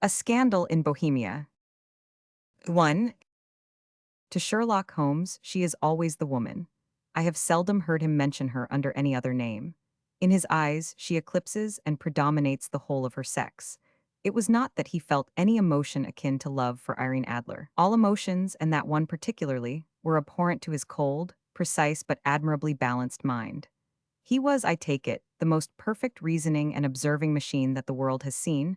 A Scandal in Bohemia. 1. To Sherlock Holmes, she is always the woman. I have seldom heard him mention her under any other name. In his eyes, she eclipses and predominates the whole of her sex. It was not that he felt any emotion akin to love for Irene Adler. All emotions, and that one particularly, were abhorrent to his cold, precise but admirably balanced mind. He was, I take it, the most perfect reasoning and observing machine that the world has seen,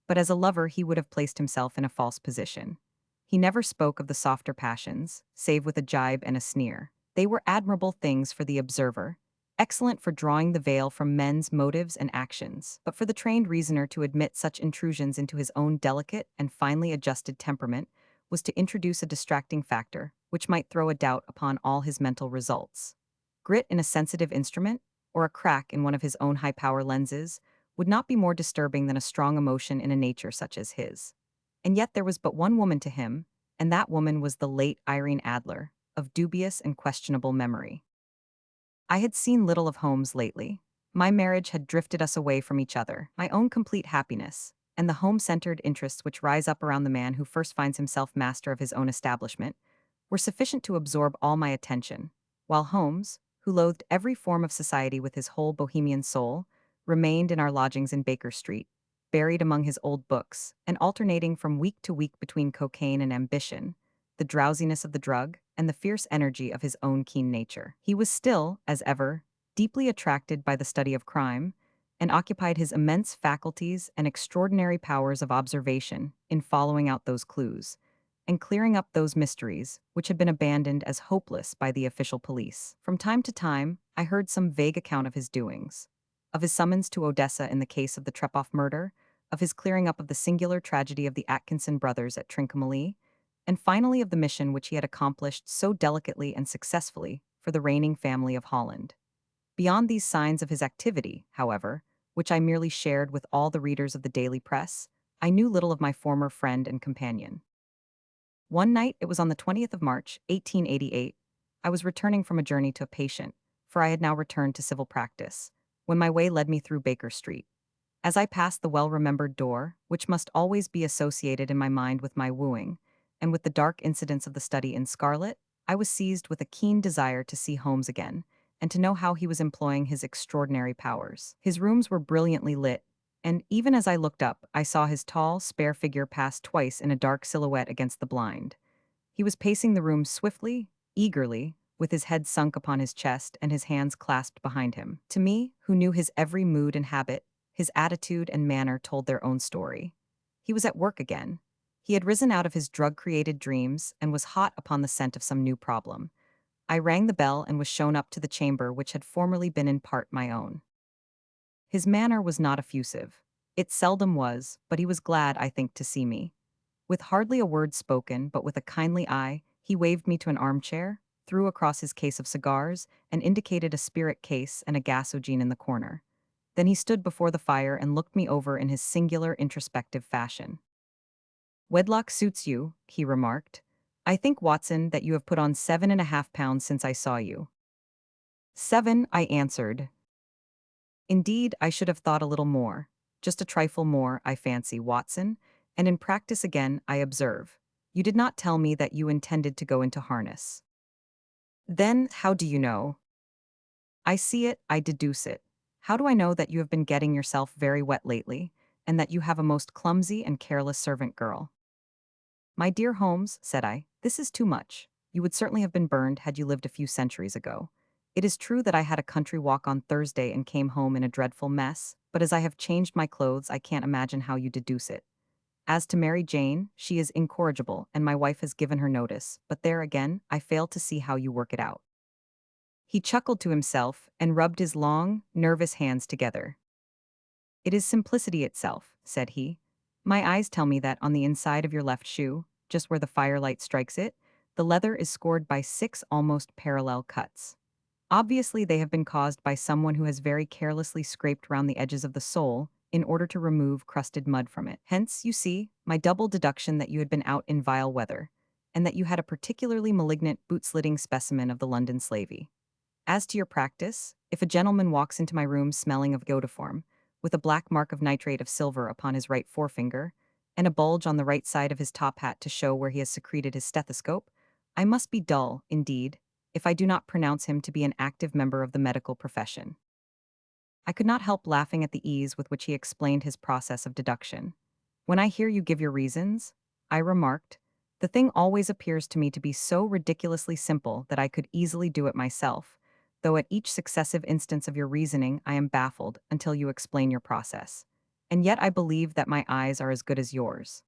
but as a lover he would have placed himself in a false position. He never spoke of the softer passions, save with a jibe and a sneer. They were admirable things for the observer, excellent for drawing the veil from men's motives and actions, but for the trained reasoner to admit such intrusions into his own delicate and finely adjusted temperament was to introduce a distracting factor, which might throw a doubt upon all his mental results. Grit in a sensitive instrument, or a crack in one of his own high-power lenses, would not be more disturbing than a strong emotion in a nature such as his. And yet there was but one woman to him, and that woman was the late Irene Adler, of dubious and questionable memory. I had seen little of Holmes lately. My marriage had drifted us away from each other, my own complete happiness, and the home-centered interests which rise up around the man who first finds himself master of his own establishment, were sufficient to absorb all my attention, while Holmes, who loathed every form of society with his whole bohemian soul, remained in our lodgings in Baker Street, buried among his old books, and alternating from week to week between cocaine and ambition, the drowsiness of the drug, and the fierce energy of his own keen nature. He was still, as ever, deeply attracted by the study of crime, and occupied his immense faculties and extraordinary powers of observation in following out those clues, and clearing up those mysteries which had been abandoned as hopeless by the official police. From time to time, I heard some vague account of his doings, of his summons to Odessa in the case of the Trepoff murder, of his clearing up of the singular tragedy of the Atkinson brothers at Trincomalee, and finally of the mission which he had accomplished so delicately and successfully for the reigning family of Holland. Beyond these signs of his activity, however, which I merely shared with all the readers of the daily press, I knew little of my former friend and companion. One night, it was on the 20th of March, 1888, I was returning from a journey to a patient, for I had now returned to civil practice, when my way led me through Baker Street. As I passed the well-remembered door, which must always be associated in my mind with my wooing, and with the dark incidents of the study in scarlet, I was seized with a keen desire to see Holmes again, and to know how he was employing his extraordinary powers. His rooms were brilliantly lit, and even as I looked up, I saw his tall, spare figure pass twice in a dark silhouette against the blind. He was pacing the room swiftly, eagerly, with his head sunk upon his chest and his hands clasped behind him. To me, who knew his every mood and habit, his attitude and manner told their own story. He was at work again. He had risen out of his drug-created dreams and was hot upon the scent of some new problem. I rang the bell and was shown up to the chamber which had formerly been in part my own. His manner was not effusive. It seldom was, but he was glad, I think, to see me. With hardly a word spoken, but with a kindly eye, he waved me to an armchair, threw across his case of cigars, and indicated a spirit case and a gasogene in the corner. Then he stood before the fire and looked me over in his singular introspective fashion. "Wedlock suits you," he remarked. "I think, Watson, that you have put on 7.5 pounds since I saw you." "7," I answered. "Indeed, I should have thought a little more. Just a trifle more, I fancy, Watson, and in practice again, I observe. You did not tell me that you intended to go into harness." "Then, how do you know?" "I see it, I deduce it. How do I know that you have been getting yourself very wet lately, and that you have a most clumsy and careless servant girl?" "My dear Holmes," said I, "this is too much. You would certainly have been burned had you lived a few centuries ago. It is true that I had a country walk on Thursday and came home in a dreadful mess, but as I have changed my clothes, I can't imagine how you deduce it. As to Mary Jane, she is incorrigible, and my wife has given her notice, but there again, I fail to see how you work it out." He chuckled to himself and rubbed his long, nervous hands together. "It is simplicity itself," said he. "My eyes tell me that on the inside of your left shoe, just where the firelight strikes it, the leather is scored by 6 almost parallel cuts. Obviously, they have been caused by someone who has very carelessly scraped round the edges of the sole in order to remove crusted mud from it. Hence, you see, my double deduction that you had been out in vile weather, and that you had a particularly malignant boot-slitting specimen of the London slavey. As to your practice, if a gentleman walks into my room smelling of iodoform, with a black mark of nitrate of silver upon his right forefinger, and a bulge on the right side of his top hat to show where he has secreted his stethoscope. I must be dull, indeed, if I do not pronounce him to be an active member of the medical profession. I could not help laughing at the ease with which he explained his process of deduction. When I hear you give your reasons, I remarked, the thing always appears to me to be so ridiculously simple that I could easily do it myself, though at each successive instance of your reasoning I am baffled until you explain your process. And yet I believe that my eyes are as good as yours.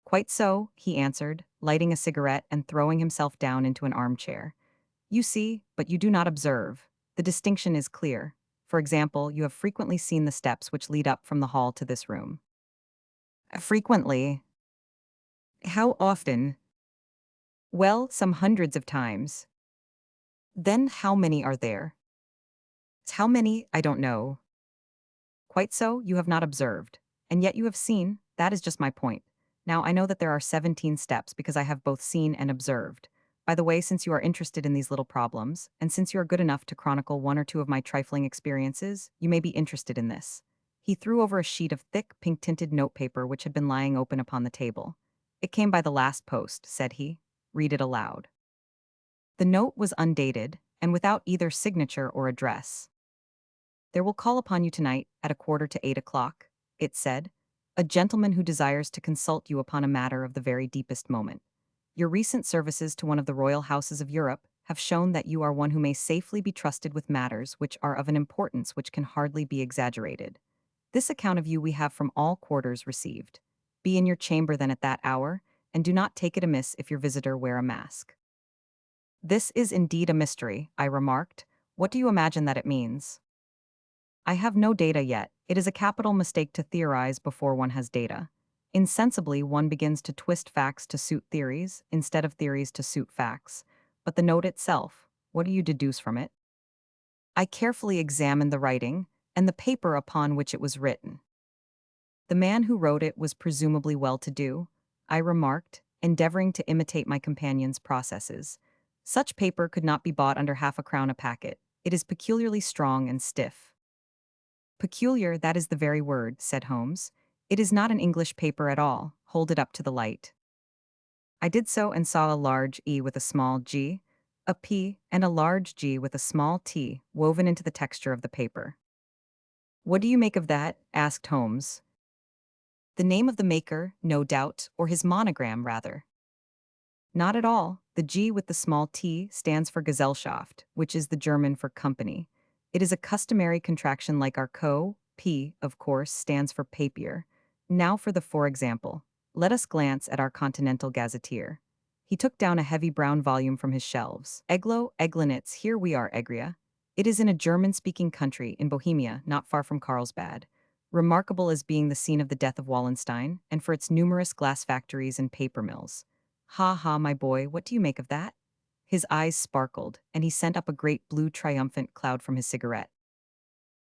Quite so, he answered, lighting a cigarette and throwing himself down into an armchair. You see, but you do not observe. The distinction is clear. For example, you have frequently seen the steps which lead up from the hall to this room. Frequently. How often? Well, some hundreds of times. Then how many are there? How many, I don't know. Quite so, you have not observed. And yet you have seen, that is just my point. Now I know that there are 17 steps because I have both seen and observed. By the way, since you are interested in these little problems, and since you are good enough to chronicle one or two of my trifling experiences, you may be interested in this. He threw over a sheet of thick, pink-tinted notepaper which had been lying open upon the table. It came by the last post, said he. Read it aloud. The note was undated, and without either signature or address. There will call upon you tonight at 7:45, it said, a gentleman who desires to consult you upon a matter of the very deepest moment. Your recent services to one of the royal houses of Europe have shown that you are one who may safely be trusted with matters which are of an importance which can hardly be exaggerated. This account of you we have from all quarters received. Be in your chamber then at that hour, and do not take it amiss if your visitor wear a mask. This is indeed a mystery, I remarked. What do you imagine that it means? I have no data yet. It is a capital mistake to theorize before one has data. Insensibly, one begins to twist facts to suit theories, instead of theories to suit facts. But the note itself, what do you deduce from it? I carefully examined the writing, and the paper upon which it was written. The man who wrote it was presumably well-to-do, I remarked, endeavoring to imitate my companion's processes. Such paper could not be bought under half a crown a packet. It is peculiarly strong and stiff. Peculiar, that is the very word, said Holmes. It is not an English paper at all. Hold it up to the light. I did so and saw a large E with a small g, a P, and a large G with a small t woven into the texture of the paper. What do you make of that? Asked Holmes. The name of the maker, no doubt, or his monogram, rather. Not at all. The G with the small t stands for Gesellschaft, which is the German for company. It is a customary contraction like our co. P, of course, stands for papier. Now for the for example. Let us glance at our Continental Gazetteer. He took down a heavy brown volume from his shelves. Eglo, Eglinitz, here we are, Egria. It is in a German-speaking country in Bohemia, not far from Carlsbad. Remarkable as being the scene of the death of Wallenstein, and for its numerous glass factories and paper mills. Ha ha, my boy, what do you make of that? His eyes sparkled, and he sent up a great blue triumphant cloud from his cigarette.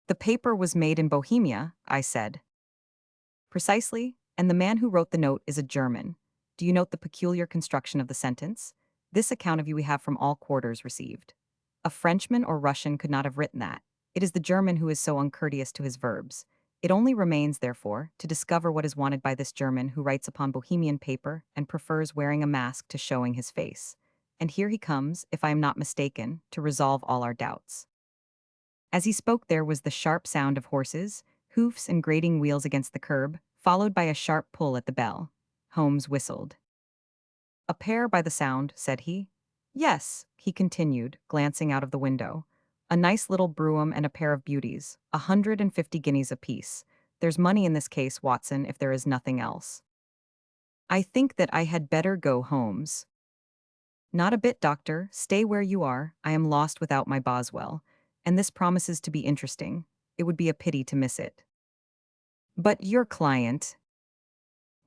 The paper was made in Bohemia, I said. Precisely, and the man who wrote the note is a German. Do you note the peculiar construction of the sentence? This account of you we have from all quarters received. A Frenchman or Russian could not have written that. It is the German who is so uncourteous to his verbs. It only remains, therefore, to discover what is wanted by this German who writes upon Bohemian paper and prefers wearing a mask to showing his face. And here he comes, if I am not mistaken, to resolve all our doubts. As he spoke there was the sharp sound of horses, hoofs and grating wheels against the curb, followed by a sharp pull at the bell. Holmes whistled. A pair by the sound, said he. Yes, he continued, glancing out of the window. A nice little brougham and a pair of beauties, 150 guineas apiece. There's money in this case, Watson, if there is nothing else. I think that I had better go, Holmes. Not a bit, doctor. Stay where you are. I am lost without my Boswell. And this promises to be interesting. It would be a pity to miss it. But your client.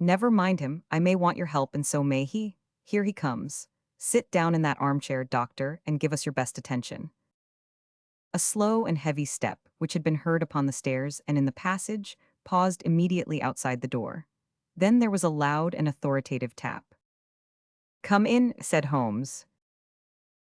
Never mind him. I may want your help, and so may he. Here he comes. Sit down in that armchair, doctor, and give us your best attention. A slow and heavy step, which had been heard upon the stairs and in the passage, paused immediately outside the door. Then there was a loud and authoritative tap. Come in, said Holmes.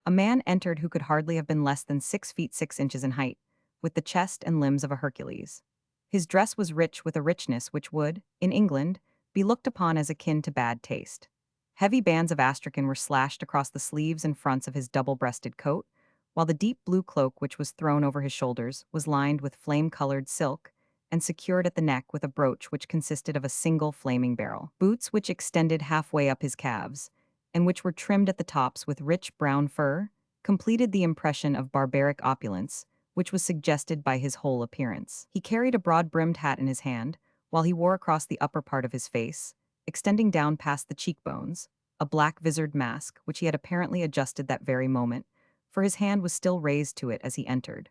A man entered who could hardly have been less than 6 feet 6 inches in height, with the chest and limbs of a Hercules. His dress was rich with a richness which would, in England, be looked upon as akin to bad taste. Heavy bands of astrakhan were slashed across the sleeves and fronts of his double-breasted coat, while the deep blue cloak which was thrown over his shoulders was lined with flame-colored silk and secured at the neck with a brooch which consisted of a single flaming barrel. Boots which extended halfway up his calves, and which were trimmed at the tops with rich brown fur, completed the impression of barbaric opulence, which was suggested by his whole appearance. He carried a broad-brimmed hat in his hand, while he wore across the upper part of his face, extending down past the cheekbones, a black visored mask which he had apparently adjusted that very moment, for his hand was still raised to it as he entered.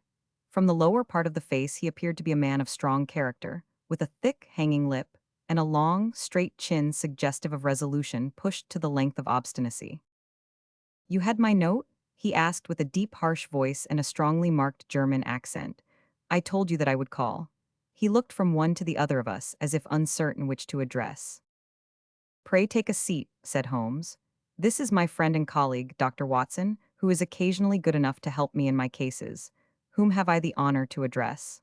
From the lower part of the face he appeared to be a man of strong character, with a thick, hanging lip, and a long, straight chin suggestive of resolution pushed to the length of obstinacy. "You had my note?" he asked with a deep, harsh voice and a strongly marked German accent. "I told you that I would call." He looked from one to the other of us, as if uncertain which to address. "Pray take a seat," said Holmes. "This is my friend and colleague, Dr. Watson, who is occasionally good enough to help me in my cases. Whom have I the honor to address?"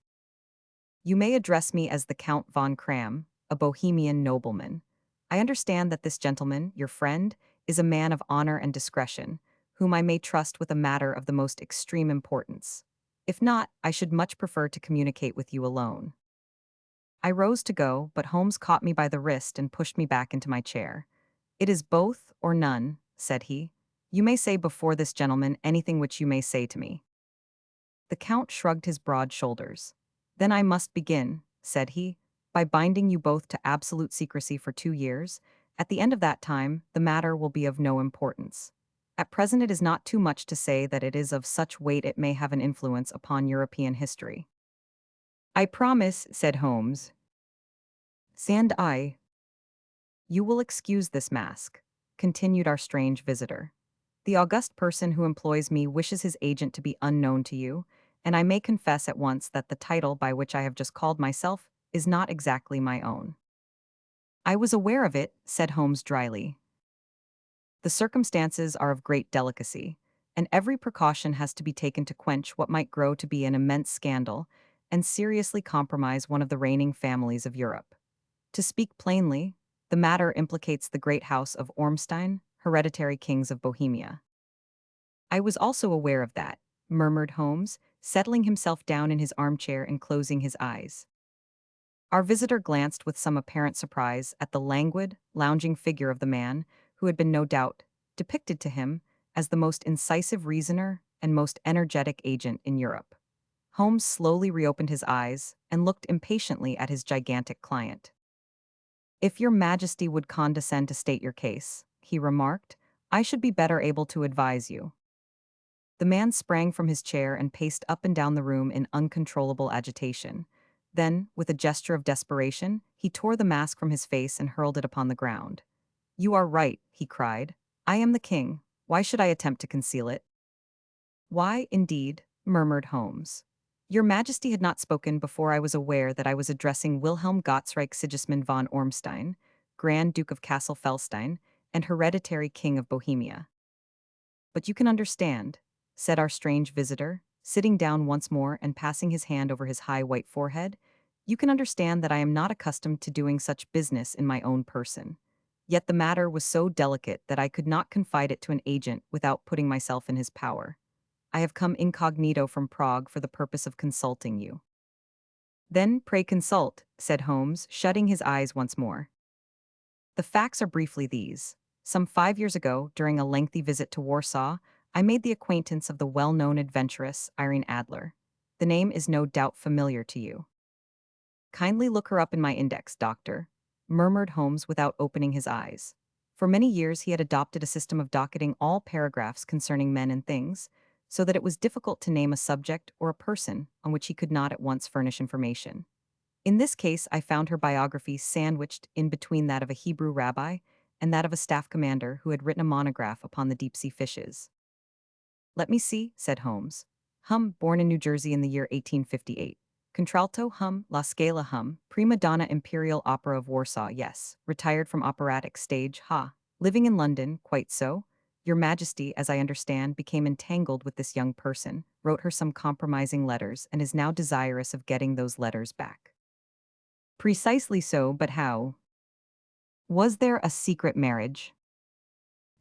"You may address me as the Count von Kram, a Bohemian nobleman. I understand that this gentleman, your friend, is a man of honor and discretion, whom I may trust with a matter of the most extreme importance. If not, I should much prefer to communicate with you alone." I rose to go, but Holmes caught me by the wrist and pushed me back into my chair. "It is both or none," said he. "You may say before this gentleman anything which you may say to me." The Count shrugged his broad shoulders. "Then I must begin," said he, "by binding you both to absolute secrecy for 2 years. At the end of that time, the matter will be of no importance. At present it is not too much to say that it is of such weight it may have an influence upon European history." "I promise," said Holmes. "And I." "You will excuse this mask," continued our strange visitor. "The august person who employs me wishes his agent to be unknown to you, and I may confess at once that the title by which I have just called myself is not exactly my own." "I was aware of it," said Holmes dryly. "The circumstances are of great delicacy, and every precaution has to be taken to quench what might grow to be an immense scandal and seriously compromise one of the reigning families of Europe. To speak plainly, the matter implicates the great house of Ormstein, hereditary kings of Bohemia." "I was also aware of that," murmured Holmes, settling himself down in his armchair and closing his eyes. Our visitor glanced with some apparent surprise at the languid, lounging figure of the man, who had been no doubt depicted to him as the most incisive reasoner and most energetic agent in Europe. Holmes slowly reopened his eyes and looked impatiently at his gigantic client. "If your Majesty would condescend to state your case," he remarked, "I should be better able to advise you." The man sprang from his chair and paced up and down the room in uncontrollable agitation. Then, with a gesture of desperation, he tore the mask from his face and hurled it upon the ground. "You are right," he cried. "I am the king. Why should I attempt to conceal it?" "Why, indeed?" murmured Holmes. "Your Majesty had not spoken before I was aware that I was addressing Wilhelm Gottsreich Sigismund von Ormstein, Grand Duke of Cassel-Felstein, and hereditary King of Bohemia." "But you can understand," said our strange visitor, sitting down once more and passing his hand over his high white forehead, "you can understand that I am not accustomed to doing such business in my own person. Yet the matter was so delicate that I could not confide it to an agent without putting myself in his power. I have come incognito from Prague for the purpose of consulting you." "Then pray consult," said Holmes, shutting his eyes once more. "The facts are briefly these. Some 5 years ago, during a lengthy visit to Warsaw, I made the acquaintance of the well-known adventuress Irene Adler. The name is no doubt familiar to you." "Kindly look her up in my index, doctor," murmured Holmes without opening his eyes. For many years he had adopted a system of docketing all paragraphs concerning men and things, so that it was difficult to name a subject or a person on which he could not at once furnish information. In this case, I found her biography sandwiched in between that of a Hebrew rabbi and that of a staff commander who had written a monograph upon the deep-sea fishes. "Let me see," said Holmes. Born in New Jersey in the year 1858. Contralto, La Scala, prima donna Imperial Opera of Warsaw, yes. Retired from operatic stage, Living in London, quite so. Your Majesty, as I understand, became entangled with this young person, wrote her some compromising letters, and is now desirous of getting those letters back." "Precisely so, but how?" Was there a secret marriage?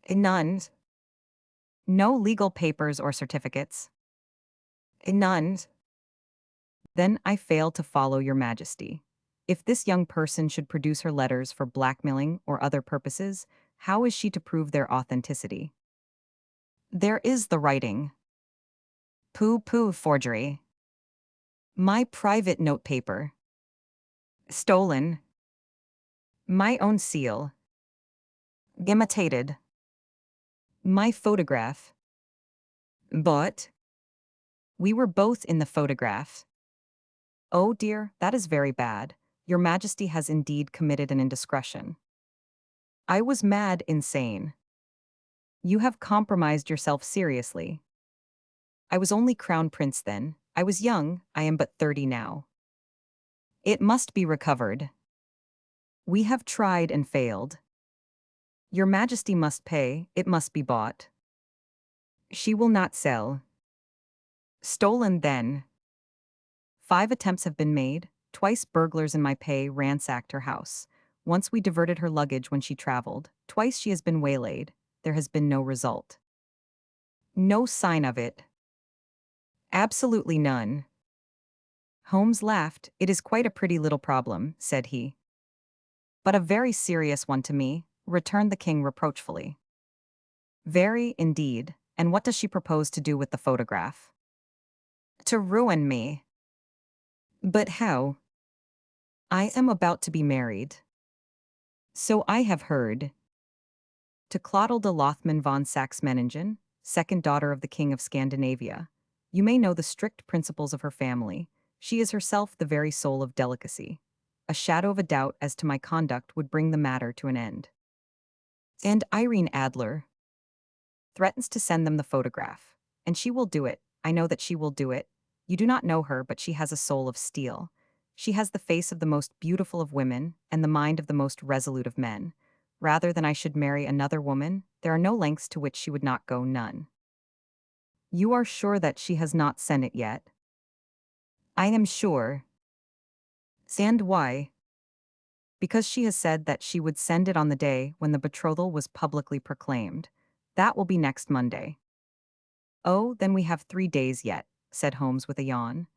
None. No legal papers or certificates? None. Then I fail to follow your majesty. If this young person should produce her letters for blackmailing or other purposes, how is she to prove their authenticity? There is the writing. Pooh-pooh forgery. My private notepaper. Stolen. My own seal. Imitated. My photograph. But we were both in the photograph. Oh dear, that is very bad. Your Majesty has indeed committed an indiscretion. I was mad insane. You have compromised yourself seriously. I was only crown prince then. I was young, I am but 30 now. It must be recovered. We have tried and failed. Your Majesty must pay, it must be bought. She will not sell. Stolen then. 5 attempts have been made, twice burglars in my pay ransacked her house. Once we diverted her luggage when she traveled, twice she has been waylaid, there has been no result. No sign of it. Absolutely none. Holmes laughed. It is quite a pretty little problem, said he. But a very serious one to me, returned the king reproachfully. Very, indeed. And what does she propose to do with the photograph? To ruin me. But how? I am about to be married. So I have heard. To Clotilde Lothman von Saxe-Meiningen, second daughter of the King of Scandinavia. You may know the strict principles of her family. She is herself the very soul of delicacy. A shadow of a doubt as to my conduct would bring the matter to an end. And Irene Adler threatens to send them the photograph. And she will do it. I know that she will do it. You do not know her, but she has a soul of steel. She has the face of the most beautiful of women and the mind of the most resolute of men. Rather than I should marry another woman, there are no lengths to which she would not go, none. You are sure that she has not sent it yet? I am sure. And why? Because she has said that she would send it on the day when the betrothal was publicly proclaimed. That will be next Monday. Oh, then we have 3 days yet, said Holmes with a yawn.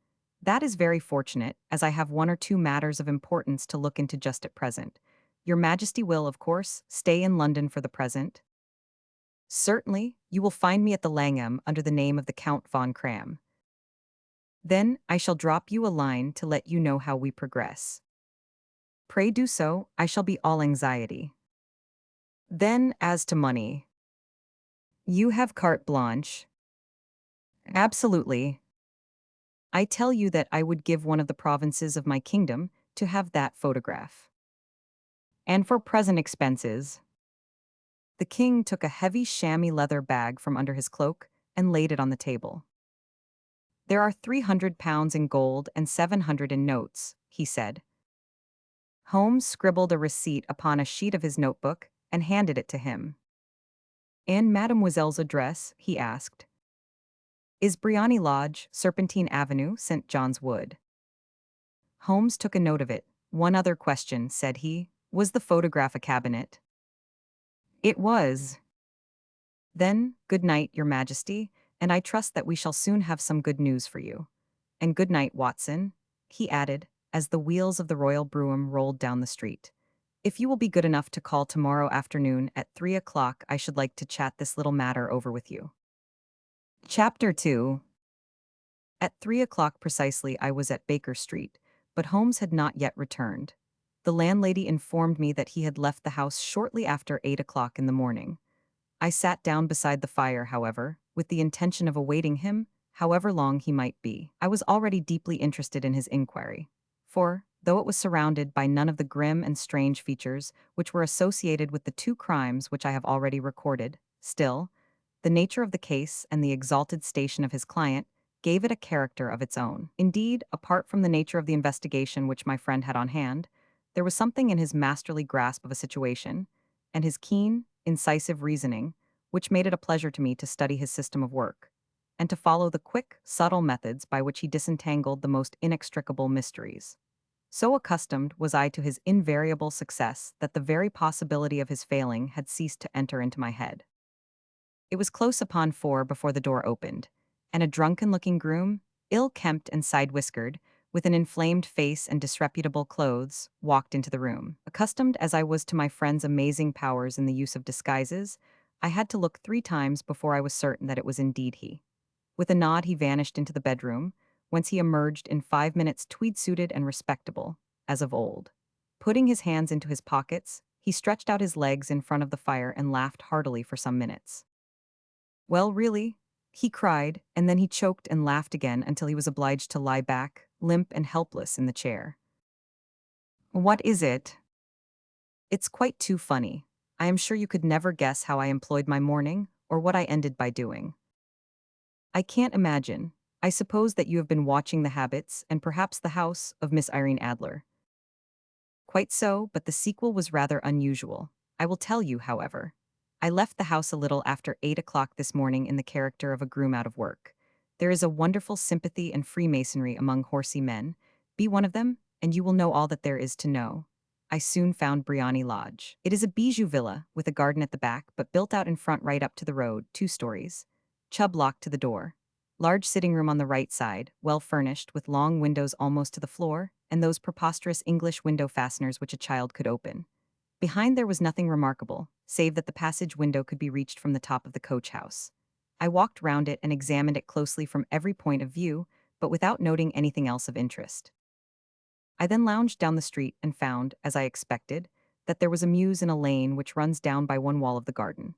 That is very fortunate, as I have 1 or 2 matters of importance to look into just at present. Your Majesty will, of course, stay in London for the present? Certainly, you will find me at the Langham under the name of the Count von Cram. Then I shall drop you a line to let you know how we progress. Pray do so, I shall be all anxiety. Then, as to money. You have carte blanche. Absolutely. I tell you that I would give one of the provinces of my kingdom to have that photograph. And for present expenses. The king took a heavy chamois leather bag from under his cloak and laid it on the table. There are £300 in gold and 700 in notes, he said. Holmes scribbled a receipt upon a sheet of his notebook and handed it to him. And Mademoiselle's address, he asked. Is Briony Lodge, Serpentine Avenue, St. John's Wood? Holmes took a note of it. One other question, said he. Was the photograph a cabinet? It was. Then, good night, Your Majesty, and I trust that we shall soon have some good news for you. And good night, Watson, he added, as the wheels of the royal brougham rolled down the street. If you will be good enough to call tomorrow afternoon at 3 o'clock, I should like to chat this little matter over with you. Chapter 2. At 3 o'clock precisely I was at Baker Street, but Holmes had not yet returned. The landlady informed me that he had left the house shortly after 8 o'clock in the morning. I sat down beside the fire, however, with the intention of awaiting him, however long he might be. I was already deeply interested in his inquiry, for, though it was surrounded by none of the grim and strange features which were associated with the 2 crimes which I have already recorded, still, the nature of the case and the exalted station of his client gave it a character of its own. Indeed, apart from the nature of the investigation which my friend had on hand, there was something in his masterly grasp of a situation, and his keen, incisive reasoning, which made it a pleasure to me to study his system of work, and to follow the quick, subtle methods by which he disentangled the most inextricable mysteries. So accustomed was I to his invariable success that the very possibility of his failing had ceased to enter into my head. It was close upon 4 before the door opened, and a drunken-looking groom, ill-kempt and side-whiskered, with an inflamed face and disreputable clothes, walked into the room. Accustomed as I was to my friend's amazing powers in the use of disguises, I had to look 3 times before I was certain that it was indeed he. With a nod he vanished into the bedroom, whence he emerged in 5 minutes tweed-suited and respectable, as of old. Putting his hands into his pockets, he stretched out his legs in front of the fire and laughed heartily for some minutes. "Well, really?" he cried, and then he choked and laughed again until he was obliged to lie back, limp and helpless, in the chair. "What is it?" "It's quite too funny. I am sure you could never guess how I employed my morning, or what I ended by doing." "I can't imagine. I suppose that you have been watching the habits, and perhaps the house, of Miss Irene Adler." "Quite so, but the sequel was rather unusual. I will tell you, however. I left the house a little after 8 o'clock this morning in the character of a groom out of work. There is a wonderful sympathy and freemasonry among horsey men. Be one of them, and you will know all that there is to know. I soon found Briony Lodge. It is a bijou villa, with a garden at the back, but built out in front right up to the road, 2 stories. Chubb locked to the door. Large sitting room on the right side, well furnished, with long windows almost to the floor, and those preposterous English window fasteners which a child could open. Behind there was nothing remarkable, save that the passage window could be reached from the top of the coach house. I walked round it and examined it closely from every point of view, but without noting anything else of interest. I then lounged down the street and found, as I expected, that there was a mews in a lane which runs down by one wall of the garden.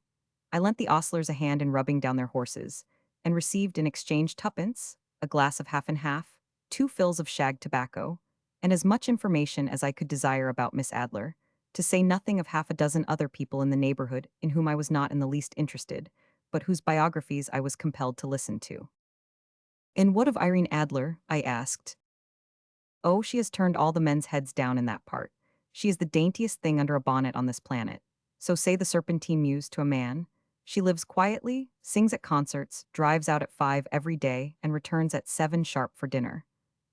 I lent the ostlers a hand in rubbing down their horses, and received in exchange 2pence, a glass of half and half, 2 fills of shag tobacco, and as much information as I could desire about Miss Adler, to say nothing of half a dozen other people in the neighborhood in whom I was not in the least interested, but whose biographies I was compelled to listen to. "And what of Irene Adler?" I asked. "Oh, she has turned all the men's heads down in that part. She is the daintiest thing under a bonnet on this planet. So say the Serpentine Muse to a man. She lives quietly, sings at concerts, drives out at 5 every day, and returns at 7 sharp for dinner.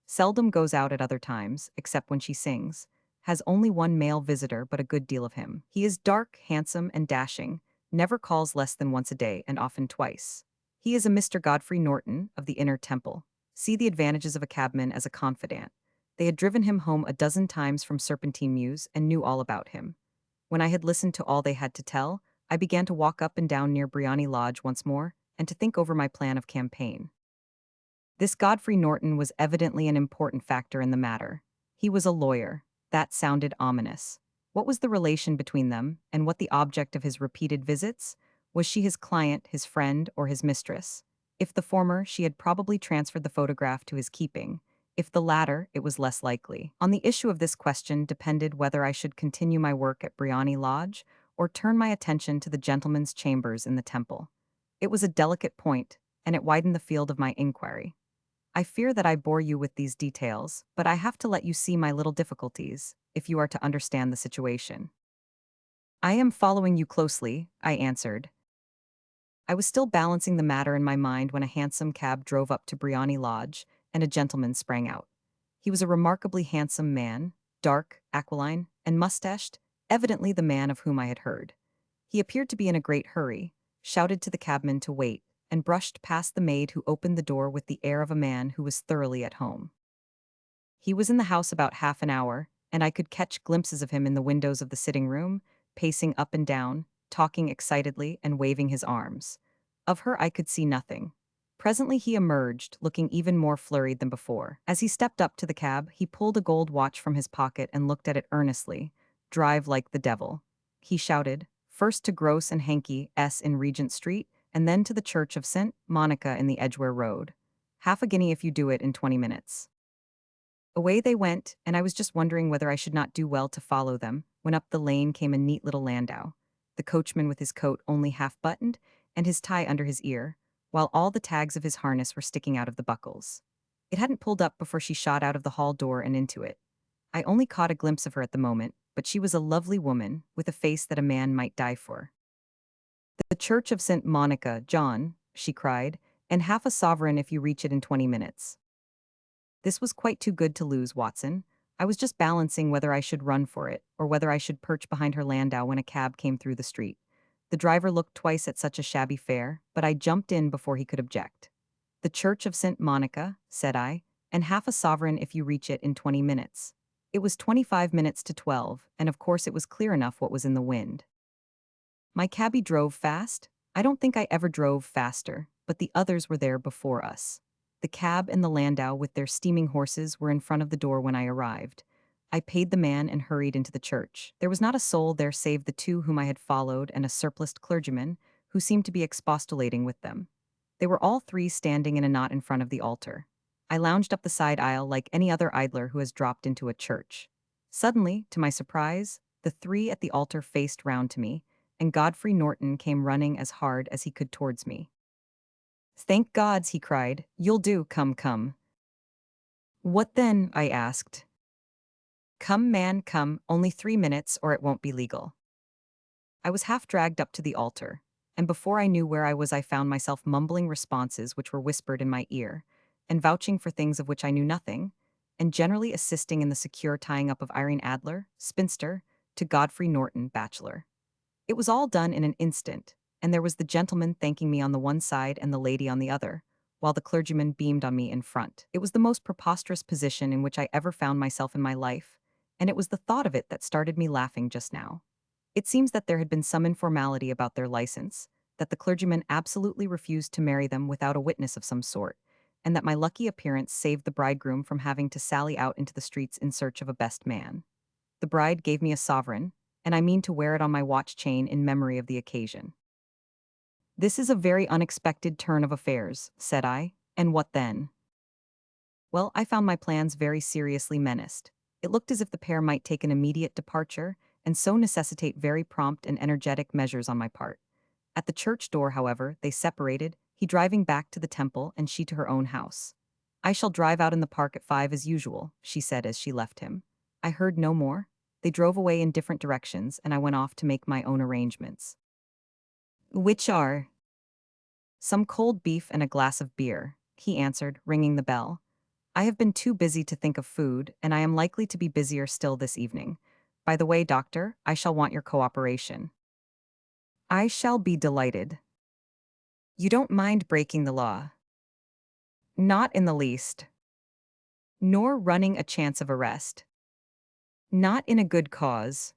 Seldom goes out at other times, except when she sings. Has only one male visitor, but a good deal of him. He is dark, handsome, and dashing, never calls less than once a day, and often twice. He is a Mr. Godfrey Norton, of the Inner Temple. See the advantages of a cabman as a confidant. They had driven him home a dozen times from Serpentine Mews, and knew all about him. When I had listened to all they had to tell, I began to walk up and down near Briony Lodge once more, and to think over my plan of campaign. This Godfrey Norton was evidently an important factor in the matter. He was a lawyer. That sounded ominous. What was the relation between them, and what the object of his repeated visits? Was she his client, his friend, or his mistress? If the former, she had probably transferred the photograph to his keeping. If the latter, it was less likely. On the issue of this question depended whether I should continue my work at Briony Lodge, or turn my attention to the gentleman's chambers in the Temple. It was a delicate point, and it widened the field of my inquiry. I fear that I bore you with these details, but I have to let you see my little difficulties, if you are to understand the situation. "I am following you closely," I answered. I was still balancing the matter in my mind when a hansom cab drove up to Briony Lodge, and a gentleman sprang out. He was a remarkably handsome man, dark, aquiline, and mustached, evidently the man of whom I had heard. He appeared to be in a great hurry, shouted to the cabman to wait, and brushed past the maid who opened the door with the air of a man who was thoroughly at home. He was in the house about half an hour, and I could catch glimpses of him in the windows of the sitting room, pacing up and down, talking excitedly and waving his arms. Of her I could see nothing. Presently he emerged, looking even more flurried than before. As he stepped up to the cab, he pulled a gold watch from his pocket and looked at it earnestly. "Drive like the devil," he shouted, "first to Gross and Hankey S. in Regent Street, and then to the Church of St. Monica in the Edgware Road. Half a guinea if you do it in 20 minutes. Away they went, and I was just wondering whether I should not do well to follow them, when up the lane came a neat little landau, the coachman with his coat only half buttoned, and his tie under his ear, while all the tags of his harness were sticking out of the buckles. It hadn't pulled up before she shot out of the hall door and into it. I only caught a glimpse of her at the moment, but she was a lovely woman, with a face that a man might die for. "The Church of St. Monica, John," she cried, "and half a sovereign if you reach it in 20 minutes. This was quite too good to lose, Watson. I was just balancing whether I should run for it or whether I should perch behind her landau when a cab came through the street. The driver looked twice at such a shabby fare, but I jumped in before he could object. "The Church of St. Monica," said I, "and half a sovereign if you reach it in 20 minutes." It was 25 minutes to 12, and of course it was clear enough what was in the wind. My cabbie drove fast. I don't think I ever drove faster, but the others were there before us. The cab and the landau with their steaming horses were in front of the door when I arrived. I paid the man and hurried into the church. There was not a soul there save the two whom I had followed and a surpliced clergyman, who seemed to be expostulating with them. They were all three standing in a knot in front of the altar. I lounged up the side aisle like any other idler who has dropped into a church. Suddenly, to my surprise, the three at the altar faced round to me, and Godfrey Norton came running as hard as he could towards me. "Thank gods," he cried. "You'll do, come, come." "What then?" I asked. "Come, man, come, only 3 minutes or it won't be legal." I was half dragged up to the altar, and before I knew where I was I found myself mumbling responses which were whispered in my ear, and vouching for things of which I knew nothing, and generally assisting in the secure tying up of Irene Adler, spinster, to Godfrey Norton, bachelor. It was all done in an instant, and there was the gentleman thanking me on the one side and the lady on the other, while the clergyman beamed on me in front. It was the most preposterous position in which I ever found myself in my life, and it was the thought of it that started me laughing just now. It seems that there had been some informality about their license, that the clergyman absolutely refused to marry them without a witness of some sort, and that my lucky appearance saved the bridegroom from having to sally out into the streets in search of a best man. The bride gave me a sovereign, and I mean to wear it on my watch chain in memory of the occasion. "This is a very unexpected turn of affairs," said I, "and what then?" Well, I found my plans very seriously menaced. It looked as if the pair might take an immediate departure, and so necessitate very prompt and energetic measures on my part. At the church door, however, they separated, he driving back to the temple and she to her own house. "I shall drive out in the park at 5 as usual," she said as she left him. I heard no more. They drove away in different directions, and I went off to make my own arrangements. "Which are?" "Some cold beef and a glass of beer," he answered, ringing the bell. "I have been too busy to think of food, and I am likely to be busier still this evening. By the way, doctor, I shall want your cooperation." "I shall be delighted." "You don't mind breaking the law?" "Not in the least." "Nor running a chance of arrest?" "Not in a good cause."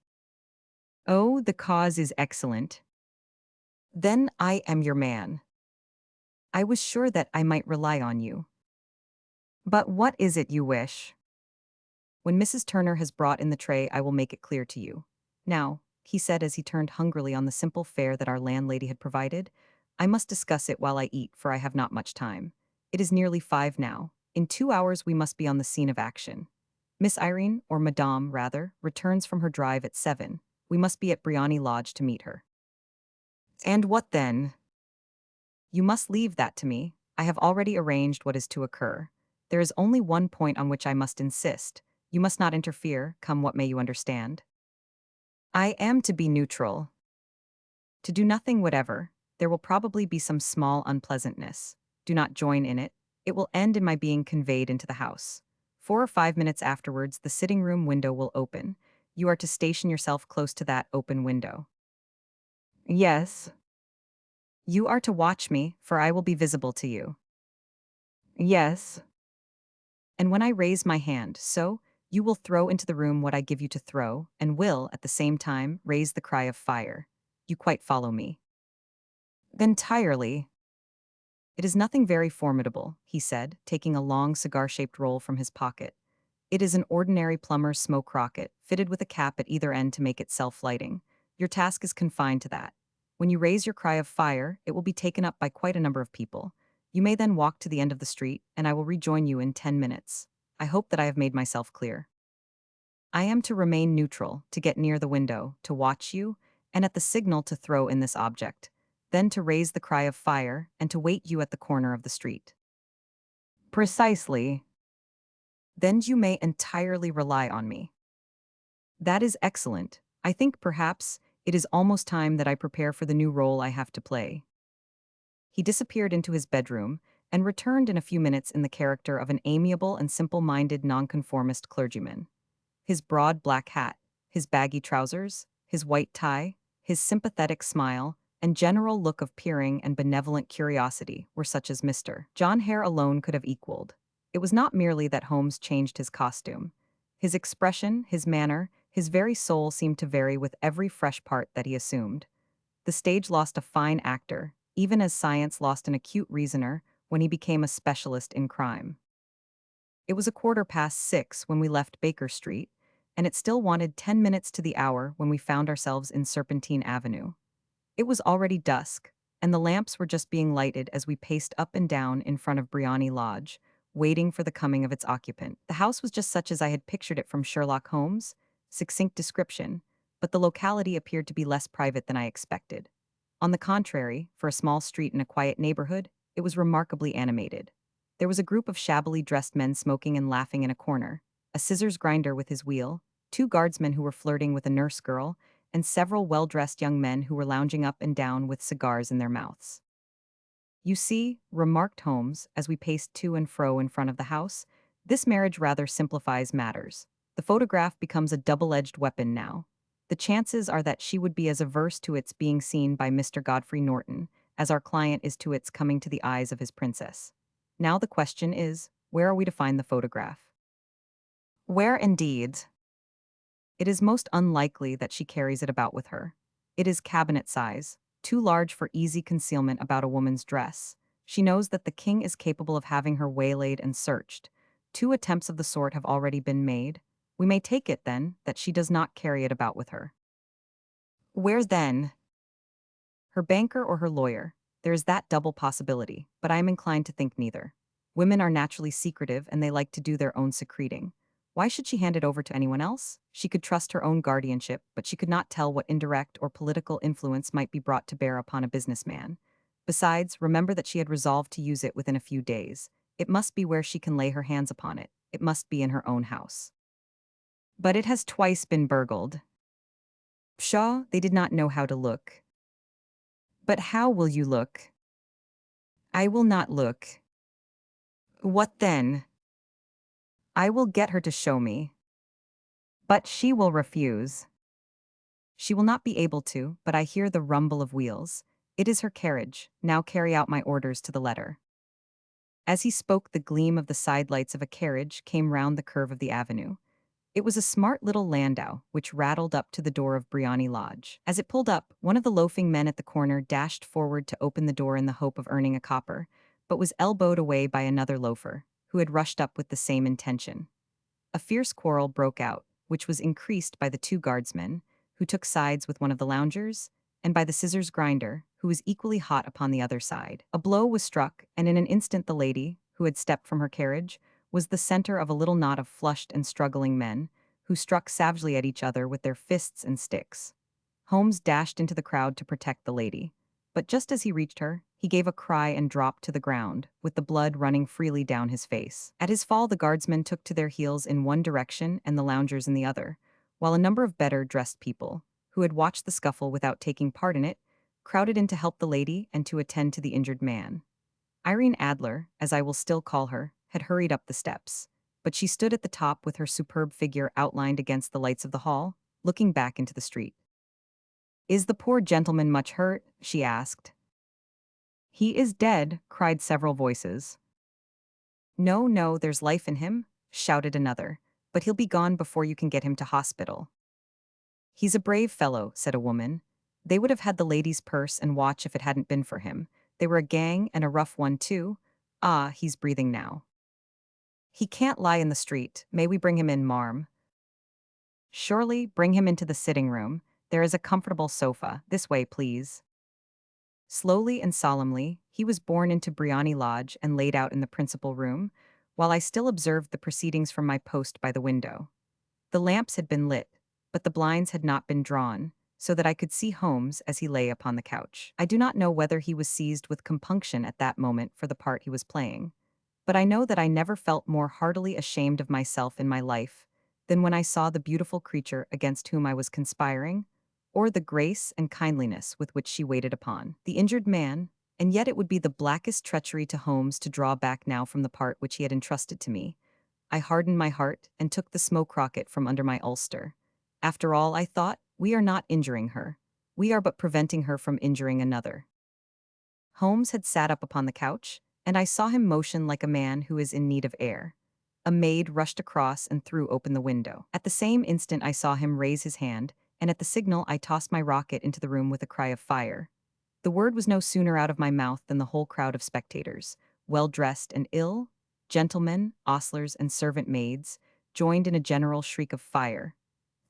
"Oh, the cause is excellent." "Then I am your man." "I was sure that I might rely on you." "But what is it you wish?" "When Mrs. Turner has brought in the tray, I will make it clear to you. Now," he said as he turned hungrily on the simple fare that our landlady had provided, "I must discuss it while I eat, for I have not much time. It is nearly 5 now. In 2 hours we must be on the scene of action. Miss Irene, or Madame, rather, returns from her drive at 7. We must be at Briony Lodge to meet her." "And what then?" "You must leave that to me. I have already arranged what is to occur. There is only one point on which I must insist. You must not interfere, come what may, you understand." "I am to be neutral." "To do nothing whatever. There will probably be some small unpleasantness. Do not join in it. It will end in my being conveyed into the house. 4 or 5 minutes afterwards, the sitting-room window will open. You are to station yourself close to that open window." "Yes." "You are to watch me, for I will be visible to you." "Yes." "And when I raise my hand, so, you will throw into the room what I give you to throw, and will, at the same time, raise the cry of fire. You quite follow me?" "Entirely." "It is nothing very formidable," he said, taking a long cigar-shaped roll from his pocket. "It is an ordinary plumber's smoke rocket, fitted with a cap at either end to make it self-lighting. Your task is confined to that. When you raise your cry of fire, it will be taken up by quite a number of people. You may then walk to the end of the street, and I will rejoin you in 10 minutes. I hope that I have made myself clear. I am to remain neutral, to get near the window, to watch you, and at the signal to throw in this object, then to raise the cry of fire, and to wait you at the corner of the street." "Precisely." "Then you may entirely rely on me." "That is excellent. I think, perhaps, it is almost time that I prepare for the new role I have to play." He disappeared into his bedroom, and returned in a few minutes in the character of an amiable and simple-minded nonconformist clergyman. His broad black hat, his baggy trousers, his white tie, his sympathetic smile, and general look of peering and benevolent curiosity were such as Mr. John Hare alone could have equaled. It was not merely that Holmes changed his costume. His expression, his manner, his very soul seemed to vary with every fresh part that he assumed. The stage lost a fine actor, even as science lost an acute reasoner when he became a specialist in crime. It was 6:15 when we left Baker Street, and it still wanted 10 minutes to the hour when we found ourselves in Serpentine Avenue. It was already dusk, and the lamps were just being lighted as we paced up and down in front of Briony Lodge, waiting for the coming of its occupant. The house was just such as I had pictured it from Sherlock Holmes, succinct description, but the locality appeared to be less private than I expected. On the contrary, for a small street in a quiet neighborhood, it was remarkably animated. There was a group of shabbily dressed men smoking and laughing in a corner, a scissors grinder with his wheel, two guardsmen who were flirting with a nurse girl, and several well-dressed young men who were lounging up and down with cigars in their mouths. "You see," remarked Holmes as we paced to and fro in front of the house, "this marriage rather simplifies matters. The photograph becomes a double-edged weapon now. The chances are that she would be as averse to its being seen by Mr. Godfrey Norton as our client is to its coming to the eyes of his princess. Now the question is, where are we to find the photograph?" Where indeed? It is most unlikely that she carries it about with her. It is cabinet size, too large for easy concealment about a woman's dress. She knows that the king is capable of having her waylaid and searched. Two attempts of the sort have already been made. We may take it, then, that she does not carry it about with her. Where then? Her banker or her lawyer. There is that double possibility, but I am inclined to think neither. Women are naturally secretive and they like to do their own secreting. Why should she hand it over to anyone else? She could trust her own guardianship, but she could not tell what indirect or political influence might be brought to bear upon a businessman. Besides, remember that she had resolved to use it within a few days. It must be where she can lay her hands upon it. It must be in her own house. But it has twice been burgled. Pshaw, they did not know how to look. But how will you look? I will not look. What then? I will get her to show me. But she will refuse. She will not be able to, but I hear the rumble of wheels. It is her carriage. Now carry out my orders to the letter. As he spoke, the gleam of the side lights of a carriage came round the curve of the avenue. It was a smart little landau, which rattled up to the door of Briony Lodge. As it pulled up, one of the loafing men at the corner dashed forward to open the door in the hope of earning a copper, but was elbowed away by another loafer, who had rushed up with the same intention. A fierce quarrel broke out, which was increased by the two guardsmen, who took sides with one of the loungers, and by the scissors grinder, who was equally hot upon the other side. A blow was struck, and in an instant the lady, who had stepped from her carriage, was the center of a little knot of flushed and struggling men, who struck savagely at each other with their fists and sticks. Holmes dashed into the crowd to protect the lady, but just as he reached her, he gave a cry and dropped to the ground, with the blood running freely down his face. At his fall, the guardsmen took to their heels in one direction and the loungers in the other, while a number of better-dressed people, who had watched the scuffle without taking part in it, crowded in to help the lady and to attend to the injured man. Irene Adler, as I will still call her, had hurried up the steps, but she stood at the top with her superb figure outlined against the lights of the hall, looking back into the street. "Is the poor gentleman much hurt?" she asked. "He is dead," cried several voices. "No, no, there's life in him," shouted another, "but he'll be gone before you can get him to hospital." "He's a brave fellow," said a woman. "They would have had the lady's purse and watch if it hadn't been for him. They were a gang, and a rough one too. Ah, he's breathing now." "He can't lie in the street. May we bring him in, marm?" "Surely, bring him into the sitting-room. There is a comfortable sofa. This way, please." Slowly and solemnly, he was borne into Briony Lodge and laid out in the principal room, while I still observed the proceedings from my post by the window. The lamps had been lit, but the blinds had not been drawn, so that I could see Holmes as he lay upon the couch. I do not know whether he was seized with compunction at that moment for the part he was playing, but I know that I never felt more heartily ashamed of myself in my life than when I saw the beautiful creature against whom I was conspiring, or the grace and kindliness with which she waited upon the injured man, and yet it would be the blackest treachery to Holmes to draw back now from the part which he had entrusted to me. I hardened my heart and took the smoke rocket from under my ulster. After all, I thought, we are not injuring her. We are but preventing her from injuring another. Holmes had sat up upon the couch, and I saw him motion like a man who is in need of air. A maid rushed across and threw open the window. At the same instant I saw him raise his hand, and at the signal I tossed my rocket into the room with a cry of fire. The word was no sooner out of my mouth than the whole crowd of spectators, well-dressed and ill, gentlemen, ostlers, and servant maids, joined in a general shriek of fire.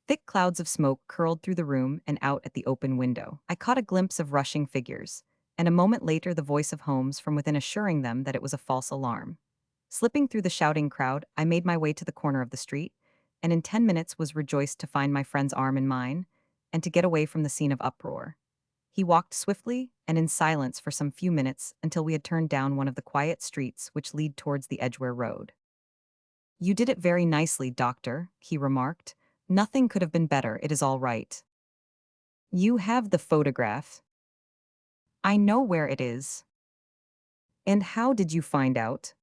Thick clouds of smoke curled through the room and out at the open window. I caught a glimpse of rushing figures, and a moment later the voice of Holmes from within assuring them that it was a false alarm. Slipping through the shouting crowd, I made my way to the corner of the street, and in 10 minutes was rejoiced to find my friend's arm in mine, and to get away from the scene of uproar. He walked swiftly and in silence for some few minutes until we had turned down one of the quiet streets which lead towards the Edgware Road. "You did it very nicely, doctor," he remarked. "Nothing could have been better, it is all right. You have the photograph. I know where it is." "And how did you find out?"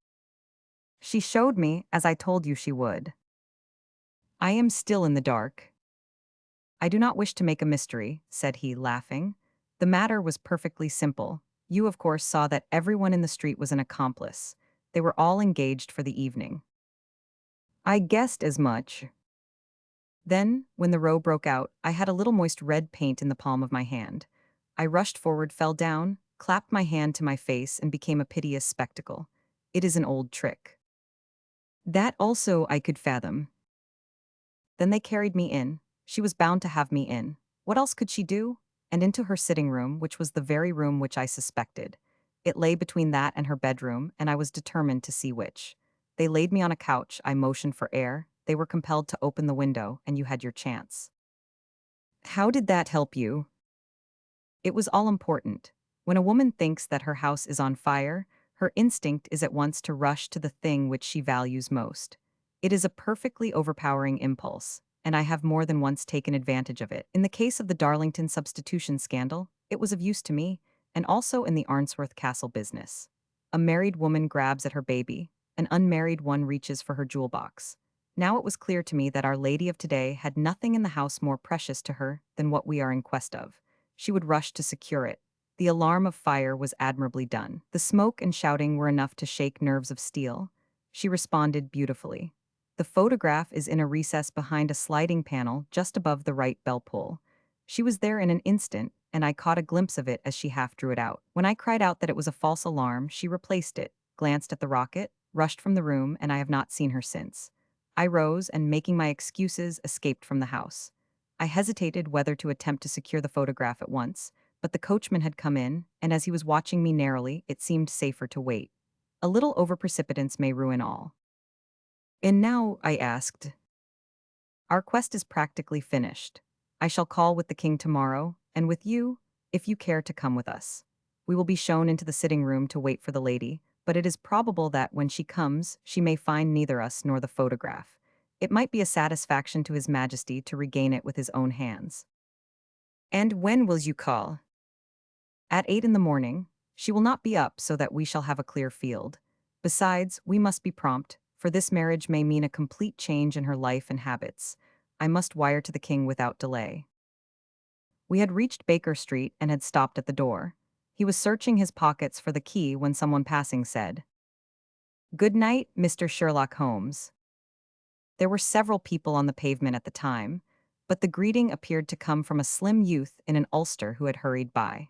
"She showed me, as I told you she would." "I am still in the dark." "I do not wish to make a mystery," said he, laughing. "The matter was perfectly simple. You, of course, saw that everyone in the street was an accomplice. They were all engaged for the evening." "I guessed as much." Then, when the row broke out, I had a little moist red paint in the palm of my hand. I rushed forward, fell down, clapped my hand to my face, and became a piteous spectacle. It is an old trick. That also I could fathom. Then they carried me in. She was bound to have me in. What else could she do? And into her sitting room, which was the very room which I suspected. It lay between that and her bedroom, and I was determined to see which. They laid me on a couch, I motioned for air, they were compelled to open the window, and you had your chance. How did that help you? It was all important. When a woman thinks that her house is on fire, her instinct is at once to rush to the thing which she values most. It is a perfectly overpowering impulse, and I have more than once taken advantage of it. In the case of the Darlington substitution scandal, it was of use to me, and also in the Arnsworth Castle business. A married woman grabs at her baby, an unmarried one reaches for her jewel box. Now it was clear to me that Our Lady of today had nothing in the house more precious to her than what we are in quest of. She would rush to secure it. The alarm of fire was admirably done. The smoke and shouting were enough to shake nerves of steel. She responded beautifully. The photograph is in a recess behind a sliding panel just above the right bell pull. She was there in an instant, and I caught a glimpse of it as she half drew it out. When I cried out that it was a false alarm, she replaced it, glanced at the rocket, rushed from the room, and I have not seen her since. I rose and, making my excuses, escaped from the house. I hesitated whether to attempt to secure the photograph at once, but the coachman had come in, and as he was watching me narrowly, it seemed safer to wait. A little over-precipitance may ruin all. "And now," I asked, "our quest is practically finished. I shall call with the king tomorrow, and with you, if you care to come with us. We will be shown into the sitting room to wait for the lady, but it is probable that when she comes, she may find neither us nor the photograph. It might be a satisfaction to His Majesty to regain it with his own hands." "And when will you call?" "At 8 in the morning. She will not be up so that we shall have a clear field. Besides, we must be prompt, for this marriage may mean a complete change in her life and habits. I must wire to the king without delay." We had reached Baker Street and had stopped at the door. He was searching his pockets for the key when someone passing said, "Good night, Mr. Sherlock Holmes." There were several people on the pavement at the time, but the greeting appeared to come from a slim youth in an ulster who had hurried by.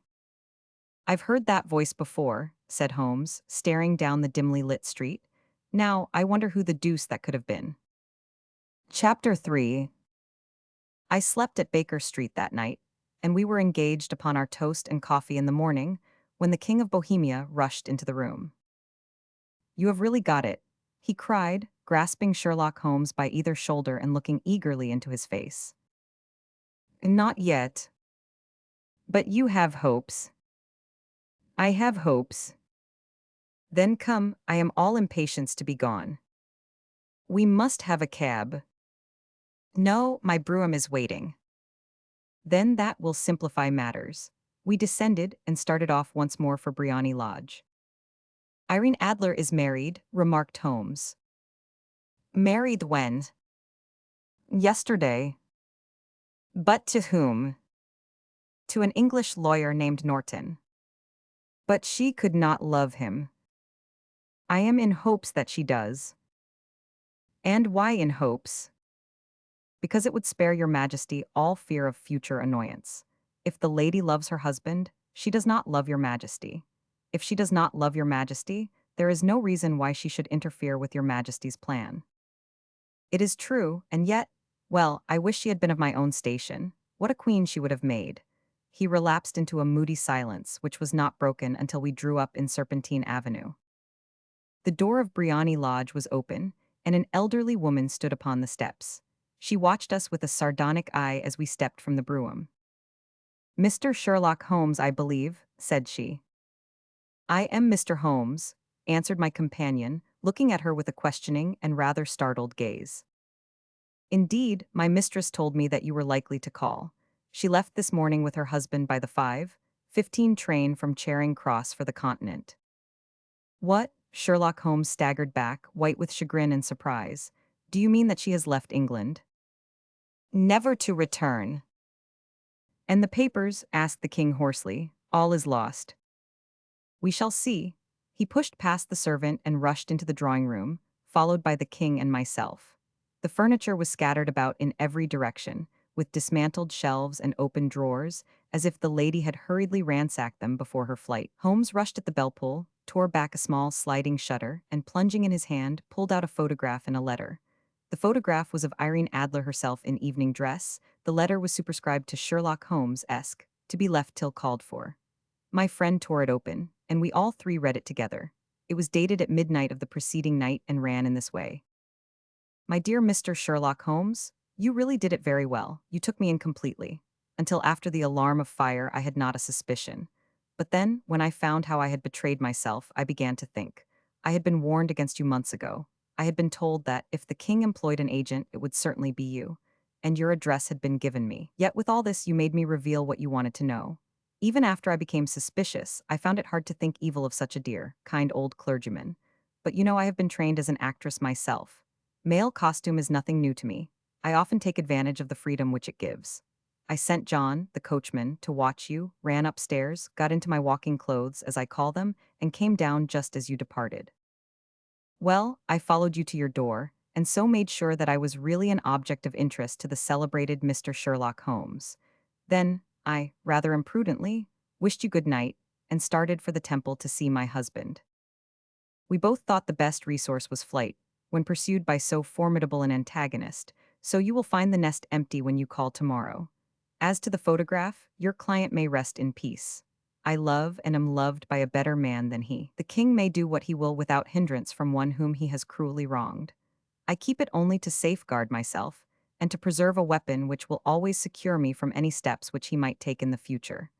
"I've heard that voice before," said Holmes, staring down the dimly lit street. "Now, I wonder who the deuce that could have been." Chapter 3. I slept at Baker Street that night, and we were engaged upon our toast and coffee in the morning when the King of Bohemia rushed into the room. "You have really got it," he cried, grasping Sherlock Holmes by either shoulder and looking eagerly into his face. "Not yet." "But you have hopes." "I have hopes." "Then come, I am all impatience to be gone." "We must have a cab." "No, my brougham is waiting." "Then that will simplify matters." We descended and started off once more for Briony Lodge. "Irene Adler is married," remarked Holmes. Married when? Yesterday. But to whom? To an English lawyer named Norton. But she could not love him. I am in hopes that she does. And why in hopes? Because it would spare your majesty all fear of future annoyance. If the lady loves her husband, she does not love your majesty. If she does not love your majesty, there is no reason why she should interfere with your majesty's plan. It is true, and yet, well, I wish she had been of my own station. What a queen she would have made. He relapsed into a moody silence, which was not broken until we drew up in Serpentine Avenue. The door of Briony Lodge was open, and an elderly woman stood upon the steps. She watched us with a sardonic eye as we stepped from the brougham. "Mr. Sherlock Holmes, I believe," said she. "I am Mr. Holmes," answered my companion, looking at her with a questioning and rather startled gaze. "Indeed, my mistress told me that you were likely to call. She left this morning with her husband by the 5:15 train from Charing Cross for the Continent." "What?" Sherlock Holmes staggered back, white with chagrin and surprise. "Do you mean that she has left England?" "Never to return." "And the papers?" asked the king hoarsely. "All is lost." "We shall see." He pushed past the servant and rushed into the drawing room, followed by the king and myself. The furniture was scattered about in every direction, with dismantled shelves and open drawers, as if the lady had hurriedly ransacked them before her flight. Holmes rushed at the bell pull, tore back a small sliding shutter, and plunging in his hand, pulled out a photograph and a letter. The photograph was of Irene Adler herself in evening dress. The letter was superscribed to Sherlock Holmes-esque, to be left till called for. My friend tore it open, and we all three read it together. It was dated at midnight of the preceding night and ran in this way. "My dear Mr. Sherlock Holmes, you really did it very well. You took me in completely. Until after the alarm of fire, I had not a suspicion. But then, when I found how I had betrayed myself, I began to think. I had been warned against you months ago. I had been told that, if the king employed an agent, it would certainly be you. And your address had been given me. Yet with all this, you made me reveal what you wanted to know. Even after I became suspicious, I found it hard to think evil of such a dear, kind old clergyman. But you know I have been trained as an actress myself. Male costume is nothing new to me. I often take advantage of the freedom which it gives. I sent John, the coachman, to watch you, ran upstairs, got into my walking clothes, as I call them, and came down just as you departed. Well, I followed you to your door, and so made sure that I was really an object of interest to the celebrated Mr. Sherlock Holmes. Then, I, rather imprudently, wished you good night, and started for the temple to see my husband. We both thought the best resource was flight, when pursued by so formidable an antagonist, so you will find the nest empty when you call tomorrow. As to the photograph, your client may rest in peace. I love and am loved by a better man than he. The king may do what he will without hindrance from one whom he has cruelly wronged. I keep it only to safeguard myself, and to preserve a weapon which will always secure me from any steps which he might take in the future.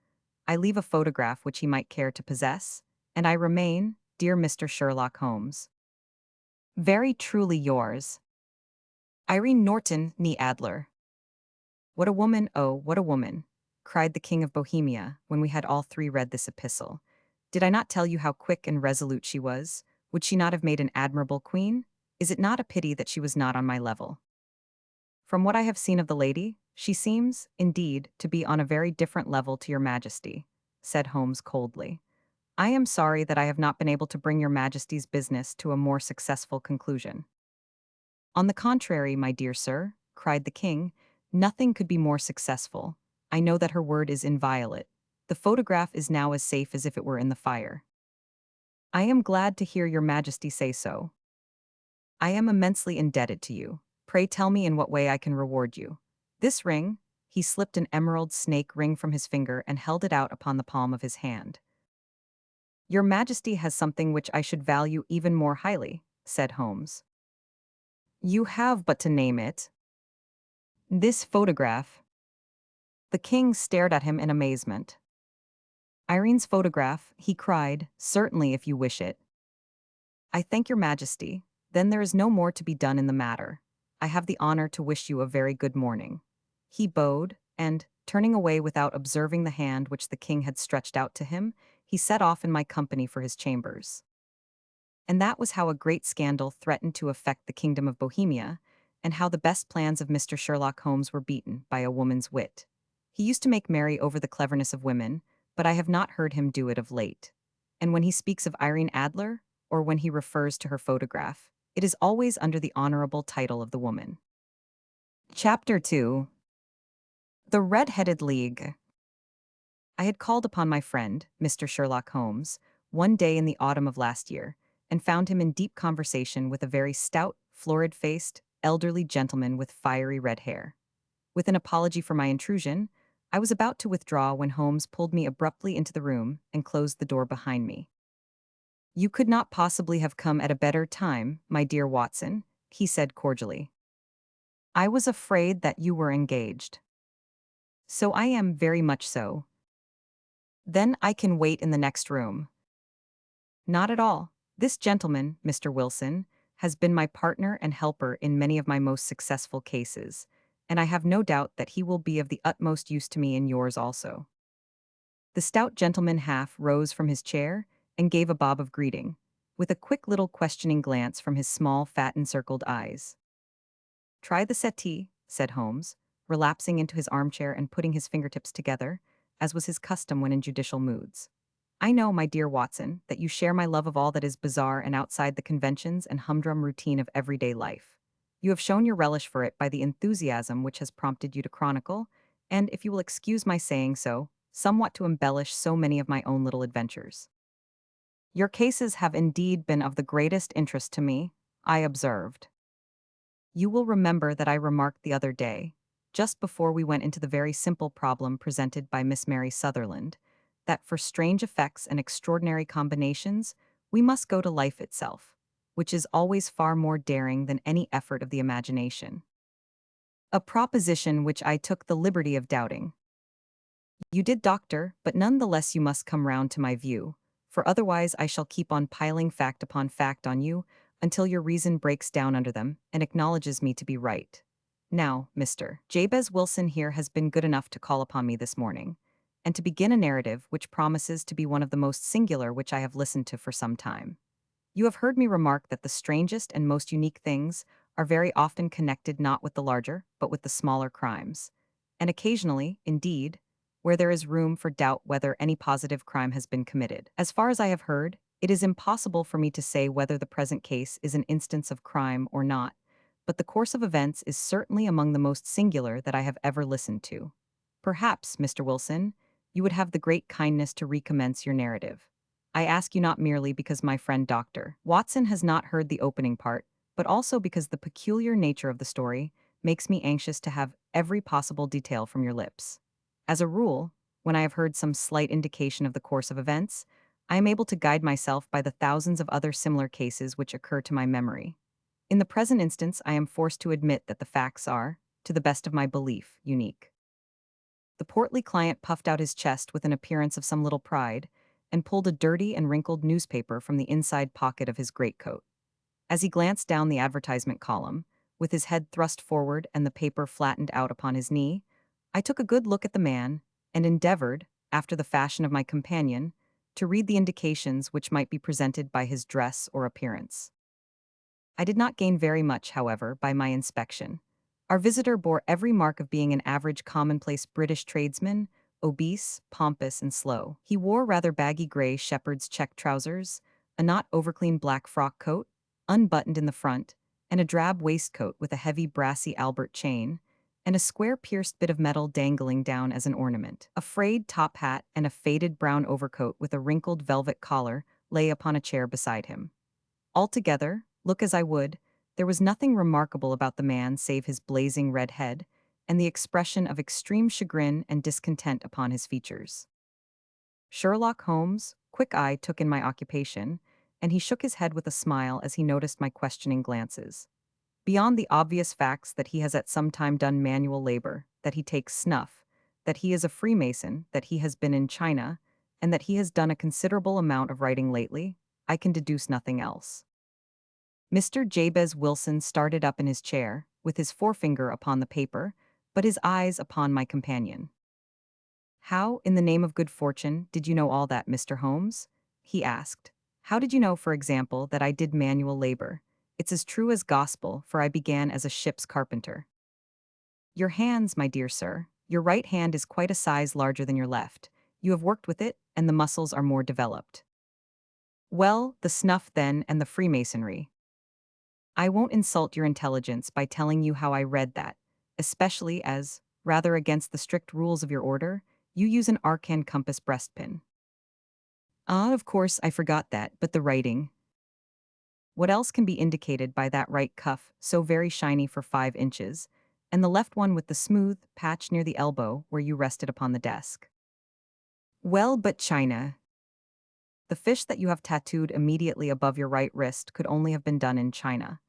I leave a photograph which he might care to possess, and I remain, dear Mr. Sherlock Holmes, very truly yours, Irene Norton, nee Adler. "What a woman, oh, what a woman," cried the King of Bohemia, when we had all three read this epistle. "Did I not tell you how quick and resolute she was? Would she not have made an admirable queen? Is it not a pity that she was not on my level? From what I have seen of the lady, she seems, indeed, to be on a very different level to your majesty," said Holmes coldly. "I am sorry that I have not been able to bring your majesty's business to a more successful conclusion." "On the contrary, my dear sir," cried the king, "nothing could be more successful. I know that her word is inviolate. The photograph is now as safe as if it were in the fire." "I am glad to hear your majesty say so. I am immensely indebted to you. Pray tell me in what way I can reward you. This ring," he slipped an emerald snake ring from his finger and held it out upon the palm of his hand. "Your majesty has something which I should value even more highly," said Holmes. "You have but to name it." "This photograph." The king stared at him in amazement. "Irene's photograph," he cried, "certainly if you wish it." "I thank your majesty. Then there is no more to be done in the matter. I have the honor to wish you a very good morning." He bowed, and, turning away without observing the hand which the king had stretched out to him, he set off in my company for his chambers. And that was how a great scandal threatened to affect the kingdom of Bohemia, and how the best plans of Mr. Sherlock Holmes were beaten by a woman's wit. He used to make merry over the cleverness of women, but I have not heard him do it of late. And when he speaks of Irene Adler, or when he refers to her photograph, it is always under the honorable title of the woman. Chapter 2. The Red-Headed League. I had called upon my friend, Mr. Sherlock Holmes, one day in the autumn of last year, and found him in deep conversation with a very stout, florid-faced, elderly gentleman with fiery red hair. With an apology for my intrusion, I was about to withdraw when Holmes pulled me abruptly into the room and closed the door behind me. "You could not possibly have come at a better time, my dear Watson," he said cordially. "I was afraid that you were engaged." "So I am, very much so." "Then I can wait in the next room." "Not at all. This gentleman, Mr. Wilson, has been my partner and helper in many of my most successful cases, and I have no doubt that he will be of the utmost use to me in yours also." The stout gentleman half rose from his chair and gave a bob of greeting, with a quick little questioning glance from his small, fat, encircled eyes. "Try the settee," said Holmes, relapsing into his armchair and putting his fingertips together, as was his custom when in judicial moods. "I know, my dear Watson, that you share my love of all that is bizarre and outside the conventions and humdrum routine of everyday life. You have shown your relish for it by the enthusiasm which has prompted you to chronicle, and, if you will excuse my saying so, somewhat to embellish so many of my own little adventures. Your cases have indeed been of the greatest interest to me," I observed. "You will remember that I remarked the other day, just before we went into the very simple problem presented by Miss Mary Sutherland, that for strange effects and extraordinary combinations, we must go to life itself, which is always far more daring than any effort of the imagination. A proposition which I took the liberty of doubting. You did, doctor, but none the less you must come round to my view, for otherwise I shall keep on piling fact upon fact on you until your reason breaks down under them and acknowledges me to be right. Now, Mr. Jabez Wilson here has been good enough to call upon me this morning, and to begin a narrative which promises to be one of the most singular which I have listened to for some time. You have heard me remark that the strangest and most unique things are very often connected not with the larger, but with the smaller crimes, and occasionally, indeed, where there is room for doubt whether any positive crime has been committed. As far as I have heard, it is impossible for me to say whether the present case is an instance of crime or not, but the course of events is certainly among the most singular that I have ever listened to. Perhaps, Mr. Wilson, you would have the great kindness to recommence your narrative. I ask you not merely because my friend Dr. Watson has not heard the opening part, but also because the peculiar nature of the story makes me anxious to have every possible detail from your lips. As a rule, when I have heard some slight indication of the course of events, I am able to guide myself by the thousands of other similar cases which occur to my memory. In the present instance, I am forced to admit that the facts are, to the best of my belief, unique." The portly client puffed out his chest with an appearance of some little pride, and pulled a dirty and wrinkled newspaper from the inside pocket of his greatcoat. As he glanced down the advertisement column, with his head thrust forward and the paper flattened out upon his knee, I took a good look at the man, and endeavored, after the fashion of my companion, to read the indications which might be presented by his dress or appearance. I did not gain very much, however, by my inspection. Our visitor bore every mark of being an average commonplace British tradesman, obese, pompous, and slow. He wore rather baggy gray shepherd's check trousers, a not overclean black frock coat, unbuttoned in the front, and a drab waistcoat with a heavy brassy Albert chain, and a square pierced bit of metal dangling down as an ornament. A frayed top hat and a faded brown overcoat with a wrinkled velvet collar lay upon a chair beside him. Altogether, look as I would, there was nothing remarkable about the man save his blazing red head, and the expression of extreme chagrin and discontent upon his features. Sherlock Holmes' quick eye took in my occupation, and he shook his head with a smile as he noticed my questioning glances. Beyond the obvious facts that he has at some time done manual labor, that he takes snuff, that he is a Freemason, that he has been in China, and that he has done a considerable amount of writing lately, I can deduce nothing else. Mr. Jabez Wilson started up in his chair, with his forefinger upon the paper, but his eyes upon my companion. "How, in the name of good fortune, did you know all that, Mr. Holmes?" he asked. How did you know, for example, that I did manual labor? It's as true as gospel, for I began as a ship's carpenter. Your hands, my dear sir. Your right hand is quite a size larger than your left. You have worked with it, and the muscles are more developed. Well, the snuff then and the Freemasonry. I won't insult your intelligence by telling you how I read that, especially as, rather against the strict rules of your order, you use an arcane compass breastpin. Ah, of course, I forgot that, but the writing. What else can be indicated by that right cuff, so very shiny for 5 inches, and the left one with the smooth patch near the elbow where you rested upon the desk? Well, but China. The fish that you have tattooed immediately above your right wrist could only have been done in China.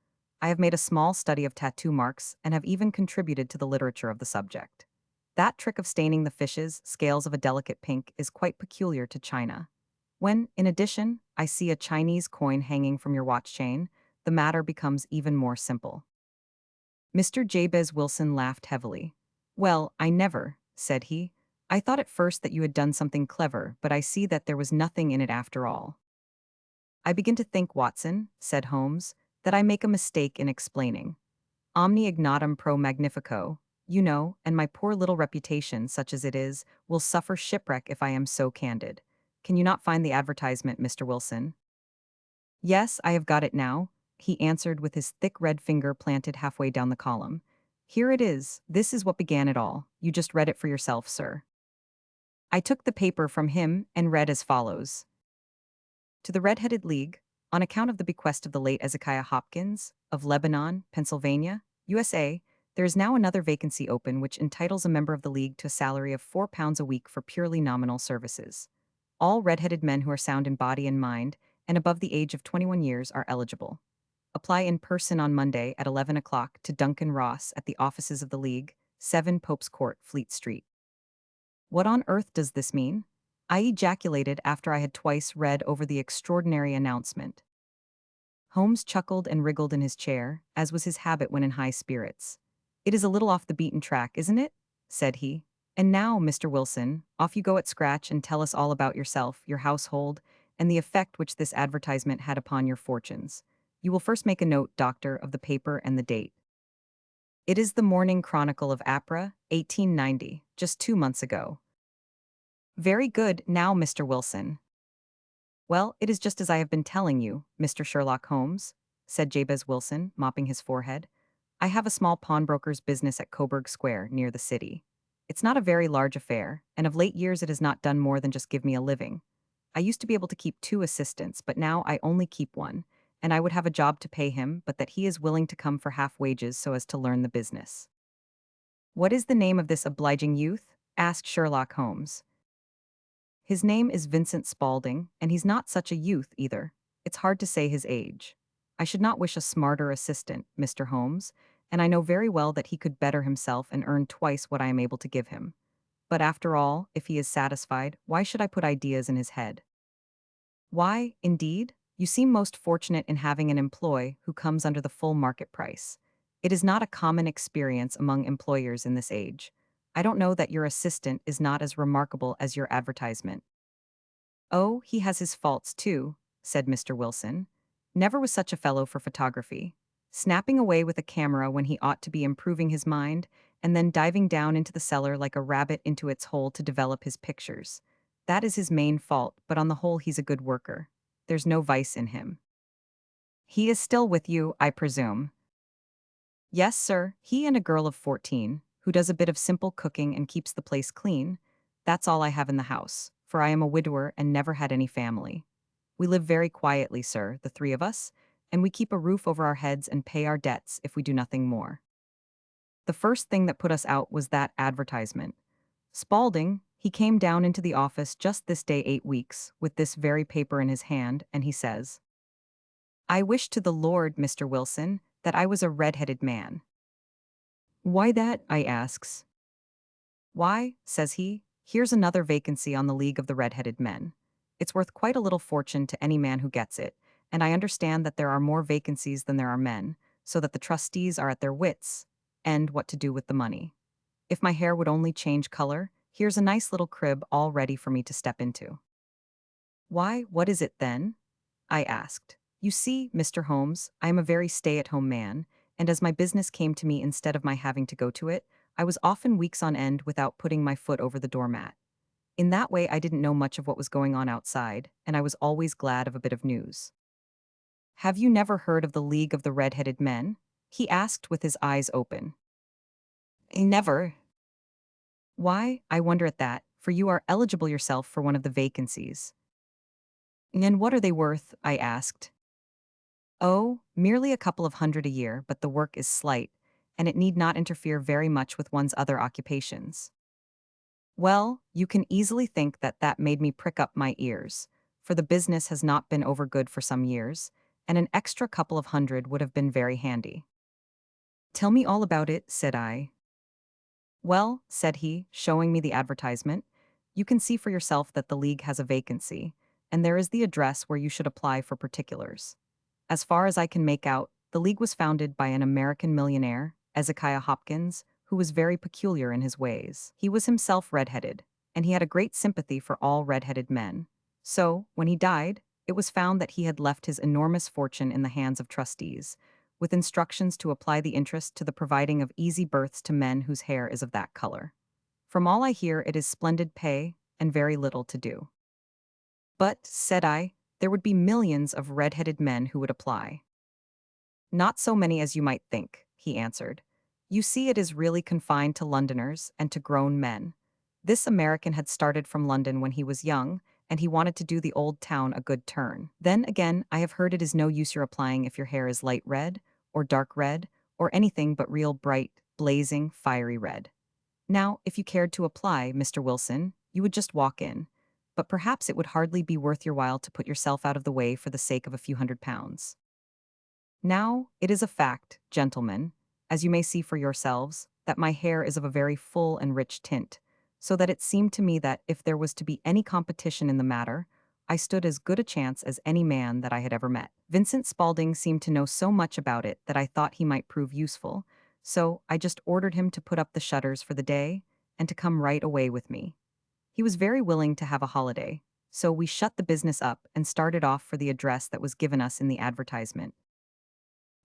I have made a small study of tattoo marks and have even contributed to the literature of the subject. That trick of staining the fish's scales of a delicate pink is quite peculiar to China. When, in addition, I see a Chinese coin hanging from your watch chain, the matter becomes even more simple. Mr. Jabez Wilson laughed heavily. Well, I never, said he. I thought at first that you had done something clever, but I see that there was nothing in it after all. I begin to think, Watson, said Holmes, that I make a mistake in explaining. Omni ignotum pro magnifico, you know, and my poor little reputation, such as it is, will suffer shipwreck if I am so candid. Can you not find the advertisement, Mr. Wilson? Yes, I have got it now, he answered with his thick red finger planted halfway down the column. Here it is. This is what began it all. You just read it for yourself, sir. I took the paper from him and read as follows. To the Red-Headed League, on account of the bequest of the late Ezekiah Hopkins, of Lebanon, Pennsylvania, USA, there is now another vacancy open which entitles a member of the League to a salary of £4 a week for purely nominal services. All red-headed men who are sound in body and mind, and above the age of 21 years are eligible. Apply in person on Monday at 11 o'clock to Duncan Ross at the offices of the League, 7 Pope's Court, Fleet Street. What on earth does this mean? I ejaculated after I had twice read over the extraordinary announcement. Holmes chuckled and wriggled in his chair, as was his habit when in high spirits. It is a little off the beaten track, isn't it? Said he. And now, Mr. Wilson, off you go at scratch and tell us all about yourself, your household, and the effect which this advertisement had upon your fortunes. You will first make a note, Doctor, of the paper and the date. It is the Morning Chronicle of Apra, 1890, just 2 months ago. Very good, now, Mr. Wilson. Well, it is just as I have been telling you, Mr. Sherlock Holmes, said Jabez Wilson, mopping his forehead. I have a small pawnbroker's business at Coburg Square, near the city. It's not a very large affair, and of late years it has not done more than just give me a living. I used to be able to keep 2 assistants, but now I only keep one, and I would have a job to pay him, but that he is willing to come for half wages so as to learn the business. What is the name of this obliging youth? Asked Sherlock Holmes. His name is Vincent Spaulding, and he's not such a youth either. It's hard to say his age. I should not wish a smarter assistant, Mr. Holmes, and I know very well that he could better himself and earn twice what I am able to give him. But after all, if he is satisfied, why should I put ideas in his head? Why, indeed? You seem most fortunate in having an employee who comes under the full market price. It is not a common experience among employers in this age. I don't know that your assistant is not as remarkable as your advertisement. Oh, he has his faults too, said Mr. Wilson. Never was such a fellow for photography. Snapping away with a camera when he ought to be improving his mind, and then diving down into the cellar like a rabbit into its hole to develop his pictures. That is his main fault, but on the whole he's a good worker. There's no vice in him. He is still with you, I presume. Yes, sir, he and a girl of 14, who does a bit of simple cooking and keeps the place clean. That's all I have in the house, for I am a widower and never had any family. We live very quietly, sir, the 3 of us, and we keep a roof over our heads and pay our debts if we do nothing more. The first thing that put us out was that advertisement. Spaulding, he came down into the office just this day 8 weeks, with this very paper in his hand, and he says, I wish to the Lord, Mr. Wilson, that I was a red-headed man. Why that? I asks. Why, says he, here's another vacancy on the League of the Red-Headed Men. It's worth quite a little fortune to any man who gets it, and I understand that there are more vacancies than there are men, so that the trustees are at their wits' end what to do with the money. If my hair would only change color, here's a nice little crib all ready for me to step into. Why, what is it then? I asked. You see, Mr. Holmes, I am a very stay-at-home man, and as my business came to me instead of my having to go to it, I was often weeks on end without putting my foot over the doormat. In that way, I didn't know much of what was going on outside, and I was always glad of a bit of news. Have you never heard of the League of the Red-Headed Men? He asked with his eyes open. Never. Why? I wonder at that, for you are eligible yourself for one of the vacancies. And what are they worth? I asked. Oh, merely a couple of hundred a year, but the work is slight, and it need not interfere very much with one's other occupations. Well, you can easily think that that made me prick up my ears, for the business has not been over good for some years, and an extra couple of hundred would have been very handy. Tell me all about it, said I. Well, said he, showing me the advertisement, you can see for yourself that the league has a vacancy, and there is the address where you should apply for particulars. As far as I can make out, the league was founded by an American millionaire, Ezekiah Hopkins, who was very peculiar in his ways. He was himself redheaded, and he had a great sympathy for all redheaded men. So, when he died, it was found that he had left his enormous fortune in the hands of trustees, with instructions to apply the interest to the providing of easy berths to men whose hair is of that color. From all I hear, it is splendid pay and very little to do. But, said I, there would be millions of red-headed men who would apply. Not so many as you might think, he answered. You see, it is really confined to Londoners and to grown men. This American had started from London when he was young, and he wanted to do the old town a good turn. Then again, I have heard it is no use your applying if your hair is light red, or dark red, or anything but real bright, blazing, fiery red. Now, if you cared to apply, Mr. Wilson, you would just walk in. But perhaps it would hardly be worth your while to put yourself out of the way for the sake of a few £100. Now, it is a fact, gentlemen, as you may see for yourselves, that my hair is of a very full and rich tint, so that it seemed to me that if there was to be any competition in the matter, I stood as good a chance as any man that I had ever met. Vincent Spaulding seemed to know so much about it that I thought he might prove useful, so I just ordered him to put up the shutters for the day and to come right away with me. He was very willing to have a holiday, so we shut the business up and started off for the address that was given us in the advertisement.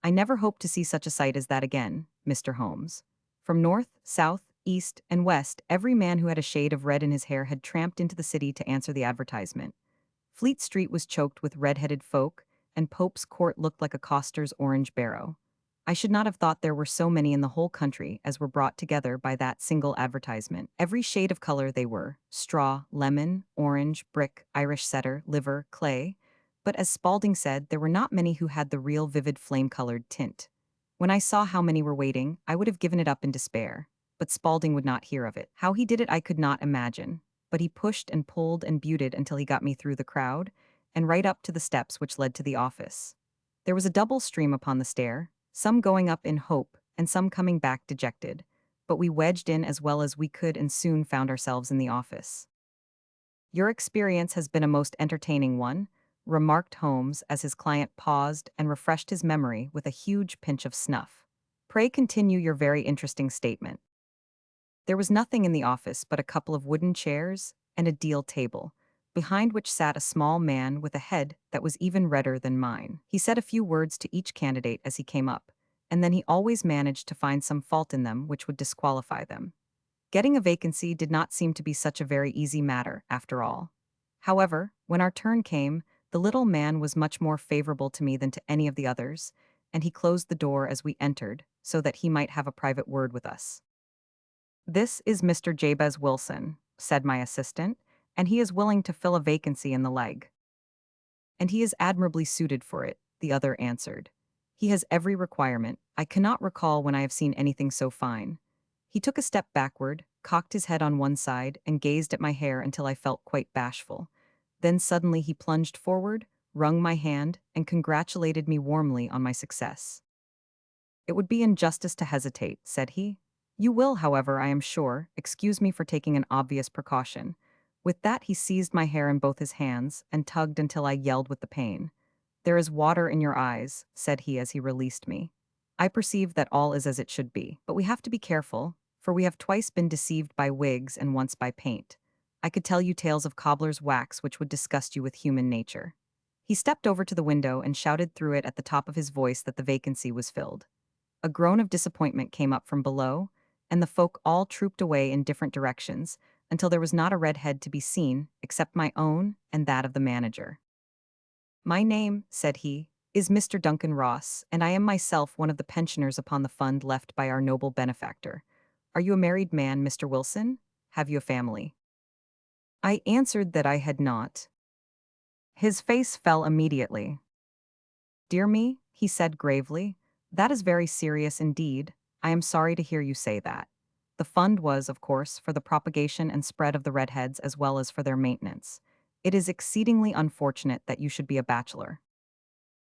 I never hope to see such a sight as that again, Mr. Holmes. From north, south, east, and west, every man who had a shade of red in his hair had tramped into the city to answer the advertisement. Fleet Street was choked with red-headed folk, and Pope's Court looked like a coster's orange barrow. I should not have thought there were so many in the whole country as were brought together by that single advertisement. Every shade of color they were: straw, lemon, orange, brick, Irish setter, liver, clay. But as Spaulding said, there were not many who had the real vivid flame-colored tint. When I saw how many were waiting, I would have given it up in despair. But Spaulding would not hear of it. How he did it I could not imagine. But he pushed and pulled and buted until he got me through the crowd, and right up to the steps which led to the office. There was a double stream upon the stair, some going up in hope, and some coming back dejected. But we wedged in as well as we could and soon found ourselves in the office. Your experience has been a most entertaining one, remarked Holmes as his client paused and refreshed his memory with a huge pinch of snuff. Pray continue your very interesting statement. There was nothing in the office but a couple of wooden chairs and a deal table, behind which sat a small man with a head that was even redder than mine. He said a few words to each candidate as he came up, and then he always managed to find some fault in them which would disqualify them. Getting a vacancy did not seem to be such a very easy matter, after all. However, when our turn came, the little man was much more favorable to me than to any of the others, and he closed the door as we entered, so that he might have a private word with us. This is Mr. Jabez Wilson, said my assistant, and he is willing to fill a vacancy in the leg. And he is admirably suited for it, the other answered. He has every requirement. I cannot recall when I have seen anything so fine. He took a step backward, cocked his head on one side, and gazed at my hair until I felt quite bashful. Then suddenly he plunged forward, wrung my hand, and congratulated me warmly on my success. It would be injustice to hesitate, said he. You will, however, I am sure, excuse me for taking an obvious precaution. With that he seized my hair in both his hands and tugged until I yelled with the pain. There is water in your eyes, said he as he released me. I perceive that all is as it should be, but we have to be careful, for we have twice been deceived by wigs and once by paint. I could tell you tales of cobbler's wax which would disgust you with human nature. He stepped over to the window and shouted through it at the top of his voice that the vacancy was filled. A groan of disappointment came up from below, and the folk all trooped away in different directions until there was not a red head to be seen except my own and that of the manager. "My name," said he, "is Mr. Duncan Ross, and I am myself one of the pensioners upon the fund left by our noble benefactor. Are you a married man, Mr. Wilson? Have you a family?" I answered that I had not. His face fell immediately. "Dear me," he said gravely, "that is very serious indeed. I am sorry to hear you say that. The fund was, of course, for the propagation and spread of the redheads as well as for their maintenance. It is exceedingly unfortunate that you should be a bachelor."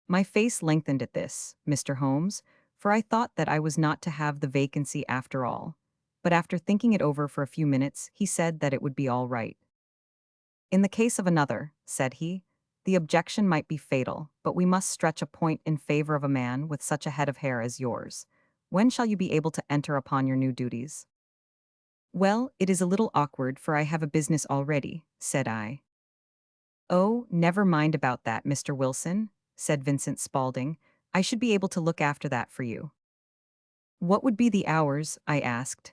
My face lengthened at this, Mr. Holmes, for I thought that I was not to have the vacancy after all. But after thinking it over for a few minutes, he said that it would be all right. "In the case of another," said he, "the objection might be fatal, but we must stretch a point in favor of a man with such a head of hair as yours. When shall you be able to enter upon your new duties?" "Well, it is a little awkward, for I have a business already," said I. "Oh, never mind about that, Mr. Wilson," said Vincent Spaulding. "I should be able to look after that for you." "What would be the hours?" I asked.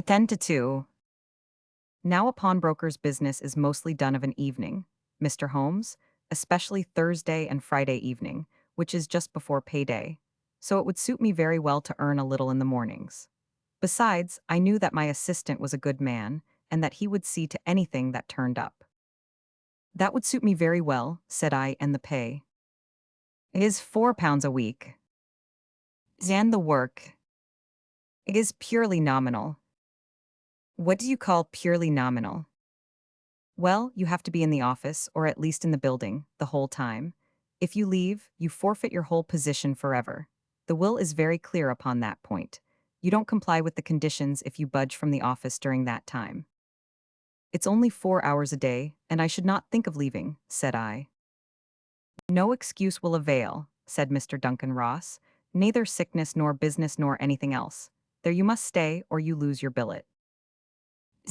10 to 2. Now a pawnbroker's business is mostly done of an evening, Mr. Holmes, especially Thursday and Friday evening, which is just before payday. So it would suit me very well to earn a little in the mornings. Besides, I knew that my assistant was a good man, and that he would see to anything that turned up. "That would suit me very well," said I, "and the pay?" "Is £4 a week. And the work is purely nominal." "What do you call purely nominal?" "Well, you have to be in the office, or at least in the building, the whole time. If you leave, you forfeit your whole position forever. The will is very clear upon that point. You don't comply with the conditions if you budge from the office during that time." "It's only 4 hours a day, and I should not think of leaving," said I. "No excuse will avail," said Mr. Duncan Ross. "Neither sickness nor business nor anything else. There you must stay, or you lose your billet."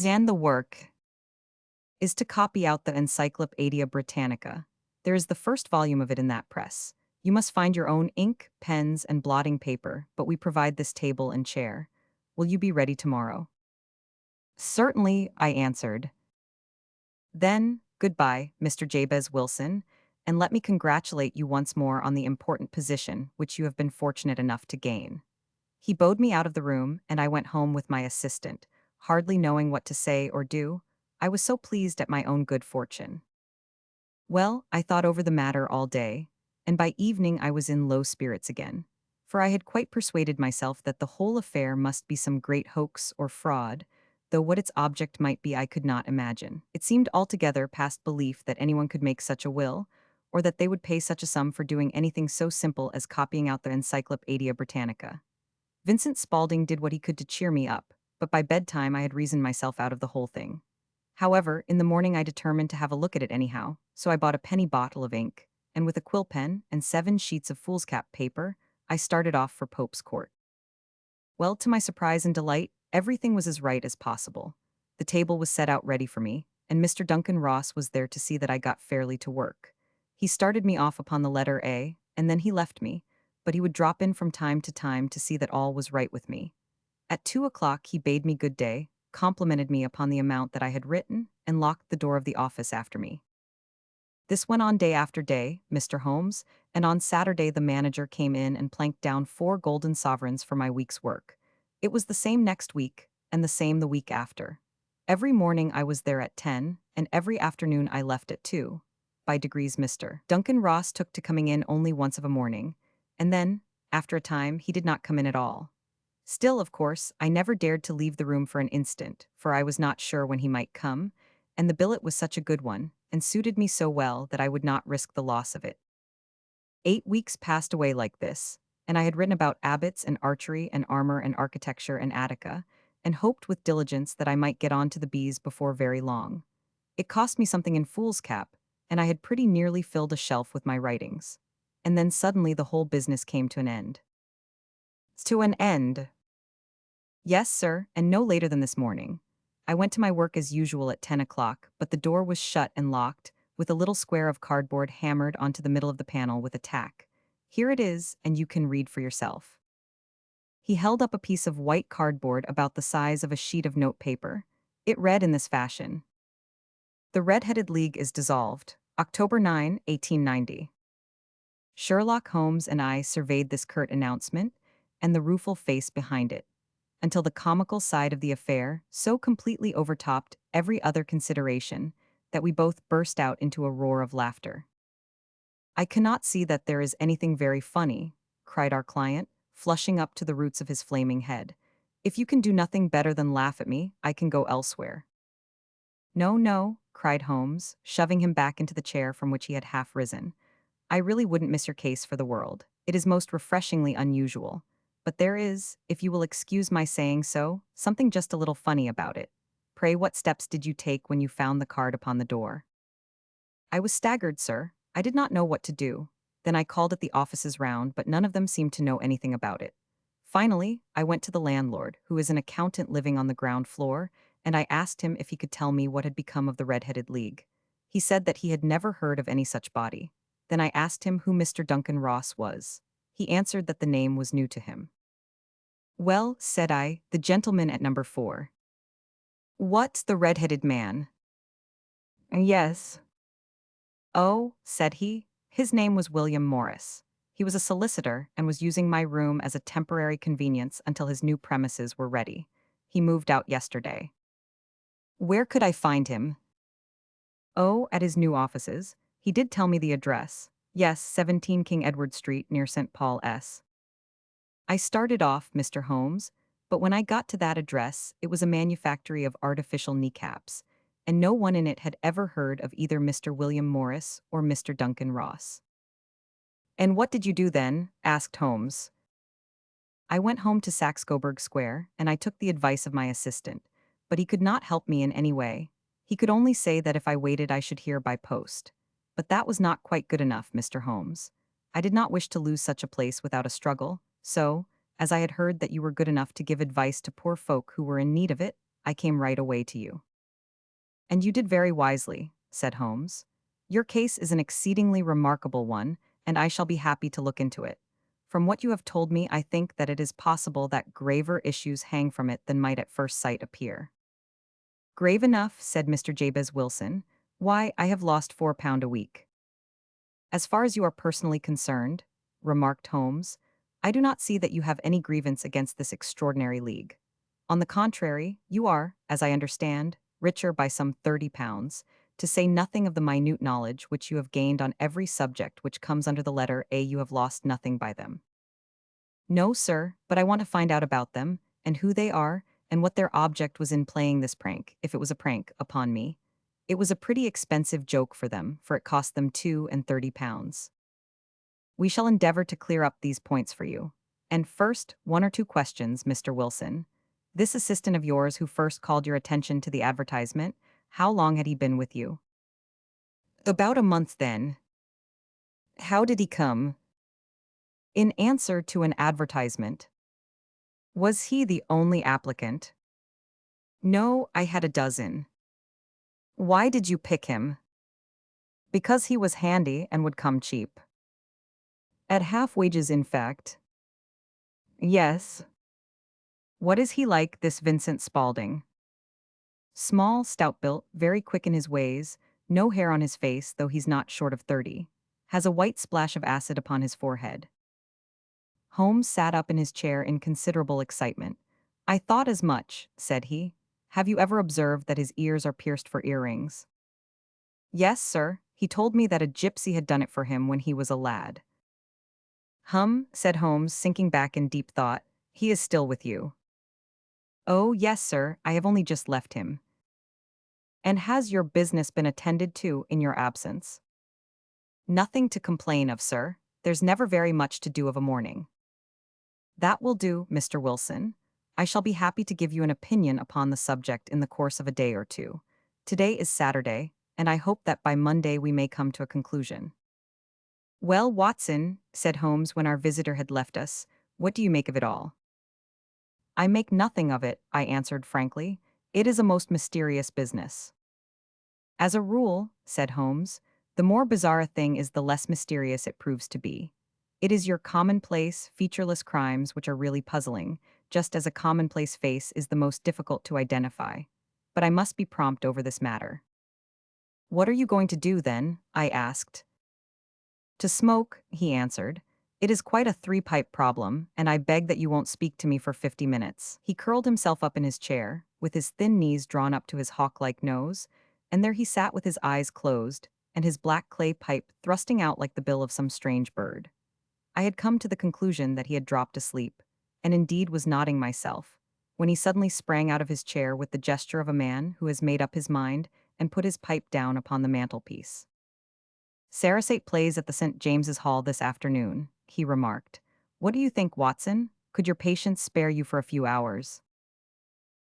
"And the work is to copy out the Encyclopaedia Britannica. There is the first volume of it in that press. You must find your own ink, pens, and blotting paper, but we provide this table and chair. Will you be ready tomorrow?" "Certainly," I answered. "Then, goodbye, Mr. Jabez Wilson, and let me congratulate you once more on the important position which you have been fortunate enough to gain." He bowed me out of the room, and I went home with my assistant, hardly knowing what to say or do. I was so pleased at my own good fortune. Well, I thought over the matter all day, and by evening I was in low spirits again, for I had quite persuaded myself that the whole affair must be some great hoax or fraud, though what its object might be I could not imagine. It seemed altogether past belief that anyone could make such a will, or that they would pay such a sum for doing anything so simple as copying out the Encyclopaedia Britannica. Vincent Spaulding did what he could to cheer me up, but by bedtime I had reasoned myself out of the whole thing. However, in the morning I determined to have a look at it anyhow, so I bought a penny bottle of ink, and with a quill pen and 7 sheets of foolscap paper, I started off for Pope's Court. Well, to my surprise and delight, everything was as right as possible. The table was set out ready for me, and Mr. Duncan Ross was there to see that I got fairly to work. He started me off upon the letter A, and then he left me, but he would drop in from time to time to see that all was right with me. At 2 o'clock he bade me good day, complimented me upon the amount that I had written, and locked the door of the office after me. This went on day after day, Mr. Holmes, and on Saturday the manager came in and planked down 4 golden sovereigns for my week's work. It was the same next week, and the same the week after. Every morning I was there at 10, and every afternoon I left at 2. By degrees Mr. Duncan Ross took to coming in only once of a morning, and then, after a time, he did not come in at all. Still, of course, I never dared to leave the room for an instant, for I was not sure when he might come, and the billet was such a good one, and suited me so well that I would not risk the loss of it. 8 weeks passed away like this, and I had written about abbots and archery and armor and architecture and Attica, and hoped with diligence that I might get on to the bees before very long. It cost me something in foolscap, and I had pretty nearly filled a shelf with my writings. And then suddenly the whole business came to an end. To an end. Yes, sir, and no later than this morning. I went to my work as usual at 10 o'clock, but the door was shut and locked, with a little square of cardboard hammered onto the middle of the panel with a tack. Here it is, and you can read for yourself. He held up a piece of white cardboard about the size of a sheet of notepaper. It read in this fashion: The Red-Headed League is dissolved. October 9, 1890. Sherlock Holmes and I surveyed this curt announcement and the rueful face behind it, until the comical side of the affair so completely overtopped every other consideration that we both burst out into a roar of laughter. I cannot see that there is anything very funny, cried our client, flushing up to the roots of his flaming head. If you can do nothing better than laugh at me, I can go elsewhere. No, no, cried Holmes, shoving him back into the chair from which he had half risen. I really wouldn't miss your case for the world. It is most refreshingly unusual. But there is, if you will excuse my saying so, something just a little funny about it. Pray, what steps did you take when you found the card upon the door? I was staggered, sir. I did not know what to do. Then I called at the offices round, but none of them seemed to know anything about it. Finally, I went to the landlord, who is an accountant living on the ground floor, and I asked him if he could tell me what had become of the Red-Headed League. He said that he had never heard of any such body. Then I asked him who Mr. Duncan Ross was. He answered that the name was new to him. Well, said I, the gentleman at number 4. What, the red-headed man? Yes. Oh, said he, his name was William Morris. He was a solicitor and was using my room as a temporary convenience until his new premises were ready. He moved out yesterday. Where could I find him? Oh, at his new offices. He did tell me the address. Yes, 17 King Edward Street near St. Paul S. I started off, Mr. Holmes, but when I got to that address, it was a manufactory of artificial kneecaps, and no one in it had ever heard of either Mr. William Morris or Mr. Duncan Ross. And what did you do then? Asked Holmes. I went home to Saxe-Coburg Square, and I took the advice of my assistant, but he could not help me in any way. He could only say that if I waited I should hear by post. But that was not quite good enough, Mr. Holmes. I did not wish to lose such a place without a struggle, so, as I had heard that you were good enough to give advice to poor folk who were in need of it, I came right away to you. And you did very wisely, said Holmes. Your case is an exceedingly remarkable one, and I shall be happy to look into it. From what you have told me, I think that it is possible that graver issues hang from it than might at first sight appear. Grave enough, said Mr. Jabez Wilson. Why, I have lost £4 a week. As far as you are personally concerned, remarked Holmes, I do not see that you have any grievance against this extraordinary league. On the contrary, you are, as I understand, richer by some £30, to say nothing of the minute knowledge which you have gained on every subject which comes under the letter A. You have lost nothing by them. No, sir, but I want to find out about them, and who they are, and what their object was in playing this prank, if it was a prank, upon me. It was a pretty expensive joke for them, for it cost them £32. We shall endeavor to clear up these points for you. And first, 1 or 2 questions, Mr. Wilson. This assistant of yours who first called your attention to the advertisement, how long had he been with you? About a month then. How did he come? In answer to an advertisement. Was he the only applicant? No, I had a dozen. Why did you pick him? Because he was handy and would come cheap. At half wages, in fact. Yes. What is he like, this Vincent Spaulding? Small, stout-built, very quick in his ways, no hair on his face, though he's not short of 30. Has a white splash of acid upon his forehead. Holmes sat up in his chair in considerable excitement. I thought as much, said he. Have you ever observed that his ears are pierced for earrings? Yes, sir. He told me that a gypsy had done it for him when he was a lad. Said Holmes, sinking back in deep thought. He is still with you. Oh, yes, sir, I have only just left him. And has your business been attended to in your absence? Nothing to complain of, sir. There's never very much to do of a morning. That will do, Mr. Wilson. I shall be happy to give you an opinion upon the subject in the course of a day or two. Today is Saturday, and I hope that by Monday we may come to a conclusion. Well, Watson, said Holmes when our visitor had left us, what do you make of it all? I make nothing of it, I answered frankly. It is a most mysterious business. As a rule, said Holmes. The more bizarre a thing is, the less mysterious it proves to be. It is your commonplace, featureless crimes which are really puzzling, just as a commonplace face is the most difficult to identify. But I must be prompt over this matter. What are you going to do then? I asked. To smoke, he answered. It is quite a three-pipe problem, and I beg that you won't speak to me for 50 minutes. He curled himself up in his chair, with his thin knees drawn up to his hawk-like nose, and there he sat with his eyes closed, and his black clay pipe thrusting out like the bill of some strange bird. I had come to the conclusion that he had dropped asleep, and indeed was nodding myself, when he suddenly sprang out of his chair with the gesture of a man who has made up his mind and put his pipe down upon the mantelpiece. Sarasate plays at the St. James's Hall this afternoon, he remarked. What do you think, Watson? Could your patience spare you for a few hours?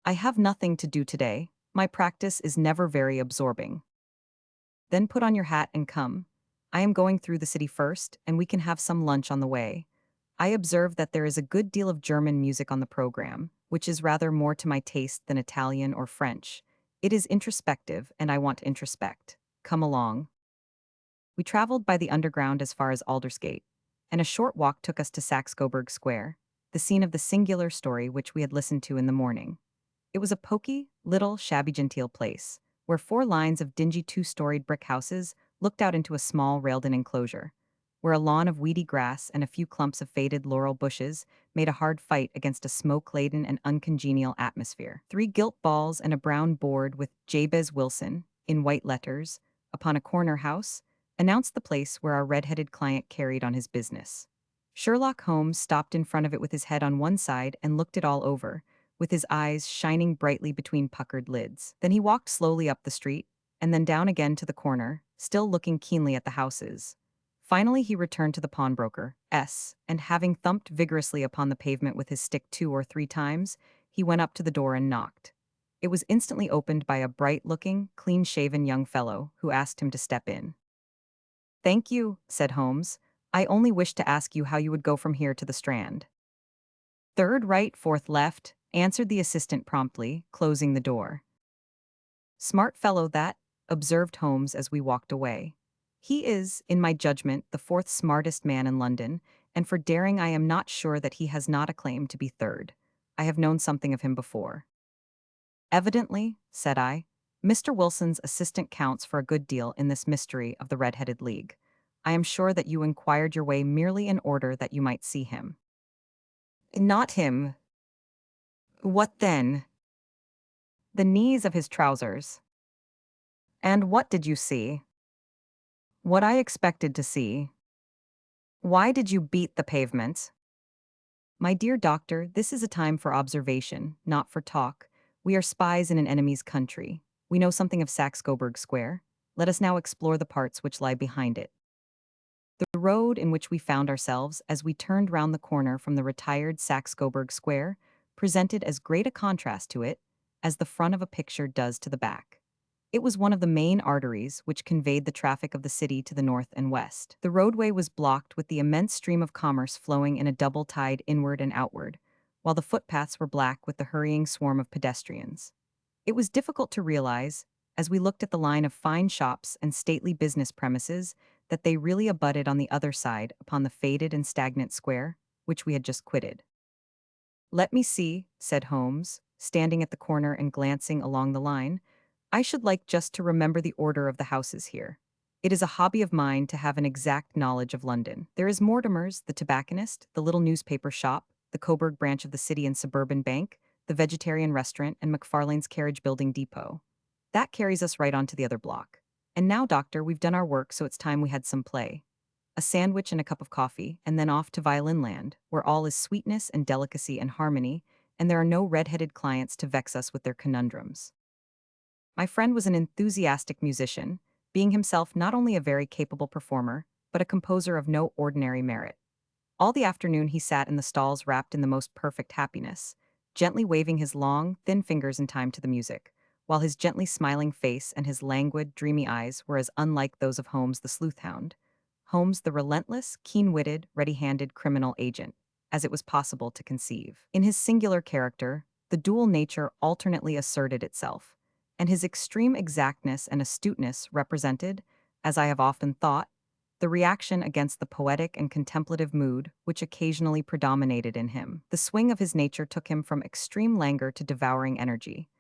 I have nothing to do today. My practice is never very absorbing. Then put on your hat and come. I am going through the city first, and we can have some lunch on the way. I observe that there is a good deal of German music on the program, which is rather more to my taste than Italian or French. It is introspective, and I want to introspect. Come along. We traveled by the underground as far as Aldersgate, and a short walk took us to Saxe-Coburg Square, the scene of the singular story which we had listened to in the morning. It was a poky, little, shabby-genteel place, where 4 lines of dingy 2-storied brick houses looked out into a small railed-in enclosure, where a lawn of weedy grass and a few clumps of faded laurel bushes made a hard fight against a smoke-laden and uncongenial atmosphere. 3 gilt balls and a brown board with Jabez Wilson, in white letters, upon a corner house, announced the place where our red-headed client carried on his business. Sherlock Holmes stopped in front of it with his head on one side and looked it all over, with his eyes shining brightly between puckered lids. Then he walked slowly up the street, and then down again to the corner, still looking keenly at the houses. Finally he returned to the pawnbroker, S, and having thumped vigorously upon the pavement with his stick 2 or 3 times, he went up to the door and knocked. It was instantly opened by a bright-looking, clean-shaven young fellow, who asked him to step in. Thank you, said Holmes. I only wished to ask you how you would go from here to the Strand. 3rd right, 4th left, answered the assistant promptly, closing the door. Smart fellow that, observed Holmes as we walked away. He is, in my judgment, the 4th smartest man in London, and for daring I am not sure that he has not a claim to be 3rd. I have known something of him before. Evidently, said I, Mr. Wilson's assistant counts for a good deal in this mystery of the Red-Headed League. I am sure that you inquired your way merely in order that you might see him. Not him. What then? The knees of his trousers. And what did you see? What I expected to see. Why did you beat the pavement? My dear doctor, this is a time for observation, not for talk. We are spies in an enemy's country. We know something of Saxe-Coburg Square. Let us now explore the parts which lie behind it. The road in which we found ourselves as we turned round the corner from the retired Saxe-Coburg Square presented as great a contrast to it as the front of a picture does to the back. It was one of the main arteries which conveyed the traffic of the city to the north and west. The roadway was blocked with the immense stream of commerce flowing in a double tide inward and outward, while the footpaths were black with the hurrying swarm of pedestrians. It was difficult to realize, as we looked at the line of fine shops and stately business premises, that they really abutted on the other side upon the faded and stagnant square, which we had just quitted. Let me see, said Holmes, standing at the corner and glancing along the line. I should like just to remember the order of the houses here. It is a hobby of mine to have an exact knowledge of London. There is Mortimer's, the tobacconist, the little newspaper shop, the Coburg branch of the City and Suburban Bank, the vegetarian restaurant, and McFarlane's carriage building depot. That carries us right on to the other block. And now, doctor, we've done our work, so it's time we had some play. A sandwich and a cup of coffee, and then off to Violin Land, where all is sweetness and delicacy and harmony, and there are no red-headed clients to vex us with their conundrums. My friend was an enthusiastic musician, being himself not only a very capable performer, but a composer of no ordinary merit. All the afternoon he sat in the stalls wrapped in the most perfect happiness, gently waving his long, thin fingers in time to the music, while his gently smiling face and his languid, dreamy eyes were as unlike those of Holmes the sleuth-hound, Holmes the relentless, keen-witted, ready-handed criminal agent, as it was possible to conceive. In his singular character, the dual nature alternately asserted itself, and his extreme exactness and astuteness represented, as I have often thought, the reaction against the poetic and contemplative mood which occasionally predominated in him. The swing of his nature took him from extreme languor to devouring energy.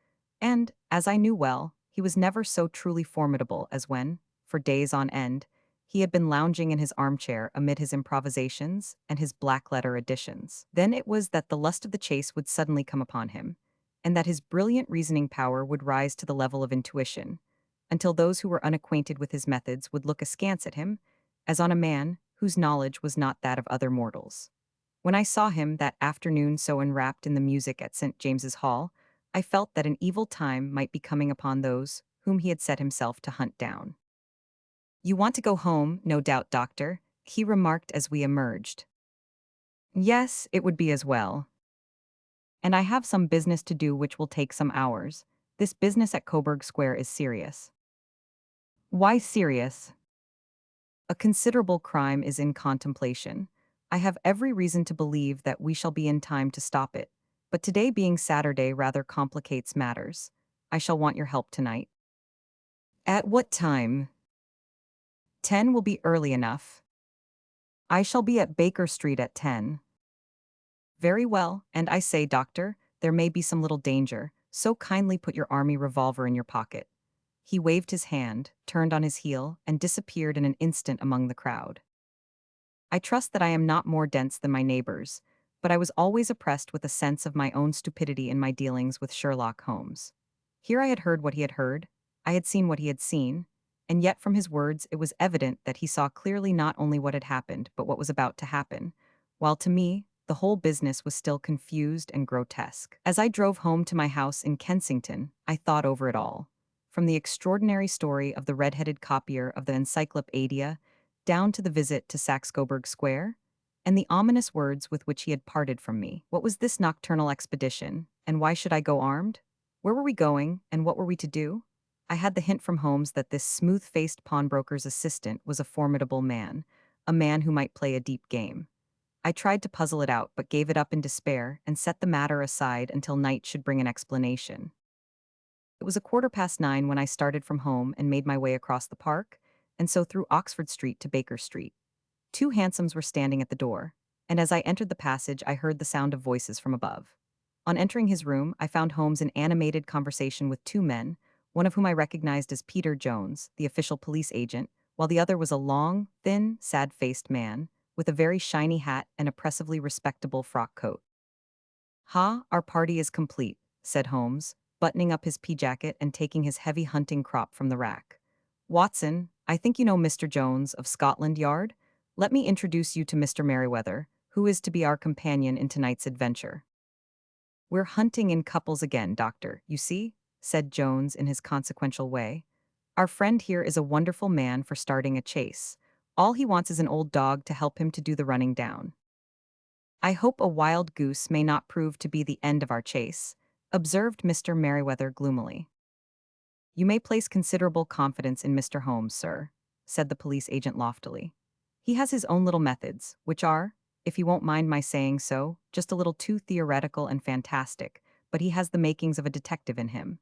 And, as I knew well, he was never so truly formidable as when, for days on end, he had been lounging in his armchair amid his improvisations and his black-letter additions. Then it was that the lust of the chase would suddenly come upon him, and that his brilliant reasoning power would rise to the level of intuition, until those who were unacquainted with his methods would look askance at him, as on a man whose knowledge was not that of other mortals. When I saw him that afternoon so enwrapped in the music at St. James's Hall, I felt that an evil time might be coming upon those whom he had set himself to hunt down. "You want to go home, no doubt, doctor," he remarked as we emerged. "Yes, it would be as well. And I have some business to do which will take some hours. This business at Coburg Square is serious." "Why serious?" "A considerable crime is in contemplation. I have every reason to believe that we shall be in time to stop it, but today being Saturday rather complicates matters. I shall want your help tonight." "At what time?" "10 will be early enough." "I shall be at Baker Street at 10. "Very well, and I say, doctor, there may be some little danger, so kindly put your army revolver in your pocket." He waved his hand, turned on his heel, and disappeared in an instant among the crowd. I trust that I am not more dense than my neighbors, but I was always oppressed with a sense of my own stupidity in my dealings with Sherlock Holmes. Here I had heard what he had heard, I had seen what he had seen, and yet from his words it was evident that he saw clearly not only what had happened but what was about to happen, while to me, the whole business was still confused and grotesque. As I drove home to my house in Kensington, I thought over it all. From the extraordinary story of the red-headed copier of the Encyclopedia down to the visit to Saxe-Coburg Square, and the ominous words with which he had parted from me. What was this nocturnal expedition, and why should I go armed? Where were we going, and what were we to do? I had the hint from Holmes that this smooth-faced pawnbroker's assistant was a formidable man, a man who might play a deep game. I tried to puzzle it out, but gave it up in despair and set the matter aside until night should bring an explanation. It was 9:15 when I started from home and made my way across the park, and so through Oxford Street to Baker Street. Two hansoms were standing at the door, and as I entered the passage I heard the sound of voices from above. On entering his room, I found Holmes in animated conversation with two men, one of whom I recognized as Peter Jones, the official police agent, while the other was a long, thin, sad-faced man, with a very shiny hat and oppressively respectable frock coat. "Ha, our party is complete," said Holmes, buttoning up his pea-jacket and taking his heavy hunting crop from the rack. "Watson, I think you know Mr. Jones of Scotland Yard? Let me introduce you to Mr. Merriweather, who is to be our companion in tonight's adventure." "We're hunting in couples again, Doctor, you see," said Jones in his consequential way. "Our friend here is a wonderful man for starting a chase. All he wants is an old dog to help him to do the running down." "I hope a wild goose may not prove to be the end of our chase," observed Mr. Merriweather gloomily. "You may place considerable confidence in Mr. Holmes, sir," said the police agent loftily. "He has his own little methods, which are, if you won't mind my saying so, just a little too theoretical and fantastic, but he has the makings of a detective in him.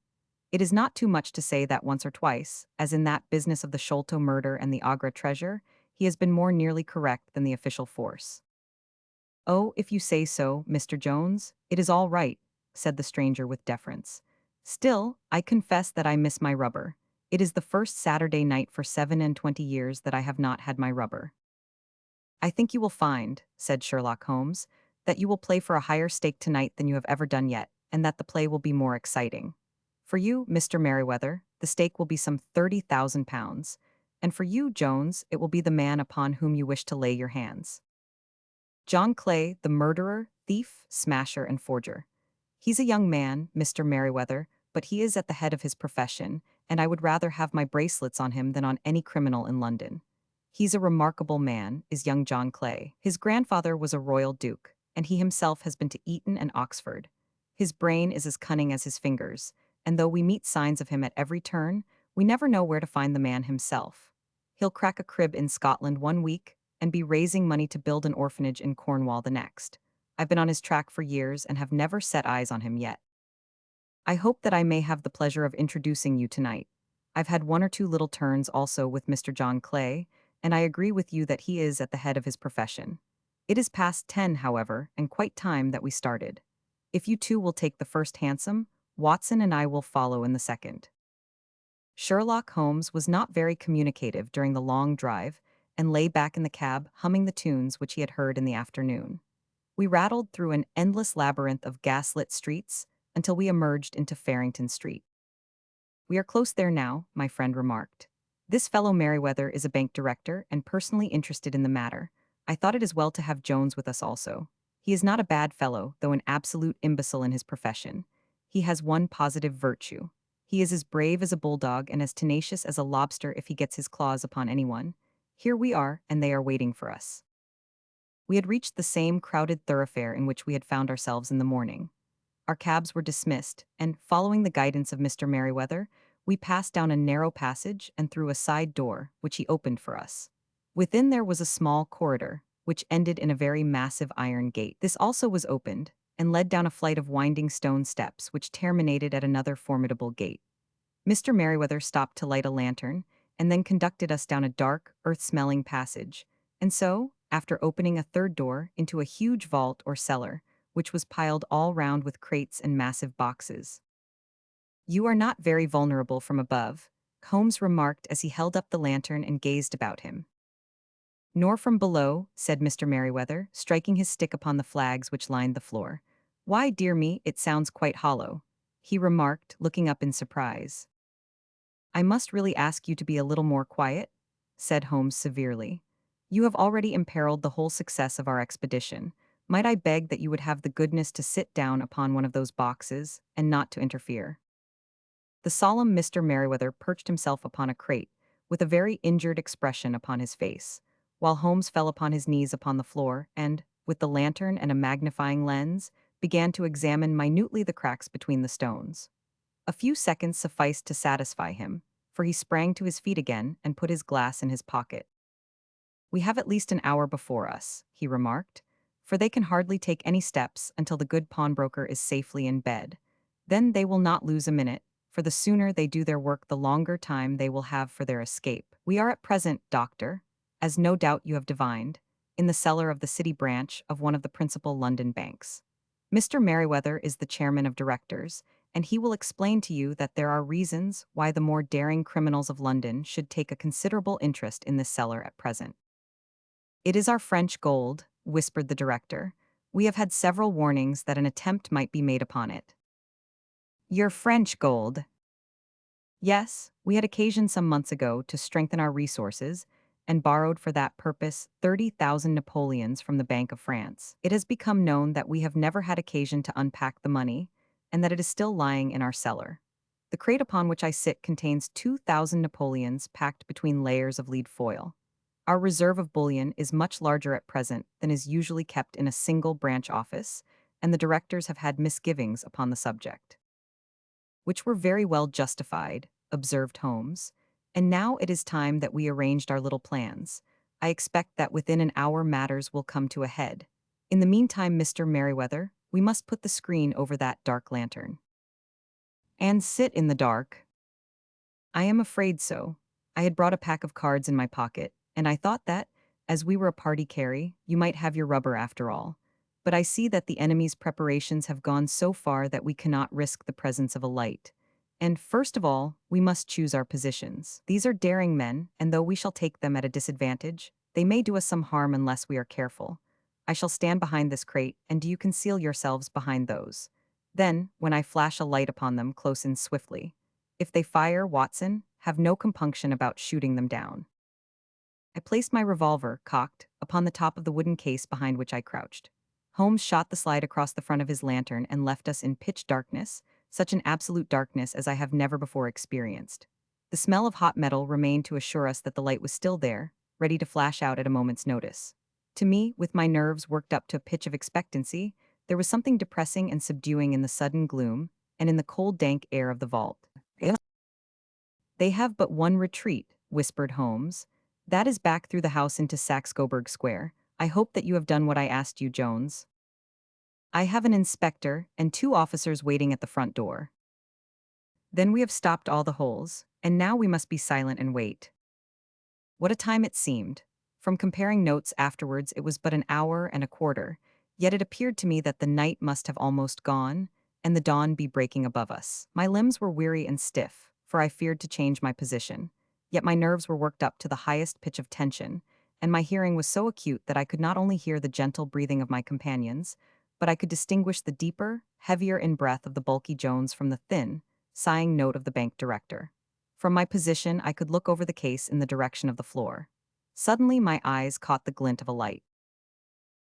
It is not too much to say that once or twice, as in that business of the Sholto murder and the Agra treasure, he has been more nearly correct than the official force." "Oh, if you say so, Mr. Jones, it is all right," said the stranger with deference. "Still, I confess that I miss my rubber. It is the first Saturday night for 27 years that I have not had my rubber." "I think you will find," said Sherlock Holmes, "that you will play for a higher stake tonight than you have ever done yet, and that the play will be more exciting. For you, Mr. Merriweather, the stake will be some £30,000, and for you, Jones, it will be the man upon whom you wish to lay your hands. John Clay, the murderer, thief, smasher, and forger. He's a young man, Mr. Merriweather, but he is at the head of his profession, and I would rather have my bracelets on him than on any criminal in London. He's a remarkable man, is young John Clay. His grandfather was a royal duke, and he himself has been to Eton and Oxford. His brain is as cunning as his fingers, and though we meet signs of him at every turn, we never know where to find the man himself. He'll crack a crib in Scotland one week, and be raising money to build an orphanage in Cornwall the next. I've been on his track for years and have never set eyes on him yet. I hope that I may have the pleasure of introducing you tonight. I've had one or two little turns also with Mr. John Clay, and I agree with you that he is at the head of his profession. It is past 10, however, and quite time that we started. If you two will take the first hansom, Watson and I will follow in the second. Sherlock Holmes was not very communicative during the long drive and lay back in the cab humming the tunes which he had heard in the afternoon. We rattled through an endless labyrinth of gaslit streets until we emerged into Farrington Street. "We are close there now," my friend remarked. "This fellow Merriweather is a bank director and personally interested in the matter. I thought it as well to have Jones with us also. He is not a bad fellow, though an absolute imbecile in his profession. He has one positive virtue. He is as brave as a bulldog and as tenacious as a lobster if he gets his claws upon anyone. Here we are, and they are waiting for us." We had reached the same crowded thoroughfare in which we had found ourselves in the morning. Our cabs were dismissed, and, following the guidance of Mr. Merriweather, we passed down a narrow passage and through a side door, which he opened for us. Within there was a small corridor, which ended in a very massive iron gate. This also was opened, and led down a flight of winding stone steps which terminated at another formidable gate. Mr. Merriweather stopped to light a lantern, and then conducted us down a dark, earth-smelling passage, and so, after opening a third door into a huge vault or cellar, which was piled all round with crates and massive boxes. "You are not very vulnerable from above," Holmes remarked as he held up the lantern and gazed about him. "Nor from below," said Mr. Merriweather, striking his stick upon the flags which lined the floor. "Why, dear me, it sounds quite hollow," he remarked, looking up in surprise. "I must really ask you to be a little more quiet," said Holmes severely. "You have already imperiled the whole success of our expedition. Might I beg that you would have the goodness to sit down upon one of those boxes, and not to interfere?" The solemn Mr. Merriweather perched himself upon a crate, with a very injured expression upon his face, while Holmes fell upon his knees upon the floor and, with the lantern and a magnifying lens, began to examine minutely the cracks between the stones. A few seconds sufficed to satisfy him, for he sprang to his feet again and put his glass in his pocket. "We have at least an hour before us," he remarked, "for they can hardly take any steps until the good pawnbroker is safely in bed. Then they will not lose a minute, for the sooner they do their work the longer time they will have for their escape. We are at present, doctor, as no doubt you have divined, in the cellar of the city branch of one of the principal London banks. Mr. Merriweather is the chairman of directors, and he will explain to you that there are reasons why the more daring criminals of London should take a considerable interest in this cellar at present." "It is our French gold," whispered the director. "We have had several warnings that an attempt might be made upon it." "Your French gold?" "Yes, we had occasion some months ago to strengthen our resources, and borrowed for that purpose 30,000 Napoleons from the Bank of France. It has become known that we have never had occasion to unpack the money, and that it is still lying in our cellar. The crate upon which I sit contains 2,000 Napoleons packed between layers of lead foil. Our reserve of bullion is much larger at present than is usually kept in a single branch office, and the directors have had misgivings upon the subject." "Which were very well justified," observed Holmes. "And now it is time that we arranged our little plans. I expect that within an hour matters will come to a head. In the meantime, Mr. Merriweather, we must put the screen over that dark lantern." "And sit in the dark?" "I am afraid so. I had brought a pack of cards in my pocket, and I thought that, as we were a party carry, you might have your rubber after all. But I see that the enemy's preparations have gone so far that we cannot risk the presence of a light. And first of all, we must choose our positions. These are daring men, and though we shall take them at a disadvantage, they may do us some harm unless we are careful. I shall stand behind this crate, and do you conceal yourselves behind those. Then, when I flash a light upon them, close in swiftly. If they fire, Watson, have no compunction about shooting them down." I placed my revolver, cocked, upon the top of the wooden case behind which I crouched. Holmes shot the slide across the front of his lantern and left us in pitch darkness, such an absolute darkness as I have never before experienced. The smell of hot metal remained to assure us that the light was still there, ready to flash out at a moment's notice. To me, with my nerves worked up to a pitch of expectancy, there was something depressing and subduing in the sudden gloom, and in the cold dank air of the vault. "They have but one retreat," whispered Holmes. "That is back through the house into Saxe-Coburg Square. I hope that you have done what I asked you, Jones. I have an inspector and 2 officers waiting at the front door." Then we have stopped all the holes, and now we must be silent and wait. What a time it seemed. From comparing notes afterwards, it was but an hour and a quarter, yet it appeared to me that the night must have almost gone, and the dawn be breaking above us. My limbs were weary and stiff, for I feared to change my position, yet my nerves were worked up to the highest pitch of tension, and my hearing was so acute that I could not only hear the gentle breathing of my companions, but I could distinguish the deeper, heavier in breath of the bulky Jones from the thin, sighing note of the bank director. From my position, I could look over the case in the direction of the floor. Suddenly, my eyes caught the glint of a light.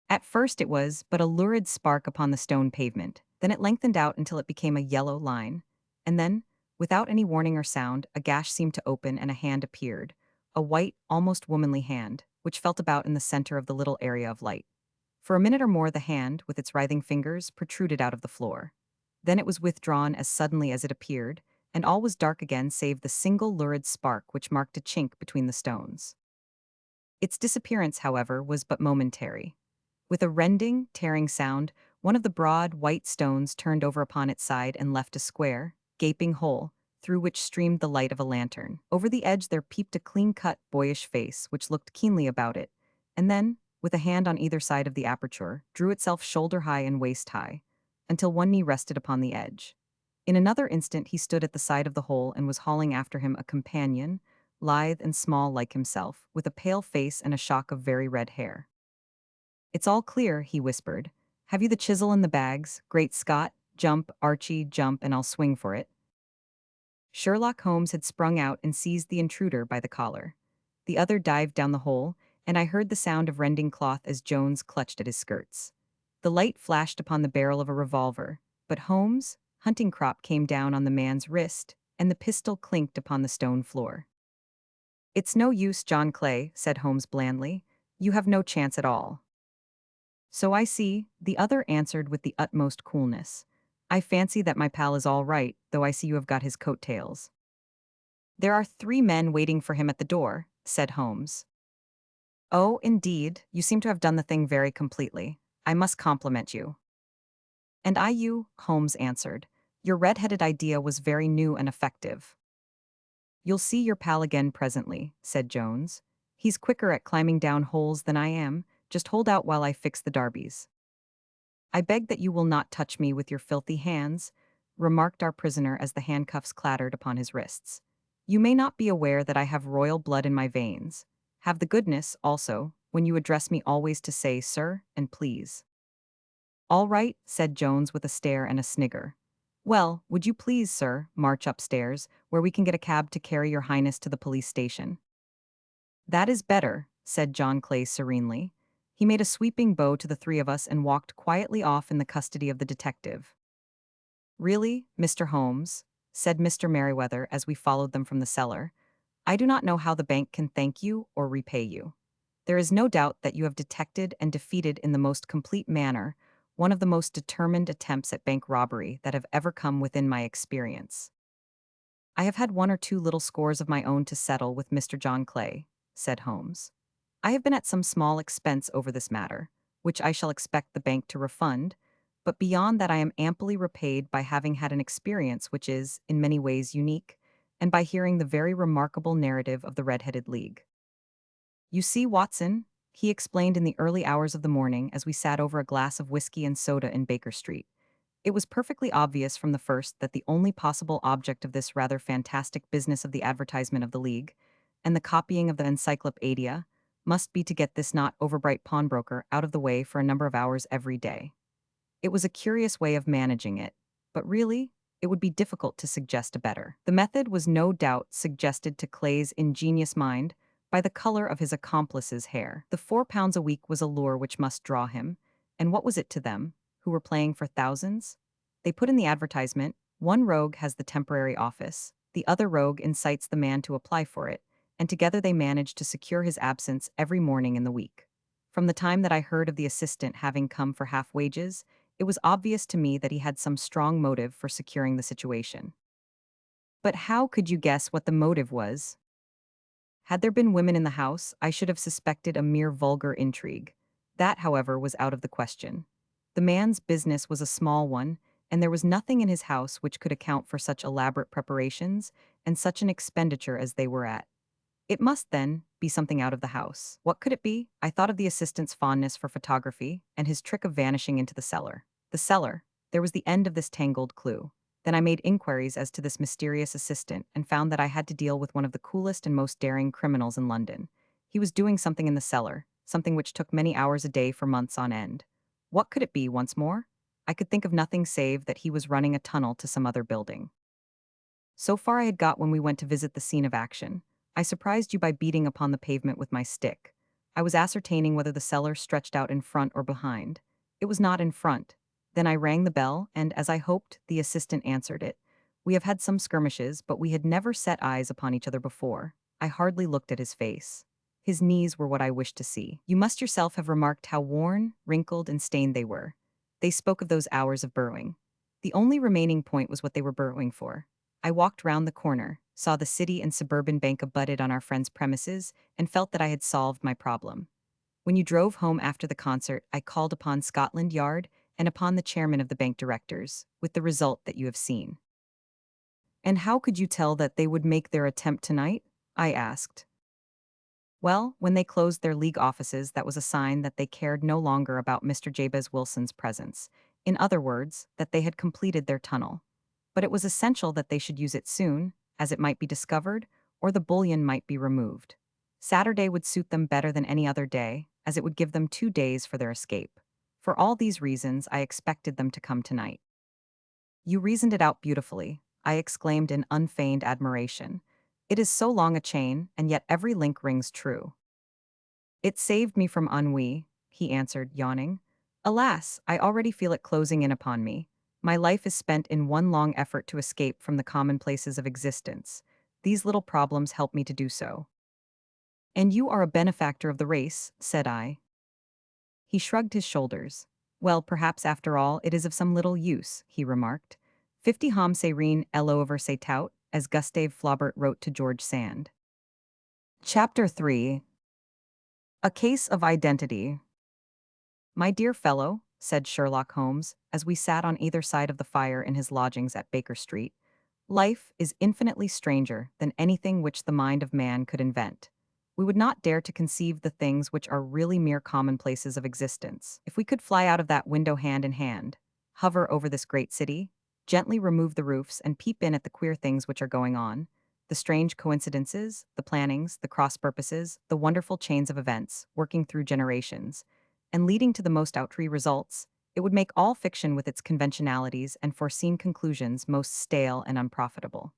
At first, it was but a lurid spark upon the stone pavement. Then it lengthened out until it became a yellow line. And then, without any warning or sound, a gash seemed to open and a hand appeared, a white, almost womanly hand, which felt about in the center of the little area of light. For a minute or more, the hand, with its writhing fingers, protruded out of the floor. Then it was withdrawn as suddenly as it appeared, and all was dark again save the single lurid spark which marked a chink between the stones. Its disappearance, however, was but momentary. With a rending, tearing sound, one of the broad, white stones turned over upon its side and left a square, gaping hole, through which streamed the light of a lantern. Over the edge there peeped a clean-cut, boyish face which looked keenly about it, and then, with a hand on either side of the aperture, drew itself shoulder-high and waist-high, until one knee rested upon the edge. In another instant he stood at the side of the hole and was hauling after him a companion, lithe and small like himself, with a pale face and a shock of very red hair. "It's all clear," he whispered. "Have you the chisel and the bags? Great Scott! Jump, Archie, jump, and I'll swing for it." Sherlock Holmes had sprung out and seized the intruder by the collar. The other dived down the hole, and I heard the sound of rending cloth as Jones clutched at his skirts. The light flashed upon the barrel of a revolver, but Holmes' hunting crop came down on the man's wrist, and the pistol clinked upon the stone floor. "It's no use, John Clay," said Holmes blandly. "You have no chance at all." "So I see," the other answered with the utmost coolness. "I fancy that my pal is all right, though I see you have got his coat-tails." "There are 3 men waiting for him at the door," said Holmes. "Oh, indeed, you seem to have done the thing very completely. I must compliment you." "And I you," Holmes answered. "Your red-headed idea was very new and effective." "You'll see your pal again presently," said Jones. "He's quicker at climbing down holes than I am. Just hold out while I fix the darbies." "I beg that you will not touch me with your filthy hands," remarked our prisoner as the handcuffs clattered upon his wrists. "You may not be aware that I have royal blood in my veins. Have the goodness, also, when you address me always to say, 'Sir,' and 'please.'" "All right," said Jones with a stare and a snigger. "Well, would you please, sir, march upstairs, where we can get a cab to carry your highness to the police station?" "That is better," said John Clay serenely. He made a sweeping bow to the 3 of us and walked quietly off in the custody of the detective. "Really, Mr. Holmes," said Mr. Merriweather as we followed them from the cellar, "I do not know how the bank can thank you or repay you. There is no doubt that you have detected and defeated in the most complete manner one of the most determined attempts at bank robbery that have ever come within my experience. I have had 1 or 2 little scores of my own to settle with Mr. John Clay," said Holmes. "I have been at some small expense over this matter, which I shall expect the bank to refund, but beyond that I am amply repaid by having had an experience which is, in many ways, unique, and by hearing the very remarkable narrative of the Red-Headed League. You see, Watson," he explained in the early hours of the morning as we sat over a glass of whiskey and soda in Baker Street, "it was perfectly obvious from the first that the only possible object of this rather fantastic business of the advertisement of the League, and the copying of the encyclopedia, must be to get this not overbright pawnbroker out of the way for a number of hours every day. It was a curious way of managing it, but really, it would be difficult to suggest a better. The method was no doubt suggested to Clay's ingenious mind by the color of his accomplice's hair. The £4 a week was a lure which must draw him, and what was it to them, who were playing for thousands? They put in the advertisement, one rogue has the temporary office, the other rogue incites the man to apply for it, and together they managed to secure his absence every morning in the week. From the time that I heard of the assistant having come for half wages, it was obvious to me that he had some strong motive for securing the situation. But how could you guess what the motive was? Had there been women in the house, I should have suspected a mere vulgar intrigue. That, however, was out of the question. The man's business was a small one, and there was nothing in his house which could account for such elaborate preparations and such an expenditure as they were at. It must, then, be something out of the house. What could it be? I thought of the assistant's fondness for photography and his trick of vanishing into the cellar. The cellar. There was the end of this tangled clue. Then I made inquiries as to this mysterious assistant and found that I had to deal with one of the coolest and most daring criminals in London. He was doing something in the cellar, something which took many hours a day for months on end. What could it be once more? I could think of nothing save that he was running a tunnel to some other building. So far I had got when we went to visit the scene of action. I surprised you by beating upon the pavement with my stick. I was ascertaining whether the cellar stretched out in front or behind. It was not in front. Then I rang the bell, and as I hoped, the assistant answered it. We have had some skirmishes, but we had never set eyes upon each other before. I hardly looked at his face. His knees were what I wished to see. You must yourself have remarked how worn, wrinkled, and stained they were. They spoke of those hours of burrowing. The only remaining point was what they were burrowing for. I walked round the corner, saw the city and suburban bank abutted on our friend's premises, and felt that I had solved my problem. When you drove home after the concert, I called upon Scotland Yard and upon the chairman of the bank directors, with the result that you have seen. And how could you tell that they would make their attempt tonight? I asked. Well, when they closed their league offices, that was a sign that they cared no longer about Mr. Jabez Wilson's presence. In other words, that they had completed their tunnel. But it was essential that they should use it soon, as it might be discovered, or the bullion might be removed. Saturday would suit them better than any other day, as it would give them 2 days for their escape. For all these reasons, I expected them to come tonight. You reasoned it out beautifully, I exclaimed in unfeigned admiration. It is so long a chain, and yet every link rings true. It saved me from ennui, he answered, yawning. Alas, I already feel it closing in upon me. My life is spent in one long effort to escape from the commonplaces of existence. These little problems help me to do so. And you are a benefactor of the race, said I. He shrugged his shoulders. Well, perhaps after all, it is of some little use, he remarked. 50 hommes rien over c'est tout, as Gustave Flaubert wrote to George Sand. Chapter 3. A Case of Identity. My dear fellow, said Sherlock Holmes, as we sat on either side of the fire in his lodgings at Baker Street, life is infinitely stranger than anything which the mind of man could invent. We would not dare to conceive the things which are really mere commonplaces of existence. If we could fly out of that window hand in hand, hover over this great city, gently remove the roofs and peep in at the queer things which are going on, the strange coincidences, the plannings, the cross-purposes, the wonderful chains of events, working through generations, and leading to the most outre results, it would make all fiction with its conventionalities and foreseen conclusions most stale and unprofitable.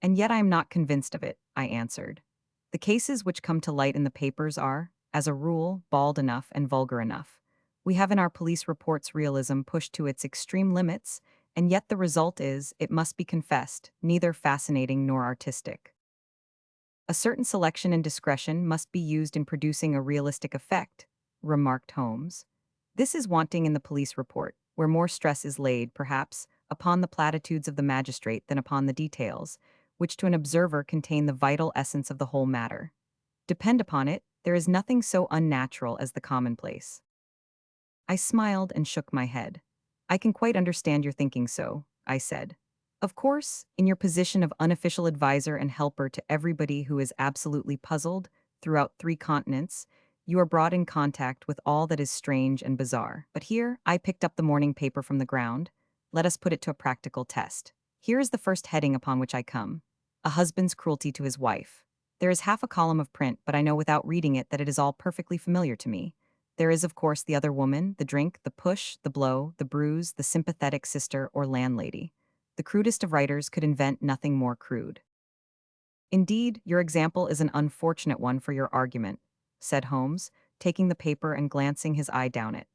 And yet I am not convinced of it, I answered. The cases which come to light in the papers are, as a rule, bald enough and vulgar enough. We have in our police reports realism pushed to its extreme limits, and yet the result is, it must be confessed, neither fascinating nor artistic. A certain selection and discretion must be used in producing a realistic effect, remarked Holmes. This is wanting in the police report, where more stress is laid, perhaps, upon the platitudes of the magistrate than upon the details, which to an observer contain the vital essence of the whole matter. Depend upon it, there is nothing so unnatural as the commonplace. I smiled and shook my head. I can quite understand your thinking so, I said. Of course, in your position of unofficial advisor and helper to everybody who is absolutely puzzled, throughout 3 continents, you are brought in contact with all that is strange and bizarre. But here, I picked up the morning paper from the ground. Let us put it to a practical test. Here is the first heading upon which I come. A husband's cruelty to his wife. There is half a column of print, but I know without reading it that it is all perfectly familiar to me. There is, of course, the other woman, the drink, the push, the blow, the bruise, the sympathetic sister or landlady. The crudest of writers could invent nothing more crude. Indeed, your example is an unfortunate one for your argument, said Holmes, taking the paper and glancing his eye down it.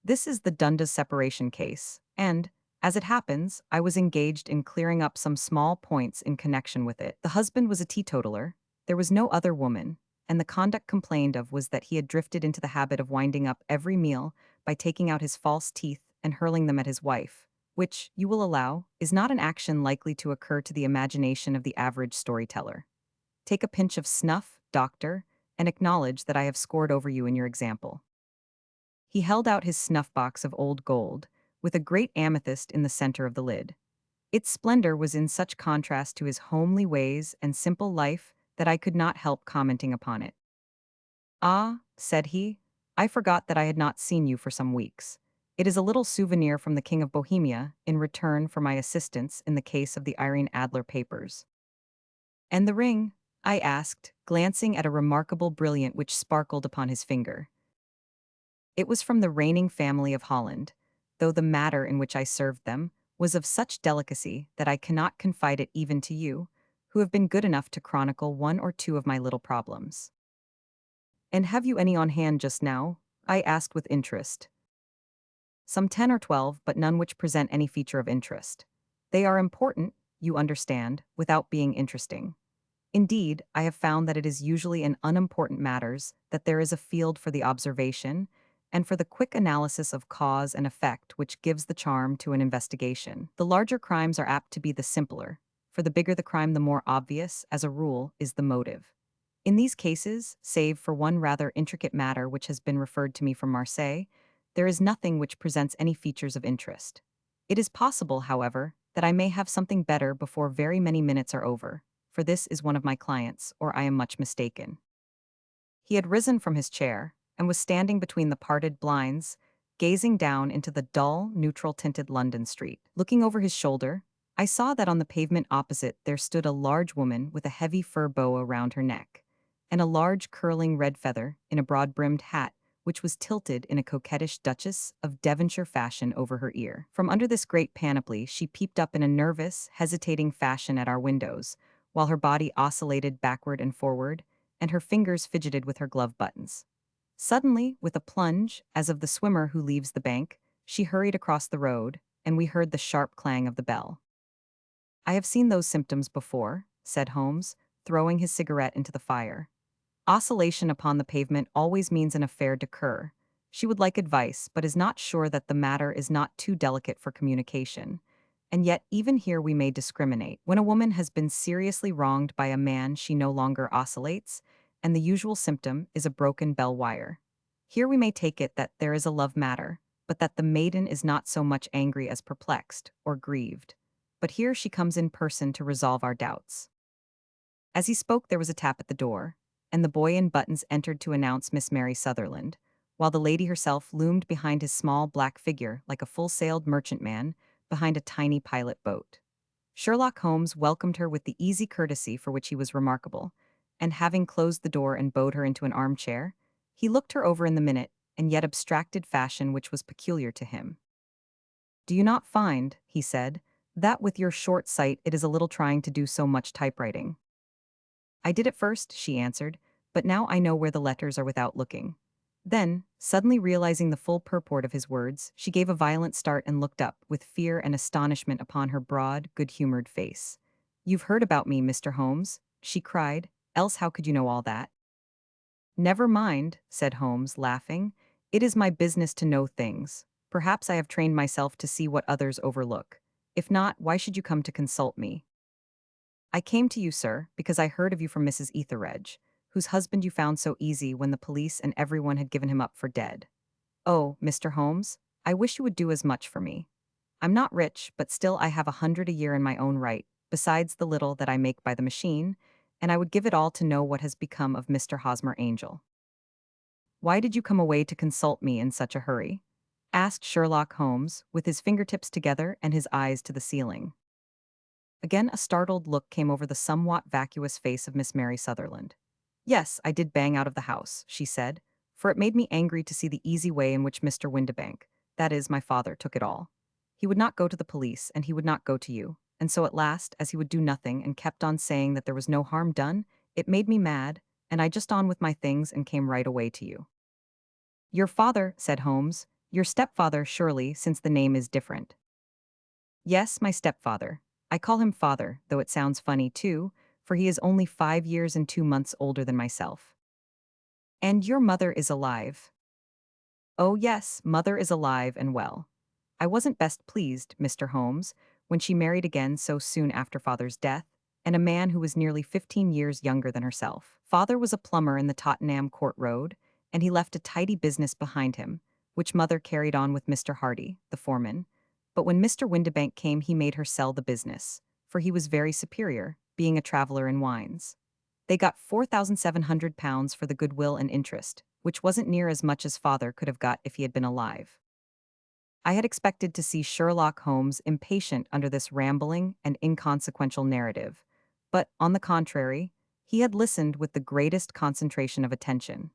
This is the Dundas separation case, and, as it happens, I was engaged in clearing up some small points in connection with it. The husband was a teetotaler, there was no other woman, and the conduct complained of was that he had drifted into the habit of winding up every meal by taking out his false teeth and hurling them at his wife, which, you will allow, is not an action likely to occur to the imagination of the average storyteller. Take a pinch of snuff, doctor, and acknowledge that I have scored over you in your example. He held out his snuff-box of old gold, with a great amethyst in the center of the lid. Its splendor was in such contrast to his homely ways and simple life that I could not help commenting upon it. "Ah," said he, "I forgot that I had not seen you for some weeks. It is a little souvenir from the King of Bohemia in return for my assistance in the case of the Irene Adler papers." "And the ring?" I asked, glancing at a remarkable brilliant which sparkled upon his finger. It was from the reigning family of Holland, though the matter in which I served them was of such delicacy that I cannot confide it even to you, who have been good enough to chronicle one or two of my little problems. "And have you any on hand just now?" I asked with interest. "Some 10 or 12, but none which present any feature of interest. They are important, you understand, without being interesting. Indeed, I have found that it is usually in unimportant matters that there is a field for the observation and for the quick analysis of cause and effect which gives the charm to an investigation. The larger crimes are apt to be the simpler, for the bigger the crime, the more obvious, as a rule, is the motive. In these cases, save for one rather intricate matter which has been referred to me from Marseille, there is nothing which presents any features of interest. It is possible, however, that I may have something better before very many minutes are over, for this is one of my clients, or I am much mistaken." He had risen from his chair, and was standing between the parted blinds, gazing down into the dull, neutral-tinted London street. Looking over his shoulder, I saw that on the pavement opposite there stood a large woman with a heavy fur boa around her neck, and a large curling red feather in a broad-brimmed hat which was tilted in a coquettish Duchess of Devonshire fashion over her ear. From under this great panoply she peeped up in a nervous, hesitating fashion at our windows, while her body oscillated backward and forward, and her fingers fidgeted with her glove buttons. Suddenly, with a plunge, as of the swimmer who leaves the bank, she hurried across the road, and we heard the sharp clang of the bell. "I have seen those symptoms before," said Holmes, throwing his cigarette into the fire. "Oscillation upon the pavement always means an affair de coeur. She would like advice, but is not sure that the matter is not too delicate for communication. And yet, even here we may discriminate. When a woman has been seriously wronged by a man, she no longer oscillates, and the usual symptom is a broken bell wire. Here we may take it that there is a love matter, but that the maiden is not so much angry as perplexed or grieved. But here she comes in person to resolve our doubts." As he spoke, there was a tap at the door, and the boy in buttons entered to announce Miss Mary Sutherland, while the lady herself loomed behind his small black figure like a full-sailed merchantman behind a tiny pilot boat. Sherlock Holmes welcomed her with the easy courtesy for which he was remarkable, and having closed the door and bowed her into an armchair, he looked her over in the minute and yet abstracted fashion which was peculiar to him. "Do you not find," he said, "that with your short sight it is a little trying to do so much typewriting?" "I did at first," she answered, "but now I know where the letters are without looking." Then, suddenly realizing the full purport of his words, she gave a violent start and looked up, with fear and astonishment upon her broad, good-humored face. "You've heard about me, Mr. Holmes?" she cried, "else how could you know all that?" "Never mind," said Holmes, laughing. "It is my business to know things. Perhaps I have trained myself to see what others overlook. If not, why should you come to consult me?" "I came to you, sir, because I heard of you from Mrs. Etheredge, whose husband you found so easy when the police and everyone had given him up for dead. Oh, Mr. Holmes, I wish you would do as much for me. I'm not rich, but still I have 100 a year in my own right, besides the little that I make by the machine, and I would give it all to know what has become of Mr. Hosmer Angel." "Why did you come away to consult me in such a hurry?" asked Sherlock Holmes, with his fingertips together and his eyes to the ceiling. Again a startled look came over the somewhat vacuous face of Miss Mary Sutherland. "Yes, I did bang out of the house," she said, "for it made me angry to see the easy way in which Mr. Windibank, that is, my father, took it all. He would not go to the police, and he would not go to you, and so at last, as he would do nothing and kept on saying that there was no harm done, it made me mad, and I just on with my things and came right away to you." "Your father," said Holmes, "your stepfather, surely, since the name is different." "Yes, my stepfather. I call him father, though it sounds funny too, for he is only 5 years and 2 months older than myself." "And your mother is alive?" "Oh yes, mother is alive and well. I wasn't best pleased, Mr. Holmes, when she married again so soon after father's death, and a man who was nearly 15 years younger than herself. Father was a plumber in the Tottenham Court Road, and he left a tidy business behind him, which Mother carried on with Mr. Hardy, the foreman. But when Mr. Windibank came, he made her sell the business, for he was very superior, being a traveler in wines. They got £4,700 for the goodwill and interest, which wasn't near as much as Father could have got if he had been alive. I had expected to see Sherlock Holmes impatient under this rambling and inconsequential narrative, but, on the contrary, he had listened with the greatest concentration of attention.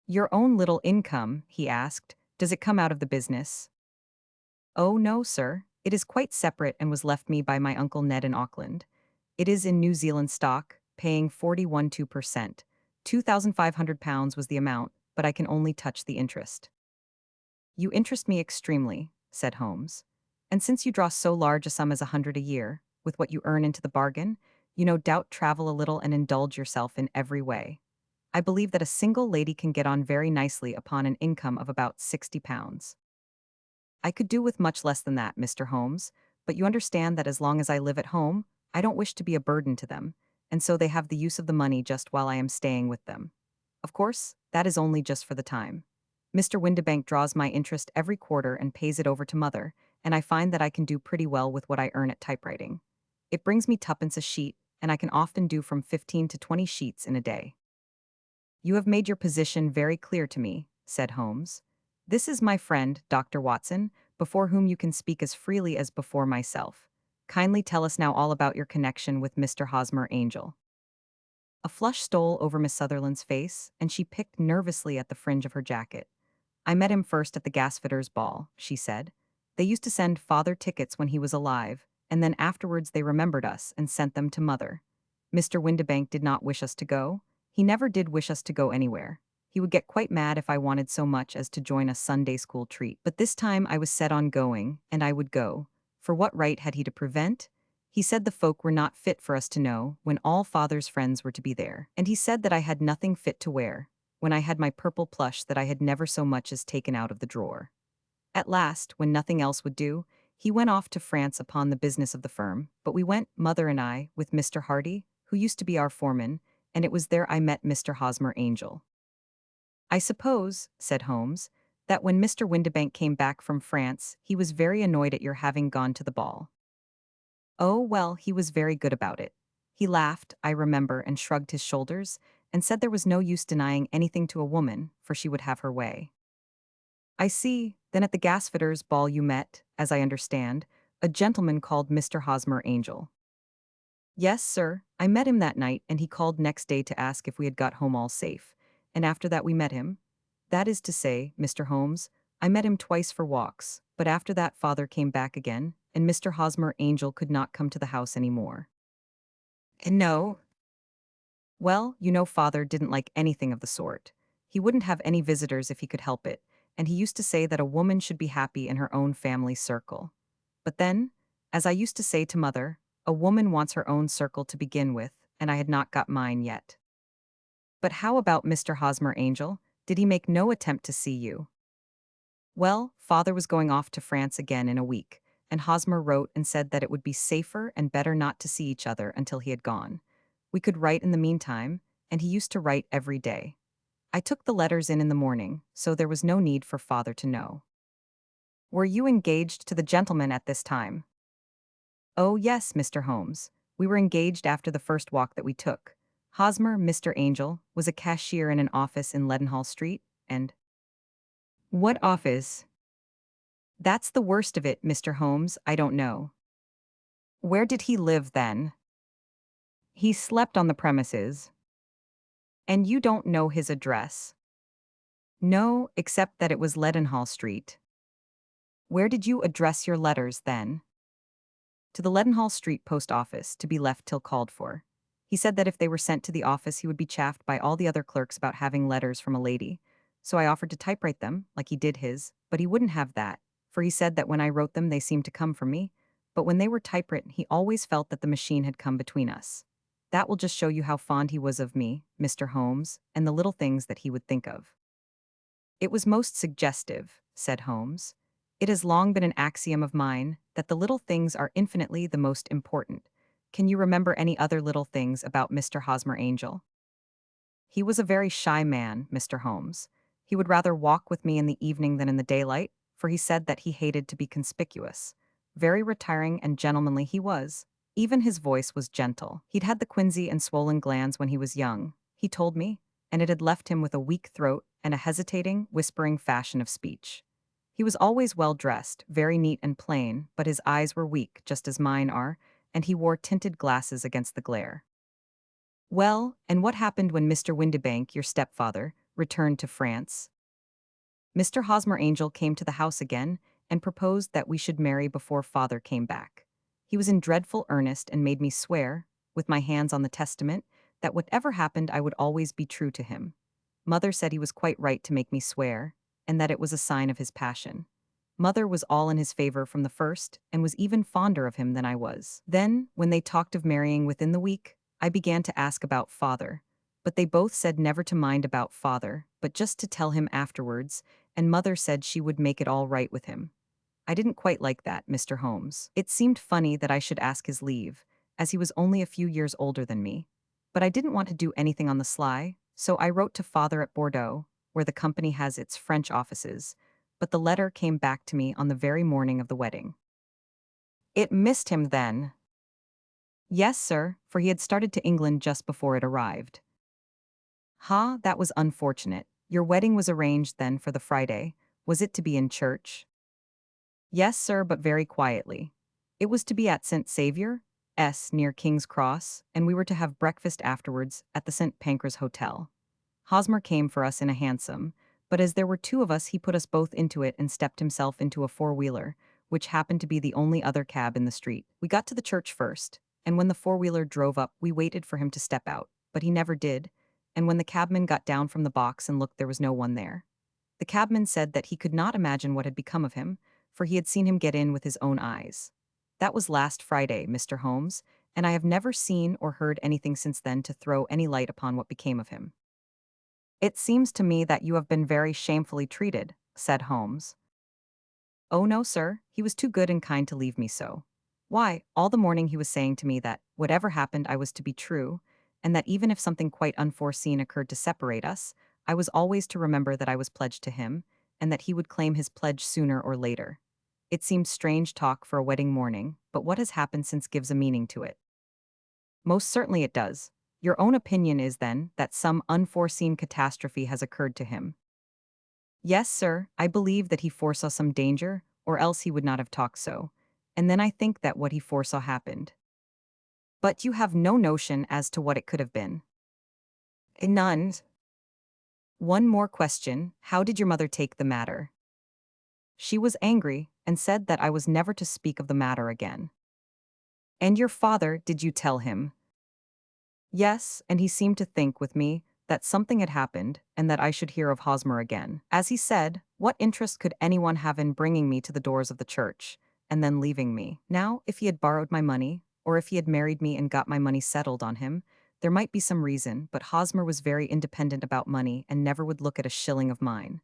"Your own little income," he asked, "does it come out of the business?" "Oh, no, sir. It is quite separate and was left me by my Uncle Ned in Auckland. It is in New Zealand stock, paying 41.2%. £2,500 was the amount, but I can only touch the interest." "You interest me extremely," said Holmes. "And since you draw so large a sum as 100 a year, with what you earn into the bargain, you no doubt travel a little and indulge yourself in every way. I believe that a single lady can get on very nicely upon an income of about £60. "I could do with much less than that, Mr. Holmes, but you understand that as long as I live at home, I don't wish to be a burden to them, and so they have the use of the money just while I am staying with them. Of course, that is only just for the time. Mr. Windibank draws my interest every quarter and pays it over to Mother, and I find that I can do pretty well with what I earn at typewriting. It brings me twopence a sheet, and I can often do from 15 to 20 sheets in a day." "You have made your position very clear to me," said Holmes. "This is my friend, Dr. Watson, before whom you can speak as freely as before myself. Kindly tell us now all about your connection with Mr. Hosmer Angel." A flush stole over Miss Sutherland's face, and she picked nervously at the fringe of her jacket. "I met him first at the gasfitters' ball," she said. "They used to send Father tickets when he was alive, and then afterwards they remembered us and sent them to Mother. Mr. Windibank did not wish us to go. He never did wish us to go anywhere. He would get quite mad if I wanted so much as to join a Sunday school treat. But this time I was set on going, and I would go. For what right had he to prevent? He said the folk were not fit for us to know, when all Father's friends were to be there. And he said that I had nothing fit to wear, when I had my purple plush that I had never so much as taken out of the drawer. At last, when nothing else would do, he went off to France upon the business of the firm, but we went, Mother and I, with Mr. Hardy, who used to be our foreman, and it was there I met Mr. Hosmer Angel." "I suppose," said Holmes, "that when Mr. Windibank came back from France, he was very annoyed at your having gone to the ball." "Oh, well, he was very good about it. He laughed, I remember, and shrugged his shoulders, and said there was no use denying anything to a woman, for she would have her way." "I see. Then at the gasfitters' ball you met, as I understand, a gentleman called Mr. Hosmer Angel." "Yes, sir. I met him that night, and he called next day to ask if we had got home all safe. And after that we met him. That is to say, Mr. Holmes, I met him twice for walks, but after that Father came back again, and Mr. Hosmer Angel could not come to the house any more." "And no?" "Well, you know Father didn't like anything of the sort. He wouldn't have any visitors if he could help it, and he used to say that a woman should be happy in her own family circle. But then, as I used to say to Mother, a woman wants her own circle to begin with, and I had not got mine yet." "But how about Mr. Hosmer Angel? Did he make no attempt to see you?" "Well, Father was going off to France again in a week, and Hosmer wrote and said that it would be safer and better not to see each other until he had gone. We could write in the meantime, and he used to write every day. I took the letters in the morning, so there was no need for Father to know." "Were you engaged to the gentleman at this time?" "Oh, yes, Mr. Holmes. We were engaged after the first walk that we took. Hosmer, Mr. Angel, was a cashier in an office in Leadenhall Street, and—" "What office?" "That's the worst of it, Mr. Holmes, I don't know." "Where did he live then?" "He slept on the premises." "And you don't know his address?" "No, except that it was Leadenhall Street." "Where did you address your letters then?" "To the Leadenhall Street post office, to be left till called for. He said that if they were sent to the office he would be chaffed by all the other clerks about having letters from a lady. So I offered to typewrite them, like he did his, but he wouldn't have that, for he said that when I wrote them they seemed to come from me, but when they were typewritten he always felt that the machine had come between us. That will just show you how fond he was of me, Mr. Holmes, and the little things that he would think of." "It was most suggestive," said Holmes. "It has long been an axiom of mine that the little things are infinitely the most important. Can you remember any other little things about Mr. Hosmer Angel?" "He was a very shy man, Mr. Holmes. He would rather walk with me in the evening than in the daylight, for he said that he hated to be conspicuous. Very retiring and gentlemanly he was. Even his voice was gentle. He'd had the quinsy and swollen glands when he was young, he told me, and it had left him with a weak throat and a hesitating, whispering fashion of speech. He was always well dressed, very neat and plain, but his eyes were weak, just as mine are, and he wore tinted glasses against the glare. Well, and what happened when Mr. Windibank, your stepfather, returned to France? Mr. Hosmer Angel came to the house again and proposed that we should marry before father came back. He was in dreadful earnest and made me swear, with my hands on the testament, that whatever happened I would always be true to him. Mother said he was quite right to make me swear, and that it was a sign of his passion. Mother was all in his favor from the first, and was even fonder of him than I was. Then, when they talked of marrying within the week, I began to ask about father. But they both said never to mind about father, but just to tell him afterwards, and mother said she would make it all right with him. I didn't quite like that, Mr. Holmes. It seemed funny that I should ask his leave, as he was only a few years older than me. But I didn't want to do anything on the sly, so I wrote to father at Bordeaux, where the company has its French offices, but the letter came back to me on the very morning of the wedding. It missed him then. Yes, sir, for he had started to England just before it arrived. Ha, that was unfortunate. Your wedding was arranged then for the Friday. Was it to be in church? Yes, sir, but very quietly. It was to be at St. Saviour's, near King's Cross, and we were to have breakfast afterwards at the St. Pancras Hotel. Hosmer came for us in a hansom, but as there were two of us he put us both into it and stepped himself into a four-wheeler, which happened to be the only other cab in the street. We got to the church first, and when the four-wheeler drove up we waited for him to step out, but he never did, and when the cabman got down from the box and looked there was no one there. The cabman said that he could not imagine what had become of him, for he had seen him get in with his own eyes. That was last Friday, Mr. Holmes, and I have never seen or heard anything since then to throw any light upon what became of him. It seems to me that you have been very shamefully treated, said Holmes. Oh no, sir, he was too good and kind to leave me so. Why, all the morning he was saying to me that, whatever happened I was to be true, and that even if something quite unforeseen occurred to separate us, I was always to remember that I was pledged to him, and that he would claim his pledge sooner or later. It seems strange talk for a wedding morning, but what has happened since gives a meaning to it. Most certainly it does. Your own opinion is, then, that some unforeseen catastrophe has occurred to him. Yes, sir, I believe that he foresaw some danger, or else he would not have talked so. And then I think that what he foresaw happened. But you have no notion as to what it could have been. None. One more question, how did your mother take the matter? She was angry, and said that I was never to speak of the matter again. And your father, did you tell him? Yes, and he seemed to think with me that something had happened, and that I should hear of Hosmer again. As he said, what interest could anyone have in bringing me to the doors of the church, and then leaving me? Now, if he had borrowed my money, or if he had married me and got my money settled on him, there might be some reason, but Hosmer was very independent about money and never would look at a shilling of mine.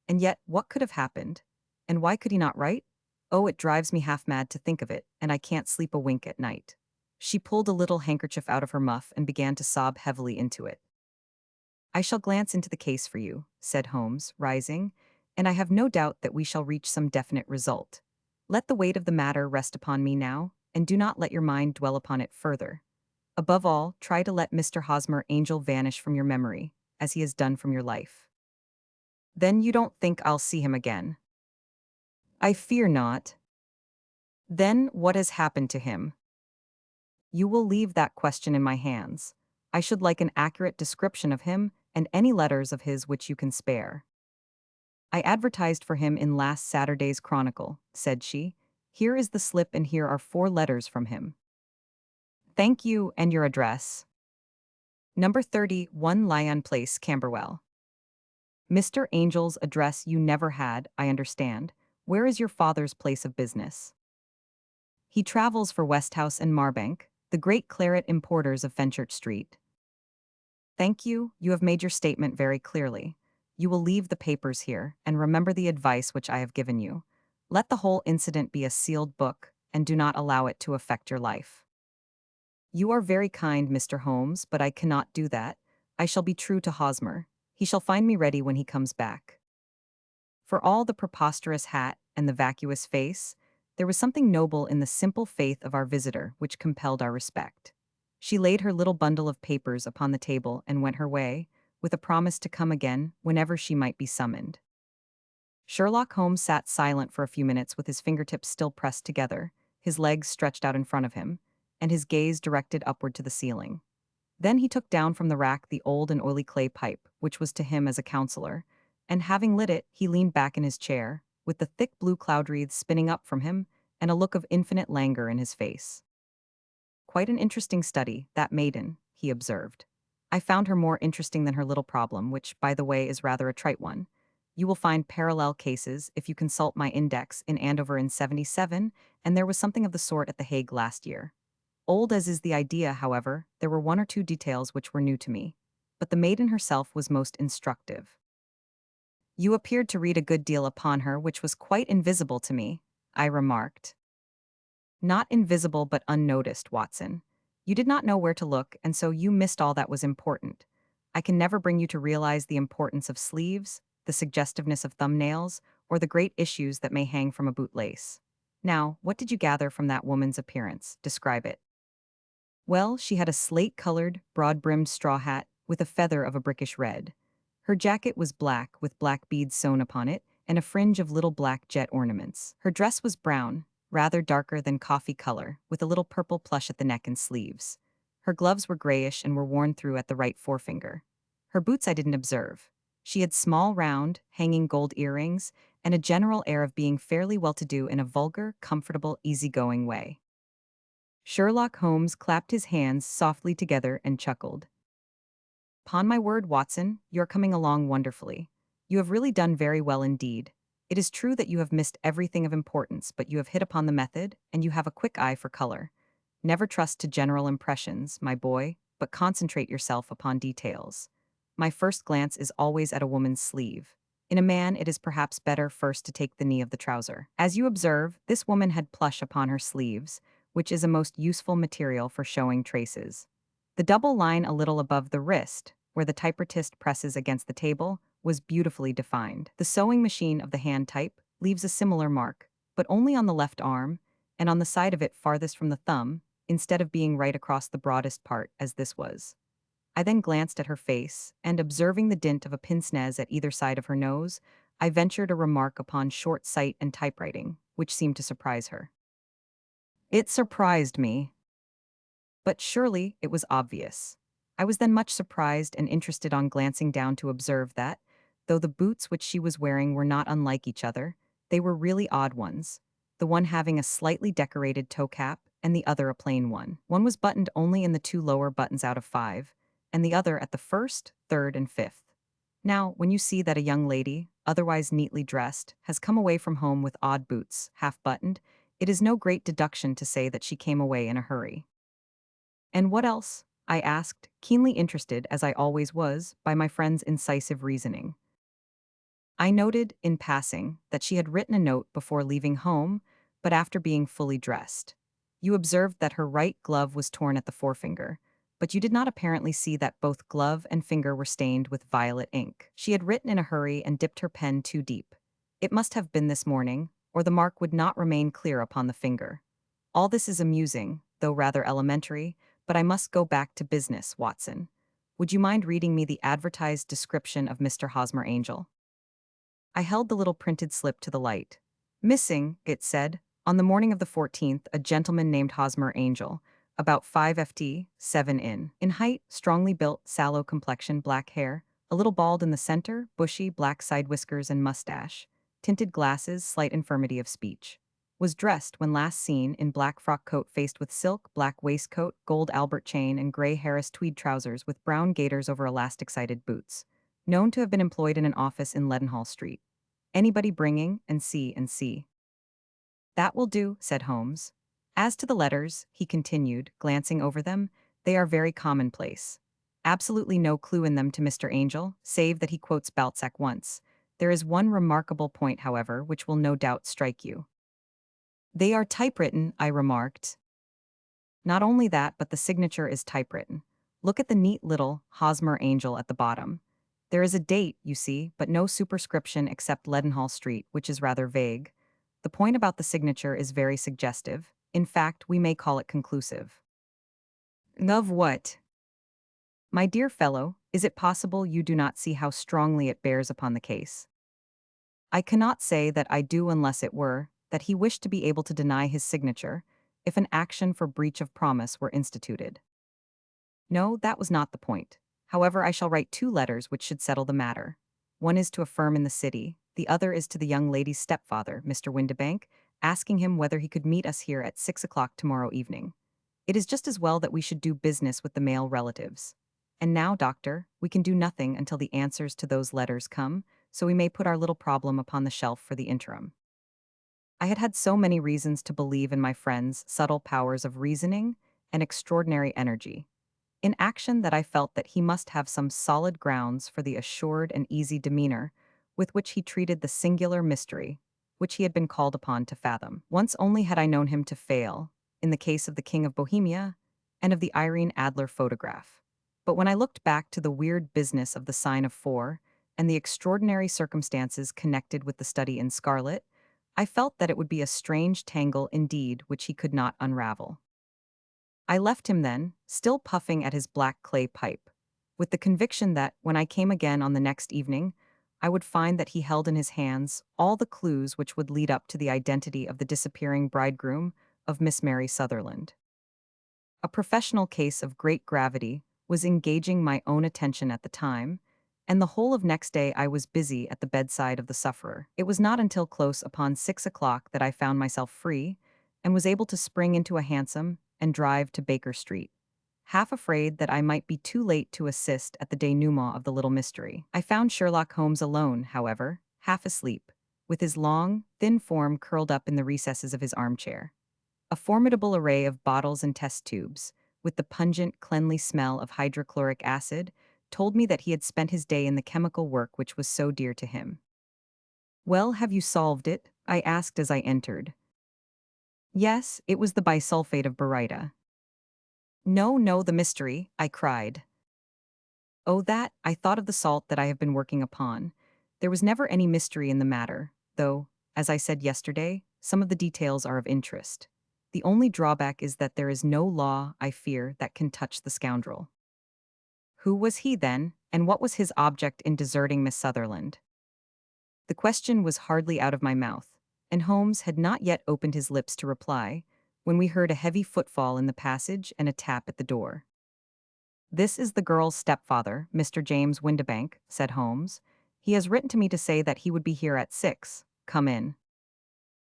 And yet, what could have happened? And why could he not write? Oh, it drives me half mad to think of it, and I can't sleep a wink at night. She pulled a little handkerchief out of her muff and began to sob heavily into it. I shall glance into the case for you, said Holmes, rising, and I have no doubt that we shall reach some definite result. Let the weight of the matter rest upon me now, and do not let your mind dwell upon it further. Above all, try to let Mr. Hosmer Angel vanish from your memory, as he has done from your life. Then you don't think I'll see him again? I fear not. Then what has happened to him? You will leave that question in my hands. I should like an accurate description of him and any letters of his which you can spare. I advertised for him in last Saturday's Chronicle, said she. Here is the slip and here are 4 letters from him. Thank you, and your address. Number 31 Lyon Place, Camberwell. Mr. Angel's address you never had, I understand. Where is your father's place of business? He travels for Westhouse and Marbank, the great claret importers of Fenchurch Street. Thank you, you have made your statement very clearly. You will leave the papers here, and remember the advice which I have given you. Let the whole incident be a sealed book, and do not allow it to affect your life. You are very kind, Mr. Holmes, but I cannot do that. I shall be true to Hosmer. He shall find me ready when he comes back. For all the preposterous hat and the vacuous face, there was something noble in the simple faith of our visitor which compelled our respect. She laid her little bundle of papers upon the table and went her way, with a promise to come again whenever she might be summoned. Sherlock Holmes sat silent for a few minutes with his fingertips still pressed together, his legs stretched out in front of him, and his gaze directed upward to the ceiling. Then he took down from the rack the old and oily clay pipe, which was to him as a counselor, and having lit it, he leaned back in his chair, with the thick blue cloud wreaths spinning up from him, and a look of infinite languor in his face. Quite an interesting study, that maiden, he observed. I found her more interesting than her little problem, which, by the way, is rather a trite one. You will find parallel cases if you consult my index in Andover in 77, and there was something of the sort at The Hague last year. Old as is the idea, however, there were one or two details which were new to me. But the maiden herself was most instructive. You appeared to read a good deal upon her, which was quite invisible to me, I remarked. Not invisible but unnoticed, Watson. You did not know where to look, and so you missed all that was important. I can never bring you to realize the importance of sleeves, the suggestiveness of thumbnails, or the great issues that may hang from a bootlace. Now, what did you gather from that woman's appearance? Describe it. Well, she had a slate-colored, broad-brimmed straw hat with a feather of a brickish red. Her jacket was black with black beads sewn upon it and a fringe of little black jet ornaments. Her dress was brown, rather darker than coffee color, with a little purple plush at the neck and sleeves. Her gloves were grayish and were worn through at the right forefinger. Her boots I didn't observe. She had small, round, hanging gold earrings and a general air of being fairly well-to-do in a vulgar, comfortable, easygoing way. Sherlock Holmes clapped his hands softly together and chuckled. "'Pon my word, Watson, you're coming along wonderfully. You have really done very well indeed. It is true that you have missed everything of importance, but you have hit upon the method, and you have a quick eye for color. Never trust to general impressions, my boy, but concentrate yourself upon details. My first glance is always at a woman's sleeve. In a man, it is perhaps better first to take the knee of the trouser. As you observe, this woman had plush upon her sleeves, which is a most useful material for showing traces. The double line a little above the wrist, where the typewrist presses against the table, was beautifully defined. The sewing machine of the hand type leaves a similar mark, but only on the left arm, and on the side of it farthest from the thumb, instead of being right across the broadest part, as this was. I then glanced at her face, and observing the dint of a pince-nez at either side of her nose, I ventured a remark upon short sight and typewriting, which seemed to surprise her. It surprised me. But surely it was obvious. I was then much surprised and interested on glancing down to observe that, though the boots which she was wearing were not unlike each other, they were really odd ones, the one having a slightly decorated toe cap and the other a plain one. One was buttoned only in the two lower buttons out of five, and the other at the first, third, and fifth. Now, when you see that a young lady, otherwise neatly dressed, has come away from home with odd boots, half-buttoned, it is no great deduction to say that she came away in a hurry. And what else? I asked, keenly interested, as I always was, by my friend's incisive reasoning. I noted, in passing, that she had written a note before leaving home, but after being fully dressed. You observed that her right glove was torn at the forefinger, but you did not apparently see that both glove and finger were stained with violet ink. She had written in a hurry and dipped her pen too deep. It must have been this morning, or the mark would not remain clear upon the finger. All this is amusing, though rather elementary, but I must go back to business, Watson. Would you mind reading me the advertised description of Mr. Hosmer Angel? I held the little printed slip to the light. Missing, it said, on the morning of the 14th, a gentleman named Hosmer Angel, about 5 ft, 7 in height, strongly built, sallow complexion, black hair, a little bald in the center, bushy, black side whiskers and mustache, tinted glasses, slight infirmity of speech. Was dressed, when last seen, in black frock coat faced with silk, black waistcoat, gold Albert chain, and gray Harris tweed trousers with brown gaiters over elastic-sided boots. Known to have been employed in an office in Leadenhall Street. Anybody bringing, and see, and see. That will do, said Holmes. As to the letters, he continued, glancing over them, they are very commonplace. Absolutely no clue in them to Mr. Angel, save that he quotes Balzac once. There is one remarkable point, however, which will no doubt strike you. They are typewritten, I remarked. Not only that, but the signature is typewritten. Look at the neat little Hosmer Angel at the bottom. There is a date, you see, but no superscription except Leadenhall Street, which is rather vague. The point about the signature is very suggestive. In fact, we may call it conclusive. Of what? My dear fellow, is it possible you do not see how strongly it bears upon the case? I cannot say that I do unless it were that he wished to be able to deny his signature if an action for breach of promise were instituted. No, that was not the point. However, I shall write two letters which should settle the matter. One is to a firm in the city, the other is to the young lady's stepfather, Mr. Windibank, asking him whether he could meet us here at 6 o'clock tomorrow evening. It is just as well that we should do business with the male relatives. And now, doctor, we can do nothing until the answers to those letters come, so we may put our little problem upon the shelf for the interim. I had had so many reasons to believe in my friend's subtle powers of reasoning and extraordinary energy in action that I felt that he must have some solid grounds for the assured and easy demeanor with which he treated the singular mystery which he had been called upon to fathom. Once only had I known him to fail, in the case of the King of Bohemia and of the Irene Adler photograph. But when I looked back to the weird business of the sign of four and the extraordinary circumstances connected with the study in scarlet, I felt that it would be a strange tangle indeed which he could not unravel. I left him then, still puffing at his black clay pipe, with the conviction that, when I came again on the next evening, I would find that he held in his hands all the clues which would lead up to the identity of the disappearing bridegroom of Miss Mary Sutherland. A professional case of great gravity was engaging my own attention at the time, and the whole of next day I was busy at the bedside of the sufferer. It was not until close upon 6 o'clock that I found myself free, and was able to spring into a hansom and drive to Baker Street, half afraid that I might be too late to assist at the denouement of the little mystery. I found Sherlock Holmes alone, however, half asleep, with his long, thin form curled up in the recesses of his armchair. A formidable array of bottles and test tubes, with the pungent, cleanly smell of hydrochloric acid, told me that he had spent his day in the chemical work which was so dear to him. "Well, have you solved it?" I asked as I entered. "Yes, it was the bisulfate of baryta." "No, no, the mystery," I cried. "Oh, that, I thought of the salt that I have been working upon. There was never any mystery in the matter, though, as I said yesterday, some of the details are of interest. The only drawback is that there is no law, I fear, that can touch the scoundrel." Who was he, then, and what was his object in deserting Miss Sutherland? The question was hardly out of my mouth, and Holmes had not yet opened his lips to reply, when we heard a heavy footfall in the passage and a tap at the door. "This is the girl's stepfather, Mr. James Windibank," said Holmes. "He has written to me to say that he would be here at 6. Come in."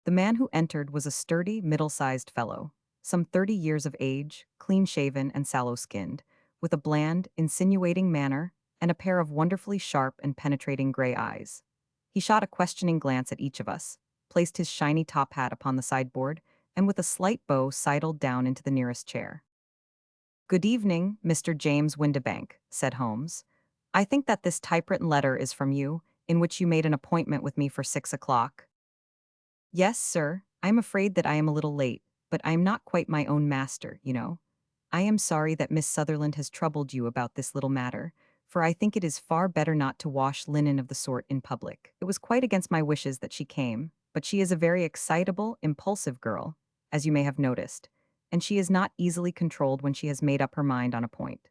The man who entered was a sturdy, middle-sized fellow, some 30 years of age, clean-shaven and sallow-skinned, with a bland, insinuating manner and a pair of wonderfully sharp and penetrating gray eyes. He shot a questioning glance at each of us, placed his shiny top hat upon the sideboard, and with a slight bow sidled down into the nearest chair. "Good evening, Mr. James Windibank," said Holmes. "I think that this typewritten letter is from you, in which you made an appointment with me for 6 o'clock. "Yes, sir. I am afraid that I am a little late, but I am not quite my own master, you know. I am sorry that Miss Sutherland has troubled you about this little matter, for I think it is far better not to wash linen of the sort in public. It was quite against my wishes that she came, but she is a very excitable, impulsive girl, as you may have noticed, and she is not easily controlled when she has made up her mind on a point.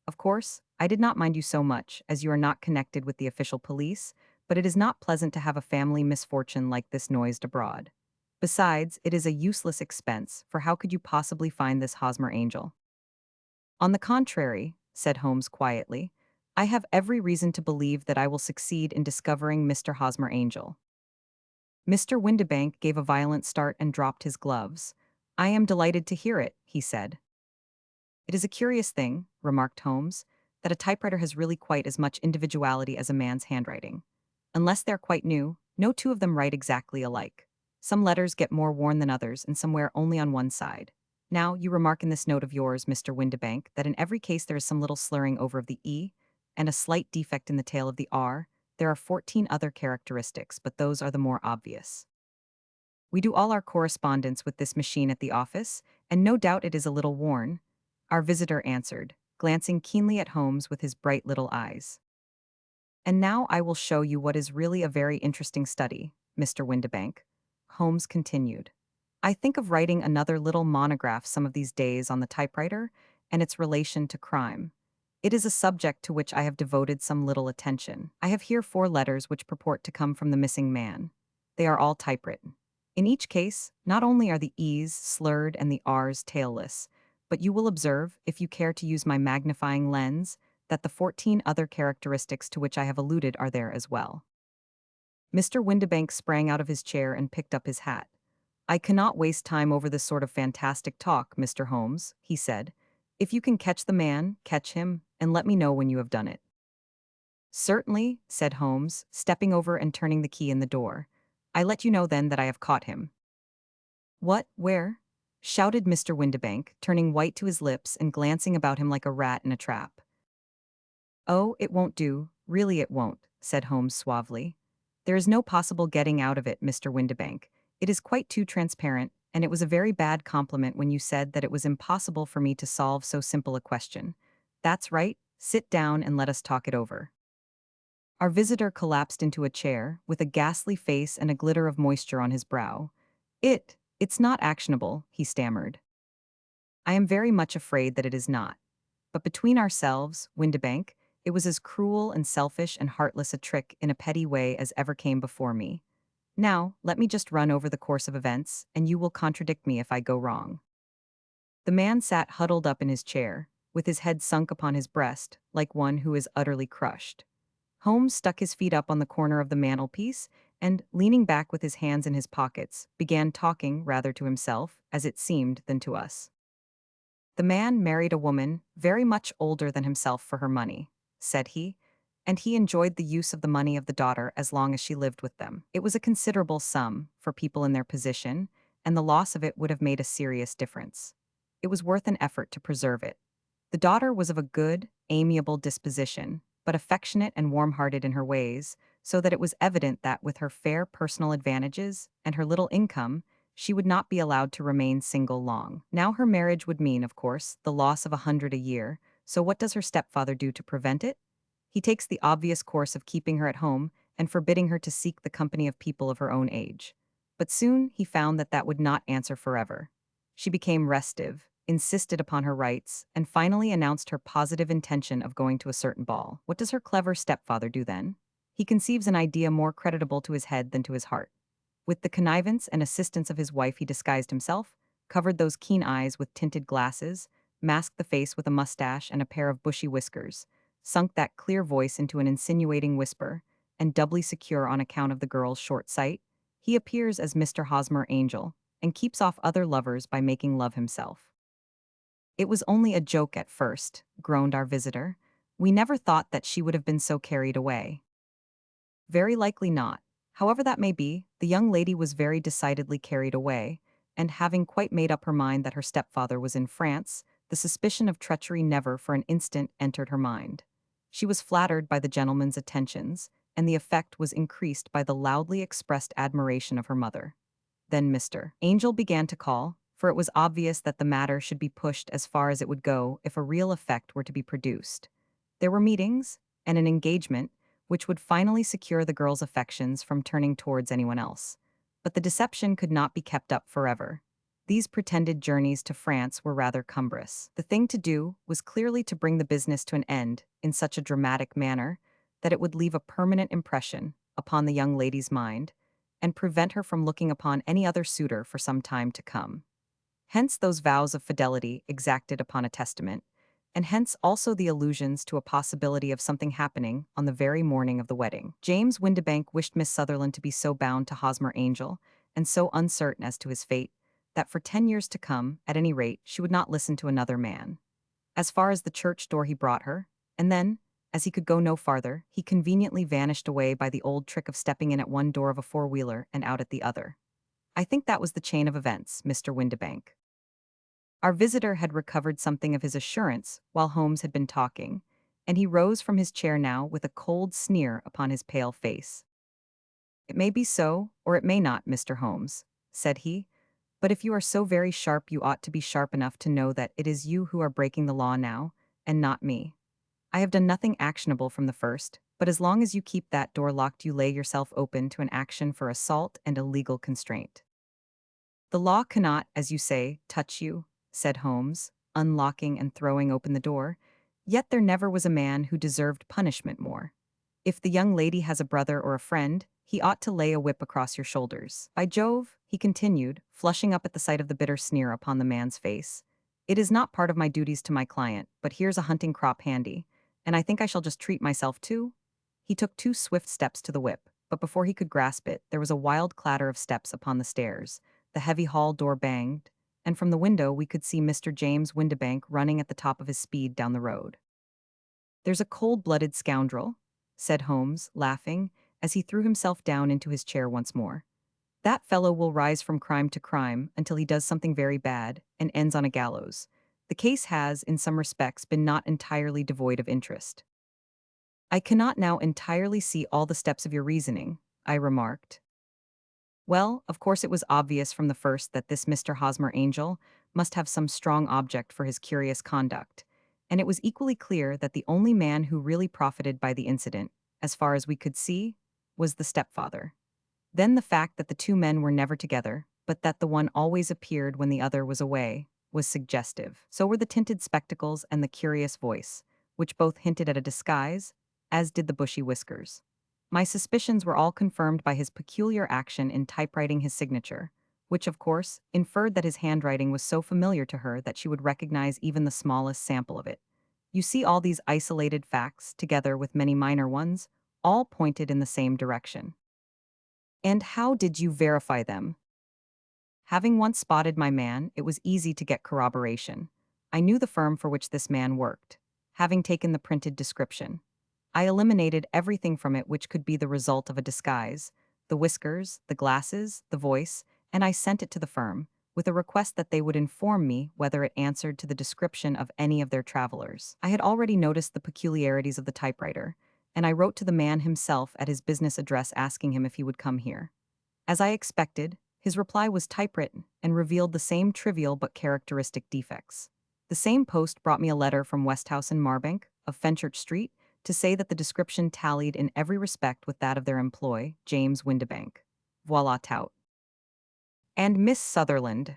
Of course, I did not mind you so much, as you are not connected with the official police, but it is not pleasant to have a family misfortune like this noised abroad. Besides, it is a useless expense, for how could you possibly find this Hosmer Angel?" "On the contrary," said Holmes quietly, "I have every reason to believe that I will succeed in discovering Mr. Hosmer Angel." Mr. Windibank gave a violent start and dropped his gloves. "I am delighted to hear it," he said. "It is a curious thing," remarked Holmes, "that a typewriter has really quite as much individuality as a man's handwriting. Unless they're quite new, no two of them write exactly alike. Some letters get more worn than others, and some wear only on one side. Now, you remark in this note of yours, Mr. Windibank, that in every case there is some little slurring over of the E, and a slight defect in the tail of the R. There are 14 other characteristics, but those are the more obvious. We do all our correspondence with this machine at the office, and no doubt it is a little worn," our visitor answered, glancing keenly at Holmes with his bright little eyes. And now I will show you what is really a very interesting study, Mr. Windibank. Holmes continued. I think of writing another little monograph some of these days on the typewriter and its relation to crime. It is a subject to which I have devoted some little attention. I have here 4 letters which purport to come from the missing man. They are all typewritten. In each case, not only are the E's slurred and the R's tailless, but you will observe, if you care to use my magnifying lens, that the 14 other characteristics to which I have alluded are there as well. Mr. Windibank sprang out of his chair and picked up his hat. I cannot waste time over this sort of fantastic talk, Mr. Holmes, he said. If you can catch the man, catch him, and let me know when you have done it. Certainly, said Holmes, stepping over and turning the key in the door. I let you know then that I have caught him. What, where? Shouted Mr. Windibank, turning white to his lips and glancing about him like a rat in a trap. Oh, it won't do, really it won't, said Holmes suavely. There is no possible getting out of it, Mr. Windibank. It is quite too transparent, and it was a very bad compliment when you said that it was impossible for me to solve so simple a question. That's right, sit down and let us talk it over. Our visitor collapsed into a chair, with a ghastly face and a glitter of moisture on his brow. It's not actionable, he stammered. I am very much afraid that it is not. But between ourselves, Windibank, it was as cruel and selfish and heartless a trick in a petty way as ever came before me. Now, let me just run over the course of events, and you will contradict me if I go wrong. The man sat huddled up in his chair, with his head sunk upon his breast, like one who is utterly crushed. Holmes stuck his feet up on the corner of the mantelpiece and, leaning back with his hands in his pockets, began talking rather to himself, as it seemed, than to us. The man married a woman very much older than himself for her money, said he, and he enjoyed the use of the money of the daughter as long as she lived with them. It was a considerable sum for people in their position, and the loss of it would have made a serious difference. It was worth an effort to preserve it. The daughter was of a good, amiable disposition, but affectionate and warm-hearted in her ways, so that it was evident that with her fair personal advantages and her little income, she would not be allowed to remain single long. Now her marriage would mean, of course, the loss of 100 a year, so what does her stepfather do to prevent it? He takes the obvious course of keeping her at home and forbidding her to seek the company of people of her own age. But soon he found that that would not answer forever. She became restive, insisted upon her rights, and finally announced her positive intention of going to a certain ball. What does her clever stepfather do then? He conceives an idea more creditable to his head than to his heart. With the connivance and assistance of his wife, he disguised himself, covered those keen eyes with tinted glasses, masked the face with a mustache and a pair of bushy whiskers, sunk that clear voice into an insinuating whisper, and doubly secure on account of the girl's short sight, he appears as Mr. Hosmer Angel, and keeps off other lovers by making love himself. It was only a joke at first, groaned our visitor. We never thought that she would have been so carried away. Very likely not. However that may be, the young lady was very decidedly carried away, and having quite made up her mind that her stepfather was in France, the suspicion of treachery never for an instant entered her mind. She was flattered by the gentleman's attentions, and the effect was increased by the loudly expressed admiration of her mother. Then Mr. Angel began to call, for it was obvious that the matter should be pushed as far as it would go if a real effect were to be produced. There were meetings, and an engagement, which would finally secure the girl's affections from turning towards anyone else. But the deception could not be kept up forever. These pretended journeys to France were rather cumbrous. The thing to do was clearly to bring the business to an end in such a dramatic manner that it would leave a permanent impression upon the young lady's mind and prevent her from looking upon any other suitor for some time to come. Hence those vows of fidelity exacted upon a testament, and hence also the allusions to a possibility of something happening on the very morning of the wedding. James Windibank wished Miss Sutherland to be so bound to Hosmer Angel, and so uncertain as to his fate, that for 10 years to come, at any rate, she would not listen to another man. As far as the church door he brought her, and then, as he could go no farther, he conveniently vanished away by the old trick of stepping in at one door of a four-wheeler and out at the other. I think that was the chain of events, Mr. Windibank. Our visitor had recovered something of his assurance while Holmes had been talking, and he rose from his chair now with a cold sneer upon his pale face. It may be so, or it may not, Mr. Holmes, said he, but if you are so very sharp you ought to be sharp enough to know that it is you who are breaking the law now, and not me. I have done nothing actionable from the first, But as long as you keep that door locked, you lay yourself open to an action for assault and illegal constraint. The law cannot, as you say, touch you, said Holmes, unlocking and throwing open the door. Yet there never was a man who deserved punishment more. If the young lady has a brother or a friend, he ought to lay a whip across your shoulders. By Jove, he continued, flushing up at the sight of the bitter sneer upon the man's face. It is not part of my duties to my client, but here's a hunting crop handy, and I think I shall just treat myself too. He took 2 swift steps to the whip, but before he could grasp it, there was a wild clatter of steps upon the stairs. The heavy hall door banged, and from the window we could see Mr. James Windibank running at the top of his speed down the road. There's a cold-blooded scoundrel, said Holmes, laughing, as he threw himself down into his chair once more. That fellow will rise from crime to crime until he does something very bad and ends on a gallows. The case has, in some respects, been not entirely devoid of interest. I cannot now entirely see all the steps of your reasoning, I remarked. Well, of course it was obvious from the first that this Mr. Hosmer Angel must have some strong object for his curious conduct, and it was equally clear that the only man who really profited by the incident, as far as we could see, was the stepfather. Then the fact that the two men were never together, but that the one always appeared when the other was away, was suggestive. So were the tinted spectacles and the curious voice, which both hinted at a disguise, as did the bushy whiskers. My suspicions were all confirmed by his peculiar action in typewriting his signature, which, of course, inferred that his handwriting was so familiar to her that she would recognize even the smallest sample of it. You see, all these isolated facts, together with many minor ones, all pointed in the same direction. And how did you verify them? Having once spotted my man, it was easy to get corroboration. I knew the firm for which this man worked, having taken the printed description. I eliminated everything from it which could be the result of a disguise, the whiskers, the glasses, the voice, and I sent it to the firm, with a request that they would inform me whether it answered to the description of any of their travelers. I had already noticed the peculiarities of the typewriter, and I wrote to the man himself at his business address asking him if he would come here. As I expected, his reply was typewritten and revealed the same trivial but characteristic defects. The same post brought me a letter from Westhouse and Marbank, of Fenchurch Street, to say that the description tallied in every respect with that of their employee, James Windibank. Voila tout. And Miss Sutherland.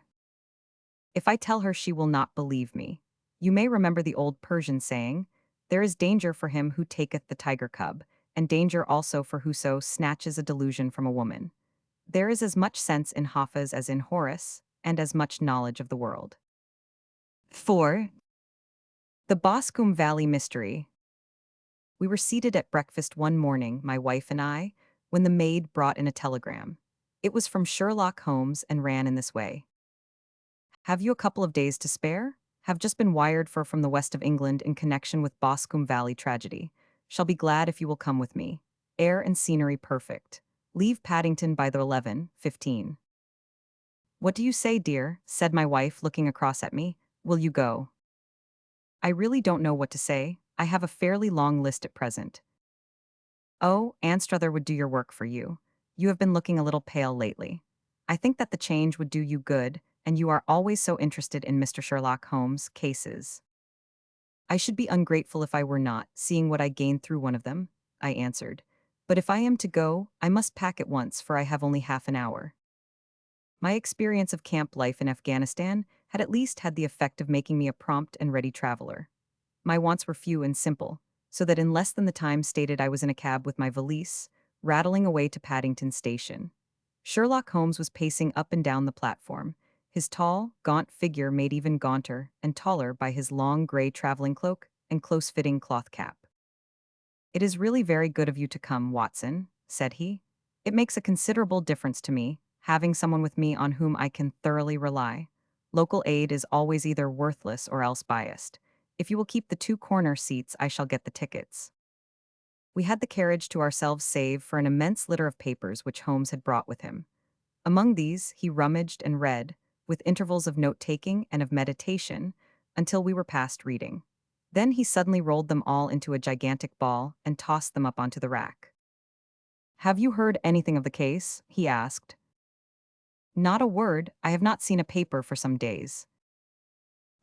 If I tell her, she will not believe me. You may remember the old Persian saying, "There is danger for him who taketh the tiger cub, and danger also for whoso snatches a delusion from a woman." There is as much sense in Hafiz as in Horace, and as much knowledge of the world. 4. The Boscombe Valley Mystery. We were seated at breakfast one morning, my wife and I, when the maid brought in a telegram. It was from Sherlock Holmes and ran in this way. Have you a couple of days to spare? Have just been wired for from the west of England in connection with Boscombe Valley tragedy. Shall be glad if you will come with me. Air and scenery perfect. Leave Paddington by the 11:15. What do you say, dear? Said my wife, looking across at me. Will you go? I really don't know what to say. I have a fairly long list at present. Oh, Anstruther would do your work for you. You have been looking a little pale lately. I think that the change would do you good, and you are always so interested in Mr. Sherlock Holmes' cases. I should be ungrateful if I were not, seeing what I gained through one of them, I answered. But if I am to go, I must pack at once, for I have only half an hour. My experience of camp life in Afghanistan had at least had the effect of making me a prompt and ready traveler. My wants were few and simple, so that in less than the time stated I was in a cab with my valise, rattling away to Paddington Station. Sherlock Holmes was pacing up and down the platform, his tall, gaunt figure made even gaunter and taller by his long gray traveling cloak and close-fitting cloth cap. "It is really very good of you to come, Watson," said he. "It makes a considerable difference to me, having someone with me on whom I can thoroughly rely. Local aid is always either worthless or else biased. If you will keep the 2 corner seats, I shall get the tickets." We had the carriage to ourselves save for an immense litter of papers which Holmes had brought with him. Among these he rummaged and read, with intervals of note-taking and of meditation, until we were past reading. Then he suddenly rolled them all into a gigantic ball and tossed them up onto the rack. "Have you heard anything of the case?" he asked. "Not a word. I have not seen a paper for some days.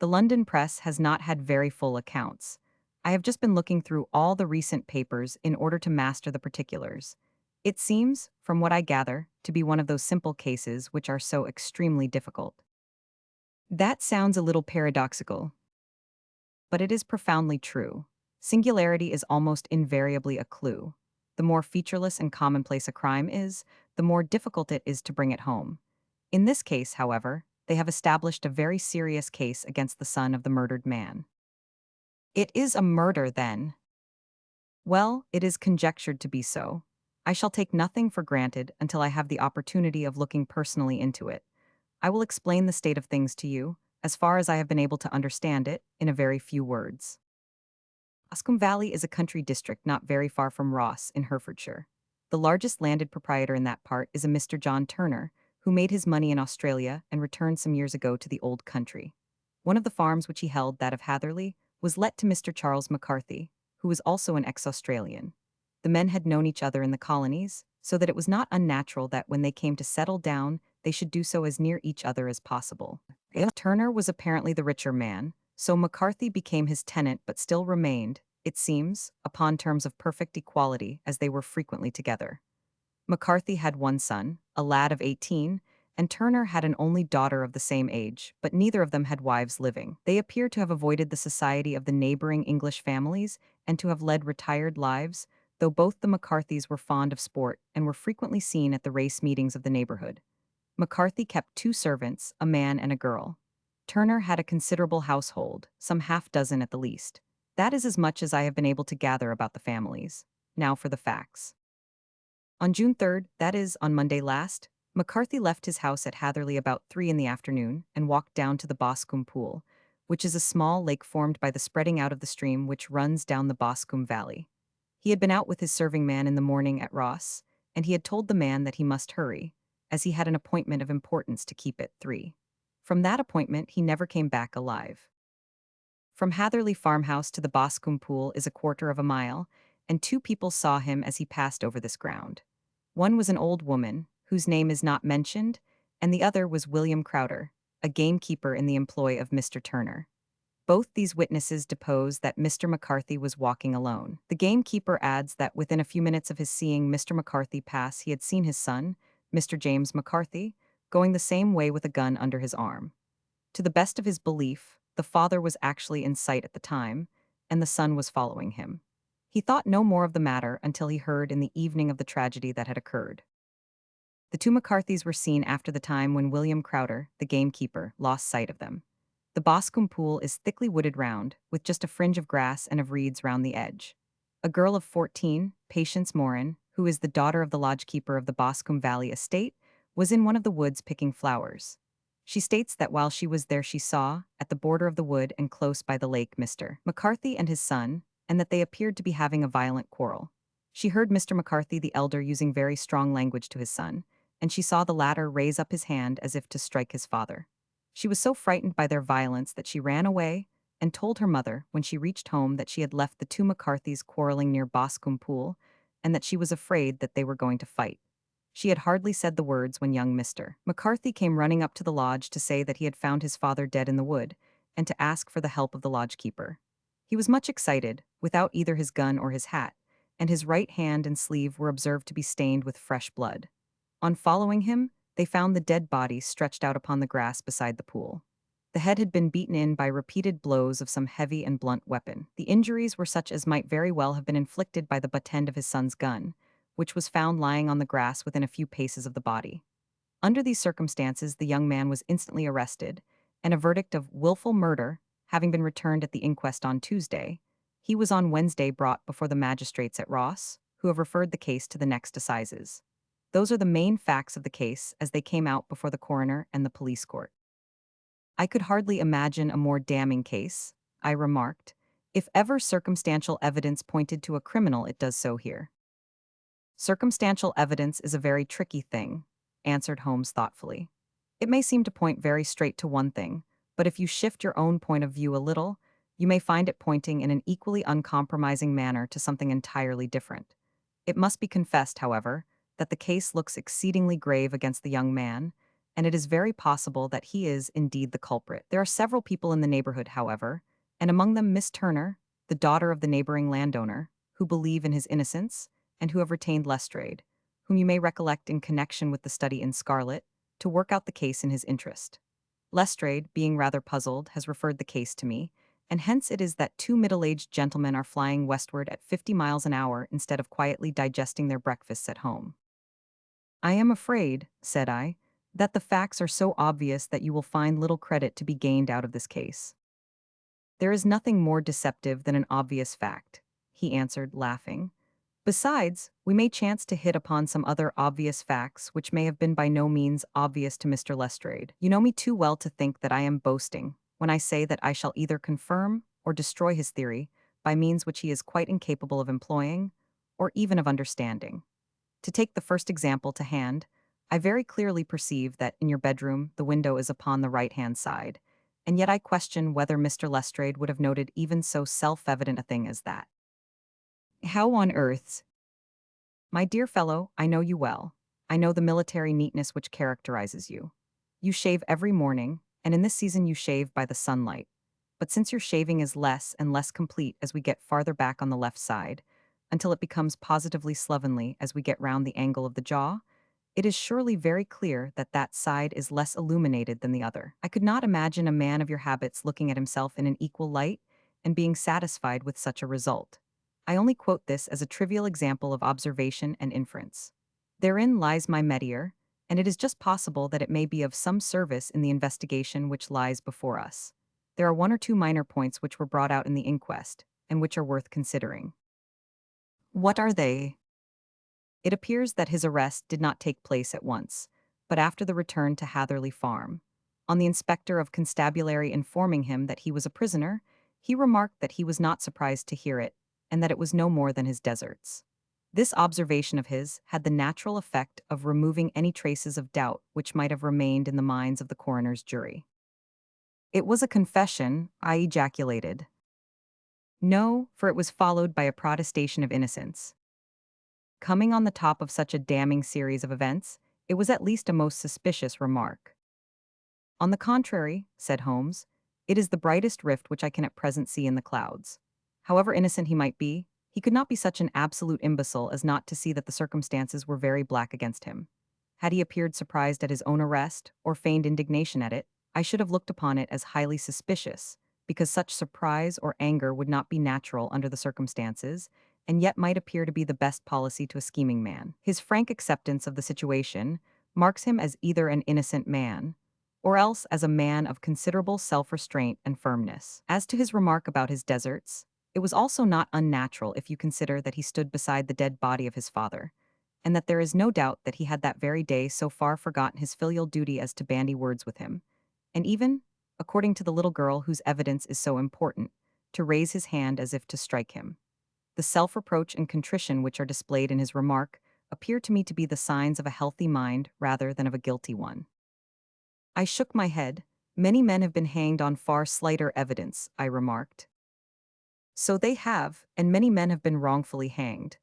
The London press has not had very full accounts. I have just been looking through all the recent papers in order to master the particulars. It seems, from what I gather, to be one of those simple cases which are so extremely difficult. That sounds a little paradoxical, but it is profoundly true. Singularity is almost invariably a clue. The more featureless and commonplace a crime is, the more difficult it is to bring it home. In this case, however, they have established a very serious case against the son of the murdered man. It is a murder, then. Well, it is conjectured to be so. I shall take nothing for granted until I have the opportunity of looking personally into it. I will explain the state of things to you, as far as I have been able to understand it, in a very few words. Boscombe Valley is a country district not very far from Ross, in Herefordshire. The largest landed proprietor in that part is a Mr. John Turner, who made his money in Australia and returned some years ago to the old country. One of the farms which he held, that of Hatherley, was let to Mr. Charles McCarthy, who was also an ex-Australian. The men had known each other in the colonies, so that it was not unnatural that when they came to settle down, they should do so as near each other as possible. Turner was apparently the richer man, so McCarthy became his tenant but still remained, it seems, upon terms of perfect equality, as they were frequently together. McCarthy had one son, a lad of 18, and Turner had an only daughter of the same age, but neither of them had wives living. They appear to have avoided the society of the neighboring English families and to have led retired lives, though both the McCarthys were fond of sport and were frequently seen at the race meetings of the neighborhood. McCarthy kept two servants, a man and a girl. Turner had a considerable household, some half-dozen at the least. That is as much as I have been able to gather about the families. Now for the facts. On June 3rd, that is, on Monday last, McCarthy left his house at Hatherley about 3 in the afternoon and walked down to the Boscombe Pool, which is a small lake formed by the spreading out of the stream which runs down the Boscombe Valley. He had been out with his serving man in the morning at Ross, and he had told the man that he must hurry, as he had an appointment of importance to keep at 3. From that appointment he never came back alive. From Hatherley farmhouse to the Boscombe Pool is a quarter of a mile, and two people saw him as he passed over this ground. One was an old woman, whose name is not mentioned, and the other was William Crowder, a gamekeeper in the employ of Mr. Turner. Both these witnesses depose that Mr. McCarthy was walking alone. The gamekeeper adds that within a few minutes of his seeing Mr. McCarthy pass, he had seen his son, Mr. James McCarthy, going the same way with a gun under his arm. To the best of his belief, the father was actually in sight at the time, and the son was following him. He thought no more of the matter until he heard in the evening of the tragedy that had occurred. The two McCarthys were seen after the time when William Crowder, the gamekeeper, lost sight of them. The Boscombe Pool is thickly wooded round, with just a fringe of grass and of reeds round the edge. A girl of 14, Patience Morin, who is the daughter of the lodgekeeper of the Boscombe Valley estate, was in one of the woods picking flowers. She states that while she was there she saw, at the border of the wood and close by the lake, Mr. McCarthy and his son, and that they appeared to be having a violent quarrel. She heard Mr. McCarthy the elder using very strong language to his son, and she saw the latter raise up his hand as if to strike his father. She was so frightened by their violence that she ran away and told her mother, when she reached home, that she had left the two McCarthys quarreling near Boscombe Pool, and that she was afraid that they were going to fight. She had hardly said the words when young Mr. McCarthy came running up to the lodge to say that he had found his father dead in the wood, and to ask for the help of the lodgekeeper. He was much excited, without either his gun or his hat, and his right hand and sleeve were observed to be stained with fresh blood. On following him, they found the dead body stretched out upon the grass beside the pool. The head had been beaten in by repeated blows of some heavy and blunt weapon. The injuries were such as might very well have been inflicted by the butt end of his son's gun, which was found lying on the grass within a few paces of the body. Under these circumstances, the young man was instantly arrested, and a verdict of willful murder having been returned at the inquest on Tuesday, he was on Wednesday brought before the magistrates at Ross, who have referred the case to the next assizes. Those are the main facts of the case as they came out before the coroner and the police court. I could hardly imagine a more damning case, I remarked. If ever circumstantial evidence pointed to a criminal, it does so here. Circumstantial evidence is a very tricky thing, answered Holmes thoughtfully. It may seem to point very straight to one thing, but if you shift your own point of view a little, you may find it pointing in an equally uncompromising manner to something entirely different. It must be confessed, however, that the case looks exceedingly grave against the young man, and it is very possible that he is indeed the culprit. There are several people in the neighborhood, however, and among them Miss Turner, the daughter of the neighboring landowner, who believe in his innocence, and who have retained Lestrade, whom you may recollect in connection with the study in Scarlet, to work out the case in his interest. Lestrade, being rather puzzled, has referred the case to me, and hence it is that two middle-aged gentlemen are flying westward at 50 miles an hour instead of quietly digesting their breakfasts at home. I am afraid, said I, that the facts are so obvious that you will find little credit to be gained out of this case. There is nothing more deceptive than an obvious fact, he answered, laughing. Besides, we may chance to hit upon some other obvious facts which may have been by no means obvious to Mr. Lestrade. You know me too well to think that I am boasting when I say that I shall either confirm or destroy his theory by means which he is quite incapable of employing, or even of understanding. To take the first example to hand, I very clearly perceive that in your bedroom the window is upon the right-hand side, and yet I question whether Mr. Lestrade would have noted even so self-evident a thing as that. How on earth? My dear fellow, I know you well. I know the military neatness which characterizes you. You shave every morning, and in this season you shave by the sunlight. But since your shaving is less and less complete as we get farther back on the left side, until it becomes positively slovenly as we get round the angle of the jaw, it is surely very clear that that side is less illuminated than the other. I could not imagine a man of your habits looking at himself in an equal light and being satisfied with such a result. I only quote this as a trivial example of observation and inference. Therein lies my métier, and it is just possible that it may be of some service in the investigation which lies before us. There are one or two minor points which were brought out in the inquest, and which are worth considering. What are they? It appears that his arrest did not take place at once, but after the return to Hatherley Farm. On the inspector of constabulary informing him that he was a prisoner, he remarked that he was not surprised to hear it, and that it was no more than his deserts. This observation of his had the natural effect of removing any traces of doubt which might have remained in the minds of the coroner's jury. It was a confession, I ejaculated. No, for it was followed by a protestation of innocence. Coming on the top of such a damning series of events, it was at least a most suspicious remark. On the contrary, said Holmes, it is the brightest rift which I can at present see in the clouds. However innocent he might be, he could not be such an absolute imbecile as not to see that the circumstances were very black against him. Had he appeared surprised at his own arrest, or feigned indignation at it, I should have looked upon it as highly suspicious, because such surprise or anger would not be natural under the circumstances, and yet might appear to be the best policy to a scheming man. His frank acceptance of the situation marks him as either an innocent man, or else as a man of considerable self-restraint and firmness. As to his remark about his deserts, it was also not unnatural if you consider that he stood beside the dead body of his father, and that there is no doubt that he had that very day so far forgotten his filial duty as to bandy words with him, and even, according to the little girl whose evidence is so important, to raise his hand as if to strike him. The self-reproach and contrition which are displayed in his remark appear to me to be the signs of a healthy mind rather than of a guilty one. I shook my head. Many men have been hanged on far slighter evidence, I remarked. So they have, and many men have been wrongfully hanged.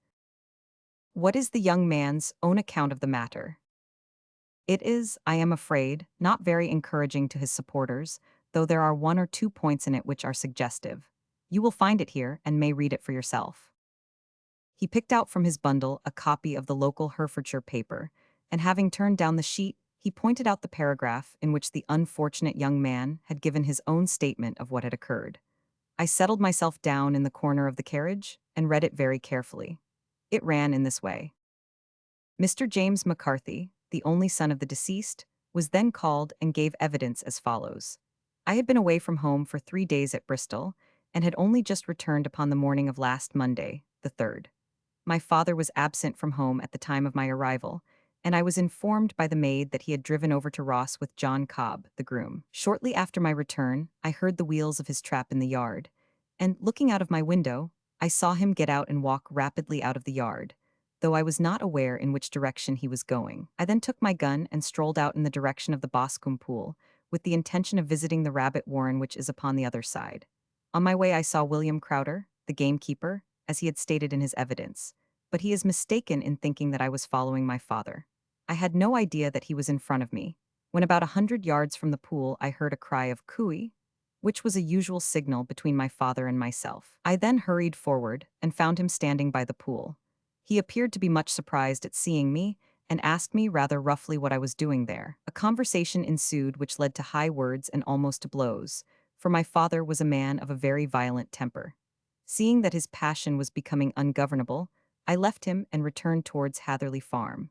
What is the young man's own account of the matter? It is, I am afraid, not very encouraging to his supporters, though there are one or two points in it which are suggestive. You will find it here and may read it for yourself. He picked out from his bundle a copy of the local Herefordshire paper, and having turned down the sheet, he pointed out the paragraph in which the unfortunate young man had given his own statement of what had occurred. I settled myself down in the corner of the carriage and read it very carefully. It ran in this way. Mr. James McCarthy, the only son of the deceased, was then called and gave evidence as follows. I had been away from home for 3 days at Bristol, and had only just returned upon the morning of last Monday, the 3rd. My father was absent from home at the time of my arrival, and I was informed by the maid that he had driven over to Ross with John Cobb, the groom. Shortly after my return, I heard the wheels of his trap in the yard, and, looking out of my window, I saw him get out and walk rapidly out of the yard, though I was not aware in which direction he was going. I then took my gun and strolled out in the direction of the Boscombe Pool, with the intention of visiting the rabbit warren which is upon the other side. On my way I saw William Crowder, the gamekeeper, as he had stated in his evidence, but he is mistaken in thinking that I was following my father. I had no idea that he was in front of me. When about 100 yards from the pool I heard a cry of "Cooey," which was a usual signal between my father and myself. I then hurried forward and found him standing by the pool. He appeared to be much surprised at seeing me and asked me rather roughly what I was doing there. A conversation ensued which led to high words and almost to blows, for my father was a man of a very violent temper. Seeing that his passion was becoming ungovernable, I left him and returned towards Hatherley Farm.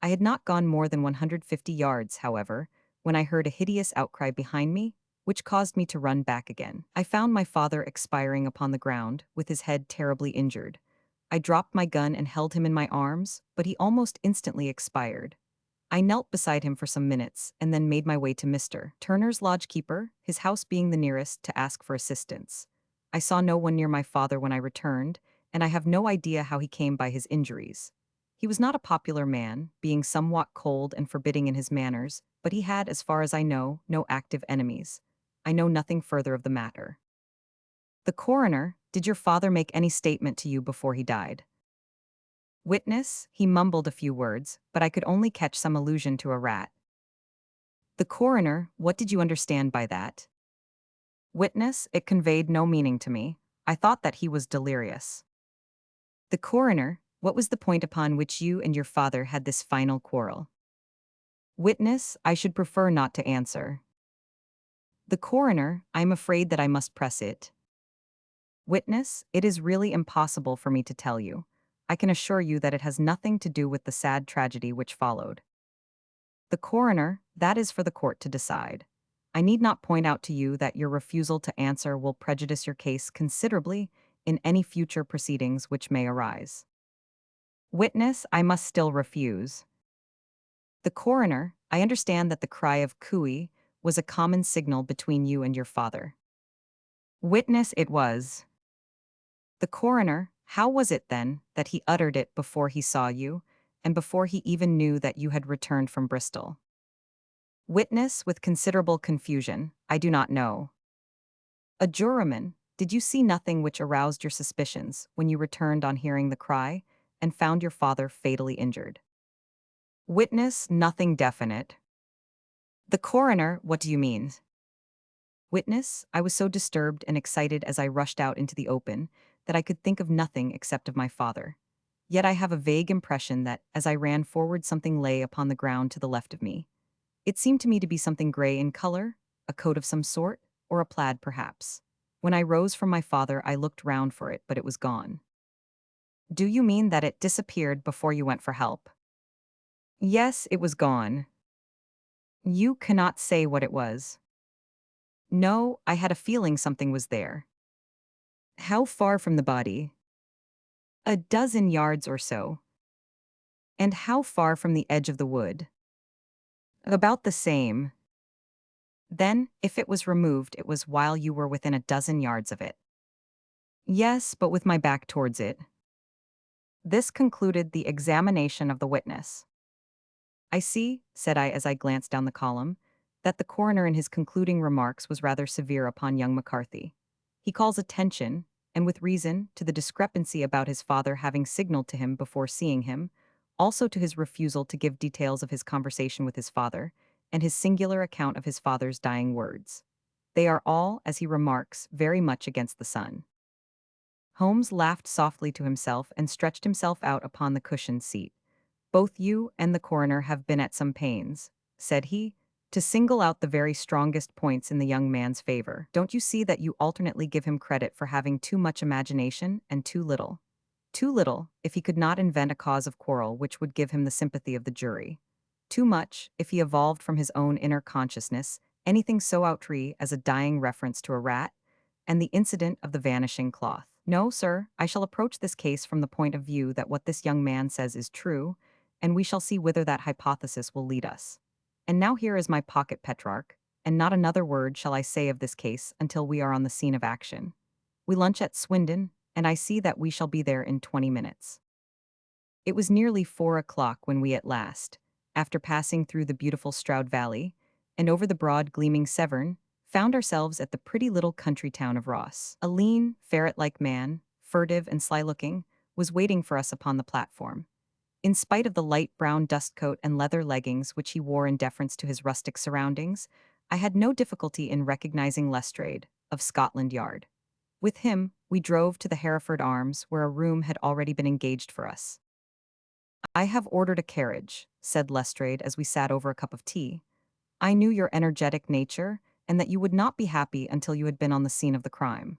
I had not gone more than 150 yards, however, when I heard a hideous outcry behind me, which caused me to run back again. I found my father expiring upon the ground, with his head terribly injured. I dropped my gun and held him in my arms, but he almost instantly expired. I knelt beside him for some minutes and then made my way to Mr. Turner's lodgekeeper, his house being the nearest, to ask for assistance. I saw no one near my father when I returned, and I have no idea how he came by his injuries. He was not a popular man, being somewhat cold and forbidding in his manners, but he had, as far as I know, no active enemies. I know nothing further of the matter. The coroner, did your father make any statement to you before he died? Witness, he mumbled a few words, but I could only catch some allusion to a rat. The coroner, what did you understand by that? Witness, it conveyed no meaning to me. I thought that he was delirious. The coroner, what was the point upon which you and your father had this final quarrel? Witness, I should prefer not to answer. The coroner, I am afraid that I must press it. Witness, it is really impossible for me to tell you. I can assure you that it has nothing to do with the sad tragedy which followed. The coroner, that is for the court to decide. I need not point out to you that your refusal to answer will prejudice your case considerably in any future proceedings which may arise. Witness, I must still refuse. The coroner, I understand that the cry of cooey was a common signal between you and your father. Witness, it was. The coroner, how was it then that he uttered it before he saw you, and before he even knew that you had returned from Bristol? Witness, with considerable confusion, I do not know. A juryman, did you see nothing which aroused your suspicions when you returned on hearing the cry, and found your father fatally injured? Witness, nothing definite. The coroner, what do you mean? Witness, I was so disturbed and excited as I rushed out into the open that I could think of nothing except of my father. Yet I have a vague impression that, as I ran forward, something lay upon the ground to the left of me. It seemed to me to be something gray in color, a coat of some sort, or a plaid perhaps. When I rose from my father, I looked round for it, but it was gone. Do you mean that it disappeared before you went for help? Yes, it was gone. You cannot say what it was. No, I had a feeling something was there. How far from the body? A dozen yards or so. And how far from the edge of the wood? About the same. Then, if it was removed, it was while you were within a dozen yards of it. Yes, but with my back towards it. This concluded the examination of the witness. I see, said I as I glanced down the column, that the coroner in his concluding remarks was rather severe upon young McCarthy. He calls attention, and with reason, to the discrepancy about his father having signaled to him before seeing him, also to his refusal to give details of his conversation with his father, and his singular account of his father's dying words. They are all, as he remarks, very much against the sun. Holmes laughed softly to himself and stretched himself out upon the cushioned seat. Both you and the coroner have been at some pains, said he, to single out the very strongest points in the young man's favor. Don't you see that you alternately give him credit for having too much imagination and too little? Too little, if he could not invent a cause of quarrel which would give him the sympathy of the jury. Too much, if he evolved from his own inner consciousness anything so outre as a dying reference to a rat, and the incident of the vanishing cloth. No, sir, I shall approach this case from the point of view that what this young man says is true, and we shall see whither that hypothesis will lead us. And now here is my pocket Petrarch, and not another word shall I say of this case until we are on the scene of action. We lunch at Swindon, and I see that we shall be there in 20 minutes. It was nearly 4 o'clock when we at last, after passing through the beautiful Stroud Valley, and over the broad gleaming Severn, found ourselves at the pretty little country town of Ross. A lean, ferret-like man, furtive and sly-looking, was waiting for us upon the platform. In spite of the light brown dust coat and leather leggings which he wore in deference to his rustic surroundings, I had no difficulty in recognizing Lestrade, of Scotland Yard. With him, we drove to the Hereford Arms, where a room had already been engaged for us. I have ordered a carriage, said Lestrade as we sat over a cup of tea. I knew your energetic nature, and that you would not be happy until you had been on the scene of the crime.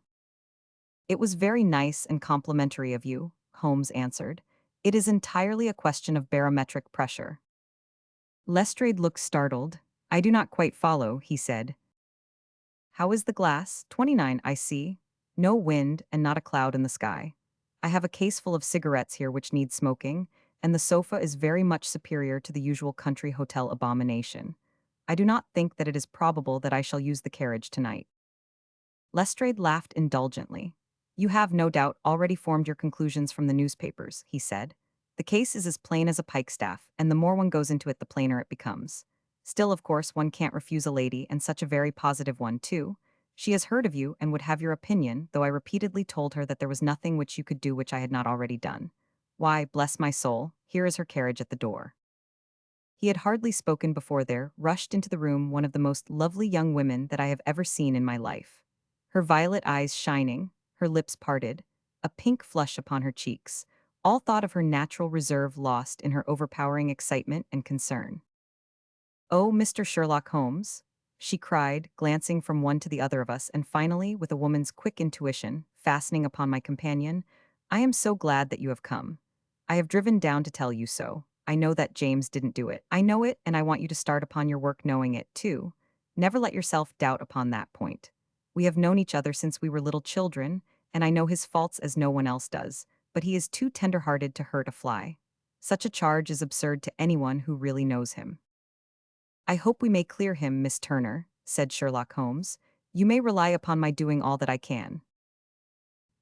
It was very nice and complimentary of you, Holmes answered. It is entirely a question of barometric pressure. Lestrade looked startled. I do not quite follow, he said. How is the glass? 29, I see. No wind and not a cloud in the sky. I have a case full of cigarettes here which need smoking, and the sofa is very much superior to the usual country hotel abomination. I do not think that it is probable that I shall use the carriage tonight. Lestrade laughed indulgently. You have, no doubt, already formed your conclusions from the newspapers, he said. The case is as plain as a pikestaff, and the more one goes into it, the plainer it becomes. Still, of course, one can't refuse a lady, and such a very positive one, too. She has heard of you and would have your opinion, though I repeatedly told her that there was nothing which you could do which I had not already done. Why, bless my soul, here is her carriage at the door. He had hardly spoken before there rushed into the room one of the most lovely young women that I have ever seen in my life. Her violet eyes shining, her lips parted, a pink flush upon her cheeks, all thought of her natural reserve lost in her overpowering excitement and concern. "Oh, Mr. Sherlock Holmes," she cried, glancing from one to the other of us, and finally, with a woman's quick intuition, fastening upon my companion, "I am so glad that you have come. I have driven down to tell you so. I know that James didn't do it. I know it, and I want you to start upon your work knowing it, too. Never let yourself doubt upon that point. We have known each other since we were little children, and I know his faults as no one else does, but he is too tender-hearted to hurt a fly. Such a charge is absurd to anyone who really knows him." "I hope we may clear him, Miss Turner," said Sherlock Holmes. "You may rely upon my doing all that I can."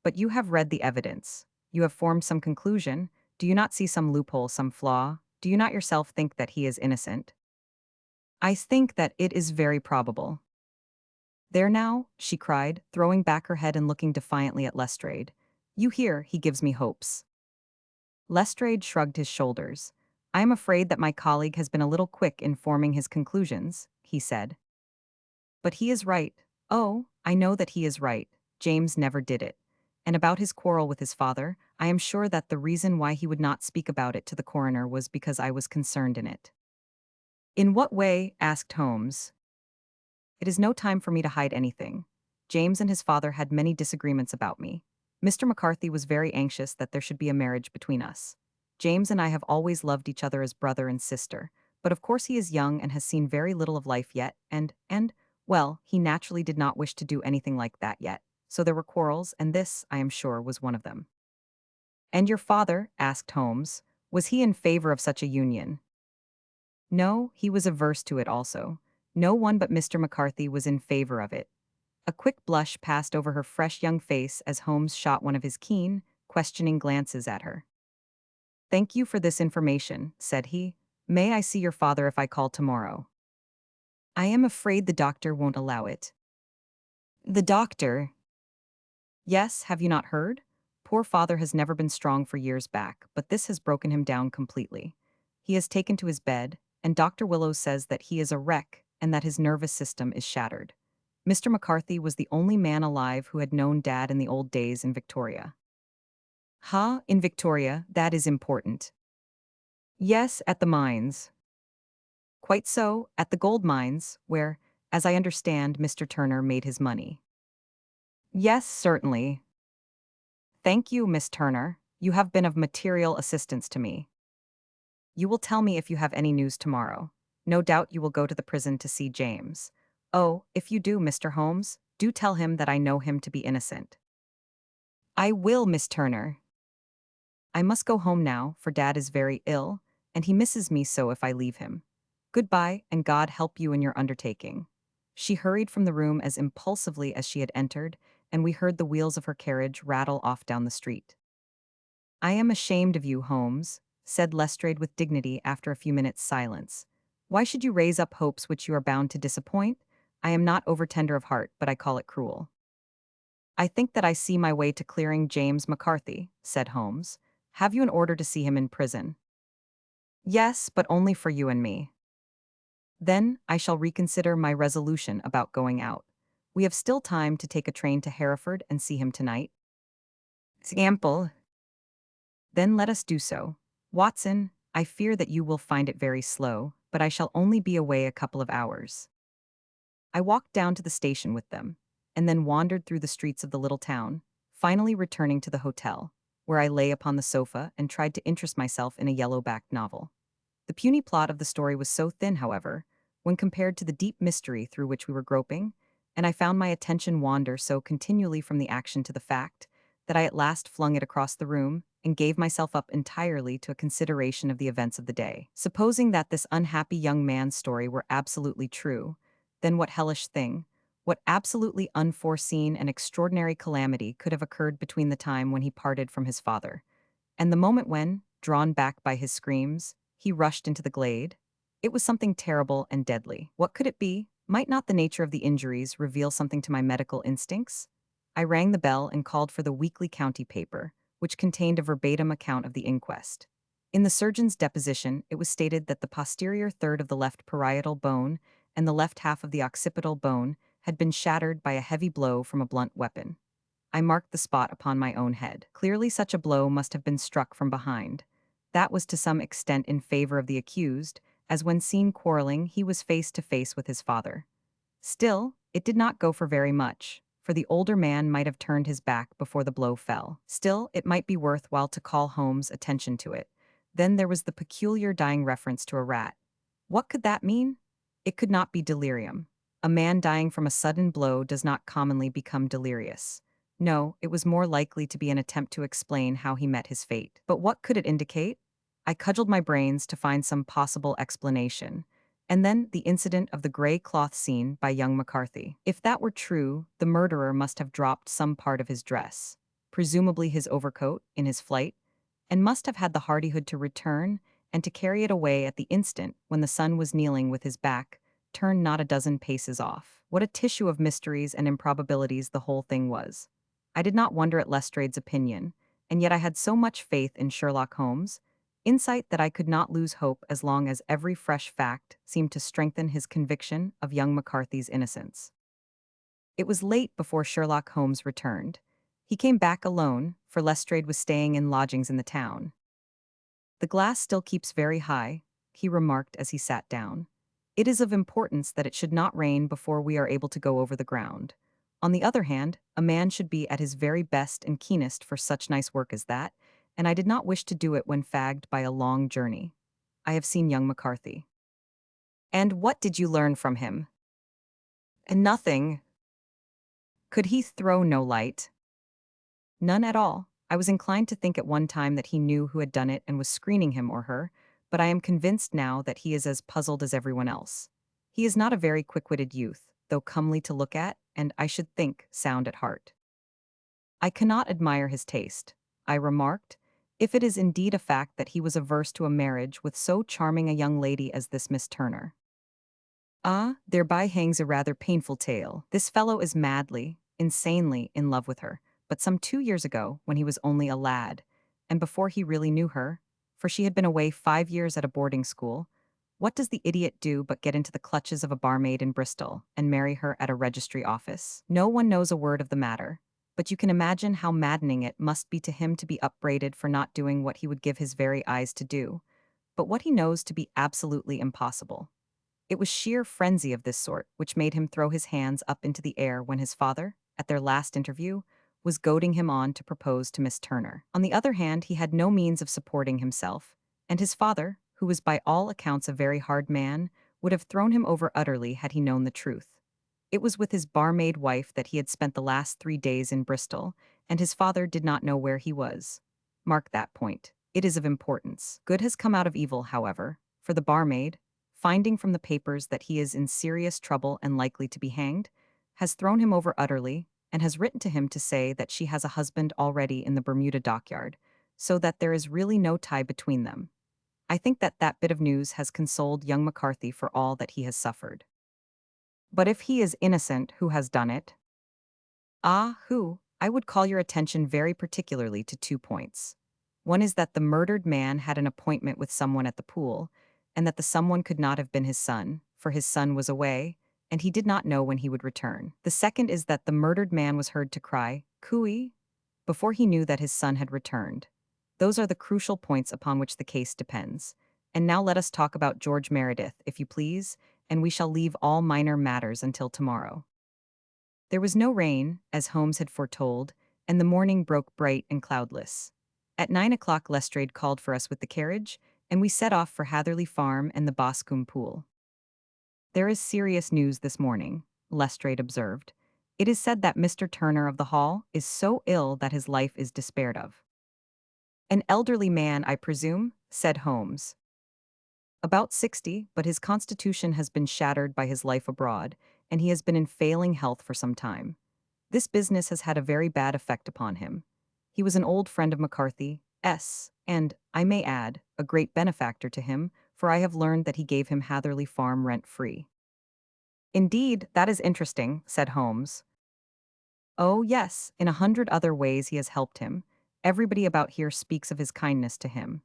"But you have read the evidence. You have formed some conclusion. Do you not see some loophole, some flaw? Do you not yourself think that he is innocent?" "I think that it is very probable." "There now," she cried, throwing back her head and looking defiantly at Lestrade. "You hear, he gives me hopes." Lestrade shrugged his shoulders. "I am afraid that my colleague has been a little quick in forming his conclusions," he said. "But he is right. Oh, I know that he is right. James never did it. And about his quarrel with his father, I am sure that the reason why he would not speak about it to the coroner was because I was concerned in it." "In what way?" asked Holmes. "It is no time for me to hide anything. James and his father had many disagreements about me. Mr. McCarthy was very anxious that there should be a marriage between us. James and I have always loved each other as brother and sister, but of course he is young and has seen very little of life yet, well, he naturally did not wish to do anything like that yet. So there were quarrels, and this, I am sure, was one of them." "And your father," asked Holmes, "was he in favor of such a union?" "No, he was averse to it also. No one but Mr. McCarthy was in favor of it." A quick blush passed over her fresh young face as Holmes shot one of his keen, questioning glances at her. "Thank you for this information," said he. "May I see your father if I call tomorrow?" "I am afraid the doctor won't allow it." "The doctor?" "Yes, have you not heard? Poor father has never been strong for years back, but this has broken him down completely. He has taken to his bed, and Dr. Willows says that he is a wreck and that his nervous system is shattered. Mr. McCarthy was the only man alive who had known Dad in the old days in Victoria." "Ha, in Victoria, that is important." "Yes, at the mines." "Quite so, at the gold mines, where, as I understand, Mr. Turner made his money." "Yes, certainly." "Thank you, Miss Turner. You have been of material assistance to me. You will tell me if you have any news tomorrow. No doubt you will go to the prison to see James. Oh, if you do, Mr. Holmes, do tell him that I know him to be innocent." "I will, Miss Turner." "I must go home now, for Dad is very ill, and he misses me so if I leave him. Goodbye, and God help you in your undertaking." She hurried from the room as impulsively as she had entered, and we heard the wheels of her carriage rattle off down the street. "I am ashamed of you, Holmes," said Lestrade with dignity after a few minutes' silence. "Why should you raise up hopes which you are bound to disappoint? I am not over-tender of heart, but I call it cruel." "I think that I see my way to clearing James McCarthy," said Holmes. "Have you an order to see him in prison?" "Yes, but only for you and me." Then I shall reconsider my resolution about going out. We have still time to take a train to Hereford and see him tonight. Ample. Then let us do so. Watson, I fear that you will find it very slow, but I shall only be away a couple of hours. I walked down to the station with them, and then wandered through the streets of the little town, finally returning to the hotel, where I lay upon the sofa and tried to interest myself in a yellow-backed novel. The puny plot of the story was so thin, however, when compared to the deep mystery through which we were groping, and I found my attention wander so continually from the action to the fact, that I at last flung it across the room and gave myself up entirely to a consideration of the events of the day. Supposing that this unhappy young man's story were absolutely true, then what hellish thing, what absolutely unforeseen and extraordinary calamity could have occurred between the time when he parted from his father and the moment when, drawn back by his screams, he rushed into the glade? It was something terrible and deadly. What could it be? Might not the nature of the injuries reveal something to my medical instincts? I rang the bell and called for the weekly county paper, which contained a verbatim account of the inquest. In the surgeon's deposition, it was stated that the posterior third of the left parietal bone and the left half of the occipital bone had been shattered by a heavy blow from a blunt weapon. I marked the spot upon my own head. Clearly such a blow must have been struck from behind. That was to some extent in favor of the accused, as when seen quarreling he was face to face with his father. Still, it did not go for very much, for the older man might have turned his back before the blow fell. Still, it might be worth while to call Holmes' attention to it. Then there was the peculiar dying reference to a rat. What could that mean? It could not be delirium. A man dying from a sudden blow does not commonly become delirious. No, it was more likely to be an attempt to explain how he met his fate. But what could it indicate? I cudgeled my brains to find some possible explanation. And then the incident of the gray cloth scene by young McCarthy. If that were true, the murderer must have dropped some part of his dress, presumably his overcoat, in his flight, and must have had the hardihood to return and to carry it away at the instant when the son was kneeling with his back turned not a dozen paces off. What a tissue of mysteries and improbabilities the whole thing was. I did not wonder at Lestrade's opinion, and yet I had so much faith in Sherlock Holmes, insight that I could not lose hope as long as every fresh fact seemed to strengthen his conviction of young McCarthy's innocence. It was late before Sherlock Holmes returned. He came back alone, for Lestrade was staying in lodgings in the town. "The glass still keeps very high," he remarked as he sat down. "It is of importance that it should not rain before we are able to go over the ground. On the other hand, a man should be at his very best and keenest for such nice work as that, and I did not wish to do it when fagged by a long journey. I have seen young McCarthy." "And what did you learn from him?" "Nothing." "Could he throw no light?" "None at all. I was inclined to think at one time that he knew who had done it and was screening him or her, but I am convinced now that he is as puzzled as everyone else. He is not a very quick-witted youth, though comely to look at, and, I should think, sound at heart. I cannot admire his taste," I remarked, "if it is indeed a fact that he was averse to a marriage with so charming a young lady as this Miss Turner. Ah, thereby hangs a rather painful tale. This fellow is madly, insanely in love with her, but some 2 years ago, when he was only a lad, and before he really knew her, for she had been away 5 years at a boarding school, what does the idiot do but get into the clutches of a barmaid in Bristol and marry her at a registry office? No one knows a word of the matter, but you can imagine how maddening it must be to him to be upbraided for not doing what he would give his very eyes to do, but what he knows to be absolutely impossible. It was sheer frenzy of this sort which made him throw his hands up into the air when his father, at their last interview, was goading him on to propose to Miss Turner. On the other hand, he had no means of supporting himself, and his father, who was by all accounts a very hard man, would have thrown him over utterly had he known the truth. It was with his barmaid wife that he had spent the last 3 days in Bristol, and his father did not know where he was. Mark that point. It is of importance. Good has come out of evil, however, for the barmaid, finding from the papers that he is in serious trouble and likely to be hanged, has thrown him over utterly, and has written to him to say that she has a husband already in the Bermuda dockyard, so that there is really no tie between them. I think that that bit of news has consoled young McCarthy for all that he has suffered. But if he is innocent, who has done it? Ah, who? I would call your attention very particularly to 2 points. One is that the murdered man had an appointment with someone at the pool, and that the someone could not have been his son, for his son was away, and he did not know when he would return. The second is that the murdered man was heard to cry, "Cooey," before he knew that his son had returned. Those are the crucial points upon which the case depends. And now let us talk about George Meredith, if you please, and we shall leave all minor matters until tomorrow. There was no rain, as Holmes had foretold, and the morning broke bright and cloudless. At 9 o'clock Lestrade called for us with the carriage, and we set off for Hatherley Farm and the Boscombe Pool. "There is serious news this morning," Lestrade observed. "It is said that Mr. Turner of the Hall is so ill that his life is despaired of." "An elderly man, I presume," said Holmes. "About 60, but his constitution has been shattered by his life abroad, and he has been in failing health for some time. This business has had a very bad effect upon him. He was an old friend of McCarthy's, and, I may add, a great benefactor to him, for I have learned that he gave him Hatherley Farm rent-free." "Indeed, that is interesting," said Holmes. "Oh, yes, in 100 other ways he has helped him. Everybody about here speaks of his kindness to him."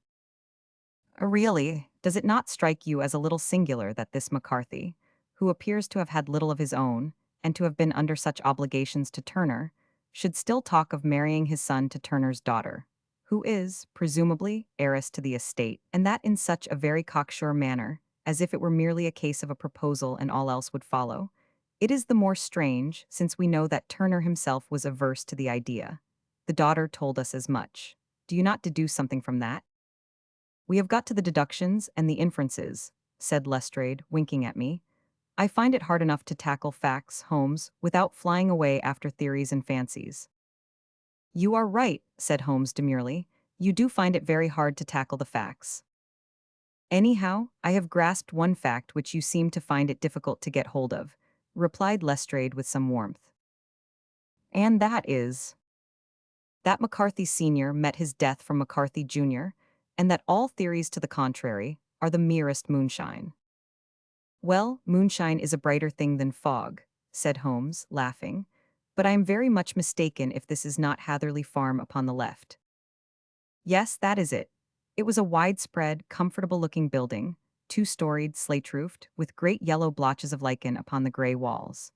Really, does it not strike you as a little singular that this McCarthy, who appears to have had little of his own, and to have been under such obligations to Turner, should still talk of marrying his son to Turner's daughter, who is, presumably, heiress to the estate, and that in such a very cocksure manner, as if it were merely a case of a proposal and all else would follow? It is the more strange, since we know that Turner himself was averse to the idea. The daughter told us as much. Do you not deduce something from that? "We have got to the deductions and the inferences," said Lestrade, winking at me. "I find it hard enough to tackle facts, Holmes, without flying away after theories and fancies." "You are right," said Holmes demurely. "You do find it very hard to tackle the facts. Anyhow, I have grasped one fact which you seem to find it difficult to get hold of," replied Lestrade with some warmth. "And that is that McCarthy Sr. met his death from McCarthy Jr., and that all theories to the contrary are the merest moonshine." "Well, moonshine is a brighter thing than fog," said Holmes, laughing, "but I am very much mistaken if this is not Hatherley Farm upon the left." "Yes, that is it." It was a widespread, comfortable-looking building, two-storied, slate-roofed, with great yellow blotches of lichen upon the gray walls.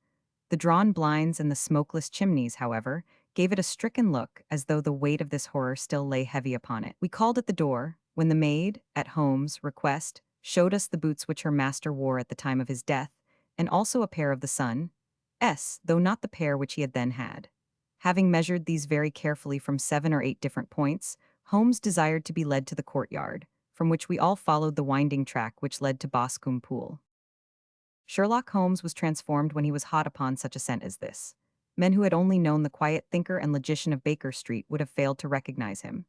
The drawn blinds and the smokeless chimneys, however, gave it a stricken look, as though the weight of this horror still lay heavy upon it. We called at the door, when the maid, at Holmes' request, showed us the boots which her master wore at the time of his death, and also a pair of the son's, though not the pair which he had then had. Having measured these very carefully from 7 or 8 different points, Holmes desired to be led to the courtyard, from which we all followed the winding track which led to Boscombe Pool. Sherlock Holmes was transformed when he was hot upon such a scent as this. Men who had only known the quiet thinker and logician of Baker Street would have failed to recognize him.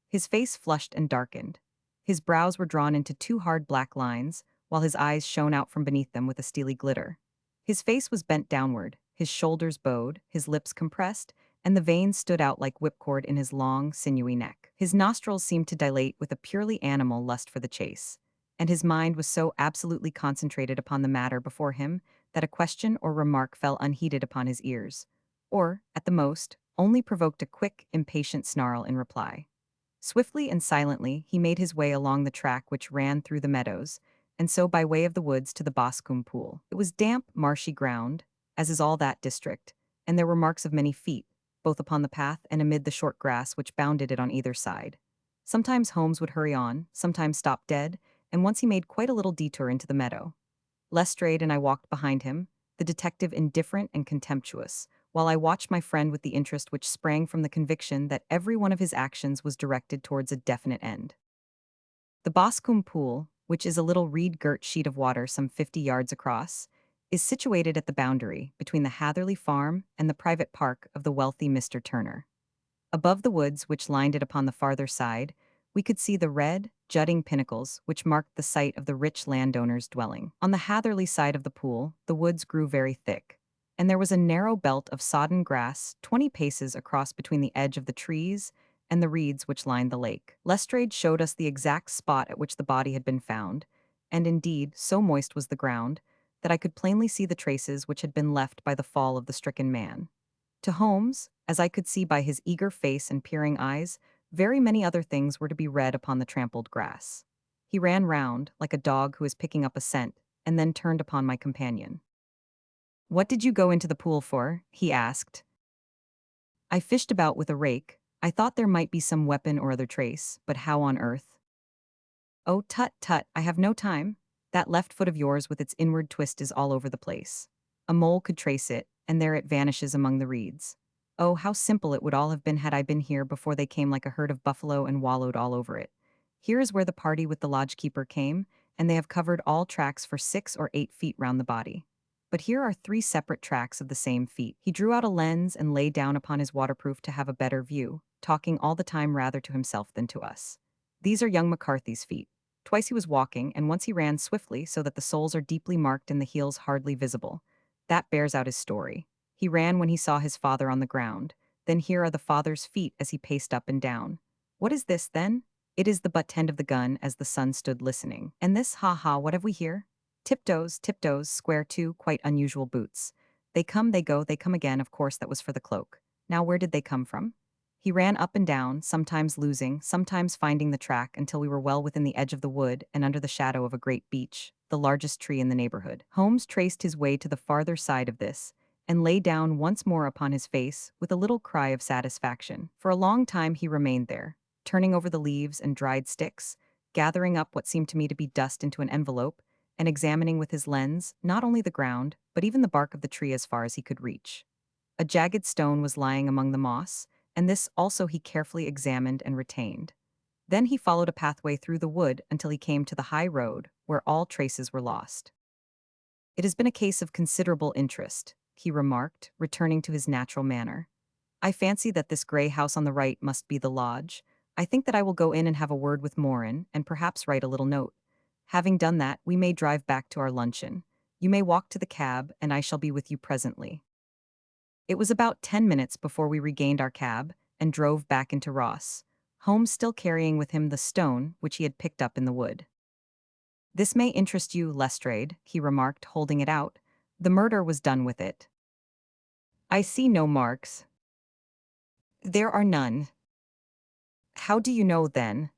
His face flushed and darkened. His brows were drawn into 2 hard black lines, while his eyes shone out from beneath them with a steely glitter. His face was bent downward, his shoulders bowed, his lips compressed, and the veins stood out like whipcord in his long, sinewy neck. His nostrils seemed to dilate with a purely animal lust for the chase, and his mind was so absolutely concentrated upon the matter before him that a question or remark fell unheeded upon his ears, or, at the most, only provoked a quick, impatient snarl in reply. Swiftly and silently he made his way along the track which ran through the meadows, and so by way of the woods to the Boscombe Pool. It was damp, marshy ground, as is all that district, and there were marks of many feet, both upon the path and amid the short grass which bounded it on either side. Sometimes Holmes would hurry on, sometimes stop dead, and once he made quite a little detour into the meadow. Lestrade and I walked behind him, the detective indifferent and contemptuous, while I watched my friend with the interest which sprang from the conviction that every one of his actions was directed towards a definite end. The Boscombe Pool, which is a little reed-girt sheet of water some 50 yards across, is situated at the boundary between the Hatherley Farm and the private park of the wealthy Mr. Turner. Above the woods which lined it upon the farther side, we could see the red, jutting pinnacles which marked the site of the rich landowner's dwelling. On the Hatherley side of the pool, the woods grew very thick, and there was a narrow belt of sodden grass 20 paces across between the edge of the trees and the reeds which lined the lake. Lestrade showed us the exact spot at which the body had been found, and indeed, so moist was the ground, that I could plainly see the traces which had been left by the fall of the stricken man. To Holmes, as I could see by his eager face and peering eyes, very many other things were to be read upon the trampled grass. He ran round, like a dog who is picking up a scent, and then turned upon my companion. "What did you go into the pool for?" he asked. "I fished about with a rake. I thought there might be some weapon or other trace, but how on earth?" "Oh, tut, tut, I have no time. That left foot of yours with its inward twist is all over the place. A mole could trace it, and there it vanishes among the reeds. Oh, how simple it would all have been had I been here before they came like a herd of buffalo and wallowed all over it. Here is where the party with the lodge-keeper came, and they have covered all tracks for 6 or 8 feet round the body. But here are 3 separate tracks of the same feet." He drew out a lens and lay down upon his waterproof to have a better view, talking all the time rather to himself than to us. "These are young McCarthy's feet. Twice he was walking, and once he ran swiftly so that the soles are deeply marked and the heels hardly visible. That bears out his story. He ran when he saw his father on the ground. Then here are the father's feet as he paced up and down. What is this, then? It is the butt end of the gun as the son stood listening. And this, ha ha, what have we here? Tiptoes, tiptoes, square two, quite unusual boots. They come, they go, they come again, of course that was for the cloak. Now where did they come from? He ran up and down, sometimes losing, sometimes finding the track until we were well within the edge of the wood and under the shadow of a great beech, the largest tree in the neighborhood. Holmes traced his way to the farther side of this, and lay down once more upon his face with a little cry of satisfaction. For a long time he remained there, turning over the leaves and dried sticks, gathering up what seemed to me to be dust into an envelope, and examining with his lens not only the ground, but even the bark of the tree as far as he could reach. A jagged stone was lying among the moss, and this also he carefully examined and retained. Then he followed a pathway through the wood until he came to the high road, where all traces were lost. "It has been a case of considerable interest," he remarked, returning to his natural manner. "I fancy that this grey house on the right must be the lodge. I think that I will go in and have a word with Morin, and perhaps write a little note. Having done that, we may drive back to our luncheon. You may walk to the cab, and I shall be with you presently." It was about 10 minutes before we regained our cab and drove back into Ross, Holmes still carrying with him the stone which he had picked up in the wood. "This may interest you, Lestrade," he remarked, holding it out. "The murder was done with it." "I see no marks." "There are none." "How do you know, then?"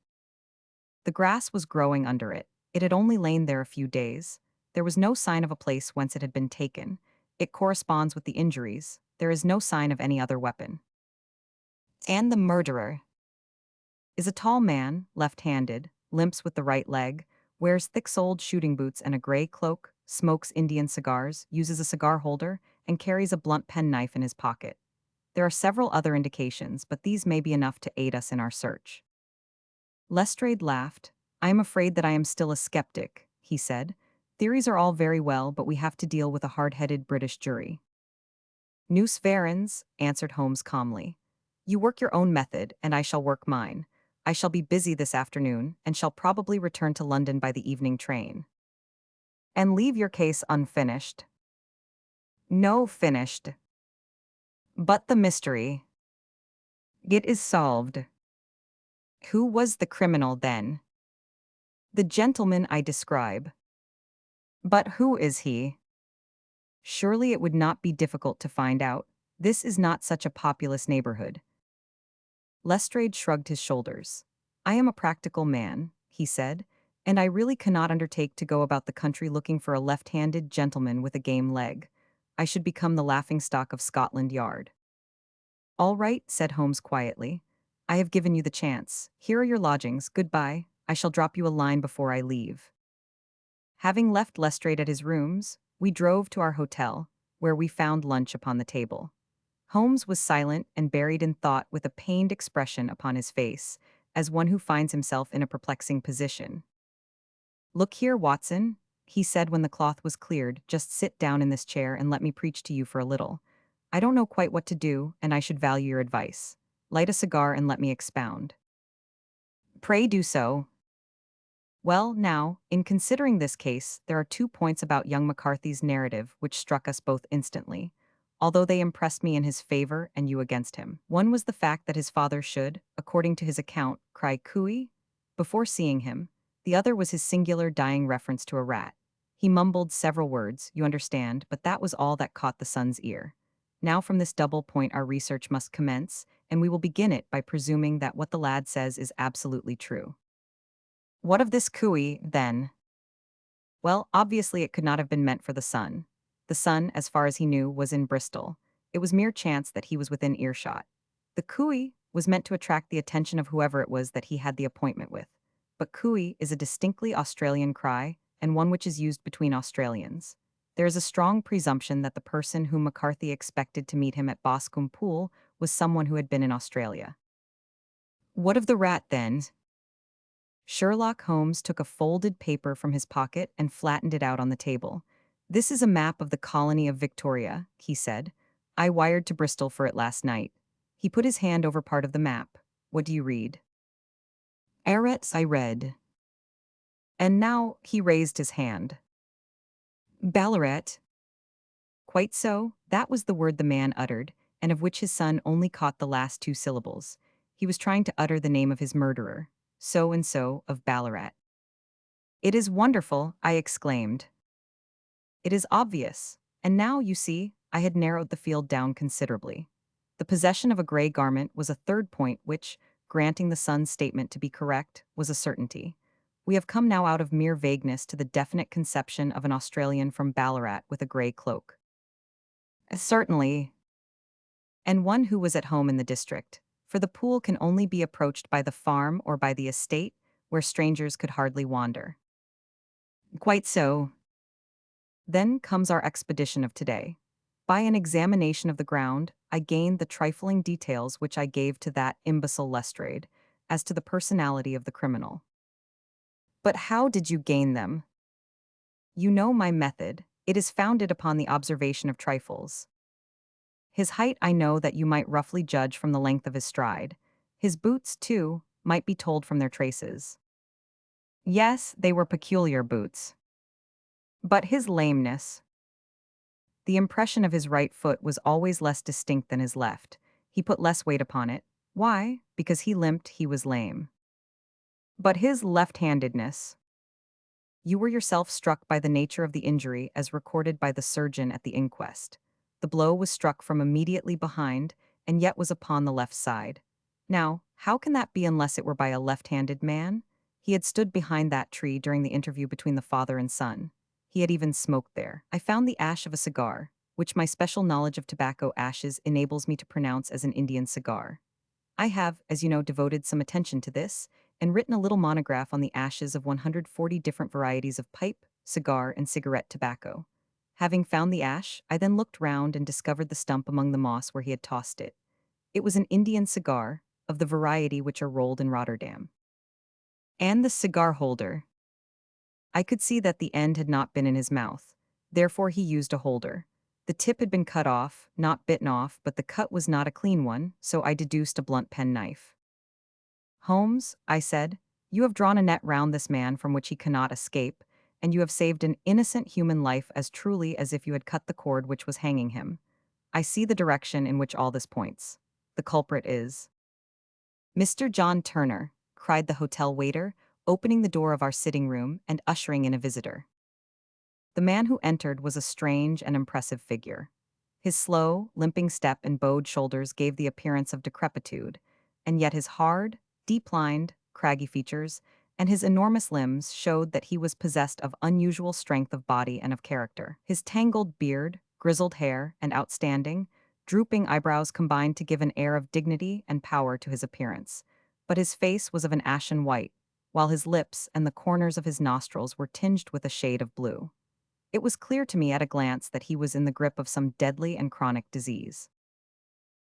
"The grass was growing under it. It had only lain there a few days. There was no sign of a place whence it had been taken. It corresponds with the injuries. There is no sign of any other weapon." "And the murderer?" "Is a tall man, left-handed, limps with the right leg, wears thick-soled shooting boots and a gray cloak, smokes Indian cigars, uses a cigar holder, and carries a blunt penknife in his pocket. There are several other indications, but these may be enough to aid us in our search." Lestrade laughed. "I am afraid that I am still a skeptic," he said. "Theories are all very well, but we have to deal with a hard-headed British jury." "Nous verrons," answered Holmes calmly. "You work your own method, and I shall work mine. I shall be busy this afternoon, and shall probably return to London by the evening train." "And leave your case unfinished?" "No, finished. But the mystery. It is solved." "Who was the criminal, then?" "The gentleman I describe." "But who is he?" "Surely it would not be difficult to find out. This is not such a populous neighborhood." Lestrade shrugged his shoulders. "I am a practical man," he said, "and I really cannot undertake to go about the country looking for a left-handed gentleman with a game leg. I should become the laughing-stock of Scotland Yard." "All right," said Holmes quietly. "I have given you the chance. Here are your lodgings. Goodbye. I shall drop you a line before I leave." Having left Lestrade at his rooms, we drove to our hotel, where we found lunch upon the table. Holmes was silent and buried in thought with a pained expression upon his face, as one who finds himself in a perplexing position. "Look here, Watson," he said when the cloth was cleared, "just sit down in this chair and let me preach to you for a little. I don't know quite what to do, and I should value your advice. Light a cigar and let me expound." "Pray do so." "Well, now, in considering this case, there are 2 points about young McCarthy's narrative which struck us both instantly, although they impressed me in his favor and you against him. One was the fact that his father should, according to his account, cry cooey before seeing him. The other was his singular dying reference to a rat. He mumbled several words, you understand, but that was all that caught the son's ear. Now from this double point our research must commence, and we will begin it by presuming that what the lad says is absolutely true." "What of this cooey, then?" Well, obviously it could not have been meant for the son. The son, as far as he knew, was in Bristol. It was mere chance that he was within earshot. The cooey was meant to attract the attention of whoever it was that he had the appointment with. But cooey is a distinctly Australian cry, and one which is used between Australians. There is a strong presumption that the person whom McCarthy expected to meet him at Boscombe Pool was someone who had been in Australia. What of the rat, then? Sherlock Holmes took a folded paper from his pocket and flattened it out on the table. This is a map of the colony of Victoria, he said. I wired to Bristol for it last night. He put his hand over part of the map. What do you read? Arets, I read. And now he raised his hand. Ballarat. Quite so, that was the word the man uttered, and of which his son only caught the last two syllables. He was trying to utter the name of his murderer, so and so of Ballarat. It is wonderful, I exclaimed. It is obvious, and now, you see, I had narrowed the field down considerably. The possession of a gray garment was a third point which, granting the son's statement to be correct, was a certainty. We have come now out of mere vagueness to the definite conception of an Australian from Ballarat with a gray cloak. Certainly, and one who was at home in the district, for the pool can only be approached by the farm or by the estate, where strangers could hardly wander. Quite so. Then comes our expedition of today. By an examination of the ground, I gained the trifling details which I gave to that imbecile Lestrade, as to the personality of the criminal. But how did you gain them? You know my method. It is founded upon the observation of trifles. His height I know that you might roughly judge from the length of his stride. His boots, too, might be told from their traces. Yes, they were peculiar boots. But his lameness. The impression of his right foot was always less distinct than his left. He put less weight upon it. Why? Because he limped, he was lame. But his left-handedness. You were yourself struck by the nature of the injury as recorded by the surgeon at the inquest. The blow was struck from immediately behind, and yet was upon the left side. Now, how can that be unless it were by a left-handed man? He had stood behind that tree during the interview between the father and son. He had even smoked there. I found the ash of a cigar, which my special knowledge of tobacco ashes enables me to pronounce as an Indian cigar. I have, as you know, devoted some attention to this, and written a little monograph on the ashes of 140 different varieties of pipe, cigar, and cigarette tobacco. Having found the ash, I then looked round and discovered the stump among the moss where he had tossed it. It was an Indian cigar, of the variety which are rolled in Rotterdam. And the cigar holder. I could see that the end had not been in his mouth. Therefore he used a holder. The tip had been cut off, not bitten off, but the cut was not a clean one, so I deduced a blunt penknife. Holmes, I said, you have drawn a net round this man from which he cannot escape, and you have saved an innocent human life as truly as if you had cut the cord which was hanging him. I see the direction in which all this points. The culprit is Mr. John Turner, cried the hotel waiter, opening the door of our sitting room and ushering in a visitor. The man who entered was a strange and impressive figure. His slow, limping step and bowed shoulders gave the appearance of decrepitude, and yet his hard, deep-lined, craggy features and his enormous limbs showed that he was possessed of unusual strength of body and of character. His tangled beard, grizzled hair, and outstanding, drooping eyebrows combined to give an air of dignity and power to his appearance, but his face was of an ashen white, while his lips and the corners of his nostrils were tinged with a shade of blue. It was clear to me at a glance that he was in the grip of some deadly and chronic disease.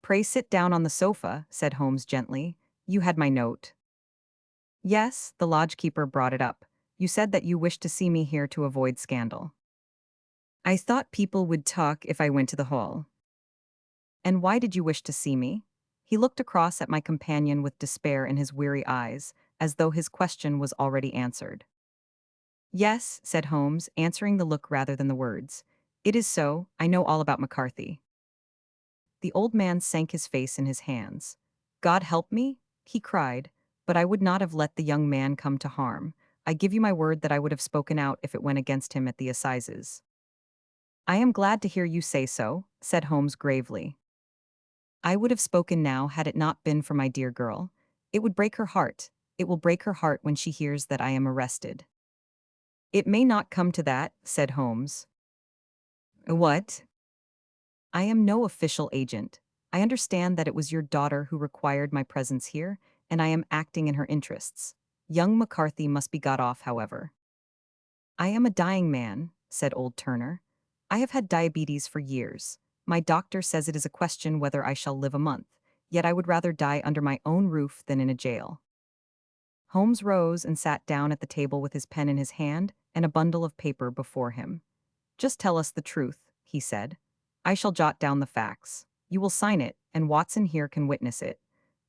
"Pray sit down on the sofa," said Holmes gently. "You had my note." "Yes," the lodge-keeper brought it up. "You said that you wished to see me here to avoid scandal." "I thought people would talk if I went to the hall." "And why did you wish to see me?" He looked across at my companion with despair in his weary eyes, as though his question was already answered. "Yes," said Holmes, answering the look rather than the words. "It is so. I know all about McCarthy." The old man sank his face in his hands. "God help me," he cried, "but I would not have let the young man come to harm. I give you my word that I would have spoken out if it went against him at the assizes." "I am glad to hear you say so," said Holmes gravely. "I would have spoken now had it not been for my dear girl. It would break her heart. It will break her heart when she hears that I am arrested." It may not come to that, said Holmes. What? I am no official agent. I understand that it was your daughter who required my presence here, and I am acting in her interests. Young McCarthy must be got off, however. I am a dying man, said old Turner. I have had diabetes for years. My doctor says it is a question whether I shall live a month, yet I would rather die under my own roof than in a jail. Holmes rose and sat down at the table with his pen in his hand and a bundle of paper before him. Just tell us the truth, he said. I shall jot down the facts. You will sign it, and Watson here can witness it.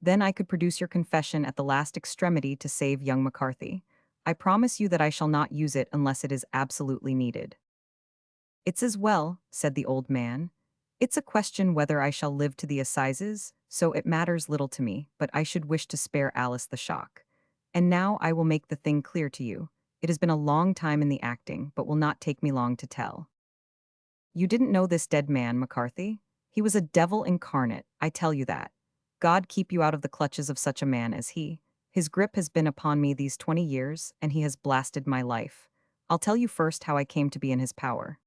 Then I could produce your confession at the last extremity to save young McCarthy. I promise you that I shall not use it unless it is absolutely needed. It's as well, said the old man. It's a question whether I shall live to the assizes, so it matters little to me, but I should wish to spare Alice the shock. And now I will make the thing clear to you. It has been a long time in the acting, but will not take me long to tell. You didn't know this dead man, McCarthy? He was a devil incarnate, I tell you that. God keep you out of the clutches of such a man as he. His grip has been upon me these 20 years, and he has blasted my life. I'll tell you first how I came to be in his power.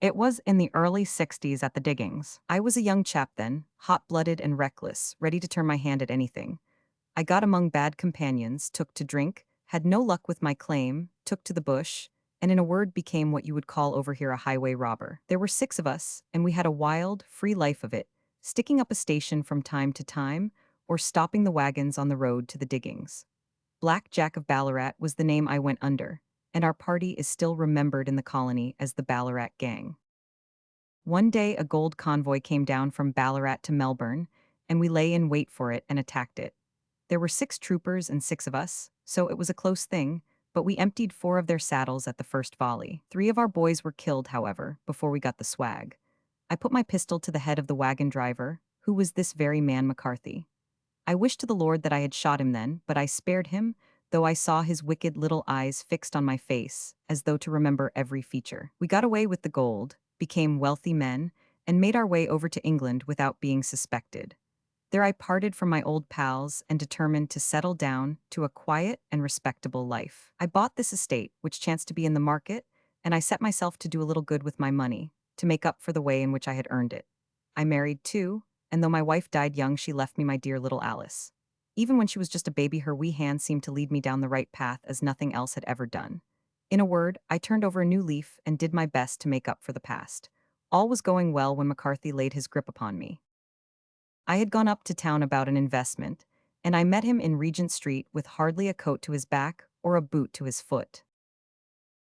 It was in the early 60s at the diggings. I was a young chap then, hot-blooded and reckless, ready to turn my hand at anything. I got among bad companions, took to drink, had no luck with my claim, took to the bush, and in a word became what you would call over here a highway robber. There were 6 of us, and we had a wild, free life of it, sticking up a station from time to time, or stopping the wagons on the road to the diggings. Black Jack of Ballarat was the name I went under, and our party is still remembered in the colony as the Ballarat Gang. One day a gold convoy came down from Ballarat to Melbourne, and we lay in wait for it and attacked it. There were 6 troopers and 6 of us, so it was a close thing, but we emptied 4 of their saddles at the first volley. 3 of our boys were killed, however, before we got the swag. I put my pistol to the head of the wagon driver, who was this very man McCarthy. I wished to the Lord that I had shot him then, but I spared him, though I saw his wicked little eyes fixed on my face, as though to remember every feature. We got away with the gold, became wealthy men, and made our way over to England without being suspected. There I parted from my old pals and determined to settle down to a quiet and respectable life. I bought this estate, which chanced to be in the market, and I set myself to do a little good with my money, to make up for the way in which I had earned it. I married too, and though my wife died young, she left me my dear little Alice. Even when she was just a baby, her wee hand seemed to lead me down the right path as nothing else had ever done. In a word, I turned over a new leaf and did my best to make up for the past. All was going well when McCarthy laid his grip upon me. I had gone up to town about an investment, and I met him in Regent Street with hardly a coat to his back or a boot to his foot.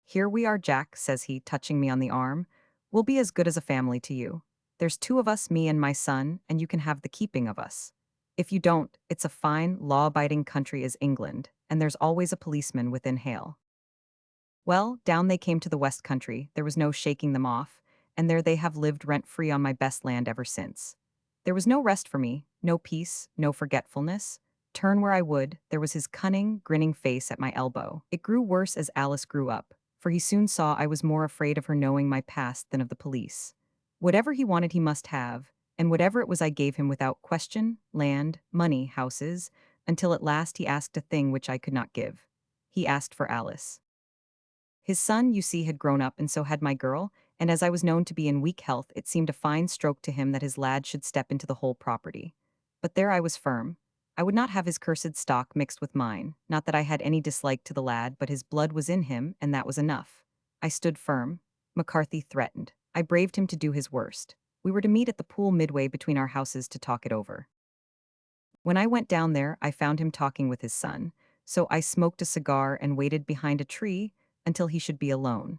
Here we are, Jack, says he, touching me on the arm. We'll be as good as a family to you. There's 2 of us, me and my son, and you can have the keeping of us. If you don't, it's a fine, law-abiding country as England, and there's always a policeman within hail. Well, down they came to the West Country, there was no shaking them off, and there they have lived rent-free on my best land ever since. There was no rest for me, no peace, no forgetfulness. Turn where I would, there was his cunning, grinning face at my elbow. It grew worse as Alice grew up, for he soon saw I was more afraid of her knowing my past than of the police. Whatever he wanted he must have, and whatever it was I gave him without question, land, money, houses, until at last he asked a thing which I could not give. He asked for Alice. His son, you see, had grown up, and so had my girl, and as I was known to be in weak health, it seemed a fine stroke to him that his lad should step into the whole property. But there I was firm. I would not have his cursed stock mixed with mine, not that I had any dislike to the lad, but his blood was in him, and that was enough. I stood firm. McCarthy threatened. I braved him to do his worst. We were to meet at the pool midway between our houses to talk it over. When I went down there, I found him talking with his son, so I smoked a cigar and waited behind a tree until he should be alone.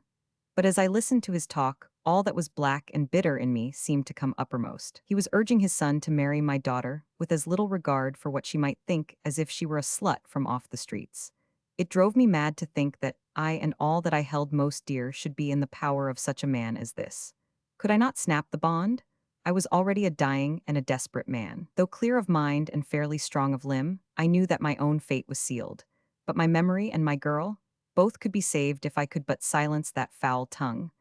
But as I listened to his talk, all that was black and bitter in me seemed to come uppermost. He was urging his son to marry my daughter with as little regard for what she might think as if she were a slut from off the streets. It drove me mad to think that I and all that I held most dear should be in the power of such a man as this. Could I not snap the bond? I was already a dying and a desperate man. Though clear of mind and fairly strong of limb, I knew that my own fate was sealed. But my memory and my girl, both could be saved if I could but silence that foul tongue.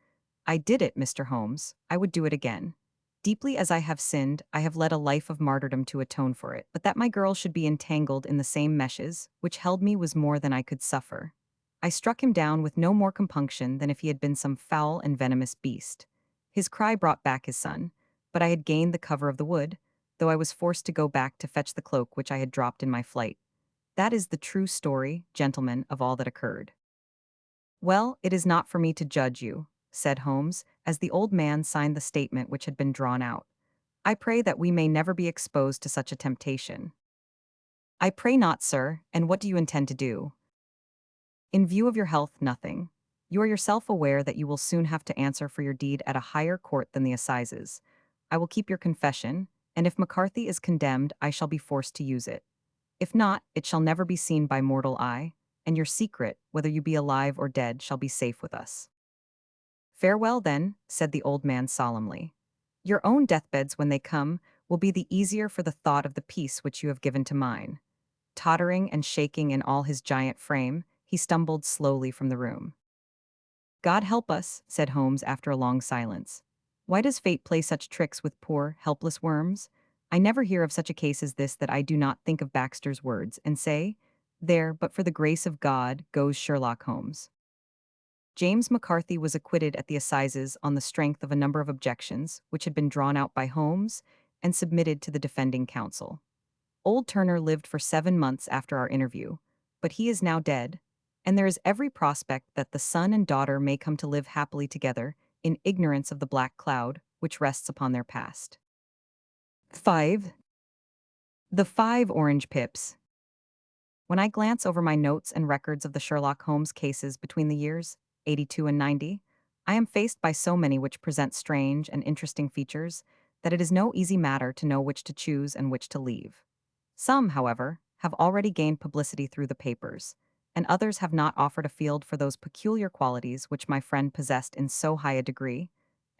I did it, Mr. Holmes. I would do it again. Deeply as I have sinned, I have led a life of martyrdom to atone for it. But that my girl should be entangled in the same meshes which held me was more than I could suffer. I struck him down with no more compunction than if he had been some foul and venomous beast. His cry brought back his son, but I had gained the cover of the wood, though I was forced to go back to fetch the cloak which I had dropped in my flight. That is the true story, gentlemen, of all that occurred. Well, it is not for me to judge you, said Holmes, as the old man signed the statement which had been drawn out. I pray that we may never be exposed to such a temptation. I pray not, sir, and what do you intend to do? In view of your health, nothing. You are yourself aware that you will soon have to answer for your deed at a higher court than the assizes. I will keep your confession, and if McCarthy is condemned, I shall be forced to use it. If not, it shall never be seen by mortal eye, and your secret, whether you be alive or dead, shall be safe with us. Farewell, then, said the old man solemnly. Your own deathbeds, when they come, will be the easier for the thought of the peace which you have given to mine. Tottering and shaking in all his giant frame, he stumbled slowly from the room. God help us, said Holmes after a long silence. Why does fate play such tricks with poor, helpless worms? I never hear of such a case as this that I do not think of Baxter's words and say, there, but for the grace of God, goes Sherlock Holmes. James McCarthy was acquitted at the assizes on the strength of a number of objections, which had been drawn out by Holmes and submitted to the defending counsel. Old Turner lived for 7 months after our interview, but he is now dead, and there is every prospect that the son and daughter may come to live happily together in ignorance of the black cloud which rests upon their past. 5. The 5 Orange Pips. When I glance over my notes and records of the Sherlock Holmes cases between the years 82 and 90, I am faced by so many which present strange and interesting features that it is no easy matter to know which to choose and which to leave. Some, however, have already gained publicity through the papers, and others have not offered a field for those peculiar qualities which my friend possessed in so high a degree,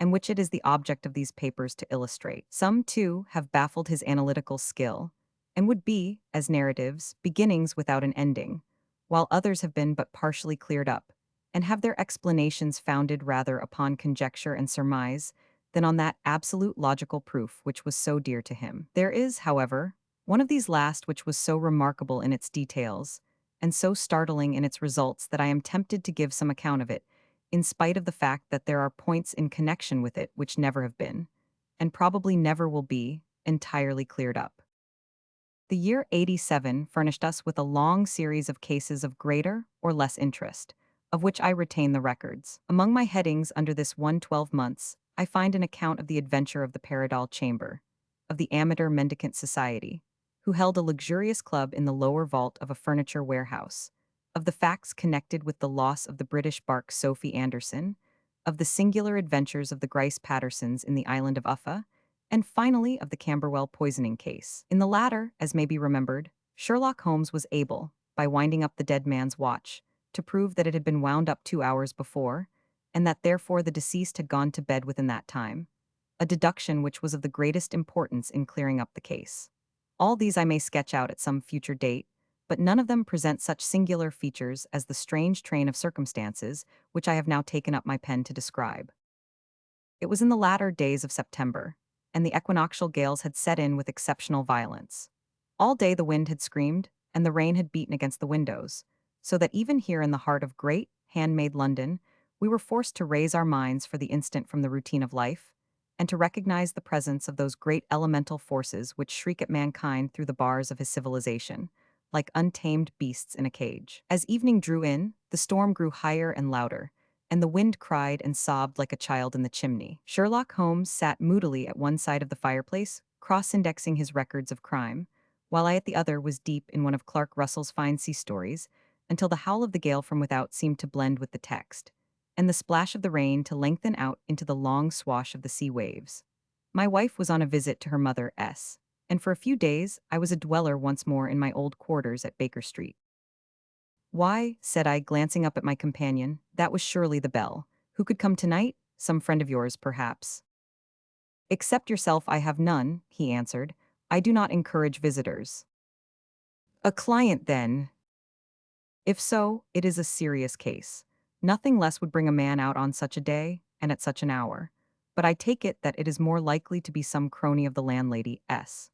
and which it is the object of these papers to illustrate. Some, too, have baffled his analytical skill, and would be, as narratives, beginnings without an ending, while others have been but partially cleared up, and have their explanations founded rather upon conjecture and surmise than on that absolute logical proof which was so dear to him. There is, however, one of these last which was so remarkable in its details, and so startling in its results that I am tempted to give some account of it, in spite of the fact that there are points in connection with it which never have been, and probably never will be, entirely cleared up. The year 87 furnished us with a long series of cases of greater or less interest, of which I retain the records. Among my headings under this 112 months, I find an account of the adventure of the Paradol Chamber, of the Amateur Mendicant Society, who held a luxurious club in the lower vault of a furniture warehouse, of the facts connected with the loss of the British bark Sophie Anderson, of the singular adventures of the Grice Pattersons in the island of Uffa, and finally of the Camberwell poisoning case. In the latter, as may be remembered, Sherlock Holmes was able, by winding up the dead man's watch, to prove that it had been wound up 2 hours before, and that therefore the deceased had gone to bed within that time, a deduction which was of the greatest importance in clearing up the case. All these I may sketch out at some future date, but none of them present such singular features as the strange train of circumstances which I have now taken up my pen to describe. It was in the latter days of September, and the equinoctial gales had set in with exceptional violence. All day the wind had screamed, and the rain had beaten against the windows, so that even here in the heart of great, handmade London, we were forced to raise our minds for the instant from the routine of life, and to recognize the presence of those great elemental forces which shriek at mankind through the bars of his civilization, like untamed beasts in a cage. As evening drew in, the storm grew higher and louder, and the wind cried and sobbed like a child in the chimney. Sherlock Holmes sat moodily at one side of the fireplace, cross-indexing his records of crime, while I at the other was deep in one of Clark Russell's fine sea stories, until the howl of the gale from without seemed to blend with the text, and the splash of the rain to lengthen out into the long swash of the sea waves. My wife was on a visit to her mother, S., and for a few days I was a dweller once more in my old quarters at Baker Street. Why, said I, glancing up at my companion, that was surely the bell. Who could come tonight? Some friend of yours, perhaps. Except yourself I have none, he answered. I do not encourage visitors. A client, then? If so, it is a serious case. Nothing less would bring a man out on such a day, and at such an hour. But I take it that it is more likely to be some crony of the landlady, S.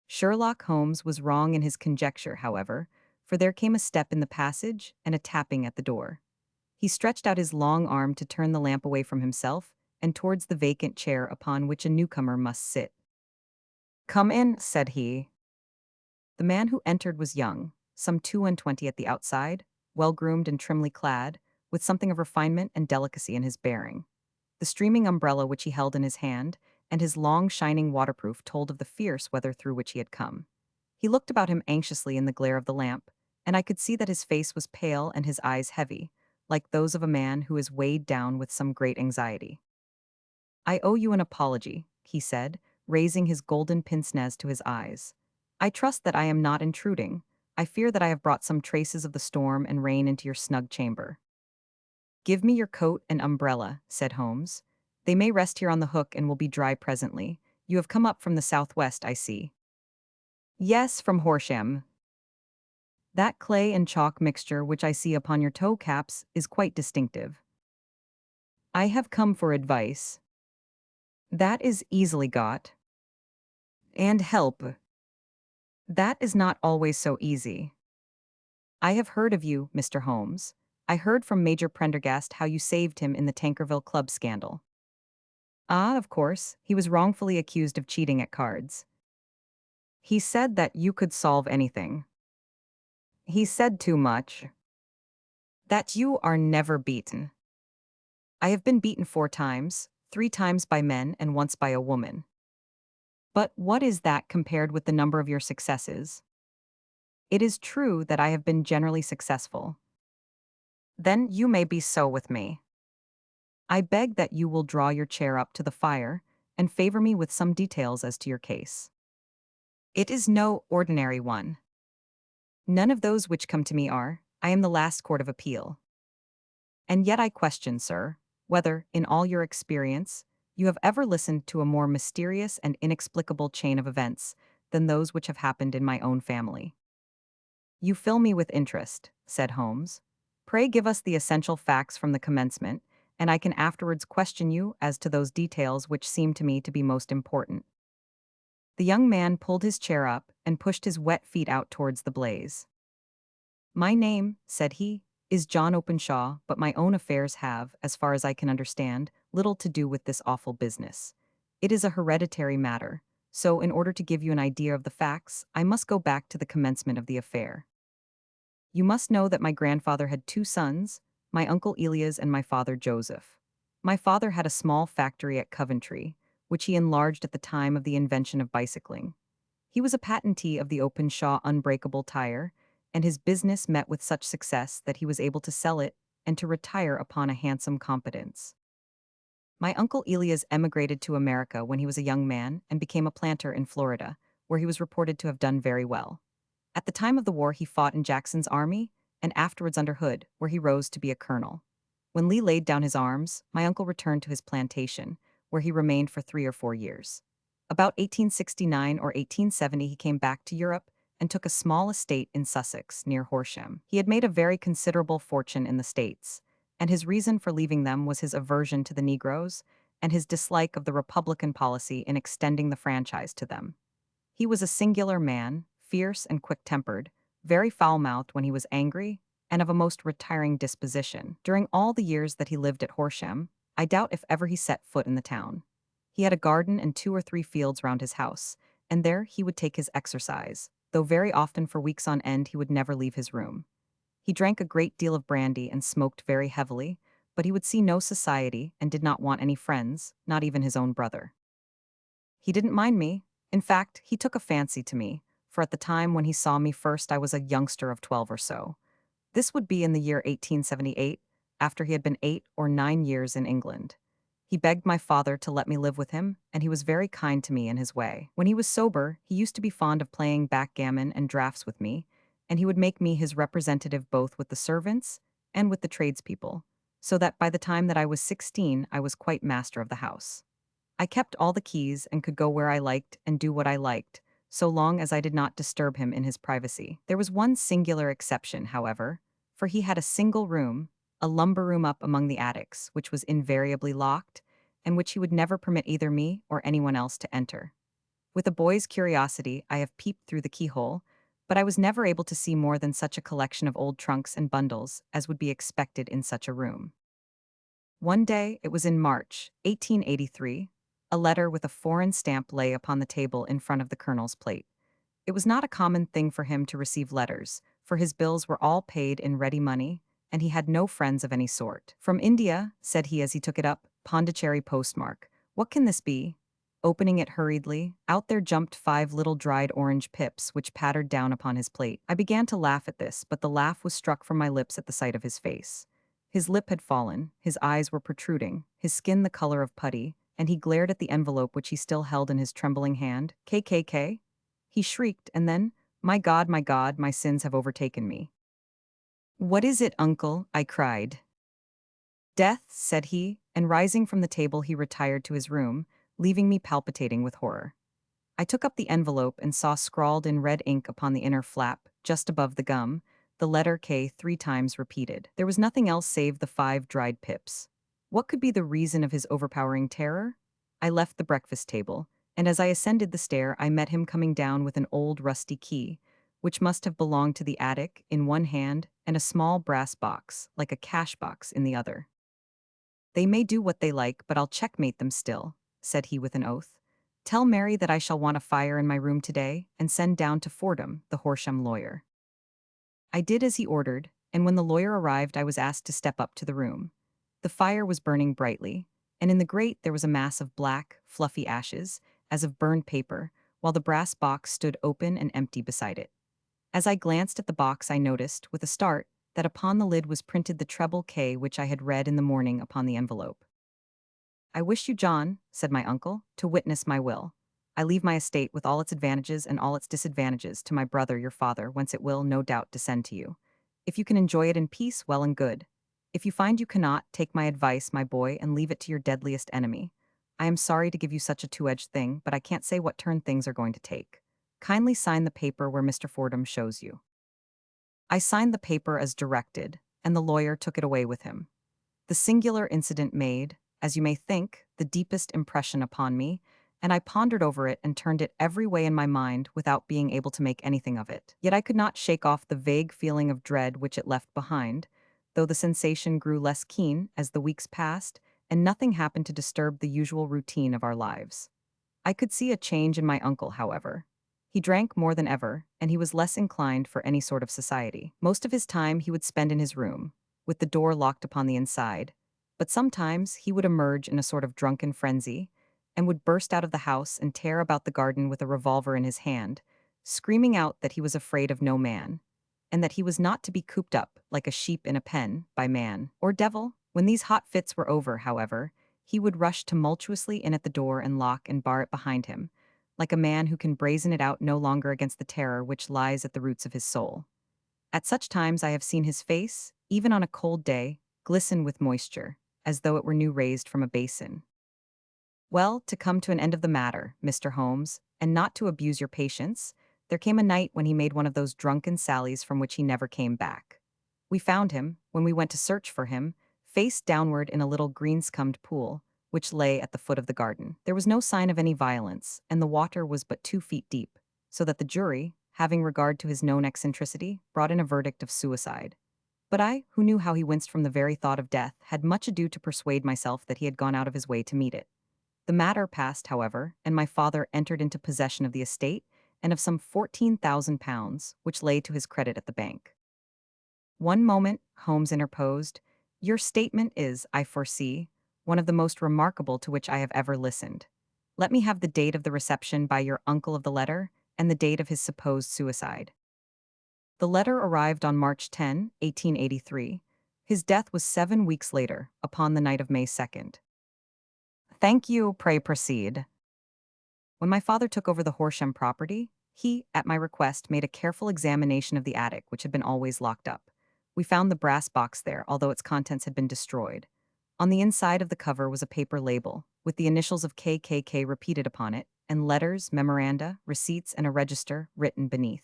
Sherlock Holmes was wrong in his conjecture, however, for there came a step in the passage and a tapping at the door. He stretched out his long arm to turn the lamp away from himself and towards the vacant chair upon which a newcomer must sit. "Come in," said he. The man who entered was young, some 22 at the outside, well-groomed and trimly clad, with something of refinement and delicacy in his bearing. The streaming umbrella which he held in his hand, and his long shining waterproof told of the fierce weather through which he had come. He looked about him anxiously in the glare of the lamp, and I could see that his face was pale and his eyes heavy, like those of a man who is weighed down with some great anxiety. "I owe you an apology," he said, raising his golden pince-nez to his eyes. "I trust that I am not intruding. I fear that I have brought some traces of the storm and rain into your snug chamber." "Give me your coat and umbrella," said Holmes. "They may rest here on the hook and will be dry presently. You have come up from the southwest, I see." "Yes, from Horsham. That clay and chalk mixture which I see upon your toe caps is quite distinctive." "I have come for advice." "That is easily got." "And help." "That is not always so easy." "I have heard of you, Mr. Holmes. I heard from Major Prendergast how you saved him in the Tankerville Club scandal." "Ah, of course, he was wrongfully accused of cheating at cards. He said that you could solve anything." "He said too much. That you are never beaten." "I have been beaten 4 times, 3 times by men and once by a woman." "But what is that compared with the number of your successes?" "It is true that I have been generally successful." "Then you may be so with me." "I beg that you will draw your chair up to the fire and favor me with some details as to your case." "It is no ordinary one." "None of those which come to me are. I am the last court of appeal." "And yet I question, sir, whether, in all your experience, you have ever listened to a more mysterious and inexplicable chain of events than those which have happened in my own family." "You fill me with interest," said Holmes. "Pray give us the essential facts from the commencement, and I can afterwards question you as to those details which seem to me to be most important." The young man pulled his chair up and pushed his wet feet out towards the blaze. "My name," said he, "is John Openshaw, but my own affairs have, as far as I can understand, little to do with this awful business. It is a hereditary matter, so in order to give you an idea of the facts, I must go back to the commencement of the affair. You must know that my grandfather had 2 sons, my uncle Elias and my father Joseph. My father had a small factory at Coventry, which he enlarged at the time of the invention of bicycling. He was a patentee of the Openshaw unbreakable tire, and his business met with such success that he was able to sell it and to retire upon a handsome competence. My uncle Elias emigrated to America when he was a young man and became a planter in Florida, where he was reported to have done very well. At the time of the war, he fought in Jackson's army, and afterwards under Hood, where he rose to be a colonel. When Lee laid down his arms, my uncle returned to his plantation, where he remained for 3 or 4 years. About 1869 or 1870, he came back to Europe and took a small estate in Sussex, near Horsham. He had made a very considerable fortune in the States, and his reason for leaving them was his aversion to the Negroes and his dislike of the Republican policy in extending the franchise to them. He was a singular man, fierce and quick-tempered, very foul-mouthed when he was angry, and of a most retiring disposition. During all the years that he lived at Horsham, I doubt if ever he set foot in the town. He had a garden and 2 or 3 fields round his house, and there he would take his exercise, though very often for weeks on end he would never leave his room. He drank a great deal of brandy and smoked very heavily, but he would see no society and did not want any friends, not even his own brother. He didn't mind me. In fact, he took a fancy to me, for at the time when he saw me first I was a youngster of 12 or so. This would be in the year 1878, after he had been 8 or 9 years in England. He begged my father to let me live with him, and he was very kind to me in his way. When he was sober, he used to be fond of playing backgammon and draughts with me, and he would make me his representative both with the servants and with the tradespeople, so that by the time that I was 16 I was quite master of the house. I kept all the keys and could go where I liked and do what I liked, so long as I did not disturb him in his privacy. There was one singular exception, however, for he had a single room, a lumber room up among the attics, which was invariably locked, and which he would never permit either me or anyone else to enter. With a boy's curiosity, I have peeped through the keyhole, but I was never able to see more than such a collection of old trunks and bundles as would be expected in such a room. One day, it was in March, 1883, a letter with a foreign stamp lay upon the table in front of the colonel's plate. It was not a common thing for him to receive letters, for his bills were all paid in ready money, and he had no friends of any sort. "From India," said he as he took it up, Pondicherry postmark. "What can this be?" Opening it hurriedly, out there jumped 5 little dried orange pips, which pattered down upon his plate. I began to laugh at this, but the laugh was struck from my lips at the sight of his face. His lip had fallen, his eyes were protruding, his skin the color of putty, and he glared at the envelope which he still held in his trembling hand. "KKK?" He shrieked, and then, my God, my sins have overtaken me." "What is it, uncle?" I cried. "Death," said he, and rising from the table he retired to his room, leaving me palpitating with horror. I took up the envelope and saw scrawled in red ink upon the inner flap, just above the gum, the letter K 3 times repeated. There was nothing else save the 5 dried pips. What could be the reason of his overpowering terror? I left the breakfast table, and as I ascended the stair I met him coming down with an old rusty key, which must have belonged to the attic, in one hand, and a small brass box, like a cash box, in the other. "They may do what they like, but I'll checkmate them still," said he with an oath. "Tell Mary that I shall want a fire in my room today, and send down to Fordham, the Horsham lawyer." I did as he ordered, and when the lawyer arrived I was asked to step up to the room. The fire was burning brightly, and in the grate there was a mass of black, fluffy ashes, as of burned paper, while the brass box stood open and empty beside it. As I glanced at the box I noticed, with a start, that upon the lid was printed the treble K which I had read in the morning upon the envelope. "I wish you, John," said my uncle, "to witness my will. I leave my estate with all its advantages and all its disadvantages to my brother your father, whence it will, no doubt, descend to you. If you can enjoy it in peace, well and good. If you find you cannot, take my advice, my boy, and leave it to your deadliest enemy. I am sorry to give you such a two-edged thing, but I can't say what turn things are going to take. Kindly sign the paper where Mr. Fordham shows you." I signed the paper as directed, and the lawyer took it away with him. The singular incident made, as you may think, the deepest impression upon me, and I pondered over it and turned it every way in my mind without being able to make anything of it. Yet I could not shake off the vague feeling of dread which it left behind, though the sensation grew less keen as the weeks passed, and nothing happened to disturb the usual routine of our lives. I could see a change in my uncle, however. He drank more than ever, and he was less inclined for any sort of society. Most of his time he would spend in his room, with the door locked upon the inside, but sometimes he would emerge in a sort of drunken frenzy, and would burst out of the house and tear about the garden with a revolver in his hand, screaming out that he was afraid of no man, and that he was not to be cooped up, like a sheep in a pen, by man or devil. When these hot fits were over, however, he would rush tumultuously in at the door and lock and bar it behind him, like a man who can brazen it out no longer against the terror which lies at the roots of his soul. At such times I have seen his face, even on a cold day, glisten with moisture, as though it were new raised from a basin. Well, to come to an end of the matter, Mr. Holmes, and not to abuse your patience, there came a night when he made one of those drunken sallies from which he never came back. We found him, when we went to search for him, face downward in a little greenscummed pool, which lay at the foot of the garden. There was no sign of any violence, and the water was but 2 feet deep, so that the jury, having regard to his known eccentricity, brought in a verdict of suicide. But I, who knew how he winced from the very thought of death, had much ado to persuade myself that he had gone out of his way to meet it. The matter passed, however, and my father entered into possession of the estate and of some £14,000, which lay to his credit at the bank. "One moment," Holmes interposed. "Your statement is, I foresee, one of the most remarkable to which I have ever listened. Let me have the date of the reception by your uncle of the letter, and the date of his supposed suicide." The letter arrived on March 10, 1883. His death was 7 weeks later, upon the night of May 2nd. "Thank you, pray proceed." When my father took over the Horsham property, he, at my request, made a careful examination of the attic, which had been always locked up. We found the brass box there, although its contents had been destroyed. On the inside of the cover was a paper label, with the initials of KKK repeated upon it, and letters, memoranda, receipts, and a register written beneath.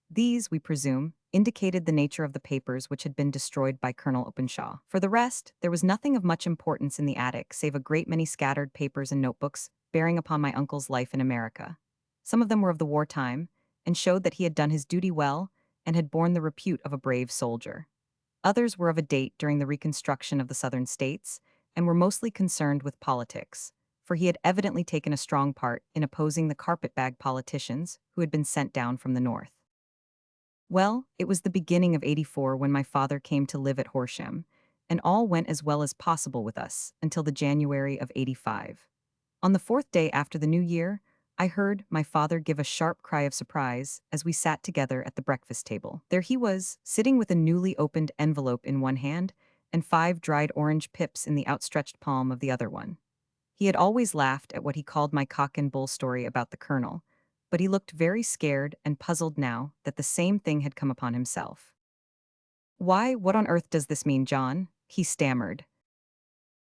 These, we presume, indicated the nature of the papers which had been destroyed by Colonel Openshaw. For the rest, there was nothing of much importance in the attic save a great many scattered papers and notebooks bearing upon my uncle's life in America. Some of them were of the wartime, and showed that he had done his duty well and had borne the repute of a brave soldier. Others were of a date during the reconstruction of the southern states and were mostly concerned with politics, for he had evidently taken a strong part in opposing the carpetbag politicians who had been sent down from the north. Well, it was the beginning of '84 when my father came to live at Horsham, and all went as well as possible with us until the January of '85. On the fourth day after the new year, I heard my father give a sharp cry of surprise as we sat together at the breakfast table. There he was, sitting with a newly opened envelope in one hand and 5 dried orange pips in the outstretched palm of the other one. He had always laughed at what he called my cock and bull story about the colonel, but he looked very scared and puzzled now that the same thing had come upon himself. "Why, what on earth does this mean, John?" he stammered.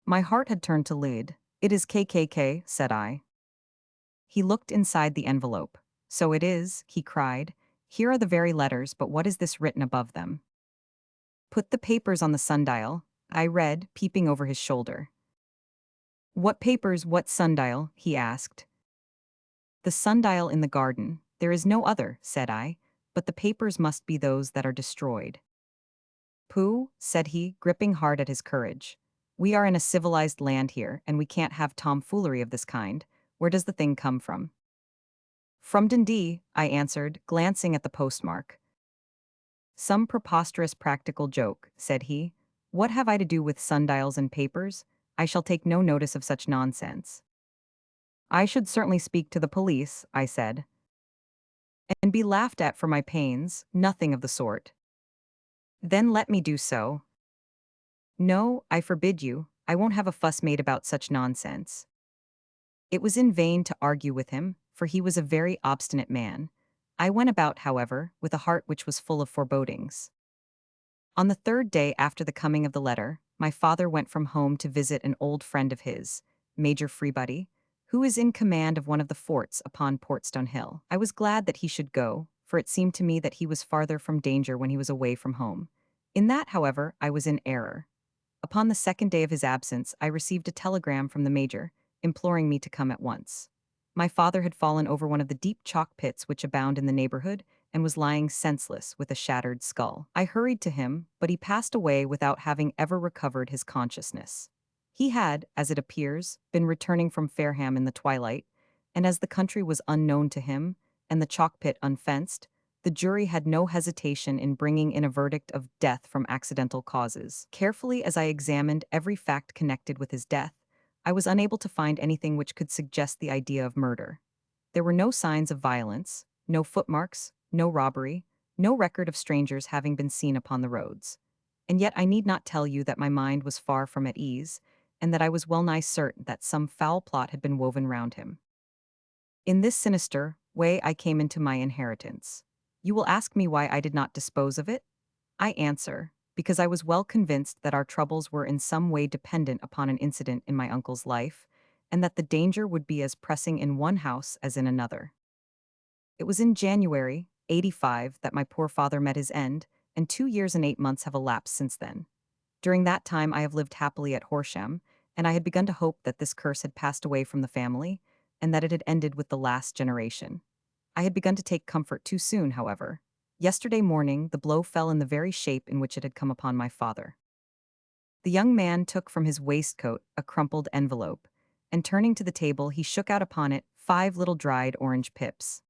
My heart had turned to lead. "It is KKK," said I. He looked inside the envelope. "So it is," he cried. "Here are the very letters, but what is this written above them?" "Put the papers on the sundial," I read, peeping over his shoulder. "What papers, what sundial?" he asked. "The sundial in the garden. There is no other," said I, "but the papers must be those that are destroyed." "Pooh," said he, gripping hard at his courage. "We are in a civilized land here, and we can't have tomfoolery of this kind. Where does the thing come from?" "From Dundee," I answered, glancing at the postmark. "Some preposterous practical joke," said he. "What have I to do with sundials and papers? I shall take no notice of such nonsense." "I should certainly speak to the police," I said. "And be laughed at for my pains, nothing of the sort." "Then let me do so." "No, I forbid you. I won't have a fuss made about such nonsense." It was in vain to argue with him, for he was a very obstinate man. I went about, however, with a heart which was full of forebodings. On the third day after the coming of the letter, my father went from home to visit an old friend of his, Major Freebody, who is in command of one of the forts upon Portstone Hill. I was glad that he should go, for it seemed to me that he was farther from danger when he was away from home. In that, however, I was in error. Upon the second day of his absence, I received a telegram from the major, imploring me to come at once. My father had fallen over one of the deep chalk pits which abound in the neighborhood, and was lying senseless with a shattered skull. I hurried to him, but he passed away without having ever recovered his consciousness. He had, as it appears, been returning from Fareham in the twilight, and as the country was unknown to him, and the chalk pit unfenced, the jury had no hesitation in bringing in a verdict of death from accidental causes. Carefully as I examined every fact connected with his death, I was unable to find anything which could suggest the idea of murder. There were no signs of violence, no footmarks, no robbery, no record of strangers having been seen upon the roads. And yet I need not tell you that my mind was far from at ease, and that I was well nigh certain that some foul plot had been woven round him. In this sinister way I came into my inheritance. You will ask me why I did not dispose of it? I answer, because I was well convinced that our troubles were in some way dependent upon an incident in my uncle's life, and that the danger would be as pressing in one house as in another. It was in January, '85, that my poor father met his end, and 2 years and 8 months have elapsed since then. During that time I have lived happily at Horsham, and I had begun to hope that this curse had passed away from the family, and that it had ended with the last generation. I had begun to take comfort too soon, however. Yesterday morning the blow fell in the very shape in which it had come upon my father. The young man took from his waistcoat a crumpled envelope, and turning to the table he shook out upon it 5 little dried orange pips.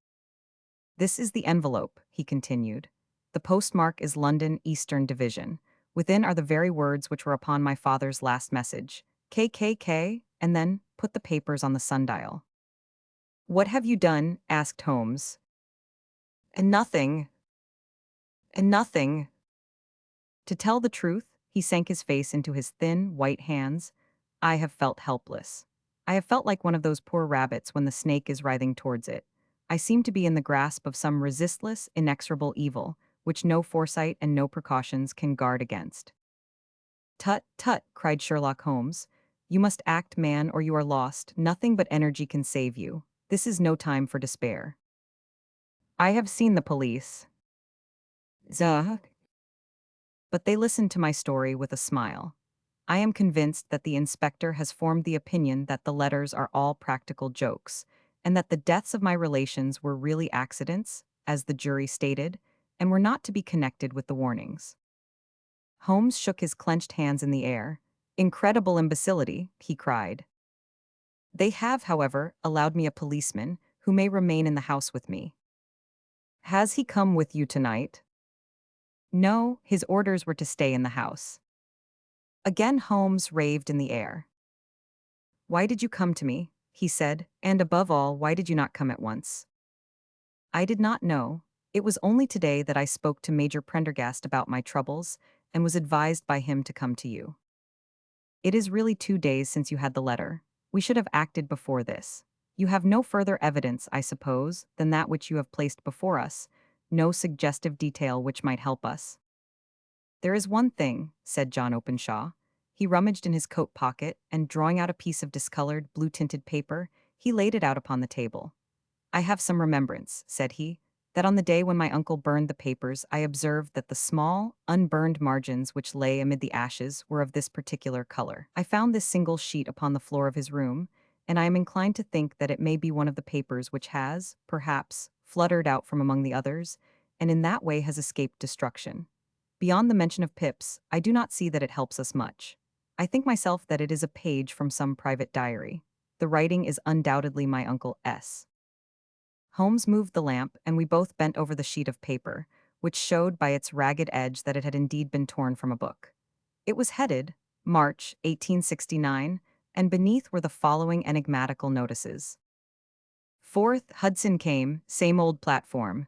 "This is the envelope," he continued. "The postmark is London Eastern Division. Within are the very words which were upon my father's last message, KKK, and then put the papers on the sundial." "What have you done?" asked Holmes. "And nothing. And nothing." To tell the truth, he sank his face into his thin, white hands. I have felt helpless. I have felt like one of those poor rabbits when the snake is writhing towards it. I seem to be in the grasp of some resistless, inexorable evil, which no foresight and no precautions can guard against. "Tut, tut," cried Sherlock Holmes. "You must act, man, or you are lost. Nothing but energy can save you. This is no time for despair." "I have seen the police." Zuh. But they listened to my story with a smile. I am convinced that the inspector has formed the opinion that the letters are all practical jokes, and that the deaths of my relations were really accidents, as the jury stated, and were not to be connected with the warnings. Holmes shook his clenched hands in the air. Incredible imbecility, he cried. They have, however, allowed me a policeman who may remain in the house with me. Has he come with you tonight? No, his orders were to stay in the house. Again Holmes raved in the air. Why did you come to me? He said, and above all, why did you not come at once? I did not know. It was only today that I spoke to Major Prendergast about my troubles and was advised by him to come to you. It is really 2 days since you had the letter. We should have acted before this. You have no further evidence, I suppose, than that which you have placed before us, no suggestive detail which might help us. There is one thing, said John Openshaw. He rummaged in his coat pocket and, drawing out a piece of discolored, blue-tinted paper, he laid it out upon the table. I have some remembrance, said he, that on the day when my uncle burned the papers, I observed that the small, unburned margins which lay amid the ashes were of this particular color. I found this single sheet upon the floor of his room, and I am inclined to think that it may be one of the papers which has, perhaps, fluttered out from among the others, and in that way has escaped destruction. Beyond the mention of pips, I do not see that it helps us much. I think myself that it is a page from some private diary. The writing is undoubtedly my Uncle S. Holmes moved the lamp, and we both bent over the sheet of paper, which showed by its ragged edge that it had indeed been torn from a book. It was headed, March 1869, and beneath were the following enigmatical notices. 4th, Hudson came, same old platform.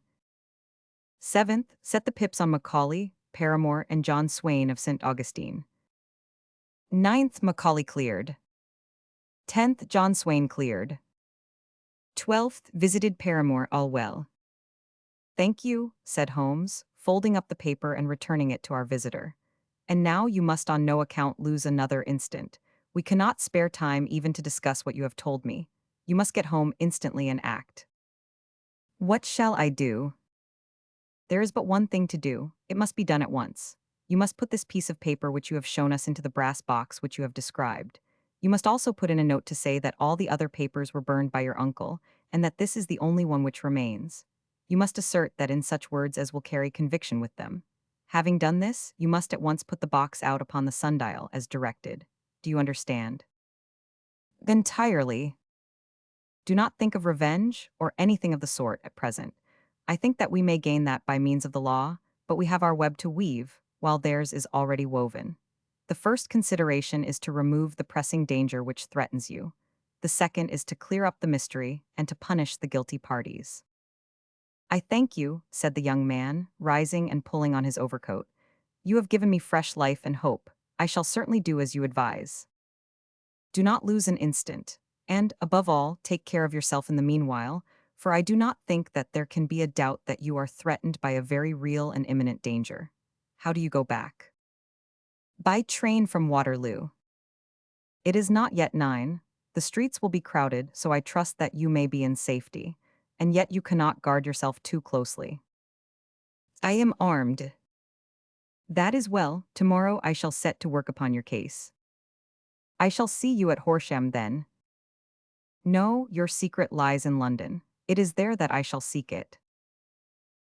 7th, set the pips on Macaulay, Paramore, and John Swain of St. Augustine. 9th, Macaulay cleared. 10th, John Swain cleared. 12th, visited Paramore, all well. Thank you, said Holmes, folding up the paper and returning it to our visitor. And now you must on no account lose another instant. We cannot spare time even to discuss what you have told me. You must get home instantly and act. What shall I do? There is but one thing to do. It must be done at once. You must put this piece of paper which you have shown us into the brass box which you have described. You must also put in a note to say that all the other papers were burned by your uncle, and that this is the only one which remains. You must assert that in such words as will carry conviction with them. Having done this, you must at once put the box out upon the sundial as directed. Do you understand? Entirely. Do not think of revenge or anything of the sort at present. I think that we may gain that by means of the law, but we have our web to weave, while theirs is already woven. The first consideration is to remove the pressing danger which threatens you. The second is to clear up the mystery and to punish the guilty parties. I thank you, said the young man, rising and pulling on his overcoat. You have given me fresh life and hope. I shall certainly do as you advise. Do not lose an instant, and, above all, take care of yourself in the meanwhile, for I do not think that there can be a doubt that you are threatened by a very real and imminent danger. How do you go back? By train from Waterloo. It is not yet 9. The streets will be crowded, so I trust that you may be in safety, and yet you cannot guard yourself too closely. I am armed. That is well. Tomorrow I shall set to work upon your case. I shall see you at Horsham then. No, your secret lies in London. It is there that I shall seek it.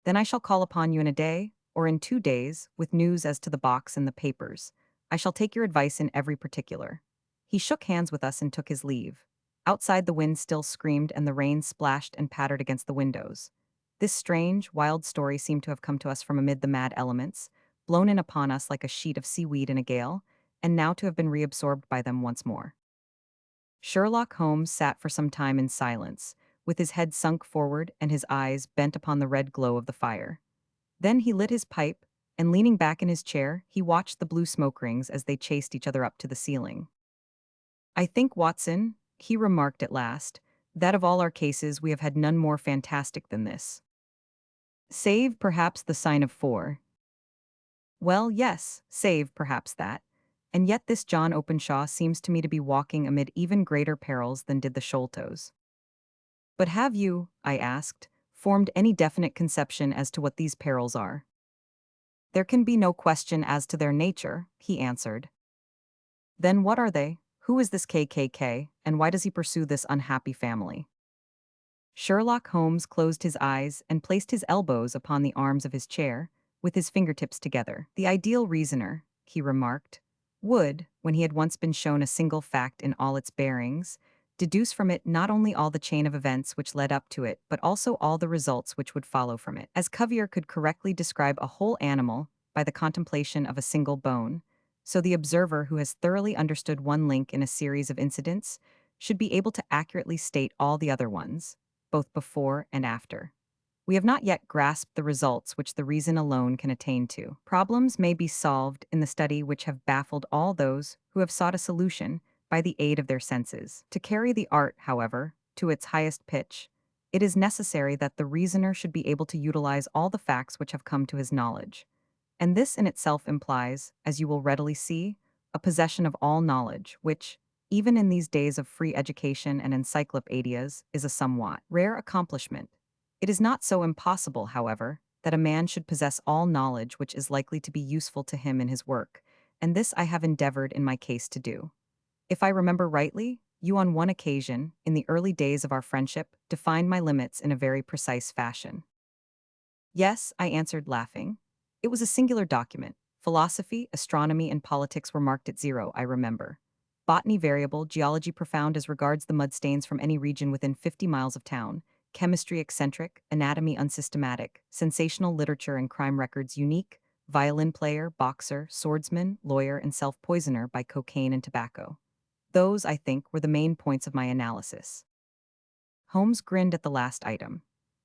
Then I shall call upon you in a day, or in 2 days, with news as to the box and the papers. I shall take your advice in every particular. He shook hands with us and took his leave. Outside the wind still screamed and the rain splashed and pattered against the windows. This strange, wild story seemed to have come to us from amid the mad elements, blown in upon us like a sheet of seaweed in a gale, and now to have been reabsorbed by them once more. Sherlock Holmes sat for some time in silence, with his head sunk forward and his eyes bent upon the red glow of the fire. Then he lit his pipe, and leaning back in his chair, he watched the blue smoke rings as they chased each other up to the ceiling. I think, Watson, he remarked at last, that of all our cases we have had none more fantastic than this. Save, perhaps, the sign of 4. Well, yes, save, perhaps, that. And yet this John Openshaw seems to me to be walking amid even greater perils than did the Sholtos. But have you, I asked, formed any definite conception as to what these perils are? There can be no question as to their nature, he answered. Then what are they? Who is this KKK, and why does he pursue this unhappy family? Sherlock Holmes closed his eyes and placed his elbows upon the arms of his chair, with his fingertips together. The ideal reasoner, he remarked, would, when he had once been shown a single fact in all its bearings, deduce from it not only all the chain of events which led up to it, but also all the results which would follow from it. As Cuvier could correctly describe a whole animal by the contemplation of a single bone, so the observer who has thoroughly understood one link in a series of incidents should be able to accurately state all the other ones, both before and after. We have not yet grasped the results which the reason alone can attain to. Problems may be solved in the study which have baffled all those who have sought a solution by the aid of their senses. To carry the art, however, to its highest pitch, it is necessary that the reasoner should be able to utilize all the facts which have come to his knowledge. And this in itself implies, as you will readily see, a possession of all knowledge, which, even in these days of free education and encyclopedias, is a somewhat rare accomplishment. It is not so impossible, however, that a man should possess all knowledge which is likely to be useful to him in his work, and this I have endeavored in my case to do. If I remember rightly, you on one occasion, in the early days of our friendship, defined my limits in a very precise fashion. Yes, I answered, laughing. It was a singular document. Philosophy, astronomy, and politics were marked at 0, I remember. Botany variable, geology profound as regards the mud stains from any region within 50 miles of town, chemistry eccentric, anatomy unsystematic, sensational literature and crime records unique, violin player, boxer, swordsman, lawyer, and self-poisoner by cocaine and tobacco. Those, I think, were the main points of my analysis. Holmes grinned at the last item.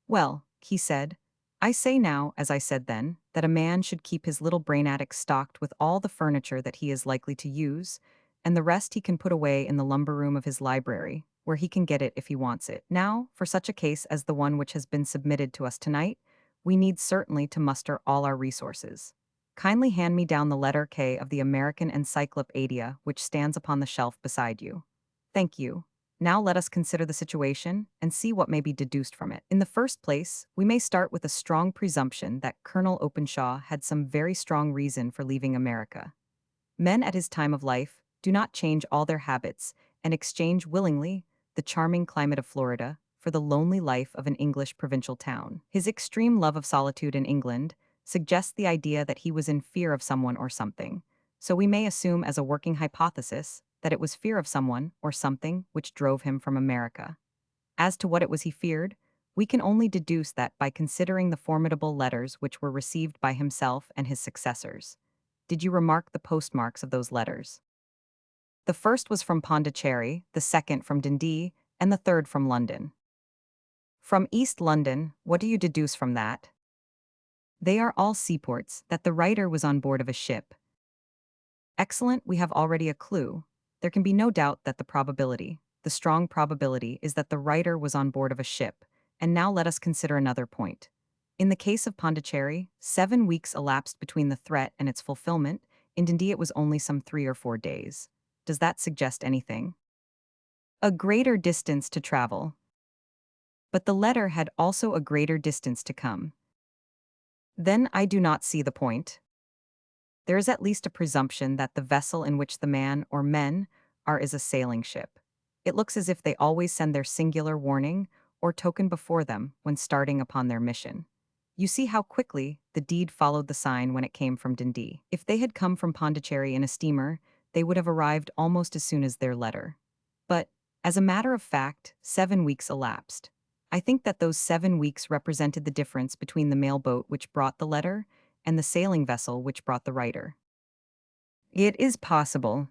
Well, he said, I say now, as I said then, that a man should keep his little brain attic stocked with all the furniture that he is likely to use, and the rest he can put away in the lumber room of his library, where he can get it if he wants it. Now, for such a case as the one which has been submitted to us tonight, we need certainly to muster all our resources. Kindly hand me down the letter K of the American Encyclopedia which stands upon the shelf beside you. Thank you. Now let us consider the situation and see what may be deduced from it. In the first place, we may start with a strong presumption that Colonel Openshaw had some very strong reason for leaving America. Men at his time of life do not change all their habits and exchange willingly the charming climate of Florida for the lonely life of an English provincial town. His extreme love of solitude in England suggests the idea that he was in fear of someone or something, so we may assume as a working hypothesis that it was fear of someone or something which drove him from America. As to what it was he feared, we can only deduce that by considering the formidable letters which were received by himself and his successors. Did you remark the postmarks of those letters? The first was from Pondicherry, the second from Dundee, and the third from London. From East London, what do you deduce from that? They are all seaports, that the writer was on board of a ship. Excellent, we have already a clue. There can be no doubt that the strong probability, is that the writer was on board of a ship, and now let us consider another point. In the case of Pondicherry, 7 weeks elapsed between the threat and its fulfillment. In Dundee it was only some 3 or 4 days. Does that suggest anything? A greater distance to travel. But the letter had also a greater distance to come. Then I do not see the point. There is at least a presumption that the vessel in which the man or men are is a sailing ship. It looks as if they always send their singular warning or token before them when starting upon their mission. You see how quickly the deed followed the sign when it came from Dundee. If they had come from Pondicherry in a steamer, they would have arrived almost as soon as their letter. But, as a matter of fact, 7 weeks elapsed. I think that those 7 weeks represented the difference between the mail boat which brought the letter and the sailing vessel which brought the writer. It is possible.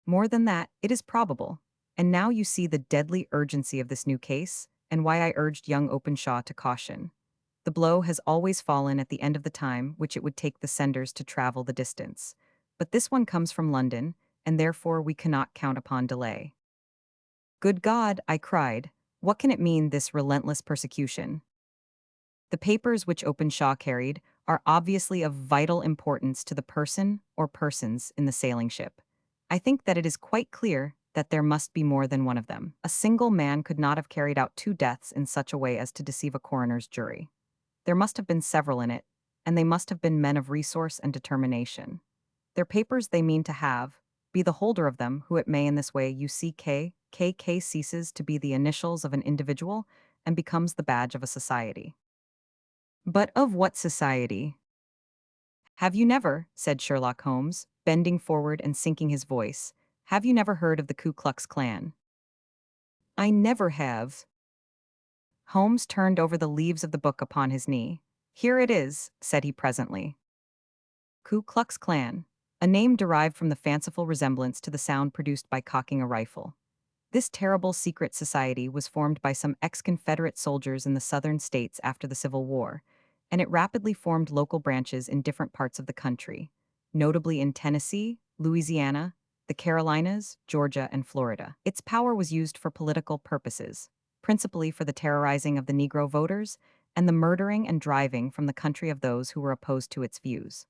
More than that, it is probable. And now you see the deadly urgency of this new case, and why I urged young Openshaw to caution. The blow has always fallen at the end of the time which it would take the senders to travel the distance. But this one comes from London, and therefore we cannot count upon delay. Good God, I cried, what can it mean, this relentless persecution? The papers which Openshaw carried are obviously of vital importance to the person or persons in the sailing ship. I think that it is quite clear that there must be more than one of them. A single man could not have carried out 2 deaths in such a way as to deceive a coroner's jury. There must have been several in it, and they must have been men of resource and determination. Their papers they mean to have, be the holder of them who it may in this way you see KK ceases to be the initials of an individual and becomes the badge of a society. But of what society? Have you never, said Sherlock Holmes, bending forward and sinking his voice, have you never heard of the Ku Klux Klan? I never have. Holmes turned over the leaves of the book upon his knee. Here it is, said he presently. Ku Klux Klan, a name derived from the fanciful resemblance to the sound produced by cocking a rifle. This terrible secret society was formed by some ex-Confederate soldiers in the southern states after the Civil War, and it rapidly formed local branches in different parts of the country, notably in Tennessee, Louisiana, the Carolinas, Georgia, and Florida. Its power was used for political purposes, principally for the terrorizing of the Negro voters and the murdering and driving from the country of those who were opposed to its views.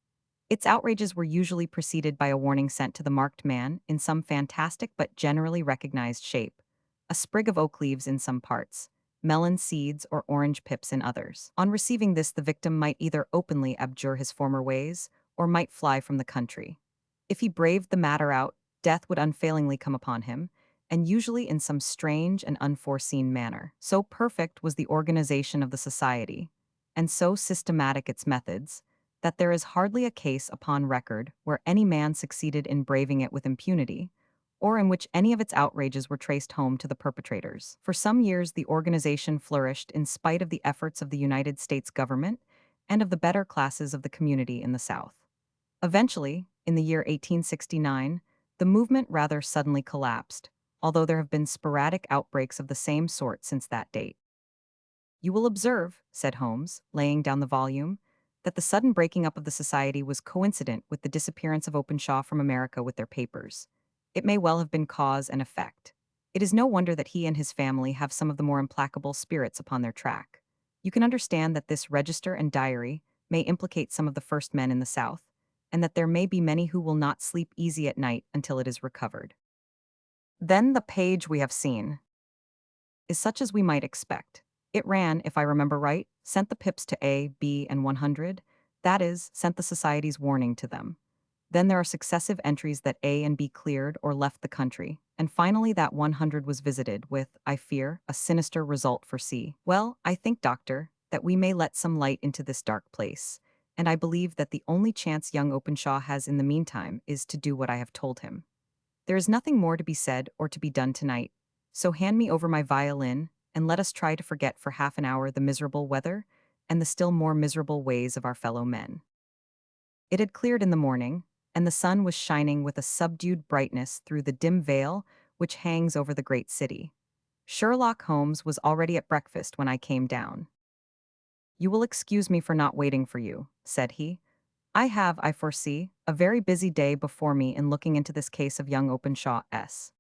Its outrages were usually preceded by a warning sent to the marked man in some fantastic but generally recognized shape, a sprig of oak leaves in some parts, melon seeds or orange pips in others. On receiving this, the victim might either openly abjure his former ways or might fly from the country. If he braved the matter out, death would unfailingly come upon him, and usually in some strange and unforeseen manner. So perfect was the organization of the society, and so systematic its methods, that there is hardly a case upon record where any man succeeded in braving it with impunity, or in which any of its outrages were traced home to the perpetrators. For some years, the organization flourished in spite of the efforts of the United States government and of the better classes of the community in the South. Eventually, in the year 1869, the movement rather suddenly collapsed, although there have been sporadic outbreaks of the same sort since that date. You will observe, said Holmes, laying down the volume, that the sudden breaking up of the society was coincident with the disappearance of Openshaw from America with their papers. It may well have been cause and effect. It is no wonder that he and his family have some of the more implacable spirits upon their track. You can understand that this register and diary may implicate some of the first men in the South, and that there may be many who will not sleep easy at night until it is recovered. Then the page we have seen is such as we might expect. It ran, if I remember right, sent the pips to A, B, and 100, that is, sent the society's warning to them. Then there are successive entries that A and B cleared or left the country, and finally that 100 was visited with, I fear, a sinister result for C. Well, I think, Doctor, that we may let some light into this dark place, and I believe that the only chance young Openshaw has in the meantime is to do what I have told him. There is nothing more to be said or to be done tonight, so hand me over my violin, and let us try to forget for half an hour the miserable weather and the still more miserable ways of our fellow men. It had cleared in the morning, and the sun was shining with a subdued brightness through the dim veil which hangs over the great city. Sherlock Holmes was already at breakfast when I came down. You will excuse me for not waiting for you, said he. I have, I foresee, a very busy day before me in looking into this case of young Openshaw S.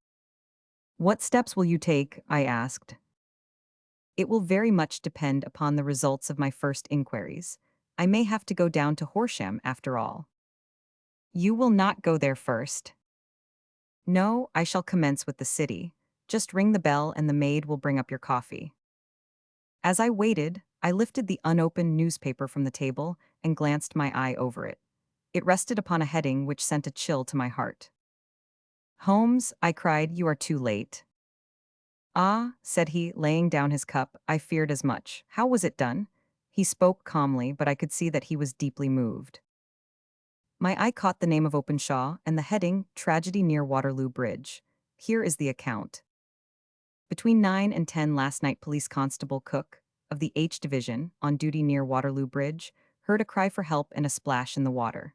What steps will you take? I asked. It will very much depend upon the results of my first inquiries. I may have to go down to Horsham after all. You will not go there first. No, I shall commence with the city. Just ring the bell and the maid will bring up your coffee. As I waited, I lifted the unopened newspaper from the table and glanced my eye over it. It rested upon a heading which sent a chill to my heart. Holmes, I cried, you are too late. Ah, said he, laying down his cup, I feared as much. How was it done? He spoke calmly, but I could see that he was deeply moved. My eye caught the name of Openshaw and the heading, Tragedy near Waterloo Bridge. Here is the account. Between 9 and 10 last night, Police Constable Cook, of the H Division, on duty near Waterloo Bridge, heard a cry for help and a splash in the water.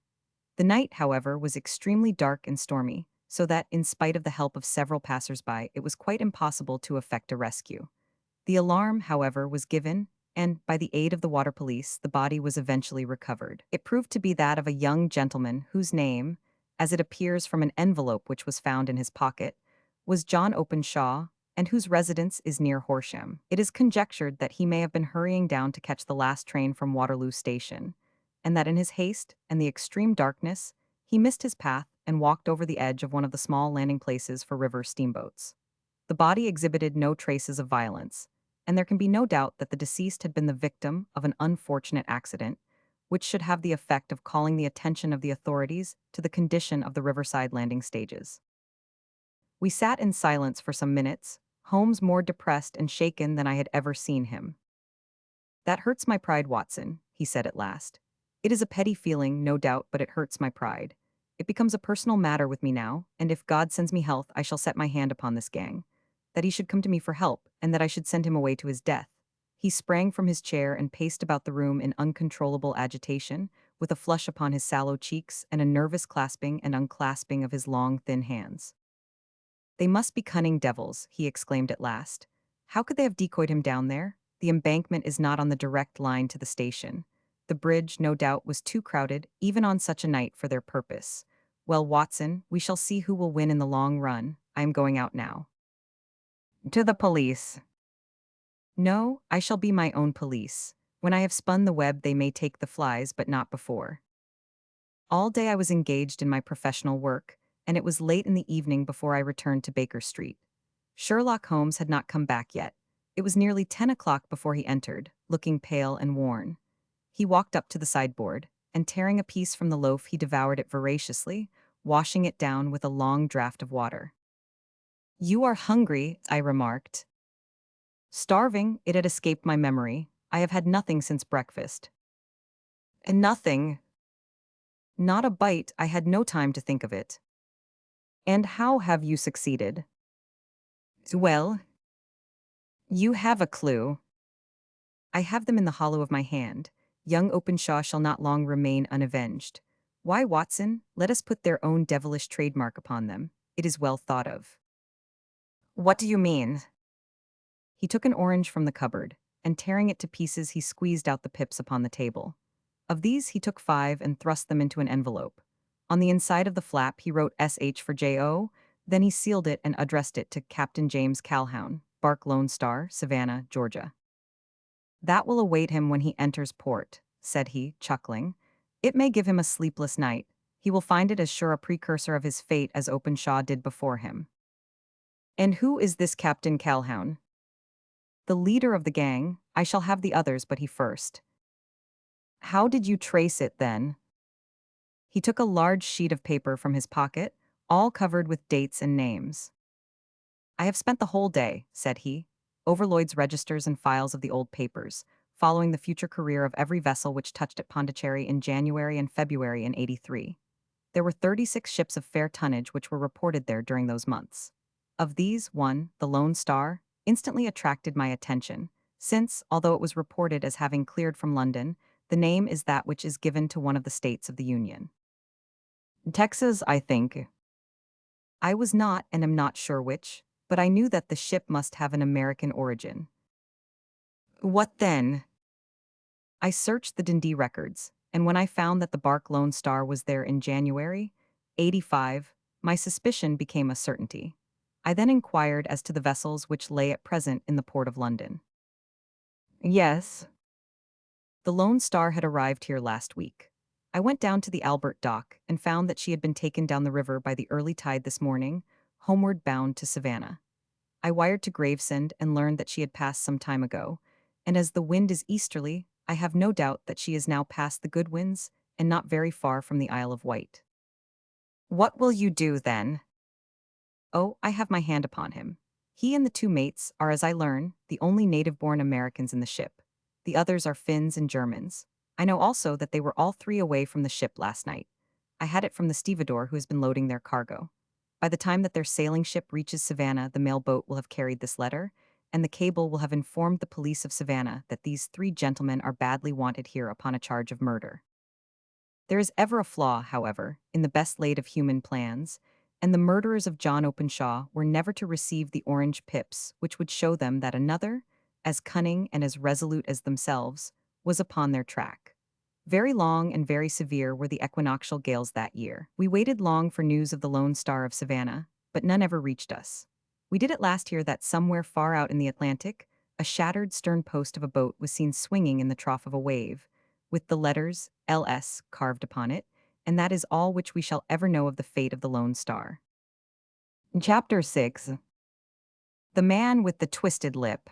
The night, however, was extremely dark and stormy, so that, in spite of the help of several passers-by, it was quite impossible to effect a rescue. The alarm, however, was given, and, by the aid of the water police, the body was eventually recovered. It proved to be that of a young gentleman whose name, as it appears from an envelope which was found in his pocket, was John Openshaw, and whose residence is near Horsham. It is conjectured that he may have been hurrying down to catch the last train from Waterloo Station, and that in his haste and the extreme darkness, he missed his path and walked over the edge of one of the small landing places for river steamboats. The body exhibited no traces of violence, and there can be no doubt that the deceased had been the victim of an unfortunate accident, which should have the effect of calling the attention of the authorities to the condition of the riverside landing stages. We sat in silence for some minutes, Holmes more depressed and shaken than I had ever seen him. That hurts my pride, Watson, he said at last. It is a petty feeling, no doubt, but it hurts my pride. It becomes a personal matter with me now, and if God sends me health, I shall set my hand upon this gang. That he should come to me for help, and that I should send him away to his death. He sprang from his chair and paced about the room in uncontrollable agitation, with a flush upon his sallow cheeks and a nervous clasping and unclasping of his long, thin hands. They must be cunning devils, he exclaimed at last. How could they have decoyed him down there? The embankment is not on the direct line to the station. The bridge, no doubt, was too crowded, even on such a night, for their purpose. Well, Watson, we shall see who will win in the long run. I am going out now. To the police. No, I shall be my own police. When I have spun the web, they may take the flies, but not before. All day I was engaged in my professional work, and it was late in the evening before I returned to Baker Street. Sherlock Holmes had not come back yet. It was nearly 10 o'clock before he entered, looking pale and worn. He walked up to the sideboard, and tearing a piece from the loaf, he devoured it voraciously, washing it down with a long draught of water. You are hungry, I remarked. Starving, it had escaped my memory. I have had nothing since breakfast. And nothing. Not a bite, I had no time to think of it. And how have you succeeded? Well, you have a clue. I have them in the hollow of my hand. Young Openshaw shall not long remain unavenged. Why, Watson, let us put their own devilish trademark upon them. It is well thought of. What do you mean? He took an orange from the cupboard, and tearing it to pieces, he squeezed out the pips upon the table. Of these he took 5 and thrust them into an envelope. On the inside of the flap he wrote SH for J.O., then he sealed it and addressed it to Captain James Calhoun, Bark Lone Star, Savannah, Georgia. That will await him when he enters port, said he, chuckling. It may give him a sleepless night. He will find it as sure a precursor of his fate as Openshaw did before him. And who is this Captain Calhoun? The leader of the gang. I shall have the others, but he first. How did you trace it, then? He took a large sheet of paper from his pocket, all covered with dates and names. I have spent the whole day, said he, over Lloyd's registers and files of the old papers, following the future career of every vessel which touched at Pondicherry in January and February in '83. There were 36 ships of fair tonnage which were reported there during those months. Of these, one, the Lone Star, instantly attracted my attention, since, although it was reported as having cleared from London, the name is that which is given to one of the states of the Union. Texas, I think. I was not and am not sure which, but I knew that the ship must have an American origin. What then? I searched the Dundee records, and when I found that the bark Lone Star was there in January '85, my suspicion became a certainty. I then inquired as to the vessels which lay at present in the port of London. Yes. The Lone Star had arrived here last week. I went down to the Albert dock and found that she had been taken down the river by the early tide this morning, homeward bound to Savannah. I wired to Gravesend and learned that she had passed some time ago, and as the wind is easterly, I have no doubt that she is now past the Goodwins and not very far from the Isle of Wight. What will you do, then? Oh, I have my hand upon him. He and the 2 mates are, as I learn, the only native-born Americans in the ship. The others are Finns and Germans. I know also that they were all 3 away from the ship last night. I had it from the stevedore who has been loading their cargo. By the time that their sailing ship reaches Savannah, the mail boat will have carried this letter, and the cable will have informed the police of Savannah that these 3 gentlemen are badly wanted here upon a charge of murder. There is ever a flaw, however, in the best laid of human plans, and the murderers of John Openshaw were never to receive the orange pips which would show them that another, as cunning and as resolute as themselves, was upon their track. Very long and very severe were the equinoctial gales that year. We waited long for news of the Lone Star of Savannah, but none ever reached us. We did at last hear that somewhere far out in the Atlantic, a shattered stern post of a boat was seen swinging in the trough of a wave, with the letters LS carved upon it, and that is all which we shall ever know of the fate of the Lone Star. Chapter 6. The Man with the Twisted Lip.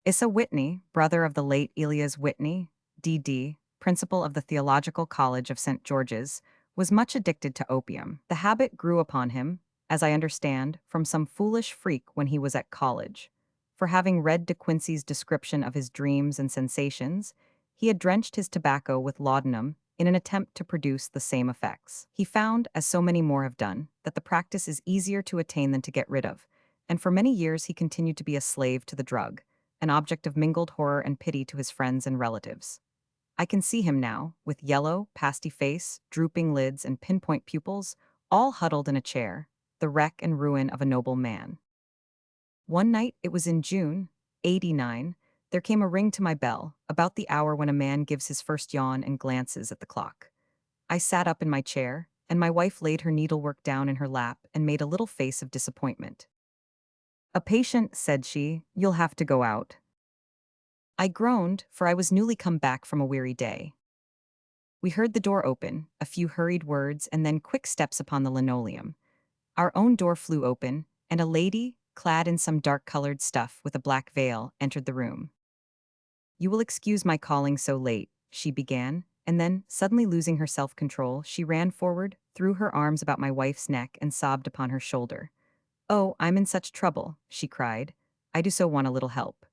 Issa Whitney, brother of the late Elias Whitney, D.D., principal of the Theological College of St. George's, was much addicted to opium. The habit grew upon him, as I understand, from some foolish freak when he was at college. For having read De Quincey's description of his dreams and sensations, he had drenched his tobacco with laudanum in an attempt to produce the same effects. He found, as so many more have done, that the practice is easier to attain than to get rid of, and for many years he continued to be a slave to the drug, an object of mingled horror and pity to his friends and relatives. I can see him now, with yellow, pasty face, drooping lids, and pinpoint pupils, all huddled in a chair, the wreck and ruin of a noble man. One night, it was in June, '89, there came a ring to my bell, about the hour when a man gives his first yawn and glances at the clock. I sat up in my chair, and my wife laid her needlework down in her lap and made a little face of disappointment. "A patient," said she, "you'll have to go out." I groaned, for I was newly come back from a weary day. We heard the door open, a few hurried words, and then quick steps upon the linoleum. Our own door flew open, and a lady, clad in some dark-colored stuff with a black veil, entered the room. "You will excuse my calling so late," she began, and then, suddenly losing her self-control, she ran forward, threw her arms about my wife's neck, and sobbed upon her shoulder. "Oh, I'm in such trouble," she cried. "I do so want a little help."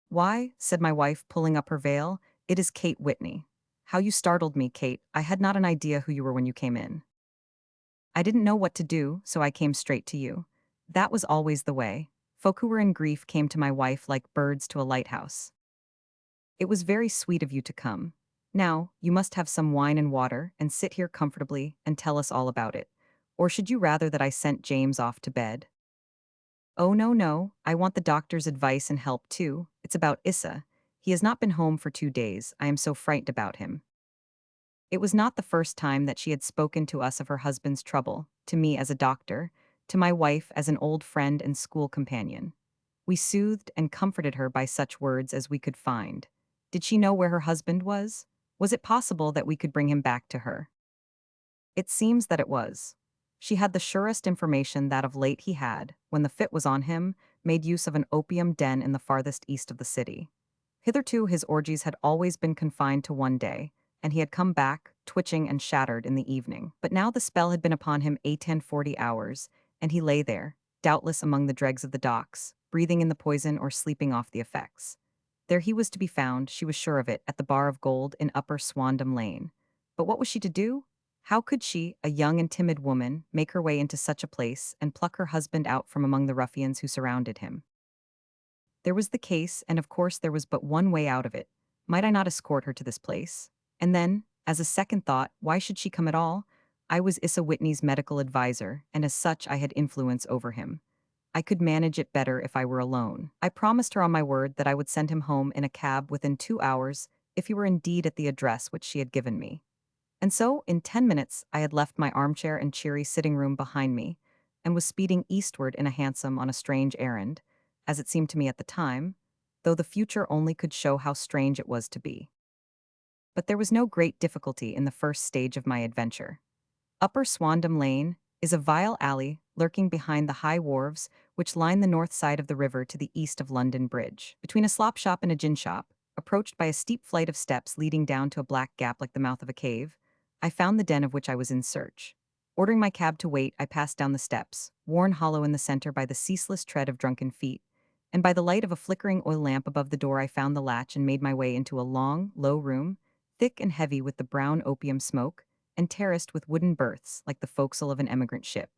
"Why," said my wife, pulling up her veil, "it is Kate Whitney. How you startled me, Kate. I had not an idea who you were when you came in. I didn't know what to do, so I came straight to you. That was always the way. Folk who were in grief came to my wife like birds to a lighthouse. It was very sweet of you to come. Now, you must have some wine and water, and sit here comfortably, and tell us all about it. Or should you rather that I sent James off to bed?" "Oh, no, no. I want the doctor's advice and help, too. It's about Issa. He has not been home for 2 days. I am so frightened about him." It was not the first time that she had spoken to us of her husband's trouble, to me as a doctor, to my wife as an old friend and school companion. We soothed and comforted her by such words as we could find. Did she know where her husband was? Was it possible that we could bring him back to her? It seems that it was. She had the surest information that of late he had, when the fit was on him, made use of an opium den in the farthest east of the city. Hitherto his orgies had always been confined to one day, and he had come back, twitching and shattered in the evening. But now the spell had been upon him 8 and 40 hours, and he lay there, doubtless among the dregs of the docks, breathing in the poison or sleeping off the effects. There he was to be found, she was sure of it, at the Bar of Gold in Upper Swandam Lane. But what was she to do? How could she, a young and timid woman, make her way into such a place and pluck her husband out from among the ruffians who surrounded him? There was the case, and of course there was but one way out of it. Might I not escort her to this place? And then, as a second thought, why should she come at all? I was Issa Whitney's medical advisor, and as such I had influence over him. I could manage it better if I were alone. I promised her on my word that I would send him home in a cab within 2 hours if he were indeed at the address which she had given me. And so, in 10 minutes, I had left my armchair and cheery sitting room behind me, and was speeding eastward in a hansom on a strange errand, as it seemed to me at the time, though the future only could show how strange it was to be. But there was no great difficulty in the first stage of my adventure. Upper Swandam Lane is a vile alley lurking behind the high wharves which line the north side of the river to the east of London Bridge. Between a slop shop and a gin shop, approached by a steep flight of steps leading down to a black gap like the mouth of a cave, I found the den of which I was in search. Ordering my cab to wait, I passed down the steps, worn hollow in the center by the ceaseless tread of drunken feet, and by the light of a flickering oil lamp above the door I found the latch and made my way into a long, low room, thick and heavy with the brown opium smoke, and terraced with wooden berths like the forecastle of an emigrant ship.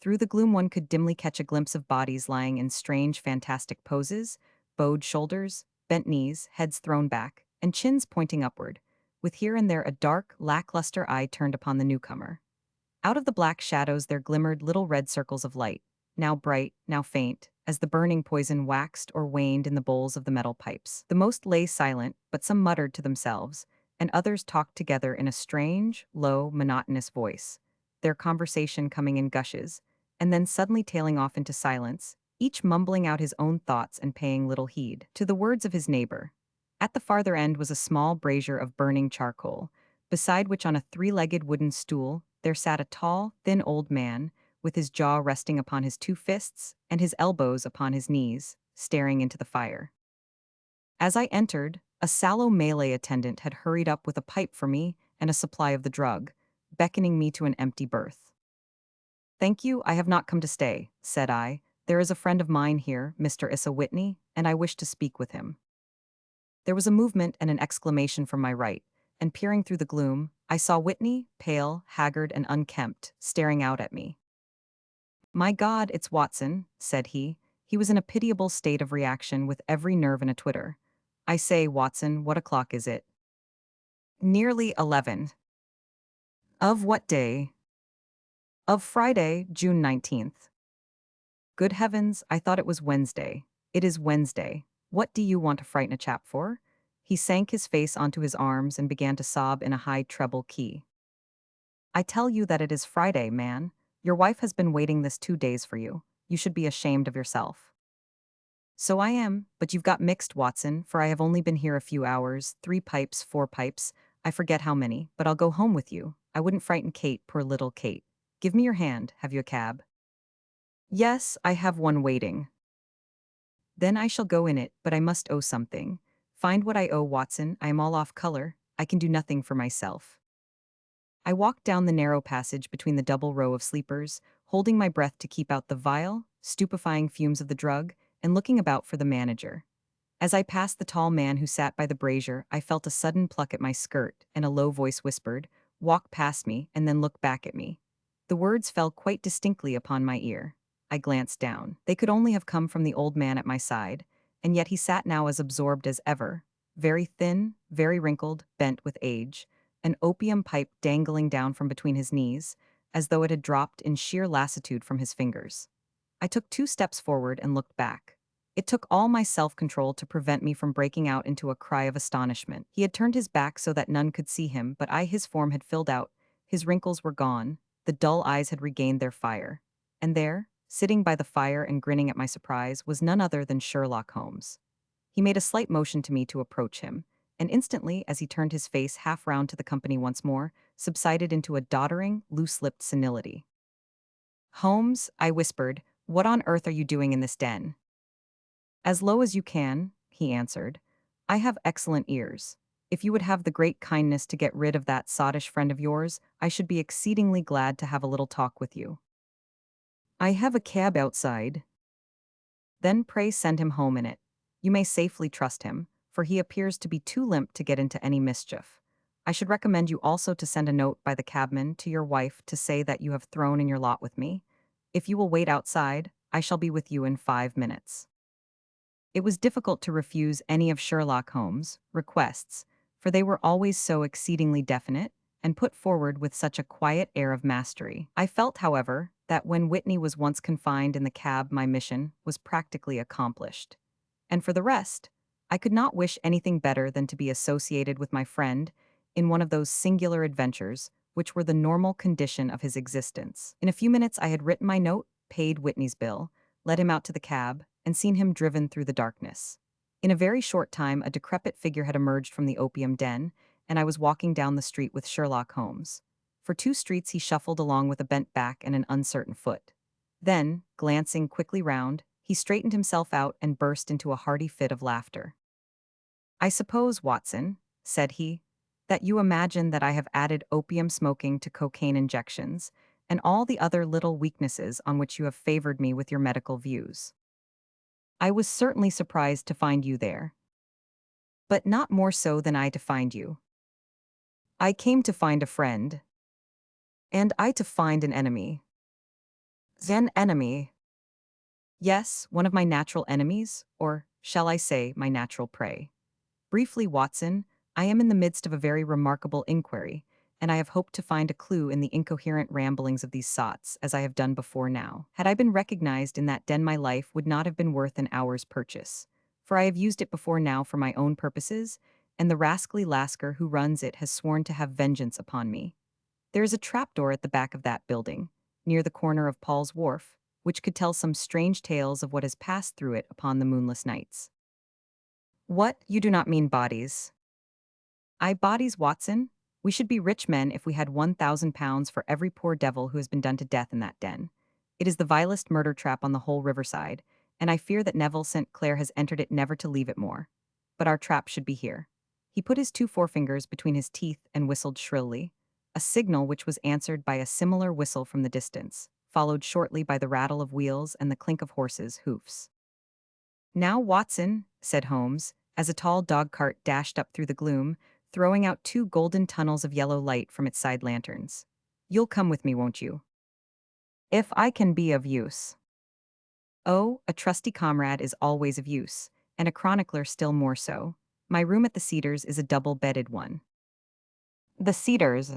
Through the gloom one could dimly catch a glimpse of bodies lying in strange, fantastic poses, bowed shoulders, bent knees, heads thrown back, and chins pointing upward, with here and there a dark, lackluster eye turned upon the newcomer. Out of the black shadows there glimmered little red circles of light, now bright, now faint, as the burning poison waxed or waned in the bowls of the metal pipes. The most lay silent, but some muttered to themselves, and others talked together in a strange, low, monotonous voice, their conversation coming in gushes, and then suddenly tailing off into silence, each mumbling out his own thoughts and paying little heed to the words of his neighbor. At the farther end was a small brazier of burning charcoal, beside which on a three-legged wooden stool there sat a tall, thin old man, with his jaw resting upon his two fists and his elbows upon his knees, staring into the fire. As I entered, a sallow Malay attendant had hurried up with a pipe for me and a supply of the drug, beckoning me to an empty berth. Thank you, I have not come to stay, said I. There is a friend of mine here, Mr. Issa Whitney, and I wish to speak with him. There was a movement and an exclamation from my right, and peering through the gloom, I saw Whitney, pale, haggard, and unkempt, staring out at me. My God, it's Watson, said he. He was in a pitiable state of reaction with every nerve in a twitter. I say, Watson, what o'clock is it? Nearly 11. Of what day? Of Friday, June 19th. Good heavens, I thought it was Wednesday. It is Wednesday. What do you want to frighten a chap for? He sank his face onto his arms and began to sob in a high treble key. I tell you that it is Friday, man. Your wife has been waiting this 2 days for you. You should be ashamed of yourself. So I am, but you've got mixed, Watson, for I have only been here a few hours, 3 pipes, 4 pipes, I forget how many, but I'll go home with you. I wouldn't frighten Kate, poor little Kate. Give me your hand, have you a cab? Yes, I have one waiting. Then I shall go in it, but I must owe something. Find what I owe, Watson, I am all off color, I can do nothing for myself. I walked down the narrow passage between the double row of sleepers, holding my breath to keep out the vile, stupefying fumes of the drug, and looking about for the manager. As I passed the tall man who sat by the brazier, I felt a sudden pluck at my skirt, and a low voice whispered, "Walk past me, and then look back at me." The words fell quite distinctly upon my ear. I glanced down. They could only have come from the old man at my side, and yet he sat now as absorbed as ever, very thin, very wrinkled, bent with age, an opium pipe dangling down from between his knees, as though it had dropped in sheer lassitude from his fingers. I took 2 steps forward and looked back. It took all my self-control to prevent me from breaking out into a cry of astonishment. He had turned his back so that none could see him, but his form had filled out, his wrinkles were gone, the dull eyes had regained their fire. And there, sitting by the fire and grinning at my surprise, was none other than Sherlock Holmes. He made a slight motion to me to approach him, and instantly, as he turned his face half round to the company once more, subsided into a doddering, loose-lipped senility. "Holmes," I whispered, "what on earth are you doing in this den?" "As low as you can," he answered. "I have excellent ears. If you would have the great kindness to get rid of that sottish friend of yours, I should be exceedingly glad to have a little talk with you." "I have a cab outside." "Then pray send him home in it. You may safely trust him, for he appears to be too limp to get into any mischief. I should recommend you also to send a note by the cabman to your wife to say that you have thrown in your lot with me. If you will wait outside, I shall be with you in 5 minutes." It was difficult to refuse any of Sherlock Holmes' requests, for they were always so exceedingly definite, and put forward with such a quiet air of mastery. I felt, however, that when Whitney was once confined in the cab my mission was practically accomplished. And for the rest, I could not wish anything better than to be associated with my friend in one of those singular adventures which were the normal condition of his existence. In a few minutes I had written my note, paid Whitney's bill, led him out to the cab, and seen him driven through the darkness. In a very short time a decrepit figure had emerged from the opium den, and I was walking down the street with Sherlock Holmes. For 2 streets he shuffled along with a bent back and an uncertain foot. Then, glancing quickly round, he straightened himself out and burst into a hearty fit of laughter. "I suppose, Watson," said he, "that you imagine that I have added opium smoking to cocaine injections, and all the other little weaknesses on which you have favored me with your medical views. I was certainly surprised to find you there, but not more so than I to find you. I came to find a friend, and I to find an enemy." "An enemy?" "Yes, one of my natural enemies, or shall I say, my natural prey. Briefly, Watson, I am in the midst of a very remarkable inquiry, and I have hoped to find a clue in the incoherent ramblings of these sots, as I have done before now. Had I been recognized in that den, my life would not have been worth an hour's purchase, for I have used it before now for my own purposes, and the rascally Lascar who runs it has sworn to have vengeance upon me. There is a trapdoor at the back of that building, near the corner of Paul's Wharf, which could tell some strange tales of what has passed through it upon the moonless nights." "What, you do not mean bodies?" "I bodies, Watson. We should be rich men if we had £1,000 for every poor devil who has been done to death in that den. It is the vilest murder trap on the whole riverside, and I fear that Neville St. Clair has entered it never to leave it more. But our trap should be here." He put his 2 forefingers between his teeth and whistled shrilly, a signal which was answered by a similar whistle from the distance, followed shortly by the rattle of wheels and the clink of horses' hoofs. "Now, Watson," said Holmes, as a tall dog cart dashed up through the gloom, throwing out two golden tunnels of yellow light from its side lanterns. "You'll come with me, won't you? If I can be of use." Oh, a trusty comrade is always of use, and a chronicler still more so. My room at the Cedars is a double-bedded one. The Cedars.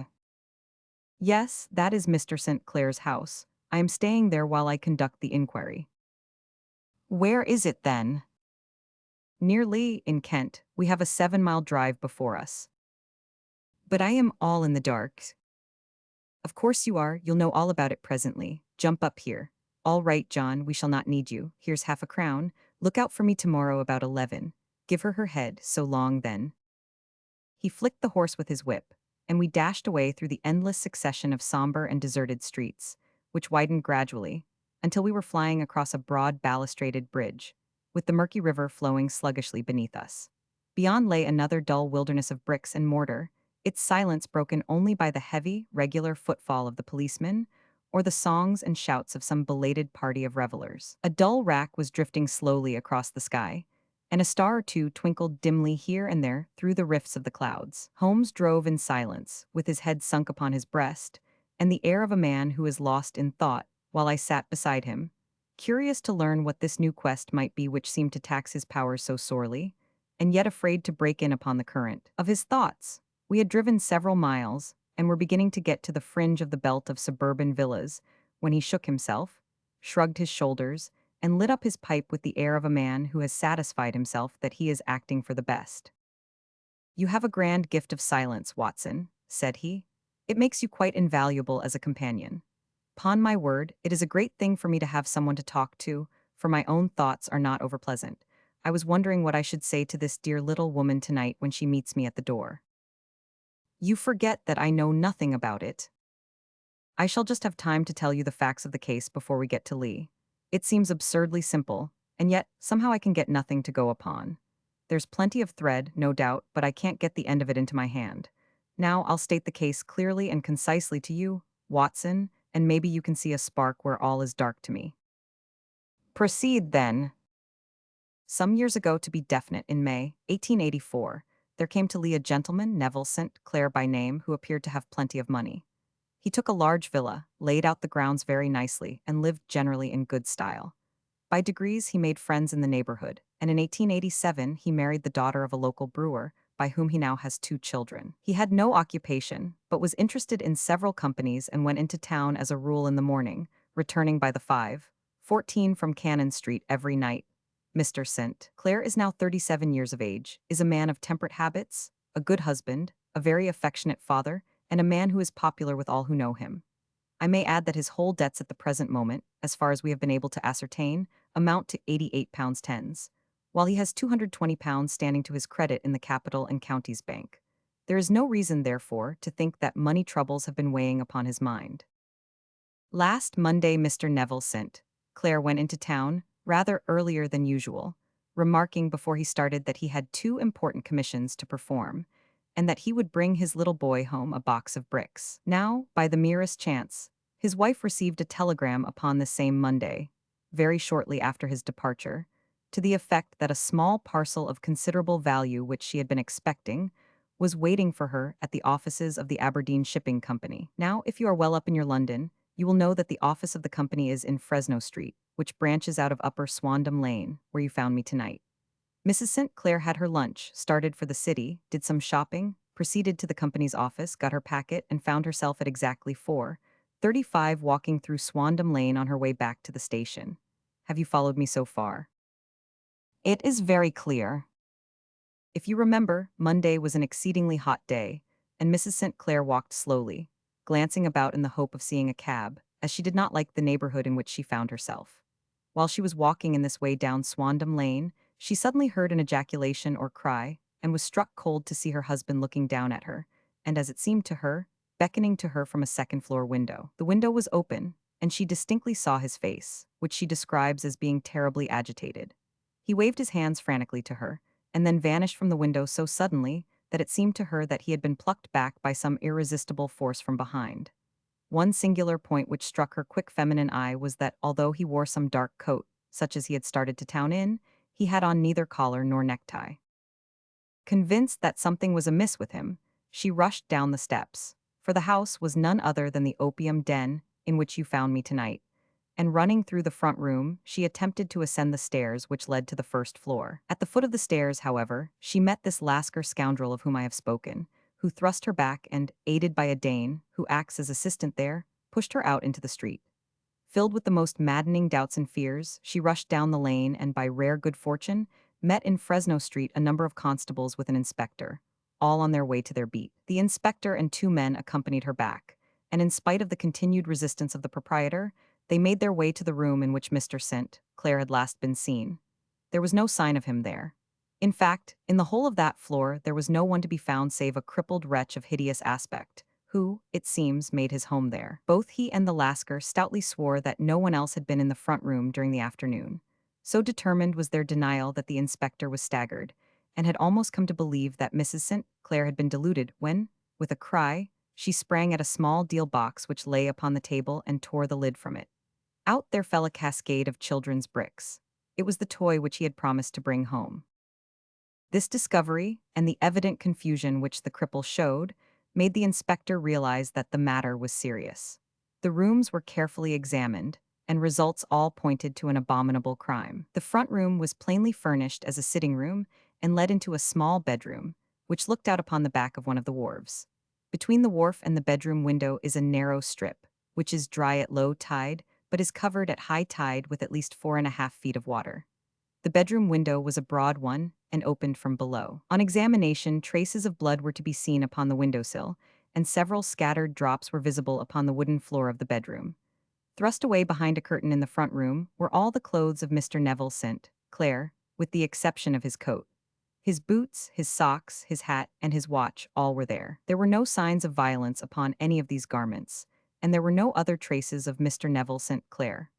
Yes, that is Mr. St. Clair's house. I am staying there while I conduct the inquiry. Where is it then? Near Lee, in Kent. We have a 7-mile drive before us. But I am all in the dark. Of course you are, you'll know all about it presently. Jump up here. All right, John, we shall not need you. Here's half a crown. Look out for me tomorrow about 11. Give her head, so long then. He flicked the horse with his whip, and we dashed away through the endless succession of somber and deserted streets, which widened gradually, until we were flying across a broad balustraded bridge, with the murky river flowing sluggishly beneath us. Beyond lay another dull wilderness of bricks and mortar, its silence broken only by the heavy, regular footfall of the policeman, or the songs and shouts of some belated party of revelers. A dull rack was drifting slowly across the sky, and a star or two twinkled dimly here and there through the rifts of the clouds. Holmes drove in silence, with his head sunk upon his breast, and the air of a man who is lost in thought, while I sat beside him, curious to learn what this new quest might be which seemed to tax his powers so sorely, and yet afraid to break in upon the current of his thoughts. We had driven several miles, and were beginning to get to the fringe of the belt of suburban villas, when he shook himself, shrugged his shoulders, and lit up his pipe with the air of a man who has satisfied himself that he is acting for the best. "You have a grand gift of silence, Watson," said he. "It makes you quite invaluable as a companion. 'Pon my word, it is a great thing for me to have someone to talk to, for my own thoughts are not overpleasant. I was wondering what I should say to this dear little woman tonight when she meets me at the door." "You forget that I know nothing about it. I shall just have time to tell you the facts of the case before we get to Lee. It seems absurdly simple, and yet somehow I can get nothing to go upon. There's plenty of thread, no doubt, but I can't get the end of it into my hand. Now I'll state the case clearly and concisely to you, Watson, and maybe you can see a spark where all is dark to me." "Proceed, then." Some years ago, to be definite, in May 1884, there came to Lee a gentleman, Neville St. Clair by name, who appeared to have plenty of money. He took a large villa, laid out the grounds very nicely, and lived generally in good style. By degrees, he made friends in the neighborhood, and in 1887 he married the daughter of a local brewer, by whom he now has 2 children. He had no occupation, but was interested in several companies and went into town as a rule in the morning, returning by the 5:14 from Cannon Street every night. Mr. St. Clair is now 37 years of age, is a man of temperate habits, a good husband, a very affectionate father, and a man who is popular with all who know him. I may add that his whole debts at the present moment, as far as we have been able to ascertain, amount to £88 tens, while he has £220 standing to his credit in the Capital and Counties Bank. There is no reason, therefore, to think that money troubles have been weighing upon his mind. Last Monday Mr. Neville St. Clair went into town, rather earlier than usual, remarking before he started that he had 2 important commissions to perform, and that he would bring his little boy home a box of bricks. Now, by the merest chance, his wife received a telegram upon the same Monday, very shortly after his departure, to the effect that a small parcel of considerable value which she had been expecting was waiting for her at the offices of the Aberdeen Shipping Company. Now, if you are well up in your London, you will know that the office of the company is in Fresno Street, which branches out of Upper Swandam Lane, where you found me tonight. Mrs. St. Clair had her lunch, started for the city, did some shopping, proceeded to the company's office, got her packet, and found herself at exactly 4:35 walking through Swandam Lane on her way back to the station. Have you followed me so far? It is very clear. If you remember, Monday was an exceedingly hot day, and Mrs. St. Clair walked slowly, glancing about in the hope of seeing a cab, as she did not like the neighborhood in which she found herself. While she was walking in this way down Swandam Lane, she suddenly heard an ejaculation or cry, and was struck cold to see her husband looking down at her, and as it seemed to her, beckoning to her from a second-floor window. The window was open, and she distinctly saw his face, which she describes as being terribly agitated. He waved his hands frantically to her, and then vanished from the window so suddenly that it seemed to her that he had been plucked back by some irresistible force from behind. One singular point which struck her quick feminine eye was that although he wore some dark coat, such as he had started to town in, he had on neither collar nor necktie. Convinced that something was amiss with him, she rushed down the steps, for the house was none other than the opium den in which you found me tonight, and running through the front room, she attempted to ascend the stairs which led to the first floor. At the foot of the stairs, however, she met this Lascar scoundrel of whom I have spoken, who thrust her back and, aided by a Dane, who acts as assistant there, pushed her out into the street. Filled with the most maddening doubts and fears, she rushed down the lane and, by rare good fortune, met in Fresno Street a number of constables with an inspector, all on their way to their beat. The inspector and two men accompanied her back, and in spite of the continued resistance of the proprietor, they made their way to the room in which Mr. St. Clair had last been seen. There was no sign of him there. In fact, in the whole of that floor there was no one to be found save a crippled wretch of hideous aspect, who, it seems, made his home there. Both he and the Lascar stoutly swore that no one else had been in the front room during the afternoon. So determined was their denial that the inspector was staggered, and had almost come to believe that Mrs. St. Clair had been deluded when, with a cry, she sprang at a small deal box which lay upon the table and tore the lid from it. Out there fell a cascade of children's bricks. It was the toy which he had promised to bring home. This discovery, and the evident confusion which the cripple showed, made the inspector realize that the matter was serious. The rooms were carefully examined, and results all pointed to an abominable crime. The front room was plainly furnished as a sitting room and led into a small bedroom, which looked out upon the back of one of the wharves. Between the wharf and the bedroom window is a narrow strip, which is dry at low tide, but is covered at high tide with at least 4.5 feet of water. The bedroom window was a broad one and opened from below. On examination, traces of blood were to be seen upon the windowsill, and several scattered drops were visible upon the wooden floor of the bedroom. Thrust away behind a curtain in the front room were all the clothes of Mr. Neville St. Clair, with the exception of his coat. His boots, his socks, his hat, and his watch all were there. There were no signs of violence upon any of these garments, and there were no other traces of Mr. Neville St. Clair.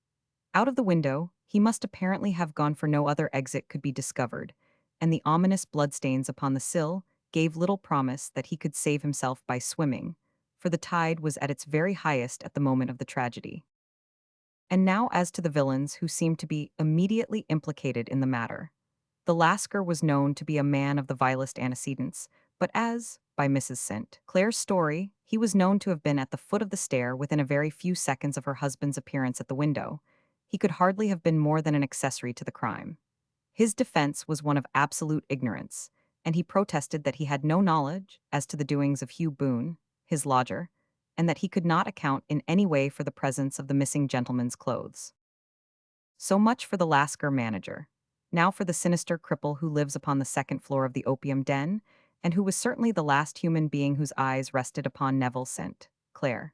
Out of the window, he must apparently have gone, for no other exit could be discovered, and the ominous bloodstains upon the sill gave little promise that he could save himself by swimming, for the tide was at its very highest at the moment of the tragedy. And now as to the villains who seemed to be immediately implicated in the matter. The Lascar was known to be a man of the vilest antecedents, but as, by Mrs. St. Clair's story, he was known to have been at the foot of the stair within a very few seconds of her husband's appearance at the window, he could hardly have been more than an accessory to the crime. His defense was one of absolute ignorance, and he protested that he had no knowledge as to the doings of Hugh Boone, his lodger, and that he could not account in any way for the presence of the missing gentleman's clothes. So much for the Lascar manager. Now for the sinister cripple who lives upon the second floor of the opium den, and who was certainly the last human being whose eyes rested upon Neville St. Clair.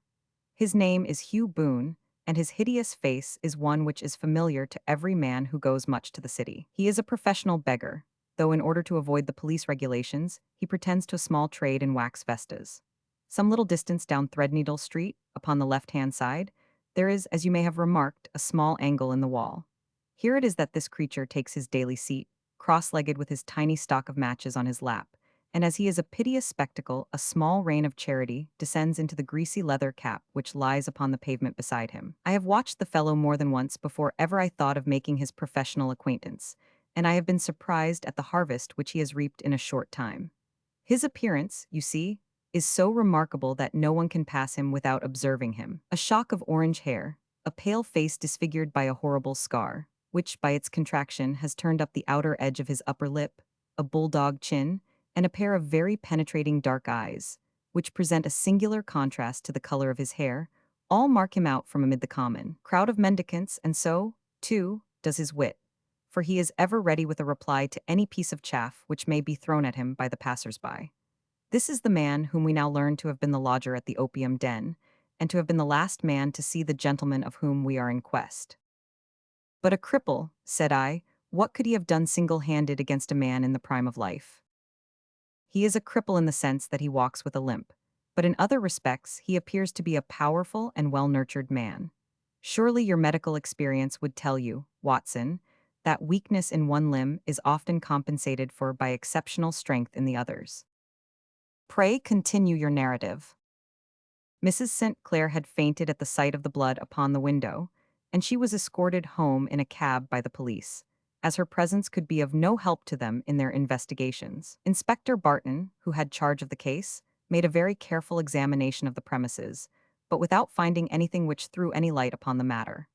His name is Hugh Boone, and his hideous face is one which is familiar to every man who goes much to the city. He is a professional beggar, though in order to avoid the police regulations, he pretends to a small trade in wax vestas. Some little distance down Threadneedle Street, upon the left-hand side, there is, as you may have remarked, a small angle in the wall. Here it is that this creature takes his daily seat, cross-legged with his tiny stock of matches on his lap, and as he is a piteous spectacle, a small rain of charity descends into the greasy leather cap which lies upon the pavement beside him. I have watched the fellow more than once before ever I thought of making his professional acquaintance, and I have been surprised at the harvest which he has reaped in a short time. His appearance, you see, is so remarkable that no one can pass him without observing him. A shock of orange hair, a pale face disfigured by a horrible scar, which, by its contraction, has turned up the outer edge of his upper lip, a bulldog chin, and a pair of very penetrating dark eyes, which present a singular contrast to the color of his hair, all mark him out from amid the common crowd of mendicants, and so, too, does his wit, for he is ever ready with a reply to any piece of chaff which may be thrown at him by the passers-by. This is the man whom we now learn to have been the lodger at the opium den, and to have been the last man to see the gentleman of whom we are in quest. But a cripple, said I, what could he have done single-handed against a man in the prime of life? He is a cripple in the sense that he walks with a limp, but in other respects he appears to be a powerful and well-nurtured man. Surely your medical experience would tell you, Watson, that weakness in one limb is often compensated for by exceptional strength in the others. Pray continue your narrative. Mrs. St. Clair had fainted at the sight of the blood upon the window, and she was escorted home in a cab by the police, as her presence could be of no help to them in their investigations. Inspector Barton, who had charge of the case, made a very careful examination of the premises, but without finding anything which threw any light upon the matter.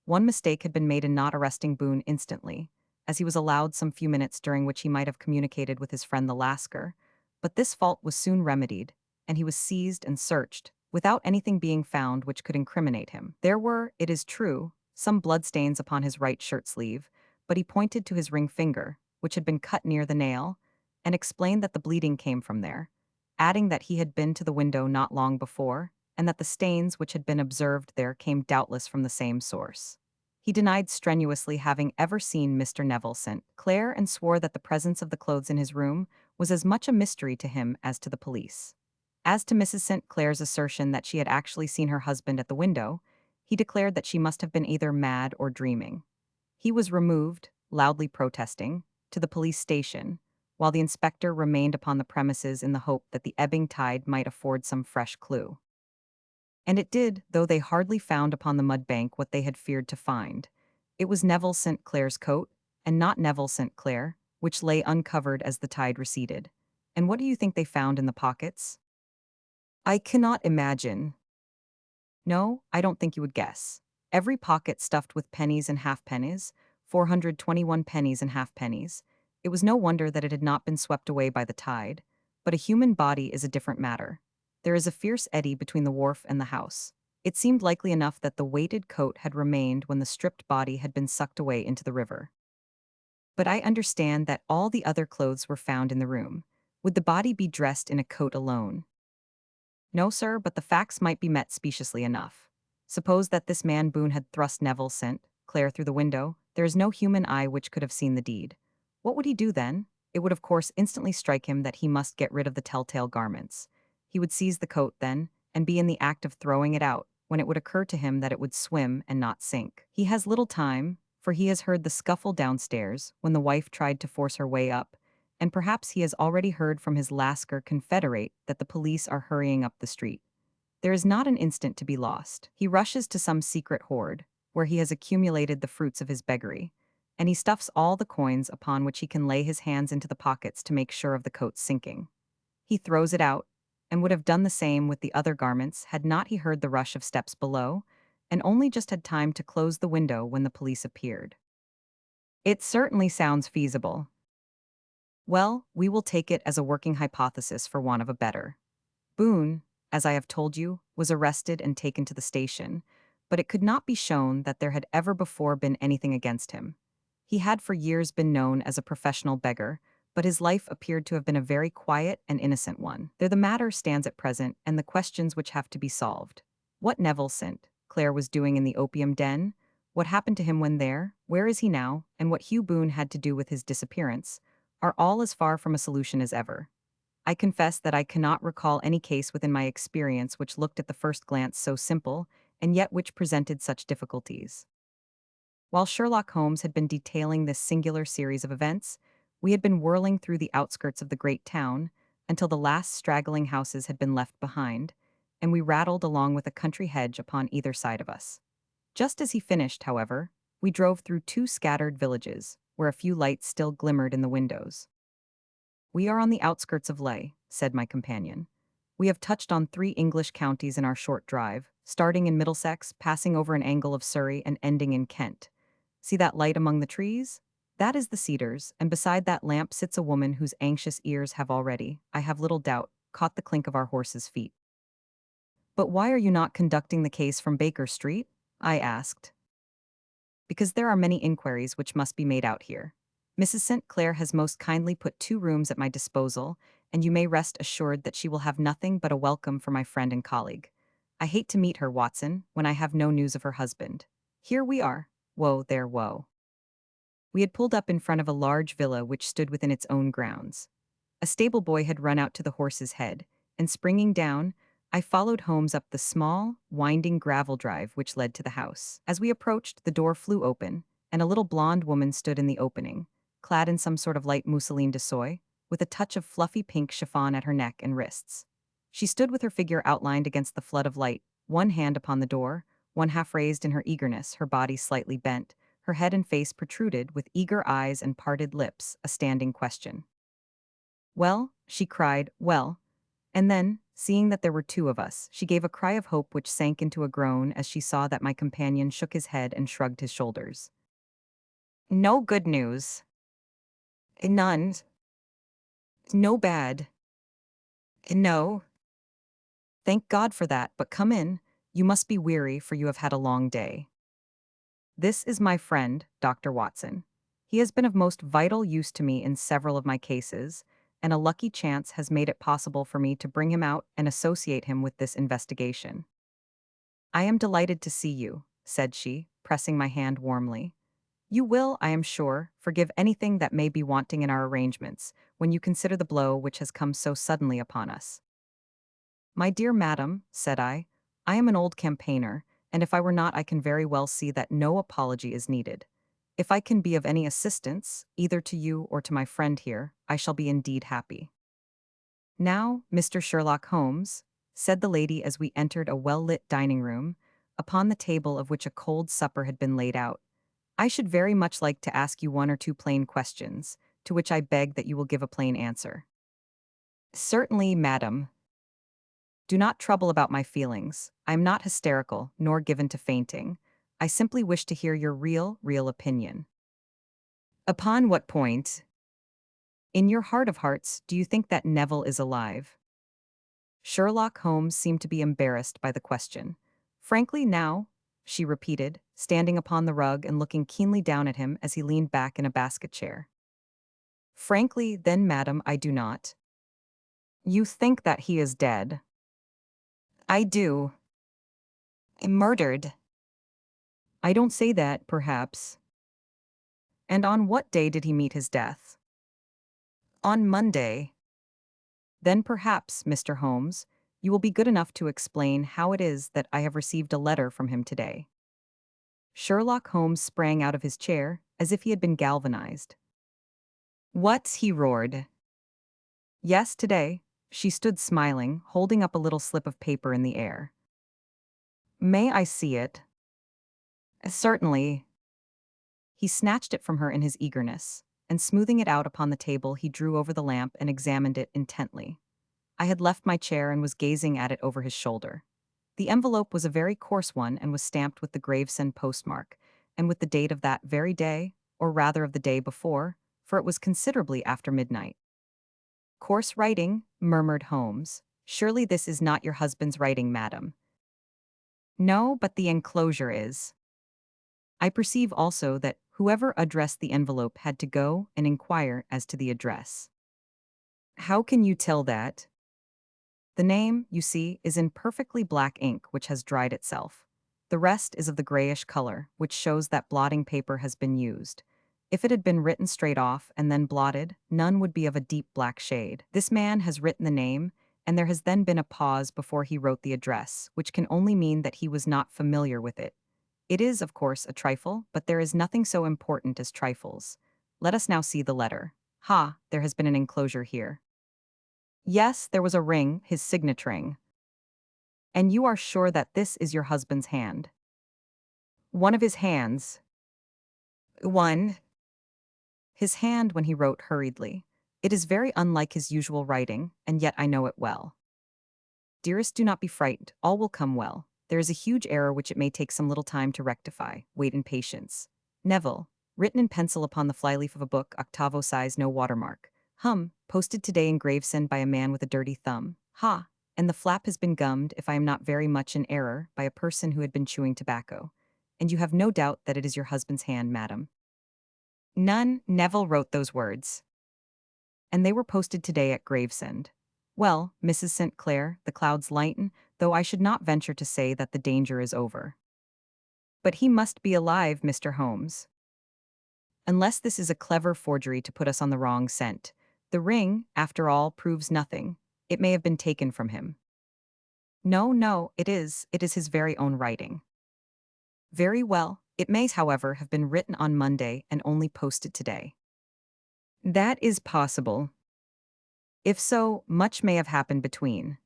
One mistake had been made in not arresting Boone instantly, as he was allowed some few minutes during which he might have communicated with his friend the Lascar, but this fault was soon remedied, and he was seized and searched, without anything being found which could incriminate him. There were, it is true, some bloodstains upon his right shirt sleeve, but he pointed to his ring finger, which had been cut near the nail, and explained that the bleeding came from there, adding that he had been to the window not long before, and that the stains which had been observed there came doubtless from the same source. He denied strenuously having ever seen Mr. Neville St. Clair and swore that the presence of the clothes in his room was as much a mystery to him as to the police. As to Mrs. St. Clair's assertion that she had actually seen her husband at the window, he declared that she must have been either mad or dreaming. He was removed, loudly protesting, to the police station, while the inspector remained upon the premises in the hope that the ebbing tide might afford some fresh clue. And it did, though they hardly found upon the mud bank what they had feared to find. It was Neville St. Clair's coat, and not Neville St. Clair, which lay uncovered as the tide receded. And what do you think they found in the pockets? I cannot imagine. No, I don't think you would guess. Every pocket stuffed with pennies and halfpennies, 421 pennies and halfpennies. It was no wonder that it had not been swept away by the tide. But a human body is a different matter. There is a fierce eddy between the wharf and the house. It seemed likely enough that the weighted coat had remained when the stripped body had been sucked away into the river. But I understand that all the other clothes were found in the room. Would the body be dressed in a coat alone? No, sir, but the facts might be met speciously enough. Suppose that this man Boone had thrust Neville St. Clair through the window, there is no human eye which could have seen the deed. What would he do then? It would of course instantly strike him that he must get rid of the telltale garments. He would seize the coat then, and be in the act of throwing it out, when it would occur to him that it would swim and not sink. He has little time, for he has heard the scuffle downstairs when the wife tried to force her way up, and perhaps he has already heard from his Lascar confederate that the police are hurrying up the street. There is not an instant to be lost. He rushes to some secret hoard, where he has accumulated the fruits of his beggary, and he stuffs all the coins upon which he can lay his hands into the pockets to make sure of the coat's sinking. He throws it out, and would have done the same with the other garments had not he heard the rush of steps below, and only just had time to close the window when the police appeared. It certainly sounds feasible. Well, we will take it as a working hypothesis for want of a better. Boone, as I have told you, was arrested and taken to the station, but it could not be shown that there had ever before been anything against him. He had for years been known as a professional beggar, but his life appeared to have been a very quiet and innocent one. There the matter stands at present, and the questions which have to be solved. What Neville St. Clair was doing in the opium den, what happened to him when there, where is he now, and what Hugh Boone had to do with his disappearance, are all as far from a solution as ever. I confess that I cannot recall any case within my experience which looked at the first glance so simple, and yet which presented such difficulties. While Sherlock Holmes had been detailing this singular series of events, we had been whirling through the outskirts of the great town until the last straggling houses had been left behind, and we rattled along with a country hedge upon either side of us. Just as he finished, however, we drove through two scattered villages, where a few lights still glimmered in the windows. We are on the outskirts of Ley, said my companion. We have touched on 3 English counties in our short drive, starting in Middlesex, passing over an angle of Surrey, and ending in Kent. See that light among the trees? That is the Cedars, and beside that lamp sits a woman whose anxious ears have already, I have little doubt, caught the clink of our horses' feet. But why are you not conducting the case from Baker Street? I asked. Because there are many inquiries which must be made out here. Mrs. St. Clair has most kindly put 2 rooms at my disposal, and you may rest assured that she will have nothing but a welcome for my friend and colleague. I hate to meet her, Watson, when I have no news of her husband. Here we are. Woe there, woe. We had pulled up in front of a large villa which stood within its own grounds. A stable boy had run out to the horse's head, and springing down, I followed Holmes up the small, winding gravel drive which led to the house. As we approached, the door flew open, and a little blonde woman stood in the opening, clad in some sort of light mousseline de soie, with a touch of fluffy pink chiffon at her neck and wrists. She stood with her figure outlined against the flood of light, one hand upon the door, one half raised in her eagerness, her body slightly bent, her head and face protruded with eager eyes and parted lips, a standing question. "Well?" she cried, "well?" And then, seeing that there were two of us, she gave a cry of hope which sank into a groan as she saw that my companion shook his head and shrugged his shoulders. "No good news. None. No bad. No. Thank God for that, but come in. You must be weary, for you have had a long day. This is my friend, Dr. Watson. He has been of most vital use to me in several of my cases, and a lucky chance has made it possible for me to bring him out and associate him with this investigation. I am delighted to see you," said she, pressing my hand warmly. "You will, I am sure, forgive anything that may be wanting in our arrangements, when you consider the blow which has come so suddenly upon us." "My dear madam," said I am an old campaigner, and if I were not I can very well see that no apology is needed. If I can be of any assistance, either to you or to my friend here, I shall be indeed happy." "Now, Mr. Sherlock Holmes," said the lady as we entered a well-lit dining room, upon the table of which a cold supper had been laid out, "I should very much like to ask you one or two plain questions, to which I beg that you will give a plain answer." "Certainly, madam." "Do not trouble about my feelings. I am not hysterical, nor given to fainting. I simply wish to hear your real opinion." "Upon what point?" "In your heart of hearts, do you think that Neville is alive?" Sherlock Holmes seemed to be embarrassed by the question. "Frankly, now," she repeated, standing upon the rug and looking keenly down at him as he leaned back in a basket chair. "Frankly, then, madam, I do not." "You think that he is dead?" "I do." "Murdered?" "I don't say that, perhaps." "And on what day did he meet his death?" "On Monday." "Then perhaps, Mr. Holmes, you will be good enough to explain how it is that I have received a letter from him today." Sherlock Holmes sprang out of his chair, as if he had been galvanized. "What?" he roared. "Yes, today." She stood smiling, holding up a little slip of paper in the air. "May I see it?" "Certainly." He snatched it from her in his eagerness, and smoothing it out upon the table he drew over the lamp and examined it intently. I had left my chair and was gazing at it over his shoulder. The envelope was a very coarse one and was stamped with the Gravesend postmark, and with the date of that very day, or rather of the day before, for it was considerably after midnight. "Coarse writing," murmured Holmes. "Surely this is not your husband's writing, madam." "No, but the enclosure is." I perceive also that whoever addressed the envelope had to go and inquire as to the address. "How can you tell that?" "The name, you see, is in perfectly black ink which has dried itself. The rest is of the grayish color, which shows that blotting paper has been used. If it had been written straight off and then blotted, none would be of a deep black shade. This man has written the name, and there has then been a pause before he wrote the address, which can only mean that he was not familiar with it. It is, of course, a trifle, but there is nothing so important as trifles. Let us now see the letter. Ha, there has been an enclosure here. Yes, there was a ring, his signet ring. And you are sure that this is your husband's hand?" "One of his hands." "One." "His hand when he wrote hurriedly. It is very unlike his usual writing, and yet I know it well." "Dearest, do not be frightened. All will come well. There is a huge error which it may take some little time to rectify. Wait in patience. Neville, written in pencil upon the flyleaf of a book, octavo size, no watermark. Posted today in Gravesend by a man with a dirty thumb. Ha! And the flap has been gummed, if I am not very much in error, by a person who had been chewing tobacco. And you have no doubt that it is your husband's hand, madam." "None. Neville wrote those words." "And they were posted today at Gravesend. Well, Mrs. St. Clair, the clouds lighten, though I should not venture to say that the danger is over." "But he must be alive, Mr. Holmes." "Unless this is a clever forgery to put us on the wrong scent. The ring, after all, proves nothing. It may have been taken from him." "No, no, it is his very own writing." "Very well. It may, however, have been written on Monday and only posted today." "That is possible." "If so, much may have happened between."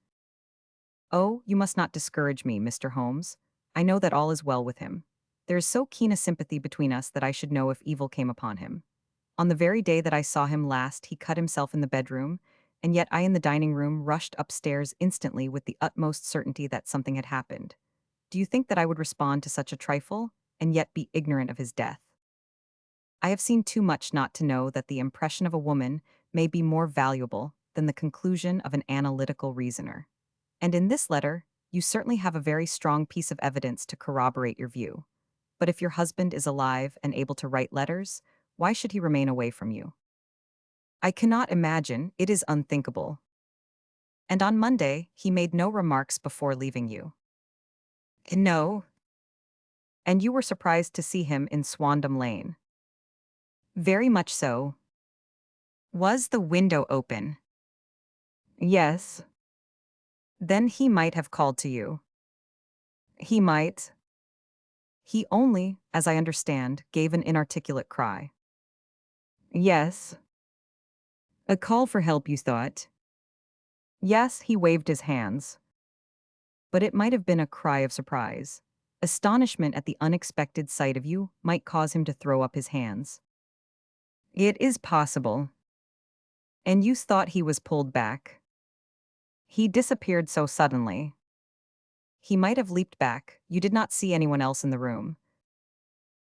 Oh, you must not discourage me, Mr. Holmes. I know that all is well with him. There is so keen a sympathy between us that I should know if evil came upon him. On the very day that I saw him last, he cut himself in the bedroom, and yet I in the dining room rushed upstairs instantly with the utmost certainty that something had happened. Do you think that I would respond to such a trifle, and yet be ignorant of his death? I have seen too much not to know that the impression of a woman may be more valuable than the conclusion of an analytical reasoner. And in this letter, you certainly have a very strong piece of evidence to corroborate your view. But if your husband is alive and able to write letters, why should he remain away from you? I cannot imagine, it is unthinkable. And on Monday, he made no remarks before leaving you. No. And you were surprised to see him in Swandam Lane. Very much so. Was the window open? Yes. Then he might have called to you. He might. He only, as I understand, gave an inarticulate cry. Yes. A call for help, you thought? Yes, he waved his hands. But it might have been a cry of surprise. Astonishment at the unexpected sight of you might cause him to throw up his hands. It is possible. And you thought he was pulled back? He disappeared so suddenly. He might have leaped back. You did not see anyone else in the room.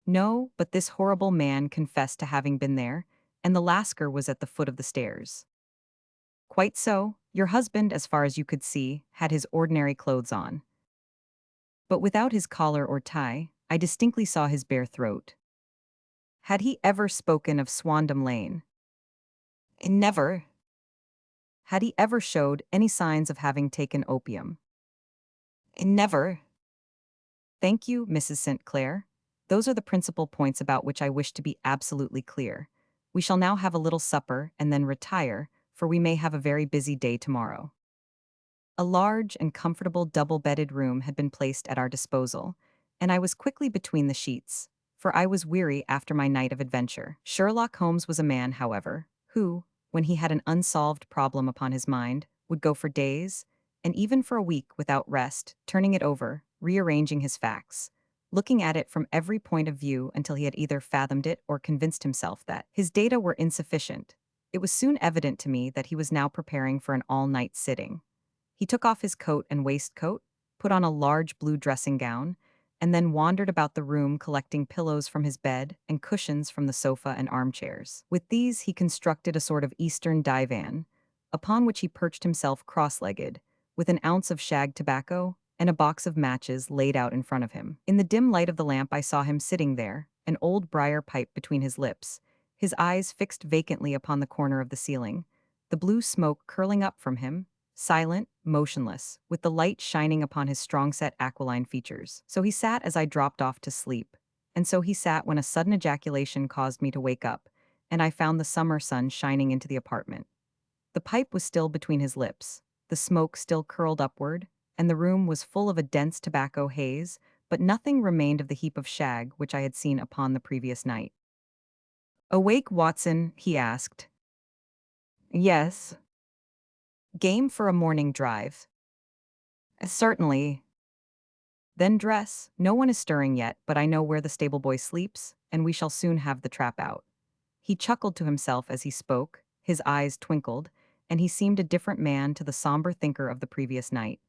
No, but this horrible man confessed to having been there, and the Lascar was at the foot of the stairs. Quite so, your husband, as far as you could see, had his ordinary clothes on. But without his collar or tie, I distinctly saw his bare throat. Had he ever spoken of Swandam Lane? Never. Had he ever showed any signs of having taken opium? Never. Thank you, Mrs. St. Clair. Those are the principal points about which I wish to be absolutely clear. We shall now have a little supper and then retire, for we may have a very busy day tomorrow. A large and comfortable double-bedded room had been placed at our disposal, and I was quickly between the sheets, for I was weary after my night of adventure. Sherlock Holmes was a man, however, who, when he had an unsolved problem upon his mind, would go for days, and even for a week without rest, turning it over, rearranging his facts, looking at it from every point of view until he had either fathomed it or convinced himself that his data were insufficient. It was soon evident to me that he was now preparing for an all-night sitting. He took off his coat and waistcoat, put on a large blue dressing gown, and then wandered about the room collecting pillows from his bed and cushions from the sofa and armchairs. With these he constructed a sort of Eastern divan, upon which he perched himself cross-legged, with an ounce of shag tobacco and a box of matches laid out in front of him. In the dim light of the lamp I saw him sitting there, an old briar pipe between his lips, his eyes fixed vacantly upon the corner of the ceiling, the blue smoke curling up from him, silent, motionless, with the light shining upon his strong-set aquiline features. So he sat as I dropped off to sleep, and so he sat when a sudden ejaculation caused me to wake up, and I found the summer sun shining into the apartment. The pipe was still between his lips, the smoke still curled upward, and the room was full of a dense tobacco haze, but nothing remained of the heap of shag which I had seen upon the previous night. "Awake, Watson?" he asked. "Yes." "Game for a morning drive?" "Certainly." "Then dress. No one is stirring yet, but I know where the stable boy sleeps, and we shall soon have the trap out." He chuckled to himself as he spoke, his eyes twinkled, and he seemed a different man to the somber thinker of the previous night.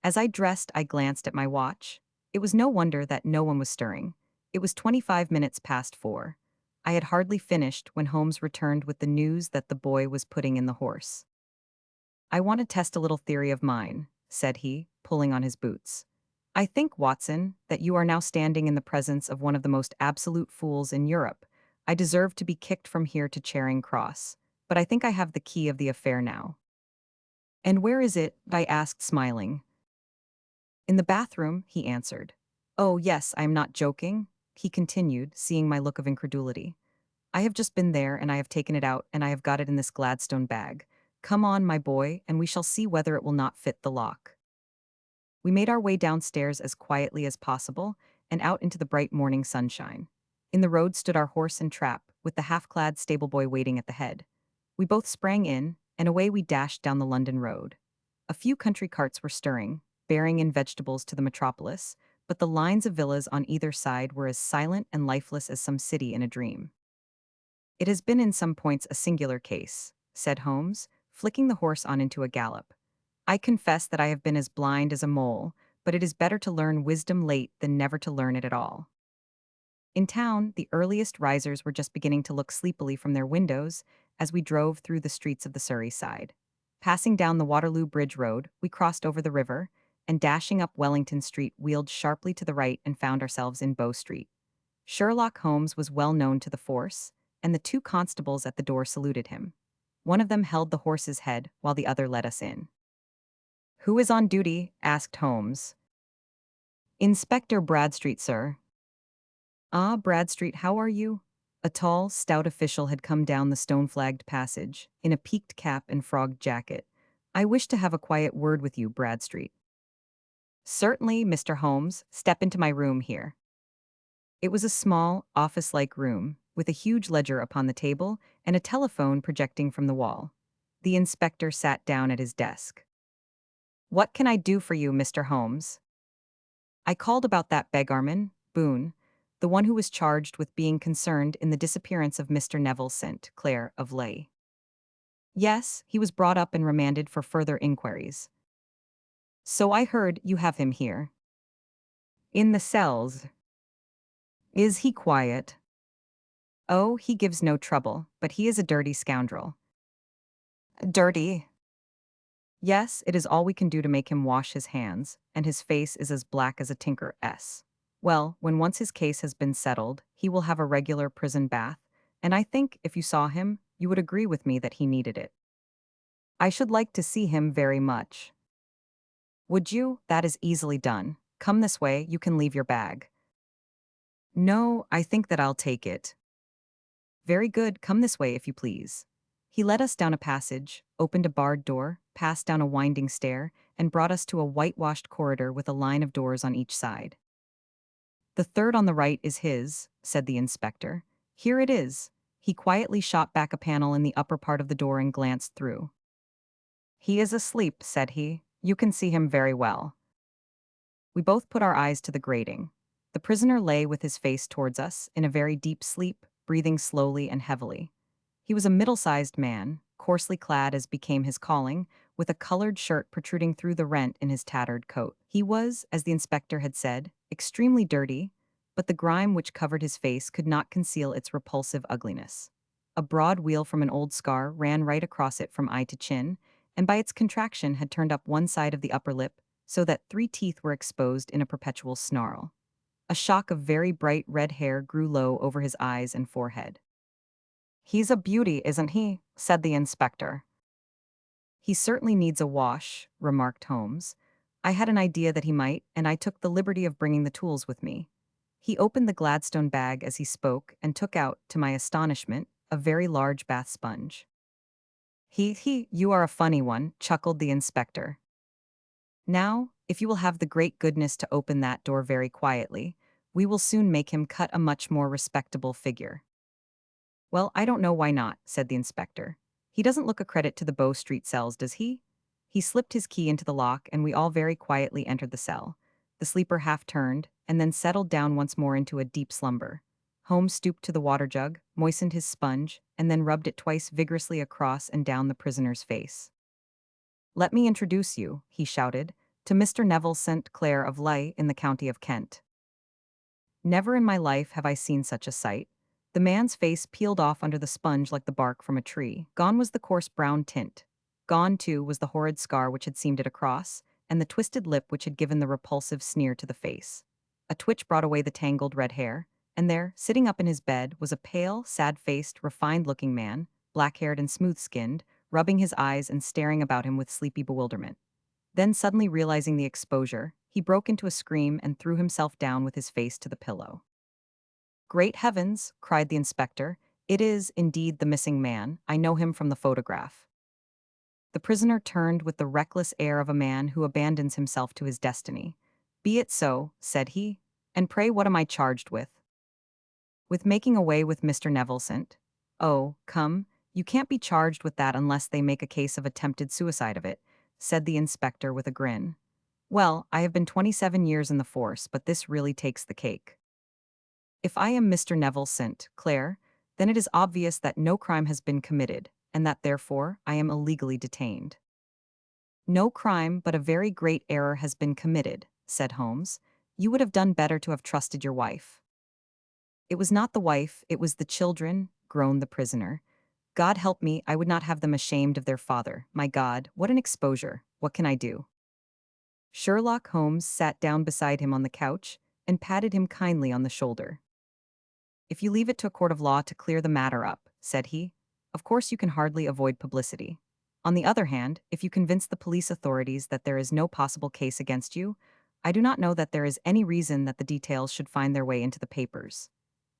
As I dressed, I glanced at my watch. It was no wonder that no one was stirring. It was 25 minutes past 4. I had hardly finished when Holmes returned with the news that the boy was putting in the horse. "I want to test a little theory of mine," said he, pulling on his boots. "I think, Watson, that you are now standing in the presence of one of the most absolute fools in Europe. I deserve to be kicked from here to Charing Cross, but I think I have the key of the affair now." "And where is it?" I asked, smiling. "In the bathroom," he answered. "Oh, yes, I am not joking," he continued, seeing my look of incredulity. "I have just been there, and I have taken it out, and I have got it in this Gladstone bag. Come on, my boy, and we shall see whether it will not fit the lock." We made our way downstairs as quietly as possible, and out into the bright morning sunshine. In the road stood our horse and trap, with the half-clad stable boy waiting at the head. We both sprang in, and away we dashed down the London road. A few country carts were stirring, bearing in vegetables to the metropolis, but the lines of villas on either side were as silent and lifeless as some city in a dream. It has been in some points a singular case, said Holmes, flicking the horse on into a gallop. I confess that I have been as blind as a mole, but it is better to learn wisdom late than never to learn it at all. In town, the earliest risers were just beginning to look sleepily from their windows as we drove through the streets of the Surrey side. Passing down the Waterloo Bridge Road, we crossed over the river, and dashing up Wellington Street, wheeled sharply to the right and found ourselves in Bow Street. Sherlock Holmes was well known to the force, and the two constables at the door saluted him. One of them held the horse's head while the other led us in. "Who is on duty?" asked Holmes. "Inspector Bradstreet, sir." "Ah, Bradstreet, how are you?" A tall, stout official had come down the stone-flagged passage, in a peaked cap and frogged jacket. "I wish to have a quiet word with you, Bradstreet." "Certainly, Mr. Holmes, step into my room here." It was a small, office-like room, with a huge ledger upon the table and a telephone projecting from the wall. The inspector sat down at his desk. "What can I do for you, Mr. Holmes?" "I called about that beggarman, Boone, the one who was charged with being concerned in the disappearance of Mr. Neville St. Clair of Lay." "Yes, he was brought up and remanded for further inquiries." "So I heard you have him here." "In the cells." "Is he quiet?" "Oh, he gives no trouble, but he is a dirty scoundrel." "Dirty?" "Yes, it is all we can do to make him wash his hands, and his face is as black as a tinker's. Well, when once his case has been settled, he will have a regular prison bath, and I think, if you saw him, you would agree with me that he needed it." "I should like to see him very much." "Would you? That is easily done. Come this way, you can leave your bag." "No, I think that I'll take it." "Very good, come this way if you please." He led us down a passage, opened a barred door, passed down a winding stair, and brought us to a whitewashed corridor with a line of doors on each side. "The third on the right is his," said the inspector. "Here it is." He quietly shot back a panel in the upper part of the door and glanced through. "He is asleep," said he. "You can see him very well." We both put our eyes to the grating. The prisoner lay with his face towards us, in a very deep sleep, breathing slowly and heavily. He was a middle-sized man, coarsely clad as became his calling, with a colored shirt protruding through the rent in his tattered coat. He was, as the inspector had said, extremely dirty, but the grime which covered his face could not conceal its repulsive ugliness. A broad wheal from an old scar ran right across it from eye to chin, and by its contraction had turned up one side of the upper lip, so that 3 teeth were exposed in a perpetual snarl. A shock of very bright red hair grew low over his eyes and forehead. "He's a beauty, isn't he?" said the inspector. "He certainly needs a wash," remarked Holmes. "I had an idea that he might, and I took the liberty of bringing the tools with me." He opened the Gladstone bag as he spoke and took out, to my astonishment, a very large bath sponge. You are a funny one," chuckled the inspector. "Now, if you will have the great goodness to open that door very quietly, we will soon make him cut a much more respectable figure." "Well, I don't know why not," said the inspector. "He doesn't look a credit to the Bow Street cells, does he?" He slipped his key into the lock, and we all very quietly entered the cell. The sleeper half turned, and then settled down once more into a deep slumber. Holmes stooped to the water jug, moistened his sponge, and then rubbed it twice vigorously across and down the prisoner's face. "Let me introduce you," he shouted, "to Mr. Neville St. Clair of Lay in the county of Kent." Never in my life have I seen such a sight. The man's face peeled off under the sponge like the bark from a tree. Gone was the coarse brown tint. Gone, too, was the horrid scar which had seamed it across, and the twisted lip which had given the repulsive sneer to the face. A twitch brought away the tangled red hair, and there, sitting up in his bed, was a pale, sad-faced, refined-looking man, black-haired and smooth-skinned, rubbing his eyes and staring about him with sleepy bewilderment. Then, suddenly realizing the exposure, he broke into a scream and threw himself down with his face to the pillow. "Great heavens!" cried the inspector. "It is, indeed, the missing man. I know him from the photograph." The prisoner turned with the reckless air of a man who abandons himself to his destiny. "Be it so," said he. "And pray what am I charged with?" "With making away with Mr. Nevilleson." "Oh, come, you can't be charged with that unless they make a case of attempted suicide of it. said the inspector with a grin. Well, I have been 27 years in the force, but this really takes the cake. If I am Mr. Neville St. Clair, then it is obvious that no crime has been committed, and that therefore I am illegally detained. No crime but a very great error has been committed, said Holmes. You would have done better to have trusted your wife. It was not the wife, it was the children, groaned the prisoner. God help me, I would not have them ashamed of their father. My God, what an exposure. What can I do? Sherlock Holmes sat down beside him on the couch and patted him kindly on the shoulder. If you leave it to a court of law to clear the matter up, said he, of course you can hardly avoid publicity. On the other hand, if you convince the police authorities that there is no possible case against you, I do not know that there is any reason that the details should find their way into the papers.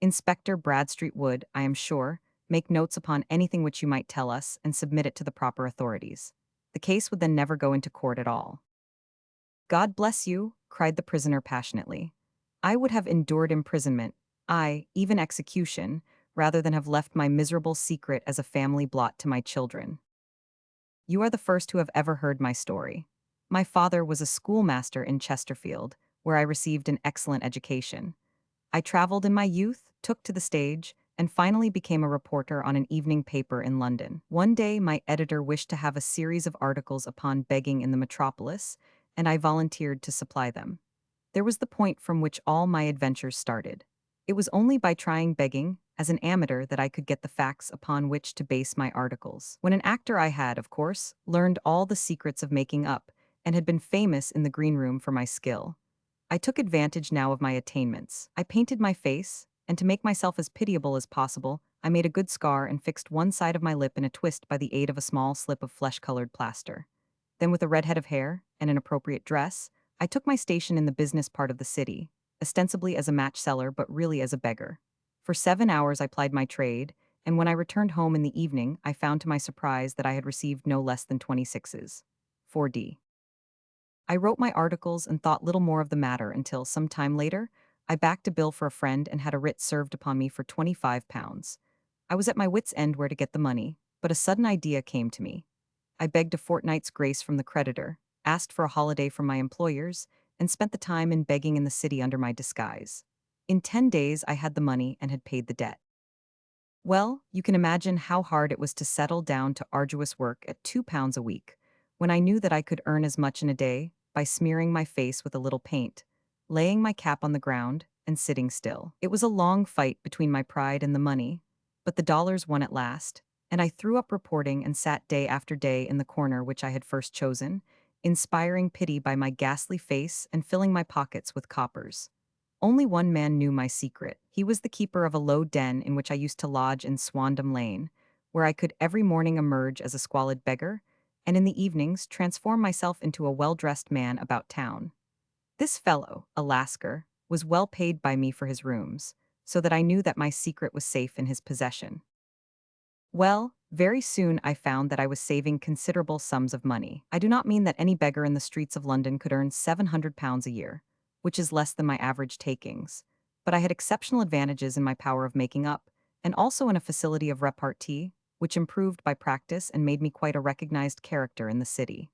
Inspector Bradstreet would, I am sure, make notes upon anything which you might tell us and submit it to the proper authorities. The case would then never go into court at all. God bless you, cried the prisoner passionately. I would have endured imprisonment, I, even execution, rather than have left my miserable secret as a family blot to my children. You are the first who have ever heard my story. My father was a schoolmaster in Chesterfield, where I received an excellent education. I traveled in my youth, took to the stage, and finally became a reporter on an evening paper in London. One day, my editor wished to have a series of articles upon begging in the metropolis, and I volunteered to supply them. There was the point from which all my adventures started. It was only by trying begging, as an amateur, that I could get the facts upon which to base my articles. When an actor, I had, of course, learned all the secrets of making up, and had been famous in the green room for my skill. I took advantage now of my attainments. I painted my face, and to make myself as pitiable as possible, I made a good scar and fixed one side of my lip in a twist by the aid of a small slip of flesh-colored plaster. Then, with a red head of hair and an appropriate dress, I took my station in the business part of the city, ostensibly as a match seller but really as a beggar. For 7 hours I plied my trade, and when I returned home in the evening, I found to my surprise that I had received no less than 26s. 4D. I wrote my articles and thought little more of the matter until, some time later, I backed a bill for a friend and had a writ served upon me for £25. I was at my wits' end where to get the money, but a sudden idea came to me. I begged a fortnight's grace from the creditor, asked for a holiday from my employers, and spent the time in begging in the city under my disguise. In 10 days I had the money and had paid the debt. Well, you can imagine how hard it was to settle down to arduous work at £2 a week, when I knew that I could earn as much in a day by smearing my face with a little paint, laying my cap on the ground, and sitting still. It was a long fight between my pride and the money, but the dollars won at last, and I threw up reporting and sat day after day in the corner which I had first chosen, inspiring pity by my ghastly face and filling my pockets with coppers. Only one man knew my secret. He was the keeper of a low den in which I used to lodge in Swandam Lane, where I could every morning emerge as a squalid beggar, and in the evenings transform myself into a well-dressed man about town. This fellow, a Lascar, was well paid by me for his rooms, so that I knew that my secret was safe in his possession. Well, very soon I found that I was saving considerable sums of money. I do not mean that any beggar in the streets of London could earn £700 a year, which is less than my average takings, but I had exceptional advantages in my power of making up, and also in a facility of repartee, which improved by practice and made me quite a recognized character in the city.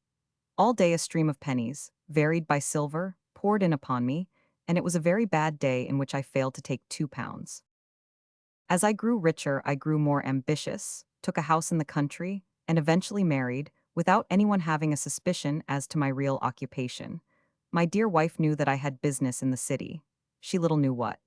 All day a stream of pennies, varied by silver, poured in upon me, and it was a very bad day in which I failed to take £2. As I grew richer, I grew more ambitious, took a house in the country, and eventually married, without anyone having a suspicion as to my real occupation. My dear wife knew that I had business in the city. She little knew what.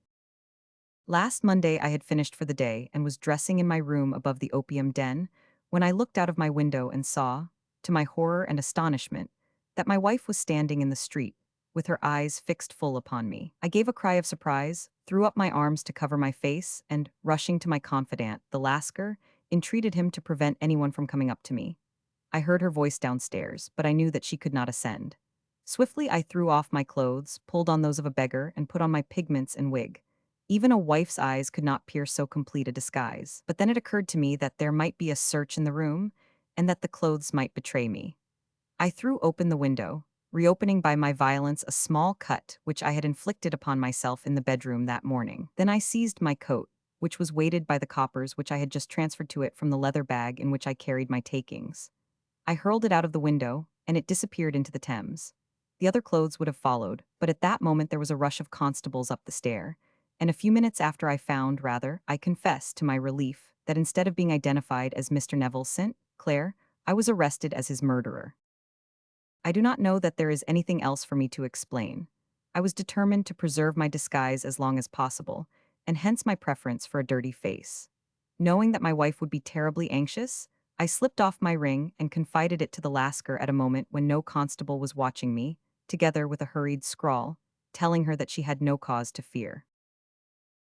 Last Monday I had finished for the day and was dressing in my room above the opium den, when I looked out of my window and saw, to my horror and astonishment, that my wife was standing in the street, with her eyes fixed full upon me. I gave a cry of surprise, threw up my arms to cover my face, and, rushing to my confidant, the Lascar, entreated him to prevent anyone from coming up to me. I heard her voice downstairs, but I knew that she could not ascend. Swiftly I threw off my clothes, pulled on those of a beggar, and put on my pigments and wig. Even a wife's eyes could not pierce so complete a disguise. But then it occurred to me that there might be a search in the room, and that the clothes might betray me. I threw open the window, reopening by my violence a small cut which I had inflicted upon myself in the bedroom that morning. Then I seized my coat, which was weighted by the coppers which I had just transferred to it from the leather bag in which I carried my takings. I hurled it out of the window, and it disappeared into the Thames. The other clothes would have followed, but at that moment there was a rush of constables up the stair, and a few minutes after I confessed to my relief that instead of being identified as Mr. Neville St. Clair, I was arrested as his murderer. I do not know that there is anything else for me to explain. I was determined to preserve my disguise as long as possible, and hence my preference for a dirty face. Knowing that my wife would be terribly anxious, I slipped off my ring and confided it to the Lascar at a moment when no constable was watching me, together with a hurried scrawl, telling her that she had no cause to fear.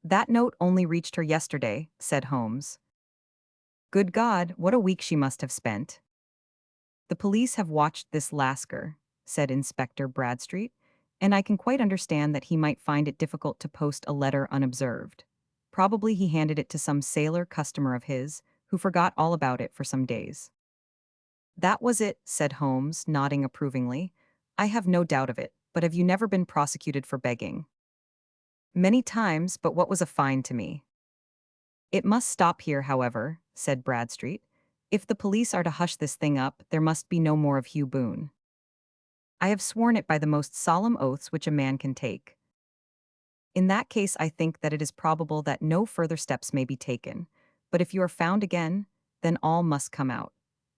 That note only reached her yesterday, said Holmes. Good God, what a week she must have spent. The police have watched this Lascar, said Inspector Bradstreet, and I can quite understand that he might find it difficult to post a letter unobserved. Probably he handed it to some sailor customer of his, who forgot all about it for some days. That was it, said Holmes, nodding approvingly. I have no doubt of it, but have you never been prosecuted for begging? Many times, but what was a fine to me? It must stop here, however, said Bradstreet. If the police are to hush this thing up, there must be no more of Hugh Boone. I have sworn it by the most solemn oaths which a man can take. In that case, I think that it is probable that no further steps may be taken, but if you are found again, then all must come out.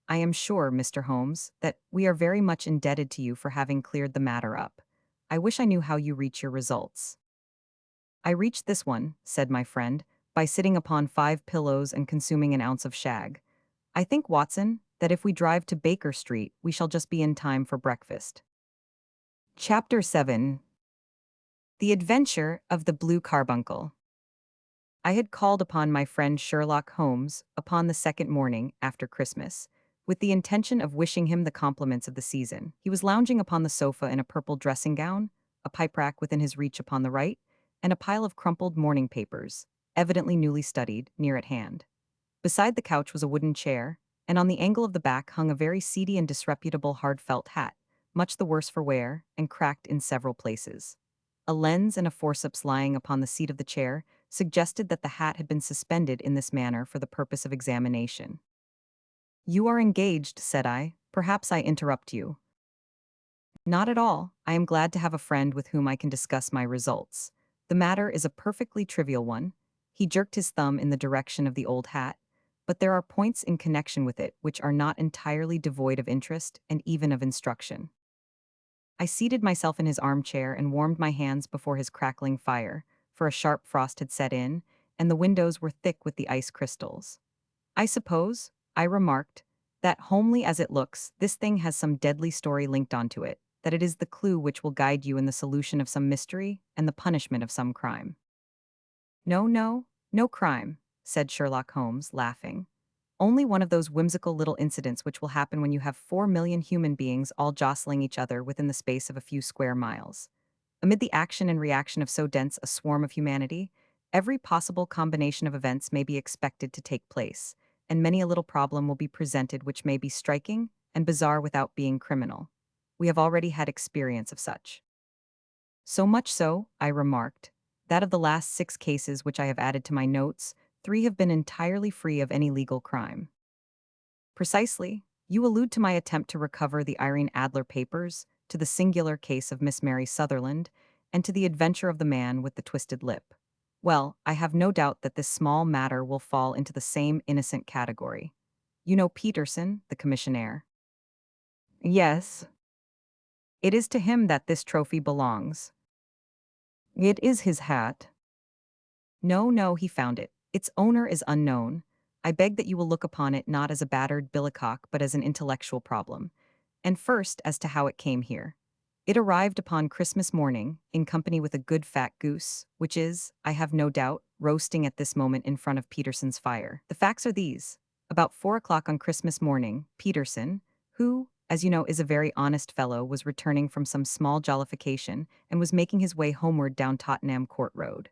I am sure, Mr. Holmes, that we are very much indebted to you for having cleared the matter up. I wish I knew how you reach your results. I reached this one, said my friend, by sitting upon 5 pillows and consuming an ounce of shag. I think, Watson, that if we drive to Baker Street, we shall just be in time for breakfast. Chapter 7. The Adventure of the Blue Carbuncle. I had called upon my friend Sherlock Holmes upon the second morning after Christmas, with the intention of wishing him the compliments of the season. He was lounging upon the sofa in a purple dressing gown, a pipe rack within his reach upon the right, and a pile of crumpled morning papers, evidently newly studied, near at hand. Beside the couch was a wooden chair, and on the angle of the back hung a very seedy and disreputable hard felt hat, much the worse for wear, and cracked in several places. A lens and a forceps lying upon the seat of the chair suggested that the hat had been suspended in this manner for the purpose of examination. You are engaged, said I. Perhaps I interrupt you. Not at all. I am glad to have a friend with whom I can discuss my results. The matter is a perfectly trivial one. He jerked his thumb in the direction of the old hat, but there are points in connection with it which are not entirely devoid of interest and even of instruction. I seated myself in his armchair and warmed my hands before his crackling fire, for a sharp frost had set in, and the windows were thick with the ice crystals. I suppose, I remarked, that homely as it looks, this thing has some deadly story linked onto it, that it is the clue which will guide you in the solution of some mystery and the punishment of some crime. No, no, no crime, said Sherlock Holmes, laughing. Only one of those whimsical little incidents which will happen when you have 4 million human beings all jostling each other within the space of a few square miles. Amid the action and reaction of so dense a swarm of humanity, every possible combination of events may be expected to take place, and many a little problem will be presented which may be striking and bizarre without being criminal. We have already had experience of such. So much so, I remarked, that of the last 6 cases which I have added to my notes, 3 have been entirely free of any legal crime. Precisely. You allude to my attempt to recover the Irene Adler papers, to the singular case of Miss Mary Sutherland, and to the adventure of the man with the twisted lip. Well, I have no doubt that this small matter will fall into the same innocent category. You know Peterson, the commissionaire? Yes. It is to him that this trophy belongs. It is his hat. No, no, he found it. Its owner is unknown. I beg that you will look upon it not as a battered billycock but as an intellectual problem. And first, as to how it came here. It arrived upon Christmas morning, in company with a good fat goose, which is, I have no doubt, roasting at this moment in front of Peterson's fire. The facts are these. About 4 o'clock on Christmas morning, Peterson, who, as you know, is a very honest fellow, was returning from some small jollification and was making his way homeward down Tottenham Court Road.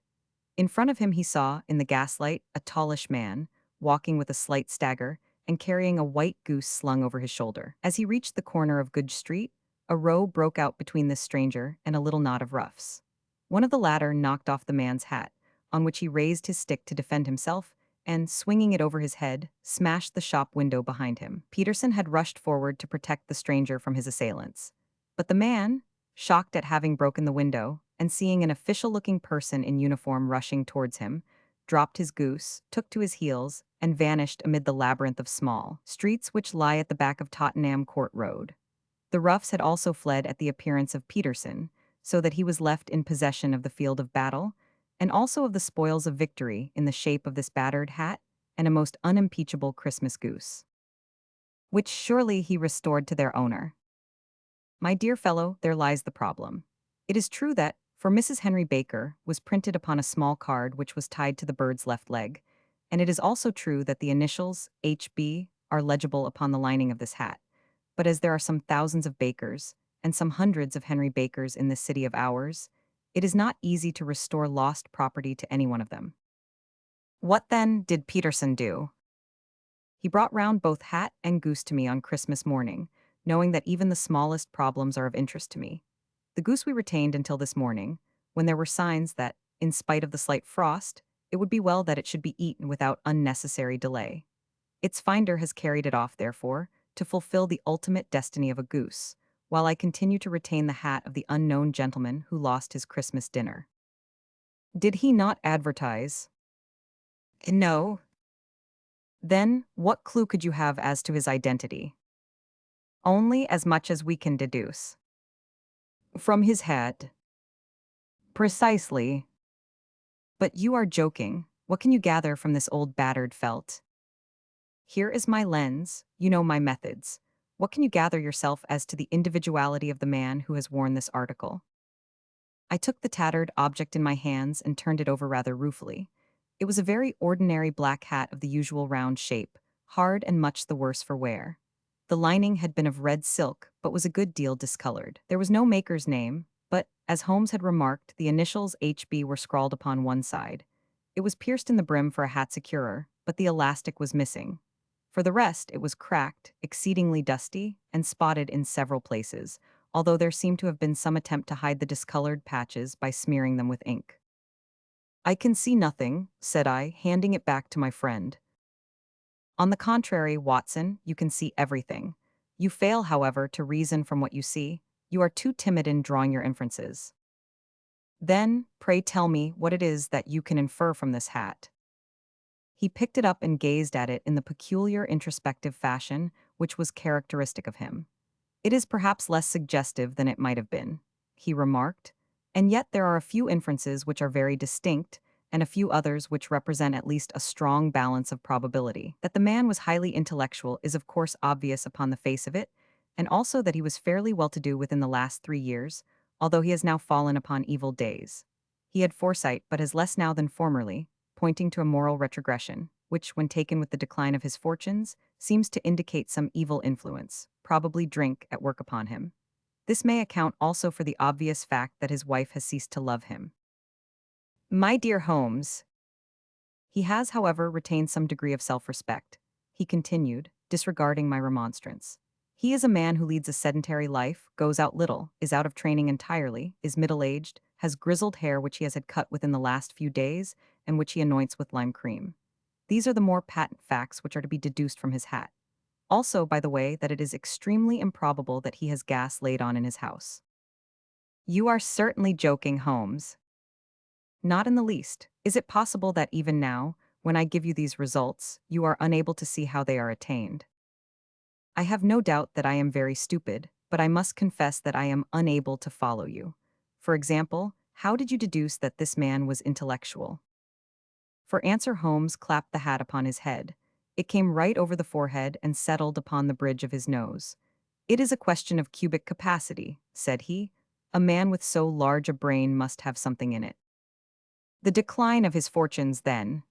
In front of him he saw, in the gaslight, a tallish man, walking with a slight stagger, and carrying a white goose slung over his shoulder. As he reached the corner of Good Street, a row broke out between this stranger and a little knot of roughs. One of the latter knocked off the man's hat, on which he raised his stick to defend himself, and, swinging it over his head, smashed the shop window behind him. Peterson had rushed forward to protect the stranger from his assailants. But the man, shocked at having broken the window and seeing an official-looking person in uniform rushing towards him, dropped his goose, took to his heels, and vanished amid the labyrinth of small streets which lie at the back of Tottenham Court Road. The roughs had also fled at the appearance of Peterson, so that he was left in possession of the field of battle, and also of the spoils of victory in the shape of this battered hat and a most unimpeachable Christmas goose, which surely he restored to their owner. My dear fellow, there lies the problem. It is true that, for Mrs. Henry Baker, was printed upon a small card which was tied to the bird's left leg, and it is also true that the initials HB are legible upon the lining of this hat. But as there are some thousands of Bakers, and some hundreds of Henry Bakers in this city of ours, it is not easy to restore lost property to any one of them. What then did Peterson do? He brought round both hat and goose to me on Christmas morning, knowing that even the smallest problems are of interest to me. The goose we retained until this morning, when there were signs that, in spite of the slight frost, it would be well that it should be eaten without unnecessary delay. Its finder has carried it off, therefore, to fulfill the ultimate destiny of a goose, while I continue to retain the hat of the unknown gentleman who lost his Christmas dinner. Did he not advertise? No. Then, what clue could you have as to his identity? Only as much as we can deduce. From his head. Precisely. But you are joking. What can you gather from this old battered felt? Here is my lens, you know my methods. What can you gather yourself as to the individuality of the man who has worn this article? I took the tattered object in my hands and turned it over rather ruefully. It was a very ordinary black hat of the usual round shape, hard and much the worse for wear. The lining had been of red silk, but was a good deal discolored. There was no maker's name, but, as Holmes had remarked, the initials HB were scrawled upon one side. It was pierced in the brim for a hat securer, but the elastic was missing. For the rest, it was cracked, exceedingly dusty, and spotted in several places, although there seemed to have been some attempt to hide the discolored patches by smearing them with ink. I can see nothing, said I, handing it back to my friend. On the contrary, Watson, you can see everything. You fail, however, to reason from what you see. You are too timid in drawing your inferences. Then, pray tell me what it is that you can infer from this hat. He picked it up and gazed at it in the peculiar introspective fashion which was characteristic of him. It is perhaps less suggestive than it might have been, he remarked, and yet there are a few inferences which are very distinct, and a few others which represent at least a strong balance of probability. That the man was highly intellectual is of course obvious upon the face of it, and also that he was fairly well-to-do within the last 3 years, although he has now fallen upon evil days. He had foresight, but has less now than formerly, pointing to a moral retrogression, which, when taken with the decline of his fortunes, seems to indicate some evil influence, probably drink, at work upon him. This may account also for the obvious fact that his wife has ceased to love him. My dear Holmes, he has, however, retained some degree of self-respect, he continued, disregarding my remonstrance. He is a man who leads a sedentary life, goes out little, is out of training entirely, is middle-aged, has grizzled hair which he has had cut within the last few days, and which he anoints with lime cream. These are the more patent facts which are to be deduced from his hat. Also, by the way, that it is extremely improbable that he has gas laid on in his house. You are certainly joking, Holmes. Not in the least. Is it possible that even now, when I give you these results, you are unable to see how they are attained? I have no doubt that I am very stupid, but I must confess that I am unable to follow you. For example, how did you deduce that this man was intellectual? For answer, Holmes clapped the hat upon his head. It came right over the forehead and settled upon the bridge of his nose. It is a question of cubic capacity, said he. A man with so large a brain must have something in it. The decline of his fortunes, then.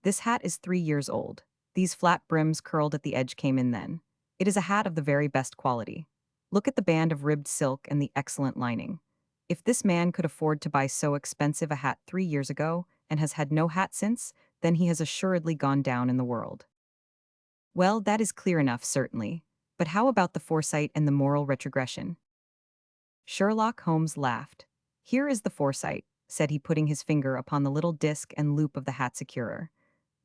This hat is 3 years old. These flat brims curled at the edge came in then. It is a hat of the very best quality. Look at the band of ribbed silk and the excellent lining. If this man could afford to buy so expensive a hat 3 years ago, and has had no hat since, then he has assuredly gone down in the world. Well, that is clear enough, certainly. But how about the foresight and the moral retrogression? Sherlock Holmes laughed. Here is the foresight, said he, putting his finger upon the little disc and loop of the hat securer.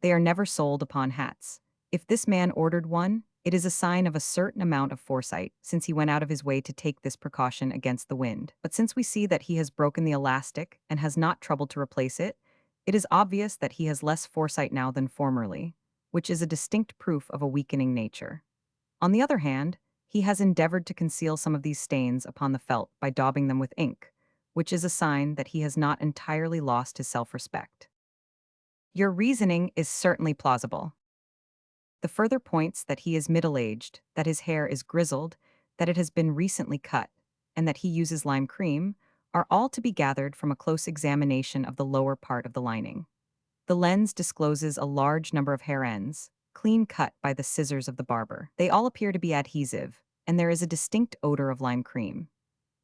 They are never sold upon hats. If this man ordered one, it is a sign of a certain amount of foresight, since he went out of his way to take this precaution against the wind. But since we see that he has broken the elastic and has not troubled to replace it, it is obvious that he has less foresight now than formerly, which is a distinct proof of a weakening nature. On the other hand, he has endeavored to conceal some of these stains upon the felt by daubing them with ink, which is a sign that he has not entirely lost his self-respect. Your reasoning is certainly plausible. The further points that he is middle-aged, that his hair is grizzled, that it has been recently cut, and that he uses lime cream, are all to be gathered from a close examination of the lower part of the lining. The lens discloses a large number of hair ends, clean cut by the scissors of the barber. They all appear to be adhesive, and there is a distinct odor of lime cream.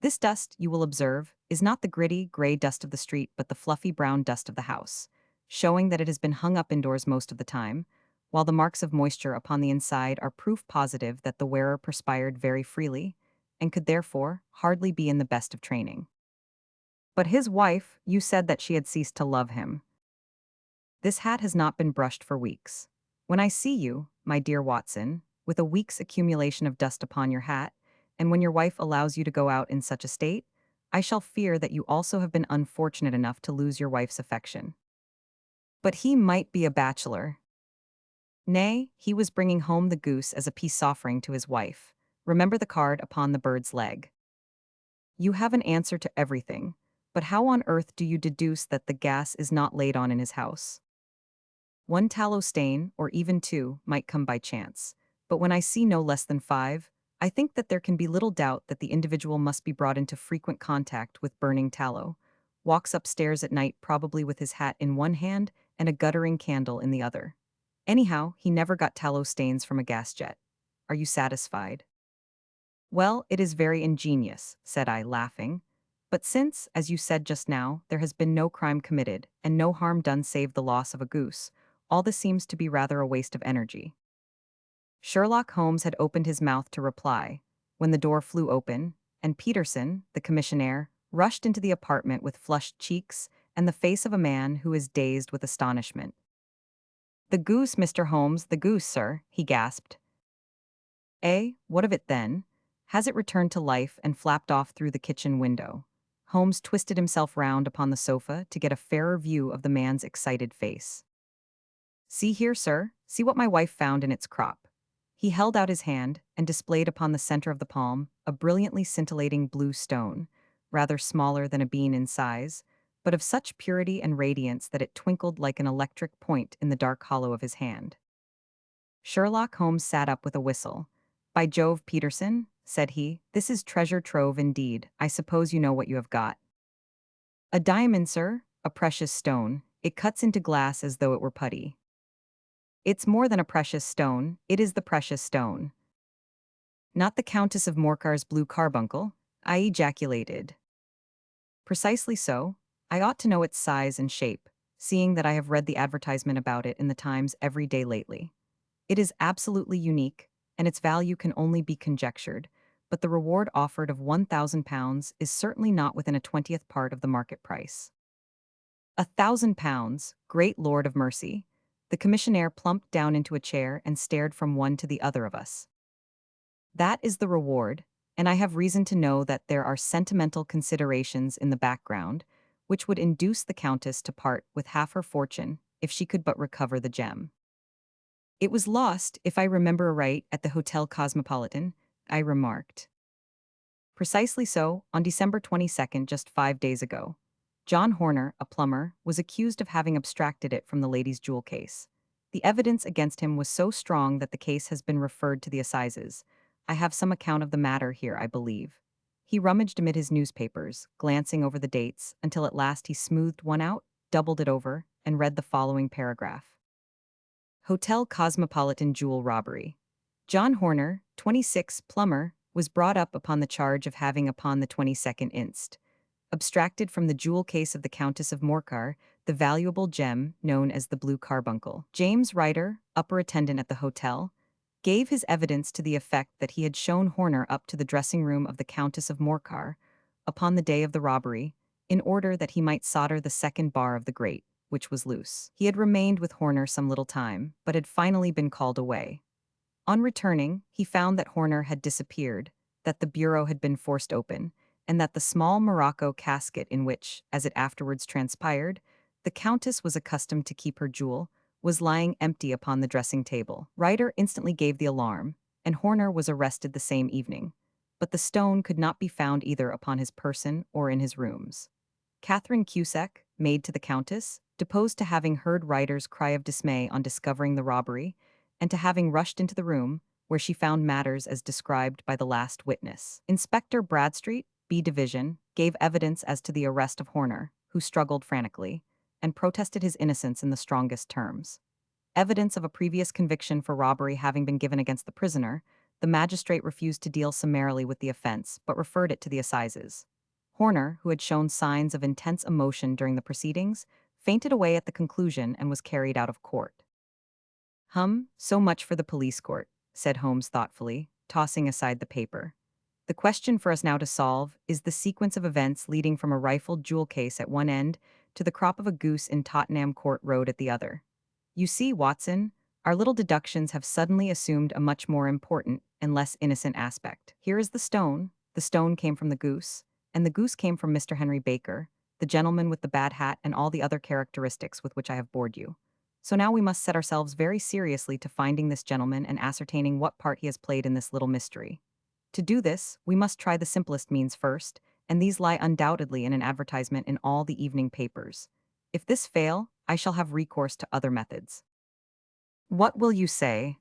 This dust, you will observe, is not the gritty, gray dust of the street but the fluffy brown dust of the house, showing that it has been hung up indoors most of the time, while the marks of moisture upon the inside are proof positive that the wearer perspired very freely, and could therefore hardly be in the best of training. But his wife, you said that she had ceased to love him. This hat has not been brushed for weeks. When I see you, my dear Watson, with a week's accumulation of dust upon your hat, and when your wife allows you to go out in such a state, I shall fear that you also have been unfortunate enough to lose your wife's affection. But he might be a bachelor. Nay, he was bringing home the goose as a peace offering to his wife. Remember the card upon the bird's leg. You have an answer to everything, but how on earth do you deduce that the gas is not laid on in his house? One tallow stain, or even two, might come by chance, but when I see no less than 5, I think that there can be little doubt that the individual must be brought into frequent contact with burning tallow, walks upstairs at night probably with his hat in one hand and a guttering candle in the other. Anyhow, he never got tallow stains from a gas jet. Are you satisfied? Well, it is very ingenious, said I, laughing. But since, as you said just now, there has been no crime committed, and no harm done save the loss of a goose, all this seems to be rather a waste of energy. Sherlock Holmes had opened his mouth to reply, when the door flew open, and Peterson, the commissionaire, rushed into the apartment with flushed cheeks and the face of a man who is dazed with astonishment. "The goose, Mr. Holmes, the goose, sir," he gasped. "Eh, what of it then? Has it returned to life and flapped off through the kitchen window?" Holmes twisted himself round upon the sofa to get a fairer view of the man's excited face. "See here, sir, see what my wife found in its crop." He held out his hand and displayed upon the center of the palm a brilliantly scintillating blue stone, rather smaller than a bean in size, but of such purity and radiance that it twinkled like an electric point in the dark hollow of his hand. Sherlock Holmes sat up with a whistle. "By Jove, Peterson," said he, "this is treasure trove indeed. I suppose you know what you have got." "A diamond, sir, a precious stone. It cuts into glass as though it were putty." "It's more than a precious stone, it is the precious stone." "Not the Countess of Morcar's blue carbuncle?" I ejaculated. "Precisely so. I ought to know its size and shape, seeing that I have read the advertisement about it in the Times every day lately. It is absolutely unique, and its value can only be conjectured, but the reward offered of £1,000 is certainly not within a 20th part of the market price." £1,000, great Lord of mercy! The commissionaire plumped down into a chair and stared from one to the other of us. "That is the reward, and I have reason to know that there are sentimental considerations in the background, which would induce the Countess to part with half her fortune if she could but recover the gem. It was lost, if I remember right, at the Hotel Cosmopolitan," I remarked. "Precisely so, on December 22nd, just 5 days ago. John Horner, a plumber, was accused of having abstracted it from the lady's jewel case. The evidence against him was so strong that the case has been referred to the assizes. I have some account of the matter here, I believe." He rummaged amid his newspapers, glancing over the dates, until at last he smoothed one out, doubled it over, and read the following paragraph. "Hotel Cosmopolitan Jewel Robbery. John Horner, 26, plumber, was brought up upon the charge of having upon the 22nd inst. abstracted from the jewel case of the Countess of Morcar the valuable gem known as the blue carbuncle. James Ryder, upper attendant at the hotel, gave his evidence to the effect that he had shown Horner up to the dressing room of the Countess of Morcar upon the day of the robbery, in order that he might solder the second bar of the grate, which was loose. He had remained with Horner some little time, but had finally been called away. On returning, he found that Horner had disappeared, that the bureau had been forced open, and that the small Morocco casket in which, as it afterwards transpired, the Countess was accustomed to keep her jewel, was lying empty upon the dressing table. Ryder instantly gave the alarm, and Horner was arrested the same evening. But the stone could not be found either upon his person or in his rooms. Catherine Cusack, maid to the Countess, deposed to having heard Ryder's cry of dismay on discovering the robbery, and to having rushed into the room, where she found matters as described by the last witness. Inspector Bradstreet, B Division, gave evidence as to the arrest of Horner, who struggled frantically, and protested his innocence in the strongest terms. Evidence of a previous conviction for robbery having been given against the prisoner, the magistrate refused to deal summarily with the offense, but referred it to the assizes. Horner, who had shown signs of intense emotion during the proceedings, fainted away at the conclusion and was carried out of court. So much for the police court, said Holmes thoughtfully, tossing aside the paper. The question for us now to solve is the sequence of events leading from a rifled jewel case at one end to the crop of a goose in Tottenham Court Road at the other. You see, Watson, our little deductions have suddenly assumed a much more important and less innocent aspect. Here is the stone came from the goose, and the goose came from Mr. Henry Baker, the gentleman with the bad hat and all the other characteristics with which I have bored you. So now we must set ourselves very seriously to finding this gentleman and ascertaining what part he has played in this little mystery. To do this, we must try the simplest means first, and these lie undoubtedly in an advertisement in all the evening papers. If this fail, I shall have recourse to other methods. What will you say?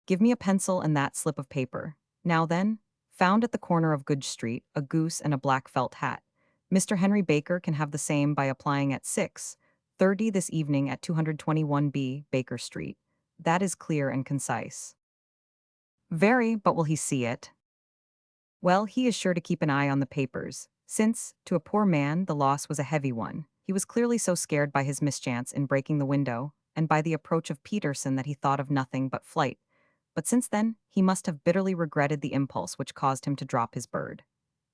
Give me a pencil and that slip of paper. Now then, found at the corner of Goodge Street, a goose and a black felt hat. Mr. Henry Baker can have the same by applying at 6:30 this evening at 221B Baker Street. That is clear and concise. Very, but will he see it? Well, he is sure to keep an eye on the papers, since, to a poor man, the loss was a heavy one. He was clearly so scared by his mischance in breaking the window, and by the approach of Peterson that he thought of nothing but flight. But since then, he must have bitterly regretted the impulse which caused him to drop his bird.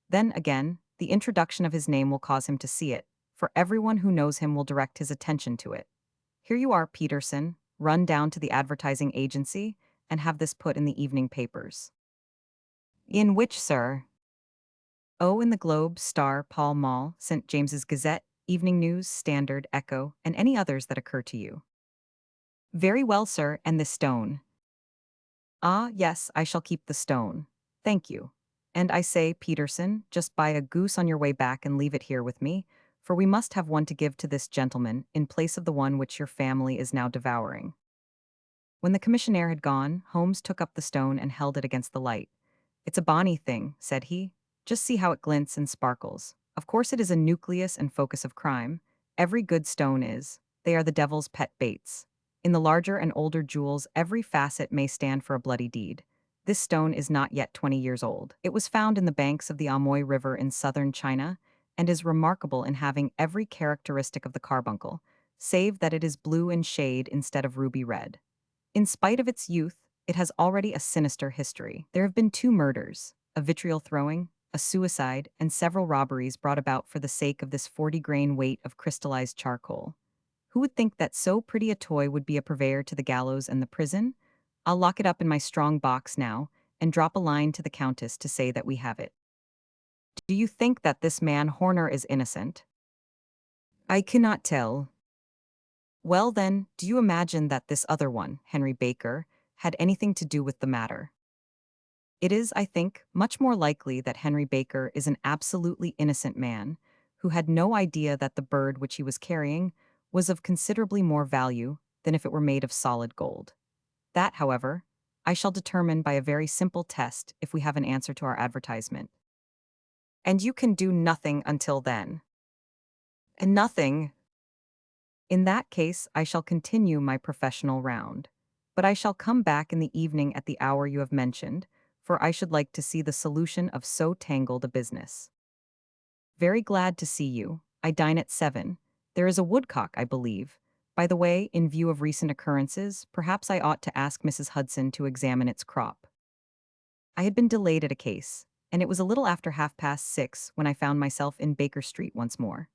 Then, again, the introduction of his name will cause him to see it, for everyone who knows him will direct his attention to it. Here you are, Peterson. Run down to the advertising agency and have this put in the evening papers. In which, sir? Oh, in the Globe, Star, Pall Mall, St. James's Gazette, Evening News, Standard, Echo, and any others that occur to you. Very well, sir, and this stone. Ah, yes, I shall keep the stone. Thank you. And I say, Peterson, just buy a goose on your way back and leave it here with me, for we must have one to give to this gentleman in place of the one which your family is now devouring. When the commissionaire had gone, Holmes took up the stone and held it against the light. It's a bonny thing, said he. Just see how it glints and sparkles. Of course it is a nucleus and focus of crime. Every good stone is. They are the devil's pet baits. In the larger and older jewels, every facet may stand for a bloody deed. This stone is not yet 20 years old. It was found in the banks of the Amoy River in southern China, and is remarkable in having every characteristic of the carbuncle, save that it is blue in shade instead of ruby red. In spite of its youth, it has already a sinister history. There have been 2 murders, a vitriol throwing, a suicide, and several robberies brought about for the sake of this 40-grain weight of crystallized charcoal. Who would think that so pretty a toy would be a purveyor to the gallows and the prison? I'll lock it up in my strong box now, and drop a line to the Countess to say that we have it. Do you think that this man Horner is innocent? I cannot tell. Well then, do you imagine that this other one, Henry Baker, had anything to do with the matter? It is, I think, much more likely that Henry Baker is an absolutely innocent man, who had no idea that the bird which he was carrying was of considerably more value than if it were made of solid gold. That, however, I shall determine by a very simple test if we have an answer to our advertisement. And you can do nothing until then. And nothing. In that case, I shall continue my professional round. But I shall come back in the evening at the hour you have mentioned, for I should like to see the solution of so tangled a business. Very glad to see you. I dine at 7. There is a woodcock, I believe. By the way, in view of recent occurrences, perhaps I ought to ask Mrs. Hudson to examine its crop. I had been delayed at a case, and it was a little after 6:30 when I found myself in Baker Street once more.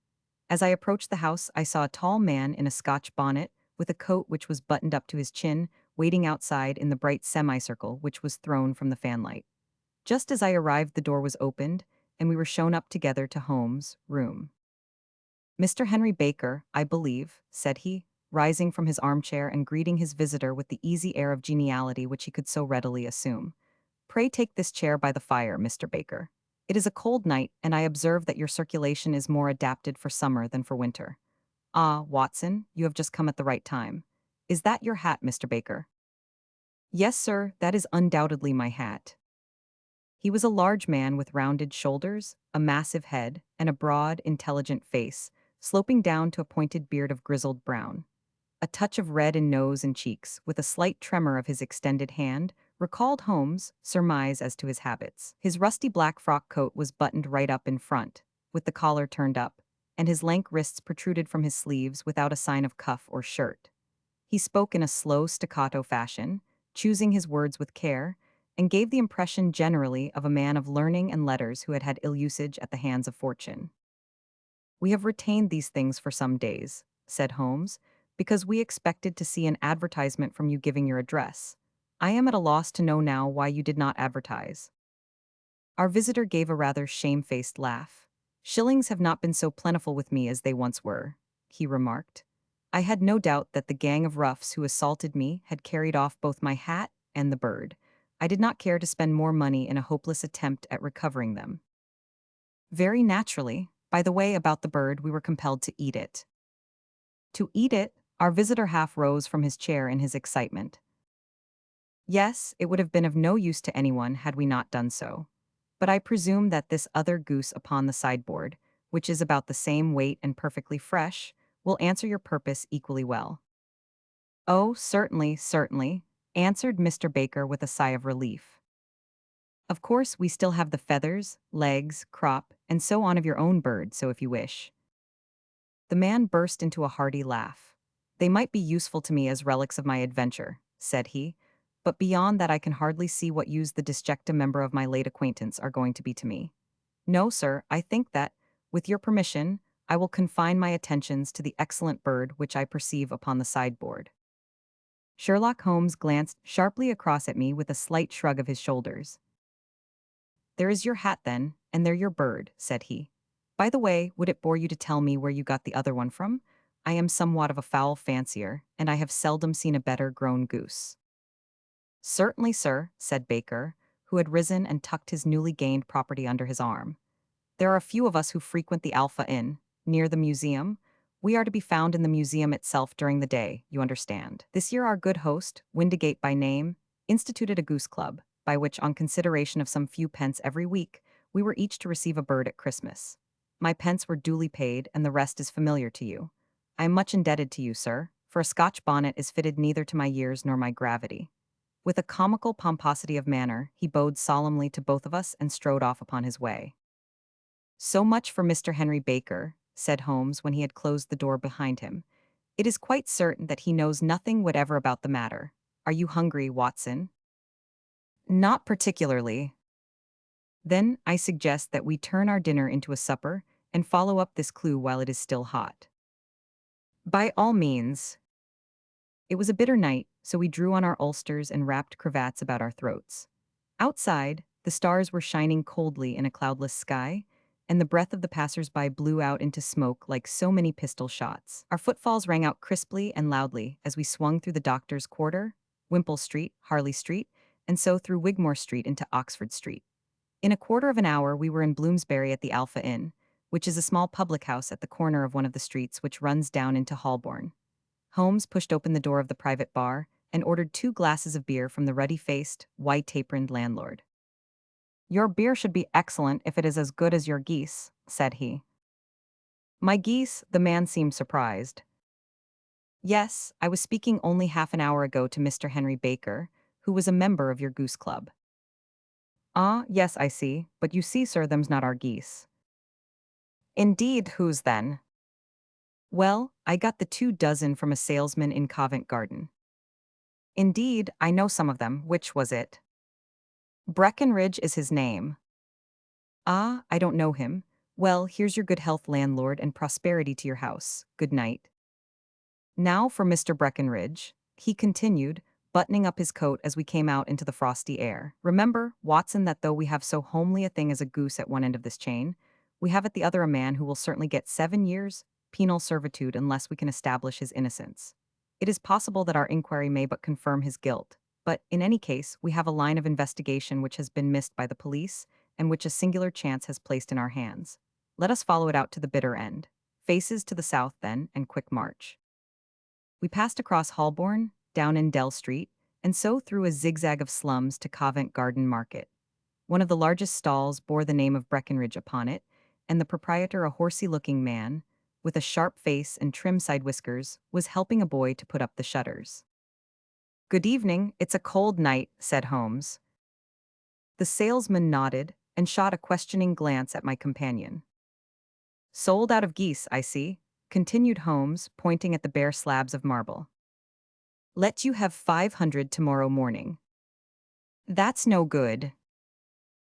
As I approached the house, I saw a tall man in a Scotch bonnet, with a coat which was buttoned up to his chin, waiting outside in the bright semicircle which was thrown from the fanlight. Just as I arrived, the door was opened, and we were shown up together to Holmes' room. Mr. Henry Baker, I believe, said he, rising from his armchair and greeting his visitor with the easy air of geniality which he could so readily assume. Pray take this chair by the fire, Mr. Baker. It is a cold night, and I observe that your circulation is more adapted for summer than for winter. Ah, Watson, you have just come at the right time. Is that your hat, Mr. Baker? Yes, sir, that is undoubtedly my hat. He was a large man with rounded shoulders, a massive head, and a broad, intelligent face, sloping down to a pointed beard of grizzled brown. A touch of red in nose and cheeks, with a slight tremor of his extended hand, recalled Holmes' surmise as to his habits. His rusty black frock coat was buttoned right up in front, with the collar turned up, and his lank wrists protruded from his sleeves without a sign of cuff or shirt. He spoke in a slow staccato fashion, choosing his words with care, and gave the impression generally of a man of learning and letters who had had ill usage at the hands of fortune. We have retained these things for some days, said Holmes, because we expected to see an advertisement from you giving your address. I am at a loss to know now why you did not advertise. Our visitor gave a rather shamefaced laugh. Shillings have not been so plentiful with me as they once were, he remarked. I had no doubt that the gang of roughs who assaulted me had carried off both my hat and the bird. I did not care to spend more money in a hopeless attempt at recovering them. Very naturally, by the way, about the bird, we were compelled to eat it. To eat it, our visitor half rose from his chair in his excitement. Yes, it would have been of no use to anyone had we not done so. But I presume that this other goose upon the sideboard, which is about the same weight and perfectly fresh, will answer your purpose equally well. Oh, certainly, certainly, answered Mr. Baker with a sigh of relief. Of course, we still have the feathers, legs, crop, and so on of your own bird, so if you wish. The man burst into a hearty laugh. They might be useful to me as relics of my adventure, said he, but beyond that I can hardly see what use the disjecta member of my late acquaintance are going to be to me. No, sir, I think that, with your permission, I will confine my attentions to the excellent bird which I perceive upon the sideboard. Sherlock Holmes glanced sharply across at me with a slight shrug of his shoulders. There is your hat, then, and there your bird, said he. By the way, would it bore you to tell me where you got the other one from? I am somewhat of a fowl fancier, and I have seldom seen a better grown goose. Certainly, sir, said Baker, who had risen and tucked his newly gained property under his arm. There are a few of us who frequent the Alpha Inn, near the museum. We are to be found in the museum itself during the day, you understand. This year our good host, Windigate by name, instituted a goose club, by which, on consideration of some few pence every week, we were each to receive a bird at Christmas. My pence were duly paid, and the rest is familiar to you. I am much indebted to you, sir, for a Scotch bonnet is fitted neither to my years nor my gravity. With a comical pomposity of manner, he bowed solemnly to both of us and strode off upon his way. So much for Mr. Henry Baker, said Holmes when he had closed the door behind him. It is quite certain that he knows nothing whatever about the matter. Are you hungry, Watson? Not particularly. Then I suggest that we turn our dinner into a supper and follow up this clue while it is still hot. By all means. It was a bitter night, so we drew on our ulsters and wrapped cravats about our throats. Outside, the stars were shining coldly in a cloudless sky, and the breath of the passers-by blew out into smoke like so many pistol shots. Our footfalls rang out crisply and loudly as we swung through the Doctor's Quarter, Wimpole Street, Harley Street, and so through Wigmore Street into Oxford Street. In a quarter of an hour we were in Bloomsbury at the Alpha Inn, which is a small public house at the corner of one of the streets which runs down into Holborn. Holmes pushed open the door of the private bar and ordered 2 glasses of beer from the ruddy-faced, white-aproned landlord. Your beer should be excellent if it is as good as your geese, said he. My geese, the man seemed surprised. Yes, I was speaking only half an hour ago to Mr. Henry Baker, who was a member of your goose club. Ah, yes, I see, but you see, sir, them's not our geese. Indeed, whose then? Well, I got the 2 dozen from a salesman in Covent Garden. Indeed, I know some of them. Which was it? Breckenridge is his name. Ah, I don't know him. Well, here's your good health, landlord, and prosperity to your house. Good night. Now for Mr. Breckenridge, he continued, buttoning up his coat as we came out into the frosty air. Remember, Watson, that though we have so homely a thing as a goose at one end of this chain, we have at the other a man who will certainly get 7 years penal servitude unless we can establish his innocence. It is possible that our inquiry may but confirm his guilt, but in any case, we have a line of investigation which has been missed by the police and which a singular chance has placed in our hands. Let us follow it out to the bitter end. Faces to the south, then, and quick march. We passed across Holborn, down in Dell Street, and so through a zigzag of slums to Covent Garden Market. One of the largest stalls bore the name of Breckenridge upon it, and the proprietor, a horsey-looking man, with a sharp face and trim side whiskers, was helping a boy to put up the shutters. "Good evening, it's a cold night," said Holmes. The salesman nodded and shot a questioning glance at my companion. "Sold out of geese, I see," continued Holmes, pointing at the bare slabs of marble. "Let you have 500 tomorrow morning." "That's no good."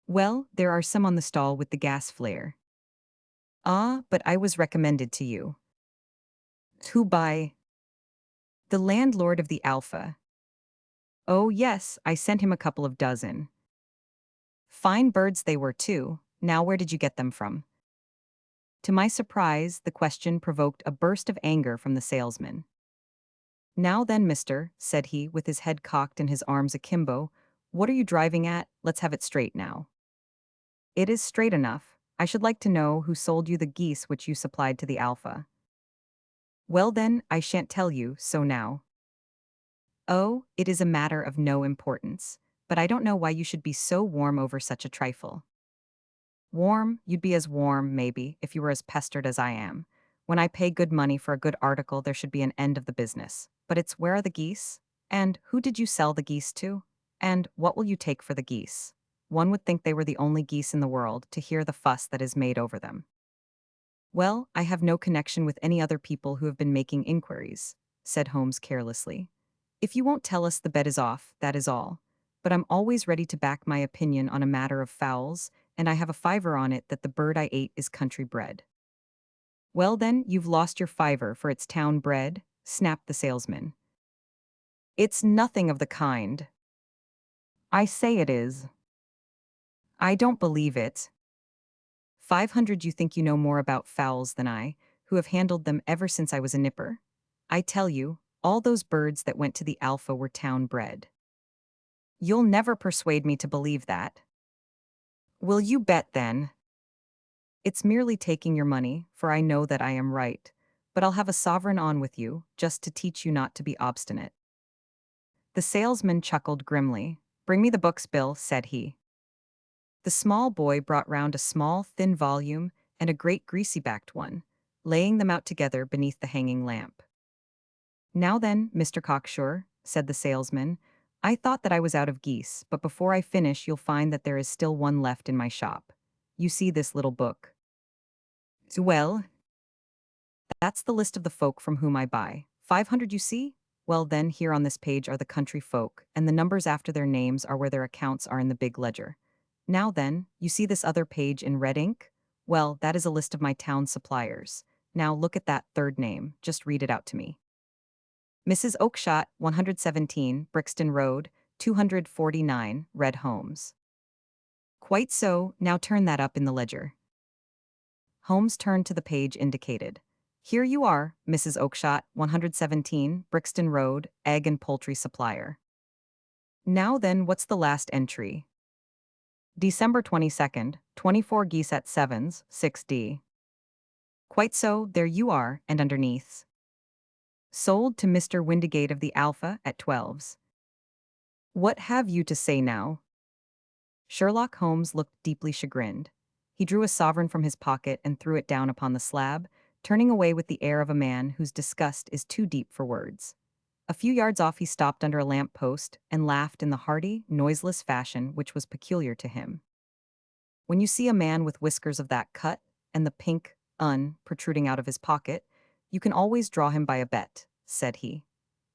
"Well, there are some on the stall with the gas flare." "Ah, but I was recommended to you." "Who by?" "The landlord of the Alpha." "Oh yes, I sent him a couple of dozen." "Fine birds they were too. Now where did you get them from?" To my surprise, the question provoked a burst of anger from the salesman. "Now then, mister," said he, with his head cocked and his arms akimbo, "what are you driving at? Let's have it straight now." "It is straight enough. I should like to know who sold you the geese which you supplied to the Alpha." "Well then, I shan't tell you, so now." "Oh, it is a matter of no importance. But I don't know why you should be so warm over such a trifle." "Warm? You'd be as warm, maybe, if you were as pestered as I am. When I pay good money for a good article, there should be an end of the business. But it's where are the geese? And who did you sell the geese to? And what will you take for the geese? One would think they were the only geese in the world, to hear the fuss that is made over them." "Well, I have no connection with any other people who have been making inquiries," said Holmes carelessly. "If you won't tell us, the bet is off, that is all. But I'm always ready to back my opinion on a matter of fowls, and I have a fiver on it that the bird I ate is country bred." "Well then, you've lost your fiver, for it's town bred," snapped the salesman. "It's nothing of the kind." "I say it is." "I don't believe it." 500. You think you know more about fowls than I, who have handled them ever since I was a nipper? I tell you, all those birds that went to the Alpha were town bred." "You'll never persuade me to believe that." "Will you bet then?" "It's merely taking your money, for I know that I am right. But I'll have a sovereign on with you, just to teach you not to be obstinate." The salesman chuckled grimly. "Bring me the books, Bill," said he. The small boy brought round a small, thin volume and a great greasy-backed one, laying them out together beneath the hanging lamp. "Now then, Mr. Cocksure," said the salesman, "I thought that I was out of geese, but before I finish you'll find that there is still one left in my shop. You see this little book? Well, that's the list of the folk from whom I buy. 500, you see? Well then, here on this page are the country folk, and the numbers after their names are where their accounts are in the big ledger. Now then, you see this other page in red ink? Well, that is a list of my town suppliers. Now look at that third name, just read it out to me. Mrs. Oakshott, 117, Brixton Road, 249, Red Holmes. Quite so, now turn that up in the ledger. Holmes turned to the page indicated. Here you are, Mrs. Oakshott, 117, Brixton Road, egg and poultry supplier. Now then, what's the last entry? December 22nd, 24 geese at sevens, 6D. Quite so, there you are, and underneath. Sold to Mr. Windigate of the Alpha at 12s. What have you to say now? Sherlock Holmes looked deeply chagrined. He drew a sovereign from his pocket and threw it down upon the slab, turning away with the air of a man whose disgust is too deep for words. A few yards off he stopped under a lamp post and laughed in the hearty, noiseless fashion which was peculiar to him. When you see a man with whiskers of that cut, and the pink protruding out of his pocket, you can always draw him by a bet, said he.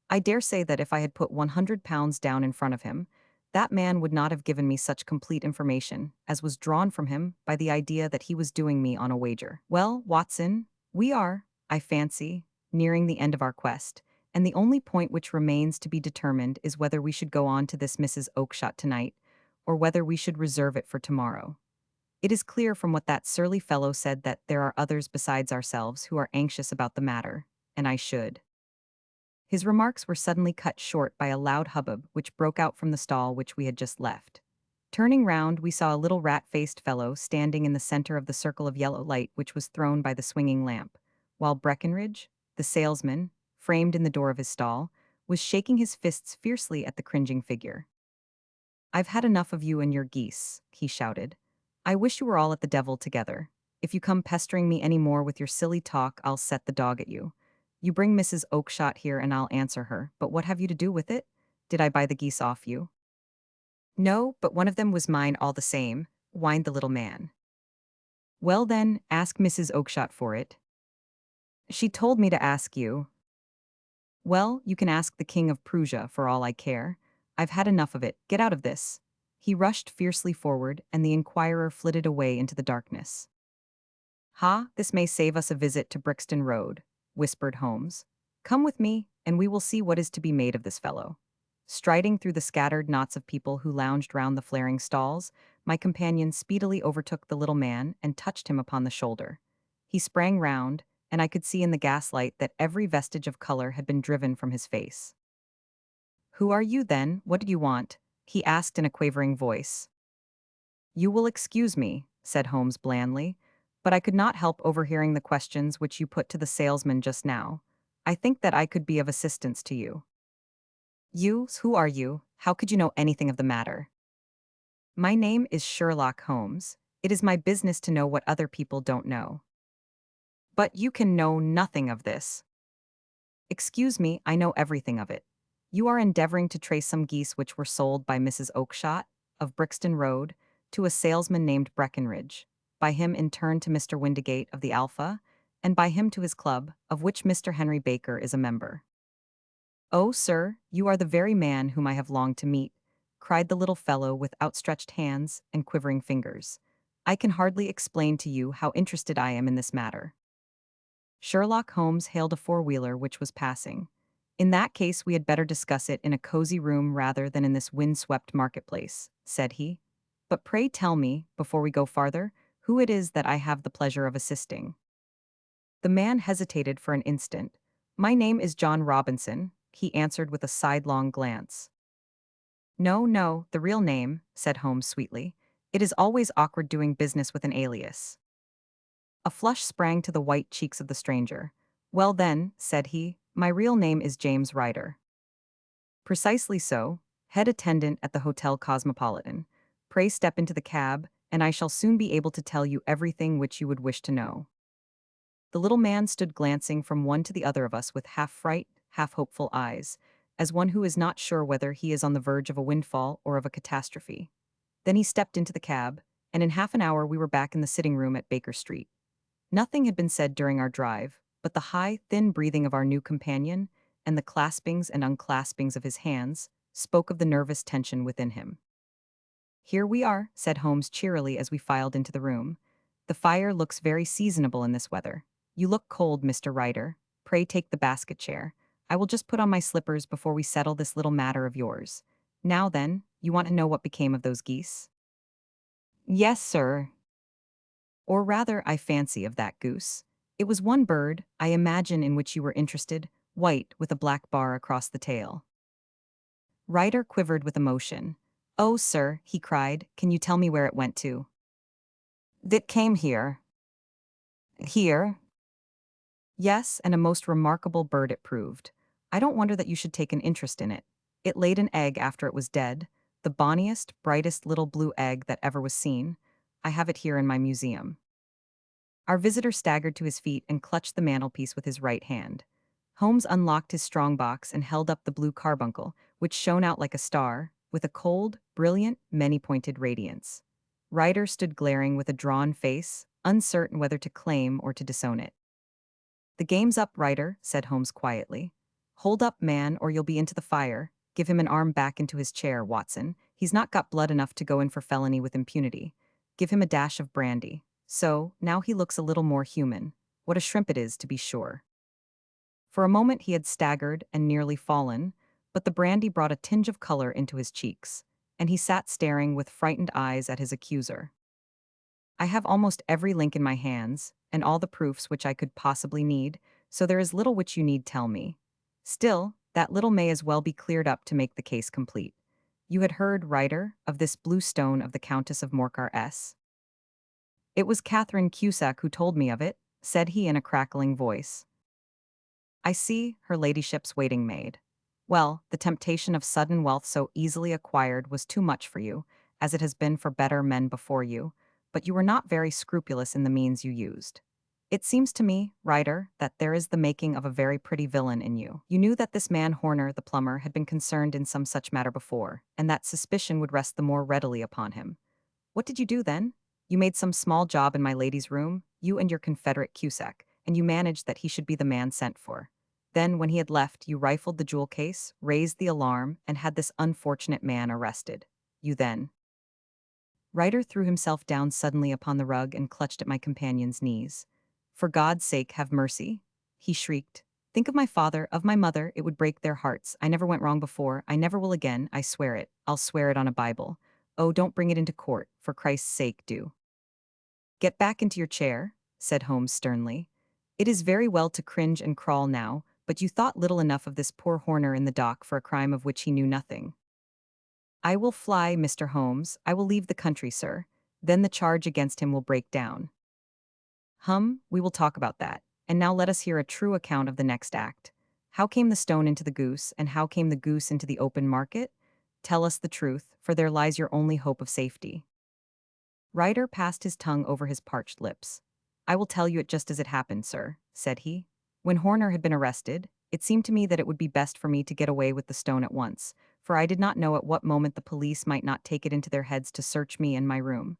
I dare say that if I had put £100 down in front of him, That man would not have given me such complete information, as was drawn from him by the idea that he was doing me on a wager. Well, Watson, we are, I fancy, nearing the end of our quest, and the only point which remains to be determined is whether we should go on to this Mrs. Oakshott tonight, or whether we should reserve it for tomorrow. It is clear from what that surly fellow said that there are others besides ourselves who are anxious about the matter, and I should. His remarks were suddenly cut short by a loud hubbub which broke out from the stall which we had just left. Turning round, we saw a little rat-faced fellow standing in the center of the circle of yellow light which was thrown by the swinging lamp, while Breckenridge, the salesman, framed in the door of his stall, was shaking his fists fiercely at the cringing figure. "I've had enough of you and your geese," he shouted. "I wish you were all at the devil together. If you come pestering me any more with your silly talk, I'll set the dog at you. You bring Mrs. Oakshott here and I'll answer her, but what have you to do with it? Did I buy the geese off you?" "No, but one of them was mine all the same," whined the little man. "Well then, ask Mrs. Oakshott for it." "She told me to ask you." "Well, you can ask the King of Prussia for all I care. I've had enough of it. Get out of this." He rushed fiercely forward, and the inquirer flitted away into the darkness. "Ha, this may save us a visit to Brixton Road," whispered Holmes. "Come with me, and we will see what is to be made of this fellow." Striding through the scattered knots of people who lounged round the flaring stalls, my companion speedily overtook the little man and touched him upon the shoulder. He sprang round, and I could see in the gaslight that every vestige of color had been driven from his face. "Who are you, then? What did you want?" he asked in a quavering voice. "You will excuse me," said Holmes blandly, "but I could not help overhearing the questions which you put to the salesman just now. I think that I could be of assistance to you." "You? Who are you? How could you know anything of the matter?" "My name is Sherlock Holmes. It is my business to know what other people don't know." "But you can know nothing of this." "Excuse me, I know everything of it. You are endeavoring to trace some geese which were sold by Mrs. Oakshott, of Brixton Road, to a salesman named Breckenridge, by him in turn to Mr. Windigate of the Alpha, and by him to his club, of which Mr. Henry Baker is a member." "Oh, sir, you are the very man whom I have longed to meet," cried the little fellow with outstretched hands and quivering fingers. "I can hardly explain to you how interested I am in this matter." Sherlock Holmes hailed a four-wheeler which was passing. "In that case we had better discuss it in a cozy room rather than in this wind-swept marketplace," said he. "But pray tell me, before we go farther, who it is that I have the pleasure of assisting." The man hesitated for an instant. "My name is John Robinson," he answered with a sidelong glance. "No, no, the real name," said Holmes sweetly. "It is always awkward doing business with an alias." A flush sprang to the white cheeks of the stranger. "Well then," said he, "my real name is James Ryder." "Precisely so, head attendant at the Hotel Cosmopolitan. Pray step into the cab, and I shall soon be able to tell you everything which you would wish to know." The little man stood glancing from one to the other of us with half-fright, half-hopeful eyes, as one who is not sure whether he is on the verge of a windfall or of a catastrophe. Then he stepped into the cab, and in half an hour we were back in the sitting-room at Baker Street. Nothing had been said during our drive, but the high, thin breathing of our new companion, and the claspings and unclaspings of his hands, spoke of the nervous tension within him. "Here we are," said Holmes cheerily as we filed into the room. "The fire looks very seasonable in this weather. You look cold, Mr. Ryder. Pray take the basket chair. I will just put on my slippers before we settle this little matter of yours. Now then, you want to know what became of those geese?" "Yes, sir." "Or rather, I fancy, of that goose. It was one bird, I imagine, in which you were interested, white with a black bar across the tail." Ryder quivered with emotion. "Oh, sir," he cried, "can you tell me where it went to?" "That came here." "Here?" "Yes, and a most remarkable bird it proved. I don't wonder that you should take an interest in it. It laid an egg after it was dead, the bonniest, brightest little blue egg that ever was seen. I have it here in my museum." Our visitor staggered to his feet and clutched the mantelpiece with his right hand. Holmes unlocked his strong-box and held up the blue carbuncle, which shone out like a star, with a cold, brilliant, many-pointed radiance. Ryder stood glaring with a drawn face, uncertain whether to claim or to disown it. "The game's up, Ryder," said Holmes quietly. "Hold up, man, or you'll be into the fire. Give him an arm back into his chair, Watson," He's not got blood enough to go in for felony with impunity. Give him a dash of brandy. So, now he looks a little more human. What a shrimp it is, to be sure. For a moment he had staggered and nearly fallen, but the brandy brought a tinge of color into his cheeks, and he sat staring with frightened eyes at his accuser. I have almost every link in my hands, and all the proofs which I could possibly need, so there is little which you need tell me. Still, that little may as well be cleared up to make the case complete. You had heard, writer, of this blue stone of the Countess of Morcar S. It was Catherine Cusack who told me of it, said he in a crackling voice. I see, her ladyship's waiting maid. Well, the temptation of sudden wealth so easily acquired was too much for you, as it has been for better men before you, but you were not very scrupulous in the means you used. It seems to me, writer, that there is the making of a very pretty villain in you. You knew that this man Horner, the plumber, had been concerned in some such matter before, and that suspicion would rest the more readily upon him. What did you do then? You made some small job in my lady's room, you and your confederate Cusack, and you managed that he should be the man sent for. Then, when he had left, you rifled the jewel case, raised the alarm, and had this unfortunate man arrested. You then. Ryder threw himself down suddenly upon the rug and clutched at my companion's knees. For God's sake, have mercy, he shrieked. Think of my father, of my mother, it would break their hearts. I never went wrong before, I never will again, I swear it. I'll swear it on a Bible. Oh, don't bring it into court, for Christ's sake, do. Get back into your chair, said Holmes sternly. It is very well to cringe and crawl now, but you thought little enough of this poor Horner in the dock for a crime of which he knew nothing. I will fly, Mr. Holmes, I will leave the country, sir. Then the charge against him will break down. We will talk about that. And now let us hear a true account of the next act. How came the stone into the goose, and how came the goose into the open market? Tell us the truth, for there lies your only hope of safety. Ryder passed his tongue over his parched lips. I will tell you it just as it happened, sir, said he. When Horner had been arrested, it seemed to me that it would be best for me to get away with the stone at once, for I did not know at what moment the police might not take it into their heads to search me and my room.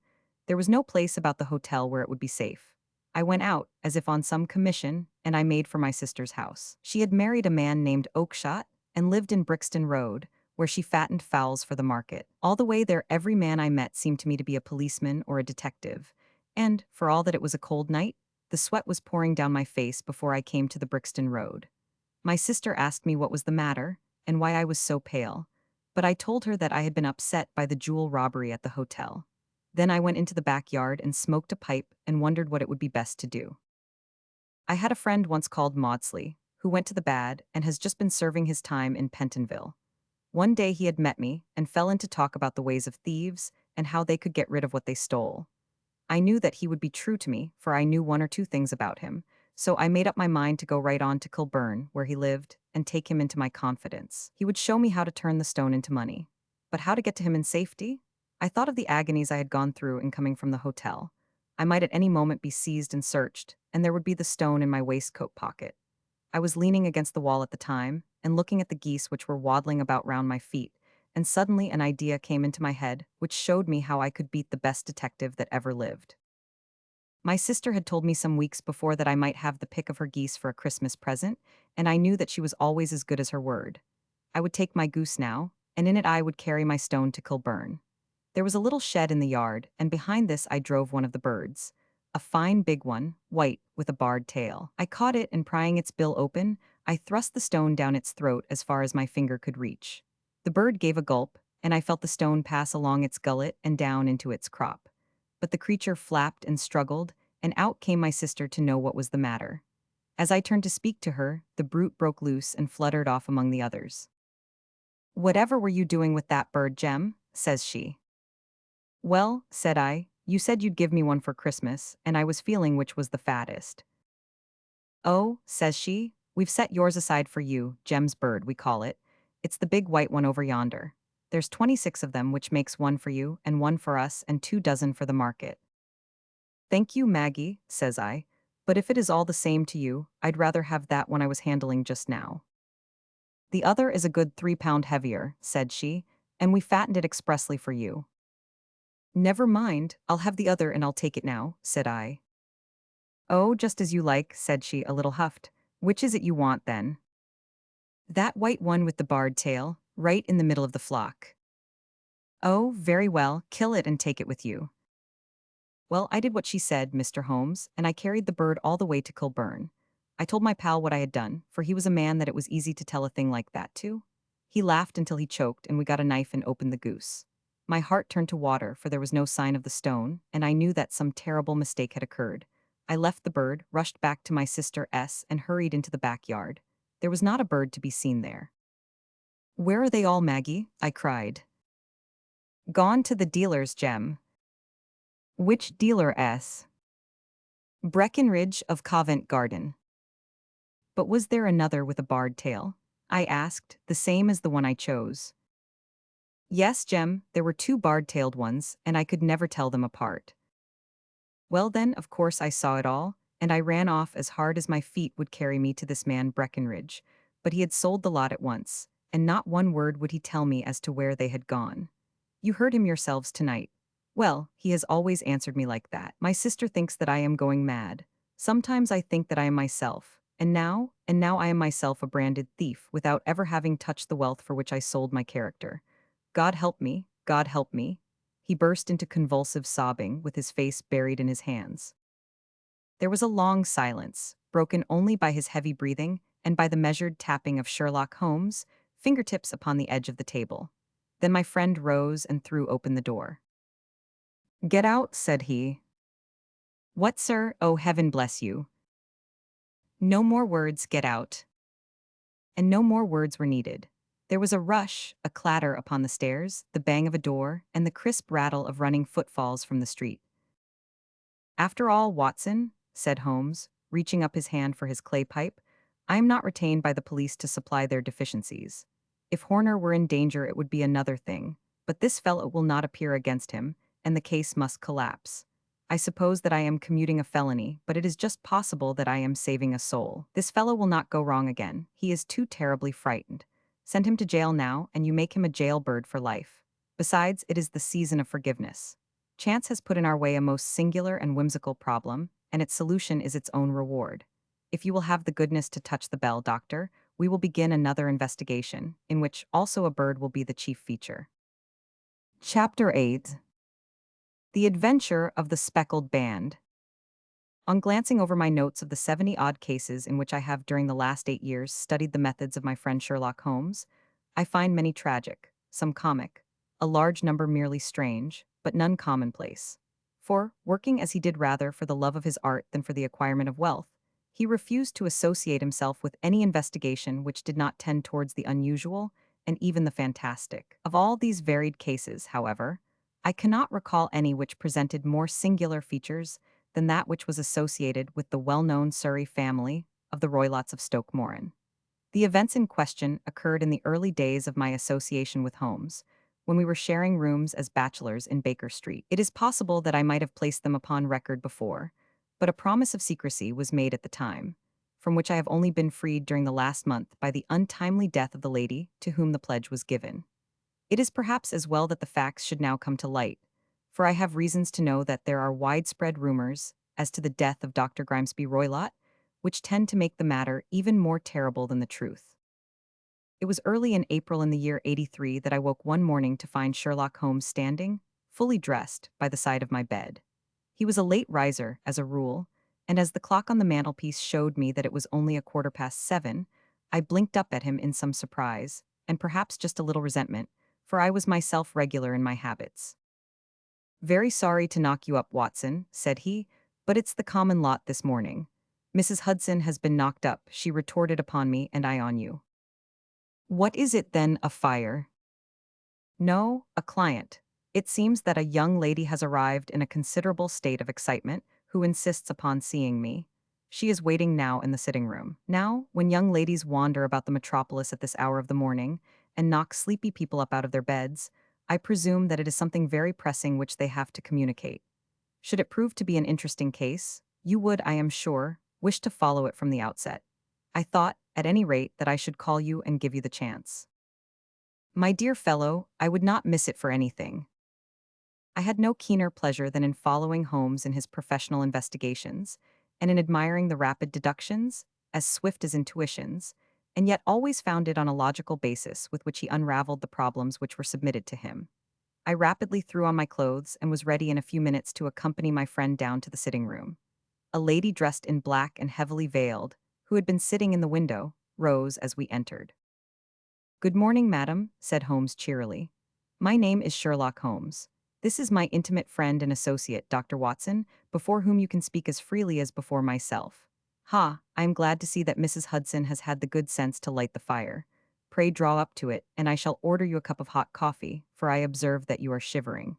There was no place about the hotel where it would be safe. I went out, as if on some commission, and I made for my sister's house. She had married a man named Oakshott, and lived in Brixton Road, where she fattened fowls for the market. All the way there every man I met seemed to me to be a policeman or a detective, and, for all that it was a cold night, the sweat was pouring down my face before I came to the Brixton Road. My sister asked me what was the matter, and why I was so pale, but I told her that I had been upset by the jewel robbery at the hotel. Then I went into the backyard and smoked a pipe and wondered what it would be best to do. I had a friend once called Maudsley, who went to the bad and has just been serving his time in Pentonville. One day he had met me and fell into talk about the ways of thieves and how they could get rid of what they stole. I knew that he would be true to me, for I knew one or two things about him, so I made up my mind to go right on to Kilburn, where he lived, and take him into my confidence. He would show me how to turn the stone into money. But how to get to him in safety? I thought of the agonies I had gone through in coming from the hotel. I might at any moment be seized and searched, and there would be the stone in my waistcoat pocket. I was leaning against the wall at the time, and looking at the geese which were waddling about round my feet, and suddenly an idea came into my head which showed me how I could beat the best detective that ever lived. My sister had told me some weeks before that I might have the pick of her geese for a Christmas present, and I knew that she was always as good as her word. I would take my goose now, and in it I would carry my stone to Kilburn. There was a little shed in the yard, and behind this I drove one of the birds. A fine big one, white, with a barred tail. I caught it, and prying its bill open, I thrust the stone down its throat as far as my finger could reach. The bird gave a gulp, and I felt the stone pass along its gullet and down into its crop. But the creature flapped and struggled, and out came my sister to know what was the matter. As I turned to speak to her, the brute broke loose and fluttered off among the others. "Whatever were you doing with that bird, Jem?" says she. "Well," said I, "you said you'd give me one for Christmas, and I was feeling which was the fattest." "Oh," says she, "we've set yours aside for you, Jem's bird, we call it. It's the big white one over yonder. There's 26 of them, which makes one for you, and one for us, and 2 dozen for the market." "Thank you, Maggie," says I, "but if it is all the same to you, I'd rather have that one I was handling just now." "The other is a good 3 pound heavier," said she, "and we fattened it expressly for you." "Never mind, I'll have the other and I'll take it now," said I. "Oh, just as you like," said she, a little huffed. "Which is it you want, then?" "That white one with the barred tail, right in the middle of the flock." Oh, very well, kill it and take it with you. Well, I did what she said, Mr. Holmes, and I carried the bird all the way to Kilburn. I told my pal what I had done, for he was a man that it was easy to tell a thing like that to. He laughed until he choked, and we got a knife and opened the goose. My heart turned to water, for there was no sign of the stone, and I knew that some terrible mistake had occurred. I left the bird, rushed back to my sister S, and hurried into the backyard. There was not a bird to be seen there. Where are they all, Maggie? I cried. Gone to the dealer's, Jem. Which dealer, S? Breckenridge of Covent Garden. But was there another with a barred tail? I asked, the same as the one I chose. Yes, Jem, there were two barred-tailed ones, and I could never tell them apart. Well then, of course I saw it all, and I ran off as hard as my feet would carry me to this man Breckenridge, but he had sold the lot at once, and not one word would he tell me as to where they had gone. You heard him yourselves tonight. Well, he has always answered me like that. My sister thinks that I am going mad. Sometimes I think that I am myself, and now I am myself a branded thief without ever having touched the wealth for which I sold my character. God help me, God help me. He burst into convulsive sobbing with his face buried in his hands. There was a long silence, broken only by his heavy breathing and by the measured tapping of Sherlock Holmes' fingertips upon the edge of the table. Then my friend rose and threw open the door. Get out, said he. What, sir? Oh, heaven bless you. No more words, get out. And no more words were needed. There was a rush, a clatter upon the stairs, the bang of a door, and the crisp rattle of running footfalls from the street. After all, Watson, said Holmes, reaching up his hand for his clay pipe, I am not retained by the police to supply their deficiencies. If Horner were in danger, it would be another thing, but this fellow will not appear against him, and the case must collapse. I suppose that I am commuting a felony, but it is just possible that I am saving a soul. This fellow will not go wrong again. He is too terribly frightened. Send him to jail now, and you make him a jailbird for life. Besides, it is the season of forgiveness. Chance has put in our way a most singular and whimsical problem, and its solution is its own reward. If you will have the goodness to touch the bell, doctor, we will begin another investigation, in which also a bird will be the chief feature. Chapter 8. The Adventure of the Speckled Band. On glancing over my notes of the 70-odd cases in which I have during the last 8 years studied the methods of my friend Sherlock Holmes, I find many tragic, some comic, a large number merely strange, but none commonplace. For, working as he did rather for the love of his art than for the acquirement of wealth, he refused to associate himself with any investigation which did not tend towards the unusual and even the fantastic. Of all these varied cases, however, I cannot recall any which presented more singular features than that which was associated with the well-known Surrey family of the Roylotts of Stoke Moran. The events in question occurred in the early days of my association with Holmes, when we were sharing rooms as bachelors in Baker Street. It is possible that I might have placed them upon record before, but a promise of secrecy was made at the time, from which I have only been freed during the last month by the untimely death of the lady to whom the pledge was given. It is perhaps as well that the facts should now come to light, for I have reasons to know that there are widespread rumors as to the death of Dr. Grimesby Roylott, which tend to make the matter even more terrible than the truth. It was early in April in the year 83 that I woke one morning to find Sherlock Holmes standing, fully dressed, by the side of my bed. He was a late riser, as a rule, and as the clock on the mantelpiece showed me that it was only 7:15, I blinked up at him in some surprise, and perhaps just a little resentment, for I was myself regular in my habits. Very sorry to knock you up, Watson, said he, but it's the common lot this morning. Mrs. Hudson has been knocked up, she retorted upon me, and I on you. What is it then, a fire? No, a client. It seems that a young lady has arrived in a considerable state of excitement, who insists upon seeing me. She is waiting now in the sitting room. Now, when young ladies wander about the metropolis at this hour of the morning, and knock sleepy people up out of their beds, I presume that it is something very pressing which they have to communicate. Should it prove to be an interesting case, you would, I am sure, wish to follow it from the outset. I thought, at any rate, that I should call you and give you the chance. My dear fellow, I would not miss it for anything. I had no keener pleasure than in following Holmes in his professional investigations, and in admiring the rapid deductions, as swift as intuitions, and yet always founded on a logical basis with which he unraveled the problems which were submitted to him. I rapidly threw on my clothes and was ready in a few minutes to accompany my friend down to the sitting room. A lady dressed in black and heavily veiled, who had been sitting in the window, rose as we entered. "Good morning, madam," said Holmes cheerily. "My name is Sherlock Holmes. This is my intimate friend and associate, Dr. Watson, before whom you can speak as freely as before myself. Ha, I am glad to see that Mrs. Hudson has had the good sense to light the fire. Pray draw up to it, and I shall order you a cup of hot coffee, for I observe that you are shivering."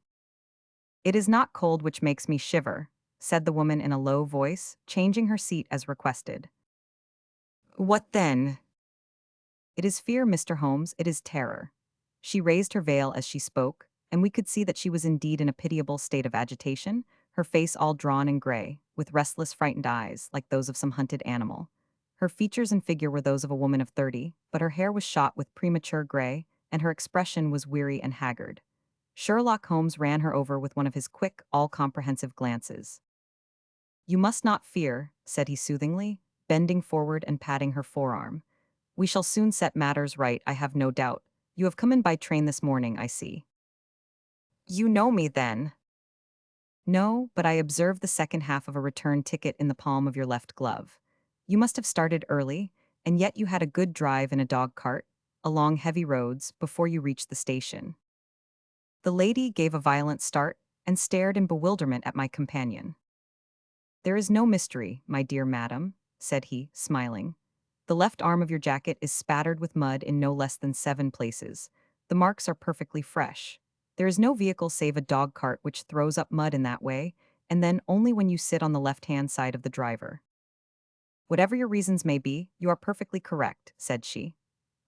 "It is not cold which makes me shiver," said the woman in a low voice, changing her seat as requested. "What then?" "It is fear, Mr. Holmes, it is terror." She raised her veil as she spoke, and we could see that she was indeed in a pitiable state of agitation, her face all drawn and gray, with restless, frightened eyes, like those of some hunted animal. Her features and figure were those of a woman of 30, but her hair was shot with premature gray, and her expression was weary and haggard. Sherlock Holmes ran her over with one of his quick, all-comprehensive glances. "You must not fear," said he soothingly, bending forward and patting her forearm. "We shall soon set matters right, I have no doubt. You have come in by train this morning, I see." "You know me, then?" "No, but I observed the second half of a return ticket in the palm of your left glove. You must have started early, and yet you had a good drive in a dog cart, along heavy roads, before you reached the station." The lady gave a violent start and stared in bewilderment at my companion. "There is no mystery, my dear madam," said he, smiling. "The left arm of your jacket is spattered with mud in no less than 7 places. The marks are perfectly fresh. There is no vehicle save a dog cart which throws up mud in that way, and then only when you sit on the left-hand side of the driver." "Whatever your reasons may be, you are perfectly correct," said she.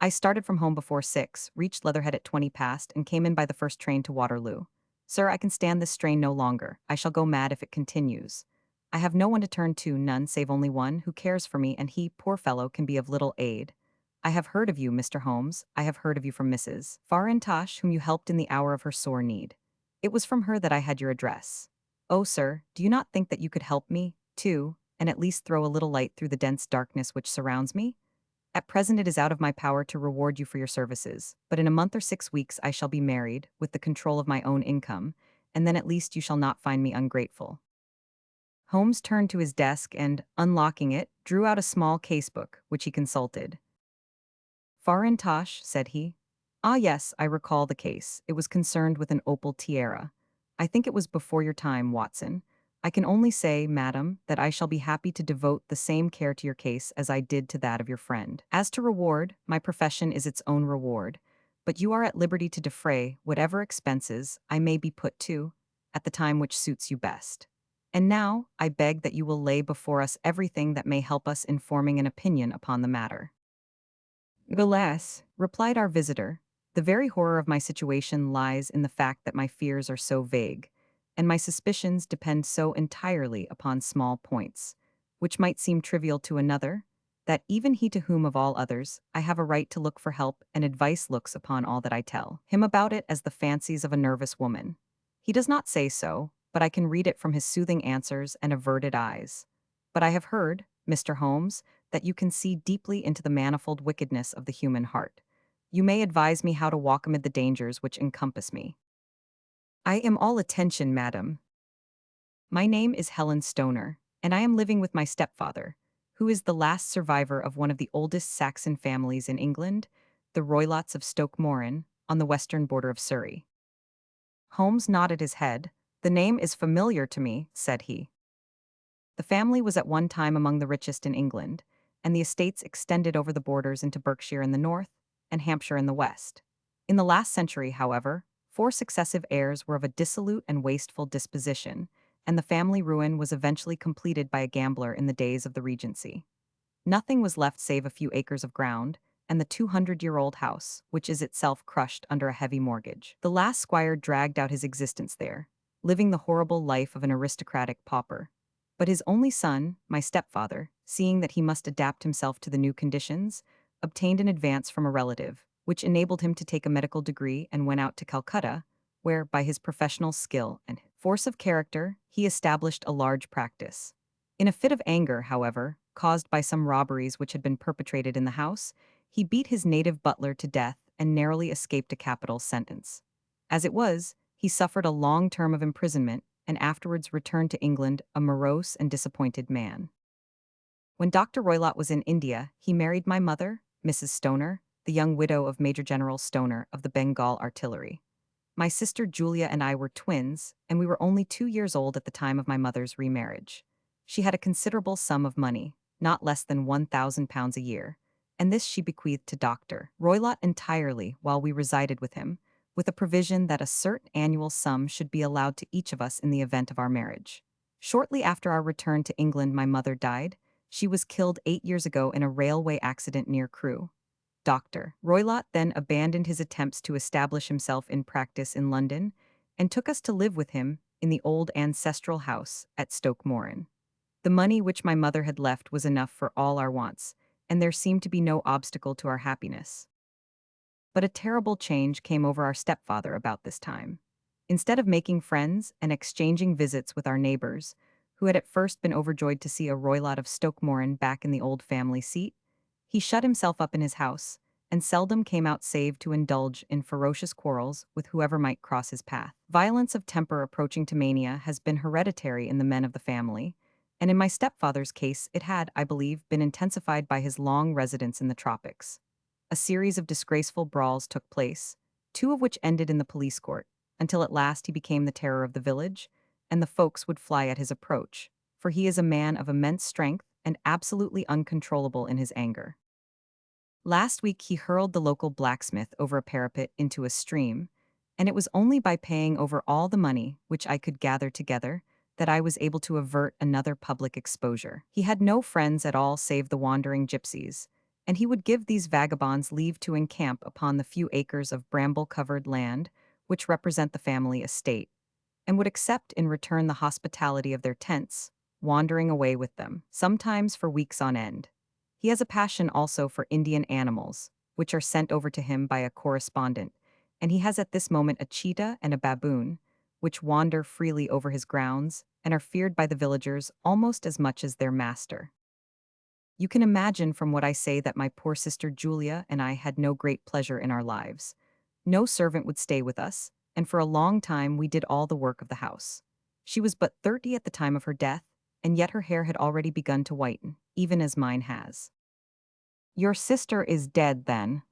"I started from home before 6, reached Leatherhead at 20 past, and came in by the first train to Waterloo. Sir, I can stand this strain no longer. I shall go mad if it continues. I have no one to turn to, none save only one, who cares for me, and he, poor fellow, can be of little aid. I have heard of you, Mr. Holmes. I have heard of you from Mrs. Farintosh, whom you helped in the hour of her sore need. It was from her that I had your address. Oh, sir, do you not think that you could help me, too, and at least throw a little light through the dense darkness which surrounds me? At present it is out of my power to reward you for your services, but in a month or 6 weeks I shall be married, with the control of my own income, and then at least you shall not find me ungrateful." Holmes turned to his desk and, unlocking it, drew out a small casebook, which he consulted. "Farintosh," said he. "Ah yes, I recall the case. It was concerned with an opal tiara. I think it was before your time, Watson. I can only say, madam, that I shall be happy to devote the same care to your case as I did to that of your friend. As to reward, my profession is its own reward, but you are at liberty to defray whatever expenses I may be put to, at the time which suits you best. And now, I beg that you will lay before us everything that may help us in forming an opinion upon the matter." "Alas," replied our visitor, "the very horror of my situation lies in the fact that my fears are so vague, and my suspicions depend so entirely upon small points, which might seem trivial to another, that even he to whom of all others I have a right to look for help and advice looks upon all that I tell him about it as the fancies of a nervous woman. He does not say so, but I can read it from his soothing answers and averted eyes. But I have heard, Mr. Holmes, that you can see deeply into the manifold wickedness of the human heart. You may advise me how to walk amid the dangers which encompass me." "I am all attention, madam. My name is Helen Stoner, and I am living with my stepfather, who is the last survivor of one of the oldest Saxon families in England, the Roylotts of Stoke Moran, on the western border of Surrey." Holmes nodded his head. "The name is familiar to me," said he. "The family was at one time among the richest in England, and the estates extended over the borders into Berkshire in the north and Hampshire in the west. In the last century, however, 4 successive heirs were of a dissolute and wasteful disposition, and the family ruin was eventually completed by a gambler in the days of the Regency. Nothing was left save a few acres of ground, and the 200-year-old house, which is itself crushed under a heavy mortgage. The last squire dragged out his existence there, living the horrible life of an aristocratic pauper. But his only son, my stepfather, seeing that he must adapt himself to the new conditions, obtained an advance from a relative, which enabled him to take a medical degree and went out to Calcutta, where, by his professional skill and force of character, he established a large practice. In a fit of anger, however, caused by some robberies which had been perpetrated in the house, he beat his native butler to death and narrowly escaped a capital sentence. As it was, He suffered a long term of imprisonment and afterwards returned to England a morose and disappointed man. When Dr. Roylott was in India, he married my mother, Mrs. Stoner, the young widow of Major General Stoner of the Bengal Artillery. My sister Julia and I were twins, and we were only 2 years old at the time of my mother's remarriage. She had a considerable sum of money, not less than £1,000 a year, and this she bequeathed to Dr. Roylott entirely while we resided with him, with a provision that a certain annual sum should be allowed to each of us in the event of our marriage. Shortly after our return to England, my mother died. She was killed 8 years ago in a railway accident near Crewe. Dr. Roylott then abandoned his attempts to establish himself in practice in London and took us to live with him in the old ancestral house at Stoke Moran. The money which my mother had left was enough for all our wants, and there seemed to be no obstacle to our happiness. But a terrible change came over our stepfather about this time. Instead of making friends and exchanging visits with our neighbors, who had at first been overjoyed to see a Roylott of Stoke Moran back in the old family seat, he shut himself up in his house and seldom came out save to indulge in ferocious quarrels with whoever might cross his path. Violence of temper approaching to mania has been hereditary in the men of the family, and in my stepfather's case it had, I believe, been intensified by his long residence in the tropics. A series of disgraceful brawls took place, two of which ended in the police court, until at last he became the terror of the village, and the folks would fly at his approach, for he is a man of immense strength and absolutely uncontrollable in his anger. Last week he hurled the local blacksmith over a parapet into a stream, and it was only by paying over all the money which I could gather together that I was able to avert another public exposure. He had no friends at all save the wandering gypsies, and he would give these vagabonds leave to encamp upon the few acres of bramble-covered land which represent the family estate, and would accept in return the hospitality of their tents, wandering away with them, sometimes for weeks on end. He has a passion also for Indian animals, which are sent over to him by a correspondent, and he has at this moment a cheetah and a baboon, which wander freely over his grounds and are feared by the villagers almost as much as their master. You can imagine from what I say that my poor sister Julia and I had no great pleasure in our lives. No servant would stay with us, and for a long time we did all the work of the house. She was but 30 at the time of her death, and yet her hair had already begun to whiten, even as mine has. Your sister is dead, then?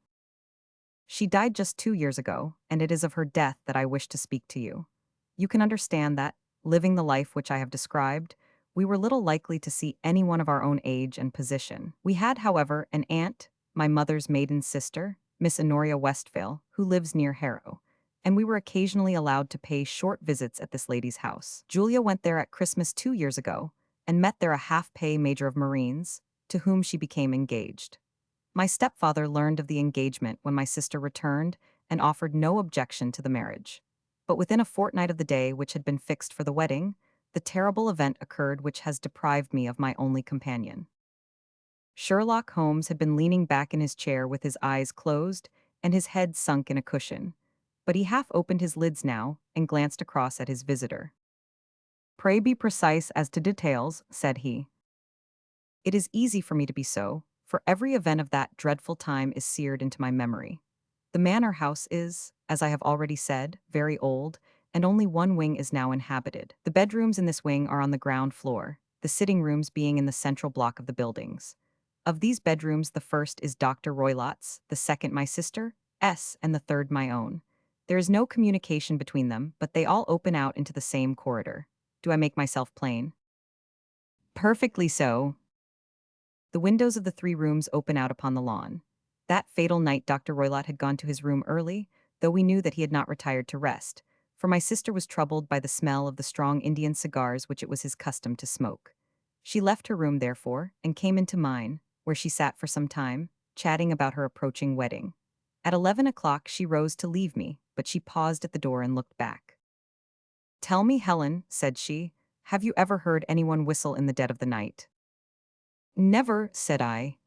She died just 2 years ago, and it is of her death that I wish to speak to you. You can understand that, living the life which I have described, we were little likely to see anyone of our own age and position. We had, however, an aunt, my mother's maiden sister, Miss Honoria Westphale, who lives near Harrow, and we were occasionally allowed to pay short visits at this lady's house. Julia went there at Christmas 2 years ago, and met there a half-pay major of Marines, to whom she became engaged. My stepfather learned of the engagement when my sister returned and offered no objection to the marriage. But within a fortnight of the day which had been fixed for the wedding, the terrible event occurred which has deprived me of my only companion. Sherlock Holmes had been leaning back in his chair with his eyes closed and his head sunk in a cushion, but he half opened his lids now and glanced across at his visitor. "Pray be precise as to details," said he. "It is easy for me to be so, for every event of that dreadful time is seared into my memory. The manor house is, as I have already said, very old, and only one wing is now inhabited. The bedrooms in this wing are on the ground floor, the sitting rooms being in the central block of the buildings. Of these bedrooms, the first is Dr. Roylott's, the second my sister, S., and the third my own. There is no communication between them, but they all open out into the same corridor. Do I make myself plain?" "Perfectly so." The windows of the 3 rooms open out upon the lawn. That fatal night Dr. Roylott had gone to his room early, though we knew that he had not retired to rest, for my sister was troubled by the smell of the strong Indian cigars which it was his custom to smoke. She left her room, therefore, and came into mine, where she sat for some time, chatting about her approaching wedding. At 11 o'clock she rose to leave me, but she paused at the door and looked back. "Tell me, Helen," said she, "have you ever heard anyone whistle in the dead of the night?" "Never," said I.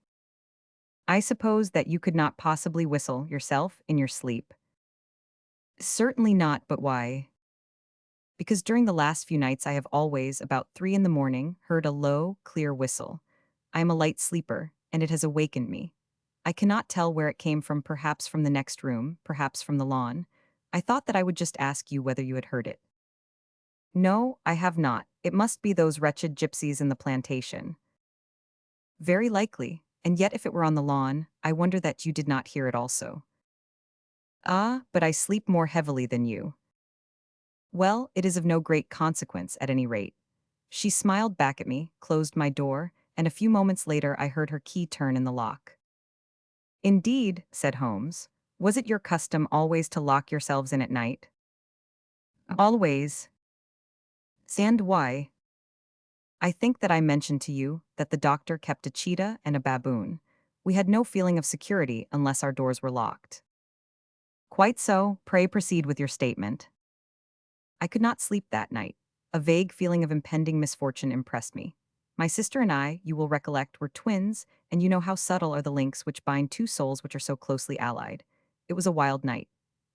"I suppose that you could not possibly whistle, yourself, in your sleep?" "Certainly not, but why?" "Because during the last few nights I have always, about 3 in the morning, heard a low, clear whistle. I am a light sleeper, and it has awakened me. I cannot tell where it came from, perhaps from the next room, perhaps from the lawn, I thought that I would just ask you whether you had heard it. No, I have not. It must be those wretched gypsies in the plantation. Very likely, and yet if it were on the lawn, I wonder that you did not hear it also. Ah, but I sleep more heavily than you. Well, it is of no great consequence, at any rate. She smiled back at me, closed my door, and a few moments later I heard her key turn in the lock. Indeed, said Holmes. Was it your custom always to lock yourselves in at night? Always. And why? I think that I mentioned to you that the doctor kept a cheetah and a baboon. We had no feeling of security unless our doors were locked. Quite so, pray proceed with your statement. I could not sleep that night. A vague feeling of impending misfortune impressed me. My sister and I, you will recollect, were twins, and you know how subtle are the links which bind two souls which are so closely allied. It was a wild night.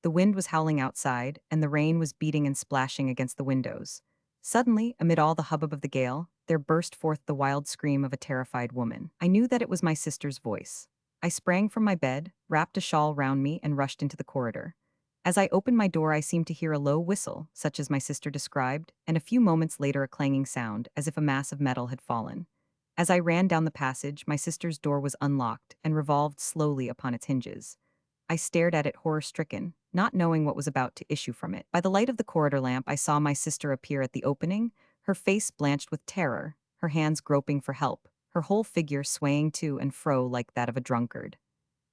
The wind was howling outside, and the rain was beating and splashing against the windows. Suddenly, amid all the hubbub of the gale, there burst forth the wild scream of a terrified woman. I knew that it was my sister's voice. I sprang from my bed, wrapped a shawl round me, and rushed into the corridor. As I opened my door, I seemed to hear a low whistle, such as my sister described, and a few moments later a clanging sound, as if a mass of metal had fallen. As I ran down the passage, my sister's door was unlocked and revolved slowly upon its hinges. I stared at it horror-stricken, not knowing what was about to issue from it. By the light of the corridor lamp, I saw my sister appear at the opening, her face blanched with terror, her hands groping for help, her whole figure swaying to and fro like that of a drunkard.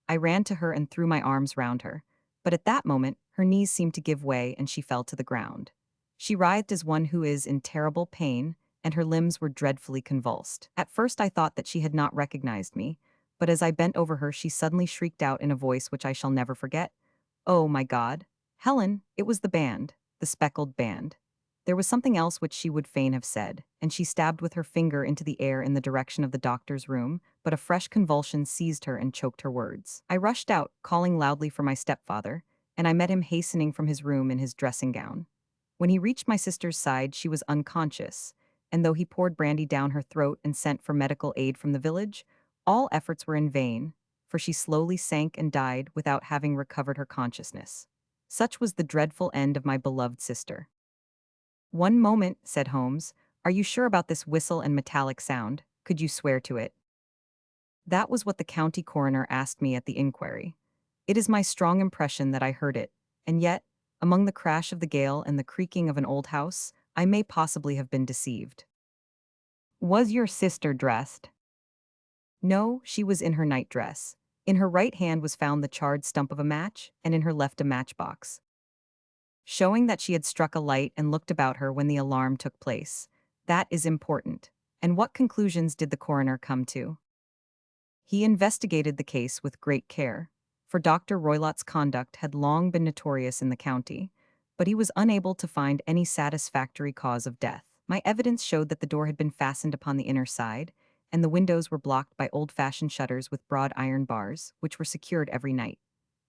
I ran to her and threw my arms round her. But at that moment, her knees seemed to give way and she fell to the ground. She writhed as one who is in terrible pain, and her limbs were dreadfully convulsed. At first I thought that she had not recognized me, but as I bent over her she suddenly shrieked out in a voice which I shall never forget, "Oh, my God! Helen, it was the band, the speckled band." There was something else which she would fain have said, and she stabbed with her finger into the air in the direction of the doctor's room, but a fresh convulsion seized her and choked her words. I rushed out, calling loudly for my stepfather, and I met him hastening from his room in his dressing gown. When he reached my sister's side, she was unconscious, and though he poured brandy down her throat and sent for medical aid from the village, all efforts were in vain, for she slowly sank and died without having recovered her consciousness. Such was the dreadful end of my beloved sister. One moment, said Holmes. Are you sure about this whistle and metallic sound? Could you swear to it? That was what the county coroner asked me at the inquiry. It is my strong impression that I heard it, and yet, among the crash of the gale and the creaking of an old house, I may possibly have been deceived. Was your sister dressed? No, she was in her nightdress. In her right hand was found the charred stump of a match, and in her left a matchbox, showing that she had struck a light and looked about her when the alarm took place. That is important. And what conclusions did the coroner come to? He investigated the case with great care, for Dr. Roylott's conduct had long been notorious in the county, but he was unable to find any satisfactory cause of death. My evidence showed that the door had been fastened upon the inner side, and the windows were blocked by old-fashioned shutters with broad iron bars, which were secured every night.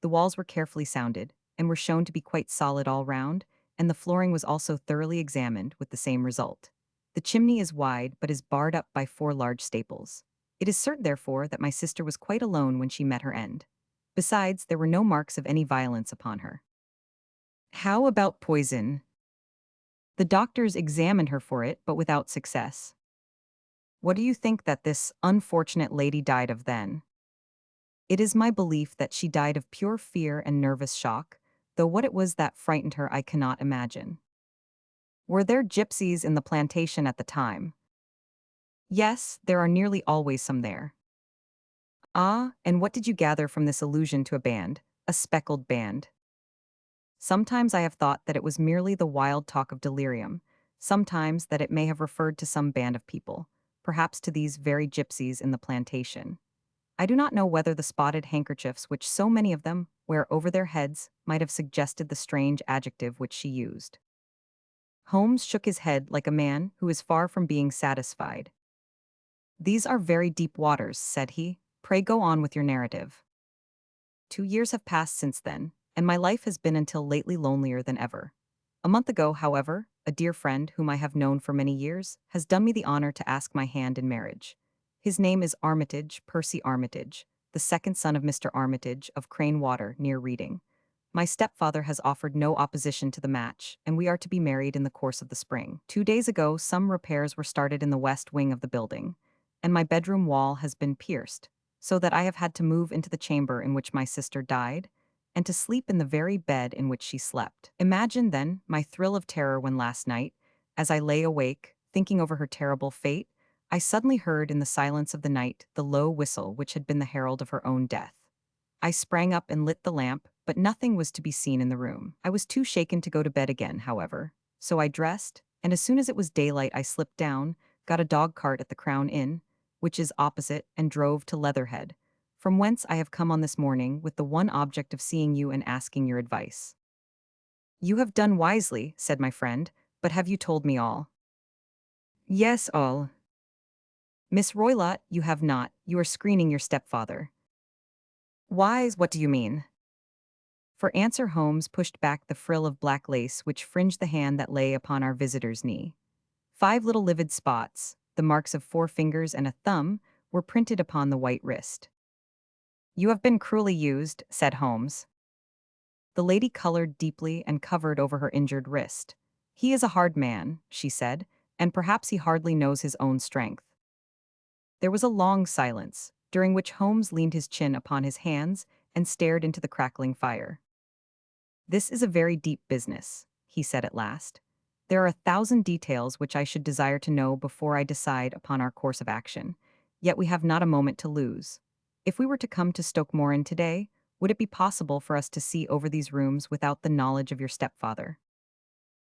The walls were carefully sounded, and were shown to be quite solid all round, and the flooring was also thoroughly examined with the same result. The chimney is wide, but is barred up by 4 large staples. It is certain, therefore, that my sister was quite alone when she met her end. Besides, there were no marks of any violence upon her. How about poison? The doctors examined her for it, but without success. What do you think that this unfortunate lady died of then? It is my belief that she died of pure fear and nervous shock, though what it was that frightened her I cannot imagine. Were there gypsies in the plantation at the time? Yes, there are nearly always some there. Ah, and what did you gather from this allusion to a band, a speckled band? Sometimes I have thought that it was merely the wild talk of delirium, sometimes that it may have referred to some band of people, perhaps to these very gypsies in the plantation. I do not know whether the spotted handkerchiefs which so many of them wear over their heads might have suggested the strange adjective which she used. Holmes shook his head like a man who is far from being satisfied. These are very deep waters, said he. Pray go on with your narrative. 2 years have passed since then, and my life has been until lately lonelier than ever. A month ago, however, a dear friend whom I have known for many years has done me the honor to ask my hand in marriage. His name is Armitage, Percy Armitage, the second son of Mr. Armitage of Crane Water near Reading. My stepfather has offered no opposition to the match, and we are to be married in the course of the spring. 2 days ago, some repairs were started in the west wing of the building, and my bedroom wall has been pierced, so that I have had to move into the chamber in which my sister died, and to sleep in the very bed in which she slept. Imagine, then, my thrill of terror when last night, as I lay awake, thinking over her terrible fate, I suddenly heard in the silence of the night the low whistle which had been the herald of her own death. I sprang up and lit the lamp, but nothing was to be seen in the room. I was too shaken to go to bed again, however, so I dressed, and as soon as it was daylight I slipped down, got a dog cart at the Crown Inn, which is opposite, and drove to Leatherhead, from whence I have come on this morning with the one object of seeing you and asking your advice. You have done wisely, said my friend, but have you told me all? Yes, all. Miss Roylott, you have not. You are screening your stepfather. Wise, what do you mean? For answer, Holmes pushed back the frill of black lace which fringed the hand that lay upon our visitor's knee. 5 little livid spots, the marks of 4 fingers and a thumb, were printed upon the white wrist. You have been cruelly used, said Holmes. The lady colored deeply and covered over her injured wrist. He is a hard man, she said, and perhaps he hardly knows his own strength. There was a long silence, during which Holmes leaned his chin upon his hands and stared into the crackling fire. This is a very deep business, he said at last. There are 1,000 details which I should desire to know before I decide upon our course of action, yet we have not a moment to lose. If we were to come to Stoke Moran today, would it be possible for us to see over these rooms without the knowledge of your stepfather?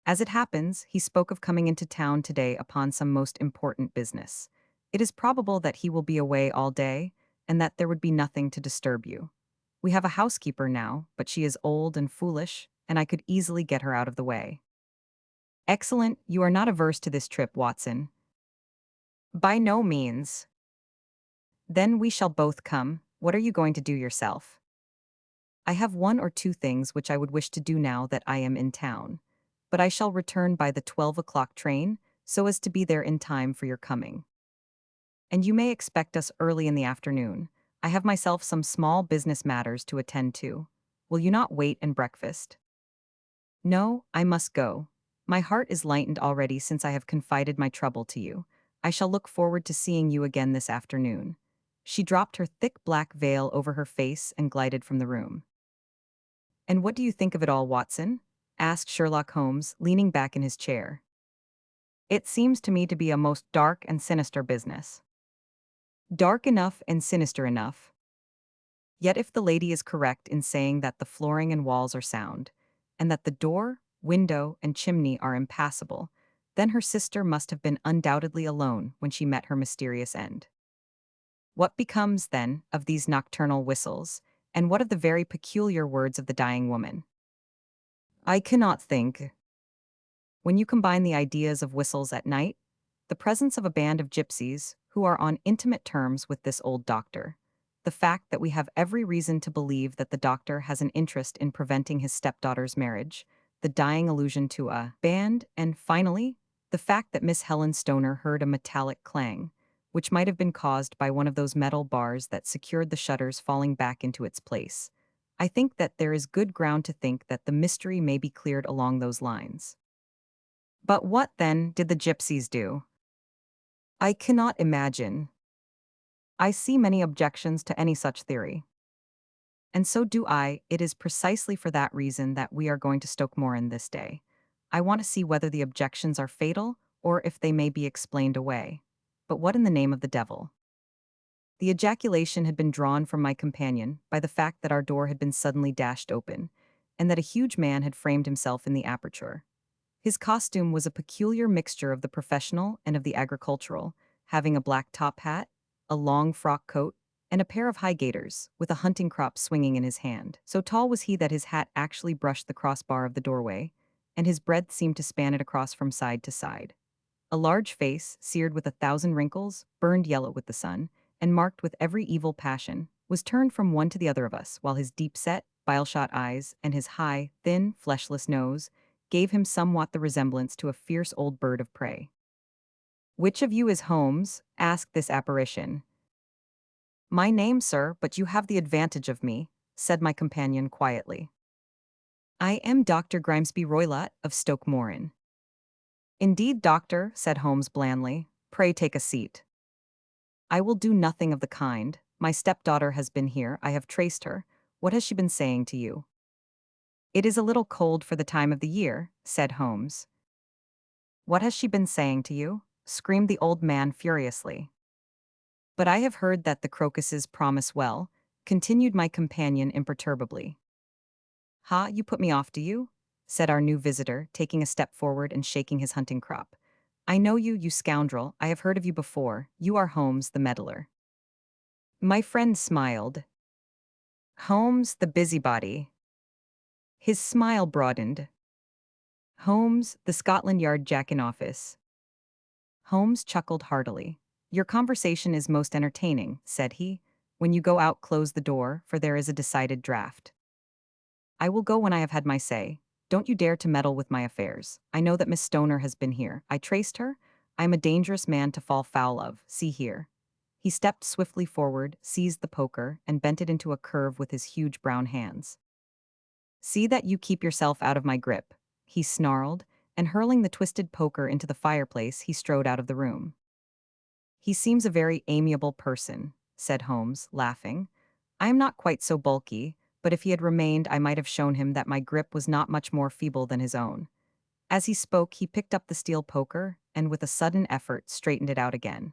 As it happens, he spoke of coming into town today upon some most important business. It is probable that he will be away all day, and that there would be nothing to disturb you. We have a housekeeper now, but she is old and foolish, and I could easily get her out of the way. Excellent, you are not averse to this trip, Watson. By no means. Then we shall both come. What are you going to do yourself? I have 1 or 2 things which I would wish to do now that I am in town, but I shall return by the 12 o'clock train, so as to be there in time for your coming. And you may expect us early in the afternoon. I have myself some small business matters to attend to. Will you not wait and breakfast? No, I must go. My heart is lightened already since I have confided my trouble to you. I shall look forward to seeing you again this afternoon. She dropped her thick black veil over her face and glided from the room. And what do you think of it all, Watson? Asked Sherlock Holmes, leaning back in his chair. It seems to me to be a most dark and sinister business. Dark enough and sinister enough. Yet if the lady is correct in saying that the flooring and walls are sound, and that the door, window, and chimney are impassable, then her sister must have been undoubtedly alone when she met her mysterious end. What becomes, then, of these nocturnal whistles, and what of the very peculiar words of the dying woman? I cannot think. When you combine the ideas of whistles at night, the presence of a band of gypsies who are on intimate terms with this old doctor, the fact that we have every reason to believe that the doctor has an interest in preventing his stepdaughter's marriage, the dying allusion to a band, and finally, the fact that Miss Helen Stoner heard a metallic clang, which might have been caused by one of those metal bars that secured the shutters falling back into its place. I think that there is good ground to think that the mystery may be cleared along those lines. But what, then, did the gypsies do? I cannot imagine. I see many objections to any such theory. And so do I. It is precisely for that reason that we are going to Stoke Moran this day. I want to see whether the objections are fatal, or if they may be explained away. But what in the name of the devil? The ejaculation had been drawn from my companion by the fact that our door had been suddenly dashed open, and that a huge man had framed himself in the aperture. His costume was a peculiar mixture of the professional and of the agricultural, having a black top hat, a long frock coat, and a pair of high gaiters, with a hunting crop swinging in his hand. So tall was he that his hat actually brushed the crossbar of the doorway, and his breadth seemed to span it across from side to side. A large face, seared with 1,000 wrinkles, burned yellow with the sun, and marked with every evil passion, was turned from one to the other of us, while his deep-set, bile-shot eyes and his high, thin, fleshless nose gave him somewhat the resemblance to a fierce old bird of prey. "Which of you is Holmes?" asked this apparition. "My name, sir, but you have the advantage of me," said my companion quietly. I am Dr. Grimesby Roylott of Stoke Moran. Indeed, doctor, said Holmes blandly. Pray take a seat. I will do nothing of the kind. My stepdaughter has been here. I have traced her. What has she been saying to you? It is a little cold for the time of the year, said Holmes. What has she been saying to you? Screamed the old man furiously. But I have heard that the crocuses promise well, continued my companion imperturbably. Ha, you put me off, do you? Said our new visitor, taking a step forward and shaking his hunting crop. I know you, you scoundrel. I have heard of you before. You are Holmes, the meddler. My friend smiled. Holmes, the busybody. His smile broadened. Holmes, the Scotland Yard Jack-in-office. Holmes chuckled heartily. Your conversation is most entertaining, said he. When you go out, close the door, for there is a decided draught. I will go when I have had my say. Don't you dare to meddle with my affairs. I know that Miss Stoner has been here. I traced her. I am a dangerous man to fall foul of. See here. He stepped swiftly forward, seized the poker, and bent it into a curve with his huge brown hands. See that you keep yourself out of my grip, he snarled, and hurling the twisted poker into the fireplace, he strode out of the room. He seems a very amiable person, said Holmes, laughing. I am not quite so bulky, but if he had remained, I might have shown him that my grip was not much more feeble than his own. As he spoke, he picked up the steel poker, and with a sudden effort, straightened it out again.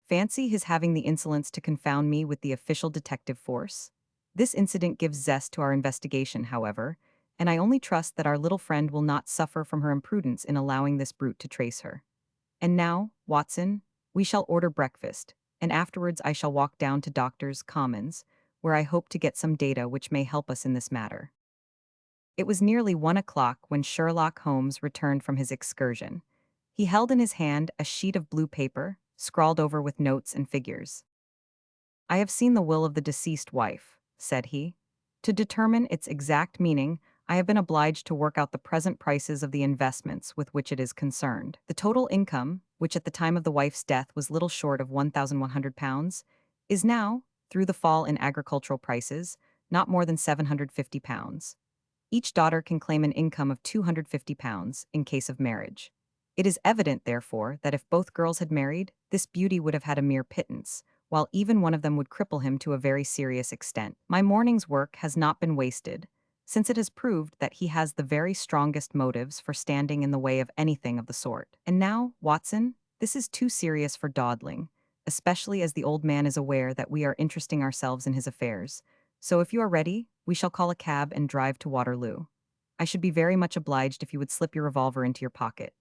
Fancy his having the insolence to confound me with the official detective force. This incident gives zest to our investigation, however, and I only trust that our little friend will not suffer from her imprudence in allowing this brute to trace her. And now, Watson, we shall order breakfast, and afterwards I shall walk down to Doctor's Commons, where I hope to get some data which may help us in this matter. It was nearly 1 o'clock when Sherlock Holmes returned from his excursion. He held in his hand a sheet of blue paper, scrawled over with notes and figures. I have seen the will of the deceased wife, said he. To determine its exact meaning, I have been obliged to work out the present prices of the investments with which it is concerned. The total income, which at the time of the wife's death was little short of £1,100, is now, through the fall in agricultural prices, not more than £750. Each daughter can claim an income of £250 in case of marriage. It is evident, therefore, that if both girls had married, this beauty would have had a mere pittance, while even one of them would cripple him to a very serious extent. My morning's work has not been wasted, since it has proved that he has the very strongest motives for standing in the way of anything of the sort. And now, Watson, this is too serious for dawdling, especially as the old man is aware that we are interesting ourselves in his affairs. So if you are ready, we shall call a cab and drive to Waterloo. I should be very much obliged if you would slip your revolver into your pocket.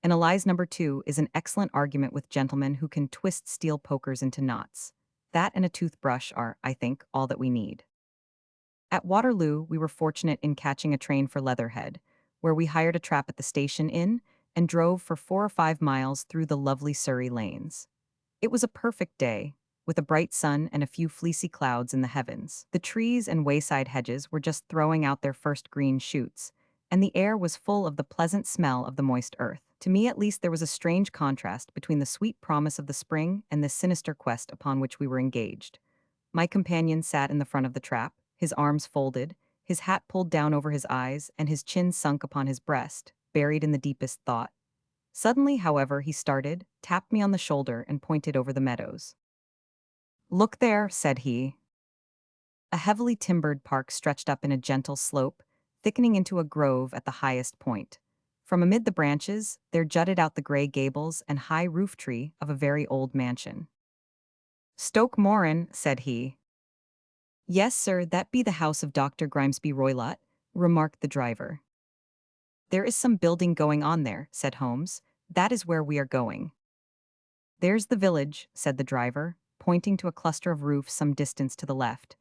Analyze number 2 is an excellent argument with gentlemen who can twist steel pokers into knots. That and a toothbrush are, I think, all that we need. At Waterloo, we were fortunate in catching a train for Leatherhead, where we hired a trap at the station inn and drove for 4 or 5 miles through the lovely Surrey lanes. It was a perfect day, with a bright sun and a few fleecy clouds in the heavens. The trees and wayside hedges were just throwing out their first green shoots, and the air was full of the pleasant smell of the moist earth. To me, at least, there was a strange contrast between the sweet promise of the spring and the sinister quest upon which we were engaged. My companion sat in the front of the trap, his arms folded, his hat pulled down over his eyes, and his chin sunk upon his breast, buried in the deepest thought. Suddenly, however, he started, tapped me on the shoulder, and pointed over the meadows. Look there, said he. A heavily timbered park stretched up in a gentle slope, thickening into a grove at the highest point. From amid the branches, there jutted out the gray gables and high roof tree of a very old mansion. Stoke Moran, said he. Yes, sir, that be the house of Dr. Grimesby Roylott, remarked the driver. There is some building going on there, said Holmes. That is where we are going. There's the village, said the driver, pointing to a cluster of roofs some distance to the left.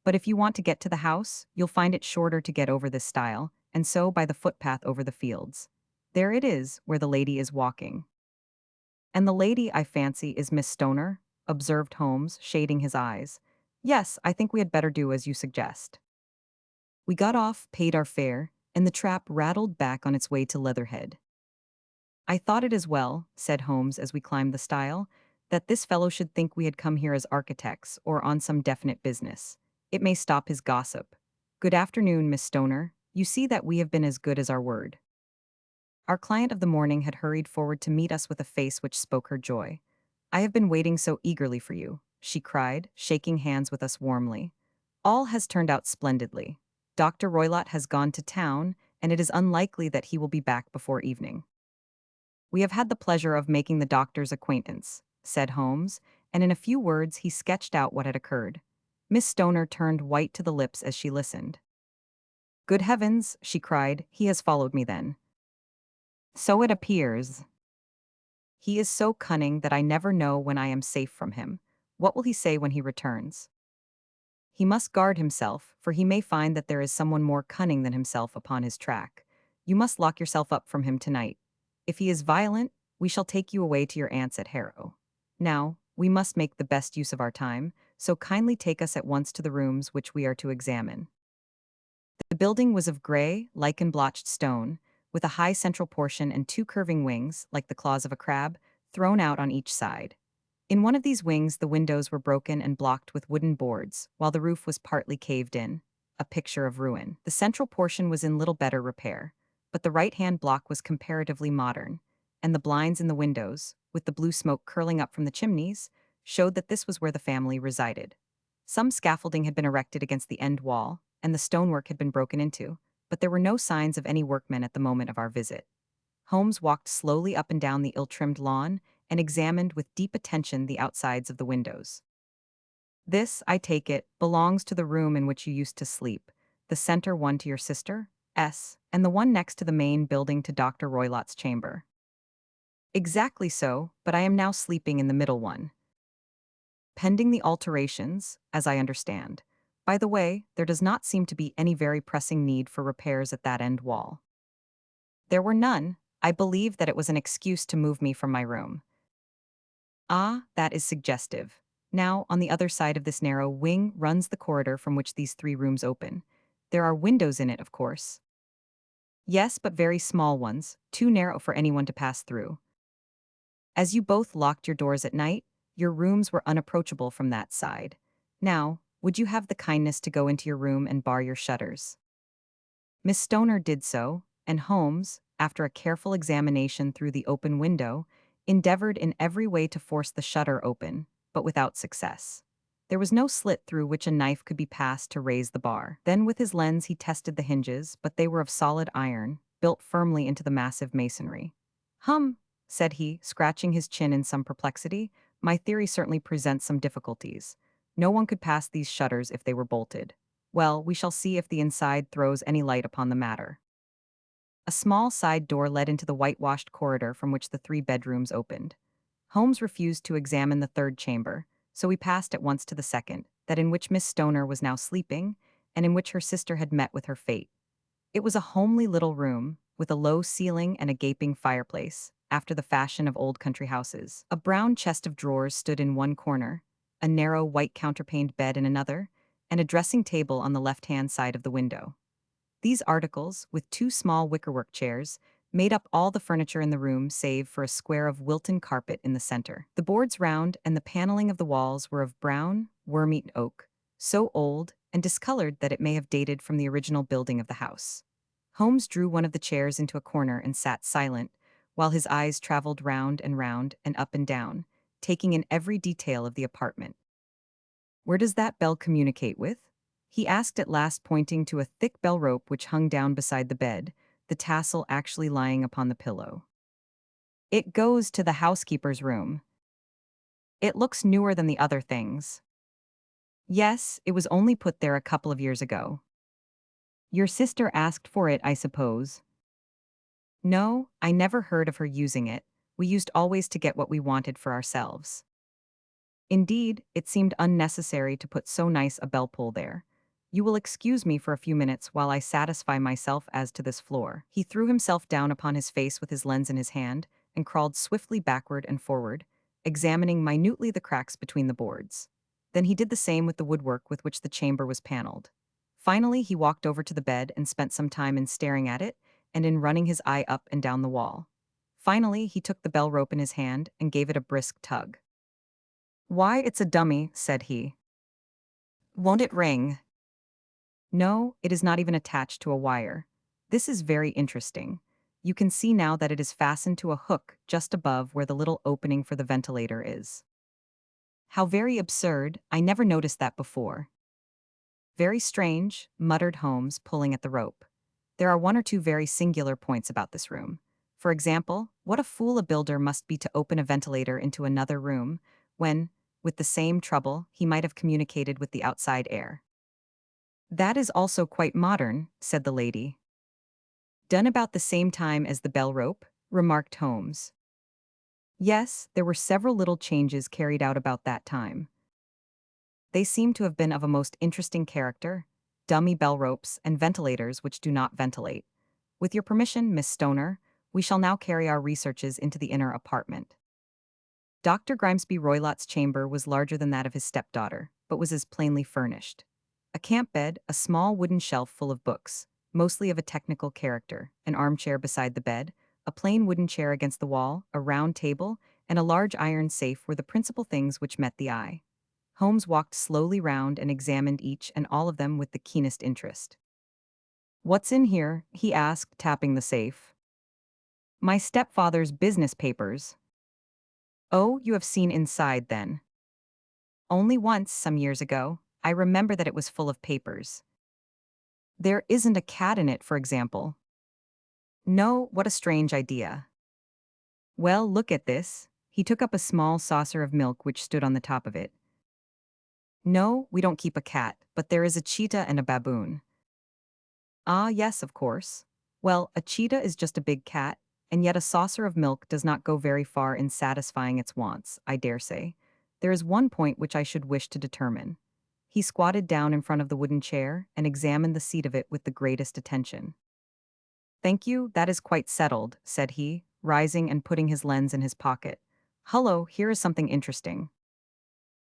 But if you want to get to the house, you'll find it shorter to get over this stile, and so by the footpath over the fields. There it is, where the lady is walking. And the lady, I fancy, is Miss Stoner, observed Holmes, shading his eyes. Yes, I think we had better do as you suggest. We got off, paid our fare, and the trap rattled back on its way to Leatherhead. I thought it as well, said Holmes as we climbed the stile, that this fellow should think we had come here as architects or on some definite business. It may stop his gossip. Good afternoon, Miss Stoner. You see that we have been as good as our word. Our client of the morning had hurried forward to meet us with a face which spoke her joy. I have been waiting so eagerly for you, she cried, shaking hands with us warmly. All has turned out splendidly. Dr. Roylott has gone to town, and it is unlikely that he will be back before evening. We have had the pleasure of making the doctor's acquaintance, said Holmes, and in a few words he sketched out what had occurred. Miss Stoner turned white to the lips as she listened. Good heavens, she cried, he has followed me then. So it appears. He is so cunning that I never know when I am safe from him. What will he say when he returns? He must guard himself, for he may find that there is someone more cunning than himself upon his track. You must lock yourself up from him tonight. If he is violent, we shall take you away to your aunt's at Harrow. Now, we must make the best use of our time, so kindly take us at once to the rooms which we are to examine. The building was of gray, lichen-blotched stone, with a high central portion and two curving wings, like the claws of a crab, thrown out on each side. In one of these wings, the windows were broken and blocked with wooden boards, while the roof was partly caved in, a picture of ruin. The central portion was in little better repair, but the right-hand block was comparatively modern, and the blinds in the windows, with the blue smoke curling up from the chimneys, showed that this was where the family resided. Some scaffolding had been erected against the end wall, and the stonework had been broken into, but there were no signs of any workmen at the moment of our visit. Holmes walked slowly up and down the ill-trimmed lawn and examined with deep attention the outsides of the windows. This, I take it, belongs to the room in which you used to sleep, the center one to your sister, S, and the one next to the main building to Dr. Roylott's chamber. Exactly so, but I am now sleeping in the middle one. Pending the alterations, as I understand. By the way, there does not seem to be any very pressing need for repairs at that end wall. There were none. I believe that it was an excuse to move me from my room. Ah, that is suggestive. Now, on the other side of this narrow wing runs the corridor from which these three rooms open. There are windows in it, of course. Yes, but very small ones, too narrow for anyone to pass through. As you both locked your doors at night, your rooms were unapproachable from that side. Now, would you have the kindness to go into your room and bar your shutters? Miss Stoner did so, and Holmes, after a careful examination through the open window, endeavored in every way to force the shutter open, but without success. There was no slit through which a knife could be passed to raise the bar. Then with his lens he tested the hinges, but they were of solid iron, built firmly into the massive masonry. Hum, said he, scratching his chin in some perplexity, my theory certainly presents some difficulties. No one could pass these shutters if they were bolted. Well, we shall see if the inside throws any light upon the matter. A small side door led into the whitewashed corridor from which the three bedrooms opened. Holmes refused to examine the third chamber, so we passed at once to the second, that in which Miss Stoner was now sleeping, and in which her sister had met with her fate. It was a homely little room, with a low ceiling and a gaping fireplace, after the fashion of old country houses. A brown chest of drawers stood in one corner, a narrow white counterpaned bed in another, and a dressing table on the left-hand side of the window. These articles, with two small wickerwork chairs, made up all the furniture in the room save for a square of Wilton carpet in the center. The boards round and the paneling of the walls were of brown, worm-eaten oak, so old and discolored that it may have dated from the original building of the house. Holmes drew one of the chairs into a corner and sat silent, while his eyes traveled round and up and down, taking in every detail of the apartment. Where does that bell communicate with? He asked at last, pointing to a thick bell rope which hung down beside the bed, the tassel actually lying upon the pillow. It goes to the housekeeper's room. It looks newer than the other things. Yes, it was only put there a couple of years ago. Your sister asked for it, I suppose. No, I never heard of her using it. We used always to get what we wanted for ourselves. Indeed, it seemed unnecessary to put so nice a bell pull there. You will excuse me for a few minutes while I satisfy myself as to this floor. He threw himself down upon his face with his lens in his hand and crawled swiftly backward and forward, examining minutely the cracks between the boards. Then he did the same with the woodwork with which the chamber was paneled. Finally, he walked over to the bed and spent some time in staring at it and in running his eye up and down the wall. Finally, he took the bell rope in his hand and gave it a brisk tug. Why, it's a dummy, said he. Won't it ring? No, it is not even attached to a wire. This is very interesting. You can see now that it is fastened to a hook just above where the little opening for the ventilator is. How very absurd, I never noticed that before. Very strange, muttered Holmes, pulling at the rope. There are one or two very singular points about this room. For example, what a fool a builder must be to open a ventilator into another room when, with the same trouble, he might have communicated with the outside air. That is also quite modern, said the lady. Done about the same time as the bell rope, remarked Holmes. Yes, there were several little changes carried out about that time. They seem to have been of a most interesting character, dummy bell ropes and ventilators which do not ventilate. With your permission, Miss Stoner, we shall now carry our researches into the inner apartment. Dr. Grimesby Roylott's chamber was larger than that of his stepdaughter, but was as plainly furnished. A camp bed, a small wooden shelf full of books, mostly of a technical character, an armchair beside the bed, a plain wooden chair against the wall, a round table, and a large iron safe were the principal things which met the eye. Holmes walked slowly round and examined each and all of them with the keenest interest. "What's in here?" he asked, tapping the safe. "My stepfather's business papers." "Oh, you have seen inside, then?" "Only once, some years ago. I remember that it was full of papers." "There isn't a cat in it, for example." "No, what a strange idea." "Well, look at this." He took up a small saucer of milk which stood on the top of it. "No, we don't keep a cat, but there is a cheetah and a baboon." "Ah, yes, of course. Well, a cheetah is just a big cat, and yet a saucer of milk does not go very far in satisfying its wants, I dare say. There is one point which I should wish to determine." He squatted down in front of the wooden chair and examined the seat of it with the greatest attention. "Thank you, that is quite settled," said he, rising and putting his lens in his pocket. "Hullo, here is something interesting."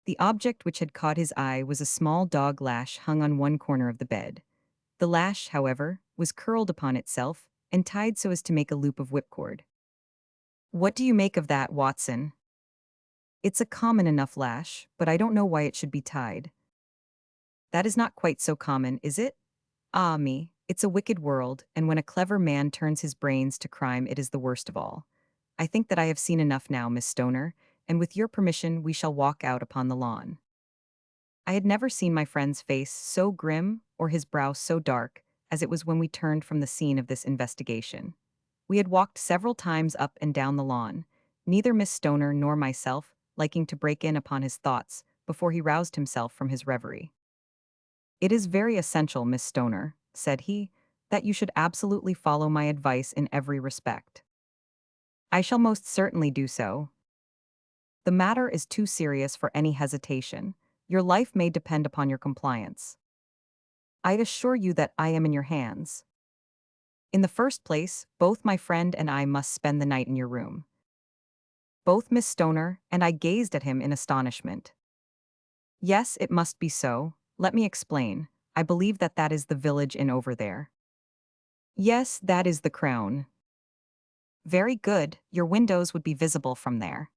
The object which had caught his eye was a small dog lash hung on one corner of the bed. The lash, however, was curled upon itself and tied so as to make a loop of whipcord. "What do you make of that, Watson?" "It's a common enough lash, but I don't know why it should be tied." "That is not quite so common, is it? Ah me, it's a wicked world, and when a clever man turns his brains to crime it is the worst of all. I think that I have seen enough now, Miss Stoner, and with your permission we shall walk out upon the lawn." I had never seen my friend's face so grim or his brow so dark as it was when we turned from the scene of this investigation. We had walked several times up and down the lawn, neither Miss Stoner nor myself liking to break in upon his thoughts before he roused himself from his reverie. "It is very essential, Miss Stoner," said he, "that you should absolutely follow my advice in every respect." "I shall most certainly do so. The matter is too serious for any hesitation. Your life may depend upon your compliance. I assure you that I am in your hands. In the first place, both my friend and I must spend the night in your room." Both Miss Stoner and I gazed at him in astonishment. "Yes, it must be so. Let me explain. I believe that that is the village inn over there." "Yes, that is the Crown." "Very good. Your windows would be visible from there."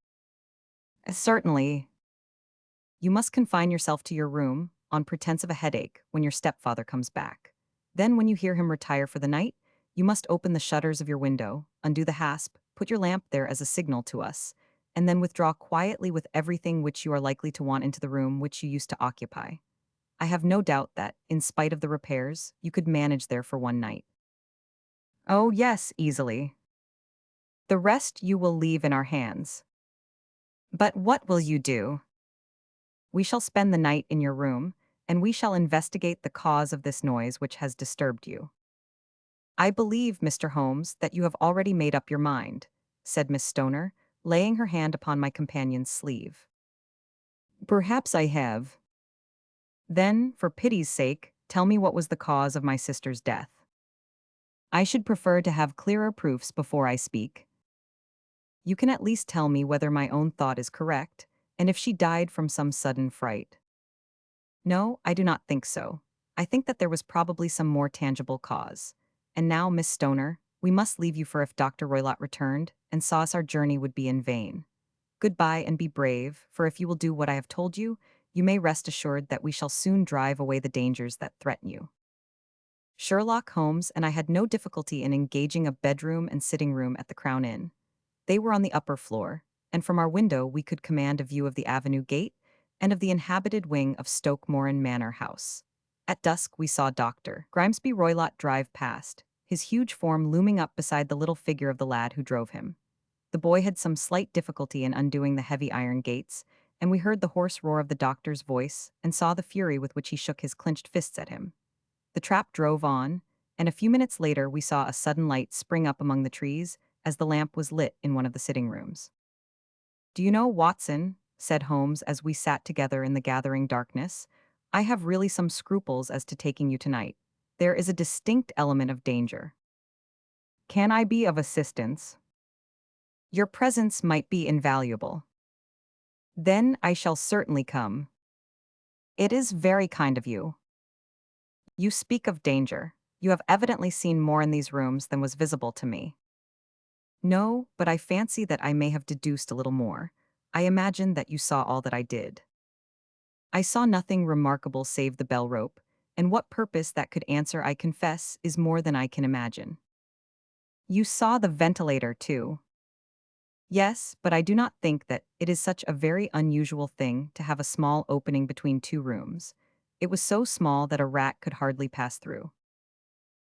"Certainly." "You must confine yourself to your room, on pretense of a headache, when your stepfather comes back. Then, when you hear him retire for the night, you must open the shutters of your window, undo the hasp, put your lamp there as a signal to us, and then withdraw quietly with everything which you are likely to want into the room which you used to occupy. I have no doubt that, in spite of the repairs, you could manage there for one night." "Oh, yes, easily. The rest you will leave in our hands." "But what will you do?" "We shall spend the night in your room, and we shall investigate the cause of this noise which has disturbed you." "I believe, Mr. Holmes, that you have already made up your mind," said Miss Stoner, laying her hand upon my companion's sleeve. "Perhaps I have." "Then, for pity's sake, tell me what was the cause of my sister's death." "I should prefer to have clearer proofs before I speak." "You can at least tell me whether my own thought is correct, and if she died from some sudden fright." "No, I do not think so. I think that there was probably some more tangible cause. And now, Miss Stoner, we must leave you, for if Dr. Roylott returned and saw us our journey would be in vain. Goodbye, and be brave, for if you will do what I have told you, you may rest assured that we shall soon drive away the dangers that threaten you." Sherlock Holmes and I had no difficulty in engaging a bedroom and sitting room at the Crown Inn. They were on the upper floor, and from our window we could command a view of the avenue gate and of the inhabited wing of Stoke Moran Manor House. At dusk we saw Dr. Grimesby Roylott drive past, his huge form looming up beside the little figure of the lad who drove him. The boy had some slight difficulty in undoing the heavy iron gates, and we heard the hoarse roar of the doctor's voice and saw the fury with which he shook his clenched fists at him. The trap drove on, and a few minutes later we saw a sudden light spring up among the trees as the lamp was lit in one of the sitting rooms. "Do you know, Watson," said Holmes as we sat together in the gathering darkness, "I have really some scruples as to taking you tonight. There is a distinct element of danger." "Can I be of assistance?" "Your presence might be invaluable." "Then I shall certainly come." "It is very kind of you." "You speak of danger. You have evidently seen more in these rooms than was visible to me." "No, but I fancy that I may have deduced a little more. I imagine that you saw all that I did." "I saw nothing remarkable save the bell rope, and what purpose that could answer, I confess, is more than I can imagine." "You saw the ventilator, too." "Yes, but I do not think that it is such a very unusual thing to have a small opening between two rooms. It was so small that a rat could hardly pass through."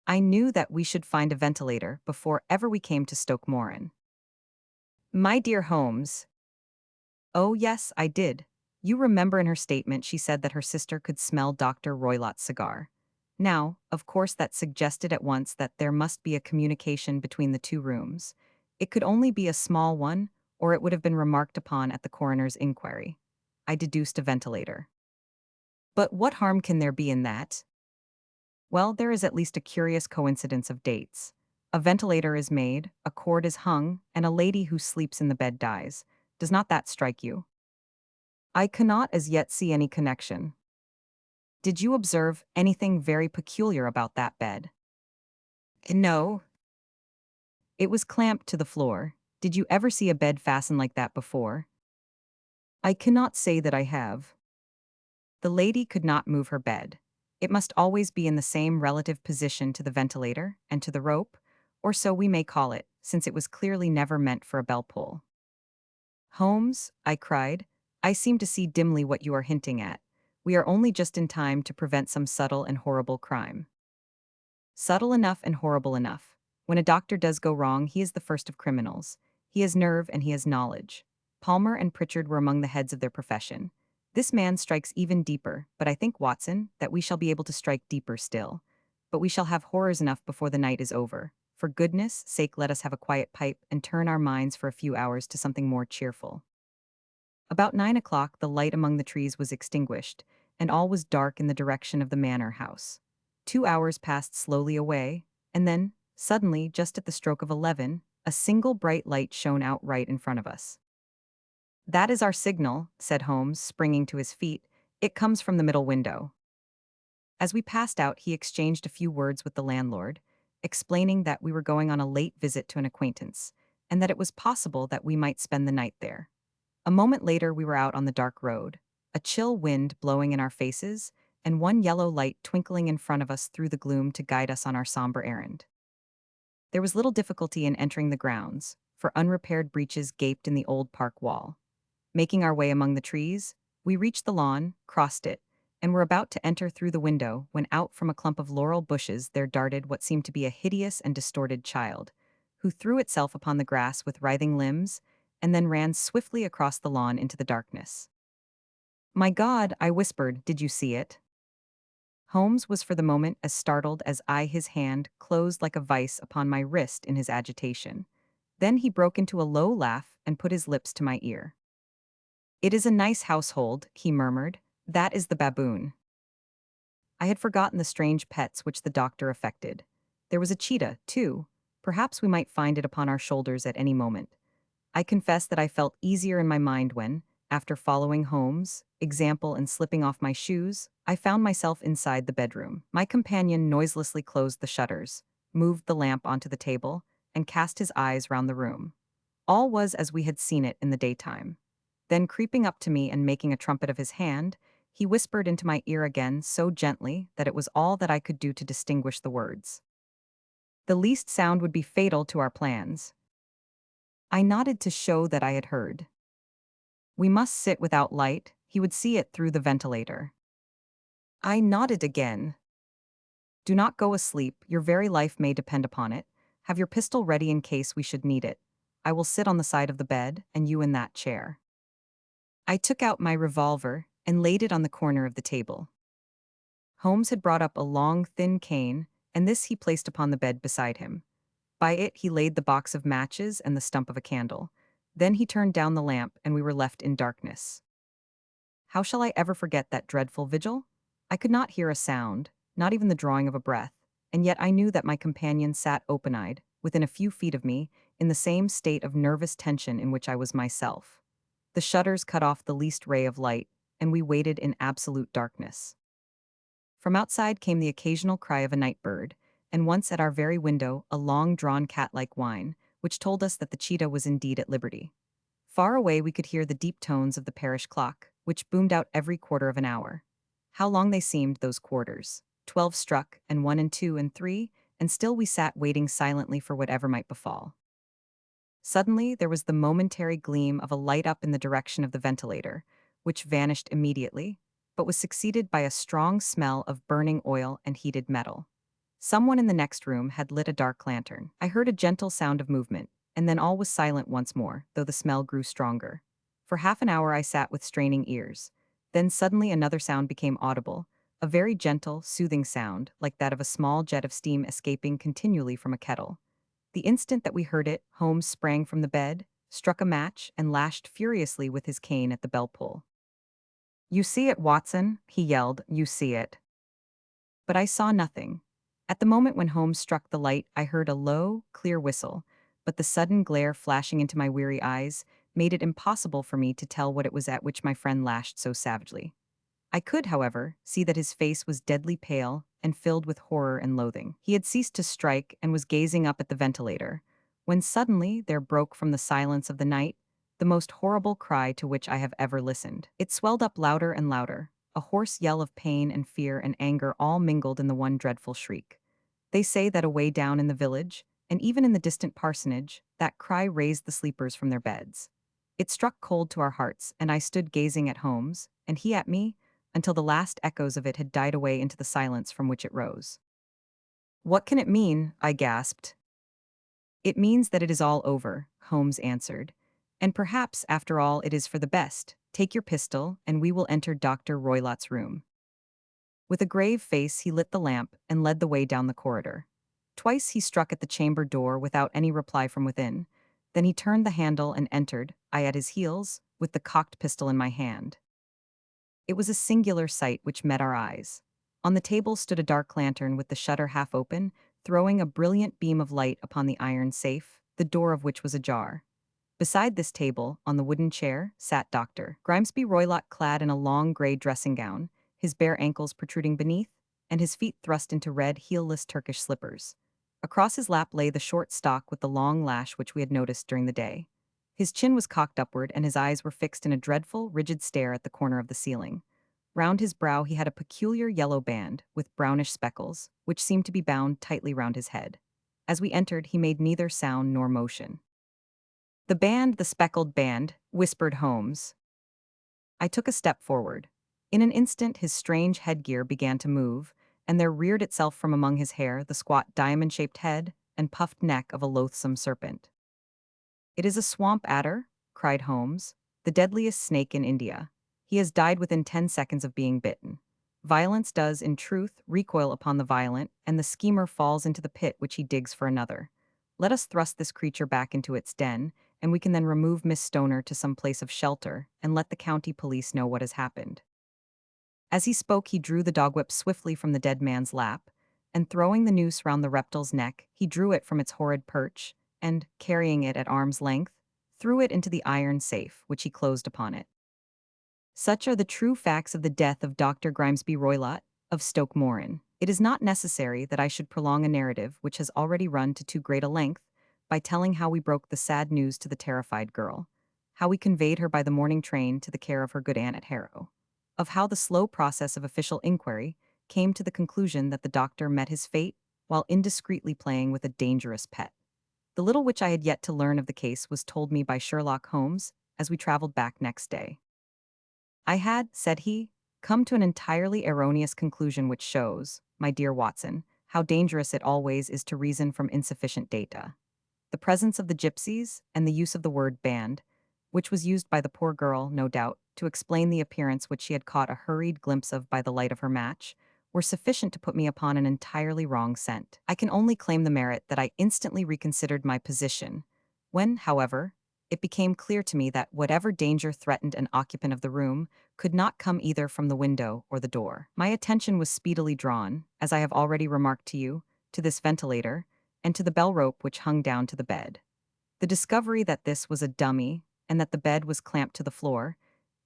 "I knew that we should find a ventilator before ever we came to Stoke Moran." "My dear Holmes." "Oh, yes, I did. You remember in her statement she said that her sister could smell Dr. Roylott's cigar. Now, of course, that suggested at once that there must be a communication between the two rooms. It could only be a small one, or it would have been remarked upon at the coroner's inquiry. I deduced a ventilator." "But what harm can there be in that?" "Well, there is at least a curious coincidence of dates. A ventilator is made, a cord is hung, and a lady who sleeps in the bed dies. Does not that strike you?" "I cannot as yet see any connection." "Did you observe anything very peculiar about that bed?" "No." "It was clamped to the floor. Did you ever see a bed fastened like that before?" "I cannot say that I have." "The lady could not move her bed. It must always be in the same relative position to the ventilator and to the rope, or so we may call it, since it was clearly never meant for a bell pull." "Holmes," I cried, "I seem to see dimly what you are hinting at. We are only just in time to prevent some subtle and horrible crime." "Subtle enough and horrible enough. When a doctor does go wrong, he is the first of criminals. He has nerve and he has knowledge. Palmer and Pritchard were among the heads of their profession. This man strikes even deeper, but I think, Watson, that we shall be able to strike deeper still. But we shall have horrors enough before the night is over. For goodness' sake, let us have a quiet pipe and turn our minds for a few hours to something more cheerful." About 9 o'clock the light among the trees was extinguished, and all was dark in the direction of the manor house. 2 hours passed slowly away, and then, suddenly, just at the stroke of 11, a single bright light shone out right in front of us. "That is our signal," said Holmes, springing to his feet. "It comes from the middle window." As we passed out, he exchanged a few words with the landlord, explaining that we were going on a late visit to an acquaintance, and that it was possible that we might spend the night there. A moment later we were out on the dark road, a chill wind blowing in our faces, and one yellow light twinkling in front of us through the gloom to guide us on our somber errand. There was little difficulty in entering the grounds, for unrepaired breaches gaped in the old park wall. Making our way among the trees, we reached the lawn, crossed it, and were about to enter through the window when out from a clump of laurel bushes there darted what seemed to be a hideous and distorted child, who threw itself upon the grass with writhing limbs and then ran swiftly across the lawn into the darkness. "My God," I whispered, "did you see it?" Holmes was for the moment as startled as I. His hand closed like a vice upon my wrist in his agitation. Then he broke into a low laugh and put his lips to my ear. "It is a nice household," he murmured. "That is the baboon." I had forgotten the strange pets which the doctor affected. There was a cheetah, too. Perhaps we might find it upon our shoulders at any moment. I confess that I felt easier in my mind when, after following Holmes' example and slipping off my shoes, I found myself inside the bedroom. My companion noiselessly closed the shutters, moved the lamp onto the table, and cast his eyes round the room. All was as we had seen it in the daytime. Then, creeping up to me and making a trumpet of his hand, He whispered into my ear again so gently that it was all that I could do to distinguish the words. The least sound would be fatal to our plans. I nodded to show that I had heard. We must sit without light, he would see it through the ventilator. I nodded again. Do not go asleep, your very life may depend upon it. Have your pistol ready in case we should need it. I will sit on the side of the bed, and you in that chair. I took out my revolver and laid it on the corner of the table. Holmes had brought up a long, thin cane, and this he placed upon the bed beside him. By it he laid the box of matches and the stump of a candle. Then he turned down the lamp, and we were left in darkness. How shall I ever forget that dreadful vigil? I could not hear a sound, not even the drawing of a breath, and yet I knew that my companion sat open-eyed, within a few feet of me, in the same state of nervous tension in which I was myself. The shutters cut off the least ray of light, and we waited in absolute darkness. From outside came the occasional cry of a night bird, and once at our very window a long-drawn cat-like whine, which told us that the cheetah was indeed at liberty. Far away we could hear the deep tones of the parish clock, which boomed out every quarter of an hour. How long they seemed, those quarters. 12 struck, and 1 and 2 and 3, and still we sat waiting silently for whatever might befall. Suddenly there was the momentary gleam of a light up in the direction of the ventilator, which vanished immediately, but was succeeded by a strong smell of burning oil and heated metal. Someone in the next room had lit a dark lantern. I heard a gentle sound of movement, and then all was silent once more, though the smell grew stronger. For half an hour I sat with straining ears. Then suddenly another sound became audible, a very gentle, soothing sound, like that of a small jet of steam escaping continually from a kettle. The instant that we heard it, Holmes sprang from the bed, struck a match, and lashed furiously with his cane at the bell pull. "You see it, Watson," he yelled, "you see it." But I saw nothing. At the moment when Holmes struck the light, I heard a low, clear whistle, but the sudden glare flashing into my weary eyes made it impossible for me to tell what it was at which my friend lashed so savagely. I could, however, see that his face was deadly pale and filled with horror and loathing. He had ceased to strike and was gazing up at the ventilator, when suddenly there broke from the silence of the night the most horrible cry to which I have ever listened. It swelled up louder and louder, a hoarse yell of pain and fear and anger all mingled in the one dreadful shriek. They say that away down in the village, and even in the distant parsonage, that cry raised the sleepers from their beds. It struck cold to our hearts, and I stood gazing at Holmes, and he at me, until the last echoes of it had died away into the silence from which it rose. "What can it mean?" I gasped. "It means that it is all over," Holmes answered. "And perhaps, after all, it is for the best. Take your pistol, and we will enter Dr. Roylott's room." With a grave face he lit the lamp and led the way down the corridor. Twice he struck at the chamber door without any reply from within. Then he turned the handle and entered, I at his heels, with the cocked pistol in my hand. It was a singular sight which met our eyes. On the table stood a dark lantern with the shutter half open, throwing a brilliant beam of light upon the iron safe, the door of which was ajar. Beside this table, on the wooden chair, sat Dr. Grimesby Roylott, clad in a long grey dressing gown, his bare ankles protruding beneath, and his feet thrust into red, heelless Turkish slippers. Across his lap lay the short stock with the long lash which we had noticed during the day. His chin was cocked upward, and his eyes were fixed in a dreadful, rigid stare at the corner of the ceiling. Round his brow he had a peculiar yellow band, with brownish speckles, which seemed to be bound tightly round his head. As we entered, he made neither sound nor motion. The speckled band," whispered Holmes. I took a step forward. In an instant his strange headgear began to move, and there reared itself from among his hair the squat diamond-shaped head and puffed neck of a loathsome serpent. "It is a swamp adder," cried Holmes, "the deadliest snake in India. He has died within 10 seconds of being bitten. Violence does, in truth, recoil upon the violent, and the schemer falls into the pit which he digs for another. Let us thrust this creature back into its den, and we can then remove Miss Stoner to some place of shelter, and let the county police know what has happened." As he spoke, he drew the dog-whip swiftly from the dead man's lap, and throwing the noose round the reptile's neck, he drew it from its horrid perch, and, carrying it at arm's length, threw it into the iron safe, which he closed upon it. Such are the true facts of the death of Dr. Grimesby Roylott, of Stoke Moran. It is not necessary that I should prolong a narrative which has already run to too great a length, by telling how we broke the sad news to the terrified girl, how we conveyed her by the morning train to the care of her good aunt at Harrow, of how the slow process of official inquiry came to the conclusion that the doctor met his fate while indiscreetly playing with a dangerous pet. The little which I had yet to learn of the case was told me by Sherlock Holmes as we traveled back next day. I had, said he, come to an entirely erroneous conclusion which shows, my dear Watson, how dangerous it always is to reason from insufficient data. The presence of the gypsies, and the use of the word band, which was used by the poor girl, no doubt, to explain the appearance which she had caught a hurried glimpse of by the light of her match, were sufficient to put me upon an entirely wrong scent. I can only claim the merit that I instantly reconsidered my position. When, however, it became clear to me that whatever danger threatened an occupant of the room could not come either from the window or the door. My attention was speedily drawn, as I have already remarked to you, to this ventilator, and to the bell rope which hung down to the bed. The discovery that this was a dummy, and that the bed was clamped to the floor,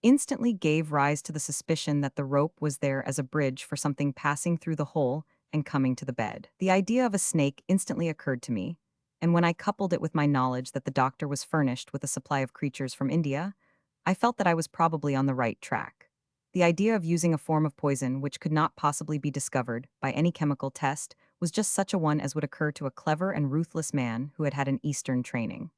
instantly gave rise to the suspicion that the rope was there as a bridge for something passing through the hole and coming to the bed. The idea of a snake instantly occurred to me, and when I coupled it with my knowledge that the doctor was furnished with a supply of creatures from India, I felt that I was probably on the right track. The idea of using a form of poison which could not possibly be discovered by any chemical test was just such a one as would occur to a clever and ruthless man who had had an Eastern training.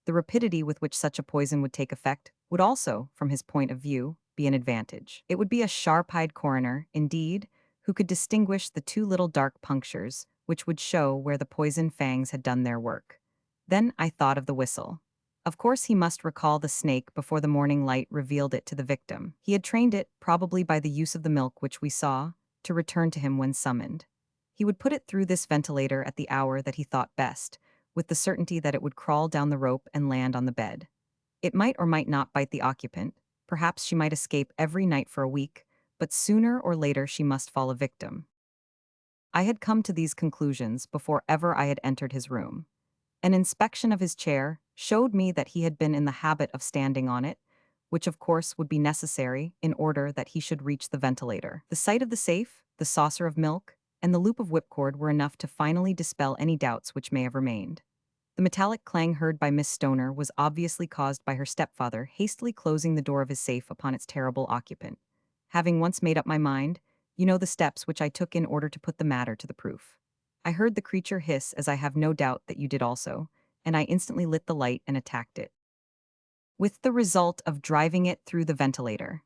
The rapidity with which such a poison would take effect would also, from his point of view, be an advantage. It would be a sharp-eyed coroner, indeed, who could distinguish the two little dark punctures, which would show where the poison fangs had done their work. Then I thought of the whistle. Of course he must recall the snake before the morning light revealed it to the victim. He had trained it, probably by the use of the milk which we saw, to return to him when summoned. He would put it through this ventilator at the hour that he thought best, with the certainty that it would crawl down the rope and land on the bed. It might or might not bite the occupant. Perhaps she might escape every night for a week, but sooner or later she must fall a victim. I had come to these conclusions before ever I had entered his room. An inspection of his chair showed me that he had been in the habit of standing on it, which of course would be necessary in order that he should reach the ventilator. The sight of the safe, the saucer of milk, and the loop of whipcord were enough to finally dispel any doubts which may have remained. The metallic clang heard by Miss Stoner was obviously caused by her stepfather hastily closing the door of his safe upon its terrible occupant. Having once made up my mind, you know the steps which I took in order to put the matter to the proof. I heard the creature hiss, as I have no doubt that you did also, and I instantly lit the light and attacked it, with the result of driving it through the ventilator,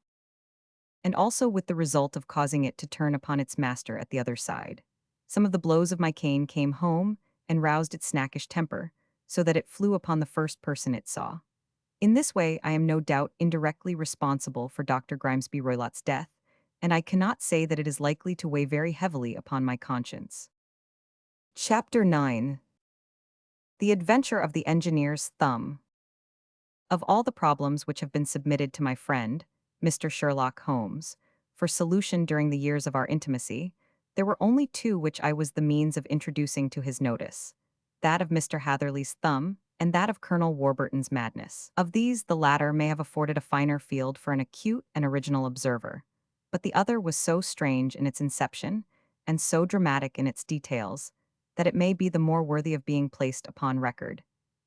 and also with the result of causing it to turn upon its master at the other side. Some of the blows of my cane came home and roused its snackish temper, so that it flew upon the first person it saw. In this way, I am no doubt indirectly responsible for Dr. Grimesby Roylott's death, and I cannot say that it is likely to weigh very heavily upon my conscience. Chapter 9. The Adventure of the Engineer's Thumb. Of all the problems which have been submitted to my friend, Mr. Sherlock Holmes, for solution during the years of our intimacy, there were only two which I was the means of introducing to his notice: that of Mr. Hatherley's thumb, and that of Colonel Warburton's madness. Of these, the latter may have afforded a finer field for an acute and original observer, but the other was so strange in its inception, and so dramatic in its details, that it may be the more worthy of being placed upon record,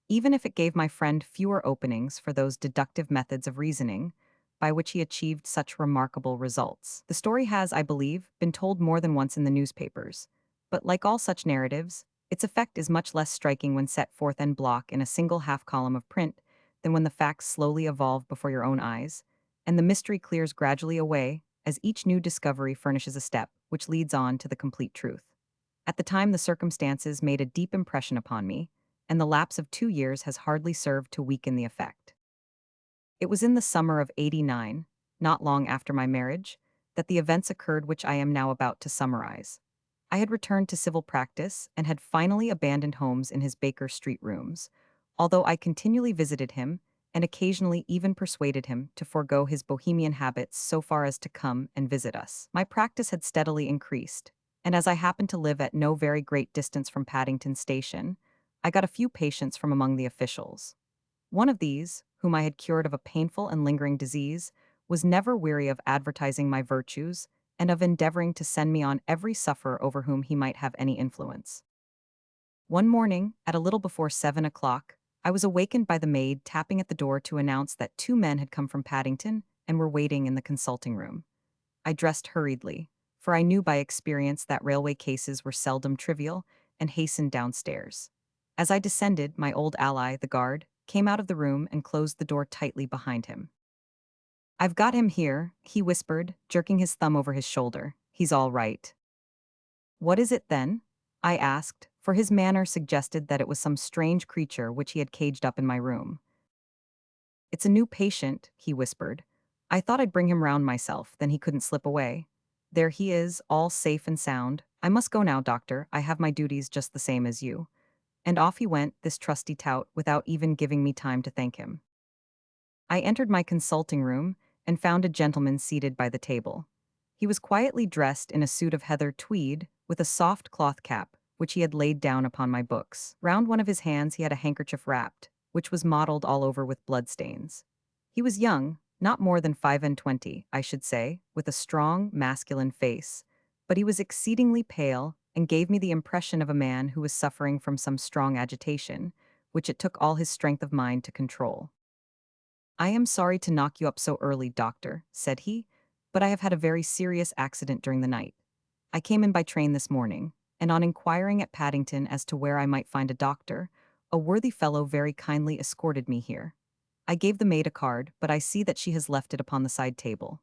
even if it gave my friend fewer openings for those deductive methods of reasoning by which he achieved such remarkable results. The story has, I believe, been told more than once in the newspapers, but like all such narratives, its effect is much less striking when set forth en bloc in a single half-column of print than when the facts slowly evolve before your own eyes, and the mystery clears gradually away as each new discovery furnishes a step which leads on to the complete truth. At the time, the circumstances made a deep impression upon me, and the lapse of 2 years has hardly served to weaken the effect. It was in the summer of '89, not long after my marriage, that the events occurred which I am now about to summarize. I had returned to civil practice and had finally abandoned Holmes in his Baker Street rooms, although I continually visited him and occasionally even persuaded him to forego his bohemian habits so far as to come and visit us. My practice had steadily increased, and as I happened to live at no very great distance from Paddington Station, I got a few patients from among the officials. One of these, whom I had cured of a painful and lingering disease, was never weary of advertising my virtues and of endeavoring to send me on every sufferer over whom he might have any influence. One morning, at a little before 7 o'clock, I was awakened by the maid tapping at the door to announce that two men had come from Paddington and were waiting in the consulting room. I dressed hurriedly, for I knew by experience that railway cases were seldom trivial, and hastened downstairs. As I descended, my old ally, the guard, came out of the room and closed the door tightly behind him. "I've got him here," he whispered, jerking his thumb over his shoulder. "He's all right." "What is it then?" I asked, for his manner suggested that it was some strange creature which he had caged up in my room. "It's a new patient," he whispered. "I thought I'd bring him round myself, then he couldn't slip away. There he is, all safe and sound. I must go now, doctor. I have my duties just the same as you." And off he went, this trusty tout, without even giving me time to thank him. I entered my consulting room and found a gentleman seated by the table. He was quietly dressed in a suit of heather tweed with a soft cloth cap, which he had laid down upon my books. Round one of his hands he had a handkerchief wrapped, which was mottled all over with bloodstains. He was young, not more than 25, I should say, with a strong, masculine face, but he was exceedingly pale and gave me the impression of a man who was suffering from some strong agitation, which it took all his strength of mind to control. "I am sorry to knock you up so early, doctor," said he, "but I have had a very serious accident during the night. I came in by train this morning, and on inquiring at Paddington as to where I might find a doctor, a worthy fellow very kindly escorted me here. I gave the maid a card, but I see that she has left it upon the side table."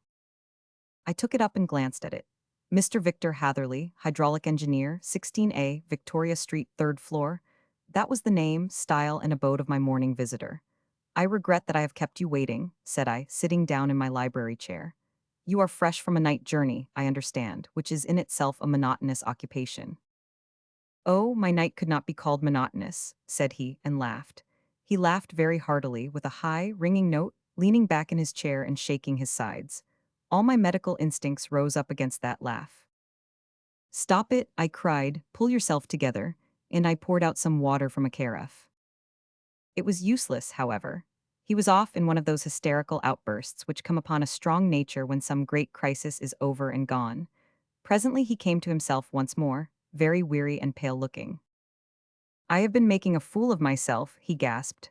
I took it up and glanced at it. "Mr. Victor Hatherley, hydraulic engineer, 16A, Victoria Street, 3rd floor." That was the name, style, and abode of my morning visitor. "I regret that I have kept you waiting," said I, sitting down in my library chair. "You are fresh from a night journey, I understand, which is in itself a monotonous occupation." "Oh, my night could not be called monotonous," said he, and laughed. He laughed very heartily, with a high, ringing note, leaning back in his chair and shaking his sides. All my medical instincts rose up against that laugh. "Stop it," I cried, "pull yourself together," and I poured out some water from a carafe. It was useless, however. He was off in one of those hysterical outbursts which come upon a strong nature when some great crisis is over and gone. Presently he came to himself once more, very weary and pale-looking. "I have been making a fool of myself," he gasped.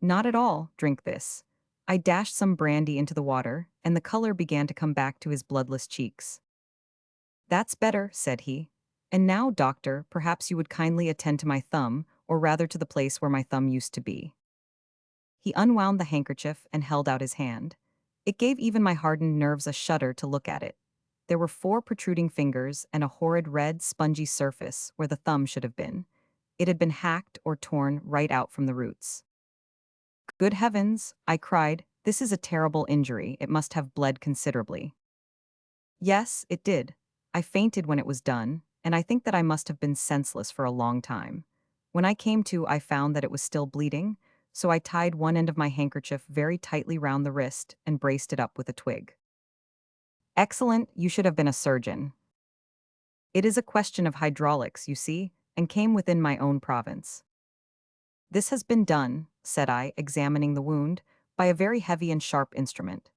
"Not at all, drink this." I dashed some brandy into the water, and the color began to come back to his bloodless cheeks. "That's better," said he. "And now, doctor, perhaps you would kindly attend to my thumb, or rather to the place where my thumb used to be." He unwound the handkerchief and held out his hand. It gave even my hardened nerves a shudder to look at it. There were 4 protruding fingers and a horrid red, spongy surface where the thumb should have been. It had been hacked or torn right out from the roots. "Good heavens!" I cried. "This is a terrible injury. It must have bled considerably." "Yes, it did. I fainted when it was done, and I think that I must have been senseless for a long time. When I came to, I found that it was still bleeding, so I tied one end of my handkerchief very tightly round the wrist and braced it up with a twig." "Excellent, you should have been a surgeon." "It is a question of hydraulics, you see, and came within my own province." "This has been done," said I, examining the wound, "by a very heavy and sharp instrument."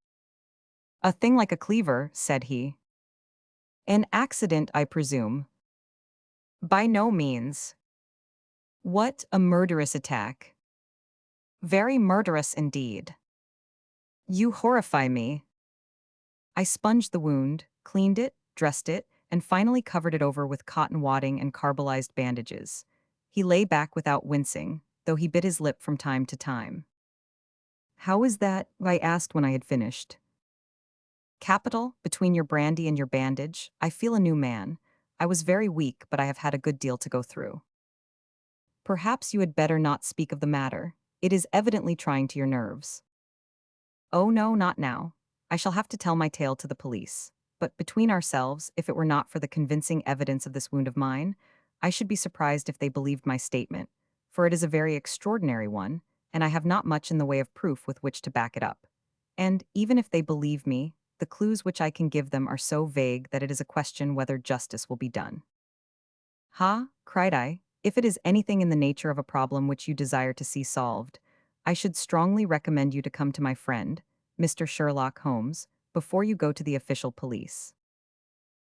"A thing like a cleaver," said he. "An accident, I presume." "By no means." "What, a murderous attack?" "Very murderous indeed." "You horrify me." I sponged the wound, cleaned it, dressed it, and finally covered it over with cotton wadding and carbolized bandages. He lay back without wincing, though he bit his lip from time to time. "How is that?" I asked when I had finished. "Capital, between your brandy and your bandage. I feel a new man. I was very weak, but I have had a good deal to go through." "Perhaps you had better not speak of the matter. It is evidently trying to your nerves." "Oh no, not now. I shall have to tell my tale to the police. But between ourselves, if it were not for the convincing evidence of this wound of mine, I should be surprised if they believed my statement, for it is a very extraordinary one, and I have not much in the way of proof with which to back it up. And, even if they believe me, the clues which I can give them are so vague that it is a question whether justice will be done." "Ha!" cried I, "if it is anything in the nature of a problem which you desire to see solved, I should strongly recommend you to come to my friend, Mr. Sherlock Holmes, before you go to the official police."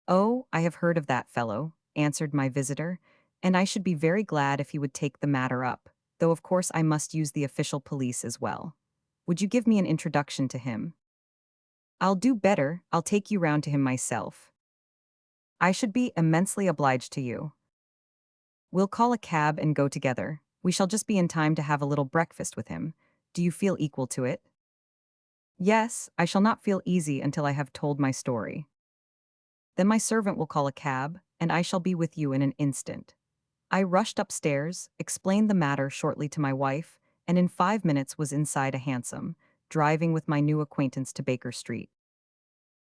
"Oh, I have heard of that fellow," answered my visitor, "and I should be very glad if he would take the matter up, though of course I must use the official police as well. Would you give me an introduction to him?" I'll do better, I'll take you round to him myself. I should be immensely obliged to you. We'll call a cab and go together. We shall just be in time to have a little breakfast with him. Do you feel equal to it? Yes, I shall not feel easy until I have told my story. Then my servant will call a cab, and I shall be with you in an instant. I rushed upstairs, explained the matter shortly to my wife, and in 5 minutes was inside a hansom, driving with my new acquaintance to Baker Street.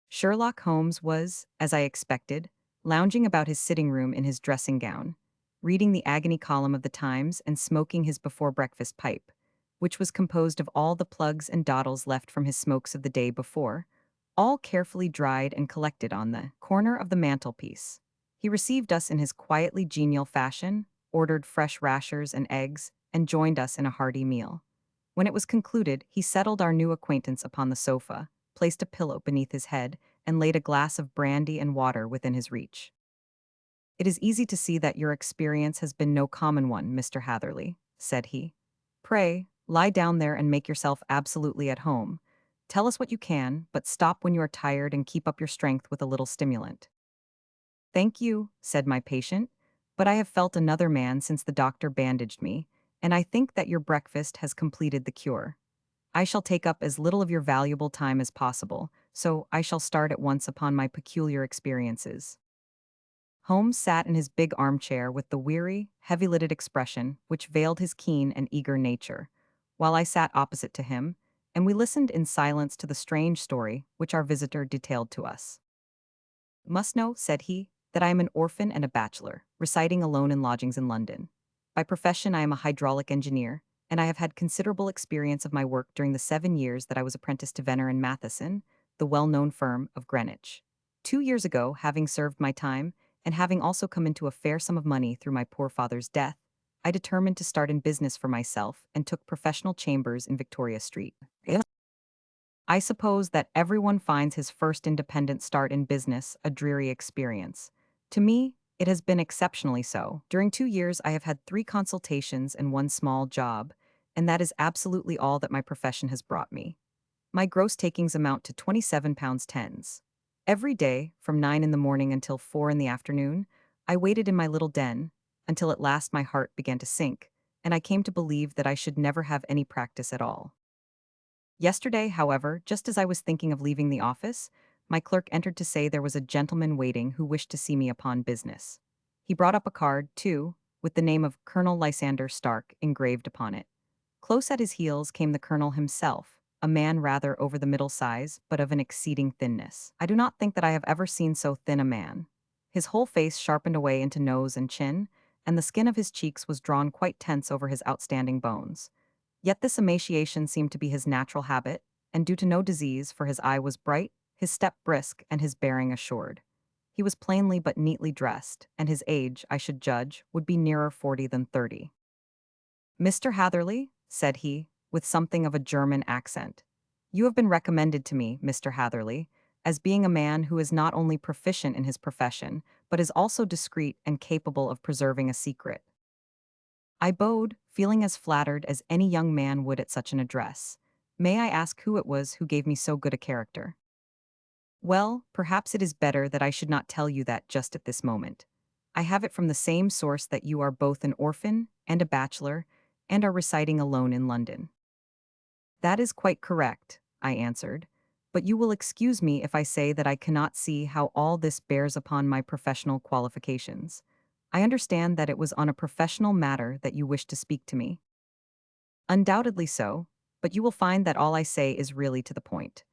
Sherlock Holmes was, as I expected, lounging about his sitting room in his dressing gown, reading the agony column of the Times and smoking his before-breakfast pipe, which was composed of all the plugs and dawdles left from his smokes of the day before, all carefully dried and collected on the corner of the mantelpiece. He received us in his quietly genial fashion, ordered fresh rashers and eggs, and joined us in a hearty meal. When it was concluded, he settled our new acquaintance upon the sofa, placed a pillow beneath his head, and laid a glass of brandy and water within his reach. "It is easy to see that your experience has been no common one, Mr. Hatherley," said he. "Pray, lie down there and make yourself absolutely at home. Tell us what you can, but stop when you are tired and keep up your strength with a little stimulant." "Thank you," said my patient, "but I have felt another man since the doctor bandaged me, and I think that your breakfast has completed the cure. I shall take up as little of your valuable time as possible, so I shall start at once upon my peculiar experiences." Holmes sat in his big armchair with the weary, heavy-lidded expression which veiled his keen and eager nature, while I sat opposite to him, and we listened in silence to the strange story which our visitor detailed to us. "Must know," said he, "that I am an orphan and a bachelor, residing alone in lodgings in London. By profession I am a hydraulic engineer, and I have had considerable experience of my work during the 7 years that I was apprenticed to Venner and Matheson, the well-known firm of Greenwich. 2 years ago, having served my time, and having also come into a fair sum of money through my poor father's death, I determined to start in business for myself and took professional chambers in Victoria Street. I suppose that everyone finds his first independent start in business a dreary experience. To me, it has been exceptionally so. During 2 years, I have had 3 consultations and 1 small job, and that is absolutely all that my profession has brought me. My gross takings amount to £27 tens. Every day, from 9 in the morning until 4 in the afternoon, I waited in my little den, until at last my heart began to sink, and I came to believe that I should never have any practice at all. Yesterday, however, just as I was thinking of leaving the office, my clerk entered to say there was a gentleman waiting who wished to see me upon business. He brought up a card, too, with the name of Colonel Lysander Stark engraved upon it. Close at his heels came the colonel himself, a man rather over the middle size, but of an exceeding thinness. I do not think that I have ever seen so thin a man. His whole face sharpened away into nose and chin, and the skin of his cheeks was drawn quite tense over his outstanding bones. Yet this emaciation seemed to be his natural habit, and due to no disease, for his eye was bright, his step brisk, and his bearing assured. He was plainly but neatly dressed, and his age, I should judge, would be nearer 40 than 30. "Mr. Hatherley," said he, with something of a German accent, "you have been recommended to me, Mr. Hatherley, as being a man who is not only proficient in his profession, but is also discreet and capable of preserving a secret." I bowed, feeling as flattered as any young man would at such an address. "May I ask who it was who gave me so good a character?" "Well, perhaps it is better that I should not tell you that just at this moment. I have it from the same source that you are both an orphan and a bachelor, and are residing alone in London." "That is quite correct," I answered, "but you will excuse me if I say that I cannot see how all this bears upon my professional qualifications. I understand that it was on a professional matter that you wished to speak to me." "Undoubtedly so, but you will find that all I say is really to the point.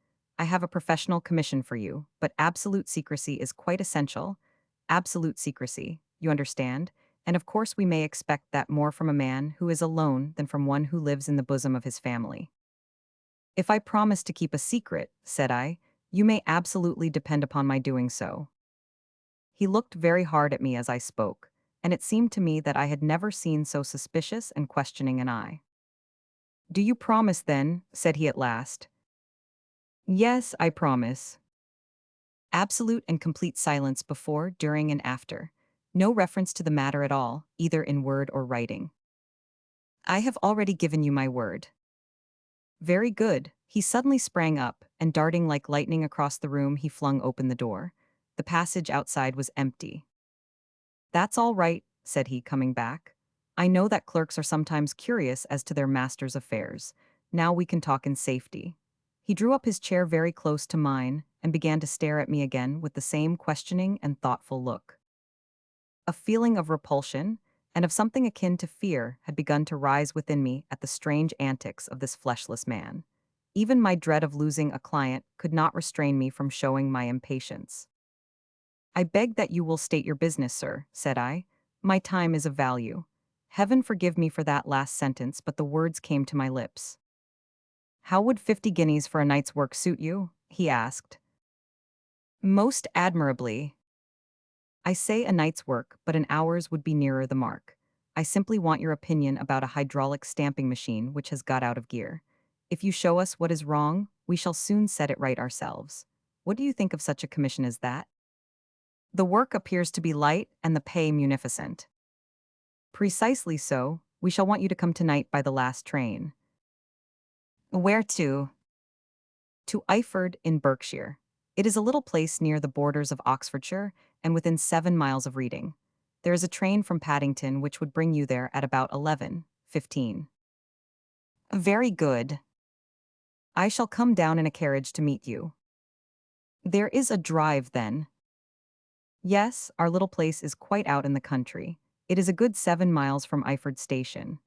I have a professional commission for you, but absolute secrecy is quite essential. Absolute secrecy, you understand, and of course we may expect that more from a man who is alone than from one who lives in the bosom of his family." "If I promise to keep a secret," said I, "you may absolutely depend upon my doing so." He looked very hard at me as I spoke, and it seemed to me that I had never seen so suspicious and questioning an eye. "Do you promise, then?" said he at last. "Yes, I promise." Absolute and complete silence before, during, and after. No reference to the matter at all, either in word or writing. "I have already given you my word." Very good. He suddenly sprang up, and darting like lightning across the room, he flung open the door. The passage outside was empty. That's all right, said he, coming back. I know that clerks are sometimes curious as to their master's affairs. Now we can talk in safety. He drew up his chair very close to mine and began to stare at me again with the same questioning and thoughtful look. A feeling of repulsion and of something akin to fear had begun to rise within me at the strange antics of this fleshless man. Even my dread of losing a client could not restrain me from showing my impatience. I beg that you will state your business, sir, said I. My time is of value. Heaven forgive me for that last sentence, but the words came to my lips. How would 50 guineas for a night's work suit you? He asked. Most admirably. I say a night's work, but an hour's would be nearer the mark. I simply want your opinion about a hydraulic stamping machine which has got out of gear. If you show us what is wrong, we shall soon set it right ourselves. What do you think of such a commission as that? The work appears to be light and the pay munificent. Precisely so. We shall want you to come tonight by the last train. Where to? To Iford in Berkshire. It is a little place near the borders of Oxfordshire and within 7 miles of Reading. There is a train from Paddington which would bring you there at about 11:15. Very good. I shall come down in a carriage to meet you. There is a drive, then? Yes, our little place is quite out in the country. It is a good 7 miles from Iford station.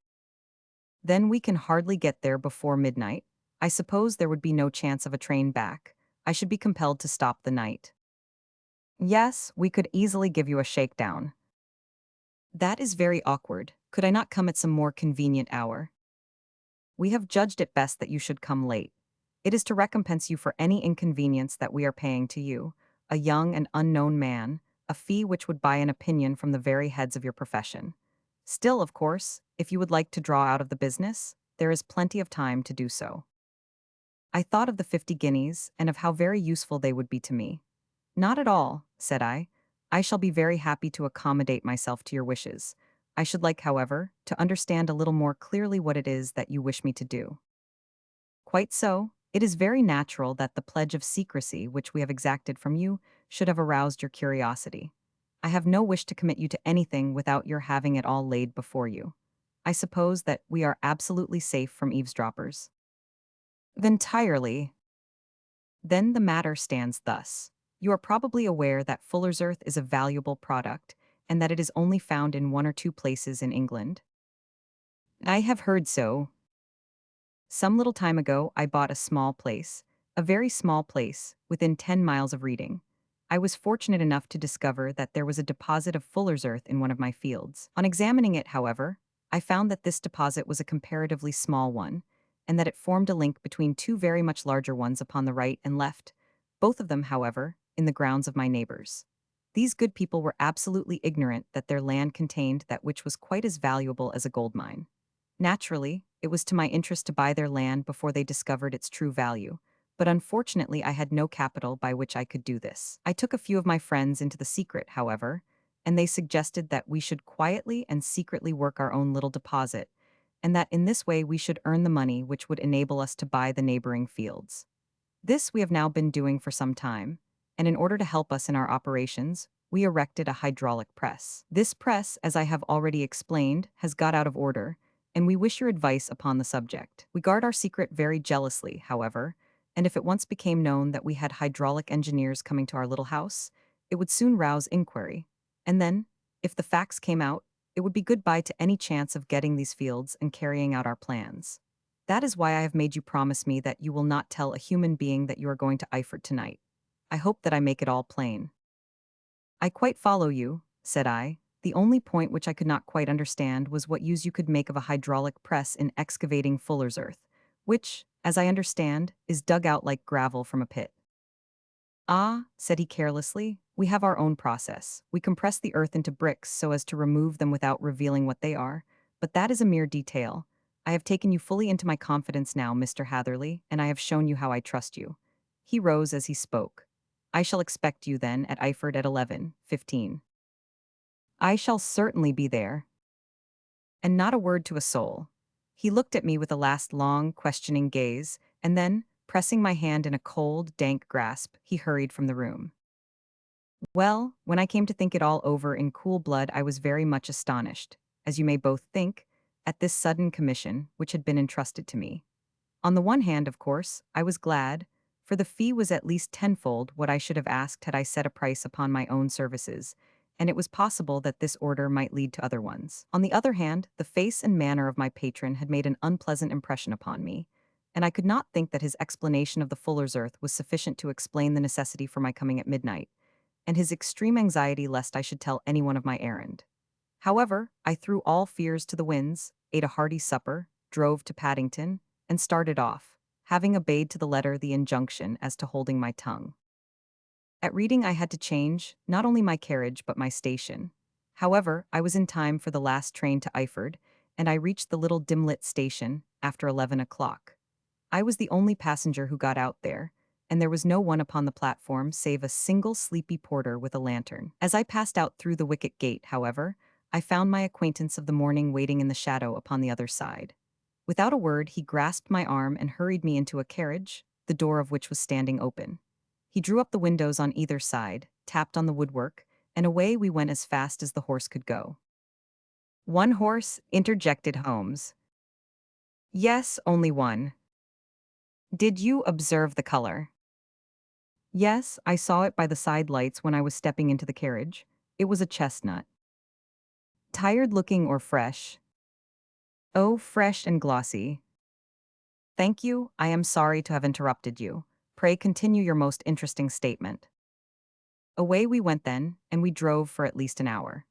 Then we can hardly get there before midnight. I suppose there would be no chance of a train back. I should be compelled to stop the night. Yes, we could easily give you a shakedown. That is very awkward. Could I not come at some more convenient hour? We have judged it best that you should come late. It is to recompense you for any inconvenience that we are paying to you, a young and unknown man, a fee which would buy an opinion from the very heads of your profession. Still, of course, if you would like to draw out of the business, there is plenty of time to do so. I thought of the 50 guineas and of how very useful they would be to me. Not at all, said I. I shall be very happy to accommodate myself to your wishes. I should like, however, to understand a little more clearly what it is that you wish me to do. Quite so. It is very natural that the pledge of secrecy which we have exacted from you should have aroused your curiosity. I have no wish to commit you to anything without your having it all laid before you. I suppose that we are absolutely safe from eavesdroppers. Entirely. Then the matter stands thus. You are probably aware that fuller's earth is a valuable product, and that it is only found in 1 or 2 places in England. I have heard so. Some little time ago, I bought a very small place, within 10 miles of Reading. I was fortunate enough to discover that there was a deposit of fuller's earth in one of my fields. On examining it, however, I found that this deposit was a comparatively small one, and that it formed a link between two very much larger ones upon the right and left, both of them, however, in the grounds of my neighbors. These good people were absolutely ignorant that their land contained that which was quite as valuable as a gold mine. Naturally, it was to my interest to buy their land before they discovered its true value, but unfortunately I had no capital by which I could do this. I took a few of my friends into the secret, however, and they suggested that we should quietly and secretly work our own little deposit, and that in this way we should earn the money which would enable us to buy the neighboring fields. This we have now been doing for some time, and in order to help us in our operations, we erected a hydraulic press. This press, as I have already explained, has got out of order, and we wish your advice upon the subject. We guard our secret very jealously, however, and if it once became known that we had hydraulic engineers coming to our little house, it would soon rouse inquiry. And then, if the facts came out, it would be goodbye to any chance of getting these fields and carrying out our plans. That is why I have made you promise me that you will not tell a human being that you are going to Iford tonight. I hope that I make it all plain. I quite follow you, said I. The only point which I could not quite understand was what use you could make of a hydraulic press in excavating fuller's earth, which, as I understand, is dug out like gravel from a pit. Ah, said he carelessly, we have our own process. We compress the earth into bricks so as to remove them without revealing what they are, but that is a mere detail. I have taken you fully into my confidence now, Mr. Hatherley, and I have shown you how I trust you. He rose as he spoke. I shall expect you, then, at Iford at 11:15. I shall certainly be there. And not a word to a soul. He looked at me with a last long, questioning gaze, and then, pressing my hand in a cold, dank grasp, he hurried from the room. Well, when I came to think it all over in cool blood, I was very much astonished, as you may both think, at this sudden commission which had been entrusted to me. On the one hand, of course, I was glad, for the fee was at least tenfold what I should have asked had I set a price upon my own services, and it was possible that this order might lead to other ones. On the other hand, the face and manner of my patron had made an unpleasant impression upon me, and I could not think that his explanation of the fuller's earth was sufficient to explain the necessity for my coming at midnight, and his extreme anxiety lest I should tell anyone of my errand. However, I threw all fears to the winds, ate a hearty supper, drove to Paddington, and started off, having obeyed to the letter the injunction as to holding my tongue. At Reading I had to change, not only my carriage but my station. However, I was in time for the last train to Iford, and I reached the little dim-lit station after 11 o'clock. I was the only passenger who got out there, and there was no one upon the platform save a single sleepy porter with a lantern. As I passed out through the wicket gate, however, I found my acquaintance of the morning waiting in the shadow upon the other side. Without a word, he grasped my arm and hurried me into a carriage, the door of which was standing open. He drew up the windows on either side, tapped on the woodwork, and away we went as fast as the horse could go. One horse, interjected Holmes. Yes, only one. Did you observe the color? Yes, I saw it by the side lights when I was stepping into the carriage. It was a chestnut. Tired looking or fresh? Oh, fresh and glossy. Thank you, I am sorry to have interrupted you. Pray continue your most interesting statement. Away we went then, and we drove for at least an hour.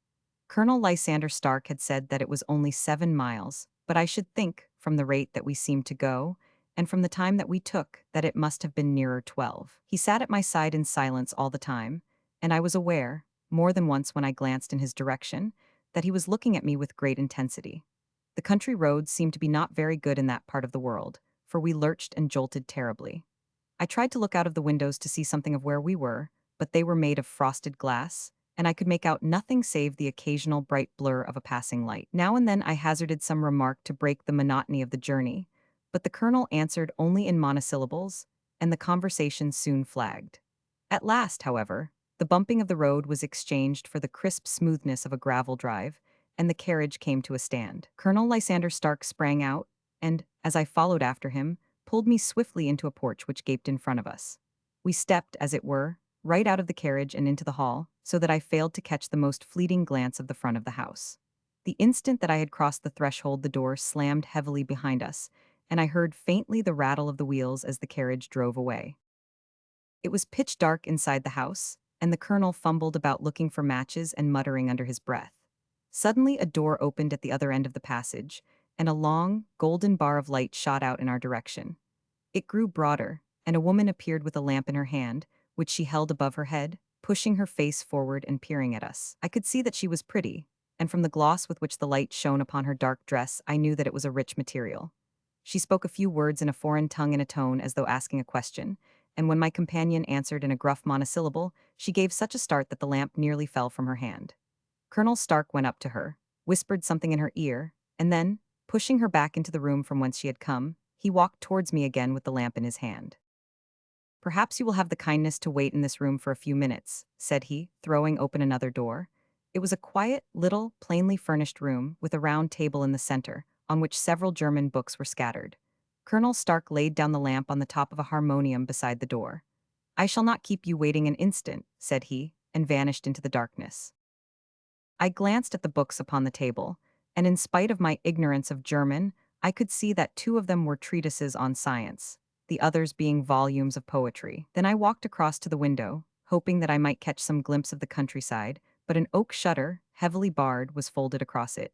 Colonel Lysander Stark had said that it was only 7 miles, but I should think, from the rate that we seemed to go, and from the time that we took, that it must have been nearer 12. He sat at my side in silence all the time, and I was aware, more than once when I glanced in his direction, that he was looking at me with great intensity. The country roads seemed to be not very good in that part of the world, for we lurched and jolted terribly. I tried to look out of the windows to see something of where we were, but they were made of frosted glass, and I could make out nothing save the occasional bright blur of a passing light. Now and then I hazarded some remark to break the monotony of the journey, but the colonel answered only in monosyllables, and the conversation soon flagged. At last, however, the bumping of the road was exchanged for the crisp smoothness of a gravel drive, and the carriage came to a stand. Colonel Lysander Stark sprang out, and, as I followed after him, pulled me swiftly into a porch which gaped in front of us. We stepped, as it were, right out of the carriage and into the hall, so that I failed to catch the most fleeting glance of the front of the house. The instant that I had crossed the threshold, the door slammed heavily behind us, and I heard faintly the rattle of the wheels as the carriage drove away. It was pitch dark inside the house, and the colonel fumbled about looking for matches and muttering under his breath. Suddenly a door opened at the other end of the passage, and a long, golden bar of light shot out in our direction. It grew broader, and a woman appeared with a lamp in her hand, which she held above her head, pushing her face forward and peering at us. I could see that she was pretty, and from the gloss with which the light shone upon her dark dress, I knew that it was a rich material. She spoke a few words in a foreign tongue in a tone as though asking a question, and when my companion answered in a gruff monosyllable, she gave such a start that the lamp nearly fell from her hand. Colonel Stark went up to her, whispered something in her ear, and then, pushing her back into the room from whence she had come, he walked towards me again with the lamp in his hand. Perhaps you will have the kindness to wait in this room for a few minutes, said he, throwing open another door. It was a quiet, little, plainly furnished room with a round table in the center, on which several German books were scattered. Colonel Stark laid down the lamp on the top of a harmonium beside the door. I shall not keep you waiting an instant, said he, and vanished into the darkness. I glanced at the books upon the table, and in spite of my ignorance of German, I could see that two of them were treatises on science, the others being volumes of poetry. Then I walked across to the window, hoping that I might catch some glimpse of the countryside, but an oak shutter, heavily barred, was folded across it.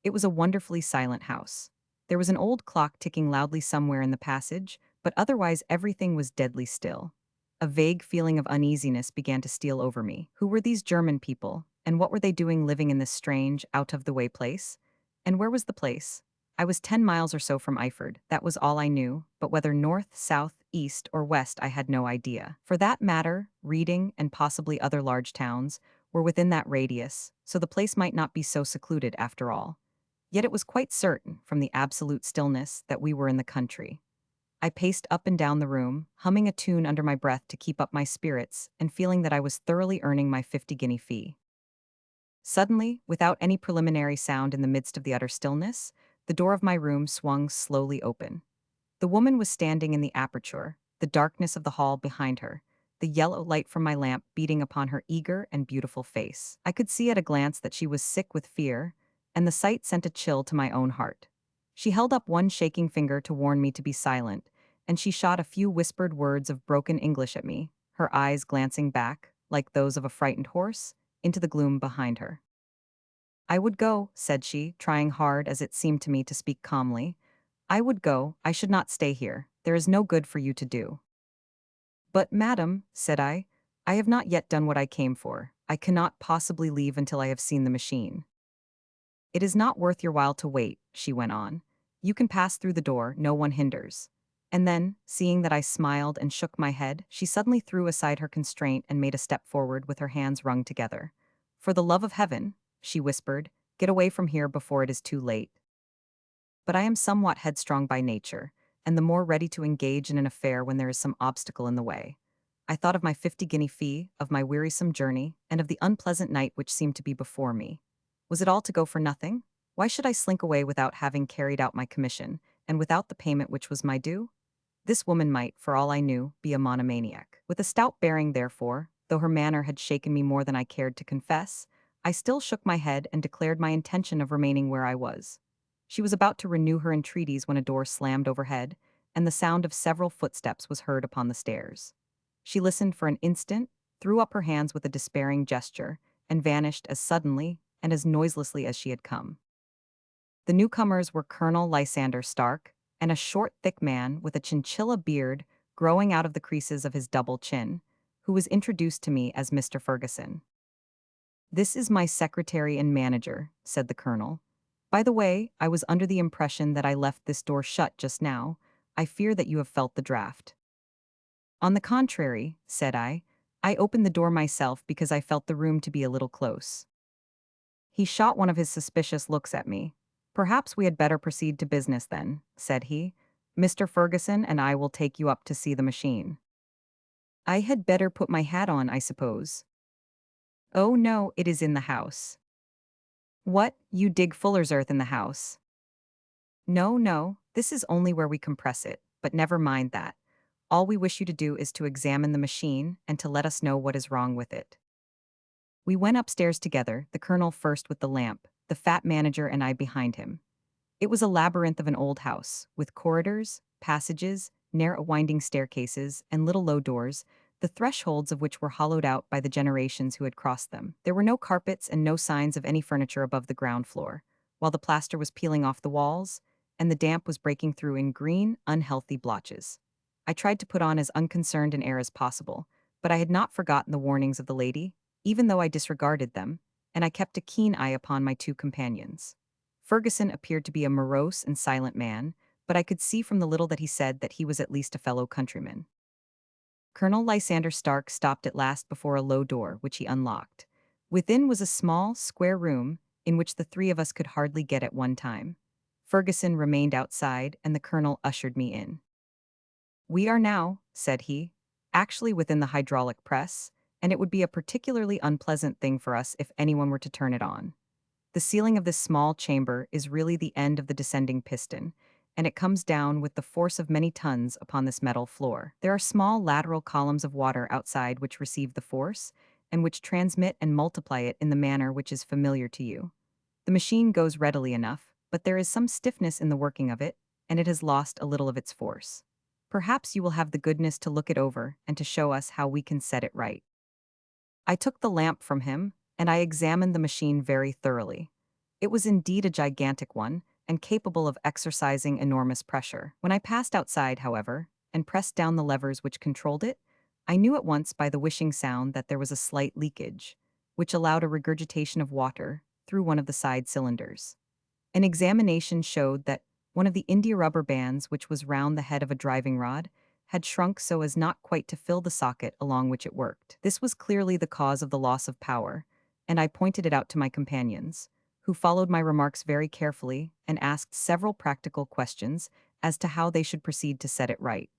It was a wonderfully silent house. There was an old clock ticking loudly somewhere in the passage, but otherwise everything was deadly still. A vague feeling of uneasiness began to steal over me. Who were these German people, and what were they doing living in this strange, out-of-the-way place? And where was the place? I was 10 miles or so from Iford, that was all I knew, but whether north, south, east, or west I had no idea. For that matter, Reading, and possibly other large towns, were within that radius, so the place might not be so secluded after all. Yet it was quite certain, from the absolute stillness, that we were in the country. I paced up and down the room, humming a tune under my breath to keep up my spirits, and feeling that I was thoroughly earning my 50 guinea fee. Suddenly, without any preliminary sound in the midst of the utter stillness, the door of my room swung slowly open. The woman was standing in the aperture, the darkness of the hall behind her, the yellow light from my lamp beating upon her eager and beautiful face. I could see at a glance that she was sick with fear, and the sight sent a chill to my own heart. She held up one shaking finger to warn me to be silent, and she shot a few whispered words of broken English at me, her eyes glancing back, like those of a frightened horse, into the gloom behind her. "I would go," said she, trying hard as it seemed to me to speak calmly. "I would go, I should not stay here. There is no good for you to do." "But, madam," said I have not yet done what I came for. I cannot possibly leave until I have seen the machine." "It is not worth your while to wait," she went on. "You can pass through the door, no one hinders." And then, seeing that I smiled and shook my head, she suddenly threw aside her constraint and made a step forward with her hands wrung together. "For the love of heaven," she whispered, "get away from here before it is too late." But I am somewhat headstrong by nature, and the more ready to engage in an affair when there is some obstacle in the way. I thought of my 50 guinea fee, of my wearisome journey, and of the unpleasant night which seemed to be before me. Was it all to go for nothing? Why should I slink away without having carried out my commission, and without the payment which was my due? This woman might, for all I knew, be a monomaniac. With a stout bearing, therefore, though her manner had shaken me more than I cared to confess, I still shook my head and declared my intention of remaining where I was. She was about to renew her entreaties when a door slammed overhead, and the sound of several footsteps was heard upon the stairs. She listened for an instant, threw up her hands with a despairing gesture, and vanished as suddenly and as noiselessly as she had come. The newcomers were Colonel Lysander Stark, and a short, thick man with a chinchilla beard growing out of the creases of his double chin, who was introduced to me as Mr. Ferguson. "This is my secretary and manager," said the colonel. "By the way, I was under the impression that I left this door shut just now. I fear that you have felt the draught." "On the contrary," said I opened the door myself because I felt the room to be a little close." He shot one of his suspicious looks at me. "Perhaps we had better proceed to business then," said he. "Mr. Ferguson and I will take you up to see the machine." "I had better put my hat on, I suppose." "Oh no, it is in the house." "What, you dig fuller's earth in the house?" "No, no, this is only where we compress it, but never mind that. All we wish you to do is to examine the machine and to let us know what is wrong with it." We went upstairs together, the colonel first with the lamp, the fat manager and I behind him. It was a labyrinth of an old house, with corridors, passages, narrow winding staircases, and little low doors, the thresholds of which were hollowed out by the generations who had crossed them. There were no carpets and no signs of any furniture above the ground floor, while the plaster was peeling off the walls, and the damp was breaking through in green, unhealthy blotches. I tried to put on as unconcerned an air as possible, but I had not forgotten the warnings of the lady, even though I disregarded them, and I kept a keen eye upon my two companions. Ferguson appeared to be a morose and silent man, but I could see from the little that he said that he was at least a fellow countryman. Colonel Lysander Stark stopped at last before a low door, which he unlocked. Within was a small, square room, in which the three of us could hardly get at one time. Ferguson remained outside, and the colonel ushered me in. "We are now," said he, "actually within the hydraulic press, and it would be a particularly unpleasant thing for us if anyone were to turn it on. The ceiling of this small chamber is really the end of the descending piston, and it comes down with the force of many tons upon this metal floor. There are small lateral columns of water outside which receive the force, and which transmit and multiply it in the manner which is familiar to you. The machine goes readily enough, but there is some stiffness in the working of it, and it has lost a little of its force. Perhaps you will have the goodness to look it over and to show us how we can set it right." I took the lamp from him, and I examined the machine very thoroughly. It was indeed a gigantic one, and capable of exercising enormous pressure. When I passed outside, however, and pressed down the levers which controlled it, I knew at once by the whishing sound that there was a slight leakage, which allowed a regurgitation of water through one of the side cylinders. An examination showed that one of the india rubber bands which was round the head of a driving rod had shrunk so as not quite to fill the socket along which it worked. This was clearly the cause of the loss of power, and I pointed it out to my companions. who followed my remarks very carefully and asked several practical questions as to how they should proceed to set it right.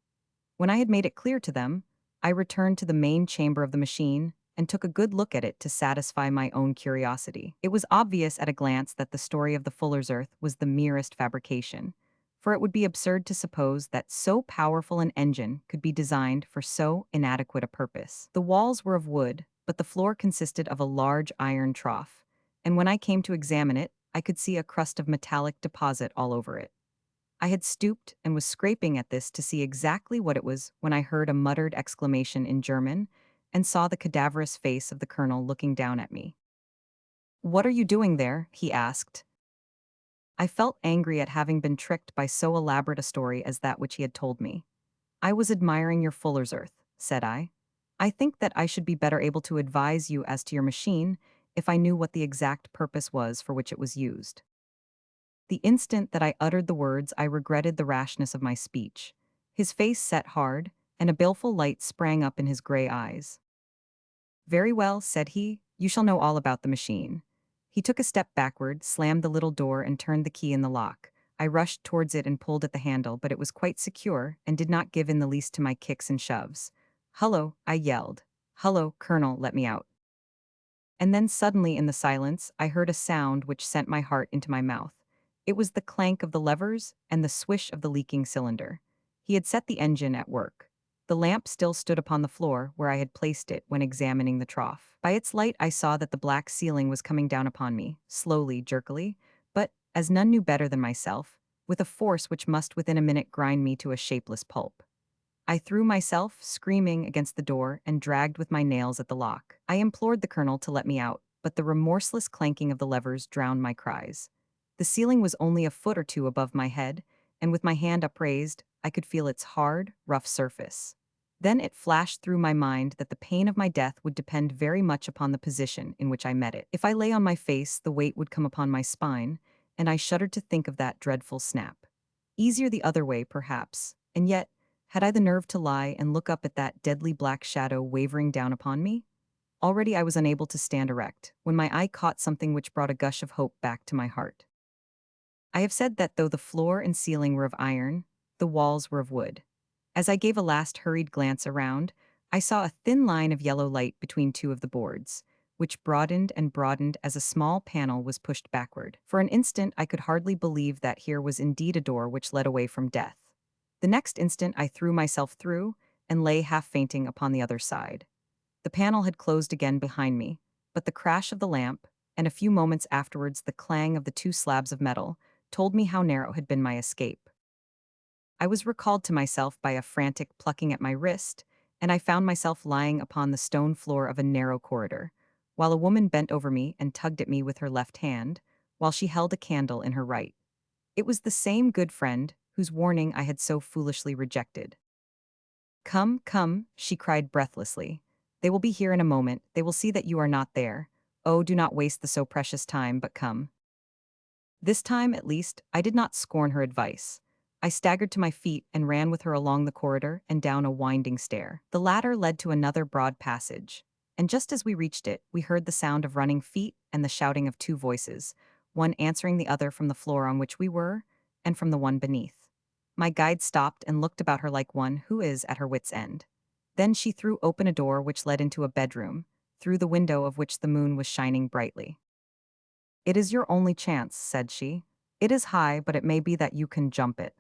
When I had made it clear to them, I returned to the main chamber of the machine and took a good look at it to satisfy my own curiosity. It was obvious at a glance that the story of the Fuller's Earth was the merest fabrication, for it would be absurd to suppose that so powerful an engine could be designed for so inadequate a purpose. The walls were of wood, but the floor consisted of a large iron trough, and when I came to examine it, I could see a crust of metallic deposit all over it. I had stooped and was scraping at this to see exactly what it was when I heard a muttered exclamation in German and saw the cadaverous face of the colonel looking down at me. "What are you doing there?" he asked. I felt angry at having been tricked by so elaborate a story as that which he had told me. "I was admiring your Fuller's Earth," said I. "I think that I should be better able to advise you as to your machine if I knew what the exact purpose was for which it was used." The instant that I uttered the words, I regretted the rashness of my speech. His face set hard, and a baleful light sprang up in his gray eyes. "Very well," said he, "you shall know all about the machine." He took a step backward, slammed the little door, and turned the key in the lock. I rushed towards it and pulled at the handle, but it was quite secure and did not give in the least to my kicks and shoves. "Hullo," I yelled. "Hullo, Colonel, let me out." And then suddenly in the silence, I heard a sound which sent my heart into my mouth. It was the clank of the levers and the swish of the leaking cylinder. He had set the engine at work. The lamp still stood upon the floor where I had placed it when examining the trough. By its light I saw that the black ceiling was coming down upon me, slowly, jerkily, but, as none knew better than myself, with a force which must within a minute grind me to a shapeless pulp. I threw myself, screaming, against the door and dragged with my nails at the lock. I implored the colonel to let me out, but the remorseless clanking of the levers drowned my cries. The ceiling was only a foot or two above my head, and with my hand upraised, I could feel its hard, rough surface. Then it flashed through my mind that the pain of my death would depend very much upon the position in which I met it. If I lay on my face, the weight would come upon my spine, and I shuddered to think of that dreadful snap. Easier the other way, perhaps, and yet, had I the nerve to lie and look up at that deadly black shadow wavering down upon me? Already I was unable to stand erect, when my eye caught something which brought a gush of hope back to my heart. I have said that though the floor and ceiling were of iron, the walls were of wood. As I gave a last hurried glance around, I saw a thin line of yellow light between two of the boards, which broadened and broadened as a small panel was pushed backward. For an instant I could hardly believe that here was indeed a door which led away from death. The next instant I threw myself through and lay half fainting upon the other side. The panel had closed again behind me, but the crash of the lamp, and a few moments afterwards the clang of the two slabs of metal, told me how narrow had been my escape. I was recalled to myself by a frantic plucking at my wrist, and I found myself lying upon the stone floor of a narrow corridor, while a woman bent over me and tugged at me with her left hand, while she held a candle in her right. It was the same good friend whose warning I had so foolishly rejected. "Come, come," she cried breathlessly. "They will be here in a moment. They will see that you are not there. Oh, do not waste the so precious time, but come." This time, at least, I did not scorn her advice. I staggered to my feet and ran with her along the corridor and down a winding stair. The latter led to another broad passage, and just as we reached it, we heard the sound of running feet and the shouting of two voices, one answering the other from the floor on which we were, and from the one beneath. My guide stopped and looked about her like one who is at her wit's end. Then she threw open a door which led into a bedroom, through the window of which the moon was shining brightly. "It is your only chance," said she. "It is high, but it may be that you can jump it."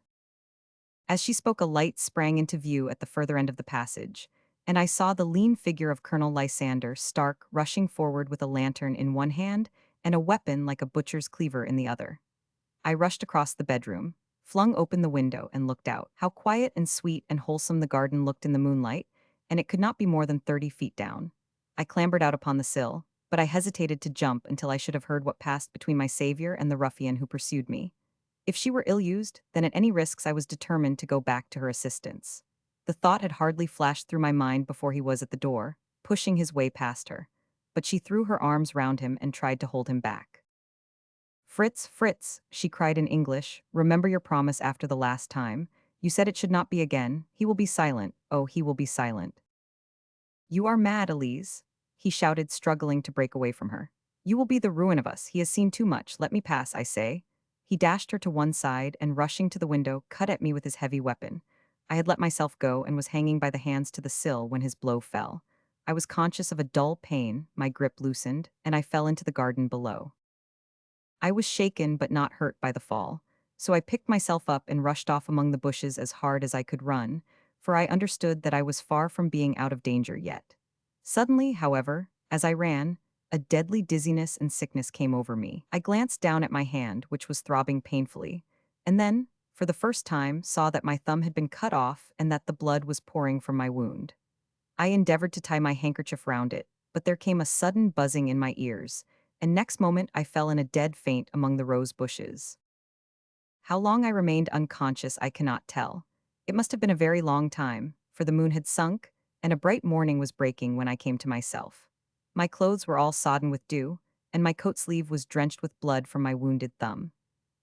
As she spoke, a light sprang into view at the further end of the passage, and I saw the lean figure of Colonel Lysander Stark rushing forward with a lantern in one hand and a weapon like a butcher's cleaver in the other. I rushed across the bedroom, flung open the window, and looked out. How quiet and sweet and wholesome the garden looked in the moonlight, and it could not be more than 30 feet down. I clambered out upon the sill, but I hesitated to jump until I should have heard what passed between my savior and the ruffian who pursued me. If she were ill-used, then at any risks I was determined to go back to her assistance. The thought had hardly flashed through my mind before he was at the door, pushing his way past her. But she threw her arms round him and tried to hold him back. "Fritz, Fritz," she cried in English, "remember your promise after the last time. You said it should not be again. He will be silent. Oh, he will be silent." "You are mad, Elise," he shouted, struggling to break away from her. You will be the ruin of us. He has seen too much. Let me pass, I say." He dashed her to one side and, rushing to the window, cut at me with his heavy weapon. I had let myself go and was hanging by the hands to the sill when his blow fell. I was conscious of a dull pain, my grip loosened, and I fell into the garden below. I was shaken but not hurt by the fall, so I picked myself up and rushed off among the bushes as hard as I could run, for I understood that I was far from being out of danger yet. Suddenly, however, as I ran, a deadly dizziness and sickness came over me. I glanced down at my hand, which was throbbing painfully, and then, for the first time, saw that my thumb had been cut off and that the blood was pouring from my wound. I endeavored to tie my handkerchief round it, but there came a sudden buzzing in my ears, and next moment I fell in a dead faint among the rose bushes. How long I remained unconscious I cannot tell. It must have been a very long time, for the moon had sunk, and a bright morning was breaking when I came to myself. My clothes were all sodden with dew, and my coat sleeve was drenched with blood from my wounded thumb.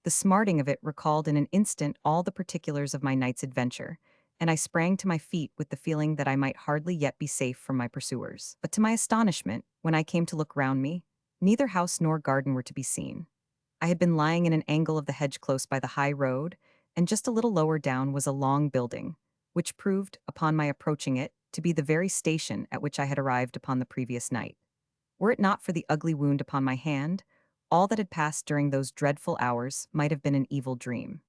The smarting of it recalled in an instant all the particulars of my night's adventure, and I sprang to my feet with the feeling that I might hardly yet be safe from my pursuers. But to my astonishment, when I came to look round me, neither house nor garden were to be seen. I had been lying in an angle of the hedge close by the high road, and just a little lower down was a long building, which proved, upon my approaching it, to be the very station at which I had arrived upon the previous night. Were it not for the ugly wound upon my hand, all that had passed during those dreadful hours might have been an evil dream.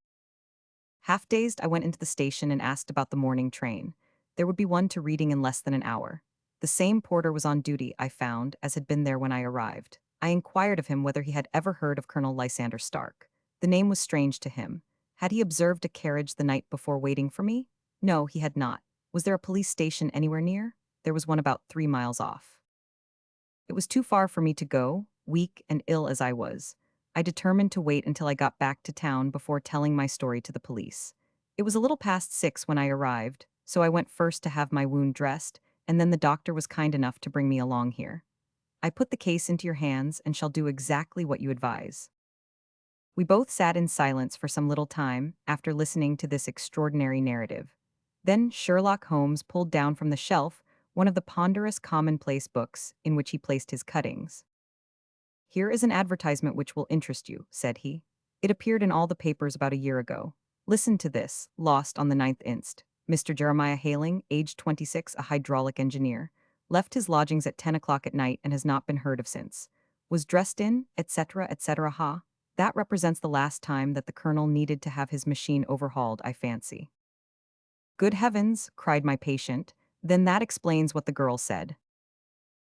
Half dazed, I went into the station and asked about the morning train. There would be one to Reading in less than an hour. The same porter was on duty, I found, as had been there when I arrived. I inquired of him whether he had ever heard of Colonel Lysander Stark. The name was strange to him. Had he observed a carriage the night before waiting for me? No, he had not. Was there a police station anywhere near? There was one about 3 miles off. It was too far for me to go, weak and ill as I was. I determined to wait until I got back to town before telling my story to the police. It was a little past 6 when I arrived, so I went first to have my wound dressed, and then the doctor was kind enough to bring me along here. I put the case into your hands and shall do exactly what you advise." We both sat in silence for some little time after listening to this extraordinary narrative. Then Sherlock Holmes pulled down from the shelf one of the ponderous commonplace books in which he placed his cuttings. "Here is an advertisement which will interest you," said he. "It appeared in all the papers about a year ago. Listen to this: lost on the 9th inst. Mr. Jeremiah Hailing, aged 26, a hydraulic engineer. Left his lodgings at 10 o'clock at night and has not been heard of since. Was dressed in, etc., etc. Ha! That represents the last time that the colonel needed to have his machine overhauled, I fancy." "Good heavens!" cried my patient. "Then that explains what the girl said."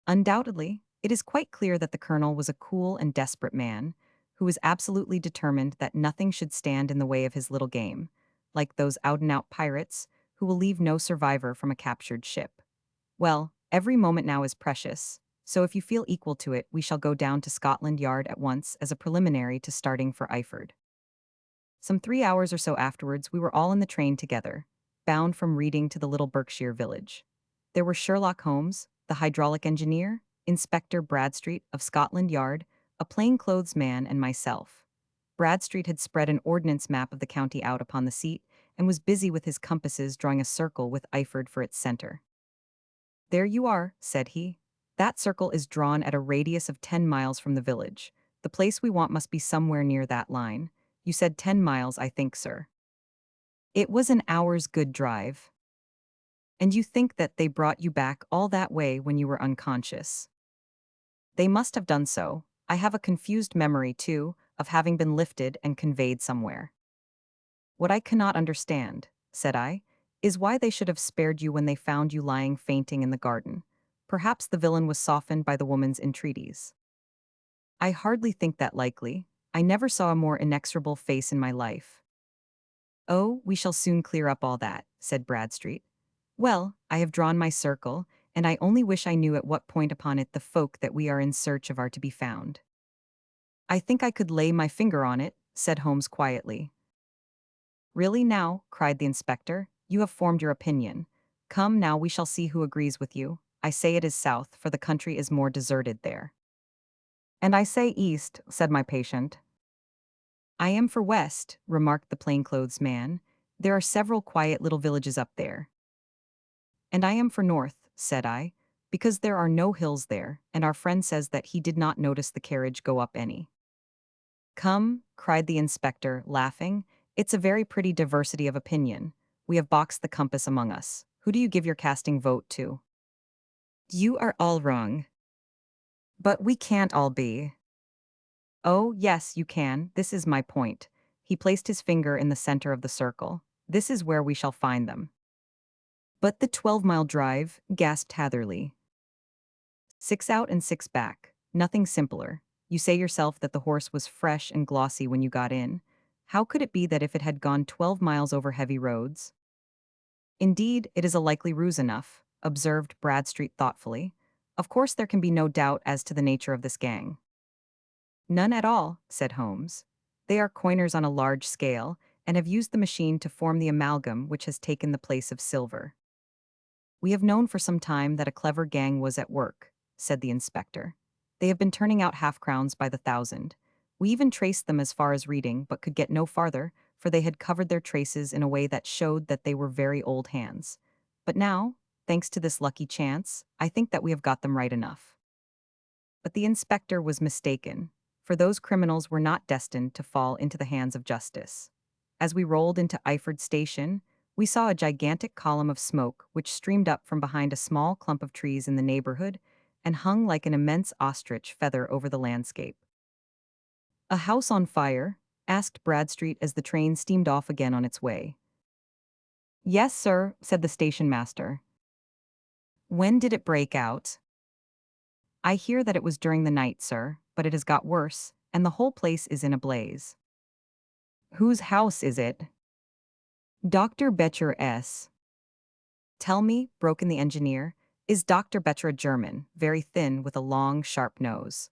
"Undoubtedly. It is quite clear that the colonel was a cool and desperate man, who was absolutely determined that nothing should stand in the way of his little game, like those out-and-out pirates who will leave no survivor from a captured ship. Well, every moment now is precious, so if you feel equal to it, we shall go down to Scotland Yard at once as a preliminary to starting for Eyford." Some 3 hours or so afterwards, we were all in the train together, bound from Reading to the little Berkshire village. There were Sherlock Holmes, the hydraulic engineer, Inspector Bradstreet of Scotland Yard, a plainclothes man, and myself. Bradstreet had spread an ordnance map of the county out upon the seat and was busy with his compasses drawing a circle with Eyford for its center. "There you are," said he. "That circle is drawn at a radius of 10 miles from the village. The place we want must be somewhere near that line. You said 10 miles, I think, sir." "It was an hour's good drive." "And you think that they brought you back all that way when you were unconscious?" "They must have done so. I have a confused memory, too, of having been lifted and conveyed somewhere." "What I cannot understand," said I, "is why they should have spared you when they found you lying fainting in the garden. Perhaps the villain was softened by the woman's entreaties." "I hardly think that likely. I never saw a more inexorable face in my life." "Oh, we shall soon clear up all that," said Bradstreet. "Well, I have drawn my circle, and I only wish I knew at what point upon it the folk that we are in search of are to be found." "I think I could lay my finger on it," said Holmes quietly. "Really now," cried the inspector, "you have formed your opinion. Come now, we shall see who agrees with you. I say it is south, for the country is more deserted there." "And I say east," said my patient. "I am for west," remarked the plainclothes man. "There are several quiet little villages up there." "And I am for north," said I, Because there are no hills there, and our friend says that he did not notice the carriage go up any. Come, cried the inspector, laughing. It's a very pretty diversity of opinion. We have boxed the compass among us. Who do you give your casting vote to? You are all wrong. But we can't all be. Oh, yes, you can. This is my point. He placed his finger in the center of the circle. This is where we shall find them. But the 12-mile drive, gasped Hatherley. 6 out and 6 back. Nothing simpler. You say yourself that the horse was fresh and glossy when you got in. How could it be that if it had gone 12 miles over heavy roads? Indeed, it is a likely ruse enough, observed Bradstreet thoughtfully. Of course there can be no doubt as to the nature of this gang. None at all, said Holmes. They are coiners on a large scale, and have used the machine to form the amalgam which has taken the place of silver. We have known for some time that a clever gang was at work, said the inspector. They have been turning out half-crowns by the thousand. We even traced them as far as Reading, but could get no farther, for they had covered their traces in a way that showed that they were very old hands. But now, thanks to this lucky chance, I think that we have got them right enough. But the inspector was mistaken, for those criminals were not destined to fall into the hands of justice. As we rolled into Iford Station, we saw a gigantic column of smoke which streamed up from behind a small clump of trees in the neighborhood and hung like an immense ostrich feather over the landscape. A house on fire? Asked Bradstreet as the train steamed off again on its way. Yes, sir, said the station master. When did it break out? I hear that it was during the night, sir, but it has got worse, and the whole place is in a blaze. Whose house is it? Dr. Betcher S. Tell me, broke in the engineer, is Dr. Betcher a German, very thin with a long, sharp nose?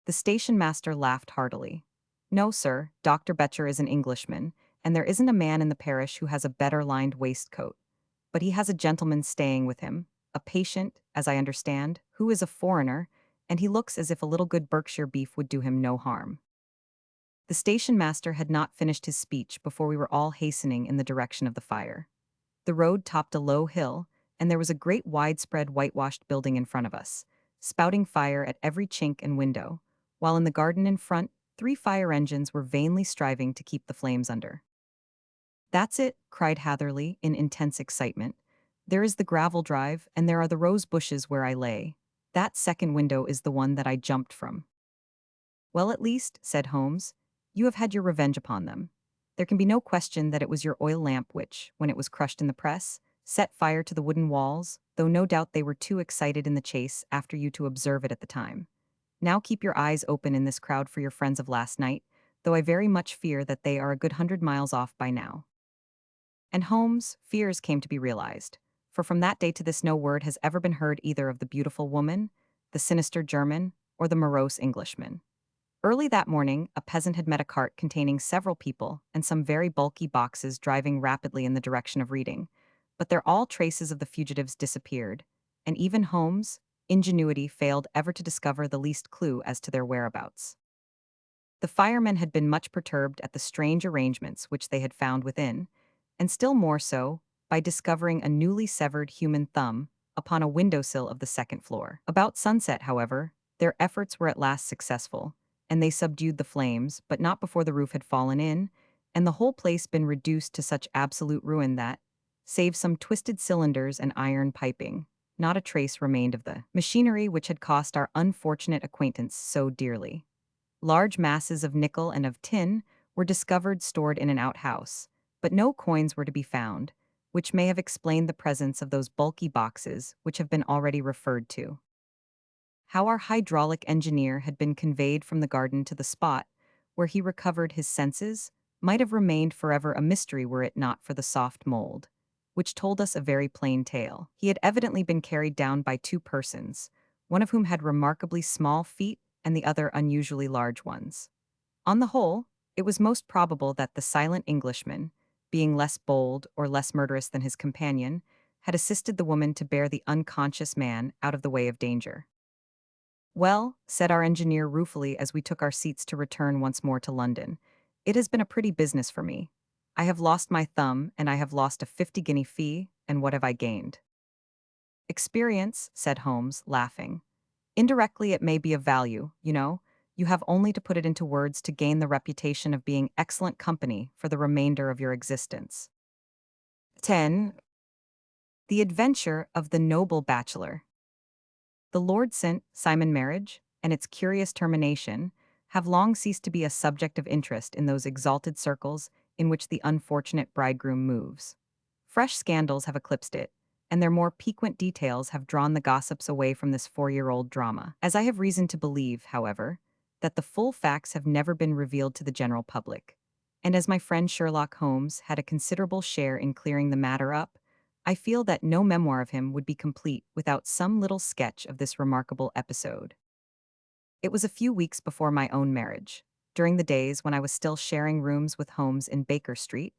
The station master laughed heartily. No, sir, Dr. Betcher is an Englishman, and there isn't a man in the parish who has a better lined waistcoat. But he has a gentleman staying with him, a patient, as I understand, who is a foreigner, and he looks as if a little good Berkshire beef would do him no harm. The station master had not finished his speech before we were all hastening in the direction of the fire. The road topped a low hill, and there was a great widespread whitewashed building in front of us, spouting fire at every chink and window, while in the garden in front, 3 fire engines were vainly striving to keep the flames under. That's it, cried Hatherley in intense excitement. There is the gravel drive, and there are the rose bushes where I lay. That second window is the one that I jumped from. Well, at least, said Holmes, you have had your revenge upon them. There can be no question that it was your oil lamp which, when it was crushed in the press, set fire to the wooden walls, though no doubt they were too excited in the chase after you to observe it at the time. Now keep your eyes open in this crowd for your friends of last night, though I very much fear that they are a good 100 miles off by now. And Holmes' fears came to be realized, for from that day to this no word has ever been heard either of the beautiful woman, the sinister German, or the morose Englishman. Early that morning, a peasant had met a cart containing several people and some very bulky boxes driving rapidly in the direction of Reading, but there all traces of the fugitives disappeared, and even Holmes' ingenuity failed ever to discover the least clue as to their whereabouts. The firemen had been much perturbed at the strange arrangements which they had found within, and still more so by discovering a newly severed human thumb upon a windowsill of the second floor. About sunset, however, their efforts were at last successful, and they subdued the flames, but not before the roof had fallen in, and the whole place been reduced to such absolute ruin that, save some twisted cylinders and iron piping, not a trace remained of the machinery which had cost our unfortunate acquaintance so dearly. Large masses of nickel and of tin were discovered stored in an outhouse, but no coins were to be found, which may have explained the presence of those bulky boxes which have been already referred to. How our hydraulic engineer had been conveyed from the garden to the spot where he recovered his senses might have remained forever a mystery were it not for the soft mold, which told us a very plain tale. He had evidently been carried down by 2 persons, one of whom had remarkably small feet and the other unusually large ones. On the whole, it was most probable that the silent Englishman, being less bold or less murderous than his companion, had assisted the woman to bear the unconscious man out of the way of danger. Well, said our engineer ruefully as we took our seats to return once more to London, it has been a pretty business for me. I have lost my thumb, and I have lost a 50-guinea fee, and what have I gained? Experience, said Holmes, laughing. Indirectly, it may be of value, you know. You have only to put it into words to gain the reputation of being excellent company for the remainder of your existence. 10. The Adventure of the Noble Bachelor. The Lord St. Simon marriage, and its curious termination, have long ceased to be a subject of interest in those exalted circles in which the unfortunate bridegroom moves. Fresh scandals have eclipsed it, and their more piquant details have drawn the gossips away from this 4-year-old drama. As I have reason to believe, however, that the full facts have never been revealed to the general public, and as my friend Sherlock Holmes had a considerable share in clearing the matter up, I feel that no memoir of him would be complete without some little sketch of this remarkable episode. It was a few weeks before my own marriage, during the days when I was still sharing rooms with Holmes in Baker Street,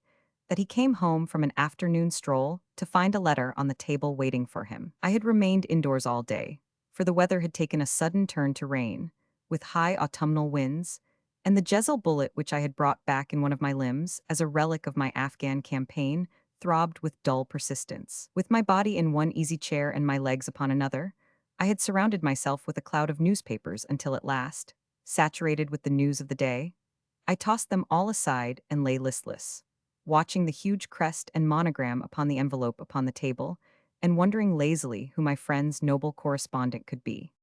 that he came home from an afternoon stroll to find a letter on the table waiting for him. I had remained indoors all day, for the weather had taken a sudden turn to rain, with high autumnal winds, and the Jezal bullet which I had brought back in one of my limbs as a relic of my Afghan campaign throbbed with dull persistence. With my body in one easy chair and my legs upon another, I had surrounded myself with a cloud of newspapers until at last, saturated with the news of the day, I tossed them all aside and lay listless, watching the huge crest and monogram upon the envelope upon the table, and wondering lazily who my friend's noble correspondent could be.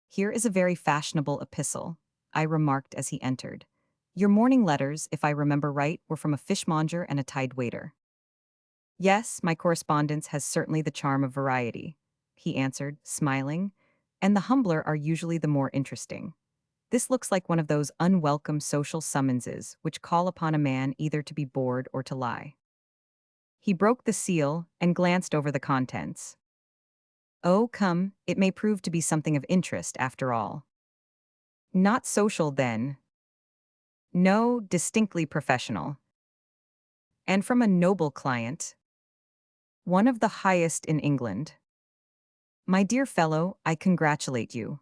Here is a very fashionable epistle, I remarked as he entered. Your morning letters, if I remember right, were from a fishmonger and a tide waiter. Yes, my correspondence has certainly the charm of variety, he answered, smiling, and the humbler are usually the more interesting. This looks like one of those unwelcome social summonses which call upon a man either to be bored or to lie. He broke the seal and glanced over the contents. Oh, come, it may prove to be something of interest after all. Not social, then. No, distinctly professional. And from a noble client. One of the highest in England. My dear fellow, I congratulate you.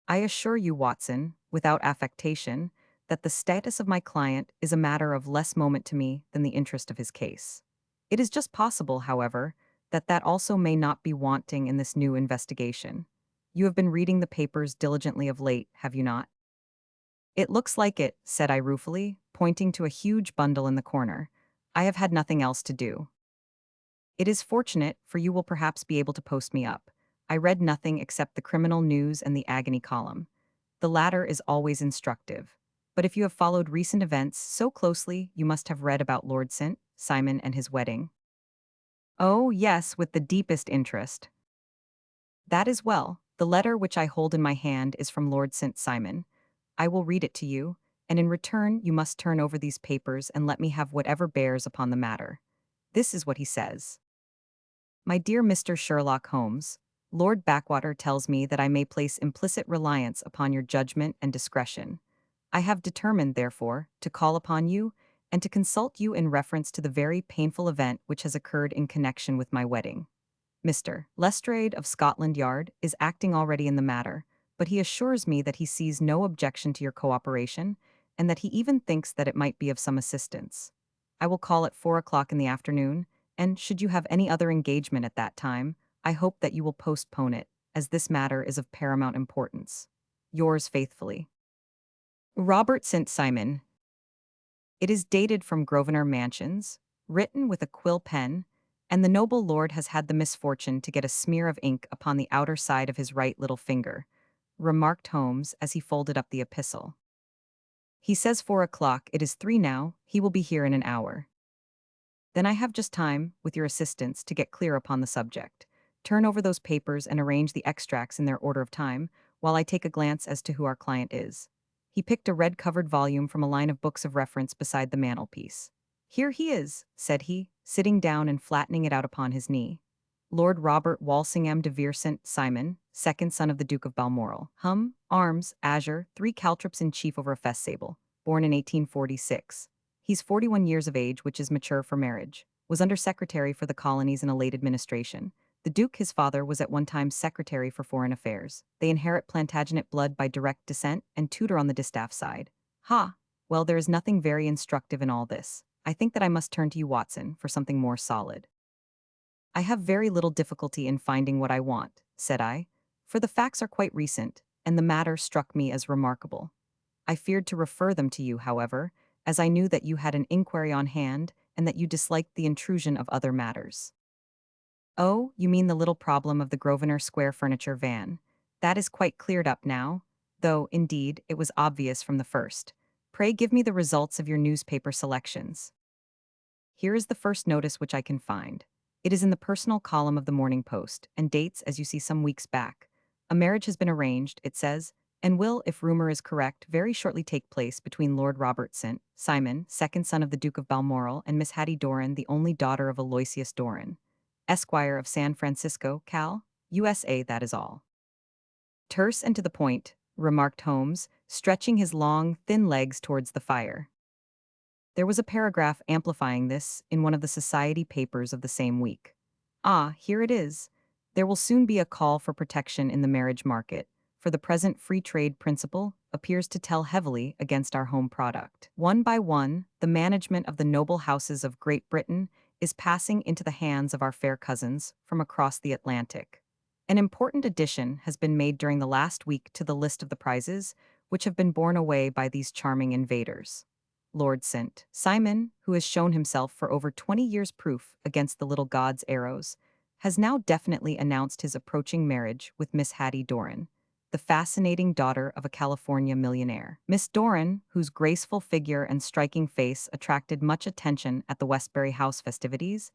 I assure you, Watson, without affectation, that the status of my client is a matter of less moment to me than the interest of his case. It is just possible, however, that also may not be wanting in this new investigation. You have been reading the papers diligently of late, have you not? It looks like it, said I ruefully, pointing to a huge bundle in the corner. I have had nothing else to do. It is fortunate, for you will perhaps be able to post me up. I read nothing except the criminal news and the agony column. The latter is always instructive. But if you have followed recent events so closely, you must have read about Lord St. Simon and his wedding. Oh, yes, with the deepest interest. That is well. The letter which I hold in my hand is from Lord St. Simon. I will read it to you, and in return you must turn over these papers and let me have whatever bears upon the matter. This is what he says. My dear Mr. Sherlock Holmes, Lord Backwater tells me that I may place implicit reliance upon your judgment and discretion. I have determined, therefore, to call upon you and to consult you in reference to the very painful event which has occurred in connection with my wedding. Mr. Lestrade of Scotland Yard is acting already in the matter, but he assures me that he sees no objection to your cooperation and that he even thinks that it might be of some assistance. I will call at 4 o'clock in the afternoon, and should you have any other engagement at that time, I hope that you will postpone it, as this matter is of paramount importance. Yours faithfully, Robert St. Simon. It is dated from Grosvenor Mansions, written with a quill pen, and the noble lord has had the misfortune to get a smear of ink upon the outer side of his right little finger, remarked Holmes as he folded up the epistle. He says 4 o'clock, it is 3 now, he will be here in an hour. Then I have just time, with your assistance, to get clear upon the subject. Turn over those papers and arrange the extracts in their order of time, while I take a glance as to who our client is. He picked a red-covered volume from a line of books of reference beside the mantelpiece. Here he is, said he, sitting down and flattening it out upon his knee. Lord Robert Walsingham de Vere St. Simon, second son of the Duke of Balmoral. Arms, azure, 3 caltrops in chief over a fess sable. Born in 1846. He's 41 years of age, which is mature for marriage. Was under secretary for the colonies in a late administration. The Duke, his father, was at one time secretary for foreign affairs. They inherit Plantagenet blood by direct descent and Tudor on the distaff side. Ha! Well, there is nothing very instructive in all this. I think that I must turn to you, Watson, for something more solid. I have very little difficulty in finding what I want, said I, for the facts are quite recent, and the matter struck me as remarkable. I feared to refer them to you, however, as I knew that you had an inquiry on hand and that you disliked the intrusion of other matters. Oh, you mean the little problem of the Grosvenor Square furniture van. That is quite cleared up now, though, indeed, it was obvious from the first. Pray give me the results of your newspaper selections. Here is the first notice which I can find. It is in the personal column of the Morning Post, and dates, as you see, some weeks back. A marriage has been arranged, it says, and will, if rumor is correct, very shortly take place between Lord Robert St. Simon, second son of the Duke of Balmoral, and Miss Hattie Doran, the only daughter of Aloysius Doran, Esquire of San Francisco, Cal, USA, that is all. Terse and to the point, remarked Holmes, stretching his long, thin legs towards the fire. There was a paragraph amplifying this in one of the society papers of the same week. Ah, here it is. There will soon be a call for protection in the marriage market, for the present free trade principle appears to tell heavily against our home product. One by one, the management of the noble houses of Great Britain is passing into the hands of our fair cousins from across the Atlantic. An important addition has been made during the last week to the list of the prizes which have been borne away by these charming invaders. Lord St. Simon, who has shown himself for over 20 years proof against the little god's arrows, has now definitely announced his approaching marriage with Miss Hattie Doran, the fascinating daughter of a California millionaire. Miss Doran, whose graceful figure and striking face attracted much attention at the Westbury House festivities,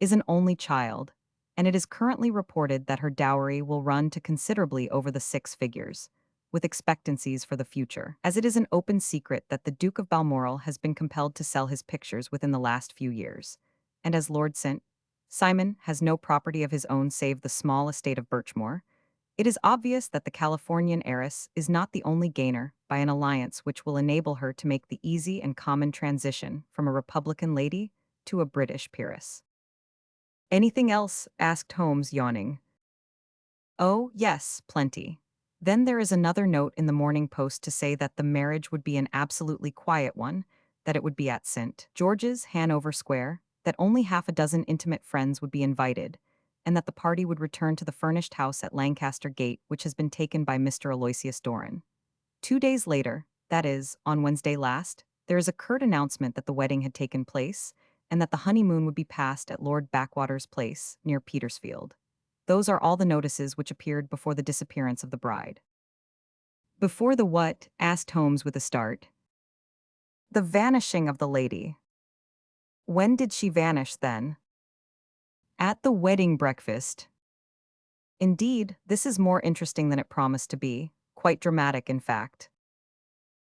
is an only child, and it is currently reported that her dowry will run to considerably over the six figures, with expectancies for the future, as it is an open secret that the Duke of Balmoral has been compelled to sell his pictures within the last few years, and as Lord St. Simon has no property of his own save the small estate of Birchmoor, it is obvious that the Californian heiress is not the only gainer by an alliance which will enable her to make the easy and common transition from a Republican lady to a British peeress. Anything else? Asked Holmes, yawning. Oh, yes, plenty. Then there is another note in the Morning Post to say that the marriage would be an absolutely quiet one, that it would be at St. George's, Hanover Square, that only half a dozen intimate friends would be invited, and that the party would return to the furnished house at Lancaster Gate, which has been taken by Mr. Aloysius Doran. 2 days later, that is, on Wednesday last, there is a curt announcement that the wedding had taken place, and that the honeymoon would be passed at Lord Backwater's place, near Petersfield. Those are all the notices which appeared before the disappearance of the bride. Before the what? Asked Holmes with a start. The vanishing of the lady. When did she vanish, then? At the wedding breakfast. Indeed, this is more interesting than it promised to be, quite dramatic, in fact.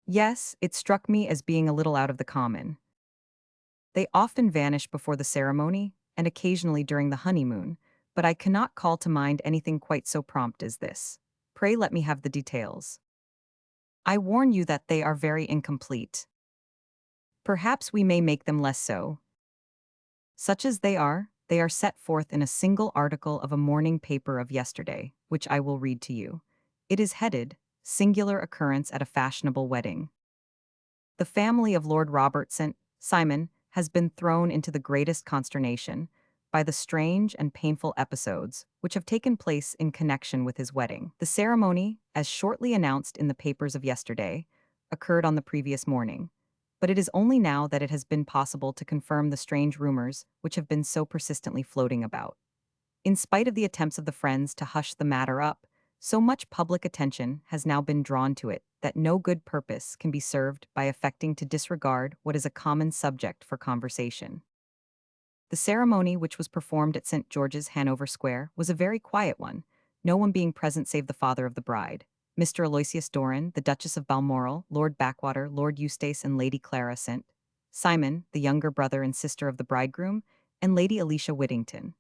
Yes, it struck me as being a little out of the common. They often vanish before the ceremony, and occasionally during the honeymoon, but I cannot call to mind anything quite so prompt as this. Pray let me have the details. I warn you that they are very incomplete. Perhaps we may make them less so. Such as they are set forth in a single article of a morning paper of yesterday, which I will read to you. It is headed, Singular Occurrence at a Fashionable Wedding. The family of Lord Robert St. Simon has been thrown into the greatest consternation by the strange and painful episodes which have taken place in connection with his wedding. The ceremony, as shortly announced in the papers of yesterday, occurred on the previous morning, but it is only now that it has been possible to confirm the strange rumors which have been so persistently floating about. In spite of the attempts of the friends to hush the matter up, so much public attention has now been drawn to it that no good purpose can be served by affecting to disregard what is a common subject for conversation. The ceremony, which was performed at St. George's, Hanover Square, was a very quiet one, no one being present save the father of the bride, Mr. Aloysius Doran, the Duchess of Balmoral, Lord Backwater, Lord Eustace, and Lady Clara St. Simon, the younger brother and sister of the bridegroom, and Lady Alicia Whittington.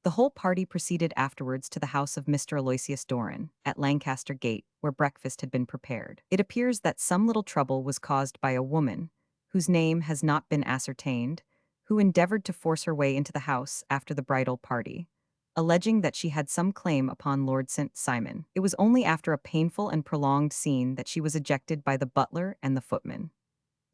The whole party proceeded afterwards to the house of Mr. Aloysius Doran, at Lancaster Gate, where breakfast had been prepared. It appears that some little trouble was caused by a woman, whose name has not been ascertained, who endeavored to force her way into the house after the bridal party, alleging that she had some claim upon Lord St. Simon. It was only after a painful and prolonged scene that she was ejected by the butler and the footman.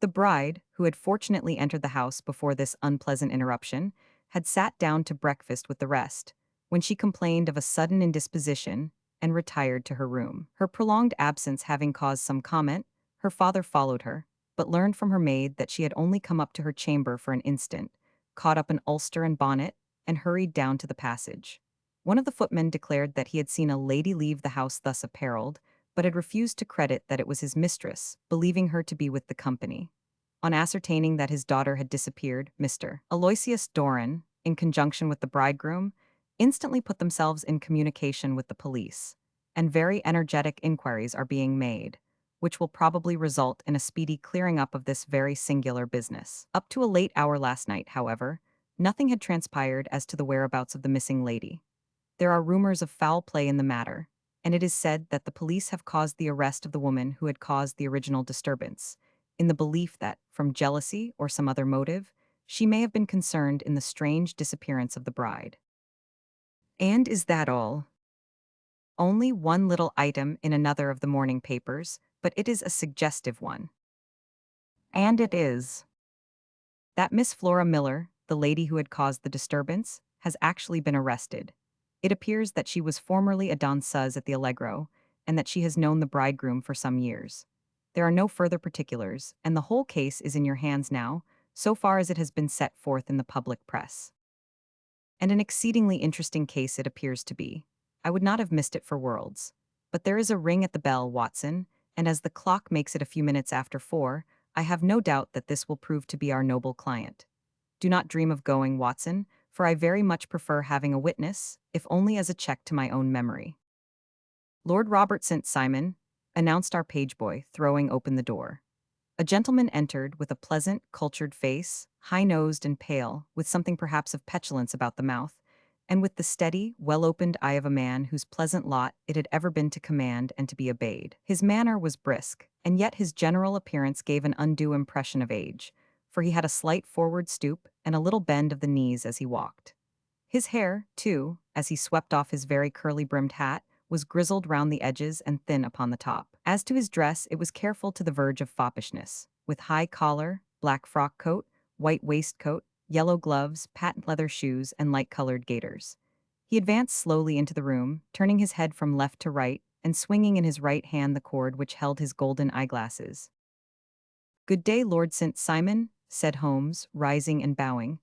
The bride, who had fortunately entered the house before this unpleasant interruption, had sat down to breakfast with the rest, when she complained of a sudden indisposition and retired to her room. Her prolonged absence having caused some comment, her father followed her, but learned from her maid that she had only come up to her chamber for an instant, caught up an ulster and bonnet, and hurried down to the passage. One of the footmen declared that he had seen a lady leave the house thus apparelled, but had refused to credit that it was his mistress, believing her to be with the company. On ascertaining that his daughter had disappeared, Mr. Aloysius Doran, in conjunction with the bridegroom, instantly put themselves in communication with the police, and very energetic inquiries are being made, which will probably result in a speedy clearing up of this very singular business. Up to a late hour last night, however, nothing had transpired as to the whereabouts of the missing lady. There are rumors of foul play in the matter, and it is said that the police have caused the arrest of the woman who had caused the original disturbance, in the belief that, from jealousy or some other motive, she may have been concerned in the strange disappearance of the bride. And is that all? Only one little item in another of the morning papers, but it is a suggestive one. And it is that Miss Flora Miller, the lady who had caused the disturbance, has actually been arrested. It appears that she was formerly a danseuse at the Allegro, and that she has known the bridegroom for some years. There are no further particulars, and the whole case is in your hands now, so far as it has been set forth in the public press. And an exceedingly interesting case it appears to be. I would not have missed it for worlds. But there is a ring at the bell, Watson, and as the clock makes it a few minutes after 4, I have no doubt that this will prove to be our noble client. Do not dream of going, Watson, for I very much prefer having a witness, if only as a check to my own memory. Lord Robert St. Simon, announced our page boy, throwing open the door. A gentleman entered with a pleasant, cultured face, high-nosed and pale, with something perhaps of petulance about the mouth, and with the steady, well-opened eye of a man whose pleasant lot it had ever been to command and to be obeyed. His manner was brisk, and yet his general appearance gave an undue impression of age, for he had a slight forward stoop and a little bend of the knees as he walked. His hair, too, as he swept off his very curly-brimmed hat, was grizzled round the edges and thin upon the top. As to his dress, it was careful to the verge of foppishness, with high collar, black frock coat, white waistcoat, yellow gloves, patent leather shoes, and light-colored gaiters. He advanced slowly into the room, turning his head from left to right, and swinging in his right hand the cord which held his golden eyeglasses. "Good day, Lord St. Simon," said Holmes, rising and bowing.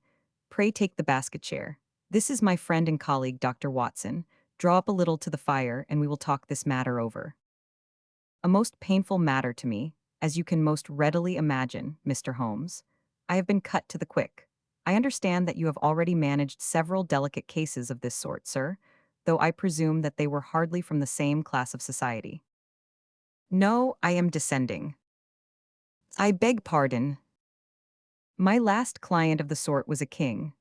"Pray take the basket chair. This is my friend and colleague, Dr. Watson. Draw up a little to the fire, and we will talk this matter over. A most painful matter to me, as you can most readily imagine, Mr. Holmes. I have been cut to the quick. I understand that you have already managed several delicate cases of this sort, sir, though I presume that they were hardly from the same class of society." "No, I am descending." "I beg pardon. My last client of the sort was a king."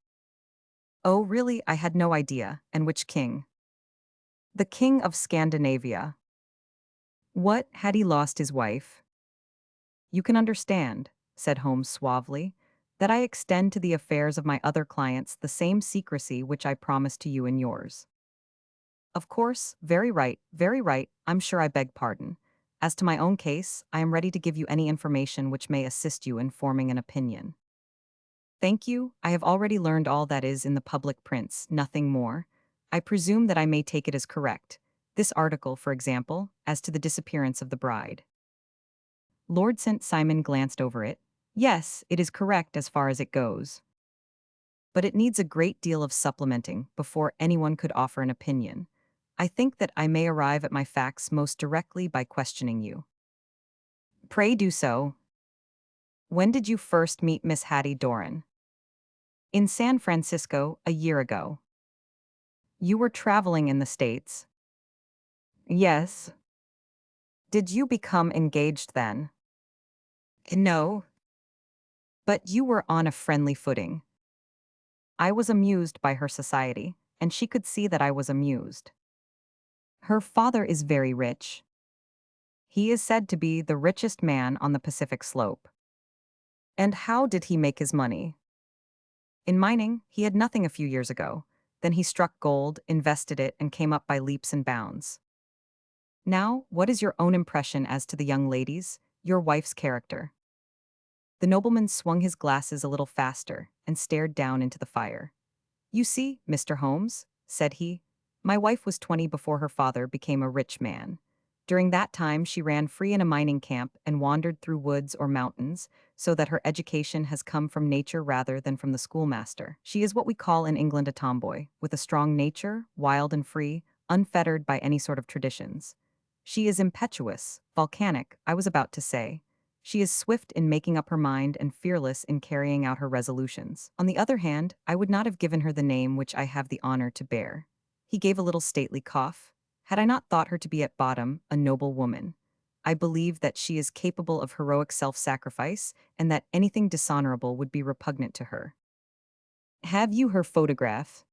"Oh, really? I had no idea. And which king?" "The King of Scandinavia." "What, had he lost his wife?" "You can understand," said Holmes suavely, "that I extend to the affairs of my other clients the same secrecy which I promised to you in yours." "Of course, very right, very right, I'm sure I beg pardon. As to my own case, I am ready to give you any information which may assist you in forming an opinion." "Thank you, I have already learned all that is in the public prints, nothing more. I presume that I may take it as correct. This article, for example, as to the disappearance of the bride." Lord St. Simon glanced over it. "Yes, it is correct as far as it goes. But it needs a great deal of supplementing before anyone could offer an opinion. I think that I may arrive at my facts most directly by questioning you." "Pray do so." "When did you first meet Miss Hattie Doran?" "In San Francisco, a year ago." "You were traveling in the States?" "Yes." "Did you become engaged then?" "No." "But you were on a friendly footing." "I was amused by her society, and she could see that I was amused." "Her father is very rich." "He is said to be the richest man on the Pacific slope." "And how did he make his money?" "In mining. He had nothing a few years ago. Then he struck gold, invested it, and came up by leaps and bounds." "Now, what is your own impression as to the young ladies, your wife's character?" The nobleman swung his glasses a little faster and stared down into the fire. You see, Mr. Holmes, said he, my wife was 20 before her father became a rich man. During that time, she ran free in a mining camp and wandered through woods or mountains, so that her education has come from nature rather than from the schoolmaster. She is what we call in England a tomboy, with a strong nature, wild and free, unfettered by any sort of traditions. She is impetuous, volcanic, I was about to say. She is swift in making up her mind and fearless in carrying out her resolutions. On the other hand, I would not have given her the name which I have the honor to bear. He gave a little stately cough. Had I not thought her to be at bottom a noble woman, I believe that she is capable of heroic self-sacrifice and that anything dishonorable would be repugnant to her. Have you her photograph?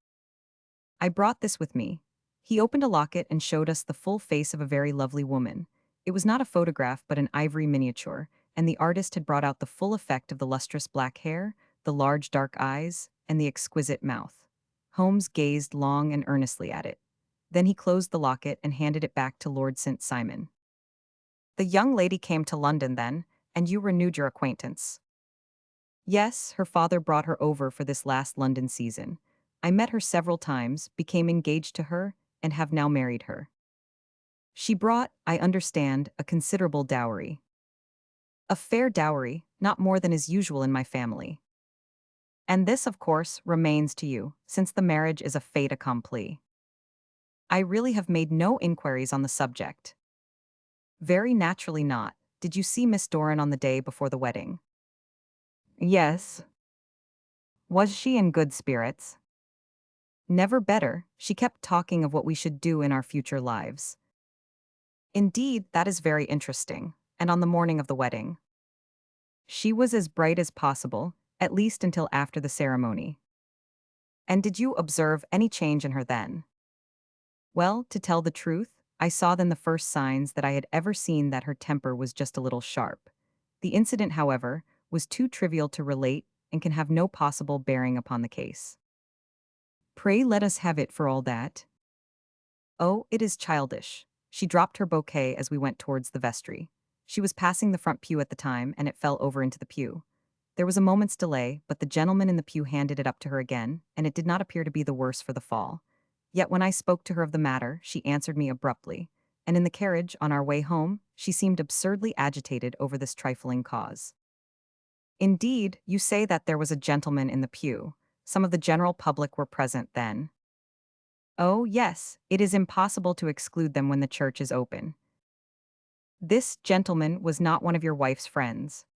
I brought this with me. He opened a locket and showed us the full face of a very lovely woman. It was not a photograph but an ivory miniature, and the artist had brought out the full effect of the lustrous black hair, the large dark eyes, and the exquisite mouth. Holmes gazed long and earnestly at it. Then he closed the locket and handed it back to Lord St. Simon. The young lady came to London then, and you renewed your acquaintance. Yes, her father brought her over for this last London season. I met her several times, became engaged to her, and have now married her. She brought, I understand, a considerable dowry. A fair dowry, not more than is usual in my family. And this, of course, remains to you, since the marriage is a fait accompli. I really have made no inquiries on the subject. Very naturally not. Did you see Miss Doran on the day before the wedding? Yes. Was she in good spirits? Never better. She kept talking of what we should do in our future lives. Indeed, that is very interesting. And on the morning of the wedding, she was as bright as possible, at least until after the ceremony. And did you observe any change in her then? Well, to tell the truth, I saw then the first signs that I had ever seen that her temper was just a little sharp. The incident, however, was too trivial to relate and can have no possible bearing upon the case. Pray let us have it for all that. Oh, it is childish. She dropped her bouquet as we went towards the vestry. She was passing the front pew at the time, and it fell over into the pew. There was a moment's delay, but the gentleman in the pew handed it up to her again, and it did not appear to be the worse for the fall. Yet when I spoke to her of the matter, she answered me abruptly, and in the carriage, on our way home, she seemed absurdly agitated over this trifling cause. Indeed, you say that there was a gentleman in the pew. Some of the general public were present then. Oh, yes, it is impossible to exclude them when the church is open. This gentleman was not one of your wife's friends.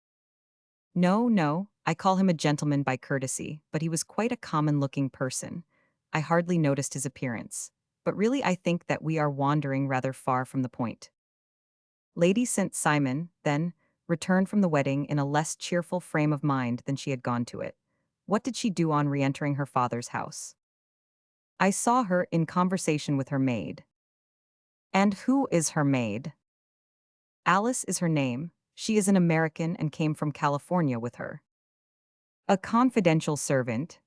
No, no, I call him a gentleman by courtesy, but he was quite a common-looking person. I hardly noticed his appearance. But really I think that we are wandering rather far from the point. Lady St. Simon, then, returned from the wedding in a less cheerful frame of mind than she had gone to it. What did she do on re-entering her father's house? I saw her in conversation with her maid. And who is her maid? Alice is her name. She is an American and came from California with her. A confidential servant?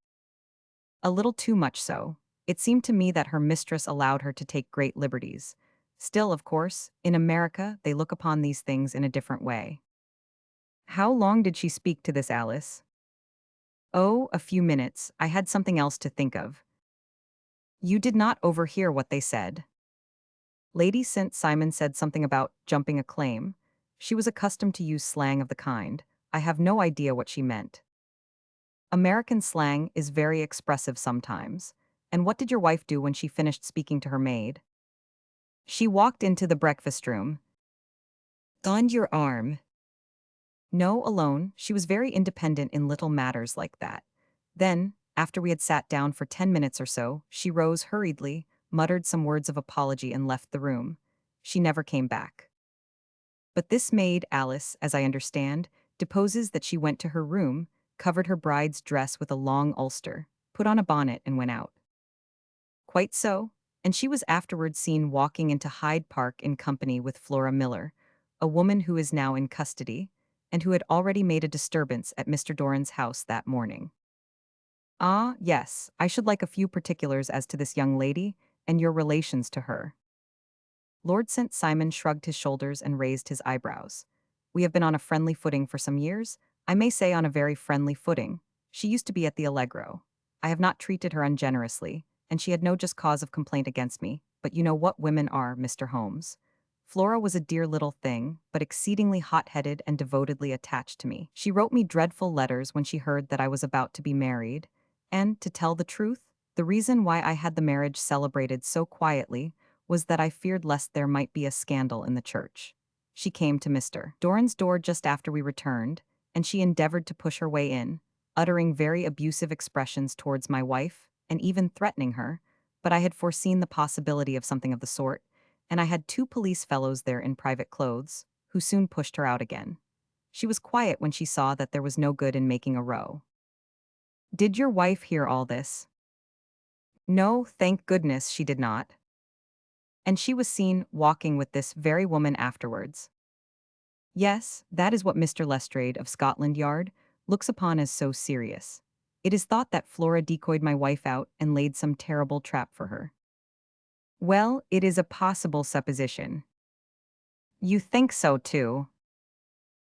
A little too much so. It seemed to me that her mistress allowed her to take great liberties. Still, of course, in America, they look upon these things in a different way. How long did she speak to this Alice? Oh, a few minutes. I had something else to think of. You did not overhear what they said. Lady St. Simon said something about jumping a claim. She was accustomed to use slang of the kind. I have no idea what she meant. American slang is very expressive sometimes. And what did your wife do when she finished speaking to her maid? She walked into the breakfast room. On your arm. No, alone. She was very independent in little matters like that. Then, after we had sat down for 10 minutes or so, she rose hurriedly, muttered some words of apology and left the room. She never came back. But this maid, Alice, as I understand, deposes that she went to her room, covered her bride's dress with a long ulster, put on a bonnet and went out. Quite so, and she was afterwards seen walking into Hyde Park in company with Flora Miller, a woman who is now in custody, and who had already made a disturbance at Mr. Doran's house that morning. Ah, yes, I should like a few particulars as to this young lady, and your relations to her. Lord St. Simon shrugged his shoulders and raised his eyebrows. We have been on a friendly footing for some years, I may say on a very friendly footing. She used to be at the Allegro. I have not treated her ungenerously, and she had no just cause of complaint against me, but you know what women are, Mr. Holmes. Flora was a dear little thing, but exceedingly hot-headed and devotedly attached to me. She wrote me dreadful letters when she heard that I was about to be married, and, to tell the truth, the reason why I had the marriage celebrated so quietly was that I feared lest there might be a scandal in the church. She came to Mr. Doran's door just after we returned, and she endeavored to push her way in, uttering very abusive expressions towards my wife, and even threatening her, but I had foreseen the possibility of something of the sort, and I had two police fellows there in private clothes, who soon pushed her out again. She was quiet when she saw that there was no good in making a row. Did your wife hear all this? No, thank goodness she did not. And she was seen walking with this very woman afterwards. Yes, that is what Mr. Lestrade of Scotland Yard looks upon as so serious. It is thought that Flora decoyed my wife out and laid some terrible trap for her. Well, it is a possible supposition. You think so too.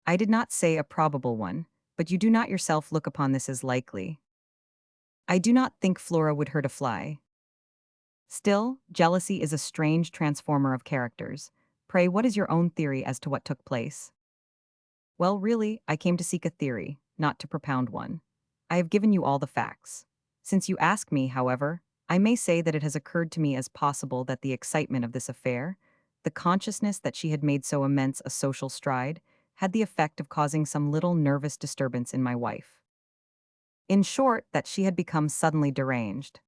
I did not say a probable one, but you do not yourself look upon this as likely. I do not think Flora would hurt a fly. Still, jealousy is a strange transformer of characters. Pray, what is your own theory as to what took place? Well, really, I came to seek a theory, not to propound one. I have given you all the facts. Since you ask me, however, I may say that it has occurred to me as possible that the excitement of this affair, the consciousness that she had made so immense a social stride, had the effect of causing some little nervous disturbance in my wife. In short, that she had become suddenly deranged.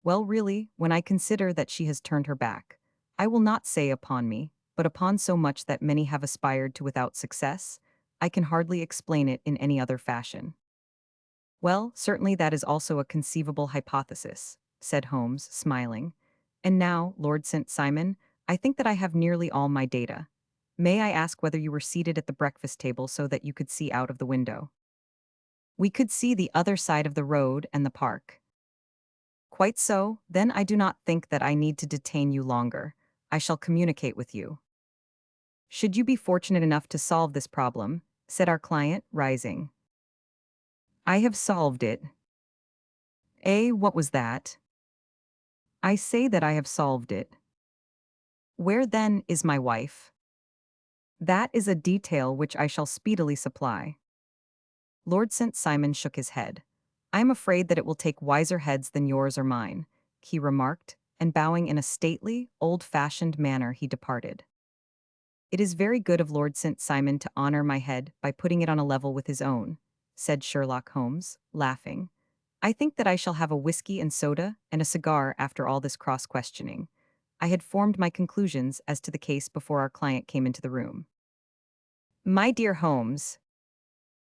Well, really, when I consider that she has turned her back, I will not say upon me, but upon so much that many have aspired to without success, I can hardly explain it in any other fashion. Well, certainly that is also a conceivable hypothesis, said Holmes, smiling. And now, Lord St. Simon, I think that I have nearly all my data. May I ask whether you were seated at the breakfast table so that you could see out of the window? We could see the other side of the road and the park. Quite so, then I do not think that I need to detain you longer. I shall communicate with you. Should you be fortunate enough to solve this problem, said our client, rising. I have solved it. What was that? I say that I have solved it. Where then is my wife? That is a detail which I shall speedily supply. Lord St. Simon shook his head. I am afraid that it will take wiser heads than yours or mine, he remarked, and bowing in a stately, old-fashioned manner he departed. It is very good of Lord St. Simon to honor my head by putting it on a level with his own, said Sherlock Holmes, laughing. I think that I shall have a whiskey and soda and a cigar after all this cross-questioning. I had formed my conclusions as to the case before our client came into the room. My dear Holmes,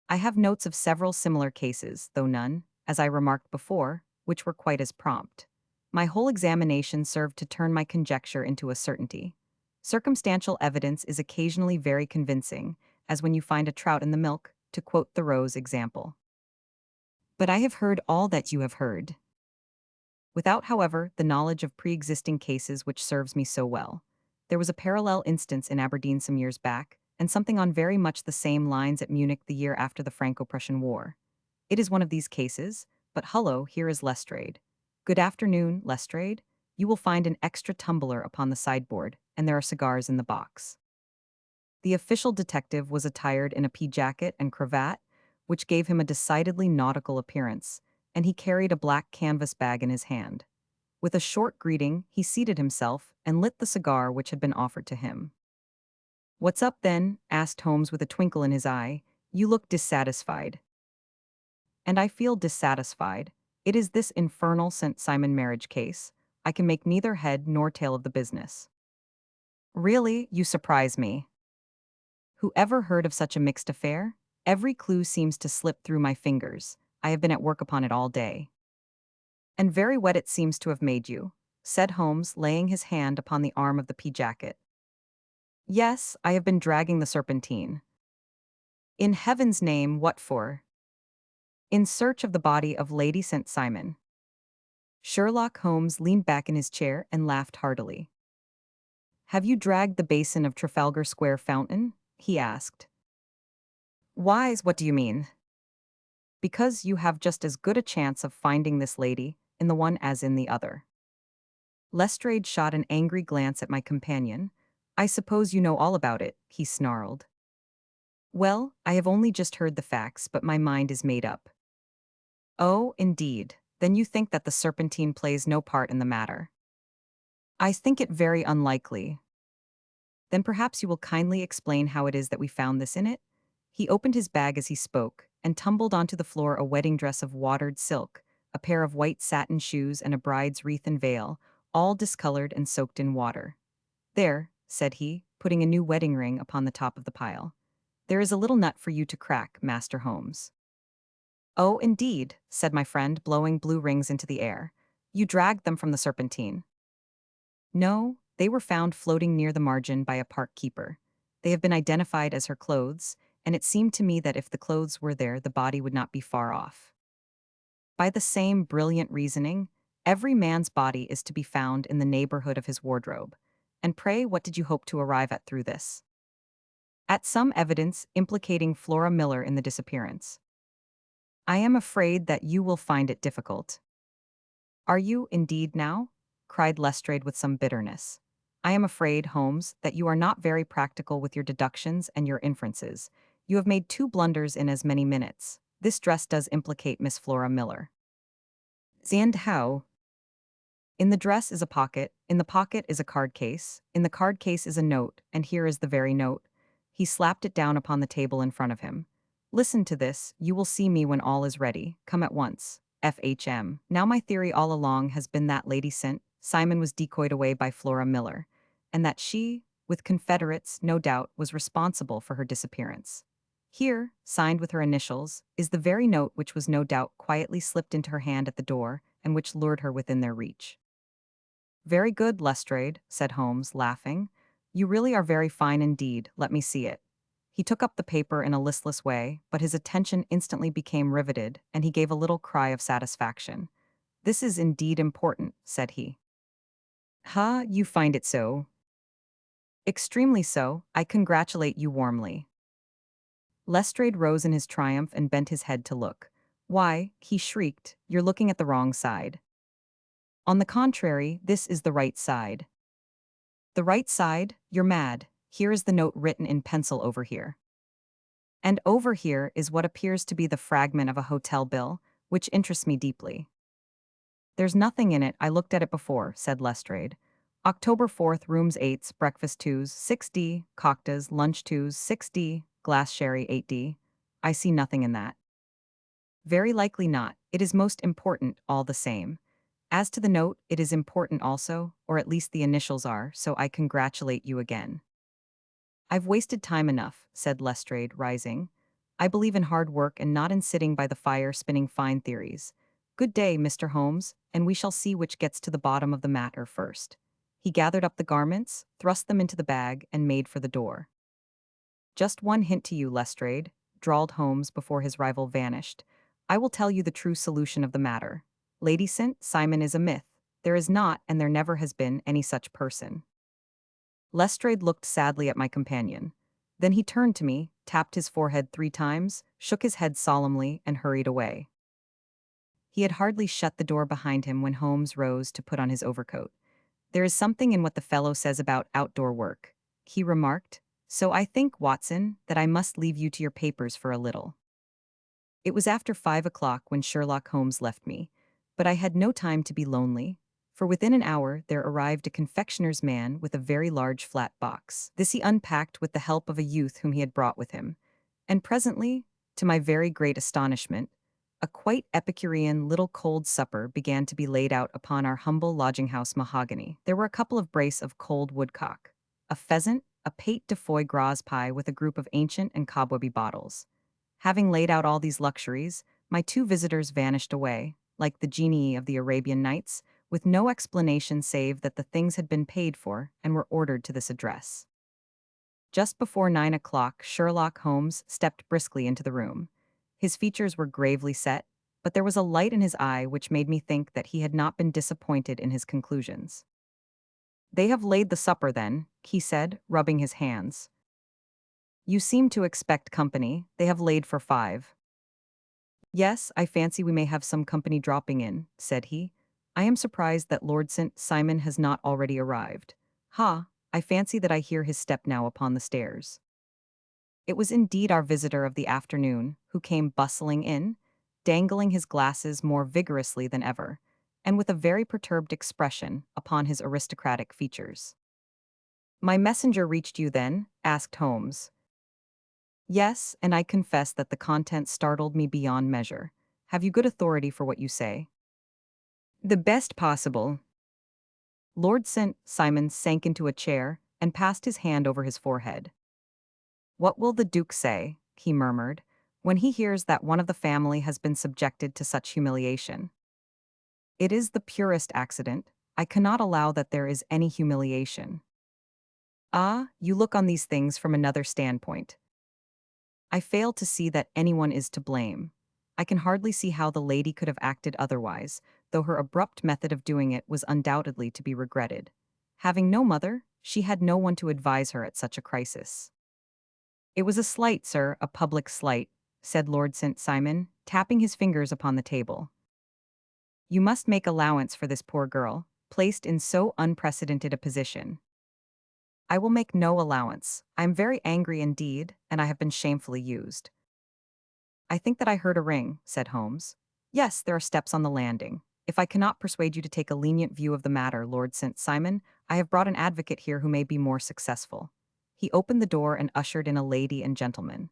I have notes of several similar cases, though none, as I remarked before, which were quite as prompt. My whole examination served to turn my conjecture into a certainty. Circumstantial evidence is occasionally very convincing, as when you find a trout in the milk, to quote Thoreau's example. But I have heard all that you have heard. Without, however, the knowledge of pre-existing cases which serves me so well. There was a parallel instance in Aberdeen some years back, and something on very much the same lines at Munich the year after the Franco-Prussian War. It is one of these cases, but hullo, here is Lestrade. Good afternoon, Lestrade. You will find an extra tumbler upon the sideboard, and there are cigars in the box. The official detective was attired in a pea jacket and cravat, which gave him a decidedly nautical appearance, and he carried a black canvas bag in his hand. With a short greeting, he seated himself and lit the cigar which had been offered to him. What's up then? Asked Holmes with a twinkle in his eye. You look dissatisfied. And I feel dissatisfied. It is this infernal St. Simon marriage case. I can make neither head nor tail of the business. Really, you surprise me. Who ever heard of such a mixed affair? Every clue seems to slip through my fingers. I have been at work upon it all day. And very wet it seems to have made you, said Holmes, laying his hand upon the arm of the pea jacket. Yes, I have been dragging the serpentine. In heaven's name, what for? In search of the body of Lady St. Simon. Sherlock Holmes leaned back in his chair and laughed heartily. Have you dragged the basin of Trafalgar Square fountain? He asked. Why, what do you mean? Because you have just as good a chance of finding this lady in the one as in the other. Lestrade shot an angry glance at my companion. I suppose you know all about it, he snarled. Well, I have only just heard the facts, but my mind is made up. Oh, indeed. Then you think that the serpentine plays no part in the matter. I think it very unlikely. Then perhaps you will kindly explain how it is that we found this in it? He opened his bag as he spoke, and tumbled onto the floor a wedding dress of watered silk, a pair of white satin shoes and a bride's wreath and veil, all discolored and soaked in water. There, said he, putting a new wedding ring upon the top of the pile. There is a little nut for you to crack, Master Holmes. Oh, indeed, said my friend, blowing blue rings into the air. You dragged them from the serpentine. No, they were found floating near the margin by a park keeper. They have been identified as her clothes, and it seemed to me that if the clothes were there, the body would not be far off. By the same brilliant reasoning, every man's body is to be found in the neighborhood of his wardrobe. And pray, what did you hope to arrive at through this? At some evidence implicating Flora Miller in the disappearance. I am afraid that you will find it difficult. Are you, indeed, now? Cried Lestrade with some bitterness. I am afraid, Holmes, that you are not very practical with your deductions and your inferences. You have made 2 blunders in as many minutes. This dress does implicate Miss Flora Miller. And how? In the dress is a pocket, in the pocket is a card case, in the card case is a note, and here is the very note. He slapped it down upon the table in front of him. Listen to this, you will see me when all is ready. Come at once. FHM. Now my theory all along has been that Lady Simon was decoyed away by Flora Miller, and that she, with confederates, no doubt, was responsible for her disappearance. Here, signed with her initials, is the very note which was no doubt quietly slipped into her hand at the door, and which lured her within their reach. Very good, Lestrade, said Holmes, laughing. You really are very fine indeed, let me see it. He took up the paper in a listless way, but his attention instantly became riveted, and he gave a little cry of satisfaction. This is indeed important, said he. Ha, you find it so? Extremely so, I congratulate you warmly. Lestrade rose in his triumph and bent his head to look. Why, he shrieked, you're looking at the wrong side. On the contrary, this is the right side. The right side? You're mad. Here is the note written in pencil over here. And over here is what appears to be the fragment of a hotel bill, which interests me deeply. There's nothing in it, I looked at it before, said Lestrade. October 4th, rooms 8s, breakfast 2s, 6D, cocktails, lunch 2s, 6D, glass sherry 8D. I see nothing in that. Very likely not. It is most important, all the same. As to the note, it is important also, or at least the initials are, so I congratulate you again. I've wasted time enough, said Lestrade, rising. I believe in hard work and not in sitting by the fire spinning fine theories. Good day, Mr. Holmes, and we shall see which gets to the bottom of the matter first. He gathered up the garments, thrust them into the bag, and made for the door. Just one hint to you, Lestrade, drawled Holmes before his rival vanished. I will tell you the true solution of the matter. Lady St. Simon is a myth. There is not, and there never has been, any such person. Lestrade looked sadly at my companion. Then he turned to me, tapped his forehead 3 times, shook his head solemnly, and hurried away. He had hardly shut the door behind him when Holmes rose to put on his overcoat. There is something in what the fellow says about outdoor work, he remarked. So I think, Watson, that I must leave you to your papers for a little. It was after 5 o'clock when Sherlock Holmes left me, but I had no time to be lonely, for within an hour there arrived a confectioner's man with a very large flat box. This he unpacked with the help of a youth whom he had brought with him, and presently, to my very great astonishment, a quite Epicurean little cold supper began to be laid out upon our humble lodging-house mahogany. There were a couple of brace of cold woodcock, a pheasant, a pate de foie gras pie with a group of ancient and cobwebby bottles. Having laid out all these luxuries, my 2 visitors vanished away, like the genii of the Arabian Nights, with no explanation save that the things had been paid for and were ordered to this address. Just before 9 o'clock, Sherlock Holmes stepped briskly into the room. His features were gravely set, but there was a light in his eye which made me think that he had not been disappointed in his conclusions. They have laid the supper, then, he said, rubbing his hands. You seem to expect company. They have laid for 5. Yes, I fancy we may have some company dropping in, said he. I am surprised that Lord St. Simon has not already arrived. Ha, I fancy that I hear his step now upon the stairs. It was indeed our visitor of the afternoon, who came bustling in, dangling his glasses more vigorously than ever, and with a very perturbed expression upon his aristocratic features. My messenger reached you then? Asked Holmes. Yes, and I confess that the contents startled me beyond measure. Have you good authority for what you say? The best possible. Lord St. Simon sank into a chair and passed his hand over his forehead. What will the Duke say, he murmured, when he hears that one of the family has been subjected to such humiliation? It is the purest accident. I cannot allow that there is any humiliation. Ah, you look on these things from another standpoint. I fail to see that anyone is to blame. I can hardly see how the lady could have acted otherwise, though her abrupt method of doing it was undoubtedly to be regretted. Having no mother, she had no one to advise her at such a crisis. It was a slight, sir, a public slight, said Lord St. Simon, tapping his fingers upon the table. You must make allowance for this poor girl, placed in so unprecedented a position. I will make no allowance. I am very angry indeed, and I have been shamefully used. I think that I heard a ring, said Holmes. Yes, there are steps on the landing. If I cannot persuade you to take a lenient view of the matter, Lord St. Simon, I have brought an advocate here who may be more successful. He opened the door and ushered in a lady and gentleman.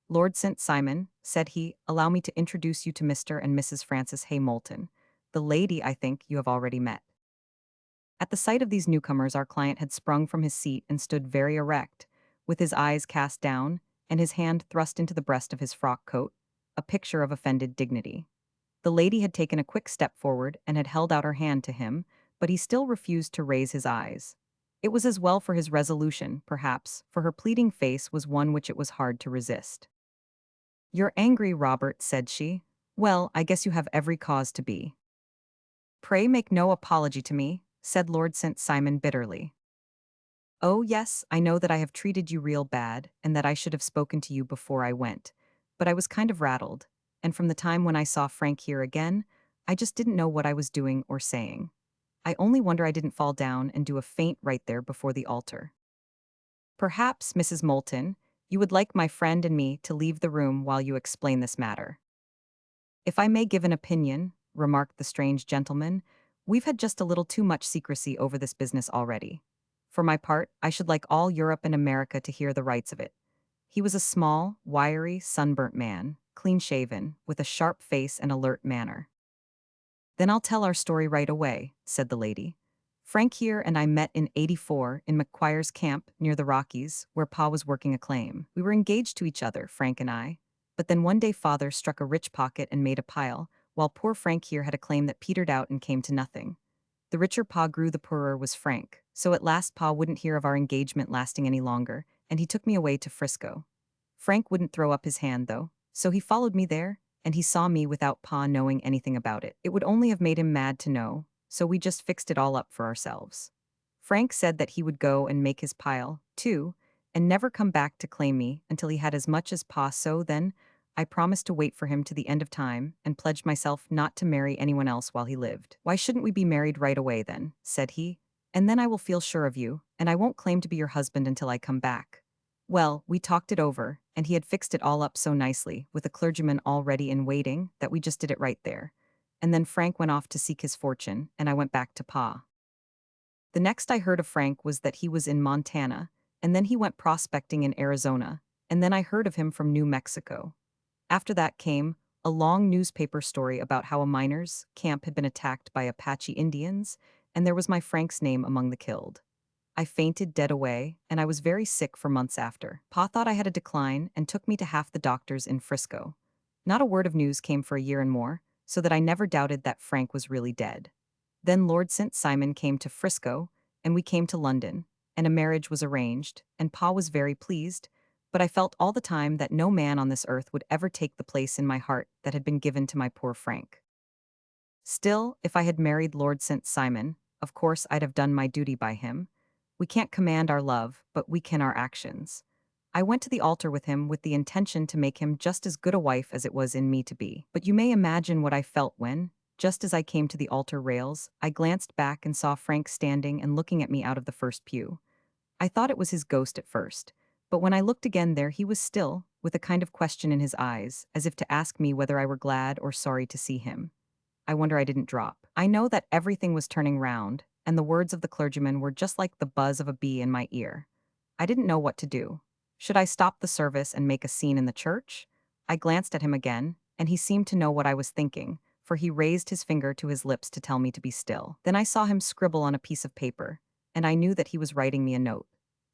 Lord St. Simon, said he, allow me to introduce you to Mr. and Mrs. Francis Hay Moulton. The lady, I think, you have already met. At the sight of these newcomers, our client had sprung from his seat and stood very erect, with his eyes cast down and his hand thrust into the breast of his frock coat, a picture of offended dignity. The lady had taken a quick step forward and had held out her hand to him, but he still refused to raise his eyes. It was as well for his resolution, perhaps, for her pleading face was one which it was hard to resist. You're angry, Robert, said she. Well, I guess you have every cause to be. Pray make no apology to me, said Lord St. Simon bitterly. Oh, yes, I know that I have treated you real bad, and that I should have spoken to you before I went. But I was kind of rattled, and from the time when I saw Frank here again, I just didn't know what I was doing or saying. I only wonder I didn't fall down and do a faint right there before the altar. Perhaps, Mrs. Moulton, you would like my friend and me to leave the room while you explain this matter. If I may give an opinion, remarked the strange gentleman, we've had just a little too much secrecy over this business already. For my part, I should like all Europe and America to hear the rights of it. He was a small, wiry, sunburnt man, clean-shaven, with a sharp face and alert manner. Then I'll tell our story right away, said the lady. Frank here and I met in '84 in McQuire's camp near the Rockies, where Pa was working a claim. We were engaged to each other, Frank and I. But then one day Father struck a rich pocket and made a pile, while poor Frank here had a claim that petered out and came to nothing. The richer Pa grew, the poorer was Frank, so at last Pa wouldn't hear of our engagement lasting any longer, and he took me away to Frisco. Frank wouldn't throw up his hand, though, so he followed me there, and he saw me without Pa knowing anything about it. It would only have made him mad to know, so we just fixed it all up for ourselves. Frank said that he would go and make his pile, too, and never come back to claim me until he had as much as Pa, so then I promised to wait for him to the end of time and pledged myself not to marry anyone else while he lived. Why shouldn't we be married right away then, said he, and then I will feel sure of you, and I won't claim to be your husband until I come back. Well, we talked it over, and he had fixed it all up so nicely, with a clergyman already in waiting, that we just did it right there. And then Frank went off to seek his fortune, and I went back to Pa. The next I heard of Frank was that he was in Montana, and then he went prospecting in Arizona, and then I heard of him from New Mexico. After that came a long newspaper story about how a miners' camp had been attacked by Apache Indians, and there was my Frank's name among the killed. I fainted dead away, and I was very sick for months after. Pa thought I had a decline and took me to half the doctors in Frisco. Not a word of news came for a year and more, so that I never doubted that Frank was really dead. Then Lord St. Simon came to Frisco, and we came to London, and a marriage was arranged, and Pa was very pleased, but I felt all the time that no man on this earth would ever take the place in my heart that had been given to my poor Frank. Still, if I had married Lord St. Simon, of course I'd have done my duty by him. We can't command our love, but we can our actions. I went to the altar with him with the intention to make him just as good a wife as it was in me to be. But you may imagine what I felt when, just as I came to the altar rails, I glanced back and saw Frank standing and looking at me out of the first pew. I thought it was his ghost at first, but when I looked again there he was still, with a kind of question in his eyes, as if to ask me whether I were glad or sorry to see him. I wonder I didn't drop. I know that everything was turning round, and the words of the clergyman were just like the buzz of a bee in my ear. I didn't know what to do. Should I stop the service and make a scene in the church? I glanced at him again, and he seemed to know what I was thinking, for he raised his finger to his lips to tell me to be still. Then I saw him scribble on a piece of paper, and I knew that he was writing me a note.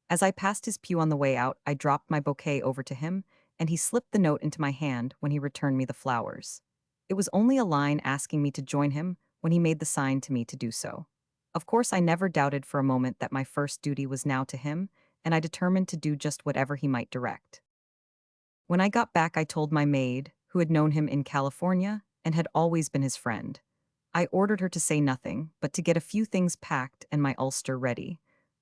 As I passed his pew on the way out, I dropped my bouquet over to him, and he slipped the note into my hand when he returned me the flowers. It was only a line asking me to join him when he made the sign to me to do so. Of course, I never doubted for a moment that my first duty was now to him, and I determined to do just whatever he might direct. When I got back, I told my maid, who had known him in California and had always been his friend. I ordered her to say nothing, but to get a few things packed and my ulster ready.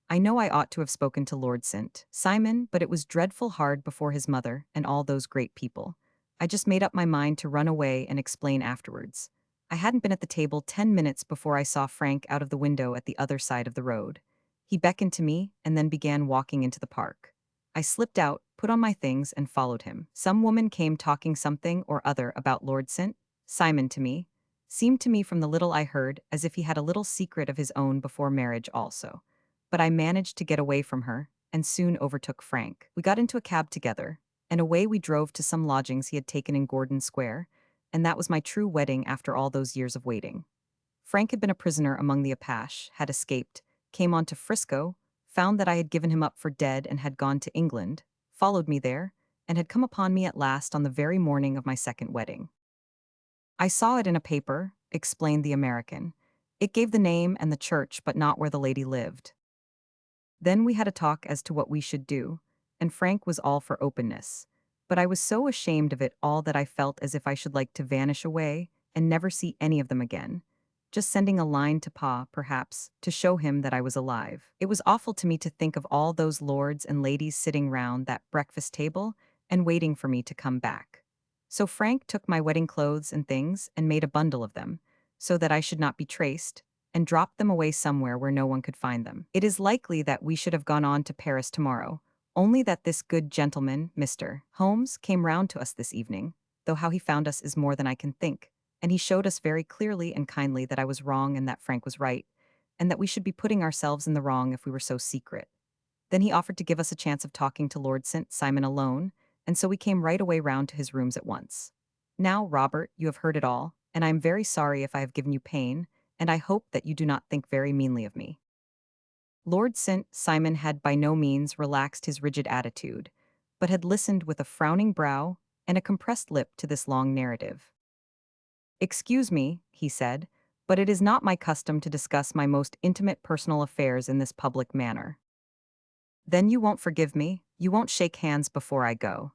I know I ought to have spoken to Lord St. Simon, but it was dreadful hard before his mother and all those great people. I just made up my mind to run away and explain afterwards. I hadn't been at the table 10 minutes before I saw Frank out of the window at the other side of the road. He beckoned to me and then began walking into the park. I slipped out, put on my things, and followed him. Some woman came talking something or other about Lord St. Simon to me. Seemed to me from the little I heard as if he had a little secret of his own before marriage also. But I managed to get away from her, and soon overtook Frank. We got into a cab together, and away we drove to some lodgings he had taken in Gordon Square, and that was my true wedding after all those years of waiting. Frank had been a prisoner among the Apache, had escaped, came on to Frisco, found that I had given him up for dead and had gone to England, followed me there, and had come upon me at last on the very morning of my second wedding. I saw it in a paper, explained the American. It gave the name and the church, but not where the lady lived. Then we had a talk as to what we should do, and Frank was all for openness. But I was so ashamed of it all that I felt as if I should like to vanish away and never see any of them again. Just sending a line to Pa, perhaps, to show him that I was alive. It was awful to me to think of all those lords and ladies sitting round that breakfast table and waiting for me to come back. So Frank took my wedding clothes and things and made a bundle of them, so that I should not be traced, and dropped them away somewhere where no one could find them. It is likely that we should have gone on to Paris tomorrow, only that this good gentleman, Mr. Holmes, came round to us this evening, though how he found us is more than I can think, and he showed us very clearly and kindly that I was wrong and that Frank was right, and that we should be putting ourselves in the wrong if we were so secret. Then he offered to give us a chance of talking to Lord St. Simon alone, and so we came right away round to his rooms at once. Now, Robert, you have heard it all, and I am very sorry if I have given you pain, and I hope that you do not think very meanly of me. Lord St. Simon had by no means relaxed his rigid attitude, but had listened with a frowning brow and a compressed lip to this long narrative. "Excuse me," he said, "but it is not my custom to discuss my most intimate personal affairs in this public manner." "Then you won't forgive me? You won't shake hands before I go?"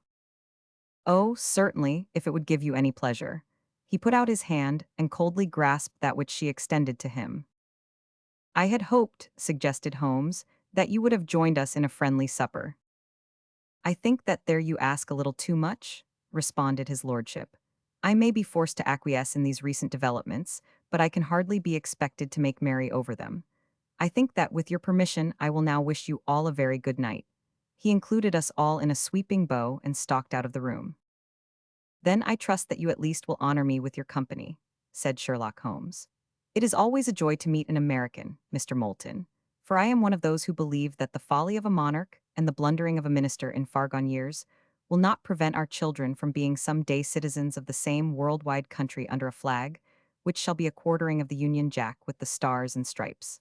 "Oh, certainly, if it would give you any pleasure." He put out his hand and coldly grasped that which she extended to him. "I had hoped," suggested Holmes, "that you would have joined us in a friendly supper." "I think that there you ask a little too much," responded his lordship. "I may be forced to acquiesce in these recent developments, but I can hardly be expected to make merry over them. I think that with your permission I will now wish you all a very good night." He included us all in a sweeping bow and stalked out of the room. "Then I trust that you at least will honor me with your company," said Sherlock Holmes. "It is always a joy to meet an American, Mr. Moulton, for I am one of those who believe that the folly of a monarch and the blundering of a minister in far-gone years will not prevent our children from being some day citizens of the same world-wide country under a flag, which shall be a quartering of the Union Jack with the stars and stripes."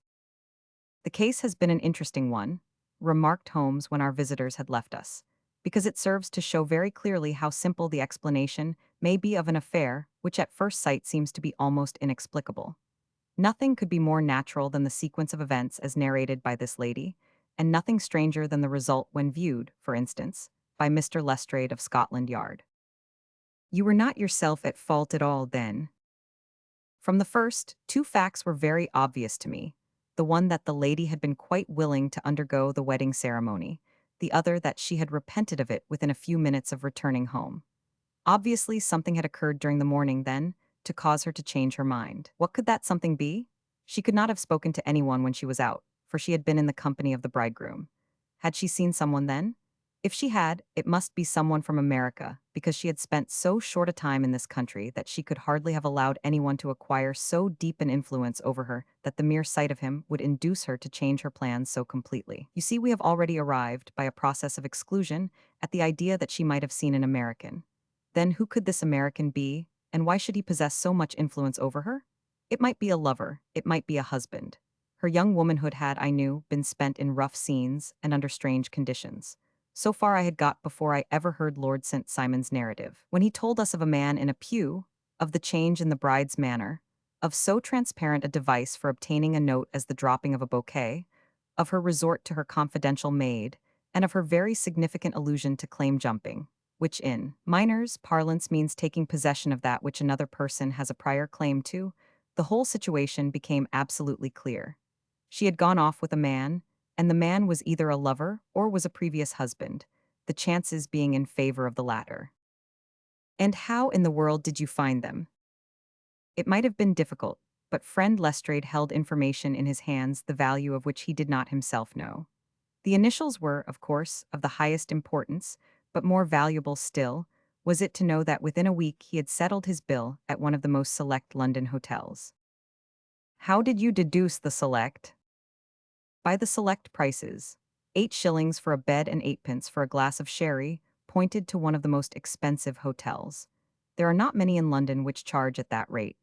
"The case has been an interesting one," remarked Holmes when our visitors had left us, "because it serves to show very clearly how simple the explanation may be of an affair which at first sight seems to be almost inexplicable. Nothing could be more natural than the sequence of events as narrated by this lady, and nothing stranger than the result when viewed, for instance, by Mr. Lestrade of Scotland Yard." "You were not yourself at fault at all, then?" "From the first, two facts were very obvious to me. The one that the lady had been quite willing to undergo the wedding ceremony. the other that she had repented of it within a few minutes of returning home. Obviously, something had occurred during the morning, then, to cause her to change her mind. What could that something be? She could not have spoken to anyone when she was out, for she had been in the company of the bridegroom. Had she seen someone then? If she had, it must be someone from America, because she had spent so short a time in this country that she could hardly have allowed anyone to acquire so deep an influence over her that the mere sight of him would induce her to change her plans so completely. You see, we have already arrived, by a process of exclusion, at the idea that she might have seen an American. Then who could this American be, and why should he possess so much influence over her? It might be a lover, it might be a husband. Her young womanhood had, I knew, been spent in rough scenes and under strange conditions. So far I had got before I ever heard Lord St. Simon's narrative. When he told us of a man in a pew, of the change in the bride's manner, of so transparent a device for obtaining a note as the dropping of a bouquet, of her resort to her confidential maid, and of her very significant allusion to claim jumping, which in miners' parlance means taking possession of that which another person has a prior claim to, the whole situation became absolutely clear. She had gone off with a man, and the man was either a lover or was a previous husband, the chances being in favor of the latter. And how in the world did you find them? It might have been difficult, but friend Lestrade held information in his hands the value of which he did not himself know. The initials were, of course, of the highest importance, but more valuable still was it to know that within a week he had settled his bill at one of the most select London hotels. How did you deduce the select? By the select prices. 8 shillings for a bed and eightpence for a glass of sherry, pointed to one of the most expensive hotels. There are not many in London which charge at that rate.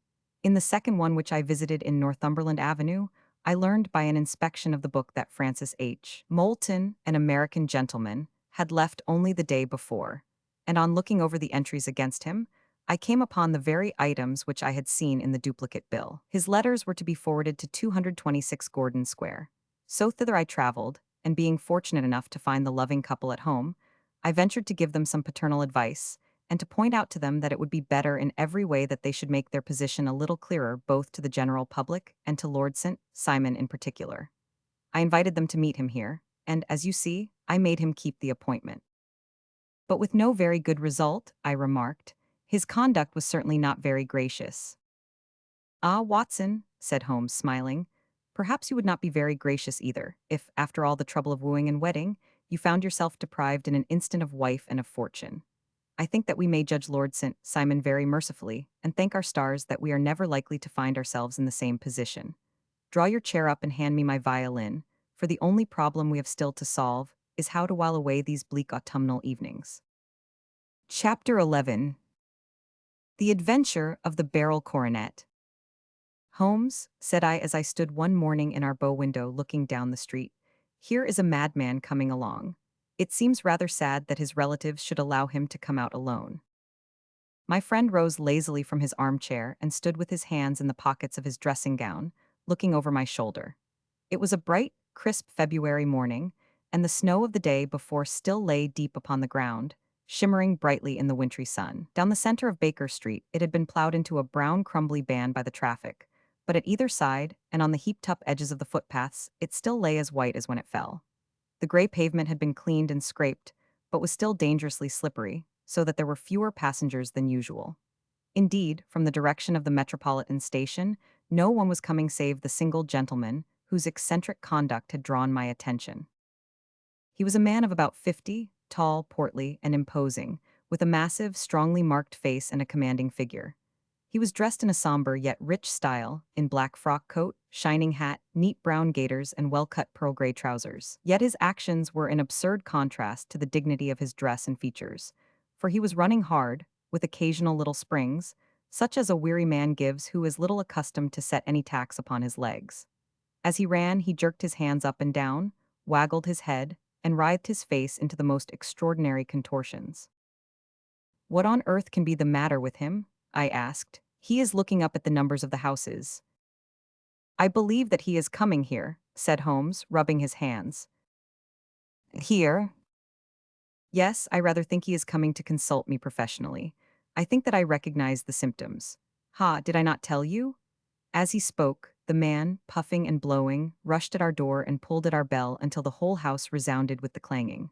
In the second one which I visited in Northumberland Avenue, I learned by an inspection of the book that Francis H. Moulton, an American gentleman, had left only the day before, and on looking over the entries against him, I came upon the very items which I had seen in the duplicate bill. His letters were to be forwarded to 226 Gordon Square. So thither I traveled, and being fortunate enough to find the loving couple at home, I ventured to give them some paternal advice, and to point out to them that it would be better in every way that they should make their position a little clearer both to the general public and to Lord St. Simon in particular. I invited them to meet him here, and, as you see, I made him keep the appointment. But with no very good result, I remarked. His conduct was certainly not very gracious. Ah, Watson, said Holmes, smiling, perhaps you would not be very gracious either, if, after all the trouble of wooing and wedding, you found yourself deprived in an instant of wife and of fortune. I think that we may judge Lord St. Simon very mercifully, and thank our stars that we are never likely to find ourselves in the same position. Draw your chair up and hand me my violin, for the only problem we have still to solve is how to while away these bleak autumnal evenings. Chapter 11. The Adventure of the Barrel Coronet. Holmes, said I as I stood one morning in our bow window looking down the street, here is a madman coming along. It seems rather sad that his relatives should allow him to come out alone. My friend rose lazily from his armchair and stood with his hands in the pockets of his dressing gown, looking over my shoulder. It was a bright, crisp February morning, and the snow of the day before still lay deep upon the ground, shimmering brightly in the wintry sun. Down the center of Baker Street it had been plowed into a brown crumbly band by the traffic, but at either side, and on the heaped-up edges of the footpaths, it still lay as white as when it fell. The gray pavement had been cleaned and scraped, but was still dangerously slippery, so that there were fewer passengers than usual. Indeed, from the direction of the Metropolitan Station, no one was coming save the single gentleman whose eccentric conduct had drawn my attention. He was a man of about 50, tall, portly, and imposing, with a massive, strongly marked face and a commanding figure. He was dressed in a somber yet rich style, in black frock coat, shining hat, neat brown gaiters, and well-cut pearl gray trousers. Yet his actions were in absurd contrast to the dignity of his dress and features, for he was running hard, with occasional little springs, such as a weary man gives who is little accustomed to set any tax upon his legs. As he ran, he jerked his hands up and down, waggled his head, and writhed his face into the most extraordinary contortions. "What on earth can be the matter with him?" I asked. "He is looking up at the numbers of the houses." "I believe that he is coming here," said Holmes, rubbing his hands. "Here?" "Yes, I rather think he is coming to consult me professionally. I think that I recognize the symptoms. Ha, did I not tell you?" As he spoke, the man, puffing and blowing, rushed at our door and pulled at our bell until the whole house resounded with the clanging.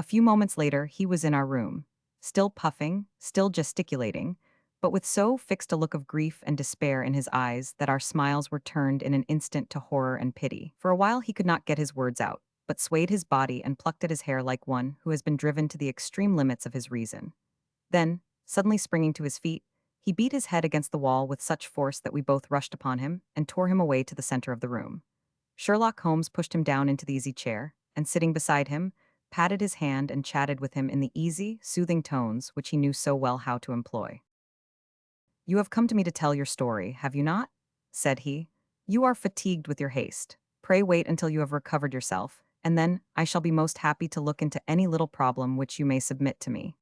A few moments later, he was in our room, still puffing, still gesticulating, but with so fixed a look of grief and despair in his eyes that our smiles were turned in an instant to horror and pity. For a while he could not get his words out, but swayed his body and plucked at his hair like one who has been driven to the extreme limits of his reason. Then, suddenly springing to his feet, he beat his head against the wall with such force that we both rushed upon him and tore him away to the center of the room. Sherlock Holmes pushed him down into the easy chair, and sitting beside him, patted his hand and chatted with him in the easy, soothing tones which he knew so well how to employ. "You have come to me to tell your story, have you not?" said he. "You are fatigued with your haste. Pray wait until you have recovered yourself, and then I shall be most happy to look into any little problem which you may submit to me."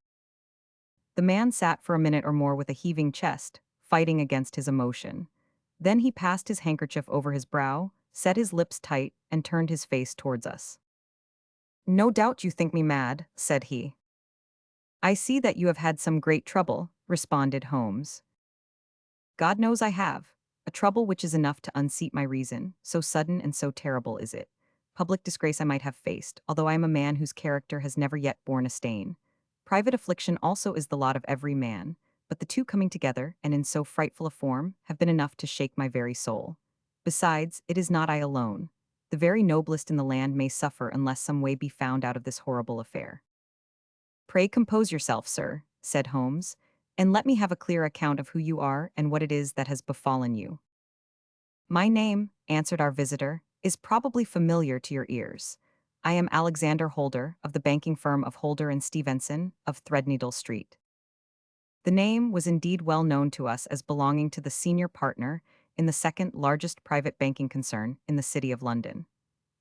The man sat for a minute or more with a heaving chest, fighting against his emotion. Then he passed his handkerchief over his brow, set his lips tight, and turned his face towards us. "No doubt you think me mad," said he. "I see that you have had some great trouble," responded Holmes. "God knows I have. A trouble which is enough to unseat my reason, so sudden and so terrible is it. Public disgrace I might have faced, although I am a man whose character has never yet borne a stain. Private affliction also is the lot of every man, but the two coming together, and in so frightful a form, have been enough to shake my very soul. Besides, it is not I alone. The very noblest in the land may suffer unless some way be found out of this horrible affair." "Pray compose yourself, sir," said Holmes, "and let me have a clear account of who you are and what it is that has befallen you." "My name," answered our visitor, "is probably familiar to your ears. I am Alexander Holder, of the banking firm of Holder and Stevenson, of Threadneedle Street." The name was indeed well known to us as belonging to the senior partner in the second largest private banking concern in the City of London.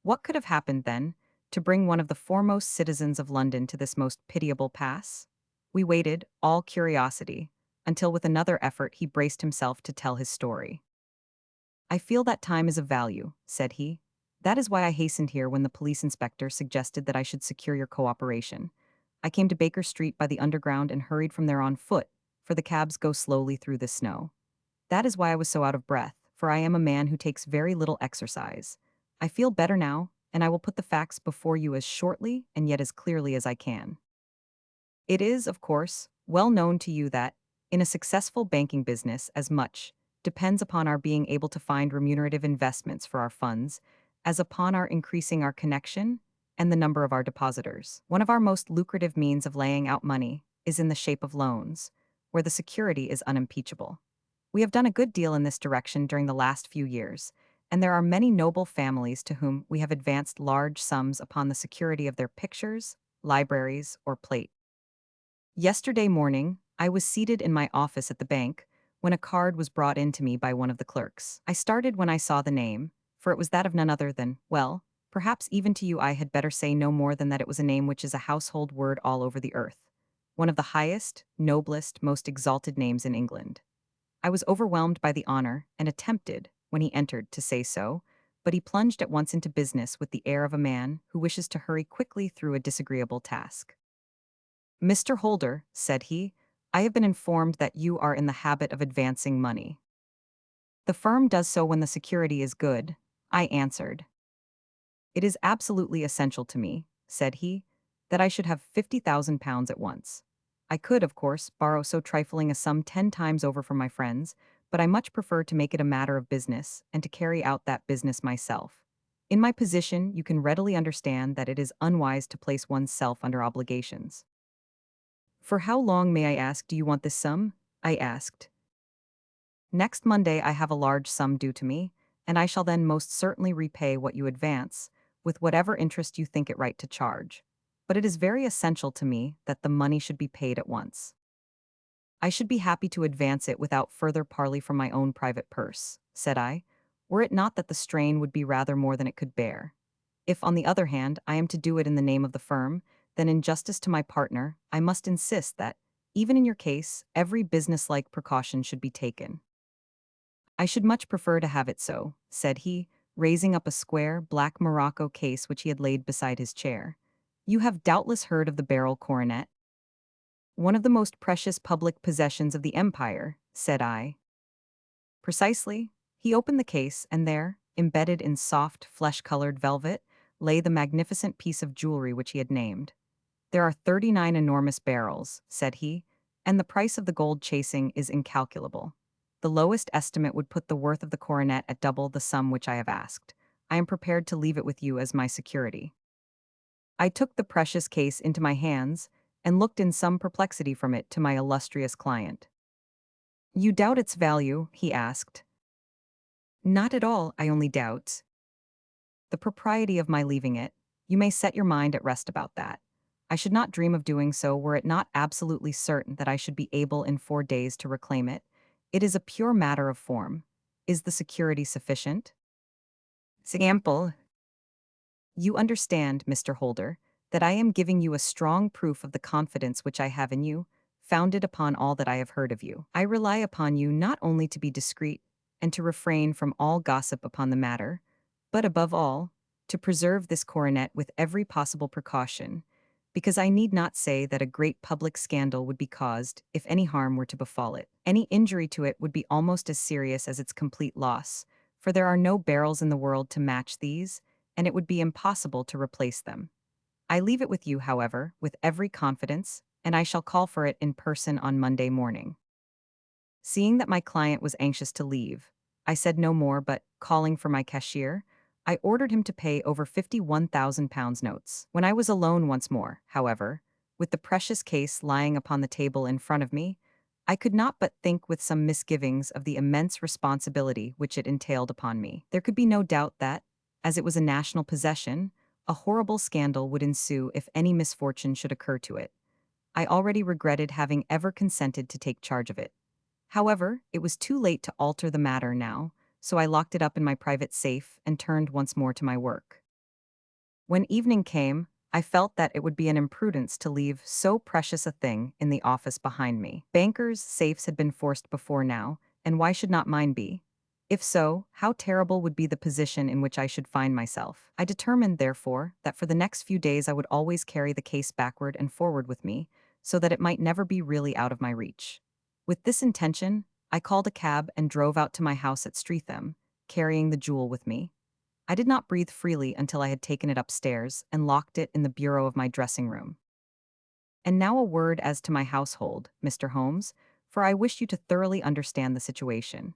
What could have happened, then, to bring one of the foremost citizens of London to this most pitiable pass? We waited, all curiosity, until with another effort he braced himself to tell his story. "I feel that time is of value," said he. "That is why I hastened here when the police inspector suggested that I should secure your cooperation. I came to Baker Street by the Underground and hurried from there on foot, for the cabs go slowly through the snow. That is why I was so out of breath, for I am a man who takes very little exercise. I feel better now, and I will put the facts before you as shortly and yet as clearly as I can. It is, of course, well known to you that, in a successful banking business, as much depends upon our being able to find remunerative investments for our funds as upon our increasing our connection and the number of our depositors. One of our most lucrative means of laying out money is in the shape of loans, where the security is unimpeachable. We have done a good deal in this direction during the last few years, and there are many noble families to whom we have advanced large sums upon the security of their pictures, libraries, or plate. Yesterday morning, I was seated in my office at the bank when a card was brought in to me by one of the clerks. I started when I saw the name, for it was that of none other than, well, perhaps even to you I had better say no more than that it was a name which is a household word all over the earth, one of the highest, noblest, most exalted names in England. I was overwhelmed by the honor and attempted, when he entered, to say so, but he plunged at once into business with the air of a man who wishes to hurry quickly through a disagreeable task. "Mr. Holder," said he, "I have been informed that you are in the habit of advancing money." "The firm does so when the security is good," I answered. "It is absolutely essential to me," said he, "that I should have £50,000 at once. I could, of course, borrow so trifling a sum 10 times over from my friends, but I much prefer to make it a matter of business and to carry out that business myself. In my position, you can readily understand that it is unwise to place one's self under obligations." "For how long, may I ask, do you want this sum?" I asked. "Next Monday I have a large sum due to me, and I shall then most certainly repay what you advance, with whatever interest you think it right to charge. But it is very essential to me that the money should be paid at once. I should be happy to advance it without further parley from my own private purse," said I, "were it not that the strain would be rather more than it could bear. If, on the other hand, I am to do it in the name of the firm, then in justice to my partner, I must insist that, even in your case, every business-like precaution should be taken." "I should much prefer to have it so," said he, raising up a square, black morocco case which he had laid beside his chair. "You have doubtless heard of the barrel coronet?" "One of the most precious public possessions of the empire," said I. "Precisely." He opened the case, and there, embedded in soft, flesh-colored velvet, lay the magnificent piece of jewelry which he had named. There are 39 enormous barrels, said he, and the price of the gold chasing is incalculable. The lowest estimate would put the worth of the coronet at double the sum which I have asked. I am prepared to leave it with you as my security. I took the precious case into my hands and looked in some perplexity from it to my illustrious client. You doubt its value? He asked. Not at all, I only doubt the propriety of my leaving it. You may set your mind at rest about that. I should not dream of doing so were it not absolutely certain that I should be able in 4 days to reclaim it. It is a pure matter of form. Is the security sufficient? Sample. You understand, Mr. Holder, that I am giving you a strong proof of the confidence which I have in you, founded upon all that I have heard of you. I rely upon you not only to be discreet and to refrain from all gossip upon the matter, but above all, to preserve this coronet with every possible precaution, because I need not say that a great public scandal would be caused if any harm were to befall it. Any injury to it would be almost as serious as its complete loss, for there are no barrels in the world to match these, and it would be impossible to replace them. I leave it with you, however, with every confidence, and I shall call for it in person on Monday morning. Seeing that my client was anxious to leave, I said no more, but, calling for my cashier, I ordered him to pay over £51,000 notes. When I was alone once more, however, with the precious case lying upon the table in front of me, I could not but think with some misgivings of the immense responsibility which it entailed upon me. There could be no doubt that, as it was a national possession, a horrible scandal would ensue if any misfortune should occur to it. I already regretted having ever consented to take charge of it. However, it was too late to alter the matter now, so I locked it up in my private safe and turned once more to my work. When evening came, I felt that it would be an imprudence to leave so precious a thing in the office behind me. Bankers' safes had been forced before now, and why should not mine be? If so, how terrible would be the position in which I should find myself. I determined, therefore, that for the next few days I would always carry the case backward and forward with me, so that it might never be really out of my reach. With this intention, I called a cab and drove out to my house at Streatham, carrying the jewel with me. I did not breathe freely until I had taken it upstairs and locked it in the bureau of my dressing room. And now a word as to my household, Mr. Holmes, for I wish you to thoroughly understand the situation.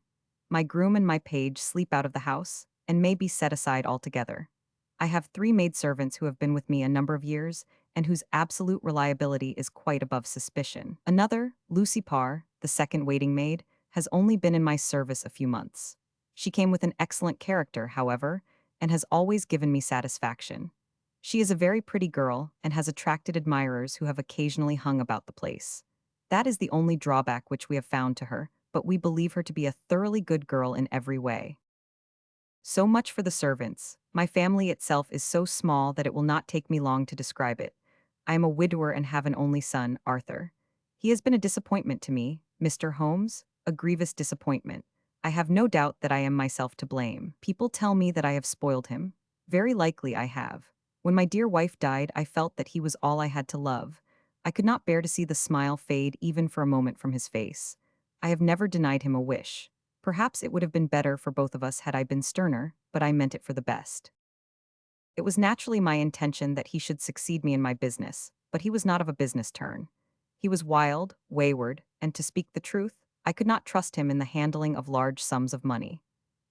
My groom and my page sleep out of the house, and may be set aside altogether. I have 3 maidservants who have been with me a number of years, and whose absolute reliability is quite above suspicion. Another, Lucy Parr, the second waiting maid, has only been in my service a few months. She came with an excellent character, however, and has always given me satisfaction. She is a very pretty girl and has attracted admirers who have occasionally hung about the place. That is the only drawback which we have found to her, but we believe her to be a thoroughly good girl in every way. So much for the servants. My family itself is so small that it will not take me long to describe it. I am a widower and have an only son, Arthur. He has been a disappointment to me, Mr. Holmes, a grievous disappointment. I have no doubt that I am myself to blame. People tell me that I have spoiled him. Very likely I have. When my dear wife died, I felt that he was all I had to love. I could not bear to see the smile fade even for a moment from his face. I have never denied him a wish. Perhaps it would have been better for both of us had I been sterner, but I meant it for the best. It was naturally my intention that he should succeed me in my business, but he was not of a business turn. He was wild, wayward, and to speak the truth, I could not trust him in the handling of large sums of money.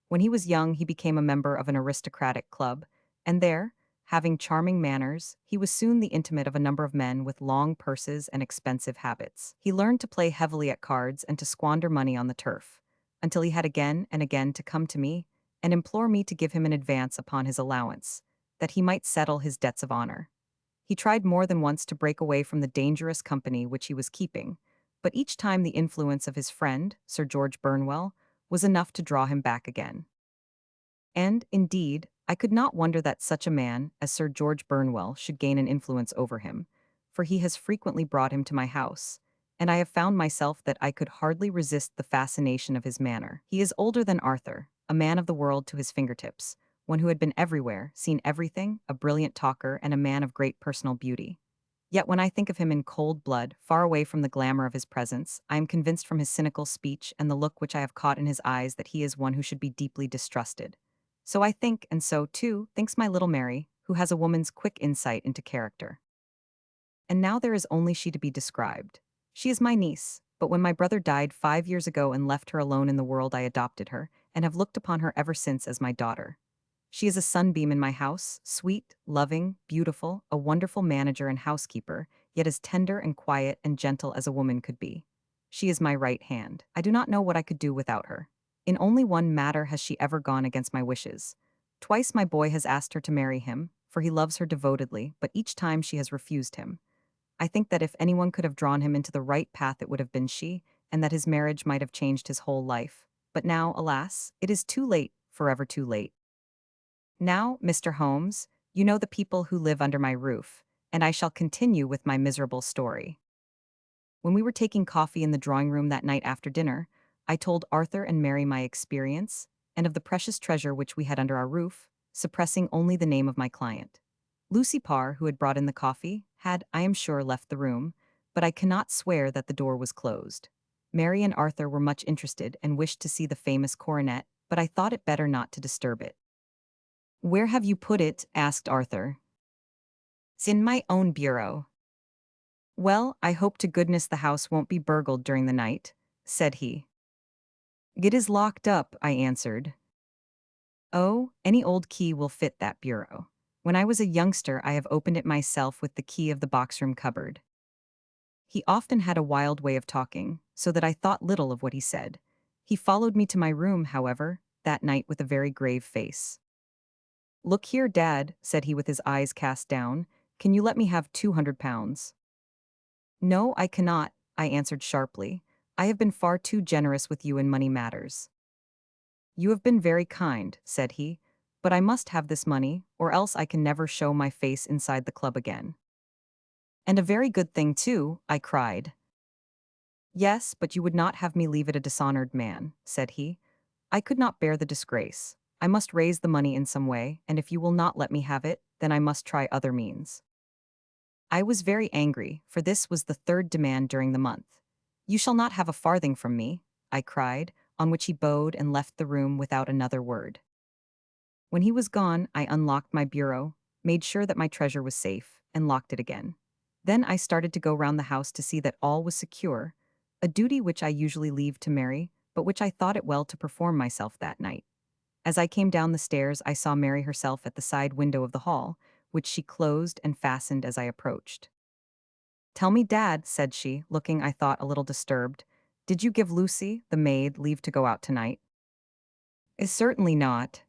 When he was young, he became a member of an aristocratic club, and there, having charming manners, he was soon the intimate of a number of men with long purses and expensive habits. He learned to play heavily at cards and to squander money on the turf, until he had again and again to come to me and implore me to give him an advance upon his allowance, that he might settle his debts of honor. He tried more than once to break away from the dangerous company which he was keeping, but each time the influence of his friend, Sir George Burnwell, was enough to draw him back again. And, indeed, I could not wonder that such a man as Sir George Burnwell should gain an influence over him, for he has frequently brought him to my house, and I have found myself that I could hardly resist the fascination of his manner. He is older than Arthur, a man of the world to his fingertips, one who had been everywhere, seen everything, a brilliant talker, and a man of great personal beauty. Yet when I think of him in cold blood, far away from the glamour of his presence, I am convinced from his cynical speech and the look which I have caught in his eyes that he is one who should be deeply distrusted. So I think, and so, too, thinks my little Mary, who has a woman's quick insight into character. and now there is only she to be described. She is my niece, but when my brother died 5 years ago and left her alone in the world, I adopted her, and have looked upon her ever since as my daughter. She is a sunbeam in my house, sweet, loving, beautiful, a wonderful manager and housekeeper, yet as tender and quiet and gentle as a woman could be. She is my right hand. I do not know what I could do without her. In only one matter has she ever gone against my wishes. Twice my boy has asked her to marry him, for he loves her devotedly, but each time she has refused him. I think that if anyone could have drawn him into the right path, it would have been she, and that his marriage might have changed his whole life. But now, alas, it is too late, forever too late. Now, Mr. Holmes, you know the people who live under my roof, and I shall continue with my miserable story. When we were taking coffee in the drawing room that night after dinner, I told Arthur and Mary my experience, and of the precious treasure which we had under our roof, suppressing only the name of my client. Lucy Parr, who had brought in the coffee, had, I am sure, left the room, but I cannot swear that the door was closed. Mary and Arthur were much interested and wished to see the famous coronet, but I thought it better not to disturb it. "Where have you put it?" asked Arthur. "It's in my own bureau." "Well, I hope to goodness the house won't be burgled during the night," said he. "It is locked up," I answered. "Oh, any old key will fit that bureau. When I was a youngster, I have opened it myself with the key of the box-room cupboard." He often had a wild way of talking, so that I thought little of what he said. He followed me to my room, however, that night with a very grave face. "Look here, Dad," said he with his eyes cast down, "can you let me have £200? "No, I cannot," I answered sharply. "I have been far too generous with you in money matters." "You have been very kind," said he, "but I must have this money, or else I can never show my face inside the club again." "And a very good thing, too," I cried. "Yes, but you would not have me leave it a dishonored man," said he. "I could not bear the disgrace. I must raise the money in some way, and if you will not let me have it, then I must try other means." I was very angry, for this was the third demand during the month. "You shall not have a farthing from me," I cried, on which he bowed and left the room without another word. When he was gone, I unlocked my bureau, made sure that my treasure was safe, and locked it again. Then I started to go round the house to see that all was secure, a duty which I usually leave to Mary, but which I thought it well to perform myself that night. As I came down the stairs, I saw Mary herself at the side window of the hall, which she closed and fastened as I approached. "Tell me, Dad," said she, looking, I thought, a little disturbed, "did you give Lucy, the maid, leave to go out tonight?" Certainly not.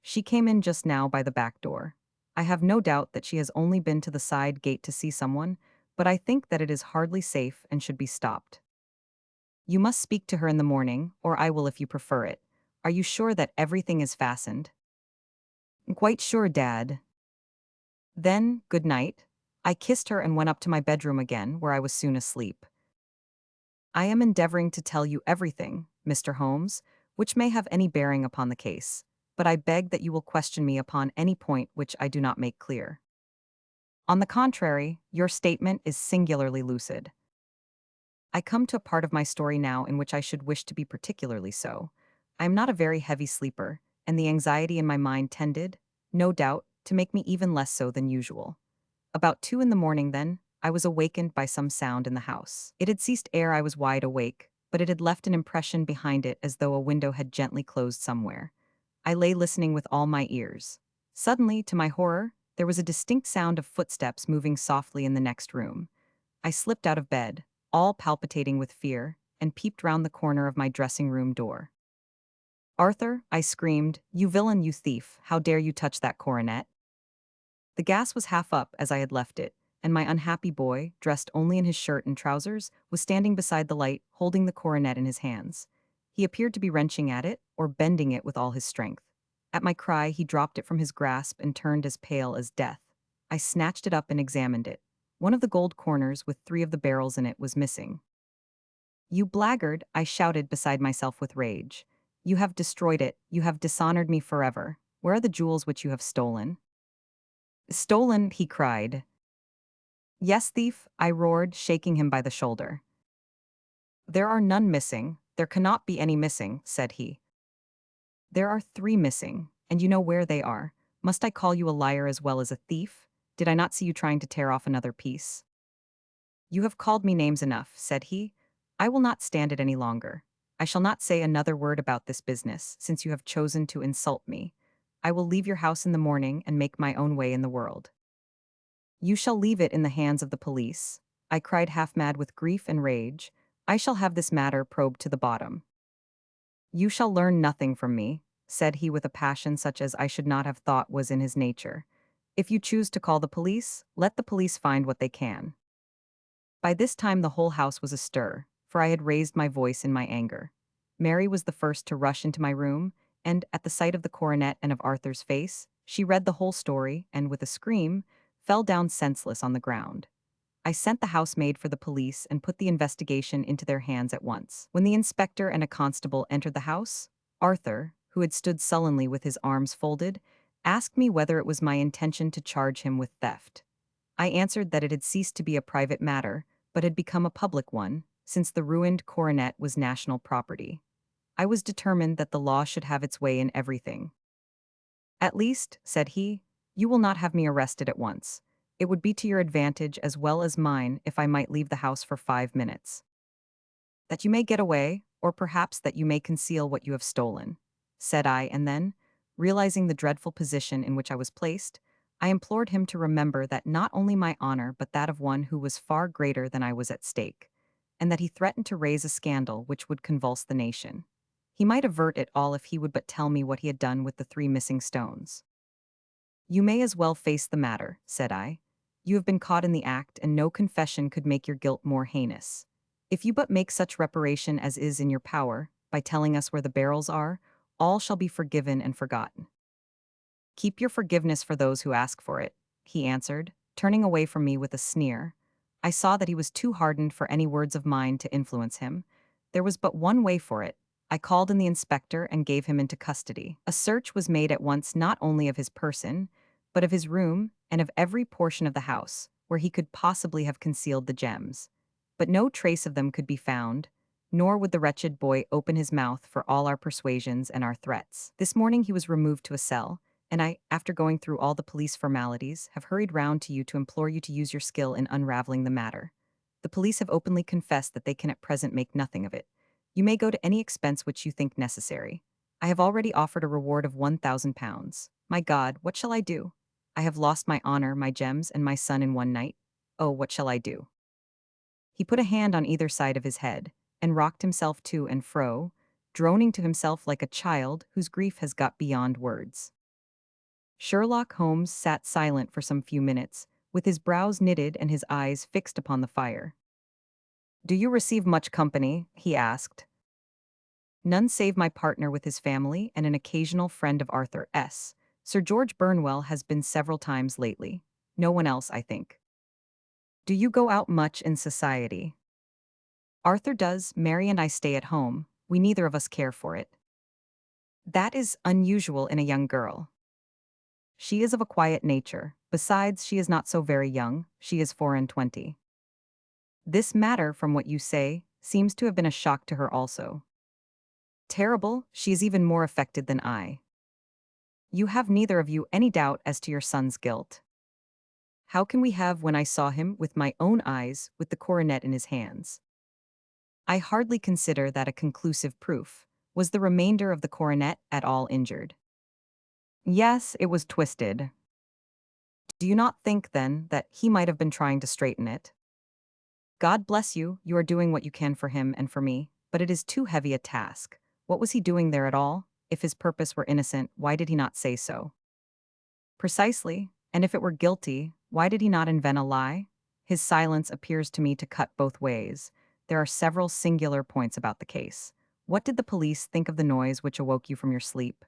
She came in just now by the back door. I have no doubt that she has only been to the side gate to see someone, but I think that it is hardly safe and should be stopped. You must speak to her in the morning, or I will if you prefer it. Are you sure that everything is fastened?" "Quite sure, Dad." "Then, good night." I kissed her and went up to my bedroom again, where I was soon asleep. I am endeavoring to tell you everything, Mr. Holmes, which may have any bearing upon the case, but I beg that you will question me upon any point which I do not make clear. On the contrary, your statement is singularly lucid. I come to a part of my story now in which I should wish to be particularly so. I am not a very heavy sleeper, and the anxiety in my mind tended, no doubt, to make me even less so than usual. About 2 in the morning, then, I was awakened by some sound in the house. It had ceased ere I was wide awake, but it had left an impression behind it as though a window had gently closed somewhere. I lay listening with all my ears. Suddenly, to my horror, there was a distinct sound of footsteps moving softly in the next room. I slipped out of bed, all palpitating with fear, and peeped round the corner of my dressing-room door. "Arthur," I screamed, "you villain, you thief, how dare you touch that coronet?" The gas was half up as I had left it, and my unhappy boy, dressed only in his shirt and trousers, was standing beside the light, holding the coronet in his hands. He appeared to be wrenching at it, or bending it with all his strength. At my cry, he dropped it from his grasp and turned as pale as death. I snatched it up and examined it. One of the gold corners with 3 of the barrels in it was missing. "You blackguard," I shouted beside myself with rage. "You have destroyed it, you have dishonored me forever. Where are the jewels which you have stolen?" "Stolen," he cried. "Yes, thief," I roared, shaking him by the shoulder. "There are none missing, there cannot be any missing," said he. "There are 3 missing, and you know where they are. Must I call you a liar as well as a thief? Did I not see you trying to tear off another piece? You have called me names enough, said he. I will not stand it any longer. I shall not say another word about this business, since you have chosen to insult me. I will leave your house in the morning and make my own way in the world. You shall leave it in the hands of the police. I cried half mad with grief and rage. I shall have this matter probed to the bottom. You shall learn nothing from me, said he with a passion such as I should not have thought was in his nature. If you choose to call the police, let the police find what they can. By this time the whole house was astir, for I had raised my voice in my anger. Mary was the first to rush into my room, and, at the sight of the coronet and of Arthur's face, she read the whole story, and, with a scream, fell down senseless on the ground. I sent the housemaid for the police and put the investigation into their hands at once. When the inspector and a constable entered the house, Arthur, who had stood sullenly with his arms folded, asked me whether it was my intention to charge him with theft. I answered that it had ceased to be a private matter, but had become a public one, since the ruined coronet was national property. I was determined that the law should have its way in everything. At least, said he, you will not have me arrested at once. It would be to your advantage as well as mine if I might leave the house for 5 minutes. That you may get away, or perhaps that you may conceal what you have stolen, said I, and then, realizing the dreadful position in which I was placed, I implored him to remember that not only my honor but that of one who was far greater than I was at stake, and that he threatened to raise a scandal which would convulse the nation. He might avert it all if he would but tell me what he had done with the 3 missing stones. You may as well face the matter, said I. You have been caught in the act, and no confession could make your guilt more heinous. If you but make such reparation as is in your power, by telling us where the barrels are, all shall be forgiven and forgotten. Keep your forgiveness for those who ask for it, he answered, turning away from me with a sneer. I saw that he was too hardened for any words of mine to influence him. There was but one way for it. I called in the inspector and gave him into custody. A search was made at once not only of his person, but of his room and of every portion of the house where he could possibly have concealed the gems. But no trace of them could be found, nor would the wretched boy open his mouth for all our persuasions and our threats. This morning he was removed to a cell, and I, after going through all the police formalities, have hurried round to you to implore you to use your skill in unraveling the matter. The police have openly confessed that they can at present make nothing of it. You may go to any expense which you think necessary. I have already offered a reward of £1,000. My God, what shall I do? I have lost my honor, my gems, and my son in one night. Oh, what shall I do? He put a hand on either side of his head, and rocked himself to and fro, droning to himself like a child whose grief has got beyond words. Sherlock Holmes sat silent for some few minutes, with his brows knitted and his eyes fixed upon the fire. Do you receive much company? He asked. None save my partner with his family and an occasional friend of Arthur S. Sir George Burnwell has been several times lately. No one else, I think. Do you go out much in society? Arthur does. Mary and I stay at home. We neither of us care for it. That is unusual in a young girl. She is of a quiet nature. Besides, she is not so very young. She is 24. This matter, from what you say, seems to have been a shock to her also. Terrible, she is even more affected than I. You have neither of you any doubt as to your son's guilt. How can we have when I saw him with my own eyes with the coronet in his hands? I hardly consider that a conclusive proof. Was the remainder of the coronet at all injured? Yes, it was twisted. Do you not think, then, that he might have been trying to straighten it? God bless you, you are doing what you can for him and for me, but it is too heavy a task. What was he doing there at all? If his purpose were innocent, why did he not say so? Precisely, and if it were guilty, why did he not invent a lie? His silence appears to me to cut both ways. There are several singular points about the case. What did the police think of the noise which awoke you from your sleep?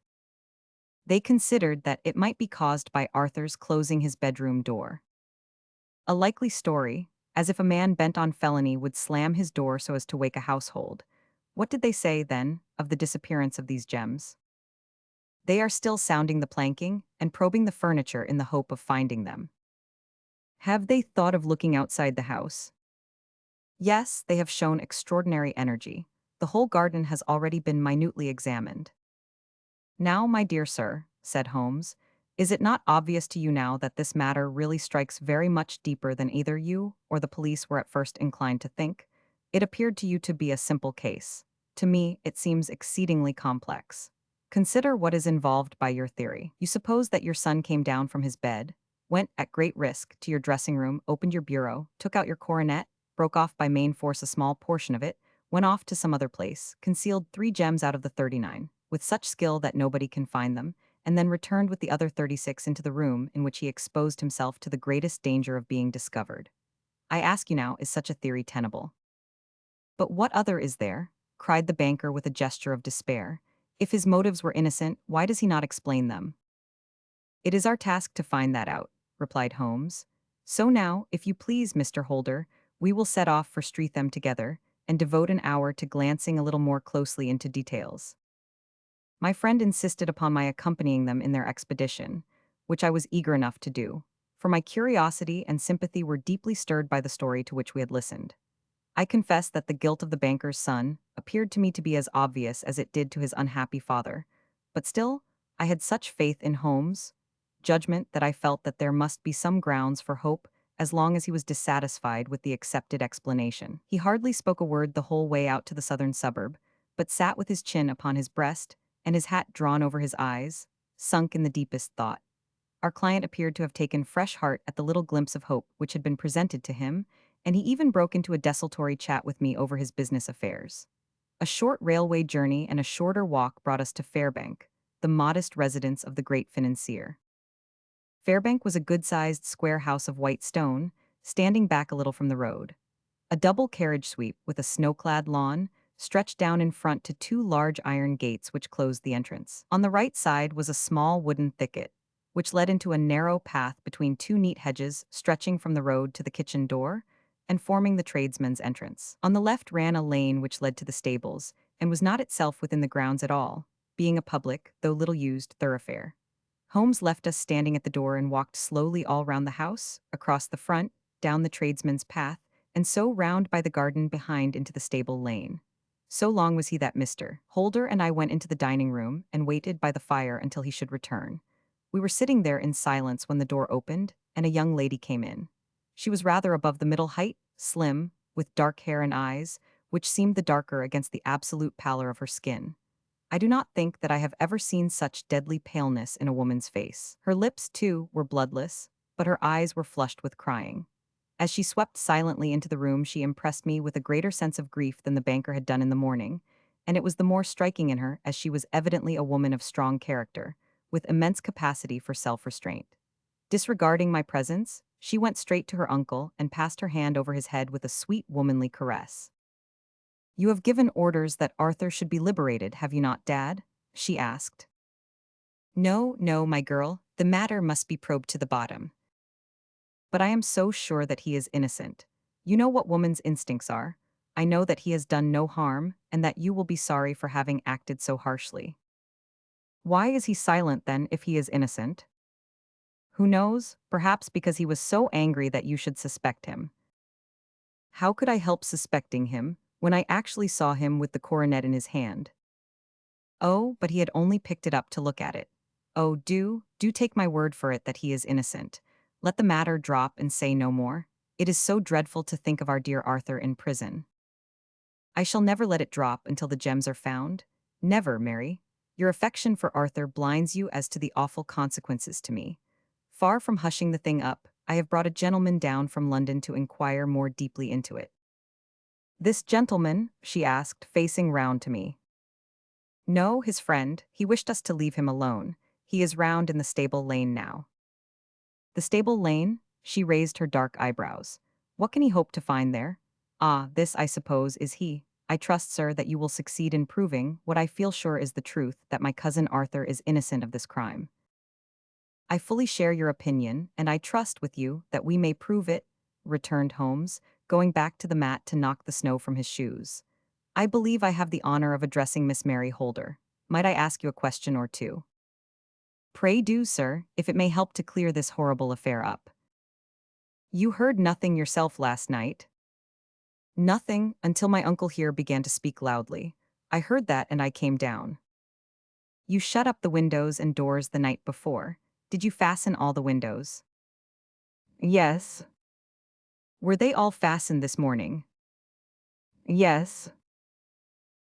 They considered that it might be caused by Arthur's closing his bedroom door. A likely story, as if a man bent on felony would slam his door so as to wake a household. What did they say, then, of the disappearance of these gems? They are still sounding the planking and probing the furniture in the hope of finding them. Have they thought of looking outside the house? Yes, they have shown extraordinary energy. The whole garden has already been minutely examined. Now, my dear sir, said Holmes, Is it not obvious to you now that this matter really strikes very much deeper than either you or the police were at first inclined to think? It appeared to you to be a simple case. To me, it seems exceedingly complex. Consider what is involved by your theory. You suppose that your son came down from his bed, went at great risk to your dressing room, opened your bureau, took out your coronet, broke off by main force a small portion of it, went off to some other place, concealed 3 gems out of the 39, with such skill that nobody can find them, and then returned with the other 36 into the room in which he exposed himself to the greatest danger of being discovered. I ask you now, is such a theory tenable? But what other is there? Cried the banker with a gesture of despair. If his motives were innocent, why does he not explain them? It is our task to find that out, replied Holmes. So now, if you please, Mr. Holder, we will set off for Streatham together, and devote an hour to glancing a little more closely into details. My friend insisted upon my accompanying them in their expedition, which I was eager enough to do, for my curiosity and sympathy were deeply stirred by the story to which we had listened. I confess that the guilt of the banker's son appeared to me to be as obvious as it did to his unhappy father, but still, I had such faith in Holmes' judgment that I felt that there must be some grounds for hope as long as he was dissatisfied with the accepted explanation. He hardly spoke a word the whole way out to the southern suburb, but sat with his chin upon his breast and his hat drawn over his eyes, sunk in the deepest thought. Our client appeared to have taken fresh heart at the little glimpse of hope which had been presented to him, and he even broke into a desultory chat with me over his business affairs. A short railway journey and a shorter walk brought us to Fairbank, the modest residence of the great financier. Fairbank was a good-sized square house of white stone, standing back a little from the road. A double carriage sweep with a snow-clad lawn stretched down in front to 2 large iron gates which closed the entrance. On the right side was a small wooden thicket, which led into a narrow path between 2 neat hedges stretching from the road to the kitchen door and forming the tradesman's entrance. On the left ran a lane which led to the stables, and was not itself within the grounds at all, being a public, though little used, thoroughfare. Holmes left us standing at the door and walked slowly all round the house, across the front, down the tradesman's path, and so round by the garden behind into the stable lane. So long was he that Mr. Holder and I went into the dining room and waited by the fire until he should return. We were sitting there in silence when the door opened, and a young lady came in. She was rather above the middle height, slim, with dark hair and eyes, which seemed the darker against the absolute pallor of her skin. I do not think that I have ever seen such deadly paleness in a woman's face. Her lips, too, were bloodless, but her eyes were flushed with crying. As she swept silently into the room, she impressed me with a greater sense of grief than the banker had done in the morning, and it was the more striking in her as she was evidently a woman of strong character, with immense capacity for self-restraint. Disregarding my presence, she went straight to her uncle and passed her hand over his head with a sweet womanly caress. "You have given orders that Arthur should be liberated, have you not, Dad?" she asked. "No, no, my girl, the matter must be probed to the bottom. But I am so sure that he is innocent. You know what woman's instincts are. I know that he has done no harm, and that you will be sorry for having acted so harshly." "Why is he silent, then, if he is innocent?" "Who knows? Perhaps because he was so angry that you should suspect him." "How could I help suspecting him, when I actually saw him with the coronet in his hand?" "Oh, but he had only picked it up to look at it. Oh, do take my word for it that he is innocent. Let the matter drop and say no more. It is so dreadful to think of our dear Arthur in prison." "I shall never let it drop until the gems are found. Never, Mary. Your affection for Arthur blinds you as to the awful consequences to me. Far from hushing the thing up, I have brought a gentleman down from London to inquire more deeply into it." "This gentleman?" she asked, facing round to me. "No, his friend. He wished us to leave him alone. He is round in the stable lane now." "The stable lane?" She raised her dark eyebrows. "What can he hope to find there? Ah, this, I suppose, is he. I trust, sir, that you will succeed in proving what I feel sure is the truth, that my cousin Arthur is innocent of this crime." "I fully share your opinion, and I trust with you that we may prove it," returned Holmes, going back to the mat to knock the snow from his shoes. "I believe I have the honor of addressing Miss Mary Holder. Might I ask you a question or two?" "Pray do, sir, if it may help to clear this horrible affair up." "You heard nothing yourself last night?" "Nothing, until my uncle here began to speak loudly. I heard that and I came down." "You shut up the windows and doors the night before. Did you fasten all the windows? Yes. Were they all fastened this morning? Yes.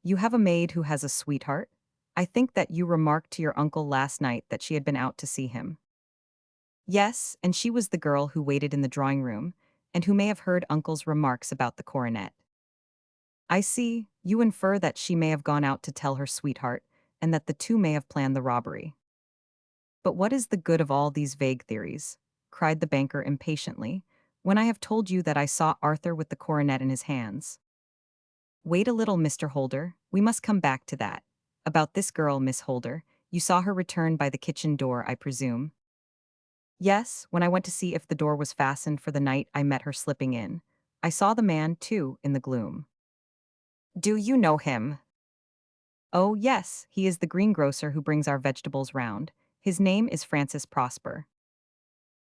You have a maid who has a sweetheart? I think that you remarked to your uncle last night that she had been out to see him. Yes, and she was the girl who waited in the drawing room, and who may have heard uncle's remarks about the coronet. I see, you infer that she may have gone out to tell her sweetheart, and that the two may have planned the robbery. But what is the good of all these vague theories? Cried the banker impatiently, when I have told you that I saw Arthur with the coronet in his hands. Wait a little, Mr. Holder, we must come back to that. About this girl, Miss Holder, you saw her return by the kitchen door, I presume? Yes, when I went to see if the door was fastened for the night, I met her slipping in. I saw the man, too, in the gloom. Do you know him? Oh, yes, he is the greengrocer who brings our vegetables round. His name is Francis Prosper.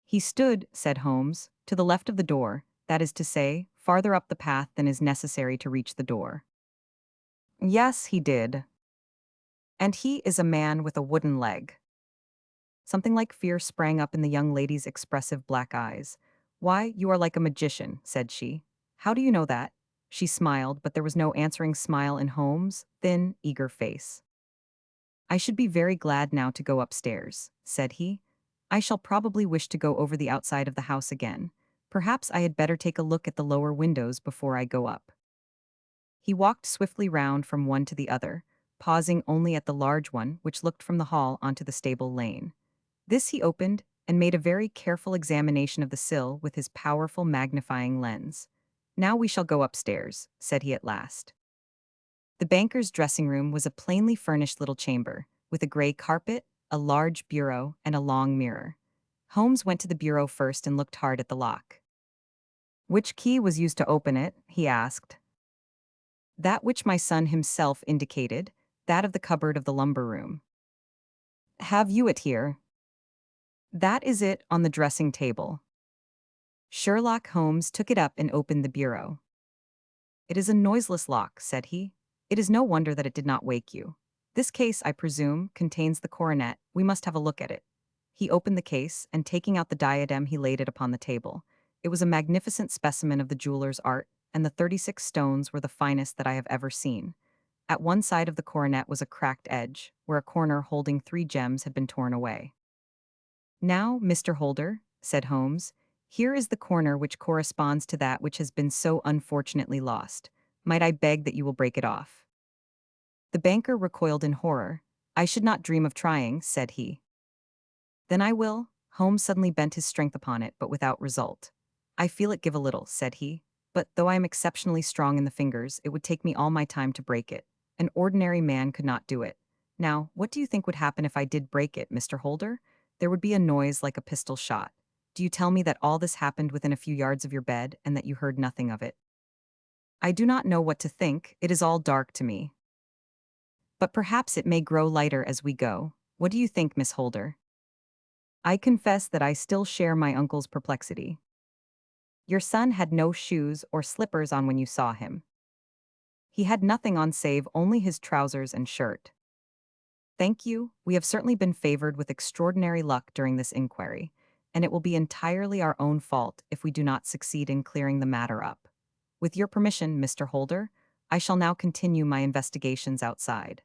He stood, said Holmes, to the left of the door, that is to say, farther up the path than is necessary to reach the door. Yes, he did. And he is a man with a wooden leg. Something like fear sprang up in the young lady's expressive black eyes. Why, you are like a magician, said she. How do you know that? She smiled, but there was no answering smile in Holmes' thin, eager face. I should be very glad now to go upstairs, said he. I shall probably wish to go over the outside of the house again. Perhaps I had better take a look at the lower windows before I go up. He walked swiftly round from one to the other, pausing only at the large one which looked from the hall onto the stable lane. This he opened, and made a very careful examination of the sill with his powerful magnifying lens. Now we shall go upstairs, said he at last. The banker's dressing room was a plainly furnished little chamber, with a gray carpet, a large bureau, and a long mirror. Holmes went to the bureau first and looked hard at the lock. Which key was used to open it? He asked. That which my son himself indicated, that of the cupboard of the lumber room. Have you it here? That is it on the dressing table. Sherlock Holmes took it up and opened the bureau. It is a noiseless lock, said he. It is no wonder that it did not wake you. This case, I presume, contains the coronet. We must have a look at it. He opened the case, and taking out the diadem, he laid it upon the table. It was a magnificent specimen of the jeweler's art, and the 36 stones were the finest that I have ever seen. At one side of the coronet was a cracked edge, where a corner holding 3 gems had been torn away. Now, Mr. Holder, said Holmes, here is the corner which corresponds to that which has been so unfortunately lost. Might I beg that you will break it off? The banker recoiled in horror. I should not dream of trying, said he. Then I will. Holmes suddenly bent his strength upon it, but without result. I feel it give a little, said he, but though I am exceptionally strong in the fingers, it would take me all my time to break it. An ordinary man could not do it. Now, what do you think would happen if I did break it, Mr. Holder? There would be a noise like a pistol shot. Do you tell me that all this happened within a few yards of your bed, and that you heard nothing of it? I do not know what to think, it is all dark to me. But perhaps it may grow lighter as we go. What do you think, Miss Holder? I confess that I still share my uncle's perplexity. Your son had no shoes or slippers on when you saw him. He had nothing on save only his trousers and shirt. Thank you, we have certainly been favored with extraordinary luck during this inquiry, and it will be entirely our own fault if we do not succeed in clearing the matter up. With your permission, Mr. Holder, I shall now continue my investigations outside.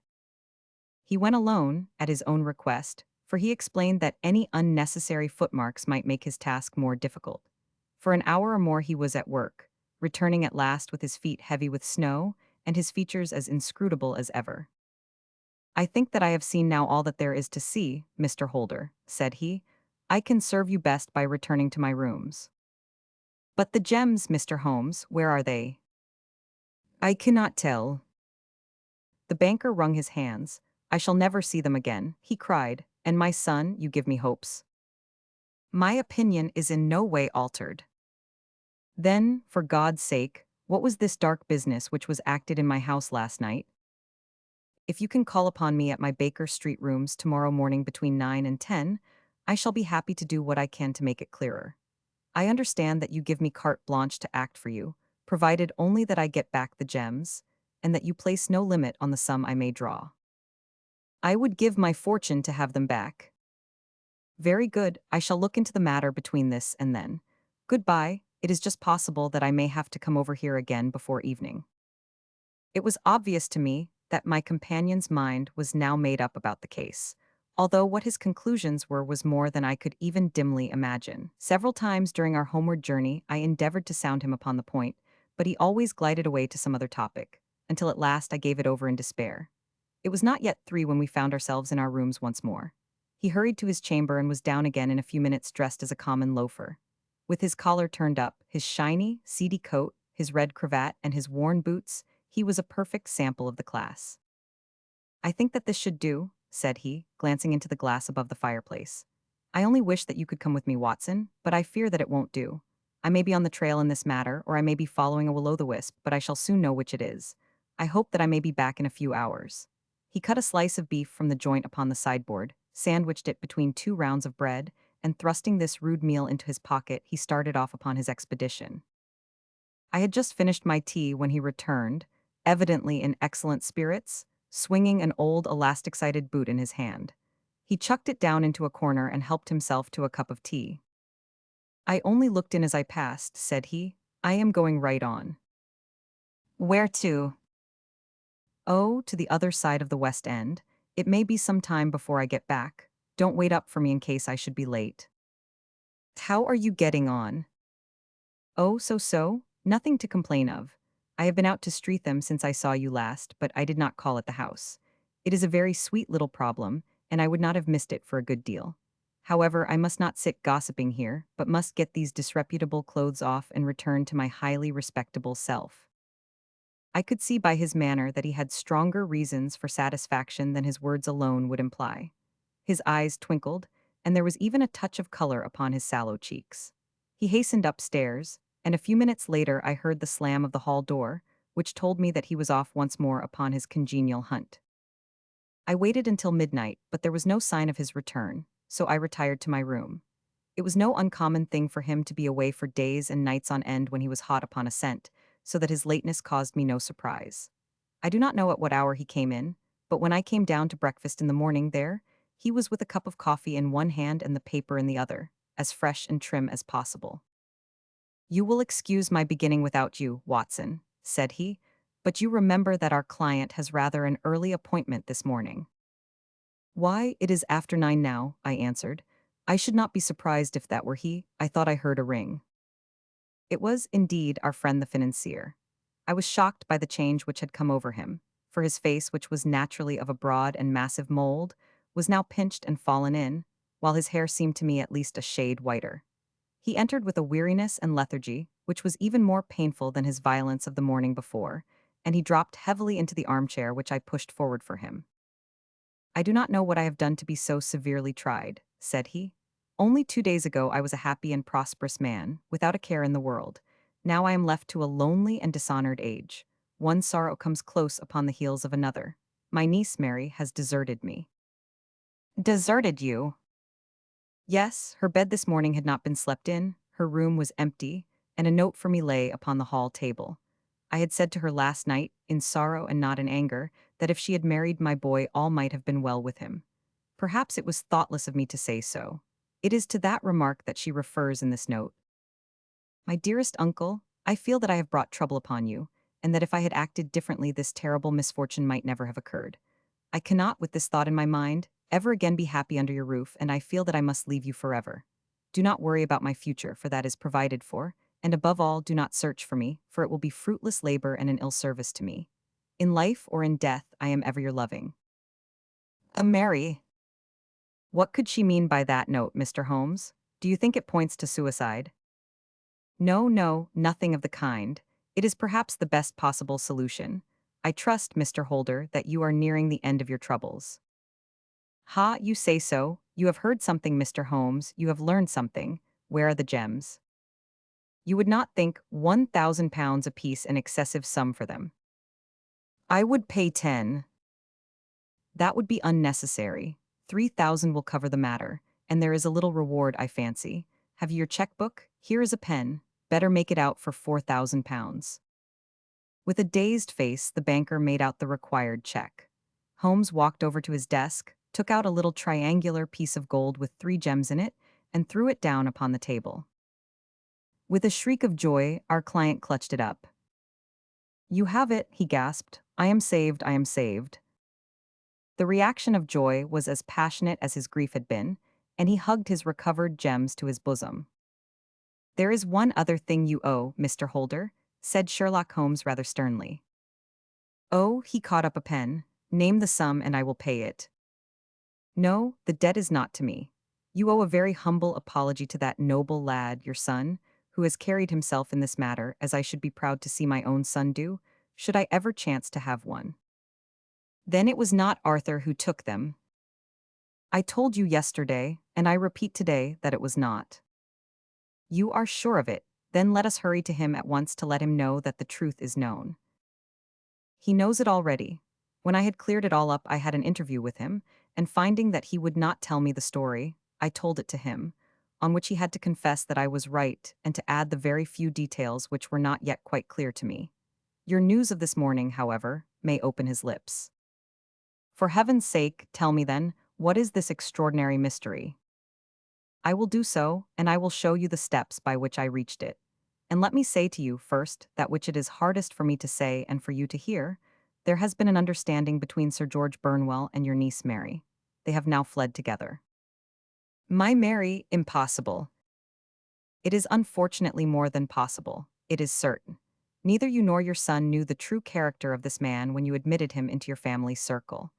He went alone, at his own request, for he explained that any unnecessary footmarks might make his task more difficult. For an hour or more he was at work, returning at last with his feet heavy with snow, and his features as inscrutable as ever. I think that I have seen now all that there is to see, Mr. Holder, said he. I can serve you best by returning to my rooms. But the gems, Mr. Holmes, where are they? I cannot tell. The banker wrung his hands. I shall never see them again, he cried, and my son, you give me hopes. My opinion is in no way altered. Then, for God's sake, what was this dark business which was acted in my house last night? If you can call upon me at my Baker Street rooms tomorrow morning between 9 and 10, I shall be happy to do what I can to make it clearer. I understand that you give me carte blanche to act for you, provided only that I get back the gems, and that you place no limit on the sum I may draw. I would give my fortune to have them back. Very good, I shall look into the matter between this and then. Goodbye, it is just possible that I may have to come over here again before evening. It was obvious to me that my companion's mind was now made up about the case, although what his conclusions were was more than I could even dimly imagine. Several times during our homeward journey, I endeavored to sound him upon the point, but he always glided away to some other topic, until at last I gave it over in despair. It was not yet 3 when we found ourselves in our rooms once more. He hurried to his chamber and was down again in a few minutes dressed as a common loafer. With his collar turned up, his shiny, seedy coat, his red cravat, and his worn boots, he was a perfect sample of the class. I think that this should do, said he, glancing into the glass above the fireplace. I only wish that you could come with me, Watson, but I fear that it won't do. I may be on the trail in this matter, or I may be following a will-o'-the-wisp, but I shall soon know which it is. I hope that I may be back in a few hours. He cut a slice of beef from the joint upon the sideboard, sandwiched it between 2 rounds of bread, and thrusting this rude meal into his pocket, he started off upon his expedition. I had just finished my tea when he returned, evidently in excellent spirits, swinging an old elastic-sided boot in his hand. He chucked it down into a corner and helped himself to a cup of tea. I only looked in as I passed, said he. I am going right on. Where to? Oh, to the other side of the West End. It may be some time before I get back. Don't wait up for me in case I should be late. How are you getting on? Oh, so, nothing to complain of. I have been out to Streatham since I saw you last, but I did not call at the house. It is a very sweet little problem, and I would not have missed it for a good deal. However, I must not sit gossiping here, but must get these disreputable clothes off and return to my highly respectable self. I could see by his manner that he had stronger reasons for satisfaction than his words alone would imply. His eyes twinkled, and there was even a touch of color upon his sallow cheeks. He hastened upstairs, and a few minutes later I heard the slam of the hall door, which told me that he was off once more upon his congenial hunt. I waited until midnight, but there was no sign of his return, so I retired to my room. It was no uncommon thing for him to be away for days and nights on end when he was hot upon a scent, so that his lateness caused me no surprise. I do not know at what hour he came in, but when I came down to breakfast in the morning there, he was with a cup of coffee in one hand and the paper in the other, as fresh and trim as possible. You will excuse my beginning without you, Watson, said he, but you remember that our client has rather an early appointment this morning. Why, it is after 9 now, I answered. I should not be surprised if that were he. I thought I heard a ring. It was, indeed, our friend the financier. I was shocked by the change which had come over him, for his face, which was naturally of a broad and massive mold, was now pinched and fallen in, while his hair seemed to me at least a shade whiter. He entered with a weariness and lethargy, which was even more painful than his violence of the morning before, and he dropped heavily into the armchair which I pushed forward for him. I do not know what I have done to be so severely tried, said he. Only 2 days ago I was a happy and prosperous man, without a care in the world. Now I am left to a lonely and dishonored age. One sorrow comes close upon the heels of another. My niece Mary has deserted me. Deserted you? Yes, her bed this morning had not been slept in, her room was empty, and a note for me lay upon the hall table. I had said to her last night, in sorrow and not in anger, that if she had married my boy all might have been well with him. Perhaps it was thoughtless of me to say so. It is to that remark that she refers in this note. My dearest uncle, I feel that I have brought trouble upon you, and that if I had acted differently this terrible misfortune might never have occurred. I cannot, with this thought in my mind, ever again be happy under your roof, and I feel that I must leave you forever. Do not worry about my future, for that is provided for, and above all, do not search for me, for it will be fruitless labor and an ill service to me. In life or in death, I am ever your loving. Mary. What could she mean by that note, Mr. Holmes? Do you think it points to suicide? No, nothing of the kind. It is perhaps the best possible solution. I trust, Mr. Holder, that you are nearing the end of your troubles. Ha, you say so. You have heard something, Mr. Holmes. You have learned something. Where are the gems? You would not think £1,000 apiece an excessive sum for them. I would pay 10. That would be unnecessary. 3,000 will cover the matter, and there is a little reward, I fancy. Have you your checkbook? Here is a pen. Better make it out for £4,000. With a dazed face, the banker made out the required check. Holmes walked over to his desk, took out a little triangular piece of gold with 3 gems in it, and threw it down upon the table. With a shriek of joy, our client clutched it up. "You have it," he gasped. "I am saved, I am saved." The reaction of joy was as passionate as his grief had been, and he hugged his recovered gems to his bosom. "There is one other thing you owe, Mr. Holder," said Sherlock Holmes rather sternly. "Oh," he caught up a pen. "Name the sum and I will pay it." "No, the debt is not to me. You owe a very humble apology to that noble lad, your son, who has carried himself in this matter as I should be proud to see my own son do, should I ever chance to have one. Then it was not Arthur who took them. I told you yesterday, and I repeat today, that it was not." "You are sure of it? Then let us hurry to him at once to let him know that the truth is known." "He knows it already. When I had cleared it all up, I had an interview with him, and finding that he would not tell me the story, I told it to him, on which he had to confess that I was right and to add the very few details which were not yet quite clear to me. Your news of this morning, however, may open his lips. For heaven's sake, tell me then, what is this extraordinary mystery?" "I will do so, and I will show you the steps by which I reached it. And let me say to you, first, that which it is hardest for me to say and for you to hear, there has been an understanding between Sir George Burnwell and your niece Mary. They have now fled together." "My Mary, impossible." "It is unfortunately more than possible. It is certain. Neither you nor your son knew the true character of this man when you admitted him into your family's circle.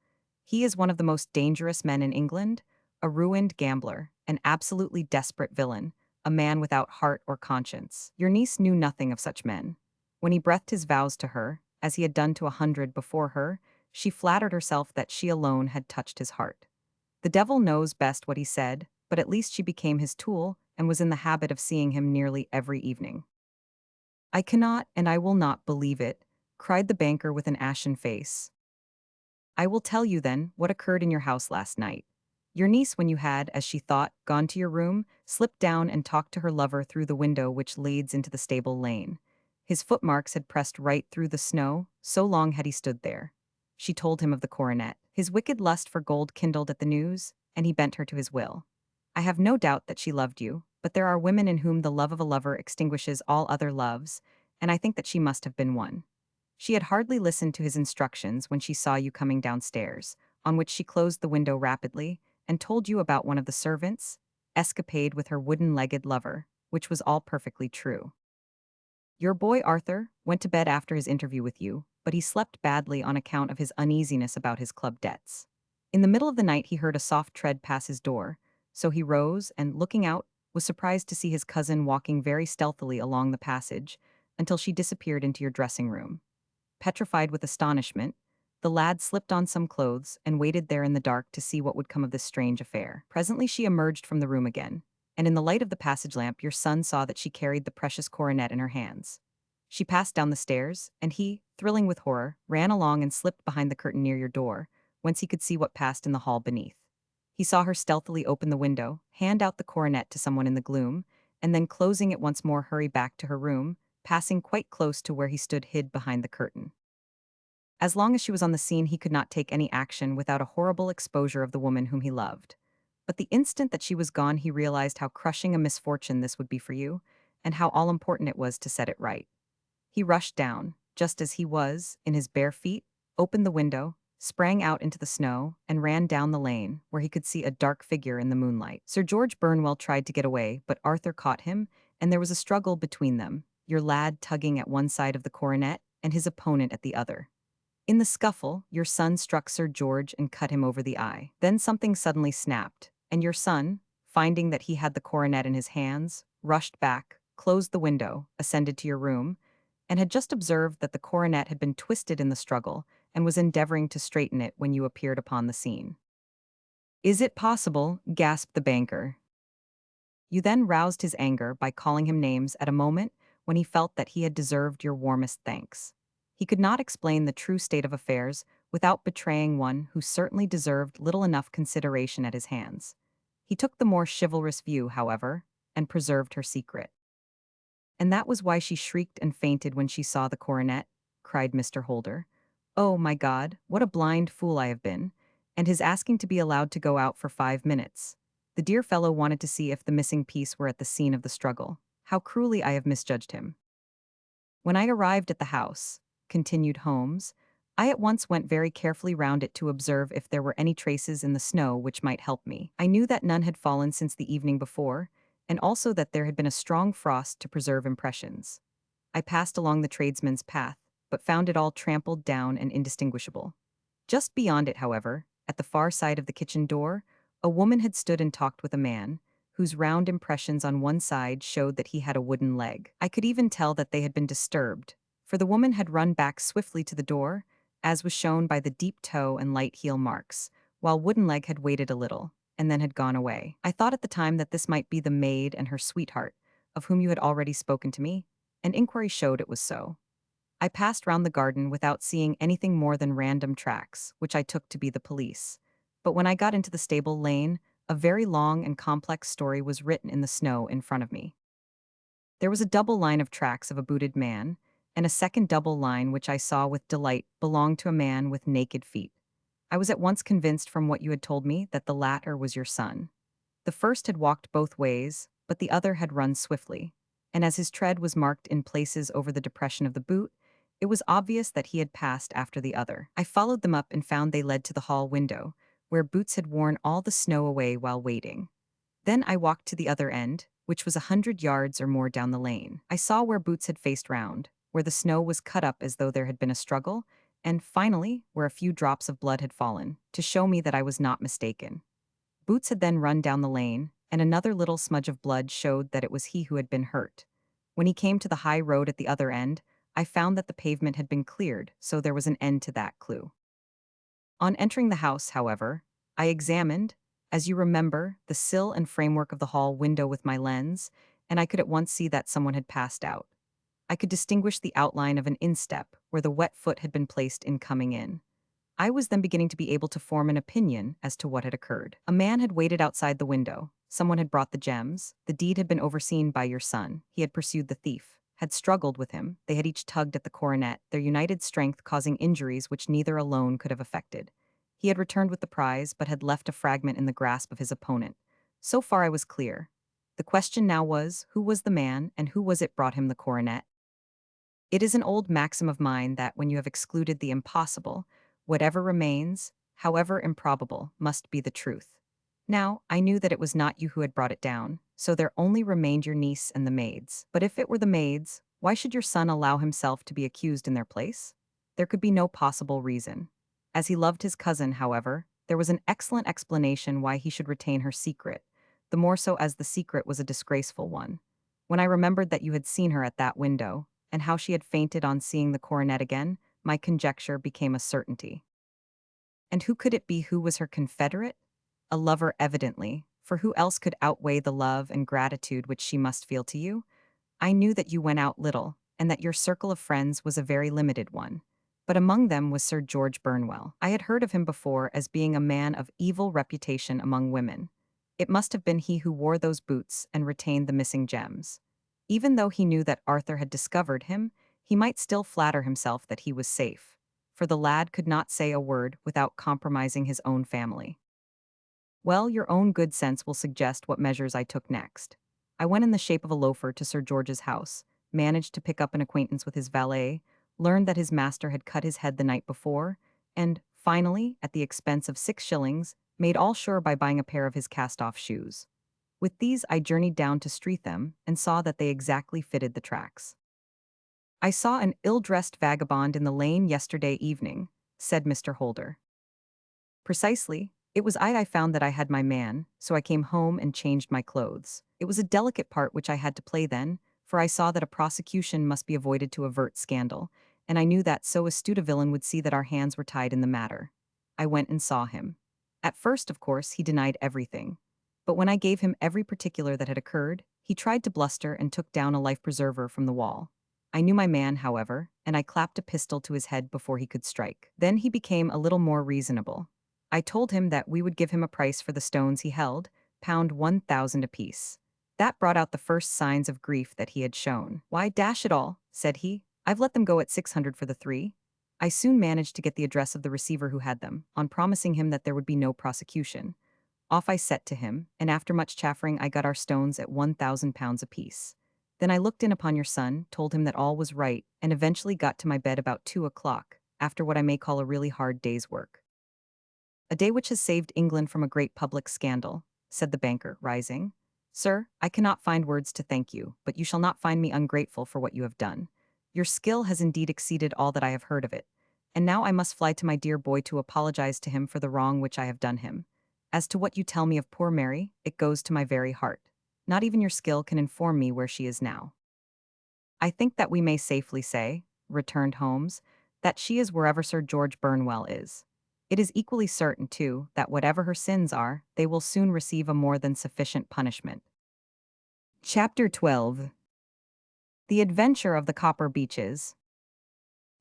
He is one of the most dangerous men in England, a ruined gambler, an absolutely desperate villain, a man without heart or conscience. Your niece knew nothing of such men. When he breathed his vows to her, as he had done to 100 before her, she flattered herself that she alone had touched his heart. The devil knows best what he said, but at least she became his tool and was in the habit of seeing him nearly every evening. "I cannot and I will not believe it," cried the banker with an ashen face. "I will tell you then what occurred in your house last night. Your niece, when you had, as she thought, gone to your room, slipped down and talked to her lover through the window which leads into the stable lane. His footmarks had pressed right through the snow, so long had he stood there. She told him of the coronet. His wicked lust for gold kindled at the news, and he bent her to his will. I have no doubt that she loved you, but there are women in whom the love of a lover extinguishes all other loves, and I think that she must have been one. She had hardly listened to his instructions when she saw you coming downstairs, on which she closed the window rapidly, and told you about one of the servants' escapade with her wooden-legged lover, which was all perfectly true. Your boy Arthur went to bed after his interview with you, but he slept badly on account of his uneasiness about his club debts. In the middle of the night he heard a soft tread pass his door, so he rose and, looking out, was surprised to see his cousin walking very stealthily along the passage until she disappeared into your dressing room. Petrified with astonishment, the lad slipped on some clothes and waited there in the dark to see what would come of this strange affair. Presently she emerged from the room again, and in the light of the passage lamp your son saw that she carried the precious coronet in her hands. She passed down the stairs, and he, thrilling with horror, ran along and slipped behind the curtain near your door, whence he could see what passed in the hall beneath. He saw her stealthily open the window, hand out the coronet to someone in the gloom, and then closing it once more hurry back to her room, passing quite close to where he stood hid behind the curtain. As long as she was on the scene, he could not take any action without a horrible exposure of the woman whom he loved. But the instant that she was gone, he realized how crushing a misfortune this would be for you, and how all-important it was to set it right. He rushed down, just as he was, in his bare feet, opened the window, sprang out into the snow, and ran down the lane, where he could see a dark figure in the moonlight. Sir George Burnwell tried to get away, but Arthur caught him, and there was a struggle between them, your lad tugging at one side of the coronet, and his opponent at the other. In the scuffle, your son struck Sir George and cut him over the eye. Then something suddenly snapped, and your son, finding that he had the coronet in his hands, rushed back, closed the window, ascended to your room, and had just observed that the coronet had been twisted in the struggle and was endeavoring to straighten it when you appeared upon the scene. "Is it possible?" gasped the banker. You then roused his anger by calling him names at a moment when he felt that he had deserved your warmest thanks. He could not explain the true state of affairs without betraying one who certainly deserved little enough consideration at his hands. He took the more chivalrous view, however, and preserved her secret. "And that was why she shrieked and fainted when she saw the coronet," cried Mr. Holder. "Oh, my God, what a blind fool I have been! and his asking to be allowed to go out for 5 minutes. The dear fellow wanted to see if the missing piece were at the scene of the struggle. How cruelly I have misjudged him. When I arrived at the house, continued Holmes, I at once went very carefully round it to observe if there were any traces in the snow which might help me. I knew that none had fallen since the evening before, and also that there had been a strong frost to preserve impressions. I passed along the tradesman's path, but found it all trampled down and indistinguishable. Just beyond it, however, at the far side of the kitchen door, a woman had stood and talked with a man, whose round impressions on one side showed that he had a wooden leg. I could even tell that they had been disturbed, for the woman had run back swiftly to the door, as was shown by the deep toe and light heel marks, while wooden leg had waited a little, and then had gone away. I thought at the time that this might be the maid and her sweetheart, of whom you had already spoken to me, and inquiry showed it was so. I passed round the garden without seeing anything more than random tracks, which I took to be the police. But when I got into the stable lane, a very long and complex story was written in the snow in front of me. There was a double line of tracks of a booted man, and a second double line which I saw with delight belonged to a man with naked feet. I was at once convinced from what you had told me that the latter was your son. The first had walked both ways, but the other had run swiftly, and as his tread was marked in places over the depression of the boot, it was obvious that he had passed after the other. I followed them up and found they led to the hall window, where Boots had worn all the snow away while waiting. Then I walked to the other end, which was 100 yards or more down the lane. I saw where Boots had faced round, where the snow was cut up as though there had been a struggle, and finally, where a few drops of blood had fallen, to show me that I was not mistaken. Boots had then run down the lane, and another little smudge of blood showed that it was he who had been hurt. When he came to the high road at the other end, I found that the pavement had been cleared, so there was an end to that clue. On entering the house, however, I examined, as you remember, the sill and framework of the hall window with my lens, and I could at once see that someone had passed out. I could distinguish the outline of an instep where the wet foot had been placed in coming in. I was then beginning to be able to form an opinion as to what had occurred. A man had waited outside the window. Someone had brought the gems. The deed had been overseen by your son. He had pursued the thief, had struggled with him. They had each tugged at the coronet, their united strength causing injuries which neither alone could have effected. He had returned with the prize, but had left a fragment in the grasp of his opponent. So far I was clear. The question now was, who was the man, and who was it brought him the coronet? It is an old maxim of mine that when you have excluded the impossible, whatever remains, however improbable, must be the truth. Now, I knew that it was not you who had brought it down, so there only remained your niece and the maids. But if it were the maids, why should your son allow himself to be accused in their place? There could be no possible reason. As he loved his cousin, however, there was an excellent explanation why he should retain her secret, the more so as the secret was a disgraceful one. When I remembered that you had seen her at that window, and how she had fainted on seeing the coronet again, my conjecture became a certainty. And who could it be who was her confederate? A lover, evidently, for who else could outweigh the love and gratitude which she must feel to you? I knew that you went out little, and that your circle of friends was a very limited one. But among them was Sir George Burnwell. I had heard of him before as being a man of evil reputation among women. It must have been he who wore those boots and retained the missing gems. Even though he knew that Arthur had discovered him, he might still flatter himself that he was safe, for the lad could not say a word without compromising his own family. Well, your own good sense will suggest what measures I took next. I went in the shape of a loafer to Sir George's house, managed to pick up an acquaintance with his valet, learned that his master had cut his head the night before, and, finally, at the expense of 6 shillings, made all sure by buying a pair of his cast-off shoes. With these I journeyed down to Streatham and saw that they exactly fitted the tracks. "I saw an ill-dressed vagabond in the lane yesterday evening," said Mr. Holder. "Precisely. It was I found that I had my man, so I came home and changed my clothes. It was a delicate part which I had to play then, for I saw that a prosecution must be avoided to avert scandal, and I knew that so astute a villain would see that our hands were tied in the matter. I went and saw him. At first, of course, he denied everything. But when I gave him every particular that had occurred, he tried to bluster and took down a life-preserver from the wall. I knew my man, however, and I clapped a pistol to his head before he could strike. Then he became a little more reasonable. I told him that we would give him a price for the stones he held, pound 1,000 apiece. That brought out the first signs of grief that he had shown. 'Why, dash it all,' said he, 'I've let them go at 600 for the three.' I soon managed to get the address of the receiver who had them, on promising him that there would be no prosecution. Off I set to him, and after much chaffering I got our stones at £1,000 apiece. Then I looked in upon your son, told him that all was right, and eventually got to my bed about 2 o'clock, after what I may call a really hard day's work. A day which has saved England from a great public scandal, said the banker, rising. Sir, I cannot find words to thank you, but you shall not find me ungrateful for what you have done. Your skill has indeed exceeded all that I have heard of it, and now I must fly to my dear boy to apologize to him for the wrong which I have done him. As to what you tell me of poor Mary, it goes to my very heart. Not even your skill can inform me where she is now. I think that we may safely say, returned Holmes, that she is wherever Sir George Burnwell is. It is equally certain, too, that whatever her sins are, they will soon receive a more than sufficient punishment. Chapter 12. The Adventure of the Copper Beeches.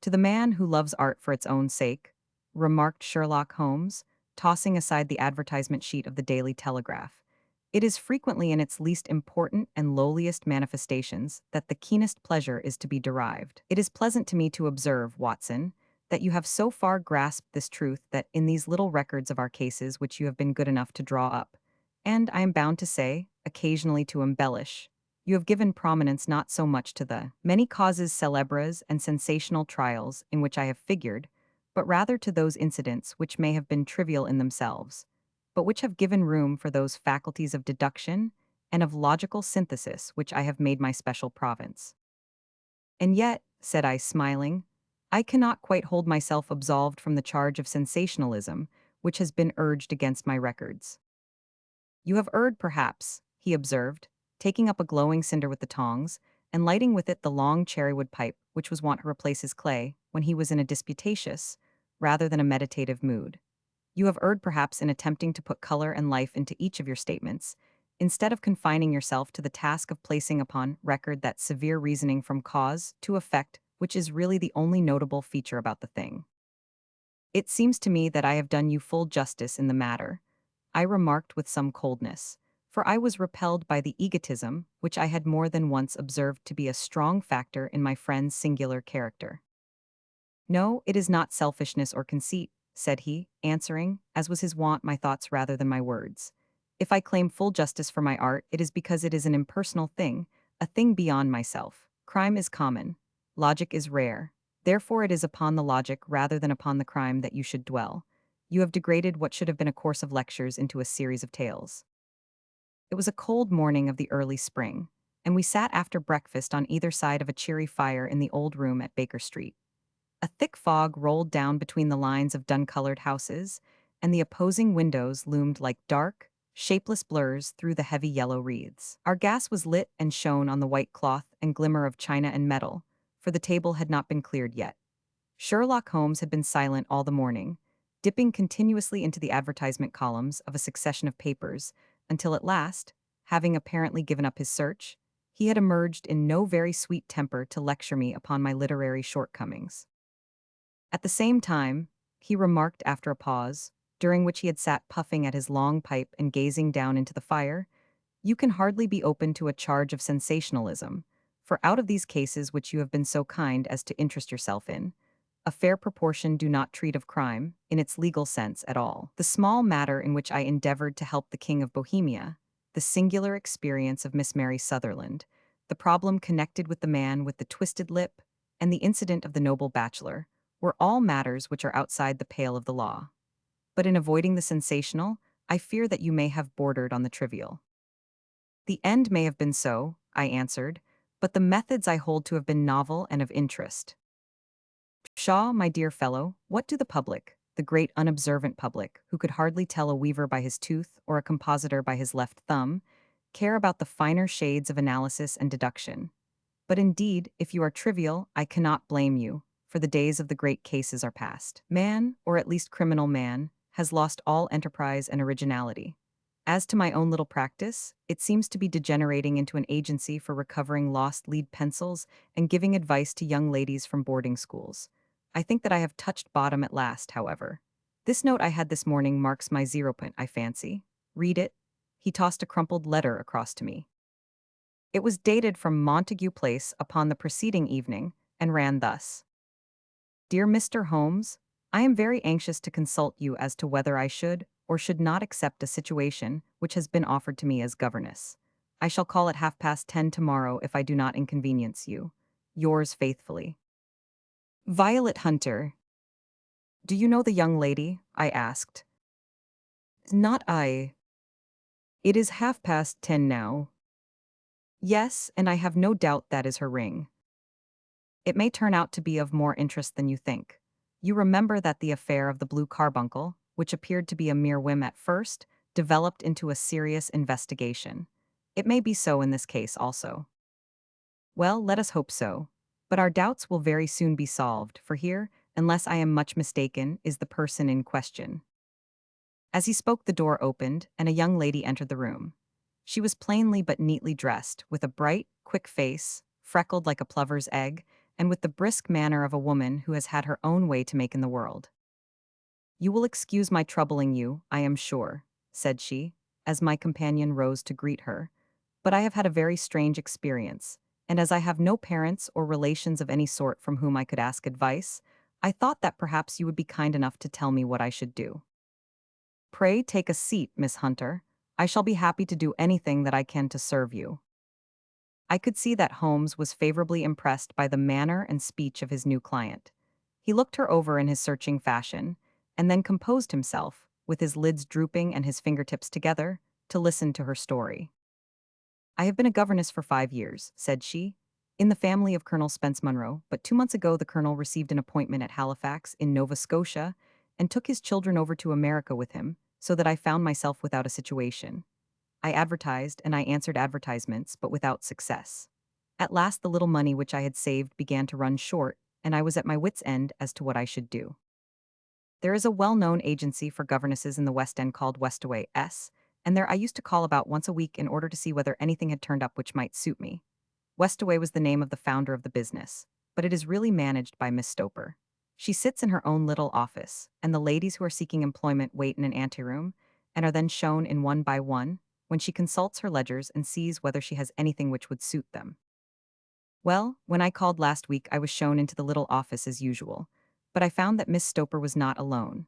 To the man who loves art for its own sake, remarked Sherlock Holmes, tossing aside the advertisement sheet of the Daily Telegraph, it is frequently in its least important and lowliest manifestations that the keenest pleasure is to be derived. It is pleasant to me to observe, Watson, that you have so far grasped this truth that in these little records of our cases which you have been good enough to draw up, and I am bound to say, occasionally to embellish, you have given prominence not so much to the many causes celebres and sensational trials in which I have figured, but rather to those incidents which may have been trivial in themselves, but which have given room for those faculties of deduction and of logical synthesis which I have made my special province. And yet, said I, smiling, I cannot quite hold myself absolved from the charge of sensationalism which has been urged against my records. You have erred, perhaps, he observed, taking up a glowing cinder with the tongs, and lighting with it the long cherrywood pipe which was wont to replace his clay when he was in a disputatious, rather than a meditative mood. You have erred perhaps in attempting to put color and life into each of your statements, instead of confining yourself to the task of placing upon record that severe reasoning from cause to effect which is really the only notable feature about the thing. It seems to me that I have done you full justice in the matter, I remarked with some coldness, for I was repelled by the egotism which I had more than once observed to be a strong factor in my friend's singular character. No, it is not selfishness or conceit, said he, answering, as was his wont, my thoughts rather than my words. If I claim full justice for my art, it is because it is an impersonal thing, a thing beyond myself. Crime is common. Logic is rare. Therefore it is upon the logic rather than upon the crime that you should dwell. You have degraded what should have been a course of lectures into a series of tales. It was a cold morning of the early spring, and we sat after breakfast on either side of a cheery fire in the old room at Baker Street. A thick fog rolled down between the lines of dun-colored houses, and the opposing windows loomed like dark, shapeless blurs through the heavy yellow wreaths. Our gas was lit and shone on the white cloth and glimmer of china and metal, for the table had not been cleared yet. Sherlock Holmes had been silent all the morning, dipping continuously into the advertisement columns of a succession of papers, until at last, having apparently given up his search, he had emerged in no very sweet temper to lecture me upon my literary shortcomings. At the same time, he remarked after a pause, during which he had sat puffing at his long pipe and gazing down into the fire, you can hardly be open to a charge of sensationalism, for out of these cases which you have been so kind as to interest yourself in, a fair proportion do not treat of crime, in its legal sense, at all. The small matter in which I endeavored to help the King of Bohemia, the singular experience of Miss Mary Sutherland, the problem connected with the man with the twisted lip, and the incident of the noble bachelor, were all matters which are outside the pale of the law. But in avoiding the sensational, I fear that you may have bordered on the trivial. The end may have been so, I answered, but the methods I hold to have been novel and of interest. Pshaw, my dear fellow, what do the public, the great unobservant public, who could hardly tell a weaver by his tooth or a compositor by his left thumb, care about the finer shades of analysis and deduction? But indeed, if you are trivial, I cannot blame you, for the days of the great cases are past. Man, or at least criminal man, has lost all enterprise and originality. As to my own little practice, it seems to be degenerating into an agency for recovering lost lead pencils and giving advice to young ladies from boarding schools. I think that I have touched bottom at last, however. This note I had this morning marks my 0 point, I fancy. Read it. He tossed a crumpled letter across to me. It was dated from Montague Place upon the preceding evening, and ran thus. Dear Mr. Holmes, I am very anxious to consult you as to whether I should or should not accept a situation which has been offered to me as governess. I shall call at 10:30 tomorrow if I do not inconvenience you. Yours faithfully. Violet Hunter. Do you know the young lady? I asked. Not I. It is 10:30 now. Yes, and I have no doubt that is her ring. It may turn out to be of more interest than you think. You remember that the affair of the blue carbuncle, which appeared to be a mere whim at first, developed into a serious investigation. It may be so in this case also. Well, let us hope so. But our doubts will very soon be solved, for here, unless I am much mistaken, is the person in question. As he spoke, the door opened, and a young lady entered the room. She was plainly but neatly dressed, with a bright, quick face, freckled like a plover's egg, and with the brisk manner of a woman who has had her own way to make in the world. You will excuse my troubling you, I am sure, said she, as my companion rose to greet her, but I have had a very strange experience, and as I have no parents or relations of any sort from whom I could ask advice, I thought that perhaps you would be kind enough to tell me what I should do. Pray take a seat, Miss Hunter. I shall be happy to do anything that I can to serve you. I could see that Holmes was favorably impressed by the manner and speech of his new client. He looked her over in his searching fashion, and then composed himself, with his lids drooping and his fingertips together, to listen to her story. I have been a governess for 5 years, said she, in the family of Colonel Spence Munro, but 2 months ago the colonel received an appointment at Halifax, in Nova Scotia, and took his children over to America with him, so that I found myself without a situation. I advertised and I answered advertisements, but without success. At last the little money which I had saved began to run short, and I was at my wits' end as to what I should do. There is a well-known agency for governesses in the West End called Westaway S, and there I used to call about once a week in order to see whether anything had turned up which might suit me. Westaway was the name of the founder of the business, but it is really managed by Miss Stoper. She sits in her own little office, and the ladies who are seeking employment wait in an anteroom, and are then shown in one by one, when she consults her ledgers and sees whether she has anything which would suit them. Well, when I called last week, I was shown into the little office as usual, but I found that Miss Stoper was not alone.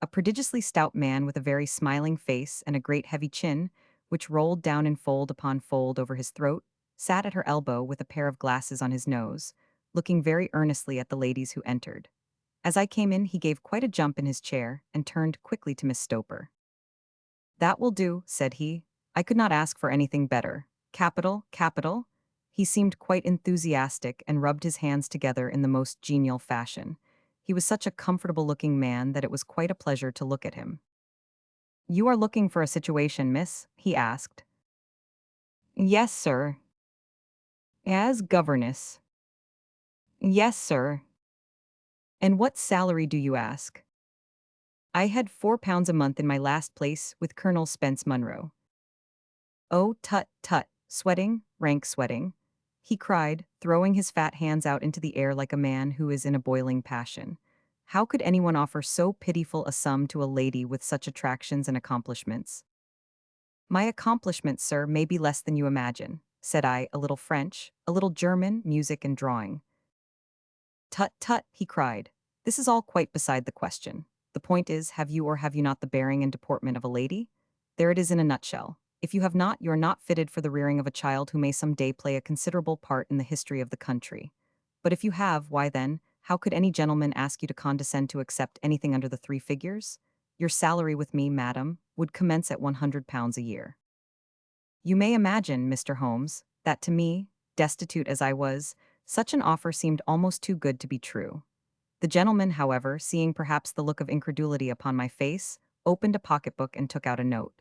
A prodigiously stout man with a very smiling face and a great heavy chin, which rolled down in fold upon fold over his throat, sat at her elbow with a pair of glasses on his nose, looking very earnestly at the ladies who entered. As I came in, he gave quite a jump in his chair and turned quickly to Miss Stoper. That will do, said he. I could not ask for anything better. Capital, capital. He seemed quite enthusiastic and rubbed his hands together in the most genial fashion. He was such a comfortable-looking man that it was quite a pleasure to look at him. You are looking for a situation, miss? He asked. Yes, sir. As governess. Yes, sir. And what salary do you ask? I had £4 a month in my last place with Colonel Spence Munro. Oh, tut, tut, sweating, rank sweating, he cried, throwing his fat hands out into the air like a man who is in a boiling passion. How could anyone offer so pitiful a sum to a lady with such attractions and accomplishments? My accomplishments, sir, may be less than you imagine, said I, a little French, a little German, music and drawing. Tut, tut, he cried. This is all quite beside the question. The point is, have you or have you not the bearing and deportment of a lady? There it is in a nutshell. If you have not, you are not fitted for the rearing of a child who may some day play a considerable part in the history of the country. But if you have, why then, how could any gentleman ask you to condescend to accept anything under the 3 figures? Your salary with me, madam, would commence at £100 a year. You may imagine, Mr. Holmes, that to me, destitute as I was, such an offer seemed almost too good to be true. The gentleman, however, seeing perhaps the look of incredulity upon my face, opened a pocketbook and took out a note.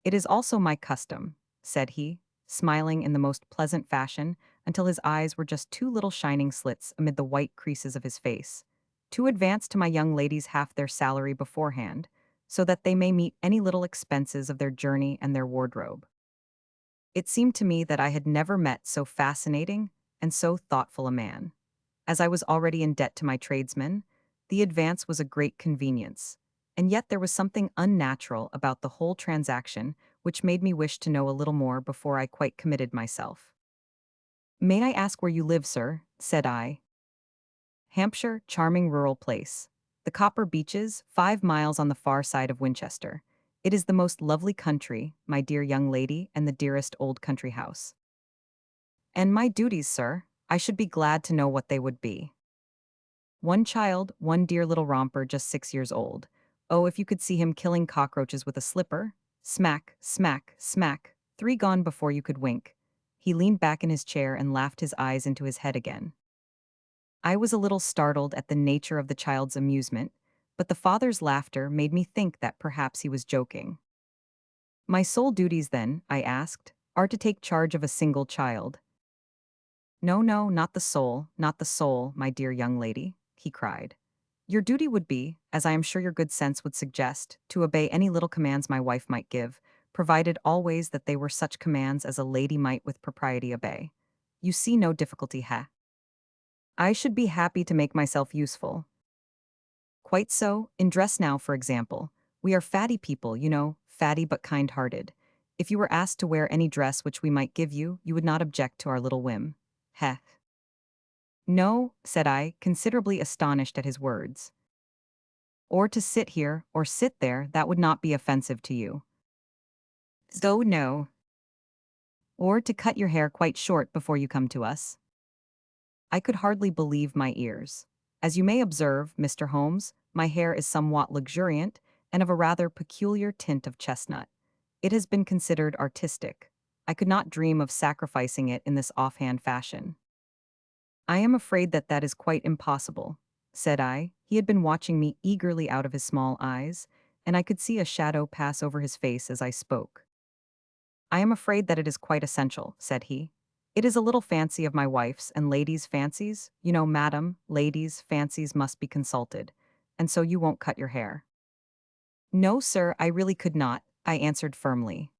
It is also my custom, said he, smiling in the most pleasant fashion until his eyes were just 2 little shining slits amid the white creases of his face, to advance to my young ladies half their salary beforehand, so that they may meet any little expenses of their journey and their wardrobe. It seemed to me that I had never met so fascinating and so thoughtful a man. As I was already in debt to my tradesmen, the advance was a great convenience, and yet there was something unnatural about the whole transaction which made me wish to know a little more before I quite committed myself. May I ask where you live, sir? Said I. Hampshire, charming rural place. The Copper Beeches, 5 miles on the far side of Winchester. It is the most lovely country, my dear young lady, and the dearest old country house. And my duties, sir, I should be glad to know what they would be. One child, one dear little romper just 6 years old. Oh, if you could see him killing cockroaches with a slipper. Smack, smack, smack, 3 gone before you could wink. He leaned back in his chair and laughed his eyes into his head again. I was a little startled at the nature of the child's amusement, but the father's laughter made me think that perhaps he was joking. My sole duties then, I asked, are to take charge of a single child. No, no, not the soul, not the soul, my dear young lady, he cried. Your duty would be, as I am sure your good sense would suggest, to obey any little commands my wife might give, provided always that they were such commands as a lady might with propriety obey. You see no difficulty, ha? I should be happy to make myself useful. Quite so, in dress now, for example. We are fatty people, you know, fatty but kind-hearted. If you were asked to wear any dress which we might give you, you would not object to our little whim. Heh. No, said I, considerably astonished at his words. Or to sit here, or sit there, that would not be offensive to you. So no. Or to cut your hair quite short before you come to us. I could hardly believe my ears. As you may observe, Mr. Holmes, my hair is somewhat luxuriant and of a rather peculiar tint of chestnut. It has been considered artistic. I could not dream of sacrificing it in this offhand fashion. I am afraid that that is quite impossible, said I. He had been watching me eagerly out of his small eyes, and I could see a shadow pass over his face as I spoke. I am afraid that it is quite essential, said he. It is a little fancy of my wife's and ladies' fancies. You know, madam, ladies' fancies must be consulted, and so you won't cut your hair. No, sir, I really could not, I answered firmly.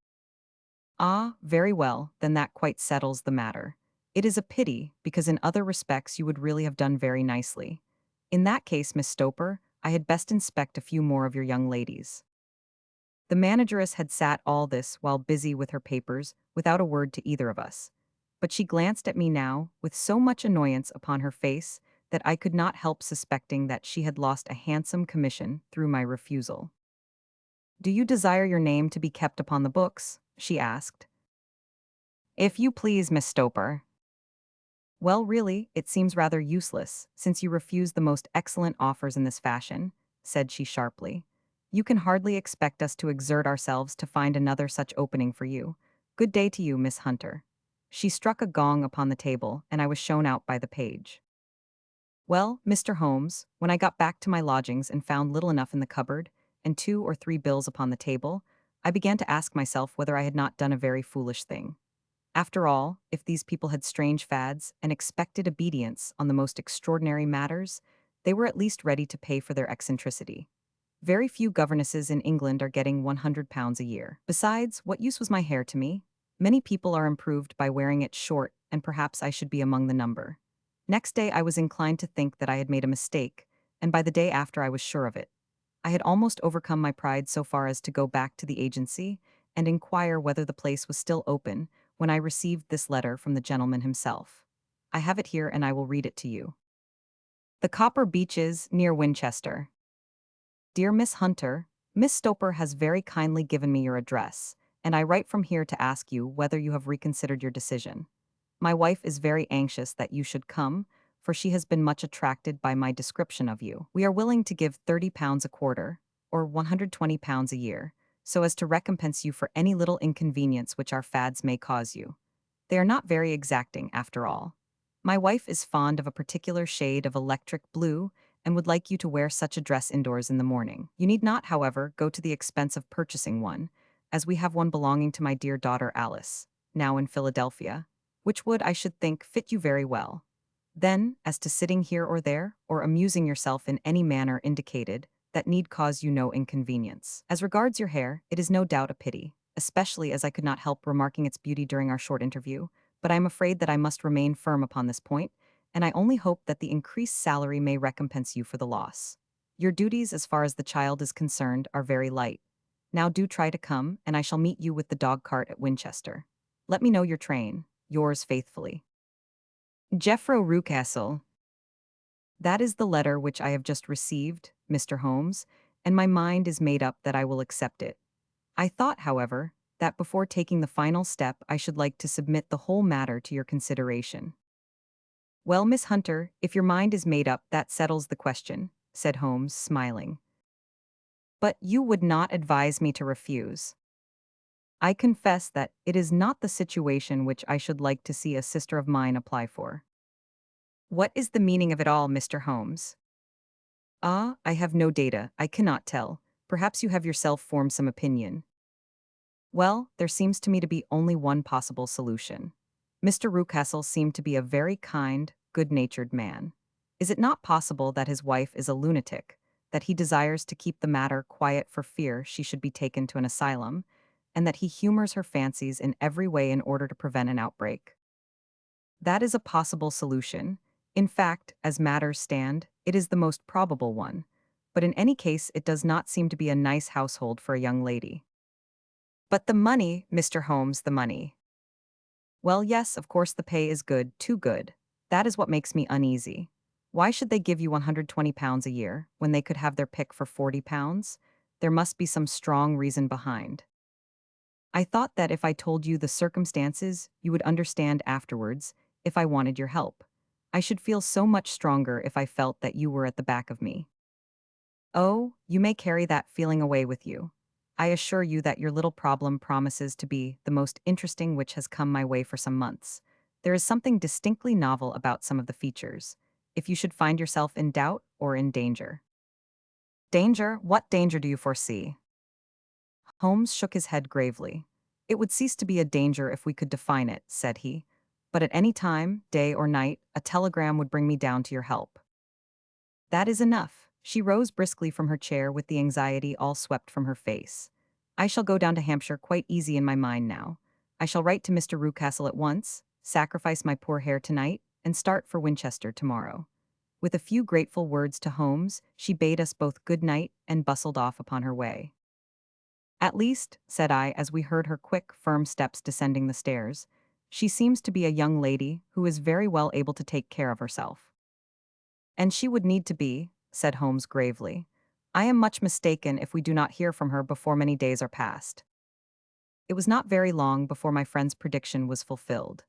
Ah, very well, then that quite settles the matter. It is a pity, because in other respects you would really have done very nicely. In that case, Miss Stoper, I had best inspect a few more of your young ladies. The manageress had sat all this while busy with her papers, without a word to either of us. But she glanced at me now, with so much annoyance upon her face, that I could not help suspecting that she had lost a handsome commission through my refusal. Do you desire your name to be kept upon the books? She asked. If you please, Miss Stoper. Well, really, it seems rather useless, since you refuse the most excellent offers in this fashion, said she sharply. You can hardly expect us to exert ourselves to find another such opening for you. Good day to you, Miss Hunter. She struck a gong upon the table, and I was shown out by the page. Well, Mr. Holmes, when I got back to my lodgings and found little enough in the cupboard, and 2 or 3 bills upon the table, I began to ask myself whether I had not done a very foolish thing. After all, if these people had strange fads and expected obedience on the most extraordinary matters, they were at least ready to pay for their eccentricity. Very few governesses in England are getting £100 a year. Besides, what use was my hair to me? Many people are improved by wearing it short, and perhaps I should be among the number. Next day I was inclined to think that I had made a mistake, and by the day after I was sure of it. I had almost overcome my pride so far as to go back to the agency and inquire whether the place was still open when I received this letter from the gentleman himself. I have it here and I will read it to you. The Copper Beeches, near Winchester. Dear Miss Hunter, Miss Stoper has very kindly given me your address, and I write from here to ask you whether you have reconsidered your decision. My wife is very anxious that you should come, for she has been much attracted by my description of you. We are willing to give £30 a quarter, or £120 a year, so as to recompense you for any little inconvenience which our fads may cause you. They are not very exacting, after all. My wife is fond of a particular shade of electric blue, and would like you to wear such a dress indoors in the morning. You need not, however, go to the expense of purchasing one, as we have one belonging to my dear daughter Alice, now in Philadelphia, which would, I should think, fit you very well. Then, as to sitting here or there, or amusing yourself in any manner indicated, that need cause you no inconvenience. As regards your hair, it is no doubt a pity, especially as I could not help remarking its beauty during our short interview, but I am afraid that I must remain firm upon this point, and I only hope that the increased salary may recompense you for the loss. Your duties, as far as the child is concerned, are very light. Now do try to come, and I shall meet you with the dog-cart at Winchester. Let me know your train. Yours faithfully, Jeffro Rucastle. That is the letter which I have just received, Mr. Holmes, and my mind is made up that I will accept it. I thought, however, that before taking the final step, I should like to submit the whole matter to your consideration. Well, Miss Hunter, if your mind is made up, that settles the question, said Holmes, smiling. But you would not advise me to refuse. I confess that it is not the situation which I should like to see a sister of mine apply for. What is the meaning of it all, Mr. Holmes? Ah, I have no data, I cannot tell. Perhaps you have yourself formed some opinion. Well, there seems to me to be only one possible solution. Mr. Rucastle seemed to be a very kind, good-natured man. Is it not possible that his wife is a lunatic, that he desires to keep the matter quiet for fear she should be taken to an asylum, and that he humors her fancies in every way in order to prevent an outbreak? That is a possible solution. In fact, as matters stand, it is the most probable one. But in any case, it does not seem to be a nice household for a young lady. But the money, Mr. Holmes, the money. Well, yes, of course the pay is good, too good. That is what makes me uneasy. Why should they give you £120 a year when they could have their pick for £40? There must be some strong reason behind. I thought that if I told you the circumstances, you would understand afterwards, if I wanted your help. I should feel so much stronger if I felt that you were at the back of me. Oh, you may carry that feeling away with you. I assure you that your little problem promises to be the most interesting which has come my way for some months. There is something distinctly novel about some of the features. If you should find yourself in doubt or in danger. Danger? What danger do you foresee? Holmes shook his head gravely. It would cease to be a danger if we could define it, said he. But at any time, day or night, a telegram would bring me down to your help. That is enough. She rose briskly from her chair with the anxiety all swept from her face. I shall go down to Hampshire quite easy in my mind now. I shall write to Mr. Rucastle at once, sacrifice my poor hair tonight, and start for Winchester tomorrow. With a few grateful words to Holmes, she bade us both good night and bustled off upon her way. At least, said I as we heard her quick, firm steps descending the stairs, she seems to be a young lady who is very well able to take care of herself. And she would need to be, said Holmes gravely. I am much mistaken if we do not hear from her before many days are past. It was not very long before my friend's prediction was fulfilled.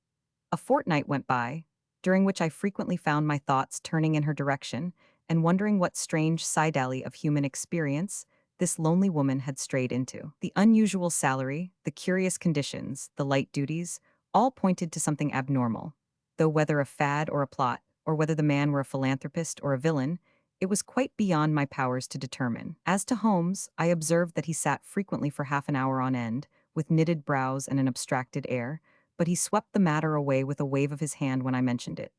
A fortnight went by, during which I frequently found my thoughts turning in her direction and wondering what strange side alley of human experience this lonely woman had strayed into. The unusual salary, the curious conditions, the light duties, all pointed to something abnormal. Though whether a fad or a plot, or whether the man were a philanthropist or a villain, it was quite beyond my powers to determine. As to Holmes, I observed that he sat frequently for half an hour on end, with knitted brows and an abstracted air, but he swept the matter away with a wave of his hand when I mentioned it.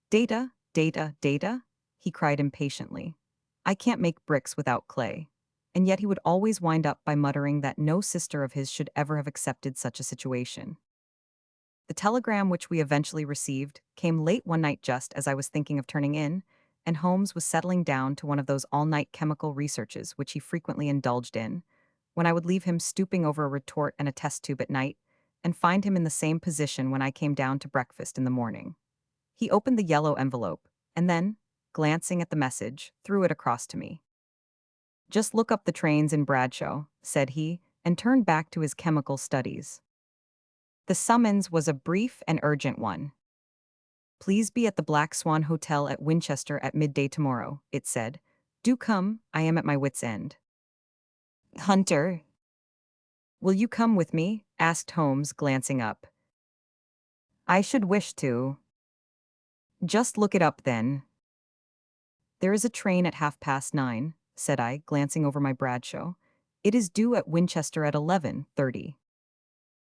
Data, data, data, he cried impatiently. I can't make bricks without clay. And yet he would always wind up by muttering that no sister of his should ever have accepted such a situation. The telegram which we eventually received came late one night just as I was thinking of turning in, and Holmes was settling down to one of those all-night chemical researches which he frequently indulged in, when I would leave him stooping over a retort and a test tube at night, and find him in the same position when I came down to breakfast in the morning. He opened the yellow envelope, and then, glancing at the message, threw it across to me. Just look up the trains in Bradshaw, said he, and turned back to his chemical studies. The summons was a brief and urgent one. Please be at the Black Swan Hotel at Winchester at midday tomorrow, it said. Do come, I am at my wit's end. Hunter. Will you come with me? Asked Holmes, glancing up. I should wish to. Just look it up then. There is a train at 9:30, said I, glancing over my Bradshaw. It is due at Winchester at 11:30.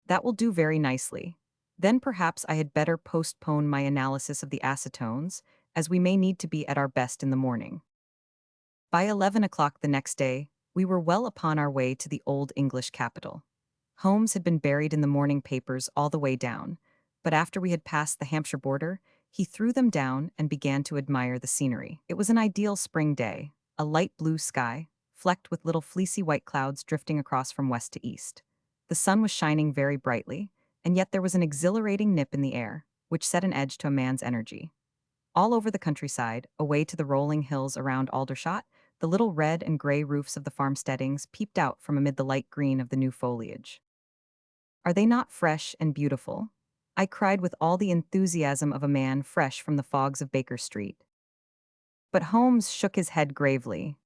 That will do very nicely. Then perhaps I had better postpone my analysis of the acetones, as we may need to be at our best in the morning. By 11 o'clock the next day, we were well upon our way to the old English capital. Holmes had been buried in the morning papers all the way down, but after we had passed the Hampshire border, he threw them down and began to admire the scenery. It was an ideal spring day, a light blue sky, flecked with little fleecy white clouds drifting across from west to east. The sun was shining very brightly, and yet there was an exhilarating nip in the air, which set an edge to a man's energy. All over the countryside, away to the rolling hills around Aldershot, the little red and gray roofs of the farmsteadings peeped out from amid the light green of the new foliage. Are they not fresh and beautiful? I cried with all the enthusiasm of a man fresh from the fogs of Baker Street. But Holmes shook his head gravely.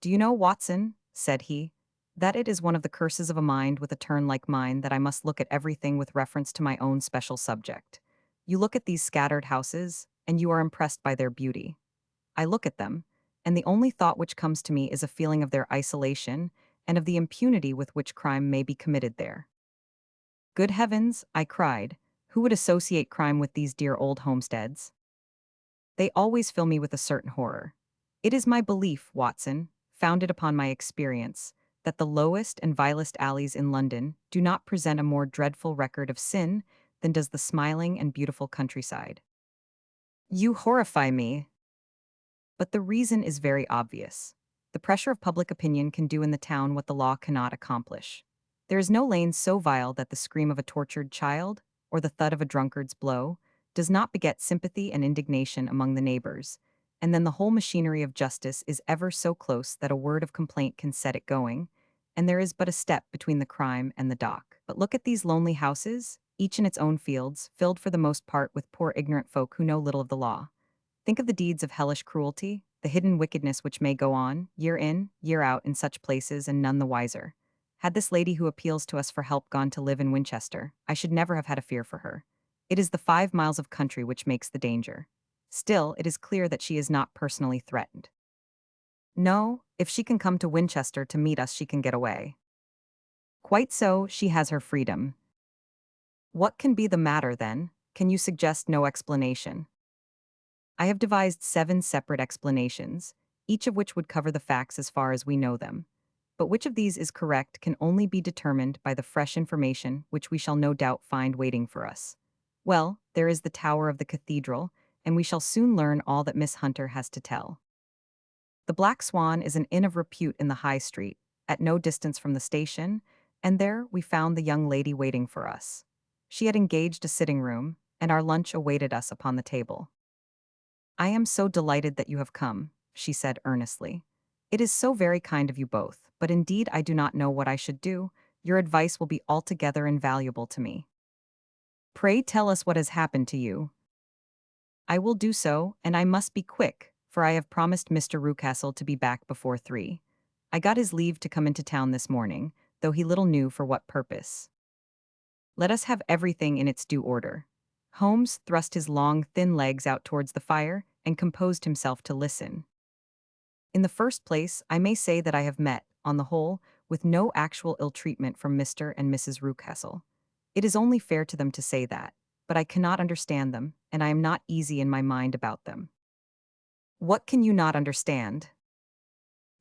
Do you know, Watson, said he, that it is one of the curses of a mind with a turn like mine that I must look at everything with reference to my own special subject. You look at these scattered houses, and you are impressed by their beauty. I look at them, and the only thought which comes to me is a feeling of their isolation and of the impunity with which crime may be committed there. Good heavens, I cried, who would associate crime with these dear old homesteads? They always fill me with a certain horror. It is my belief, Watson, founded upon my experience, that the lowest and vilest alleys in London do not present a more dreadful record of sin than does the smiling and beautiful countryside. You horrify me. But the reason is very obvious. The pressure of public opinion can do in the town what the law cannot accomplish. There is no lane so vile that the scream of a tortured child, or the thud of a drunkard's blow, does not beget sympathy and indignation among the neighbors, and then the whole machinery of justice is ever so close that a word of complaint can set it going, and there is but a step between the crime and the dock. But look at these lonely houses, each in its own fields, filled for the most part with poor ignorant folk who know little of the law. Think of the deeds of hellish cruelty, the hidden wickedness which may go on, year in, year out in such places and none the wiser. Had this lady who appeals to us for help gone to live in Winchester, I should never have had a fear for her. It is the 5 miles of country which makes the danger. Still, it is clear that she is not personally threatened. No, if she can come to Winchester to meet us she can get away. Quite so, she has her freedom. What can be the matter then? Can you suggest no explanation? I have devised 7 separate explanations, each of which would cover the facts as far as we know them. But which of these is correct can only be determined by the fresh information which we shall no doubt find waiting for us. Well, there is the tower of the cathedral, and we shall soon learn all that Miss Hunter has to tell. The Black Swan is an inn of repute in the High Street, at no distance from the station, and there we found the young lady waiting for us. She had engaged a sitting room, and our lunch awaited us upon the table. I am so delighted that you have come, she said earnestly. It is so very kind of you both, but indeed I do not know what I should do. Your advice will be altogether invaluable to me. Pray tell us what has happened to you. I will do so, and I must be quick, for I have promised Mr. Rucastle to be back before 3. I got his leave to come into town this morning, though he little knew for what purpose. Let us have everything in its due order. Holmes thrust his long, thin legs out towards the fire and composed himself to listen. In the first place, I may say that I have met, on the whole, with no actual ill treatment from Mr. and Mrs. Rucastle. It is only fair to them to say that, but I cannot understand them, and I am not easy in my mind about them. What can you not understand?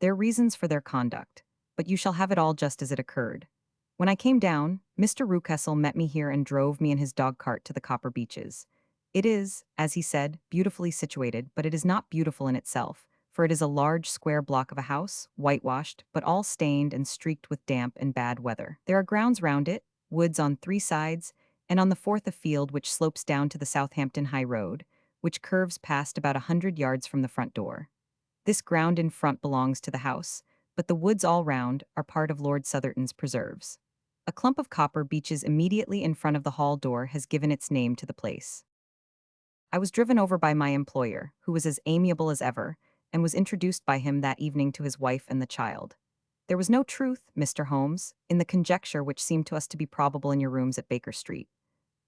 Their reasons for their conduct, but you shall have it all just as it occurred. When I came down, Mr. Rucastle met me here and drove me in his dog-cart to the Copper Beeches. It is, as he said, beautifully situated, but it is not beautiful in itself, for it is a large square block of a house, whitewashed, but all stained and streaked with damp and bad weather. There are grounds round it, woods on 3 sides, and on the fourth a field which slopes down to the Southampton High Road, which curves past about 100 yards from the front door. This ground in front belongs to the house, but the woods all round are part of Lord Southerton's preserves. A clump of copper beeches immediately in front of the hall door has given its name to the place. I was driven over by my employer, who was as amiable as ever, and was introduced by him that evening to his wife and the child. There was no truth, Mr. Holmes, in the conjecture which seemed to us to be probable in your rooms at Baker Street.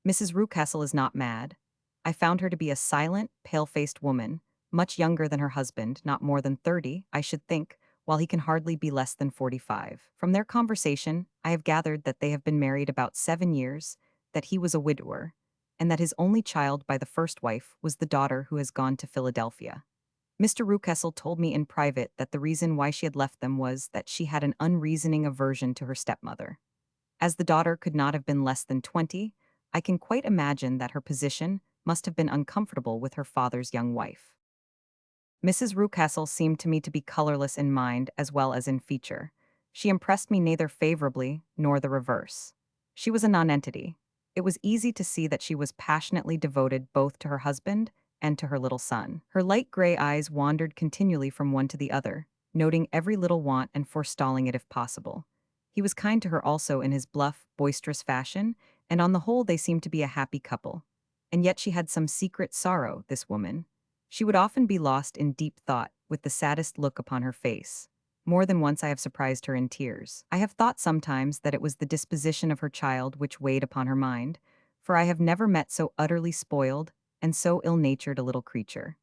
Mrs. Rucastle is not mad. I found her to be a silent, pale-faced woman, much younger than her husband, not more than 30, I should think, while he can hardly be less than 45. From their conversation, I have gathered that they have been married about 7 years, that he was a widower, and that his only child by the first wife was the daughter who has gone to Philadelphia. Mr. Rucastle told me in private that the reason why she had left them was that she had an unreasoning aversion to her stepmother. As the daughter could not have been less than 20, I can quite imagine that her position must have been uncomfortable with her father's young wife. Mrs. Rucastle seemed to me to be colorless in mind as well as in feature. She impressed me neither favorably nor the reverse. She was a nonentity. It was easy to see that she was passionately devoted both to her husband and to her little son. Her light gray eyes wandered continually from one to the other, noting every little want and forestalling it if possible. He was kind to her also in his bluff, boisterous fashion, and on the whole they seemed to be a happy couple. And yet she had some secret sorrow, this woman. She would often be lost in deep thought, with the saddest look upon her face. More than once I have surprised her in tears. I have thought sometimes that it was the disposition of her child which weighed upon her mind, for I have never met so utterly spoiled and so ill-natured a little creature.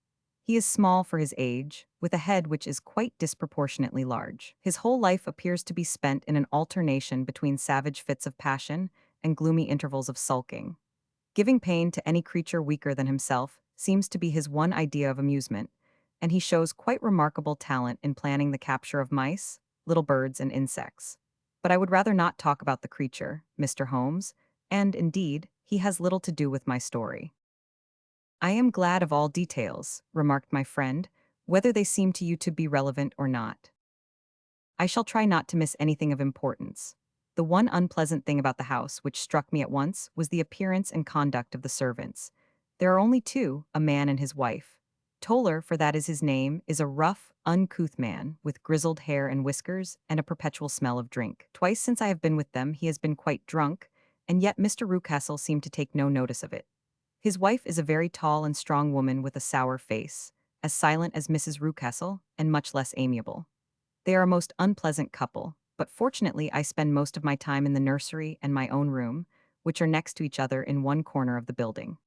He is small for his age, with a head which is quite disproportionately large. His whole life appears to be spent in an alternation between savage fits of passion and gloomy intervals of sulking. Giving pain to any creature weaker than himself seems to be his one idea of amusement, and he shows quite remarkable talent in planning the capture of mice, little birds, and insects. But I would rather not talk about the creature, Mr. Holmes, and, indeed, he has little to do with my story. I am glad of all details, remarked my friend, whether they seem to you to be relevant or not. I shall try not to miss anything of importance. The one unpleasant thing about the house which struck me at once was the appearance and conduct of the servants. There are only two, a man and his wife. Toller, for that is his name, is a rough, uncouth man, with grizzled hair and whiskers, and a perpetual smell of drink. Twice since I have been with them he has been quite drunk, and yet Mr. Rucastle seemed to take no notice of it. His wife is a very tall and strong woman with a sour face, as silent as Mrs. Rucastle, and much less amiable. They are a most unpleasant couple, but fortunately I spend most of my time in the nursery and my own room, which are next to each other in one corner of the building.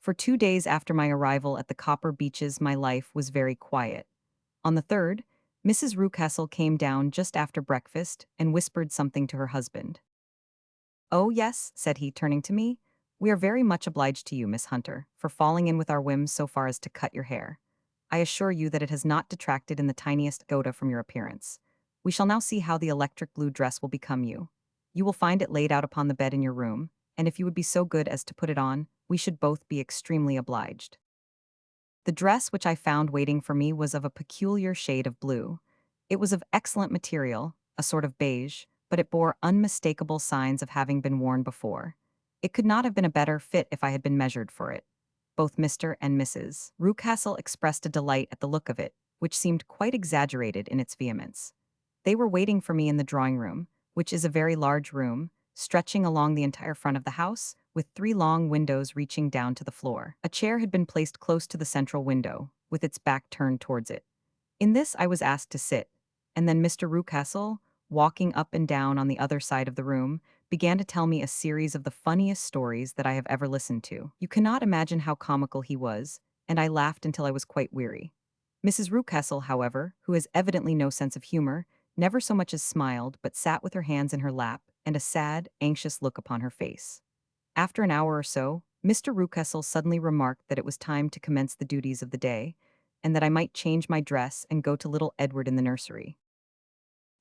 For 2 days after my arrival at the Copper Beeches my life was very quiet. On the third, Mrs. Rucastle came down just after breakfast and whispered something to her husband. "Oh, yes," said he, turning to me, "we are very much obliged to you, Miss Hunter, for falling in with our whims so far as to cut your hair. I assure you that it has not detracted in the tiniest iota from your appearance. We shall now see how the electric blue dress will become you. You will find it laid out upon the bed in your room, and if you would be so good as to put it on, we should both be extremely obliged." The dress which I found waiting for me was of a peculiar shade of blue. It was of excellent material, a sort of beige, but it bore unmistakable signs of having been worn before. It could not have been a better fit if I had been measured for it. Both Mr. and Mrs. Rucastle expressed a delight at the look of it, which seemed quite exaggerated in its vehemence. They were waiting for me in the drawing room, which is a very large room, stretching along the entire front of the house, with 3 long windows reaching down to the floor. A chair had been placed close to the central window, with its back turned towards it. In this I was asked to sit, and then Mr. Rucastle, walking up and down on the other side of the room, began to tell me a series of the funniest stories that I have ever listened to. You cannot imagine how comical he was, and I laughed until I was quite weary. Mrs. Rucastle, however, who has evidently no sense of humor, never so much as smiled, but sat with her hands in her lap and a sad, anxious look upon her face. After an hour or so, Mr. Rucastle suddenly remarked that it was time to commence the duties of the day, and that I might change my dress and go to little Edward in the nursery.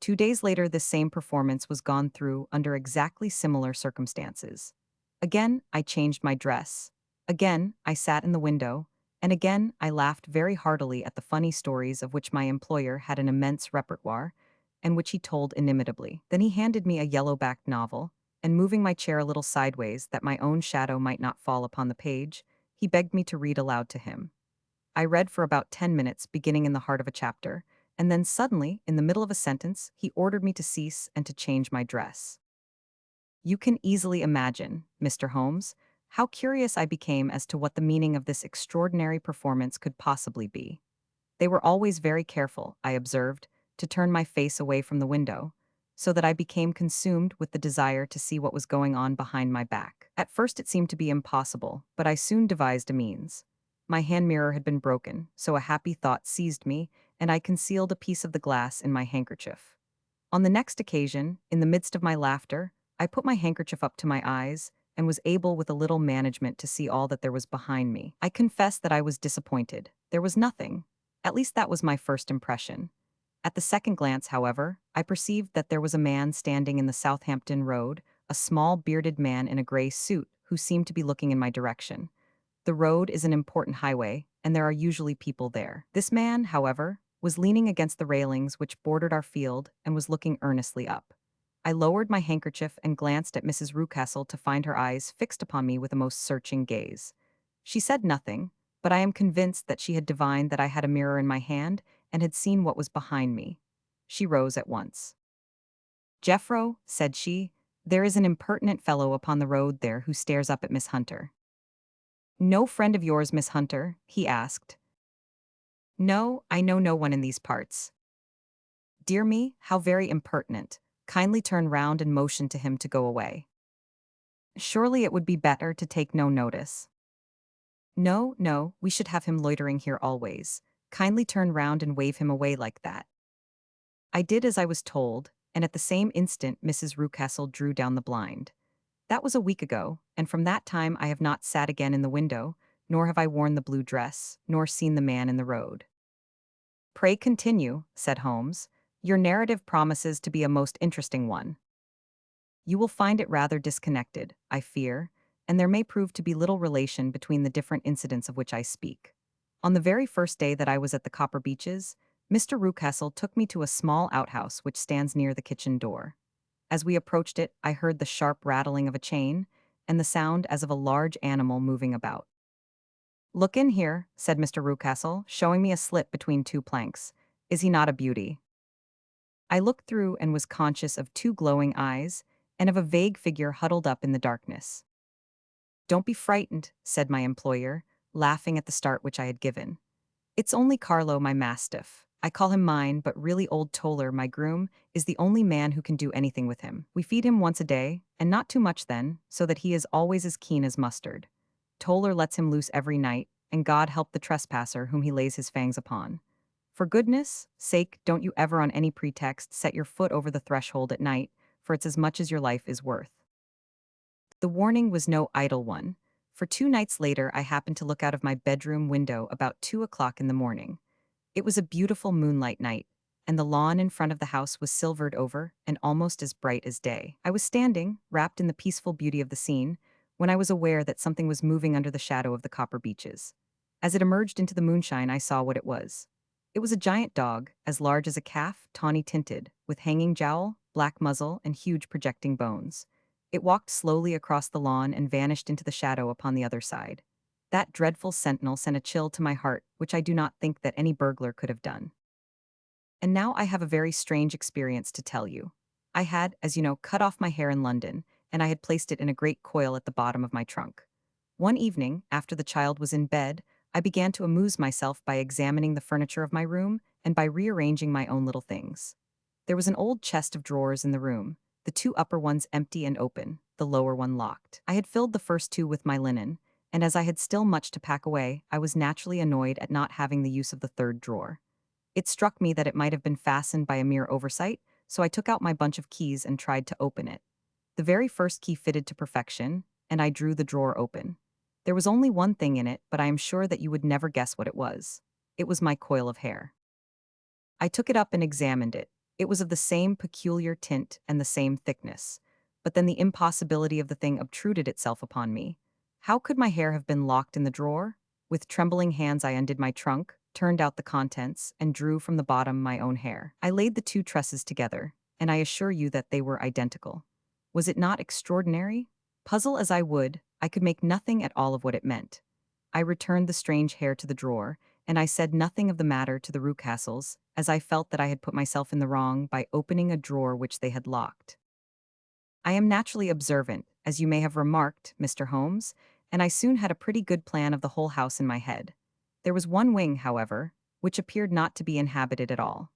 2 days later, this same performance was gone through under exactly similar circumstances. Again, I changed my dress. Again, I sat in the window, and again, I laughed very heartily at the funny stories of which my employer had an immense repertoire, and which he told inimitably. Then he handed me a yellow-backed novel, and moving my chair a little sideways that my own shadow might not fall upon the page, he begged me to read aloud to him. I read for about 10 minutes, beginning in the heart of a chapter, and then suddenly, in the middle of a sentence, he ordered me to cease and to change my dress. You can easily imagine, Mr. Holmes, how curious I became as to what the meaning of this extraordinary performance could possibly be. They were always very careful, I observed, to turn my face away from the window, so that I became consumed with the desire to see what was going on behind my back. At first it seemed to be impossible, but I soon devised a means. My hand mirror had been broken, so a happy thought seized me, and I concealed a piece of the glass in my handkerchief. On the next occasion, in the midst of my laughter, I put my handkerchief up to my eyes, and was able with a little management to see all that there was behind me. I confess that I was disappointed. There was nothing. At least that was my first impression. At the second glance, however, I perceived that there was a man standing in the Southampton Road, a small bearded man in a grey suit, who seemed to be looking in my direction. The road is an important highway, and there are usually people there. This man, however, was leaning against the railings which bordered our field and was looking earnestly up. I lowered my handkerchief and glanced at Mrs. Rucastle to find her eyes fixed upon me with a most searching gaze. She said nothing, but I am convinced that she had divined that I had a mirror in my hand and had seen what was behind me. She rose at once. "Jeffro," said she, "there is an impertinent fellow upon the road there who stares up at Miss Hunter." "No friend of yours, Miss Hunter?" he asked. "No, I know no one in these parts." "Dear me, how very impertinent. Kindly turn round and motion to him to go away." "Surely it would be better to take no notice." "No, no, we should have him loitering here always. Kindly turn round and wave him away like that." I did as I was told, and at the same instant Mrs. Rucastle drew down the blind. That was a week ago, and from that time I have not sat again in the window, nor have I worn the blue dress, nor seen the man in the road. "Pray continue," said Holmes. "Your narrative promises to be a most interesting one." "You will find it rather disconnected, I fear, and there may prove to be little relation between the different incidents of which I speak. On the very first day that I was at the Copper Beeches, Mr. Rucastle took me to a small outhouse which stands near the kitchen door. As we approached it, I heard the sharp rattling of a chain, and the sound as of a large animal moving about. "Look in here," said Mr. Rucastle, showing me a slit between two planks. "Is he not a beauty?" I looked through and was conscious of two glowing eyes, and of a vague figure huddled up in the darkness. "Don't be frightened," said my employer, laughing at the start which I had given. "It's only Carlo, my mastiff. I call him mine, but really old Toller, my groom, is the only man who can do anything with him. We feed him once a day, and not too much then, so that he is always as keen as mustard. Toller lets him loose every night, and God help the trespasser whom he lays his fangs upon. For goodness' sake, don't you ever on any pretext set your foot over the threshold at night, for it's as much as your life is worth." The warning was no idle one, for 2 nights later I happened to look out of my bedroom window about 2 o'clock in the morning. It was a beautiful moonlight night, and the lawn in front of the house was silvered over and almost as bright as day. I was standing, wrapped in the peaceful beauty of the scene, when I was aware that something was moving under the shadow of the Copper Beeches. As it emerged into the moonshine, I saw what it was. It was a giant dog, as large as a calf, tawny tinted, with hanging jowl, black muzzle, and huge projecting bones. It walked slowly across the lawn and vanished into the shadow upon the other side. That dreadful sentinel sent a chill to my heart, which I do not think that any burglar could have done. And now I have a very strange experience to tell you. I had, as you know, cut off my hair in London, and I had placed it in a great coil at the bottom of my trunk. One evening, after the child was in bed, I began to amuse myself by examining the furniture of my room and by rearranging my own little things. There was an old chest of drawers in the room, the two upper ones empty and open, the lower one locked. I had filled the first two with my linen, and as I had still much to pack away, I was naturally annoyed at not having the use of the third drawer. It struck me that it might have been fastened by a mere oversight, so I took out my bunch of keys and tried to open it. The very first key fitted to perfection, and I drew the drawer open. There was only one thing in it, but I am sure that you would never guess what it was. It was my coil of hair. I took it up and examined it. It was of the same peculiar tint and the same thickness. But then the impossibility of the thing obtruded itself upon me. How could my hair have been locked in the drawer? With trembling hands I undid my trunk, turned out the contents, and drew from the bottom my own hair. I laid the two tresses together, and I assure you that they were identical. Was it not extraordinary? Puzzle as I would, I could make nothing at all of what it meant. I returned the strange hair to the drawer, and I said nothing of the matter to the Rucastles, as I felt that I had put myself in the wrong by opening a drawer which they had locked. I am naturally observant, as you may have remarked, Mr. Holmes, and I soon had a pretty good plan of the whole house in my head. There was one wing, however, which appeared not to be inhabited at all.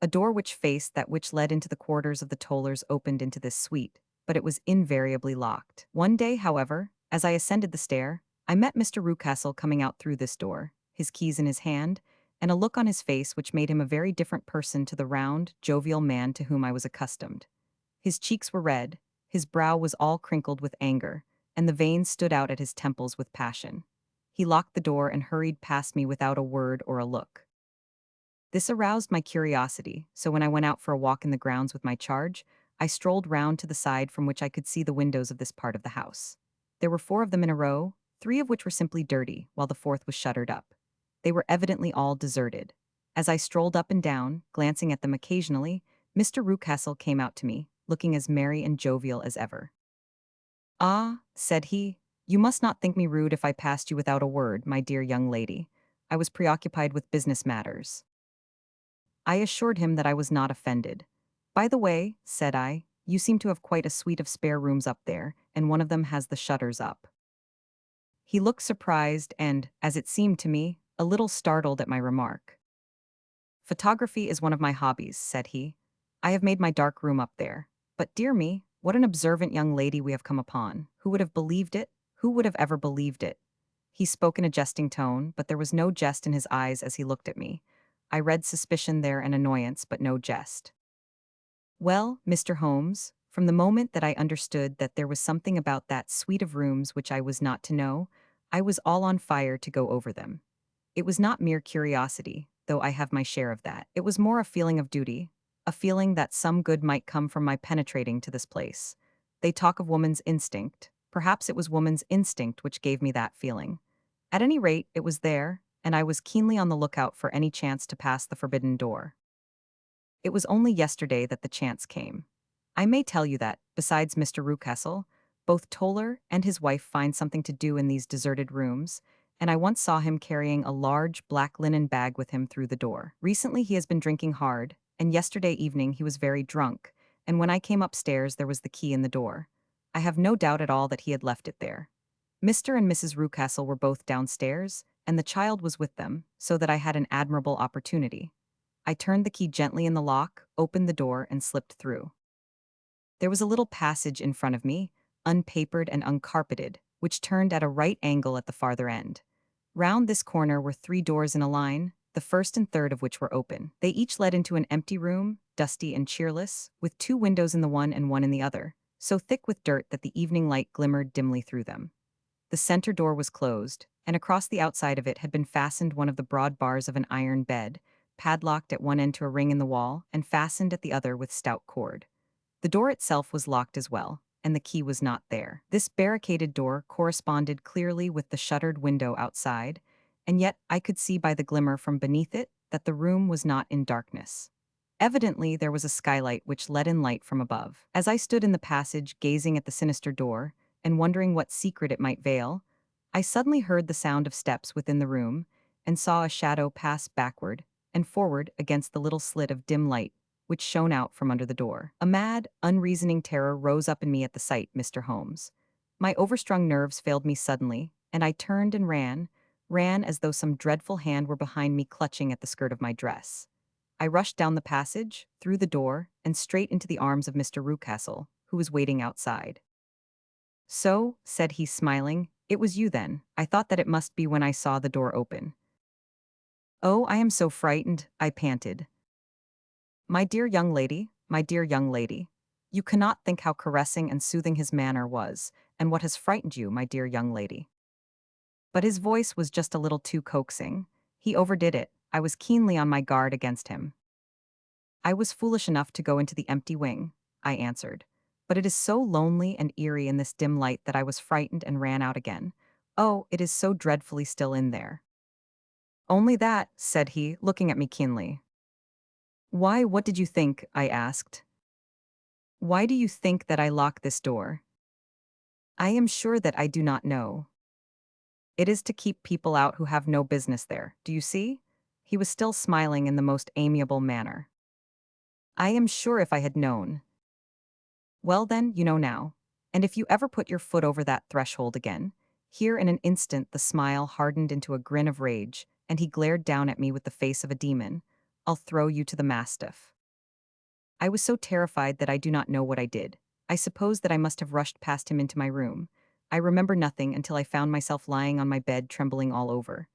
A door which faced that which led into the quarters of the Tollers opened into this suite, but it was invariably locked. One day, however, as I ascended the stair, I met Mr. Rucastle coming out through this door, his keys in his hand, and a look on his face which made him a very different person to the round, jovial man to whom I was accustomed. His cheeks were red, his brow was all crinkled with anger, and the veins stood out at his temples with passion. He locked the door and hurried past me without a word or a look. This aroused my curiosity, so when I went out for a walk in the grounds with my charge, I strolled round to the side from which I could see the windows of this part of the house. There were 4 of them in a row, 3 of which were simply dirty, while the fourth was shuttered up. They were evidently all deserted. As I strolled up and down, glancing at them occasionally, Mr. Rucastle came out to me, looking as merry and jovial as ever. "Ah," said he, You must not think me rude if I passed you without a word, my dear young lady. I was preoccupied with business matters. I assured him that I was not offended. By the way, said I, you seem to have quite a suite of spare rooms up there, and one of them has the shutters up. He looked surprised and, as it seemed to me, a little startled at my remark. Photography is one of my hobbies, said he. I have made my dark room up there. But dear me, what an observant young lady we have come upon. Who would have believed it? Who would have ever believed it? He spoke in a jesting tone, but there was no jest in his eyes as he looked at me. I read suspicion there and annoyance, but no jest. Well, Mr. Holmes, from the moment that I understood that there was something about that suite of rooms which I was not to know, I was all on fire to go over them. It was not mere curiosity, though I have my share of that. It was more a feeling of duty, a feeling that some good might come from my penetrating to this place. They talk of woman's instinct. Perhaps it was woman's instinct which gave me that feeling. At any rate, it was there, and I was keenly on the lookout for any chance to pass the forbidden door. It was only yesterday that the chance came. I may tell you that, besides Mr. Rucastle, both Toller and his wife find something to do in these deserted rooms, and I once saw him carrying a large black linen bag with him through the door. Recently he has been drinking hard, and yesterday evening he was very drunk, and when I came upstairs there was the key in the door. I have no doubt at all that he had left it there. Mr. and Mrs. Rucastle were both downstairs, and the child was with them, so that I had an admirable opportunity. I turned the key gently in the lock, opened the door, and slipped through. There was a little passage in front of me, unpapered and uncarpeted, which turned at a right angle at the farther end. Round this corner were 3 doors in a line, the first and third of which were open. They each led into an empty room, dusty and cheerless, with 2 windows in the one and one in the other, so thick with dirt that the evening light glimmered dimly through them. The center door was closed, and across the outside of it had been fastened one of the broad bars of an iron bed, padlocked at one end to a ring in the wall, and fastened at the other with stout cord. The door itself was locked as well, and the key was not there. This barricaded door corresponded clearly with the shuttered window outside, and yet I could see by the glimmer from beneath it that the room was not in darkness. Evidently, there was a skylight which let in light from above. As I stood in the passage gazing at the sinister door, and wondering what secret it might veil, I suddenly heard the sound of steps within the room, and saw a shadow pass backward and forward against the little slit of dim light which shone out from under the door. A mad, unreasoning terror rose up in me at the sight, Mr. Holmes. My overstrung nerves failed me suddenly, and I turned and ran as though some dreadful hand were behind me clutching at the skirt of my dress. I rushed down the passage, through the door, and straight into the arms of Mr. Rucastle, who was waiting outside. So, said he smiling, it was you then. I thought that it must be when I saw the door open. Oh, I am so frightened, I panted. My dear young lady, my dear young lady, you cannot think how caressing and soothing his manner was, and what has frightened you, my dear young lady. But his voice was just a little too coaxing. He overdid it. I was keenly on my guard against him. I was foolish enough to go into the empty wing, I answered. But it is so lonely and eerie in this dim light that I was frightened and ran out again. Oh, it is so dreadfully still in there. Only that, said he, looking at me keenly. Why, what did you think? I asked. Why do you think that I locked this door? I am sure that I do not know. It is to keep people out who have no business there, do you see? He was still smiling in the most amiable manner. I am sure if I had known. Well then, you know now. And if you ever put your foot over that threshold again, here in an instant the smile hardened into a grin of rage, and he glared down at me with the face of a demon. I'll throw you to the mastiff. I was so terrified that I do not know what I did. I suppose that I must have rushed past him into my room. I remember nothing until I found myself lying on my bed trembling all over.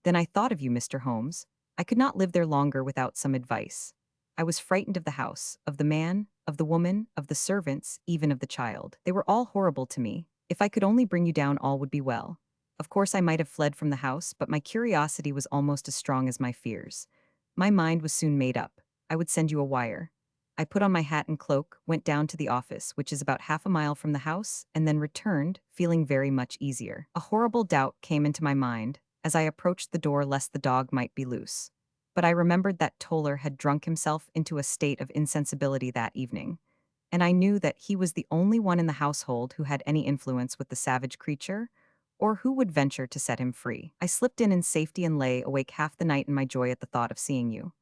Then I thought of you, Mr. Holmes. I could not live there longer without some advice. I was frightened of the house, of the man, of the woman, of the servants, even of the child. They were all horrible to me. If I could only bring you down, all would be well. Of course I might have fled from the house, but my curiosity was almost as strong as my fears. My mind was soon made up. I would send you a wire. I put on my hat and cloak, went down to the office, which is about half a mile from the house, and then returned, feeling very much easier. A horrible doubt came into my mind as I approached the door lest the dog might be loose. But I remembered that Toller had drunk himself into a state of insensibility that evening, and I knew that he was the only one in the household who had any influence with the savage creature, or who would venture to set him free? I slipped in safety and lay awake half the night in my joy at the thought of seeing you.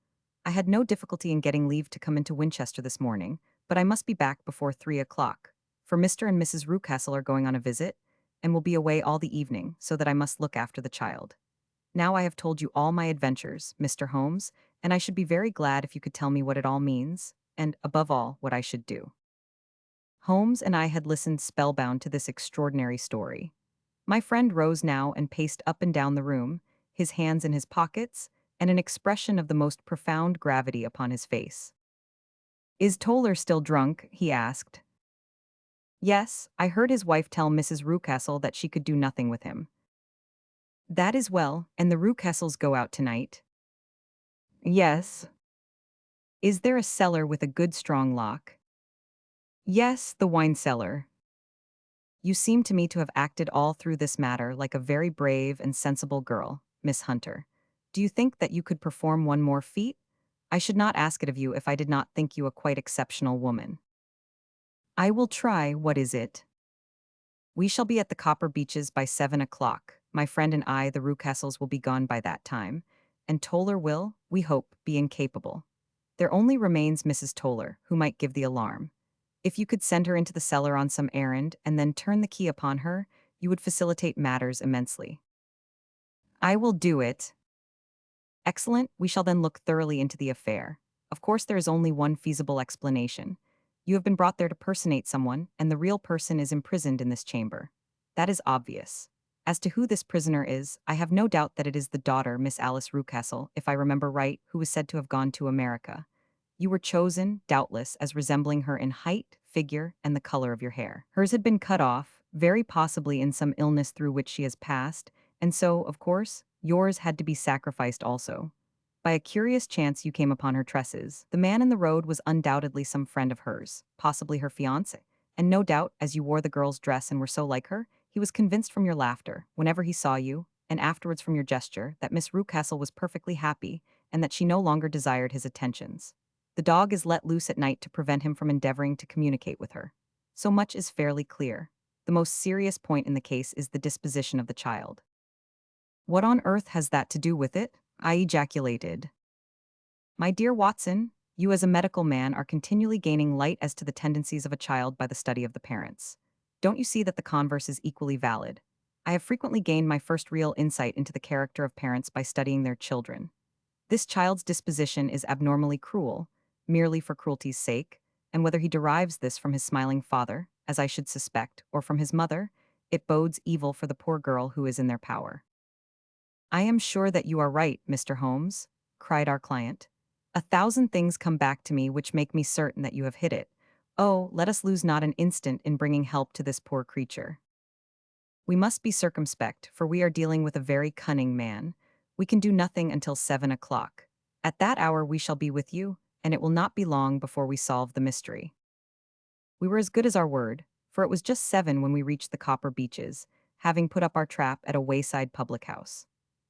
I had no difficulty in getting leave to come into Winchester this morning, but I must be back before 3 o'clock, for Mr. and Mrs. Rucastle are going on a visit, and will be away all the evening, so that I must look after the child. Now I have told you all my adventures, Mr. Holmes, and I should be very glad if you could tell me what it all means, and, above all, what I should do. Holmes and I had listened spellbound to this extraordinary story. My friend rose now and paced up and down the room, his hands in his pockets, and an expression of the most profound gravity upon his face. "Is Toller still drunk?" he asked. "Yes, I heard his wife tell Mrs. Rucastle that she could do nothing with him." "That is well, and the Rucastles go out tonight?" "Yes." "Is there a cellar with a good strong lock?" "Yes, the wine cellar." "You seem to me to have acted all through this matter like a very brave and sensible girl, Miss Hunter. Do you think that you could perform one more feat? I should not ask it of you if I did not think you a quite exceptional woman." "I will try. What is it?" "We shall be at the Copper Beeches by 7 o'clock. My friend and I, the Rucastles, will be gone by that time, and Toller will, we hope, be incapable. There only remains Mrs. Toller, who might give the alarm. If you could send her into the cellar on some errand and then turn the key upon her, you would facilitate matters immensely." "I will do it." "Excellent. We shall then look thoroughly into the affair. Of course, there is only one feasible explanation. You have been brought there to personate someone, and the real person is imprisoned in this chamber. That is obvious. As to who this prisoner is, I have no doubt that it is the daughter, Miss Alice Rucastle, if I remember right, who is said to have gone to America. You were chosen, doubtless, as resembling her in height, figure, and the color of your hair. Hers had been cut off, very possibly in some illness through which she has passed, and so, of course, yours had to be sacrificed also. By a curious chance you came upon her tresses. The man in the road was undoubtedly some friend of hers, possibly her fiancé, and no doubt, as you wore the girl's dress and were so like her, he was convinced from your laughter, whenever he saw you, and afterwards from your gesture, that Miss Rucastle was perfectly happy, and that she no longer desired his attentions. The dog is let loose at night to prevent him from endeavoring to communicate with her. So much is fairly clear. The most serious point in the case is the disposition of the child." "What on earth has that to do with it?" I ejaculated. "My dear Watson, you as a medical man are continually gaining light as to the tendencies of a child by the study of the parents. Don't you see that the converse is equally valid? I have frequently gained my first real insight into the character of parents by studying their children. This child's disposition is abnormally cruel, merely for cruelty's sake, and whether he derives this from his smiling father, as I should suspect, or from his mother, it bodes evil for the poor girl who is in their power." "I am sure that you are right, Mr. Holmes," cried our client. "A thousand things come back to me which make me certain that you have hit it. Oh, let us lose not an instant in bringing help to this poor creature. We must be circumspect, for we are dealing with a very cunning man. We can do nothing until 7 o'clock. At that hour we shall be with you, and it will not be long before we solve the mystery." We were as good as our word, for it was just 7 when we reached the Copper Beeches, having put up our trap at a wayside public house.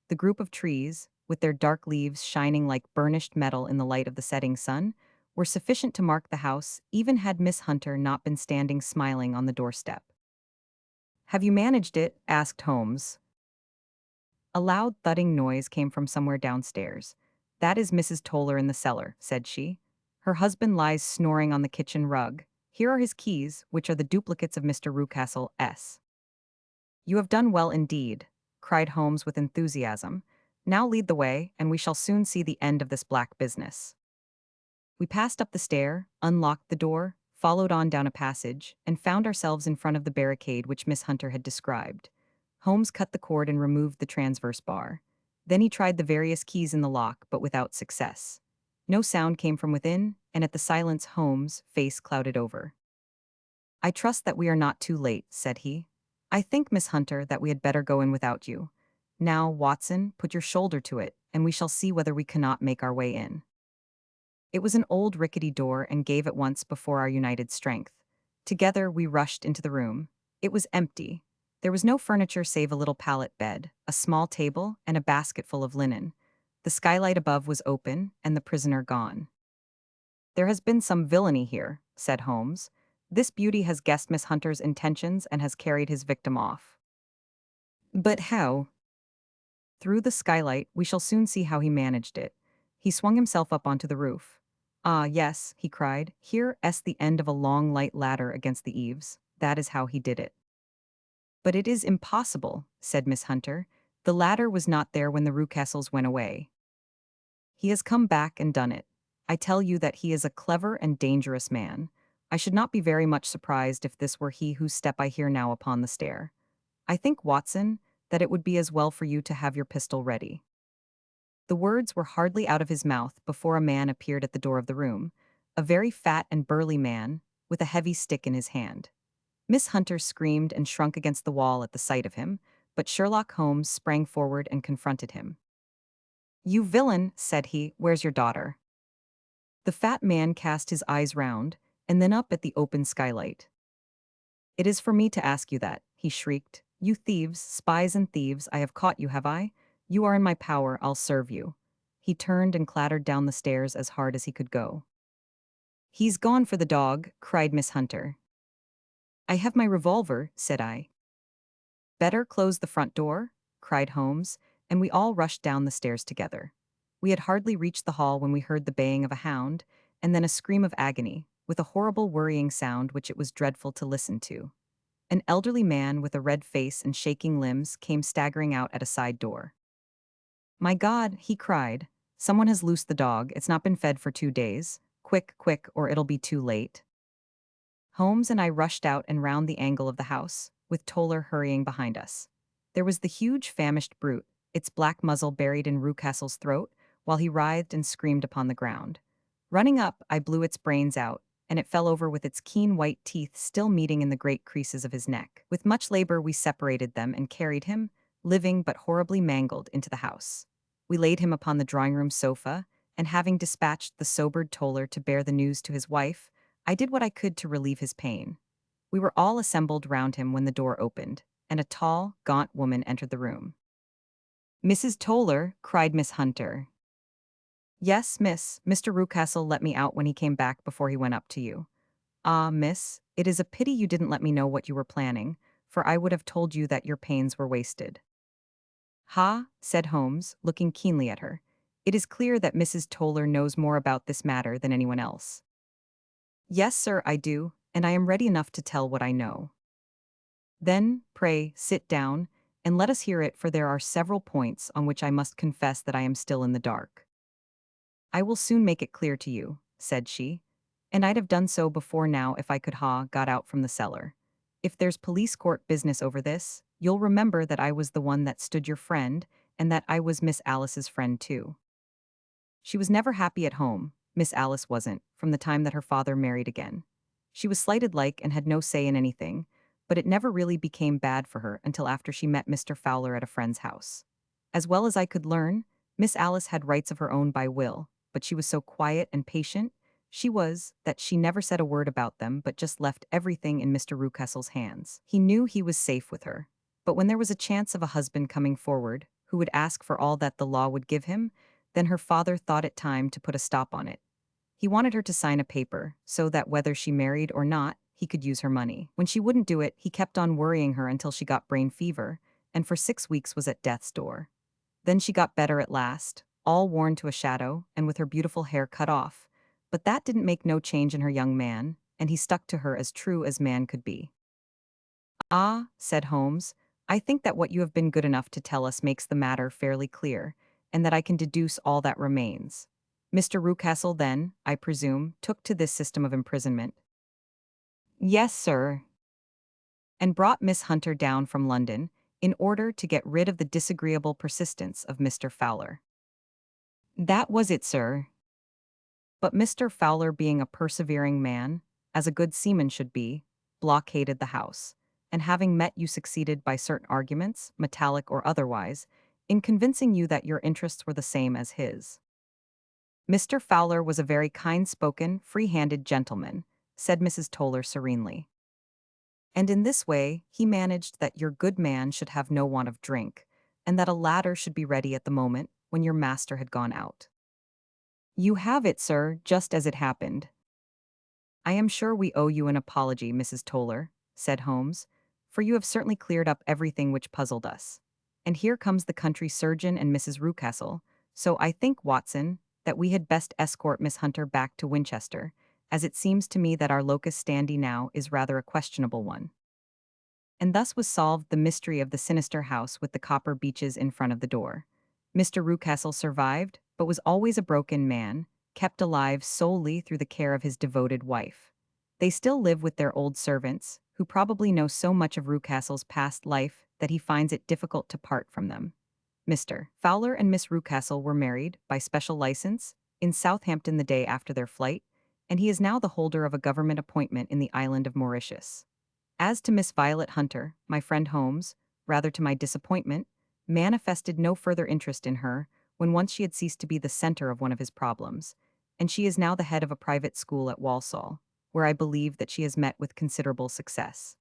The group of trees, with their dark leaves shining like burnished metal in the light of the setting sun, were sufficient to mark the house, even had Miss Hunter not been standing smiling on the doorstep. "Have you managed it?" asked Holmes. A loud thudding noise came from somewhere downstairs. "That is Mrs. Toller in the cellar," said she. "Her husband lies snoring on the kitchen rug. Here are his keys, which are the duplicates of Mr. Rucastle's." "You have done well indeed," cried Holmes with enthusiasm. "Now lead the way, and we shall soon see the end of this black business." We passed up the stair, unlocked the door, followed on down a passage, and found ourselves in front of the barricade which Miss Hunter had described. Holmes cut the cord and removed the transverse bar. Then he tried the various keys in the lock, but without success. No sound came from within, and at the silence Holmes' face clouded over. "I trust that we are not too late," said he. "I think, Miss Hunter, that we had better go in without you. Now, Watson, put your shoulder to it, and we shall see whether we cannot make our way in." It was an old rickety door and gave at once before our united strength. Together we rushed into the room. It was empty. There was no furniture save a little pallet bed, a small table, and a basket full of linen. The skylight above was open, and the prisoner gone. "There has been some villainy here," said Holmes. "This beauty has guessed Miss Hunter's intentions and has carried his victim off." But how? Through the skylight, we shall soon see how he managed it. He swung himself up onto the roof. Ah, yes, he cried. Here's the end of a long light ladder against the eaves. That is how he did it. But it is impossible, said Miss Hunter. The ladder was not there when the Rucastles went away. He has come back and done it. I tell you that he is a clever and dangerous man. I should not be very much surprised if this were he whose step I hear now upon the stair. I think, Watson, that it would be as well for you to have your pistol ready. The words were hardly out of his mouth before a man appeared at the door of the room, a very fat and burly man, with a heavy stick in his hand. Miss Hunter screamed and shrunk against the wall at the sight of him, but Sherlock Holmes sprang forward and confronted him. "You villain," said he, "where's your daughter?" The fat man cast his eyes round, and then up at the open skylight. "It is for me to ask you that," he shrieked. "You thieves, spies and thieves, I have caught you, have I? You are in my power, I'll serve you." He turned and clattered down the stairs as hard as he could go. "He's gone for the dog," cried Miss Hunter. "I have my revolver," said I. "Better close the front door," cried Holmes, and we all rushed down the stairs together. We had hardly reached the hall when we heard the baying of a hound, and then a scream of agony, with a horrible worrying sound which it was dreadful to listen to. An elderly man with a red face and shaking limbs came staggering out at a side door. "My God," he cried, "someone has loosed the dog, it's not been fed for 2 days. Quick, quick, or it'll be too late." Holmes and I rushed out and round the angle of the house, with Toller hurrying behind us. There was the huge famished brute, its black muzzle buried in Rucastle's throat, while he writhed and screamed upon the ground. Running up, I blew its brains out, and it fell over with its keen white teeth still meeting in the great creases of his neck. With much labor we separated them and carried him, living but horribly mangled, into the house. We laid him upon the drawing-room sofa, and having dispatched the sobered Toller to bear the news to his wife, I did what I could to relieve his pain. We were all assembled round him when the door opened, and a tall, gaunt woman entered the room. "Mrs. Toller," cried Miss Hunter. "Yes, miss. Mr. Rucastle let me out when he came back before he went up to you." "Ah, miss, it is a pity you didn't let me know what you were planning, for I would have told you that your pains were wasted." "Ha," said Holmes, looking keenly at her. "It is clear that Mrs. Toller knows more about this matter than anyone else." "Yes, sir, I do, and I am ready enough to tell what I know." "Then, pray, sit down, and let us hear it, for there are several points on which I must confess that I am still in the dark." "I will soon make it clear to you," said she, "and I'd have done so before now if I could got out from the cellar. If there's police court business over this, you'll remember that I was the one that stood your friend, and that I was Miss Alice's friend too. She was never happy at home, Miss Alice wasn't, from the time that her father married again. She was slighted like and had no say in anything, but it never really became bad for her until after she met Mr. Fowler at a friend's house. As well as I could learn, Miss Alice had rights of her own by will, but she was so quiet and patient, that she never said a word about them but just left everything in Mr. Rucastle's hands. He knew he was safe with her. But when there was a chance of a husband coming forward, who would ask for all that the law would give him, then her father thought it time to put a stop on it. He wanted her to sign a paper, so that whether she married or not, he could use her money. When she wouldn't do it, he kept on worrying her until she got brain fever, and for 6 weeks was at death's door. Then she got better at last, all worn to a shadow, and with her beautiful hair cut off. But that didn't make no change in her young man, and he stuck to her as true as man could be. "Ah," said Holmes, "I think that what you have been good enough to tell us makes the matter fairly clear, and that I can deduce all that remains. Mr. Rucastle then, I presume, took to this system of imprisonment." "Yes, sir." "And brought Miss Hunter down from London, in order to get rid of the disagreeable persistence of Mr. Fowler." "That was it, sir." But Mr. Fowler, being a persevering man, as a good seaman should be, blockaded the house, and having met you succeeded by certain arguments, metallic or otherwise, in convincing you that your interests were the same as his. Mr. Fowler was a very kind-spoken, free-handed gentleman, said Mrs. Toller serenely. And in this way, he managed that your good man should have no want of drink, and that a ladder should be ready at the moment when your master had gone out. You have it, sir, just as it happened. I am sure we owe you an apology, Mrs. Toller, said Holmes, for you have certainly cleared up everything which puzzled us. And here comes the country surgeon and Mrs. Rucastle, so I think, Watson, that we had best escort Miss Hunter back to Winchester, as it seems to me that our locus standi now is rather a questionable one. And thus was solved the mystery of the sinister house with the copper beeches in front of the door. Mr. Rucastle survived, but was always a broken man, kept alive solely through the care of his devoted wife. They still live with their old servants, who probably know so much of Rucastle's past life that he finds it difficult to part from them. Mr. Fowler and Miss Rucastle were married, by special license, in Southampton the day after their flight, and he is now the holder of a government appointment in the island of Mauritius. As to Miss Violet Hunter, my friend Holmes, rather to my disappointment, manifested no further interest in her when once she had ceased to be the center of one of his problems, and she is now the head of a private school at Walsall, where I believe that she has met with considerable success.